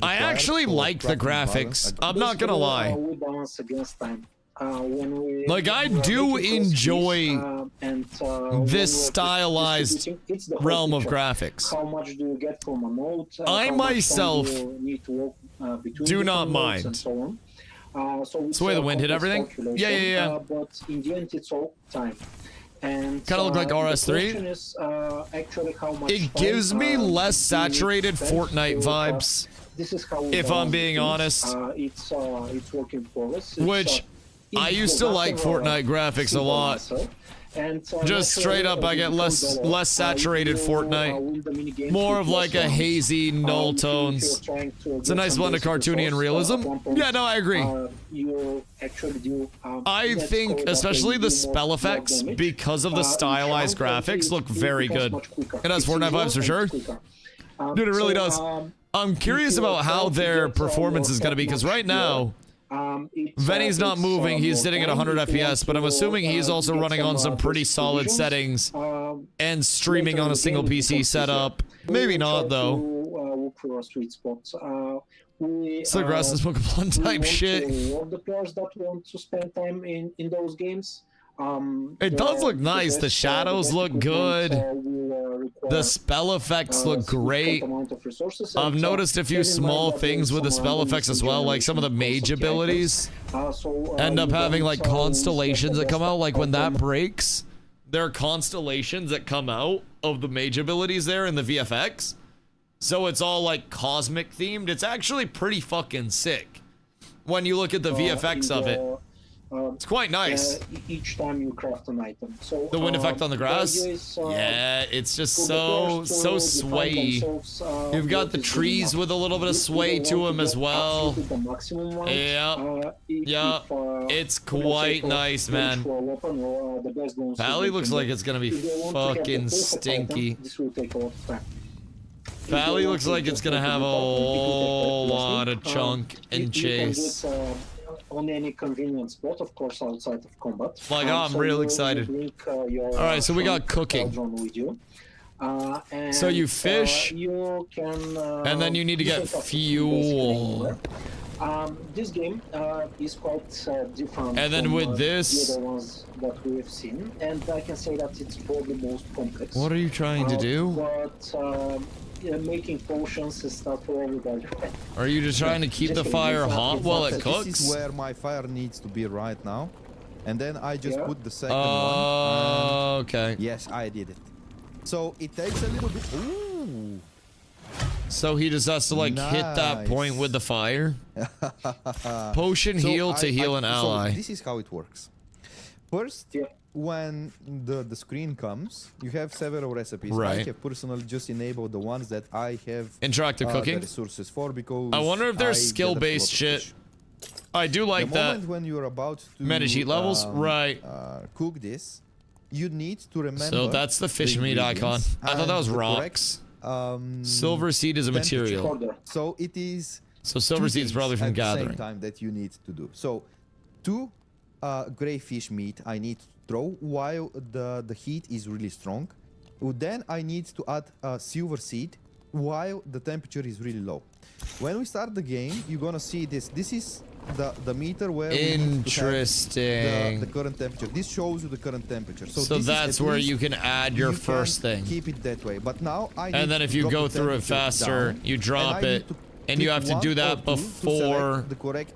[SPEAKER 1] I actually like the graphics. I'm not gonna lie.
[SPEAKER 6] We balance against time. when we
[SPEAKER 1] Like, I
[SPEAKER 6] we are
[SPEAKER 1] do
[SPEAKER 6] making
[SPEAKER 1] enjoy
[SPEAKER 6] recipes, and
[SPEAKER 1] this
[SPEAKER 6] when we are
[SPEAKER 1] stylized
[SPEAKER 6] distributing, it's the whole
[SPEAKER 1] realm of
[SPEAKER 6] picture.
[SPEAKER 1] graphics.
[SPEAKER 6] How much do you get from a node?
[SPEAKER 1] I
[SPEAKER 6] how much
[SPEAKER 1] myself
[SPEAKER 6] time do you need to work between
[SPEAKER 1] do
[SPEAKER 6] different
[SPEAKER 1] not
[SPEAKER 6] nodes
[SPEAKER 1] mind.
[SPEAKER 6] and so on. So it's
[SPEAKER 1] It's the way the wind hit
[SPEAKER 6] complex
[SPEAKER 1] everything? Yeah,
[SPEAKER 6] calculation,
[SPEAKER 1] yeah, yeah.
[SPEAKER 6] But in the end, it's all time. And
[SPEAKER 1] Kinda look like
[SPEAKER 6] the
[SPEAKER 1] RS3.
[SPEAKER 6] question is, actually how much
[SPEAKER 1] It
[SPEAKER 6] time,
[SPEAKER 1] gives me less
[SPEAKER 6] do you
[SPEAKER 1] saturated
[SPEAKER 6] spend
[SPEAKER 1] Fortnite
[SPEAKER 6] to,
[SPEAKER 1] vibes,
[SPEAKER 6] this is how we
[SPEAKER 1] if I'm
[SPEAKER 6] balance
[SPEAKER 1] being
[SPEAKER 6] things.
[SPEAKER 1] honest.
[SPEAKER 6] It's work in progress.
[SPEAKER 1] Which I used to like Fortnite graphics a lot.
[SPEAKER 6] And,
[SPEAKER 1] Just straight up, I get less saturated Fortnite. More of like a hazy null tones. It's a nice blend of cartoony and realism. Yeah, no, I agree. I think especially the spell effects, because of the stylized graphics, look very good. It has Fortnite vibes for sure. Dude, it really does. I'm curious about how their performance is going to be, because right now, Venny's not moving, he's sitting at 100 FPS, but I'm assuming he's also running on some pretty solid settings and streaming on a single PC setup. Maybe not, though. It's the grass is Pokemon type shit.
[SPEAKER 6] The players that want to spend time in those games.
[SPEAKER 1] It does look nice. The shadows look good. The spell effects look great. I've noticed a few small things with the spell effects as well, like some of the mage abilities end up having like constellations that come out. Like when that breaks, there are constellations that come out of the mage abilities there in the VFX. So it's all like cosmic themed. It's actually pretty fucking sick when you look at the VFX of it. It's quite nice.
[SPEAKER 6] Each time you craft an item. So
[SPEAKER 1] the wind effect on the grass. Yeah, it's just so swayy. You've got the trees with a little bit of sway to them as well. Yeah, it's quite nice, man. Pally looks like it's gonna be fucking stinky. Pally looks like it's gonna have a whole lot of chunk and chase.
[SPEAKER 6] On any convenient spot, of course, outside of combat.
[SPEAKER 1] Like, I'm real excited. Alright, so we got cooking. So you fish,
[SPEAKER 6] you can,
[SPEAKER 1] and then you need to get fuel.
[SPEAKER 6] This game is quite different.
[SPEAKER 1] And then with this,
[SPEAKER 6] the other ones that we have seen, and I can say that it's probably most complex.
[SPEAKER 1] What are you trying to do?
[SPEAKER 6] But making potions is not for everybody.
[SPEAKER 1] Are you just trying to keep the fire hot while it cooks?
[SPEAKER 5] This is where my fire needs to be right now. And then I just put the second one.
[SPEAKER 1] Okay.
[SPEAKER 5] Yes, I did it. So it takes a little bit. Ooh.
[SPEAKER 1] So he just has to like hit that point with the fire. Potion heal to heal an ally.
[SPEAKER 5] So this is how it works. First, when the screen comes, you have several recipes.
[SPEAKER 1] Right.
[SPEAKER 5] I have personally just enabled the ones that I have
[SPEAKER 1] interactive cooking
[SPEAKER 5] the resources for, because
[SPEAKER 1] I wonder if there's skill-based shit. I do like
[SPEAKER 5] the
[SPEAKER 1] that.
[SPEAKER 5] Moment when you're about to
[SPEAKER 1] manage heat levels, right?
[SPEAKER 5] Cook this, you need to remember.
[SPEAKER 1] So that's the fish meat icon. I thought that was rocks. Silver seed is a material.
[SPEAKER 5] So it is.
[SPEAKER 1] So silver seed is probably from gathering.
[SPEAKER 5] At the same time that you need to do. So 2 gray fish meat I need to throw while the heat is really strong. Then I need to add silver seed while the temperature is really low. When we start the game, you're gonna see this. This is the meter where
[SPEAKER 1] interesting.
[SPEAKER 5] The current temperature. This shows you the current temperature.
[SPEAKER 1] So that's where you can add your first thing.
[SPEAKER 5] Keep it that way. But now I need
[SPEAKER 1] and then if you go through it faster, you drop it, and you have to do that before
[SPEAKER 5] the correct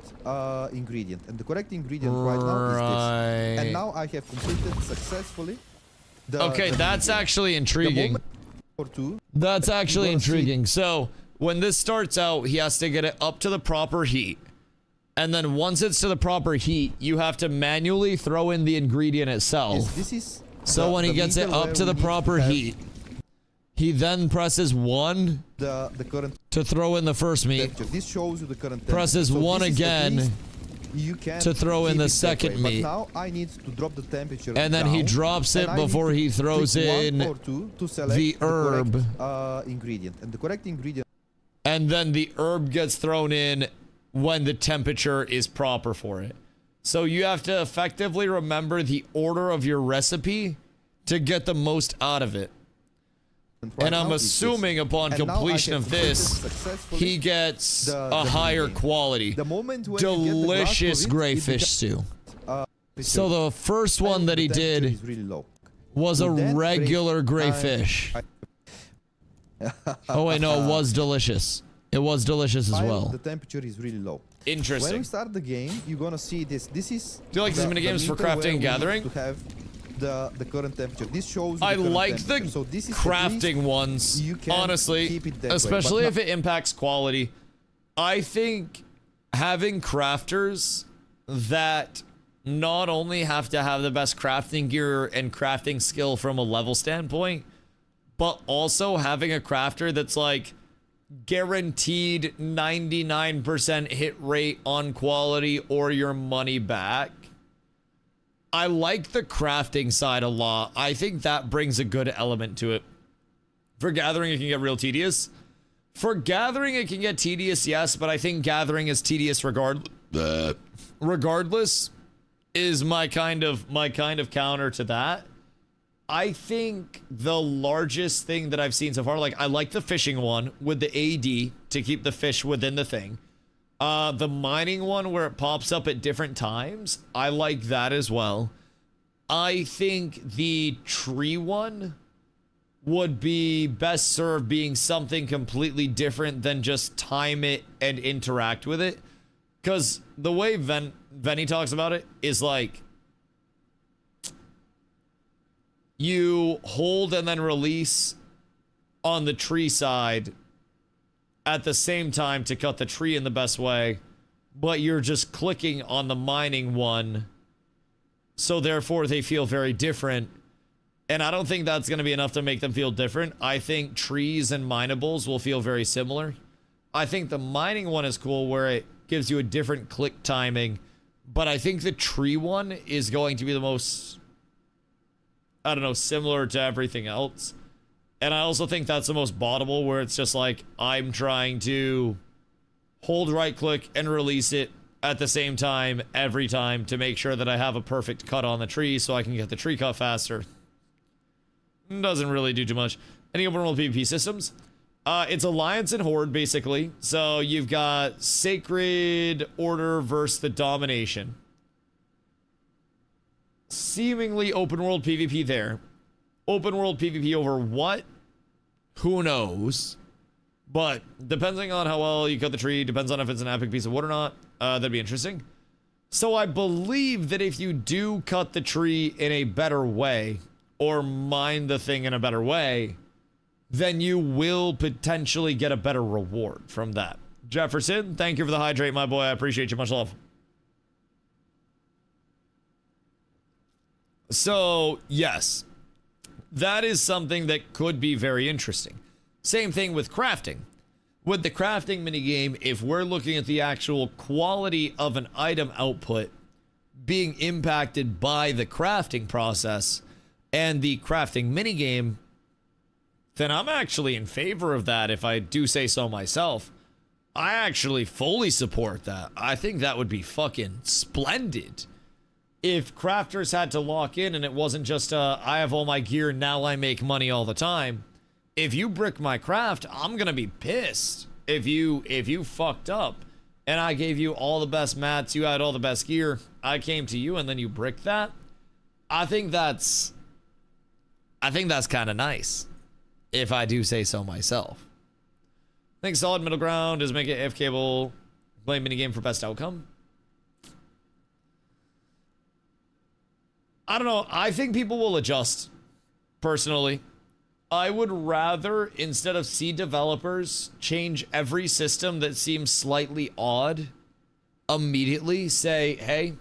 [SPEAKER 5] ingredient. And the correct ingredient right now is this. And now I have completed successfully.
[SPEAKER 1] Okay, that's actually intriguing. That's actually intriguing. So when this starts out, he has to get it up to the proper heat. And then once it's to the proper heat, you have to manually throw in the ingredient itself. So when he gets it up to the proper heat, he then presses 1 to throw in the first meat.
[SPEAKER 5] This shows you the current
[SPEAKER 1] presses 1 again to throw in the second meat.
[SPEAKER 5] But now I need to drop the temperature
[SPEAKER 1] and then he drops it before he throws in the herb.
[SPEAKER 5] Ingredient. And the correct ingredient.
[SPEAKER 1] And then the herb gets thrown in when the temperature is proper for it. So you have to effectively remember the order of your recipe to get the most out of it. And I'm assuming upon completion of this, he gets a higher quality. Delicious gray fish stew. So the first one that he did
[SPEAKER 5] is really low.
[SPEAKER 1] was a
[SPEAKER 5] So then
[SPEAKER 1] regular gray
[SPEAKER 5] I-
[SPEAKER 1] fish. Oh wait, no, it was delicious. It was delicious as
[SPEAKER 5] While
[SPEAKER 1] well.
[SPEAKER 5] The temperature is really low. When
[SPEAKER 1] Interesting.
[SPEAKER 5] we start the game, you're gonna see this. This is.
[SPEAKER 1] Do you like these
[SPEAKER 5] the
[SPEAKER 1] minigames for
[SPEAKER 5] meter
[SPEAKER 1] crafting
[SPEAKER 5] where
[SPEAKER 1] and
[SPEAKER 5] we
[SPEAKER 1] gathering?
[SPEAKER 5] need to have the current temperature. This shows.
[SPEAKER 1] I
[SPEAKER 5] the current
[SPEAKER 1] like the
[SPEAKER 5] temperature. So this is at
[SPEAKER 1] crafting
[SPEAKER 5] least
[SPEAKER 1] ones,
[SPEAKER 5] you can
[SPEAKER 1] honestly,
[SPEAKER 5] keep it that way,
[SPEAKER 1] especially
[SPEAKER 5] but
[SPEAKER 1] if it impacts quality. I think having crafters that not only have to have the best crafting gear and crafting skill from a level standpoint, but also having a crafter that's like guaranteed 99% hit rate on quality or your money back. I like the crafting side a lot. I think that brings a good element to it. For gathering, it can get real tedious. For gathering, it can get tedious, yes, but I think gathering is tedious regardless is my kind of counter to that. I think the largest thing that I've seen so far, like I like the fishing one with the AD to keep the fish within the thing. The mining one where it pops up at different times, I like that as well. I think the tree one would be best served being something completely different than just time it and interact with it. Because the way Venny talks about it is like you hold and then release on the tree side at the same time to cut the tree in the best way, but you're just clicking on the mining one, so therefore they feel very different. And I don't think that's going to be enough to make them feel different. I think trees and minables will feel very similar. I think the mining one is cool where it gives you a different click timing, but I think the tree one is going to be the most, I don't know, similar to everything else. And I also think that's the most bottable, where it's just like I'm trying to hold right click and release it at the same time every time to make sure that I have a perfect cut on the tree so I can get the tree cut faster. Doesn't really do too much. Any open world PvP systems? It's Alliance and Horde, basically. So you've got Sacred Order versus the Domination. Seemingly open world PvP there. Open world PvP over what? Who knows? But depending on how well you cut the tree, depends on if it's an epic piece of wood or not. That'd be interesting. So I believe that if you do cut the tree in a better way, or mine the thing in a better way, then you will potentially get a better reward from that. Jefferson, thank you for the hydrate, my boy. I appreciate you. Much love. So, yes, that is something that could be very interesting. Same thing with crafting. With the crafting minigame, if we're looking at the actual quality of an item output being impacted by the crafting process and the crafting minigame, then I'm actually in favor of that, if I do say so myself. I actually fully support that. I think that would be fucking splendid. If crafters had to lock in and it wasn't just I have all my gear, now I make money all the time. If you brick my craft, I'm gonna be pissed. If you fucked up and I gave you all the best mats, you had all the best gear, I came to you and then you bricked that. I think that's kind of nice, if I do say so myself. I think solid middle ground is make it if cable play minigame for best outcome. I don't know. I think people will adjust, personally. I would rather, instead of see developers change every system that seems slightly odd, immediately say, hey,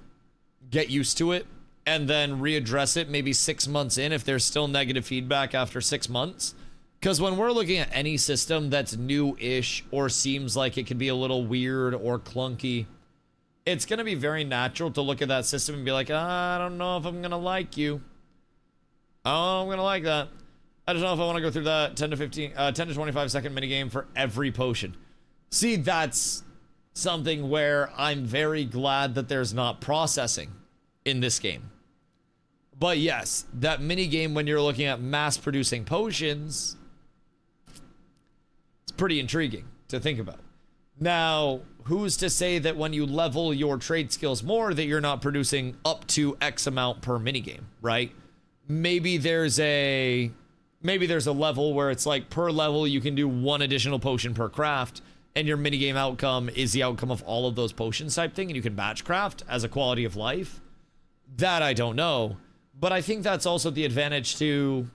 [SPEAKER 1] get used to it, and then readdress it maybe 6 months in if there's still negative feedback after 6 months. Because when we're looking at any system that's new-ish or seems like it could be a little weird or clunky, it's going to be very natural to look at that system and be like, I don't know if I'm going to like you. Oh, I'm going to like that. I don't know if I want to go through that 10 to 25 second minigame for every potion. See, that's something where I'm very glad that there's not processing in this game. But yes, that minigame when you're looking at mass producing potions, it's pretty intriguing to think about. Now, who's to say that when you level your trade skills more that you're not producing up to X amount per minigame, right? Maybe there's a level where it's like per level you can do 1 additional potion per craft, and your minigame outcome is the outcome of all of those potions type thing, and you can batch craft as a quality of life. That I don't know. But I think that's also the advantage to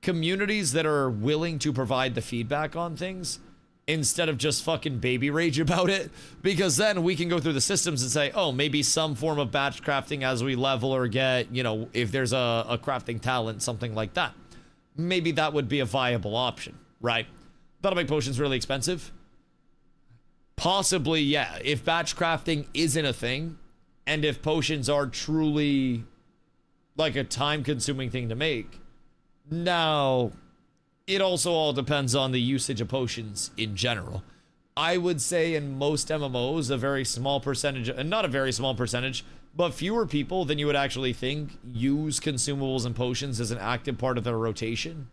[SPEAKER 1] communities that are willing to provide the feedback on things instead of just fucking baby rage about it, because then we can go through the systems and say, oh, maybe some form of batch crafting as we level or get, you know, if there's a crafting talent, something like that. Maybe that would be a viable option, right? That'll make potions really expensive. Possibly, yeah. If batch crafting isn't a thing, and if potions are truly like a time-consuming thing to make, now it also all depends on the usage of potions in general. I would say in most MMOs, a very small percentage, and not a very small percentage, but fewer people than you would actually think use consumables and potions as an active part of their rotation.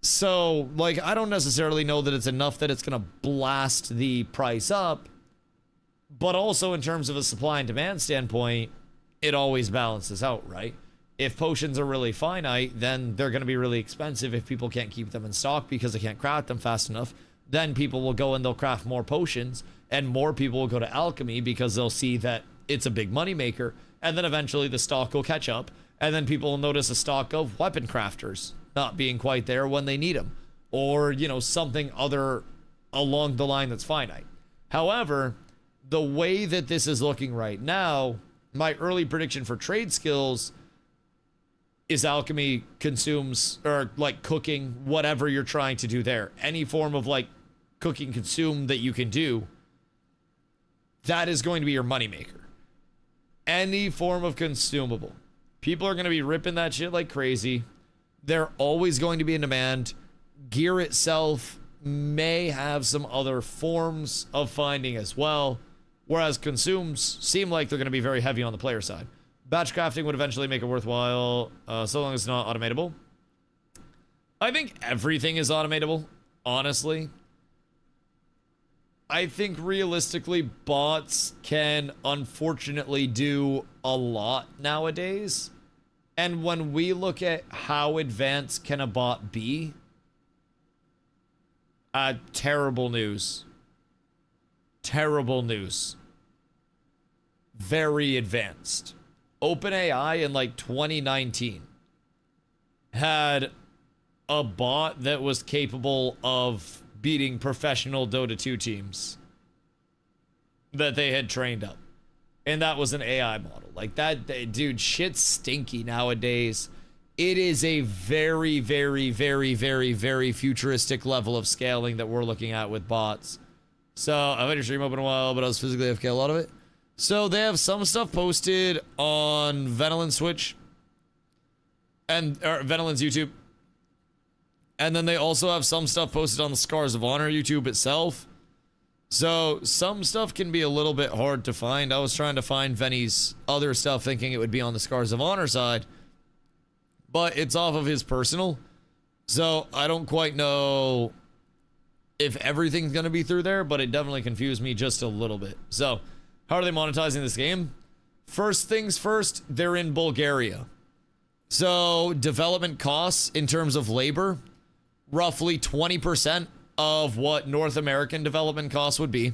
[SPEAKER 1] So, like, I don't necessarily know that it's enough that it's going to blast the price up, but also in terms of a supply and demand standpoint, it always balances out, right? If potions are really finite, then they're going to be really expensive if people can't keep them in stock because they can't craft them fast enough. Then people will go and they'll craft more potions, and more people will go to alchemy because they'll see that it's a big moneymaker. And then eventually the stock will catch up, and then people will notice a stock of weapon crafters not being quite there when they need them, or, you know, something other along the line that's finite. However, the way that this is looking right now, my early prediction for trade skills is alchemy consumes, or like cooking, whatever you're trying to do there. Any form of like cooking consume that you can do, that is going to be your moneymaker. Any form of consumable. People are going to be ripping that shit like crazy. They're always going to be in demand. Gear itself may have some other forms of finding as well, whereas consumes seem like they're going to be very heavy on the player side. Batch crafting would eventually make it worthwhile, so long as it's not automatable. I think everything is automatable, honestly. I think realistically, bots can unfortunately do a lot nowadays. And when we look at how advanced can a bot be, terrible news. Terrible news. Very advanced. OpenAI in like 2019 had a bot that was capable of beating professional Dota 2 teams that they had trained up. And that was an AI model. Like that, dude, shit's stinky nowadays. It is a very, very, very, very, very futuristic level of scaling that we're looking at with bots. So I've had your stream open a while, but I was physically AFK a lot of it. So they have some stuff posted on Venolin's Switch or Venolin's YouTube. And then they also have some stuff posted on the Scars of Honor YouTube itself. So some stuff can be a little bit hard to find. I was trying to find Venny's other stuff thinking it would be on the Scars of Honor side, but it's off of his personal. So I don't quite know if everything's going to be through there, but it definitely confused me just a little bit. So how are they monetizing this game? First things first, they're in Bulgaria. So development costs in terms of labor, roughly 20% of what North American development costs would be.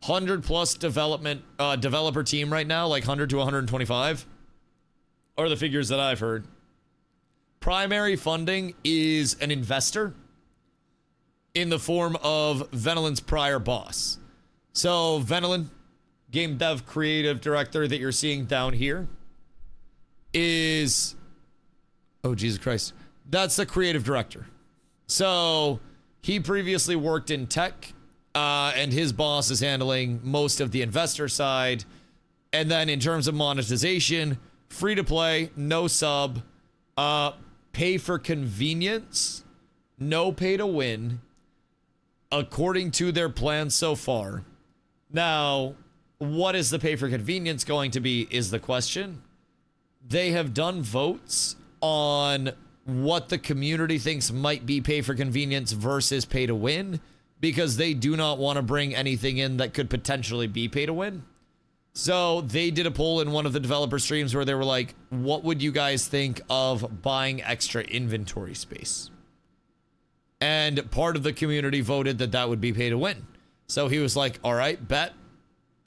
[SPEAKER 1] 100 plus developer team right now, like 100 to 125 are the figures that I've heard. Primary funding is an investor in the form of Venolin's prior boss. So Venolin, game dev creative director that you're seeing down here, is, oh Jesus Christ, that's the creative director. So he previously worked in tech, and his boss is handling most of the investor side. And then in terms of monetization, free to play, no sub, pay for convenience, no pay to win, according to their plan so far. Now, what is the pay for convenience going to be is the question. They have done votes on what the community thinks might be pay for convenience versus pay to win. because they do not want to bring anything in that could potentially be pay to win. So they did a poll in one of the developer streams where they were like, what would you guys think of buying extra inventory space? And part of the community voted that that would be pay to win. So he was like, all right, bet.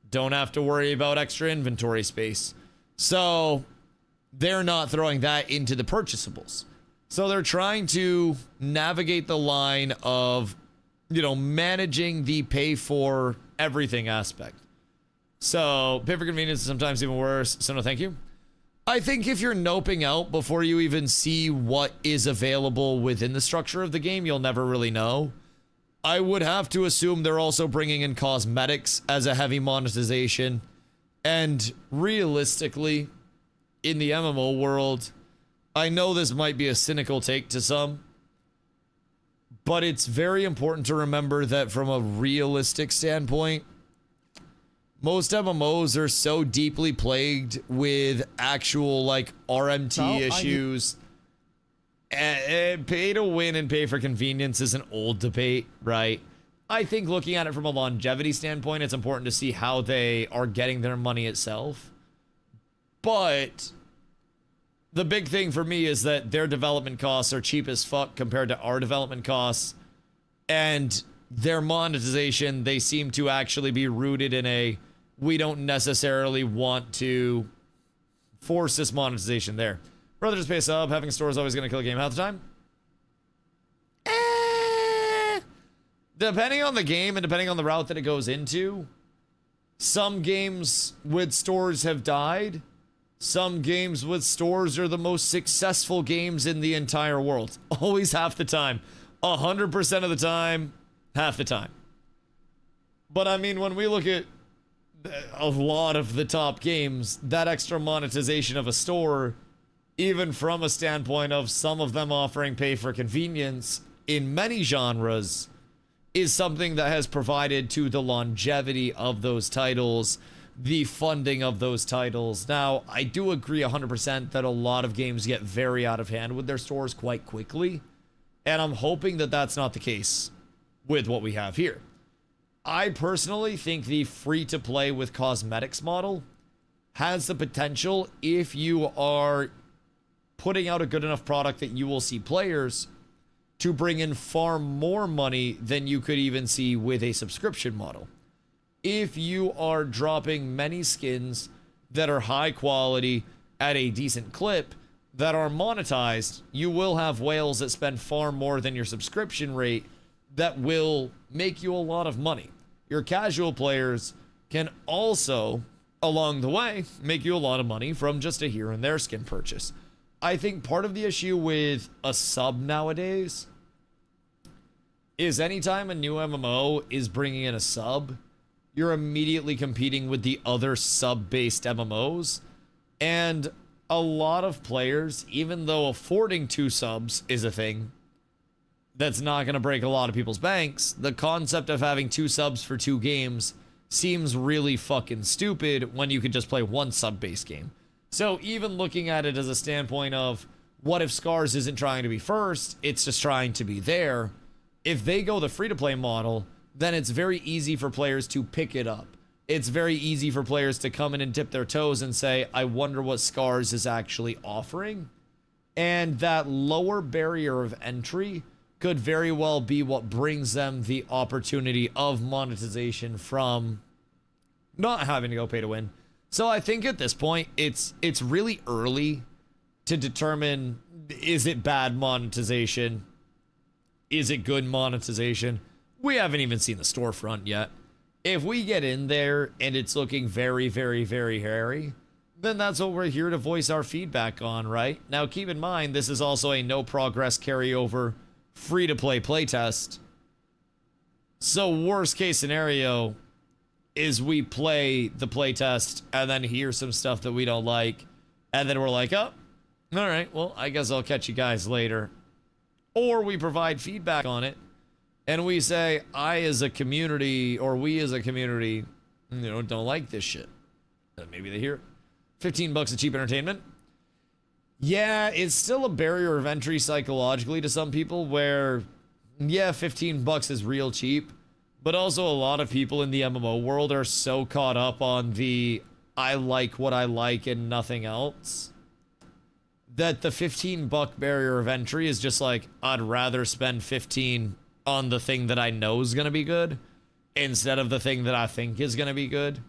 [SPEAKER 1] Don't have to worry about extra inventory space. So they're not throwing that into the purchasables. So they're trying to navigate the line of, you know, managing the pay for everything aspect. So pay for convenience is sometimes even worse. So no, thank you. I think if you're noping out before you even see what is available within the structure of the game, you'll never really know. I would have to assume they're also bringing in cosmetics as a heavy monetization. And realistically, in the MMO world, I know this might be a cynical take to some, but it's very important to remember that from a realistic standpoint, most MMOs are so deeply plagued with actual like RMT issues. Pay to win and pay for convenience is an old debate, right? I think looking at it from a longevity standpoint, it's important to see how they are getting their money itself. But the big thing for me is that their development costs are cheap as fuck compared to our development costs. And their monetization, they seem to actually be rooted in a, we don't necessarily want to force this monetization there. Brother, just pay a sub. Having a store is always going to kill a game half the time. Depending on the game and depending on the route that it goes into, some games with stores have died. Some games with stores are the most successful games in the entire world. Always half the time. 100% of the time, half the time. But I mean, when we look at a lot of the top games, that extra monetization of a store, even from a standpoint of some of them offering pay for convenience in many genres, is something that has provided to the longevity of those titles, the funding of those titles. Now, I do agree 100% that a lot of games get very out of hand with their stores quite quickly, and I'm hoping that that's not the case with what we have here. I personally think the free-to-play with cosmetics model has the potential, if you are putting out a good enough product that you will see players, to bring in far more money than you could even see with a subscription model. If you are dropping many skins that are high quality at a decent clip that are monetized, you will have whales that spend far more than your subscription rate that will make you a lot of money. Your casual players can also, along the way, make you a lot of money from just a here and there skin purchase. I think part of the issue with a sub nowadays is anytime a new MMO is bringing in a sub, you're immediately competing with the other sub-based MMOs. And a lot of players, even though affording 2 subs is a thing that's not going to break a lot of people's banks, the concept of having 2 subs for 2 games seems really fucking stupid when you could just play 1 sub-based game. So even looking at it as a standpoint of, what if Scars isn't trying to be first, it's just trying to be there. If they go the free-to-play model, then it's very easy for players to pick it up. It's very easy for players to come in and dip their toes and say, I wonder what Scars is actually offering. And that lower barrier of entry could very well be what brings them the opportunity of monetization from not having to go pay to win. So I think at this point, it's really early to determine, is it bad monetization? Is it good monetization? We haven't even seen the storefront yet. If we get in there and it's looking very, very, very hairy, then that's what we're here to voice our feedback on, right? Now, keep in mind, this is also a no progress carryover free-to-play playtest. So worst case scenario is we play the playtest and then hear some stuff that we don't like, and then we're like, oh, all right, well, I guess I'll catch you guys later. Or we provide feedback on it, and we say, I as a community, or we as a community, you know, don't like this shit. And maybe they hear it. $15 of cheap entertainment. Yeah, it's still a barrier of entry psychologically to some people where, yeah, $15 is real cheap. But also a lot of people in the MMO world are so caught up on the I like what I like and nothing else that the $15 barrier of entry is just like, I'd rather spend 15 on the thing that I know is going to be good instead of the thing that I think is going to be good.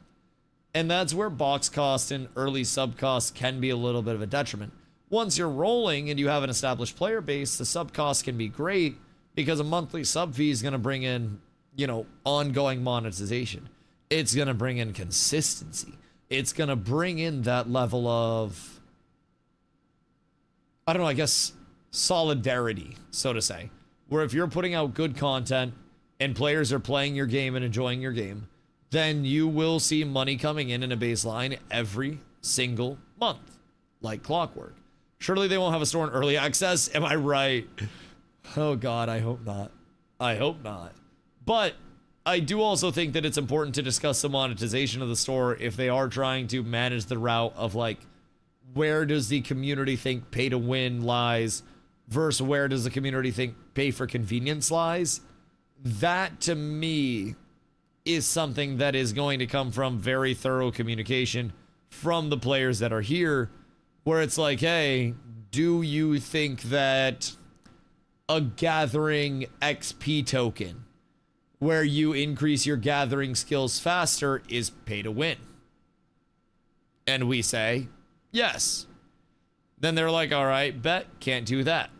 [SPEAKER 1] And that's where box cost and early sub cost can be a little bit of a detriment. Once you're rolling and you have an established player base, the sub cost can be great because a monthly sub fee is going to bring in, you know, ongoing monetization. It's going to bring in consistency. It's going to bring in that level of, I don't know, I guess solidarity, so to say, where if you're putting out good content and players are playing your game and enjoying your game, then you will see money coming in a baseline every single month, like clockwork. Surely they won't have a store in early access. Am I right? Oh God, I hope not. I hope not. But I do also think that it's important to discuss the monetization of the store if they are trying to manage the route of like, where does the community think pay to win lies versus where does the community think pay for convenience lies? That to me is something that is going to come from very thorough communication from the players that are here, where it's like, hey, do you think that a gathering XP token where you increase your gathering skills faster is pay to win? And we say, yes. Then they're like, all right, bet, can't do that.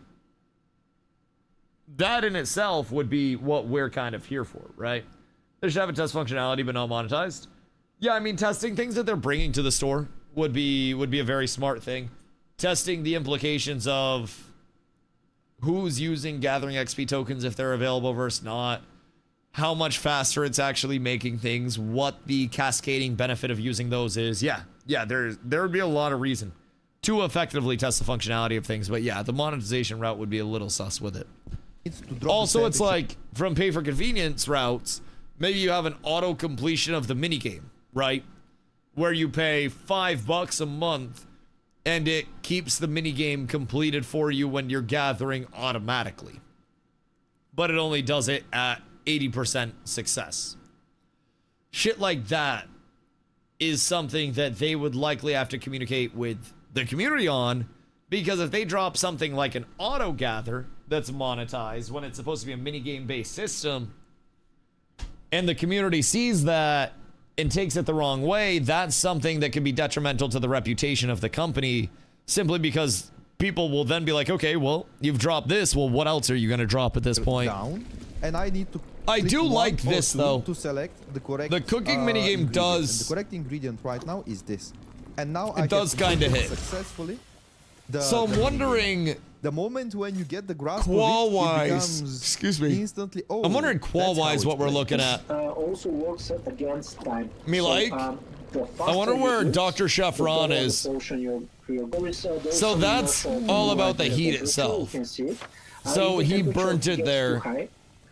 [SPEAKER 1] That in itself would be what we're kind of here for, right? They should have a test functionality, but not monetized. Yeah, I mean, testing things that they're bringing to the store would be a very smart thing. Testing the implications of who's using gathering XP tokens if they're available versus not, how much faster it's actually making things, what the cascading benefit of using those is. Yeah, there would be a lot of reason to effectively test the functionality of things, but yeah, the monetization route would be a little sus with it. Also, it's like, from pay for convenience routes, maybe you have an auto completion of the minigame, right? Where you pay $5 a month and it keeps the minigame completed for you when you're gathering automatically. But it only does it at 80% success. Shit like that is something that they would likely have to communicate with the community on, because if they drop something like an auto gather that's monetized when it's supposed to be a minigame based system, and the community sees that and takes it the wrong way, that's something that could be detrimental to the reputation of the company, simply because people will then be like, okay, well, you've dropped this. Well, what else are you going to drop at this point?
[SPEAKER 5] Down, and I need to.
[SPEAKER 1] I do like this though.
[SPEAKER 5] To select the correct.
[SPEAKER 1] The cooking minigame does.
[SPEAKER 5] And the correct ingredient right now is this, and now
[SPEAKER 1] it does kind of hit
[SPEAKER 5] successfully.
[SPEAKER 1] So I'm wondering.
[SPEAKER 5] The moment when you get the grasp
[SPEAKER 1] qual-wise, excuse me.
[SPEAKER 5] Instantly, oh,
[SPEAKER 1] I'm wondering qual-wise what we're looking at.
[SPEAKER 6] Also works against time.
[SPEAKER 1] Me
[SPEAKER 6] so,
[SPEAKER 1] like? I wonder where Dr. Chef Ron is. So that's all about the heat itself. So he burnt it there.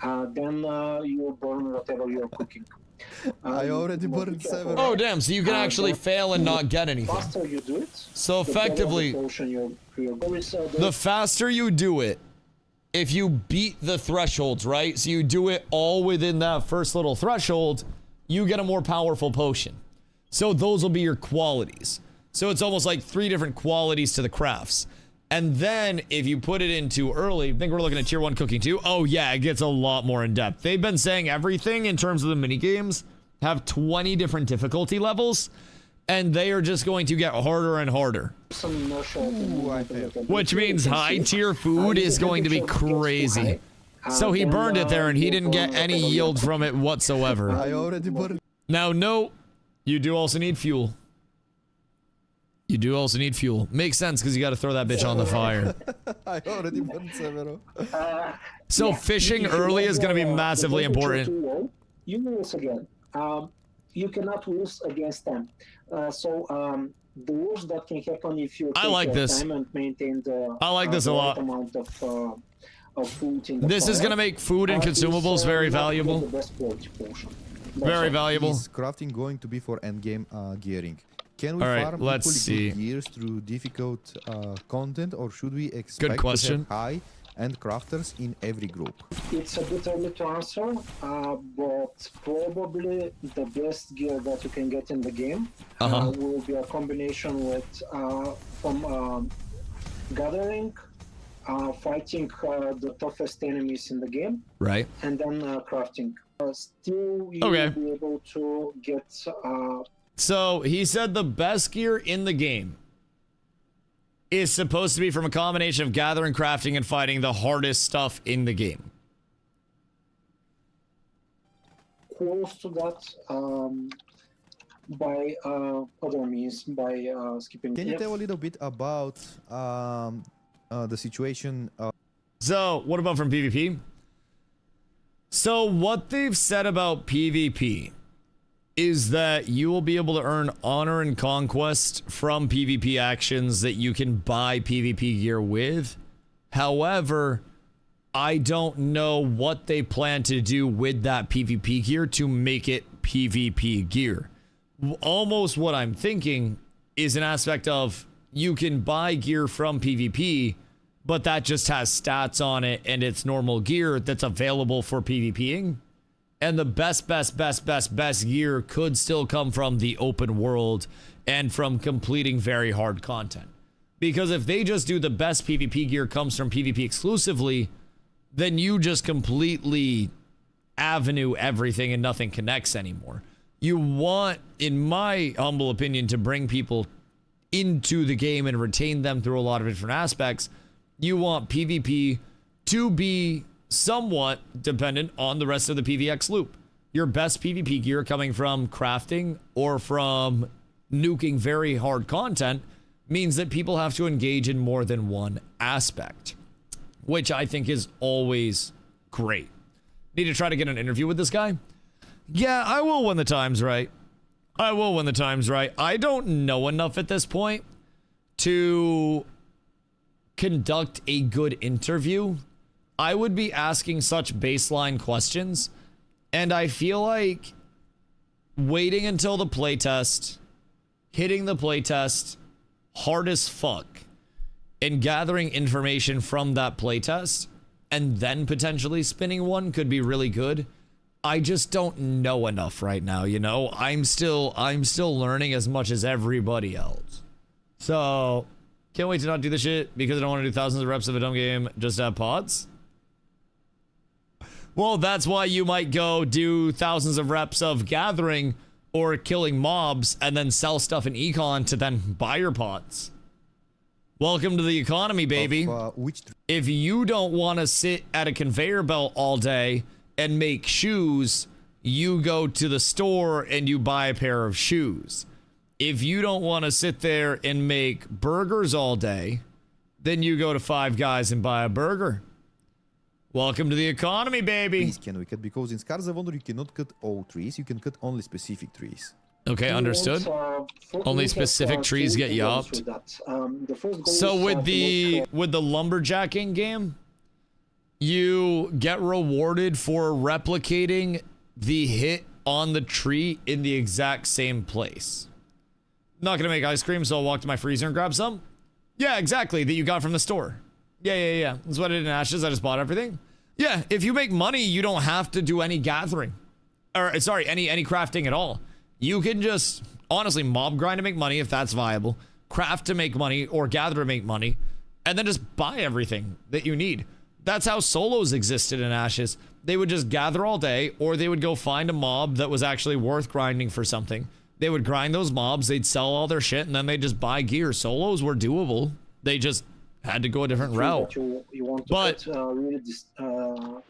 [SPEAKER 6] Then you burn whatever you're cooking.
[SPEAKER 5] I already burned 7.
[SPEAKER 1] Oh damn! So you can actually fail and not get anything.
[SPEAKER 6] Faster you do it,
[SPEAKER 1] so effectively, the faster you do it, if you beat the thresholds, right? So you do it all within that first little threshold, you get a more powerful potion. So those will be your qualities. So it's almost like 3 different qualities to the crafts. And then if you put it into early, I think we're looking at tier 1 cooking too. Oh yeah, it gets a lot more in depth. They've been saying everything in terms of the mini games have 20 different difficulty levels, and they are just going to get harder and harder. Which means high tier food is going to be crazy. So he burned it there and he didn't get any yield from it whatsoever.
[SPEAKER 5] I already burned.
[SPEAKER 1] Now, no, you do also need fuel. You do also need fuel. Makes sense because you got to throw that bitch on the fire.
[SPEAKER 5] I already burned 7.
[SPEAKER 1] So fishing early is going to be massively important.
[SPEAKER 6] You lose again. You cannot lose against them. The worst that can happen if you take
[SPEAKER 1] this.
[SPEAKER 6] time and maintain the
[SPEAKER 1] I like this a lot.
[SPEAKER 6] amount of food in the
[SPEAKER 1] This is going to make food and consumables very valuable.
[SPEAKER 6] The best quality portion.
[SPEAKER 1] Very valuable.
[SPEAKER 5] Is crafting going to be for endgame gearing? Can we farm
[SPEAKER 1] let's
[SPEAKER 5] equally
[SPEAKER 1] see.
[SPEAKER 5] good gears through difficult content, or should we expect
[SPEAKER 1] Good question.
[SPEAKER 5] to have high and crafters in every group?
[SPEAKER 6] It's a bit early to answer, but probably the best gear that you can get in the game will be a combination with from gathering, fighting the toughest enemies in the game,
[SPEAKER 1] Right.
[SPEAKER 6] and then crafting. Still, you
[SPEAKER 1] Okay.
[SPEAKER 6] will be able to get.
[SPEAKER 1] So he said the best gear in the game is supposed to be from a combination of gathering, crafting, and fighting the hardest stuff in the game.
[SPEAKER 6] Close to that by other means, by skipping.
[SPEAKER 5] Can you tell a little bit about the situation?
[SPEAKER 1] So, what about from PvP? So, what they've said about PvP is that you will be able to earn honor and conquest from PvP actions that you can buy PvP gear with. However, I don't know what they plan to do with that PvP gear to make it PvP gear. Almost what I'm thinking is an aspect of you can buy gear from PvP, but that just has stats on it and it's normal gear that's available for PvPing. And the best gear could still come from the open world and from completing very hard content. Because if they just do the best PvP gear comes from PvP exclusively, then you just completely avenue everything and nothing connects anymore. You want, in my humble opinion, to bring people into the game and retain them through a lot of different aspects. You want PvP to be somewhat dependent on the rest of the PvX loop. Your best PvP gear coming from crafting or from nuking very hard content means that people have to engage in more than one aspect, which I think is always great. Need to try to get an interview with this guy? Yeah, I will when the time's right. I will when the time's right. I don't know enough at this point to conduct a good interview. I would be asking such baseline questions, and I feel like waiting until the playtest, hitting the playtest hard as fuck, and gathering information from that playtest, and then potentially spinning one could be really good. I just don't know enough right now, you know? I'm still learning as much as everybody else. So, can't wait to not do this shit because I don't want to do thousands of reps of a dumb game just to have pods. Well, that's why you might go do thousands of reps of gathering or killing mobs and then sell stuff in econ to then buy your pods. Welcome to the economy, baby. If you don't want to sit at a conveyor belt all day and make shoes, you go to the store and you buy a pair of shoes. If you don't want to sit there and make burgers all day, then you go to Five Guys and buy a burger. Welcome to the economy, baby.
[SPEAKER 5] Trees can we cut? Because in Scars of Wonder you cannot cut all trees, you can cut only specific trees.
[SPEAKER 1] Okay, understood. Only specific trees get yopped. So with the lumberjacking game, you get rewarded for replicating the hit on the tree in the exact same place. Not gonna make ice cream, so I'll walk to my freezer and grab some. Yeah, exactly, that you got from the store. Yeah. That's what I did in Ashes. I just bought everything. Yeah, if you make money, you don't have to do any gathering. Or, sorry, any crafting at all. You can just, honestly, mob grind to make money if that's viable. Craft to make money or gather to make money. And then just buy everything that you need. That's how solos existed in Ashes. They would just gather all day, or they would go find a mob that was actually worth grinding for something. They would grind those mobs, they'd sell all their shit, and then they'd just buy gear. Solos were doable. They just had to go a different route.
[SPEAKER 6] You want to
[SPEAKER 1] but
[SPEAKER 6] really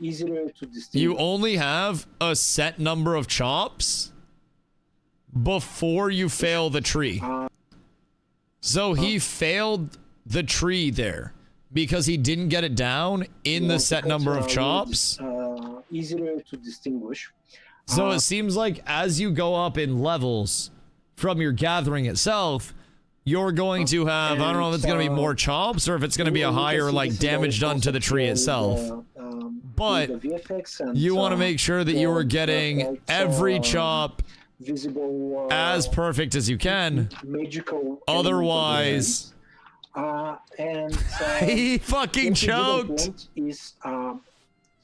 [SPEAKER 6] easier to distinguish.
[SPEAKER 1] You only have a set number of chops before you fail the tree. So he failed the tree there because he didn't get it down in the set number of chops.
[SPEAKER 6] Easier to distinguish.
[SPEAKER 1] So it seems like as you go up in levels from your gathering itself, you're going to have, I don't know if it's going to be more chops or if it's going to be a higher like damage done to the tree itself. But you want to make sure that you are getting every chop
[SPEAKER 6] visible
[SPEAKER 1] as perfect as you can. Otherwise,
[SPEAKER 6] And
[SPEAKER 1] He fucking
[SPEAKER 6] what we don't
[SPEAKER 1] choked.
[SPEAKER 6] want is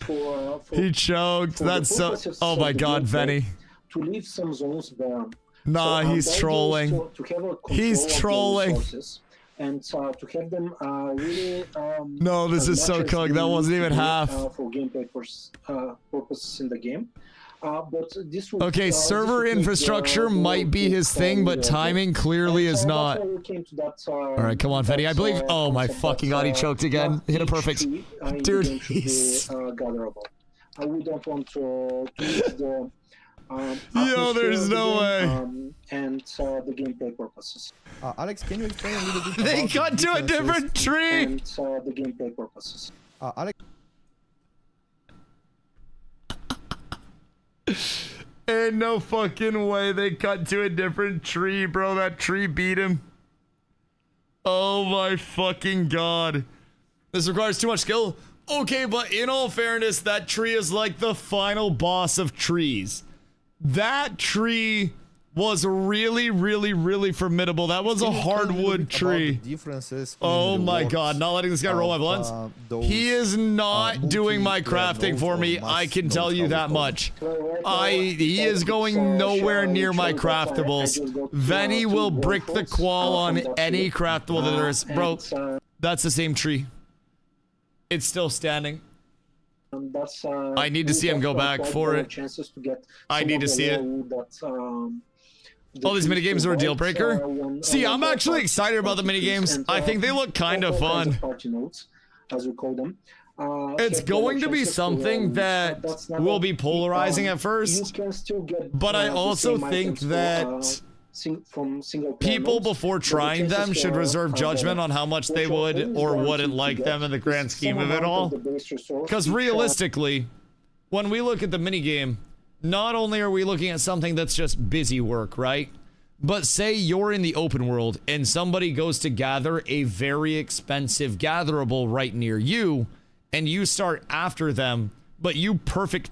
[SPEAKER 6] for
[SPEAKER 1] He choked.
[SPEAKER 6] for the
[SPEAKER 1] That's so.
[SPEAKER 6] purposes
[SPEAKER 1] Oh
[SPEAKER 6] of
[SPEAKER 1] my
[SPEAKER 6] the
[SPEAKER 1] god,
[SPEAKER 6] gameplay,
[SPEAKER 1] Venny.
[SPEAKER 6] to leave some zones bare.
[SPEAKER 1] Nah,
[SPEAKER 6] So,
[SPEAKER 1] he's
[SPEAKER 6] the idea is
[SPEAKER 1] trolling.
[SPEAKER 6] To have a control
[SPEAKER 1] He's
[SPEAKER 6] of the
[SPEAKER 1] trolling.
[SPEAKER 6] resources and to have them really.
[SPEAKER 1] No, this
[SPEAKER 6] as
[SPEAKER 1] is so
[SPEAKER 6] much as
[SPEAKER 1] cooked.
[SPEAKER 6] they
[SPEAKER 1] That wasn't
[SPEAKER 6] need
[SPEAKER 1] even
[SPEAKER 6] to be,
[SPEAKER 1] half.
[SPEAKER 6] For gameplay purposes in the game. But this would,
[SPEAKER 1] Okay,
[SPEAKER 6] this
[SPEAKER 1] server
[SPEAKER 6] would make
[SPEAKER 1] infrastructure
[SPEAKER 6] the
[SPEAKER 1] might be his thing, but
[SPEAKER 6] world
[SPEAKER 1] timing clearly
[SPEAKER 6] and
[SPEAKER 1] is
[SPEAKER 6] so
[SPEAKER 1] not.
[SPEAKER 6] that's why we came to that,
[SPEAKER 1] All right, come on, Fetty. I believe. Oh my fucking god, he choked again. Hit a perfect. Dude, he's.
[SPEAKER 6] gatherable. We don't want to use the.
[SPEAKER 1] Yo, there's
[SPEAKER 6] atmosphere of the
[SPEAKER 1] no
[SPEAKER 6] game,
[SPEAKER 1] way.
[SPEAKER 6] And the gameplay purposes.
[SPEAKER 5] Alex, can you explain a little bit?
[SPEAKER 1] They
[SPEAKER 5] about the
[SPEAKER 1] got to a
[SPEAKER 5] differences?
[SPEAKER 1] different tree.
[SPEAKER 6] And the gameplay purposes.
[SPEAKER 5] Alex,
[SPEAKER 1] Ain't no fucking way they cut to a different tree, bro. That tree beat him. Oh my fucking god. This requires too much skill. Okay, but in all fairness, that tree is like the final boss of trees. That tree was really, really, really formidable. That was a
[SPEAKER 5] can you explain little
[SPEAKER 1] hardwood
[SPEAKER 5] bit about
[SPEAKER 1] tree.
[SPEAKER 5] the differences
[SPEAKER 1] Oh
[SPEAKER 5] in
[SPEAKER 1] my
[SPEAKER 5] rewards
[SPEAKER 1] god, not letting this guy roll my blunts.
[SPEAKER 5] those,
[SPEAKER 1] He is not doing my
[SPEAKER 5] multi-player
[SPEAKER 1] crafting
[SPEAKER 5] nodes
[SPEAKER 1] for
[SPEAKER 5] or
[SPEAKER 1] me.
[SPEAKER 5] mass
[SPEAKER 1] I can
[SPEAKER 5] nodes,
[SPEAKER 1] tell
[SPEAKER 5] how
[SPEAKER 1] you
[SPEAKER 5] we
[SPEAKER 1] that
[SPEAKER 5] call
[SPEAKER 1] much.
[SPEAKER 6] Right
[SPEAKER 1] He is going nowhere near my craftables. Venny will brick the qual on any craftable that there is. Bro, that's the same tree. It's still standing.
[SPEAKER 6] That's,
[SPEAKER 1] I need to see him go back for it.
[SPEAKER 6] Chances to get
[SPEAKER 1] I need to see it.
[SPEAKER 6] All
[SPEAKER 1] these minigames are a deal breaker? See, I'm actually excited about the minigames. I think they look kind of fun.
[SPEAKER 6] Party notes, as we call them.
[SPEAKER 1] It's
[SPEAKER 6] have
[SPEAKER 1] going to be
[SPEAKER 6] chances
[SPEAKER 1] something that
[SPEAKER 6] that's not
[SPEAKER 1] will
[SPEAKER 6] a-
[SPEAKER 1] be polarizing at
[SPEAKER 6] You
[SPEAKER 1] first.
[SPEAKER 6] can still get,
[SPEAKER 1] But I
[SPEAKER 6] the
[SPEAKER 1] also
[SPEAKER 6] same
[SPEAKER 1] think
[SPEAKER 6] items
[SPEAKER 1] that
[SPEAKER 6] from single player
[SPEAKER 1] people
[SPEAKER 6] modes,
[SPEAKER 1] before
[SPEAKER 6] but the
[SPEAKER 1] trying
[SPEAKER 6] chances
[SPEAKER 1] them should
[SPEAKER 6] are-
[SPEAKER 1] reserve
[SPEAKER 6] are
[SPEAKER 1] judgment
[SPEAKER 6] better.
[SPEAKER 1] on how much
[SPEAKER 6] What
[SPEAKER 1] they
[SPEAKER 6] you're
[SPEAKER 1] would
[SPEAKER 6] always
[SPEAKER 1] or
[SPEAKER 6] guaranteed
[SPEAKER 1] wouldn't
[SPEAKER 6] to
[SPEAKER 1] like
[SPEAKER 6] get
[SPEAKER 1] them in the grand
[SPEAKER 6] is
[SPEAKER 1] scheme
[SPEAKER 6] some
[SPEAKER 1] of it
[SPEAKER 6] amount
[SPEAKER 1] all.
[SPEAKER 6] the base resource,
[SPEAKER 1] Because
[SPEAKER 6] which,
[SPEAKER 1] realistically, when we look at the minigame, not only are we looking at something that's just busy work, right? But say you're in the open world and somebody goes to gather a very expensive gatherable right near you, and you start after them, but you perfect,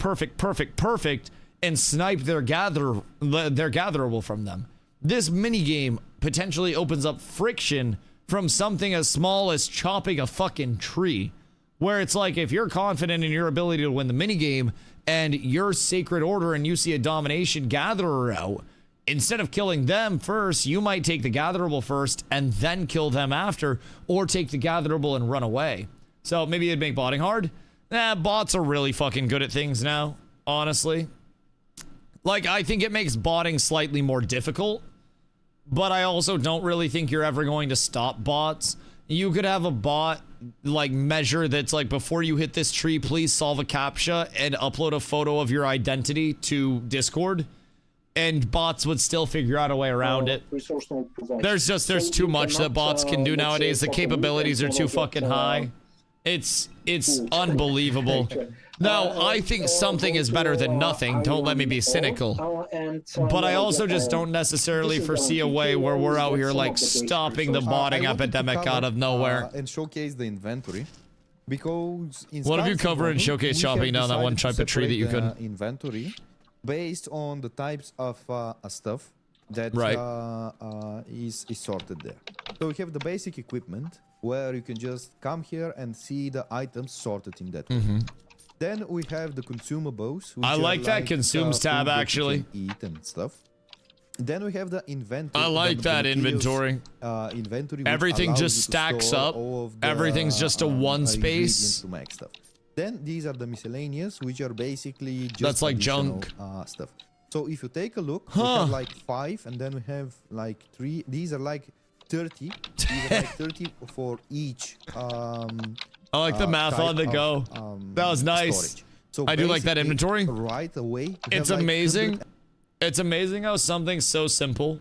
[SPEAKER 1] and snipe their gatherable from them. This minigame potentially opens up friction from something as small as chopping a fucking tree. Where it's like, if you're confident in your ability to win the minigame and you're Sacred Order and you see a Domination Gatherer out, instead of killing them first, you might take the Gatherable first and then kill them after, or take the Gatherable and run away. So maybe it'd make botting hard. Bots are really fucking good at things now, honestly. Like, I think it makes botting slightly more difficult, but I also don't really think you're ever going to stop bots. You could have a bot like measure that's like, before you hit this tree, please solve a CAPTCHA and upload a photo of your identity to Discord, and bots would still figure out a way around it.
[SPEAKER 6] resource node provides.
[SPEAKER 1] There's
[SPEAKER 6] So
[SPEAKER 1] too
[SPEAKER 6] you
[SPEAKER 1] much that
[SPEAKER 6] cannot,
[SPEAKER 1] bots can do
[SPEAKER 6] let's say,
[SPEAKER 1] nowadays. The
[SPEAKER 6] follow me
[SPEAKER 1] capabilities are
[SPEAKER 6] and
[SPEAKER 1] too
[SPEAKER 6] follow
[SPEAKER 1] fucking
[SPEAKER 6] that,
[SPEAKER 1] high. It's
[SPEAKER 6] cool.
[SPEAKER 1] unbelievable. No, I think something is better than nothing. Don't let me be cynical. But I also just don't necessarily foresee a way where we're out here like stopping the botting
[SPEAKER 5] I wanted to
[SPEAKER 1] epidemic
[SPEAKER 5] cover,
[SPEAKER 1] out of nowhere.
[SPEAKER 5] and showcase the inventory, because in
[SPEAKER 1] What if you
[SPEAKER 5] Skies of
[SPEAKER 1] cover and
[SPEAKER 5] Ronin,
[SPEAKER 1] showcase
[SPEAKER 5] we
[SPEAKER 1] chopping
[SPEAKER 5] have
[SPEAKER 1] down that one
[SPEAKER 5] decided
[SPEAKER 1] type of tree that you
[SPEAKER 5] separate
[SPEAKER 1] could?
[SPEAKER 5] the inventory based on the types of stuff that
[SPEAKER 1] Right.
[SPEAKER 5] is sorted there. So we have the basic equipment where you can just come here and see the items sorted in that way. Then we have the consumables. Which
[SPEAKER 1] I
[SPEAKER 5] are
[SPEAKER 1] like that consumes
[SPEAKER 5] food
[SPEAKER 1] tab,
[SPEAKER 5] that you
[SPEAKER 1] actually.
[SPEAKER 5] can eat and stuff. Then we have the inventory.
[SPEAKER 1] I like
[SPEAKER 5] the
[SPEAKER 1] that
[SPEAKER 5] materials,
[SPEAKER 1] inventory.
[SPEAKER 5] Inventory. which
[SPEAKER 1] Everything
[SPEAKER 5] allows
[SPEAKER 1] just
[SPEAKER 5] you to
[SPEAKER 1] stacks
[SPEAKER 5] store
[SPEAKER 1] up.
[SPEAKER 5] all of the,
[SPEAKER 1] Everything's just a one
[SPEAKER 5] ingredients
[SPEAKER 1] space.
[SPEAKER 5] to make stuff. Then these are the miscellaneous, which are basically just
[SPEAKER 1] That's like
[SPEAKER 5] additional,
[SPEAKER 1] junk.
[SPEAKER 5] stuff. So if you take a look, we have like 5, and then we have like 3. These are like 30. These are like 30 for each.
[SPEAKER 1] I like the math on the
[SPEAKER 5] type
[SPEAKER 1] go.
[SPEAKER 5] of,
[SPEAKER 1] That was nice.
[SPEAKER 5] storage. So
[SPEAKER 1] I do like that
[SPEAKER 5] basically,
[SPEAKER 1] inventory.
[SPEAKER 5] Right away. we
[SPEAKER 1] It's
[SPEAKER 5] have like
[SPEAKER 1] amazing.
[SPEAKER 5] 100
[SPEAKER 1] It's amazing how something so simple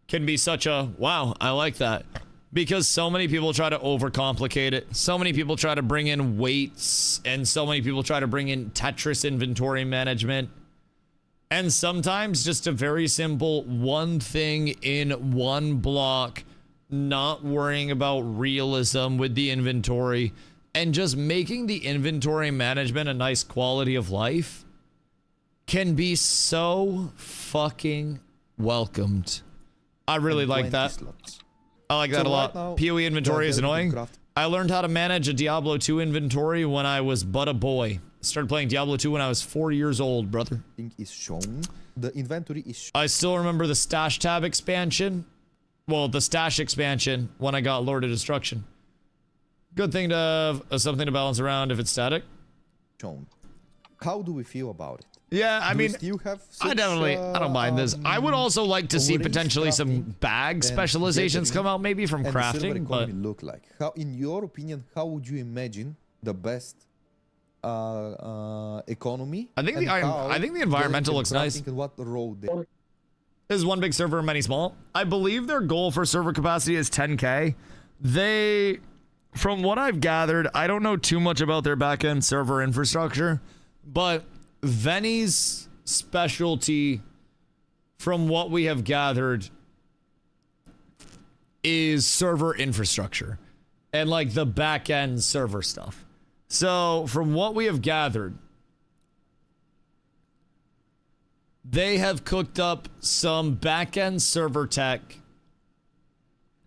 [SPEAKER 1] can be such a wow. I like that, because so many people try to overcomplicate it. So many people try to bring in weights, and so many people try to bring in Tetris inventory management. And sometimes just a very simple one thing in one block, not worrying about realism with the inventory, and just making the inventory management a nice quality of life can be so fucking welcomed. I really like
[SPEAKER 5] 20
[SPEAKER 1] that.
[SPEAKER 5] slots.
[SPEAKER 1] I like that
[SPEAKER 5] So
[SPEAKER 1] a lot.
[SPEAKER 5] right now,
[SPEAKER 1] PoE inventory is
[SPEAKER 5] the
[SPEAKER 1] annoying.
[SPEAKER 5] craft
[SPEAKER 1] I learned how to manage a Diablo 2 inventory when I was but a boy. Started playing Diablo 2 when I was 4 years old, brother.
[SPEAKER 5] thing is shown. The inventory is shown.
[SPEAKER 1] I still remember the stash tab expansion. Well, the stash expansion when I got Lord of Destruction. Good thing to have something to balance around if it's static.
[SPEAKER 5] How do we feel about it?
[SPEAKER 1] Yeah, I
[SPEAKER 5] Do we
[SPEAKER 1] mean,
[SPEAKER 5] still have
[SPEAKER 1] I don't mind this. I would also like to see potentially some bag specializations come out, maybe from
[SPEAKER 5] and the server
[SPEAKER 1] crafting, but
[SPEAKER 5] economy look like? How, in your opinion, how would you imagine the best economy?
[SPEAKER 1] I think
[SPEAKER 5] and
[SPEAKER 1] I think the environmental looks nice.
[SPEAKER 5] and what role they
[SPEAKER 1] This is one big server and many small. I believe their goal for server capacity is 10K. They, from what I've gathered, I don't know too much about their backend server infrastructure, but Venny's specialty, from what we have gathered, is server infrastructure and like the backend server stuff. So from what we have gathered, they have cooked up some backend server tech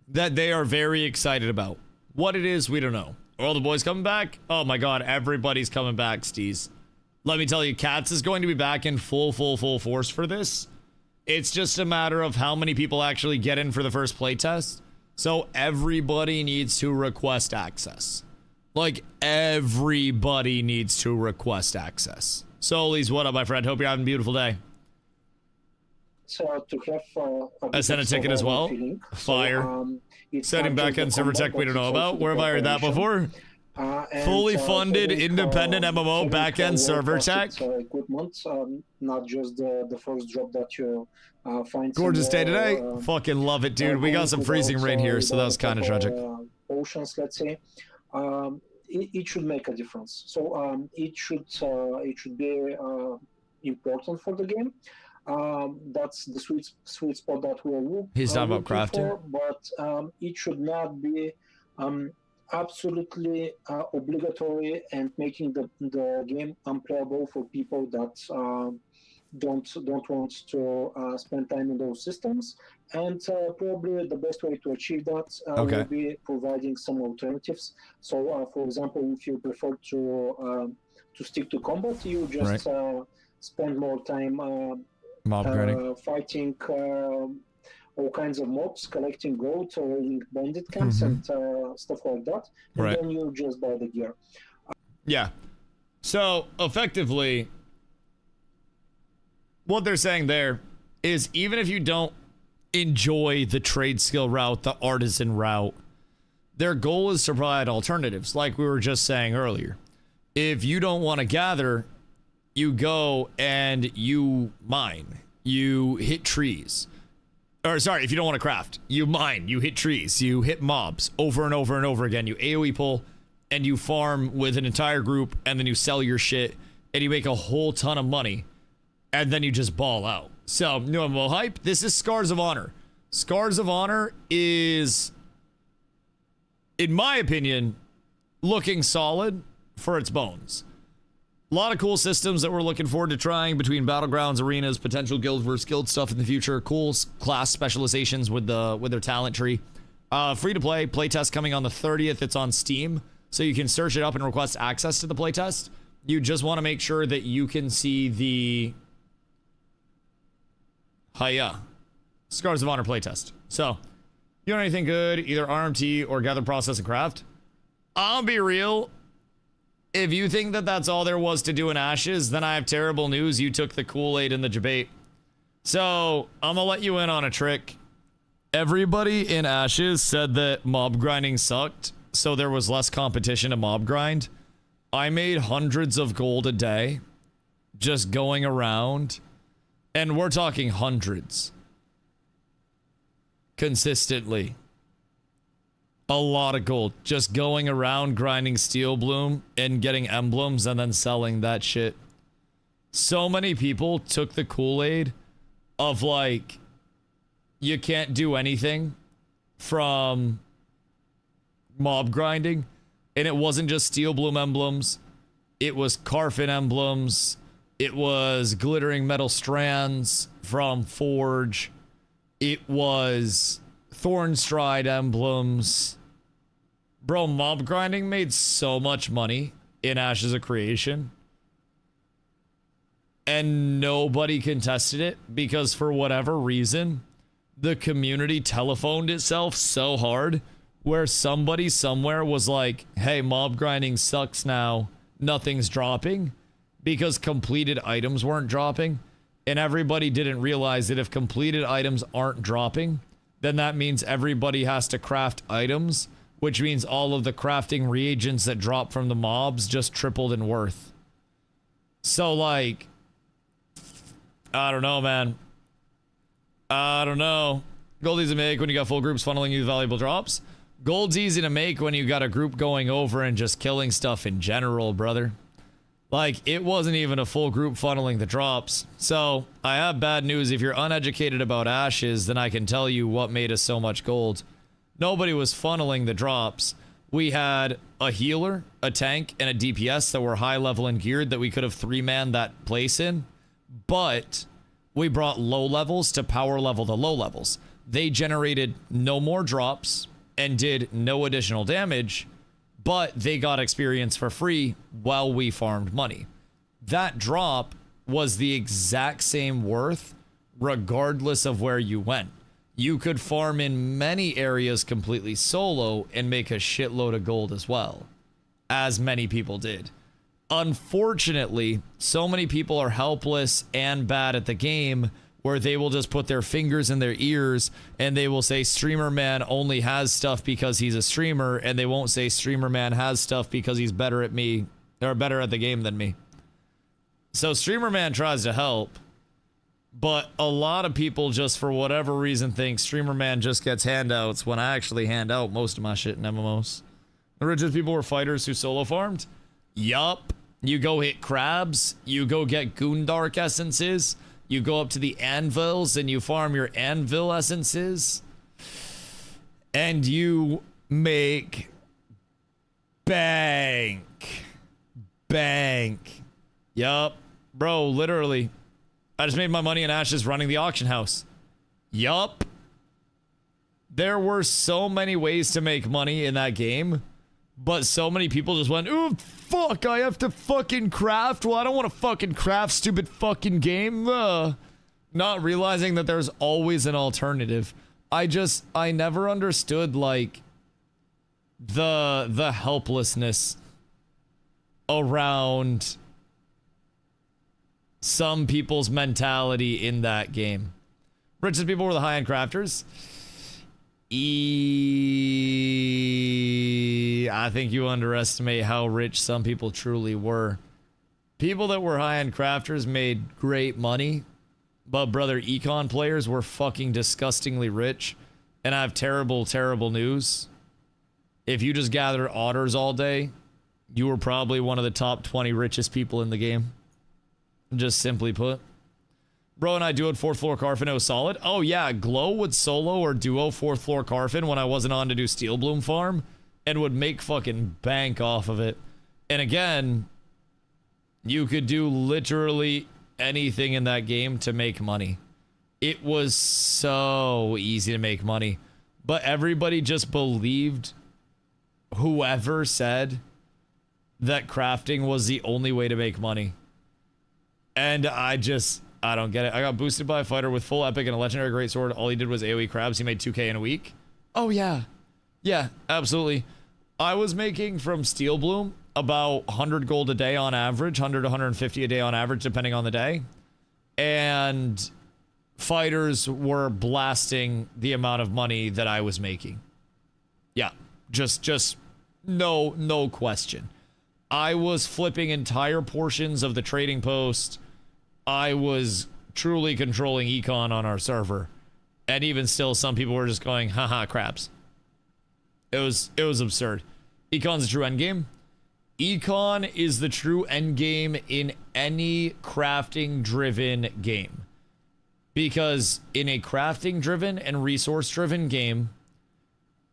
[SPEAKER 1] that they are very excited about. What it is, we don't know. Are all the boys coming back? Oh my god, everybody's coming back, Steez. Let me tell you, Cats is going to be back in full force for this. It's just a matter of how many people actually get in for the first playtest. So everybody needs to request access. Like, everybody needs to request access. Solis, what up, my friend? Hope you're having a beautiful day.
[SPEAKER 6] So to have
[SPEAKER 1] I sent a ticket as well. Fire. Setting backend server tech we don't know about. Where have I heard that before? Fully funded, independent MMO backend server tech.
[SPEAKER 6] Equipment, not just the first drop that you find.
[SPEAKER 1] Gorgeous day today.
[SPEAKER 6] somewhere,
[SPEAKER 1] Fucking love it, dude. We got some freezing rain here, so that was kind of tragic.
[SPEAKER 6] Oceans, let's say. It should make a difference. So it should be important for the game. That's the sweet spot that we're looking.
[SPEAKER 1] He's talking about crafting,
[SPEAKER 6] but it should not be absolutely obligatory and making the game unplayable for people that don't want to spend time in those systems. And probably the best way to achieve that will be providing some alternatives. So, for example, if you prefer to stick to combat, you just spend more time
[SPEAKER 1] mob grinding,
[SPEAKER 6] fighting all kinds of mobs, collecting gold, raiding bandit camps, and stuff like that. And then you just buy the gear.
[SPEAKER 1] Yeah. So effectively, what they're saying there is even if you don't enjoy the trade skill route, the artisan route, their goal is to provide alternatives, like we were just saying earlier. If you don't want to gather, you go and you mine, you hit trees. Or sorry, if you don't want to craft, you mine, you hit trees, you hit mobs over and over and over again. You AoE pull and you farm with an entire group, and then you sell your shit and you make a whole ton of money, and then you just ball out. So, new MMO hype. This is Scars of Honor. Scars of Honor is, in my opinion, looking solid for its bones. A lot of cool systems that we're looking forward to trying between battlegrounds, arenas, potential guild versus guild stuff in the future. Cool class specializations with their talent tree. Free to play playtest coming on the 30th. It's on Steam, so you can search it up and request access to the playtest. You just want to make sure that you can see the Scars of Honor playtest. So, you want anything good, either RMT or gather, process, and craft? I'll be real. If you think that that's all there was to do in Ashes, then I have terrible news. You took the Kool-Aid in the debate. So, I'm gonna let you in on a trick. Everybody in Ashes said that mob grinding sucked, so there was less competition to mob grind. I made hundreds of gold a day just going around, and we're talking hundreds. Consistently. A lot of gold just going around grinding steel bloom and getting emblems and then selling that shit. So many people took the Kool-Aid of like, you can't do anything from mob grinding, and it wasn't just steel bloom emblems, it was Carfin emblems, it was glittering metal strands from Forge, it was Thornstride emblems. Bro, mob grinding made so much money in Ashes of Creation. And nobody contested it because for whatever reason, the community telephoned itself so hard where somebody somewhere was like, hey, mob grinding sucks now. Nothing's dropping because completed items weren't dropping. And everybody didn't realize that if completed items aren't dropping, then that means everybody has to craft items, which means all of the crafting reagents that drop from the mobs just tripled in worth. So, like, I don't know, man. I don't know. Gold's easy to make when you got full groups funneling you valuable drops. Gold's easy to make when you got a group going over and just killing stuff in general, brother. Like, it wasn't even a full group funneling the drops. So, I have bad news. If you're uneducated about Ashes, then I can tell you what made us so much gold. Nobody was funneling the drops. We had a healer, a tank, and a DPS that were high level and geared that we could have 3-manned that place in. But we brought low levels to power level the low levels. They generated no more drops and did no additional damage, but they got experience for free while we farmed money. That drop was the exact same worth regardless of where you went. You could farm in many areas completely solo and make a shitload of gold as well, as many people did. Unfortunately, so many people are helpless and bad at the game where they will just put their fingers in their ears and they will say streamer man only has stuff because he's a streamer, and they won't say streamer man has stuff because he's better at me or better at the game than me. So streamer man tries to help, but a lot of people just for whatever reason think streamer man just gets handouts when I actually hand out most of my shit in MMOs. The richest people were fighters who solo farmed. Yup. You go hit crabs, you go get Goondark essences, you go up to the anvils and you farm your anvil essences, and you make bank. Bank. Yup. Bro, literally. I just made my money in Ashes running the auction house. Yup. There were so many ways to make money in that game. But so many people just went, ooh, fuck, I have to fucking craft. Well, I don't want to fucking craft, stupid fucking game. Not realizing that there's always an alternative. I never understood, like, the helplessness around some people's mentality in that game. Richest people were the high-end crafters. I think you underestimate how rich some people truly were. People that were high-end crafters made great money, but brother, econ players were fucking disgustingly rich. And I have terrible, terrible news. If you just gathered otters all day, you were probably one of the top 20 richest people in the game. Just simply put. Bro and I duoed 4th floor Carfin, it was solid. Oh yeah, Glow would solo or duo 4th floor Carfin when I wasn't on to do Steel Bloom farm, and would make fucking bank off of it. And again, you could do literally anything in that game to make money. It was so easy to make money. But everybody just believed whoever said that crafting was the only way to make money. And I don't get it. I got boosted by a fighter with full epic and a legendary greatsword. All he did was AoE crabs. He made 2k in a week. Oh yeah. Yeah, absolutely. I was making from Steel Bloom about 100 gold a day on average, 100 to 150 a day on average, depending on the day. And fighters were blasting the amount of money that I was making. Yeah, just no question. I was flipping entire portions of the trading post. I was truly controlling econ on our server. And even still, some people were just going, haha, crabs. It was absurd. Econ's a true endgame. Econ is the true endgame in any crafting-driven game. Because in a crafting-driven and resource-driven game,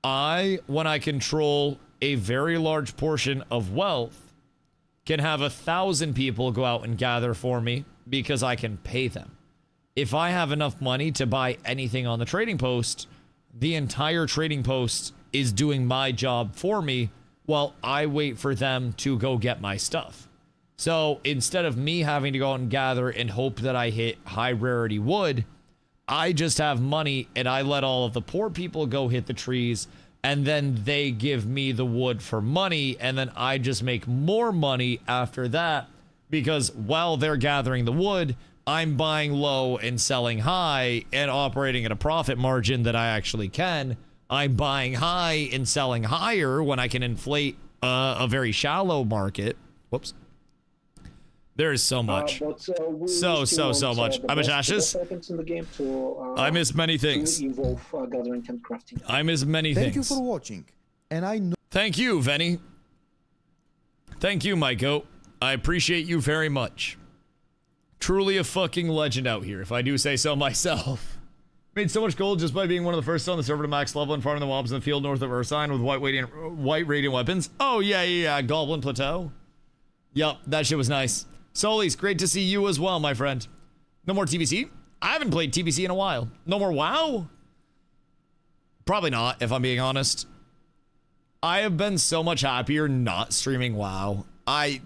[SPEAKER 1] when I control a very large portion of wealth, can have 1,000 people go out and gather for me because I can pay them. If I have enough money to buy anything on the trading post, the entire trading post is doing my job for me while I wait for them to go get my stuff. So instead of me having to go out and gather and hope that I hit high rarity wood, I just have money and I let all of the poor people go hit the trees, and then they give me the wood for money, and then I just make more money after that, because while they're gathering the wood, I'm buying low and selling high and operating at a profit margin that I actually can. I'm buying high and selling higher when I can inflate a very shallow market. Whoops. There is so much. So much. I miss Ashes. I miss many things. I miss many things.
[SPEAKER 5] Thank you for watching. And I know.
[SPEAKER 1] Thank you, Venny. Thank you, Maiko. I appreciate you very much. Truly a fucking legend out here, if I do say so myself. Made so much gold just by being one of the first on the server to max level and farming the mobs in the field north of Ursine with white radiant weapons. Oh, yeah. Goblin Plateau. Yup, that shit was nice. Solis, great to see you as well, my friend. No more TBC? I haven't played TBC in a while. No more WoW? Probably not, if I'm being honest. I have been so much happier not streaming WoW. I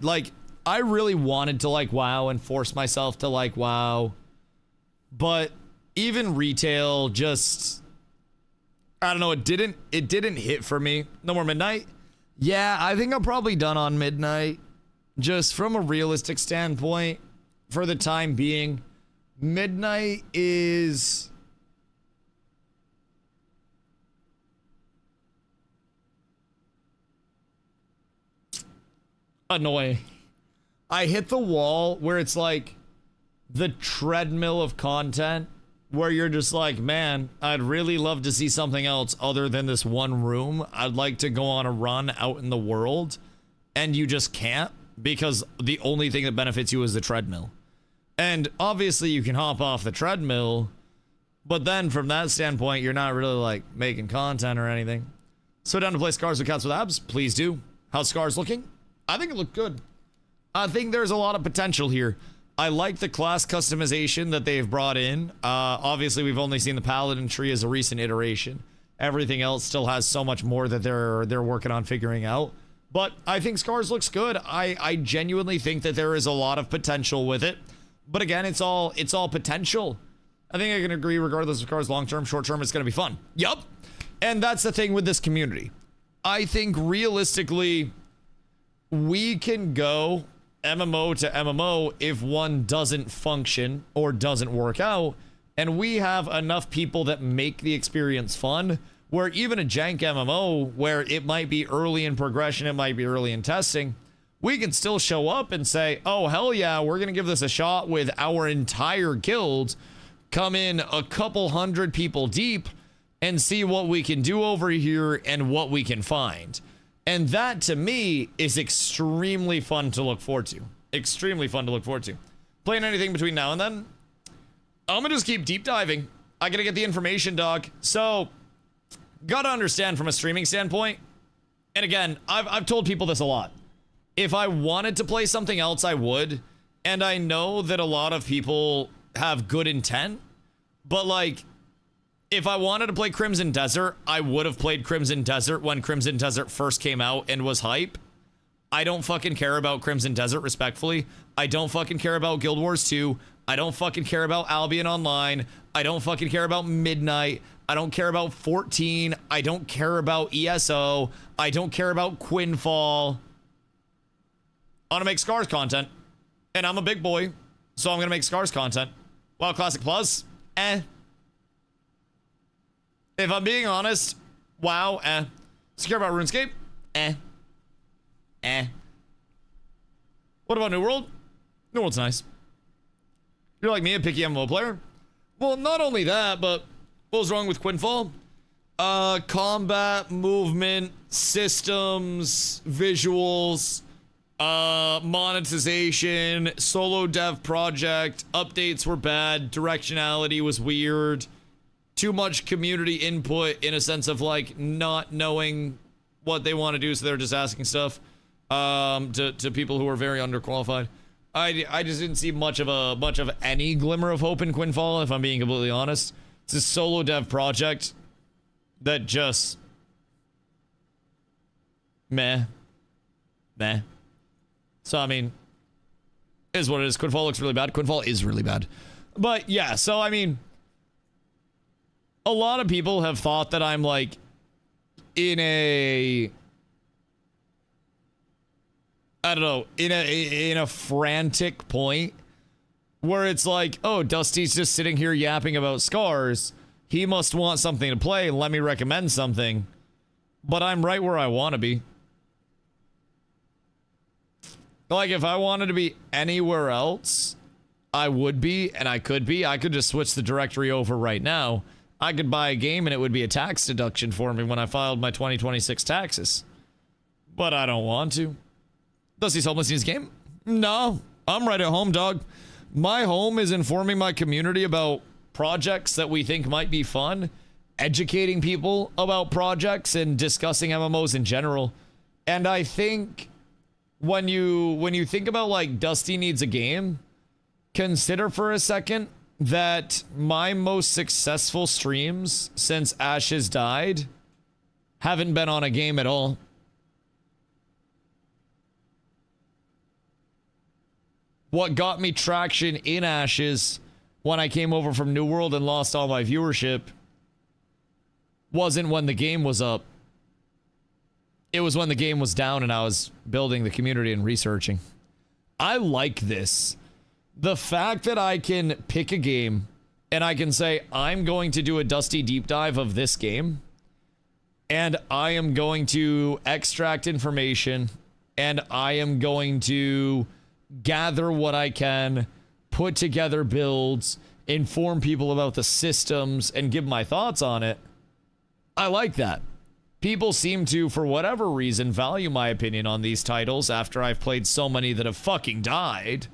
[SPEAKER 1] really wanted to like WoW and force myself to like WoW. But even retail just, I don't know, it didn't hit for me. No more Midnight? Yeah, I think I'm probably done on Midnight. Just from a realistic standpoint, for the time being, Midnight is annoying. I hit the wall where it's like the treadmill of content where you're just like, man, I'd really love to see something else other than this one room. I'd like to go on a run out in the world, and you just can't, because the only thing that benefits you is the treadmill. And obviously you can hop off the treadmill, but then from that standpoint, you're not really like making content or anything. So down to play Scars with Cats with Abs? Please do. How's Scars looking? I think it looked good. I think there's a lot of potential here. I like the class customization that they've brought in. Obviously, we've only seen the Paladin tree as a recent iteration. Everything else still has so much more that they're working on figuring out. But I think Scars looks good. I genuinely think that there is a lot of potential with it. But again, it's all potential. I think I can agree, regardless of Scars long-term, short-term, it's going to be fun. Yup. And that's the thing with this community. I think realistically, we can go MMO to MMO if one doesn't function or doesn't work out, and we have enough people that make the experience fun, where even a jank MMO, where it might be early in progression, it might be early in testing, we can still show up and say, oh, hell yeah, we're going to give this a shot with our entire guild, come in a couple hundred people deep, and see what we can do over here and what we can find. And that, to me, is extremely fun to look forward to. Extremely fun to look forward to. Playing anything between now and then? I'm gonna just keep deep diving. I gotta get the information, dog. So, gotta understand from a streaming standpoint, and again, I've told people this a lot. If I wanted to play something else, I would. And I know that a lot of people have good intent, but like, if I wanted to play Crimson Desert, I would have played Crimson Desert when Crimson Desert first came out and was hype. I don't fucking care about Crimson Desert, respectfully. I don't fucking care about Guild Wars 2. I don't fucking care about Albion Online. I don't fucking care about Midnight. I don't care about 14. I don't care about ESO. I don't care about Quinfall. I want to make Scars content. And I'm a big boy, so I'm going to make Scars content. WoW Classic Plus? If I'm being honest, WoW, Does care about RuneScape? What about New World? New World's nice. You're like me, a picky MMO player? Well, not only that, but what was wrong with Quinfall? Combat, movement, systems, visuals, monetization, solo dev project, updates were bad, directionality was weird. Too much community input in a sense of like not knowing what they want to do, so they're just asking stuff to people who are very underqualified. I just didn't see much of any glimmer of hope in Quinfall, if I'm being completely honest. It's a solo dev project. that just meh. So, I mean, is what it is. Quinfall looks really bad. Quinfall is really bad. But yeah, so I mean, a lot of people have thought that I'm like in a, I don't know, in a frantic point where it's like, oh, Dusty's just sitting here yapping about scars. He must want something to play. Let me recommend something. But I'm right where I want to be. Like, if I wanted to be anywhere else, I would be, and I could be. I could just switch the directory over right now. I could buy a game and it would be a tax deduction for me when I filed my 2026 taxes. But I don't want to. Dusty's homeless needs game? No, I'm right at home, dog. My home is informing my community about projects that we think might be fun, educating people about projects, and discussing MMOs in general. And I think when you think about like Dusty needs a game, consider for a second that my most successful streams since Ashes died haven't been on a game at all. What got me traction in Ashes when I came over from New World and lost all my viewership wasn't when the game was up. It was when the game was down and I was building the community and researching. I like this. The fact that I can pick a game and I can say, I'm going to do a Dusty deep dive of this game, and I am going to extract information, and I am going to gather what I can, put together builds, inform people about the systems, and give my thoughts on it. I like that. People seem to, for whatever reason, value my opinion on these titles after I've played so many that have fucking died.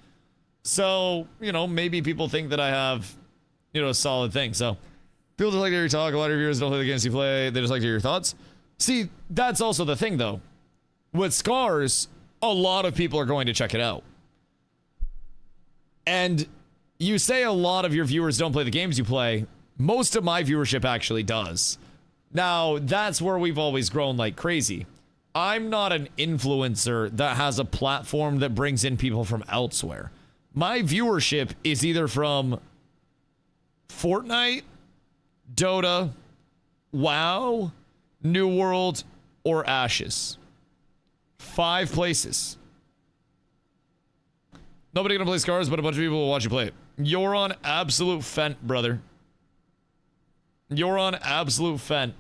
[SPEAKER 1] So, you know, maybe people think that I have, you know, a solid thing. So, people just like to hear you talk. A lot of viewers don't play the games you play. They just like to hear your thoughts. See, that's also the thing, though. With Scars, a lot of people are going to check it out. And you say a lot of your viewers don't play the games you play. Most of my viewership actually does. Now, that's where we've always grown like crazy. I'm not an influencer that has a platform that brings in people from elsewhere. My viewership is either from Fortnite, Dota, WoW, New World, or Ashes. 5 places. Nobody gonna play Scars, but a bunch of people will watch you play it. You're on absolute fent, brother. You're on absolute fent.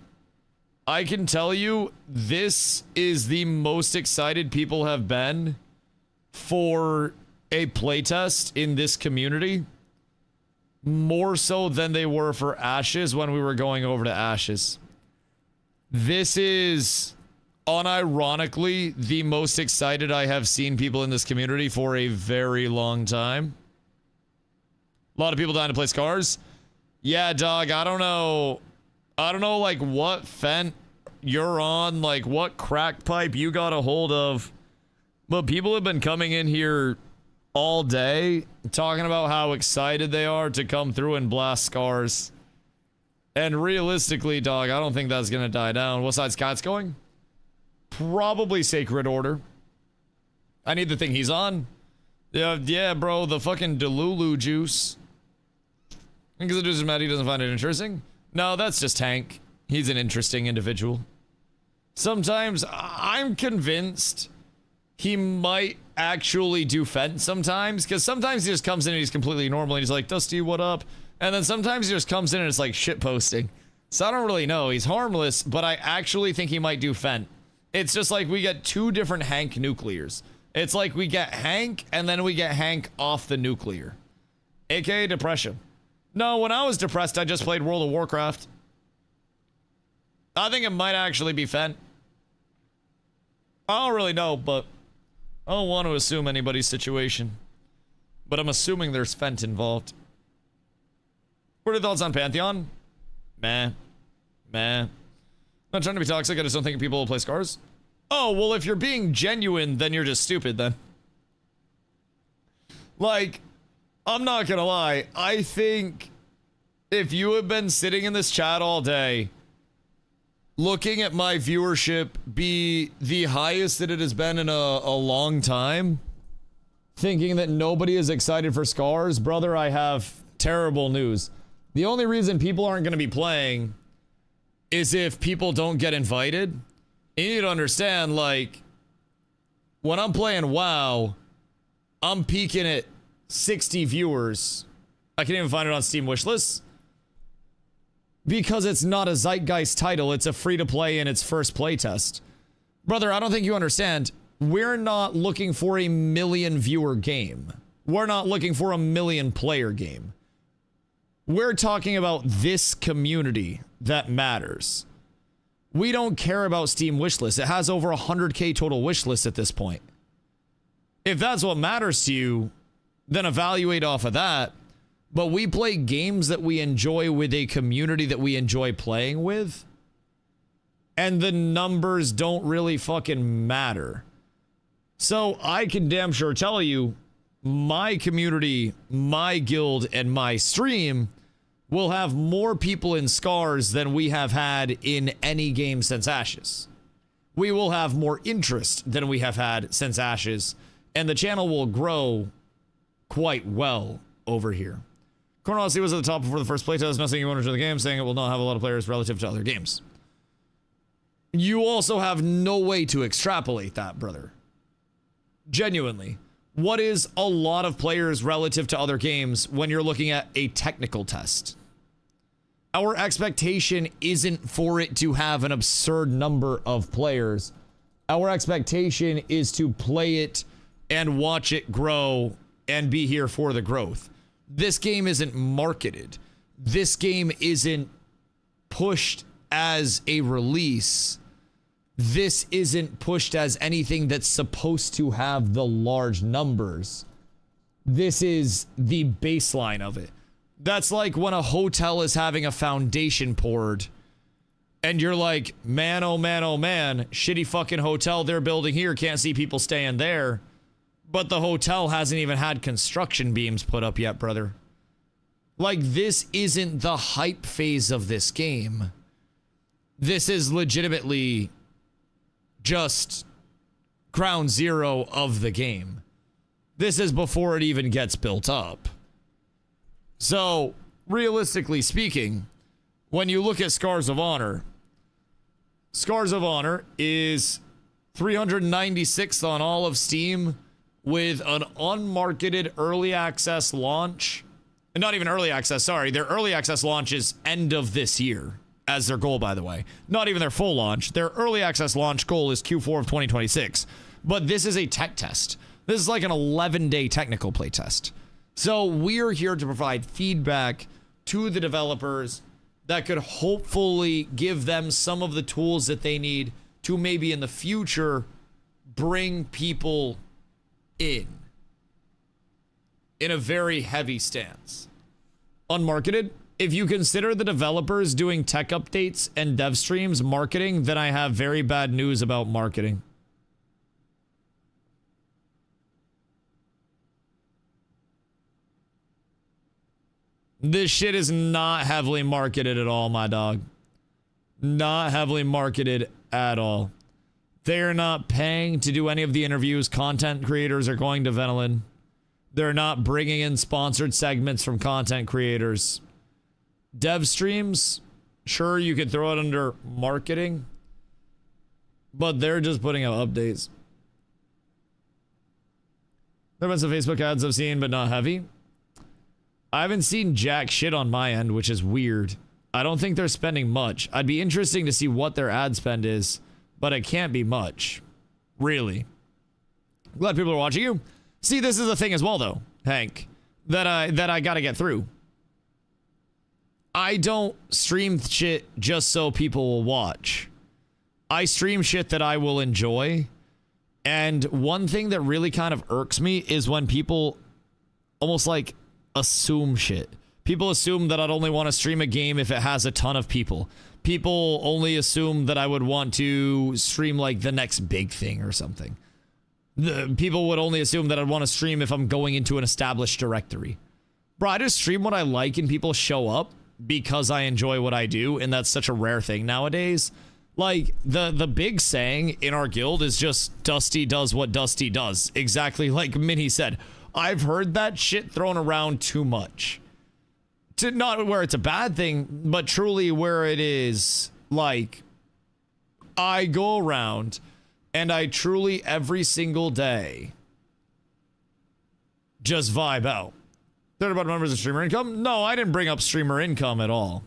[SPEAKER 1] I can tell you, this is the most excited people have been for a playtest in this community. More so than they were for Ashes when we were going over to Ashes. This is unironically the most excited I have seen people in this community for a very long time. A lot of people dying to play Scars. Yeah, dog, I don't know like what fent you're on, like what crack pipe you got a hold of, but people have been coming in here all day talking about how excited they are to come through and blast Scars. And realistically, dog, I don't think that's gonna die down. What side's Cat's going? Probably Sacred Order. I need the thing he's on. Yeah, bro, the fucking Delulu juice. Because the dude is mad he doesn't find it interesting. No, that's just Hank. He's an interesting individual. Sometimes I'm convinced he might actually do fent sometimes, because sometimes he just comes in and he's completely normal and he's like, Dusty, what up? And then sometimes he just comes in and it's like shit posting. So I don't really know. He's harmless, but I actually think he might do fent. It's just like we get 2 different Hank nuclears. It's like we get Hank and then we get Hank off the nuclear. AKA depression. No, when I was depressed, I just played World of Warcraft. I think it might actually be fent. I don't really know, but I don't want to assume anybody's situation. But I'm assuming there's fent involved. What are your thoughts on Pantheon? Meh. Not trying to be toxic, I just don't think people will play Scars. Oh, well, if you're being genuine, then you're just stupid, then. Like, I'm not gonna lie. I think if you have been sitting in this chat all day looking at my viewership be the highest that it has been in a long time, thinking that nobody is excited for Scars, brother, I have terrible news. The only reason people aren't going to be playing is if people don't get invited. And you need to understand, like, when I'm playing WoW, I'm peaking at 60 viewers. I can't even find it on Steam wishlists. Because it's not a Zeitgeist title, it's a free-to-play in its first playtest. Brother, I don't think you understand. We're not looking for a million viewer game. We're not looking for a million player game. We're talking about this community that matters. We don't care about Steam wishlists. It has over 100K total wishlists at this point. If that's what matters to you, then evaluate off of that. But we play games that we enjoy with a community that we enjoy playing with. And the numbers don't really fucking matter. So I can damn sure tell you, my community, my guild, and my stream will have more people in Scars than we have had in any game since Ashes. We will have more interest than we have had since Ashes. And the channel will grow quite well over here. Cornwall was at the top before the first playtest, not saying you want to enter the game, saying it will not have a lot of players relative to other games. You also have no way to extrapolate that, brother. Genuinely. What is a lot of players relative to other games when you're looking at a technical test? Our expectation isn't for it to have an absurd number of players. Our expectation is to play it and watch it grow and be here for the growth. This game isn't marketed. This game isn't pushed as a release. This isn't pushed as anything that's supposed to have the large numbers. This is the baseline of it. That's like when a hotel is having a foundation poured and you're like, man, oh man, oh man, shitty fucking hotel they're building here, can't see people staying there. But the hotel hasn't even had construction beams put up yet, brother. Like, this isn't the hype phase of this game. This is legitimately just ground zero of the game. This is before it even gets built up. So, realistically speaking, when you look at Scars of Honor is 396th on all of Steam, with an unmarketed early access launch. Not even early access, sorry. Their early access launch is end of this year as their goal, by the way. Not even their full launch. Their early access launch goal is Q4 of 2026. But this is a tech test. This is like an 11-day technical play test. So we're here to provide feedback to the developers that could hopefully give them some of the tools that they need to maybe in the future bring people in a very heavy stance. Unmarketed, if you consider the developers doing tech updates and dev streams marketing, then I have very bad news about marketing. This shit is not heavily marketed at all, my dog. Not heavily marketed at all. They're not paying to do any of the interviews content creators are going to Venelin. They're not bringing in sponsored segments from content creators. Dev streams, sure, you could throw it under marketing, but they're just putting out updates. There have been some Facebook ads I've seen, but not heavy. I haven't seen jack shit on my end, which is weird. I don't think they're spending much. I'd be interesting to see what their ad spend is, but it can't be much. Really. Glad people are watching you. See, this is the thing as well, though, Hank, that I gotta get through. I don't stream shit just so people will watch. I stream shit that I will enjoy. And one thing that really kind of irks me is when people almost like assume shit. People assume that I'd only want to stream a game if it has a ton of people. People only assume that I would want to stream like the next big thing or something. People would only assume that I'd want to stream if I'm going into an established directory. Bro, I just stream what I like and people show up because I enjoy what I do, and that's such a rare thing nowadays Like, the big saying in our guild is just Dusty does what Dusty does. Exactly like Minnie said. I've heard that shit thrown around too much. To not where it's a bad thing, but truly where it is like, I go around and I truly every single day just vibe out. They're about numbers of streamer income? No, I didn't bring up streamer income at all.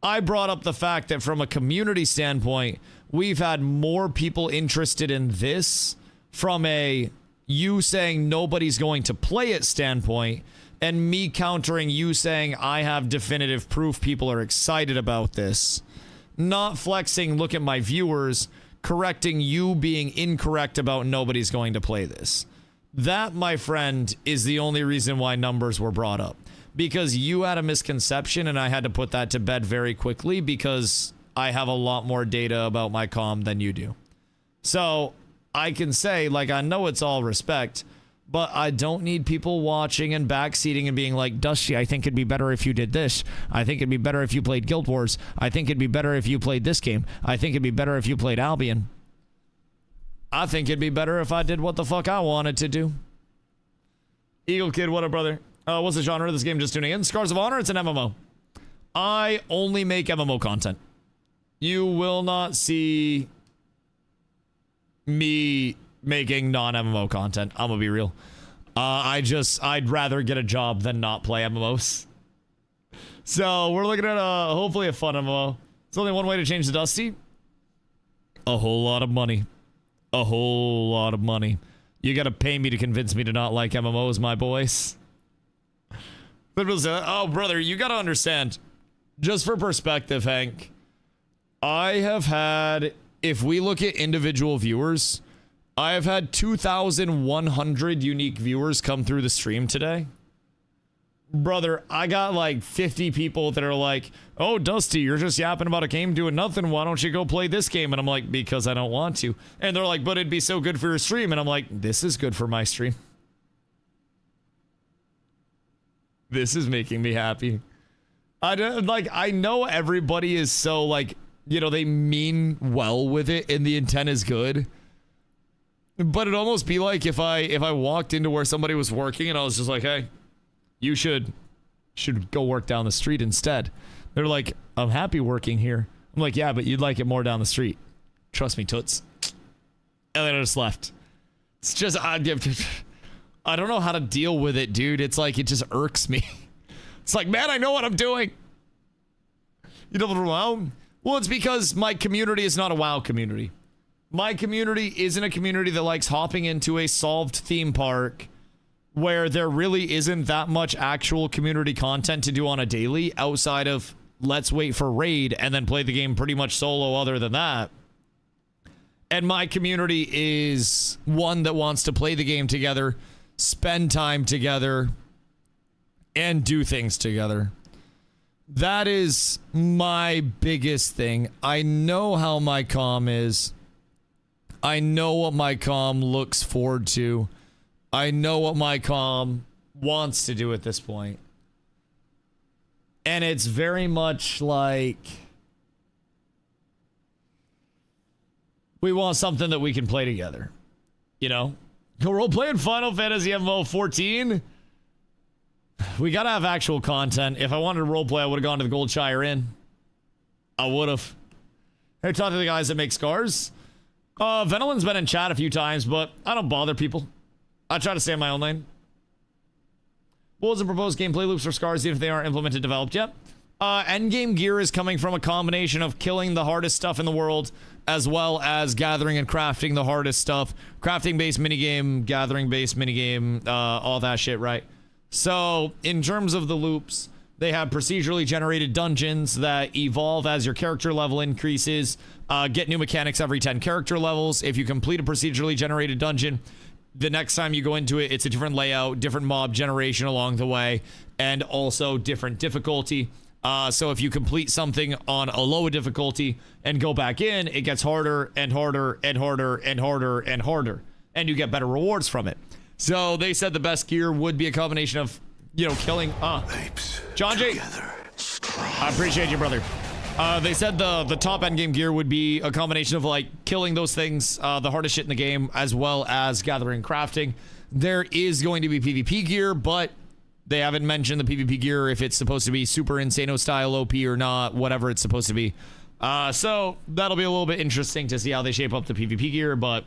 [SPEAKER 1] I brought up the fact that from a community standpoint, we've had more people interested in this from a you saying nobody's going to play it standpoint, and me countering you saying I have definitive proof people are excited about this. Not flexing, look at my viewers, correcting you being incorrect about nobody's going to play this. That, my friend, is the only reason why numbers were brought up. Because you had a misconception and I had to put that to bed very quickly because I have a lot more data about my comm than you do. So I can say, like, I know it's all respect, but I don't need people watching and backseating and being like, Dusty, I think it'd be better if you did this. I think it'd be better if you played Guild Wars. I think it'd be better if you played this game. I think it'd be better if you played Albion. I think it'd be better if I did what the fuck I wanted to do. Eagle Kid, what up, brother? What's the genre of this game? Just tuning in. Scars of Honor, it's an MMO. I only make MMO content. You will not see me making non-MMO content. I'm gonna be real. I'd rather get a job than not play MMOs. So we're looking at hopefully a fun MMO. It's only one way to change the Dusty. A whole lot of money. A whole lot of money. You gotta pay me to convince me to not like MMOs, my boys. Oh, brother, you gotta understand. Just for perspective, Hank, I have had, if we look at individual viewers, I have had 2,100 unique viewers come through the stream today. Brother, I got like 50 people that are like, oh, Dusty, you're just yapping about a game doing nothing. Why don't you go play this game? And I'm like, because I don't want to. And they're like, but it'd be so good for your stream. And I'm like, this is good for my stream. This is making me happy. I know everybody is so like, you know, they mean well with it and the intent is good. But it'd almost be like if I walked into where somebody was working and I was just like, hey, you should go work down the street instead. They're like, I'm happy working here. I'm like, yeah, but you'd like it more down the street. Trust me, toots. And then I just left. It's just, I don't know how to deal with it, dude. It's like, it just irks me. It's like, man, I know what I'm doing. You know, WoW? Well, it's because my community is not a WoW community. My community isn't a community that likes hopping into a solved theme park where there really isn't that much actual community content to do on a daily outside of let's wait for raid and then play the game pretty much solo other than that. And my community is one that wants to play the game together, spend time together, and do things together. That is my biggest thing. I know how my comm is. I know what my comm looks forward to. I know what my comm wants to do at this point. And it's very much like we want something that we can play together. You know? We're all playing Final Fantasy MMO 14. We gotta have actual content. If I wanted to roleplay, I would have gone to the Goldshire Inn. I would have. Hey, talk to the guys that make scars. Venolin's been in chat a few times, but I don't bother people. I try to stay in my own lane. What was the proposed gameplay loops for scars, even if they aren't implemented, developed yet? Endgame gear is coming from a combination of killing the hardest stuff in the world, as well as gathering and crafting the hardest stuff. Crafting-based minigame, gathering-based minigame, all that shit, right? So, in terms of the loops, they have procedurally generated dungeons that evolve as your character level increases, get new mechanics every 10 character levels. If you complete a procedurally generated dungeon, the next time you go into it, it's a different layout, different mob generation along the way, and also different difficulty. So if you complete something on a lower difficulty and go back in, it gets harder and harder and harder and harder and harder, and you get better rewards from it. So they said the best gear would be a combination of, you know, killing. John J. I appreciate you, brother. They said the top end game gear would be a combination of like killing those things, the hardest shit in the game, as well as gathering and crafting. There is going to be PvP gear, but they haven't mentioned the PvP gear, if it's supposed to be super Insano style OP or not, whatever it's supposed to be. So that'll be a little bit interesting to see how they shape up the PvP gear, but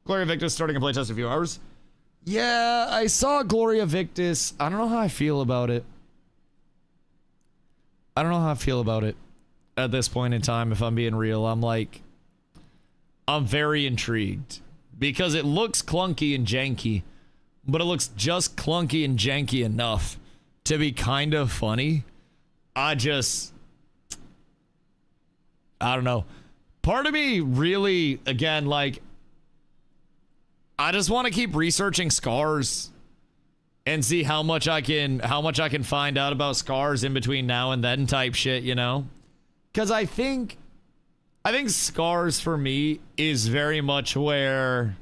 [SPEAKER 1] Gloria Victis starting a playtest in a few hours. Yeah, I saw Gloria Victis. I don't know how I feel about it. I don't know how I feel about it at this point in time, if I'm being real. I'm very intrigued because it looks clunky and janky, but it looks just clunky and janky enough to be kind of funny. I don't know. Part of me really, again, like, I just want to keep researching scars and see how much I can find out about scars in between now and then type shit, you know? Because I think scars for me is very much where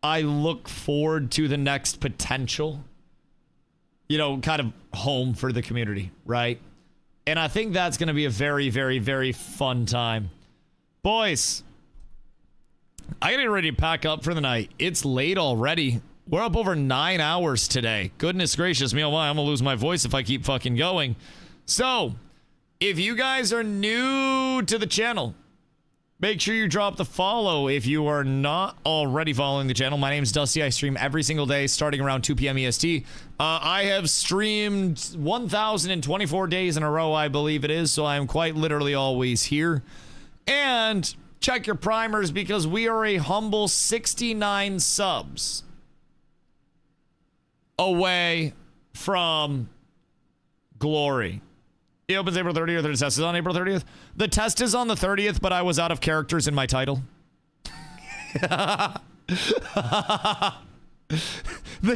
[SPEAKER 1] I look forward to the next potential, you know, kind of home for the community, right? And I think that's going to be a very, very, very fun time. Boys, I gotta get ready to pack up for the night. It's late already. We're up over 9 hours today. Goodness gracious me, oh my, I'm gonna lose my voice if I keep fucking going. So, if you guys are new to the channel, make sure you drop the follow if you are not already following the channel. My name is Dusty. I stream every single day starting around 2 p.m. EST. I have streamed 1,024 days in a row, I believe it is, so I am quite literally always here. And check your primers because we are a humble 69 subs away from glory. It opens April 30th, or the test is on April 30th. The test is on the 30th, but I was out of characters in my title. The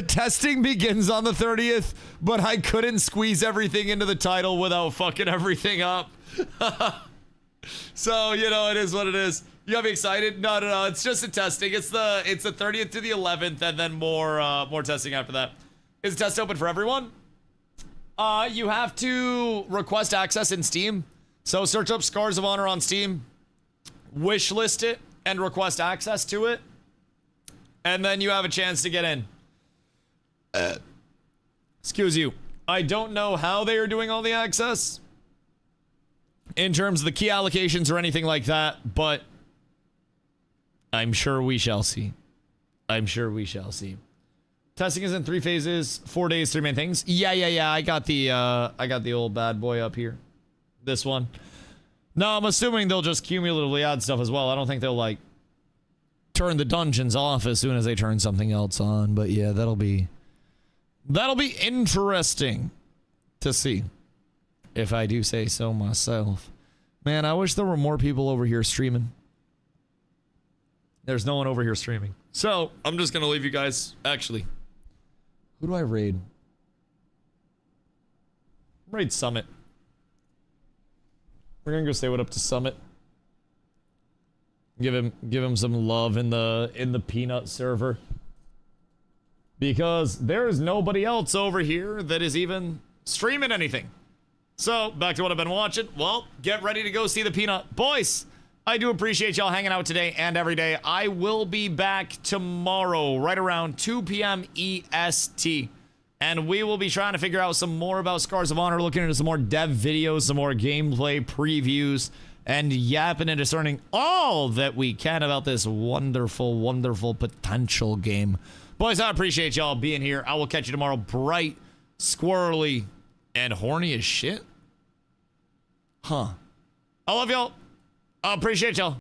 [SPEAKER 1] testing begins on the 30th, but I couldn't squeeze everything into the title without fucking everything up. So, you know, it is what it is. You gotta be excited? No. It's just a testing. It's the 30th to the 11th, and then more testing after that. Is the test open for everyone? You have to request access in Steam. So search up Scars of Honor on Steam, wishlist it, and request access to it. And then you have a chance to get in. Excuse you. I don't know how they are doing all the access in terms of the key allocations or anything like that, but I'm sure we shall see. I'm sure we shall see. Testing is in 3 phases, 4 days, 3 main things. Yeah. I got the old bad boy up here. This one. No, I'm assuming they'll just cumulatively add stuff as well. I don't think they'll like turn the dungeons off as soon as they turn something else on. But yeah, that'll be interesting to see, if I do say so myself. Man, I wish there were more people over here streaming. There's no one over here streaming. So, I'm just gonna leave you guys. Actually, who do I raid? Raid Summit. We're gonna go say what up to Summit. Give him some love in the peanut server. Because there is nobody else over here that is even streaming anything. So, back to what I've been watching. Well, get ready to go see the peanut. Boys, I do appreciate y'all hanging out today and every day. I will be back tomorrow, right around 2 p.m. EST. And we will be trying to figure out some more about Scars of Honor, looking into some more dev videos, some more gameplay previews, and yapping and discerning all that we can about this wonderful, wonderful potential game. Boys, I appreciate y'all being here. I will catch you tomorrow, bright, squirrely, and horny as shit. Huh. I love y'all. I appreciate y'all.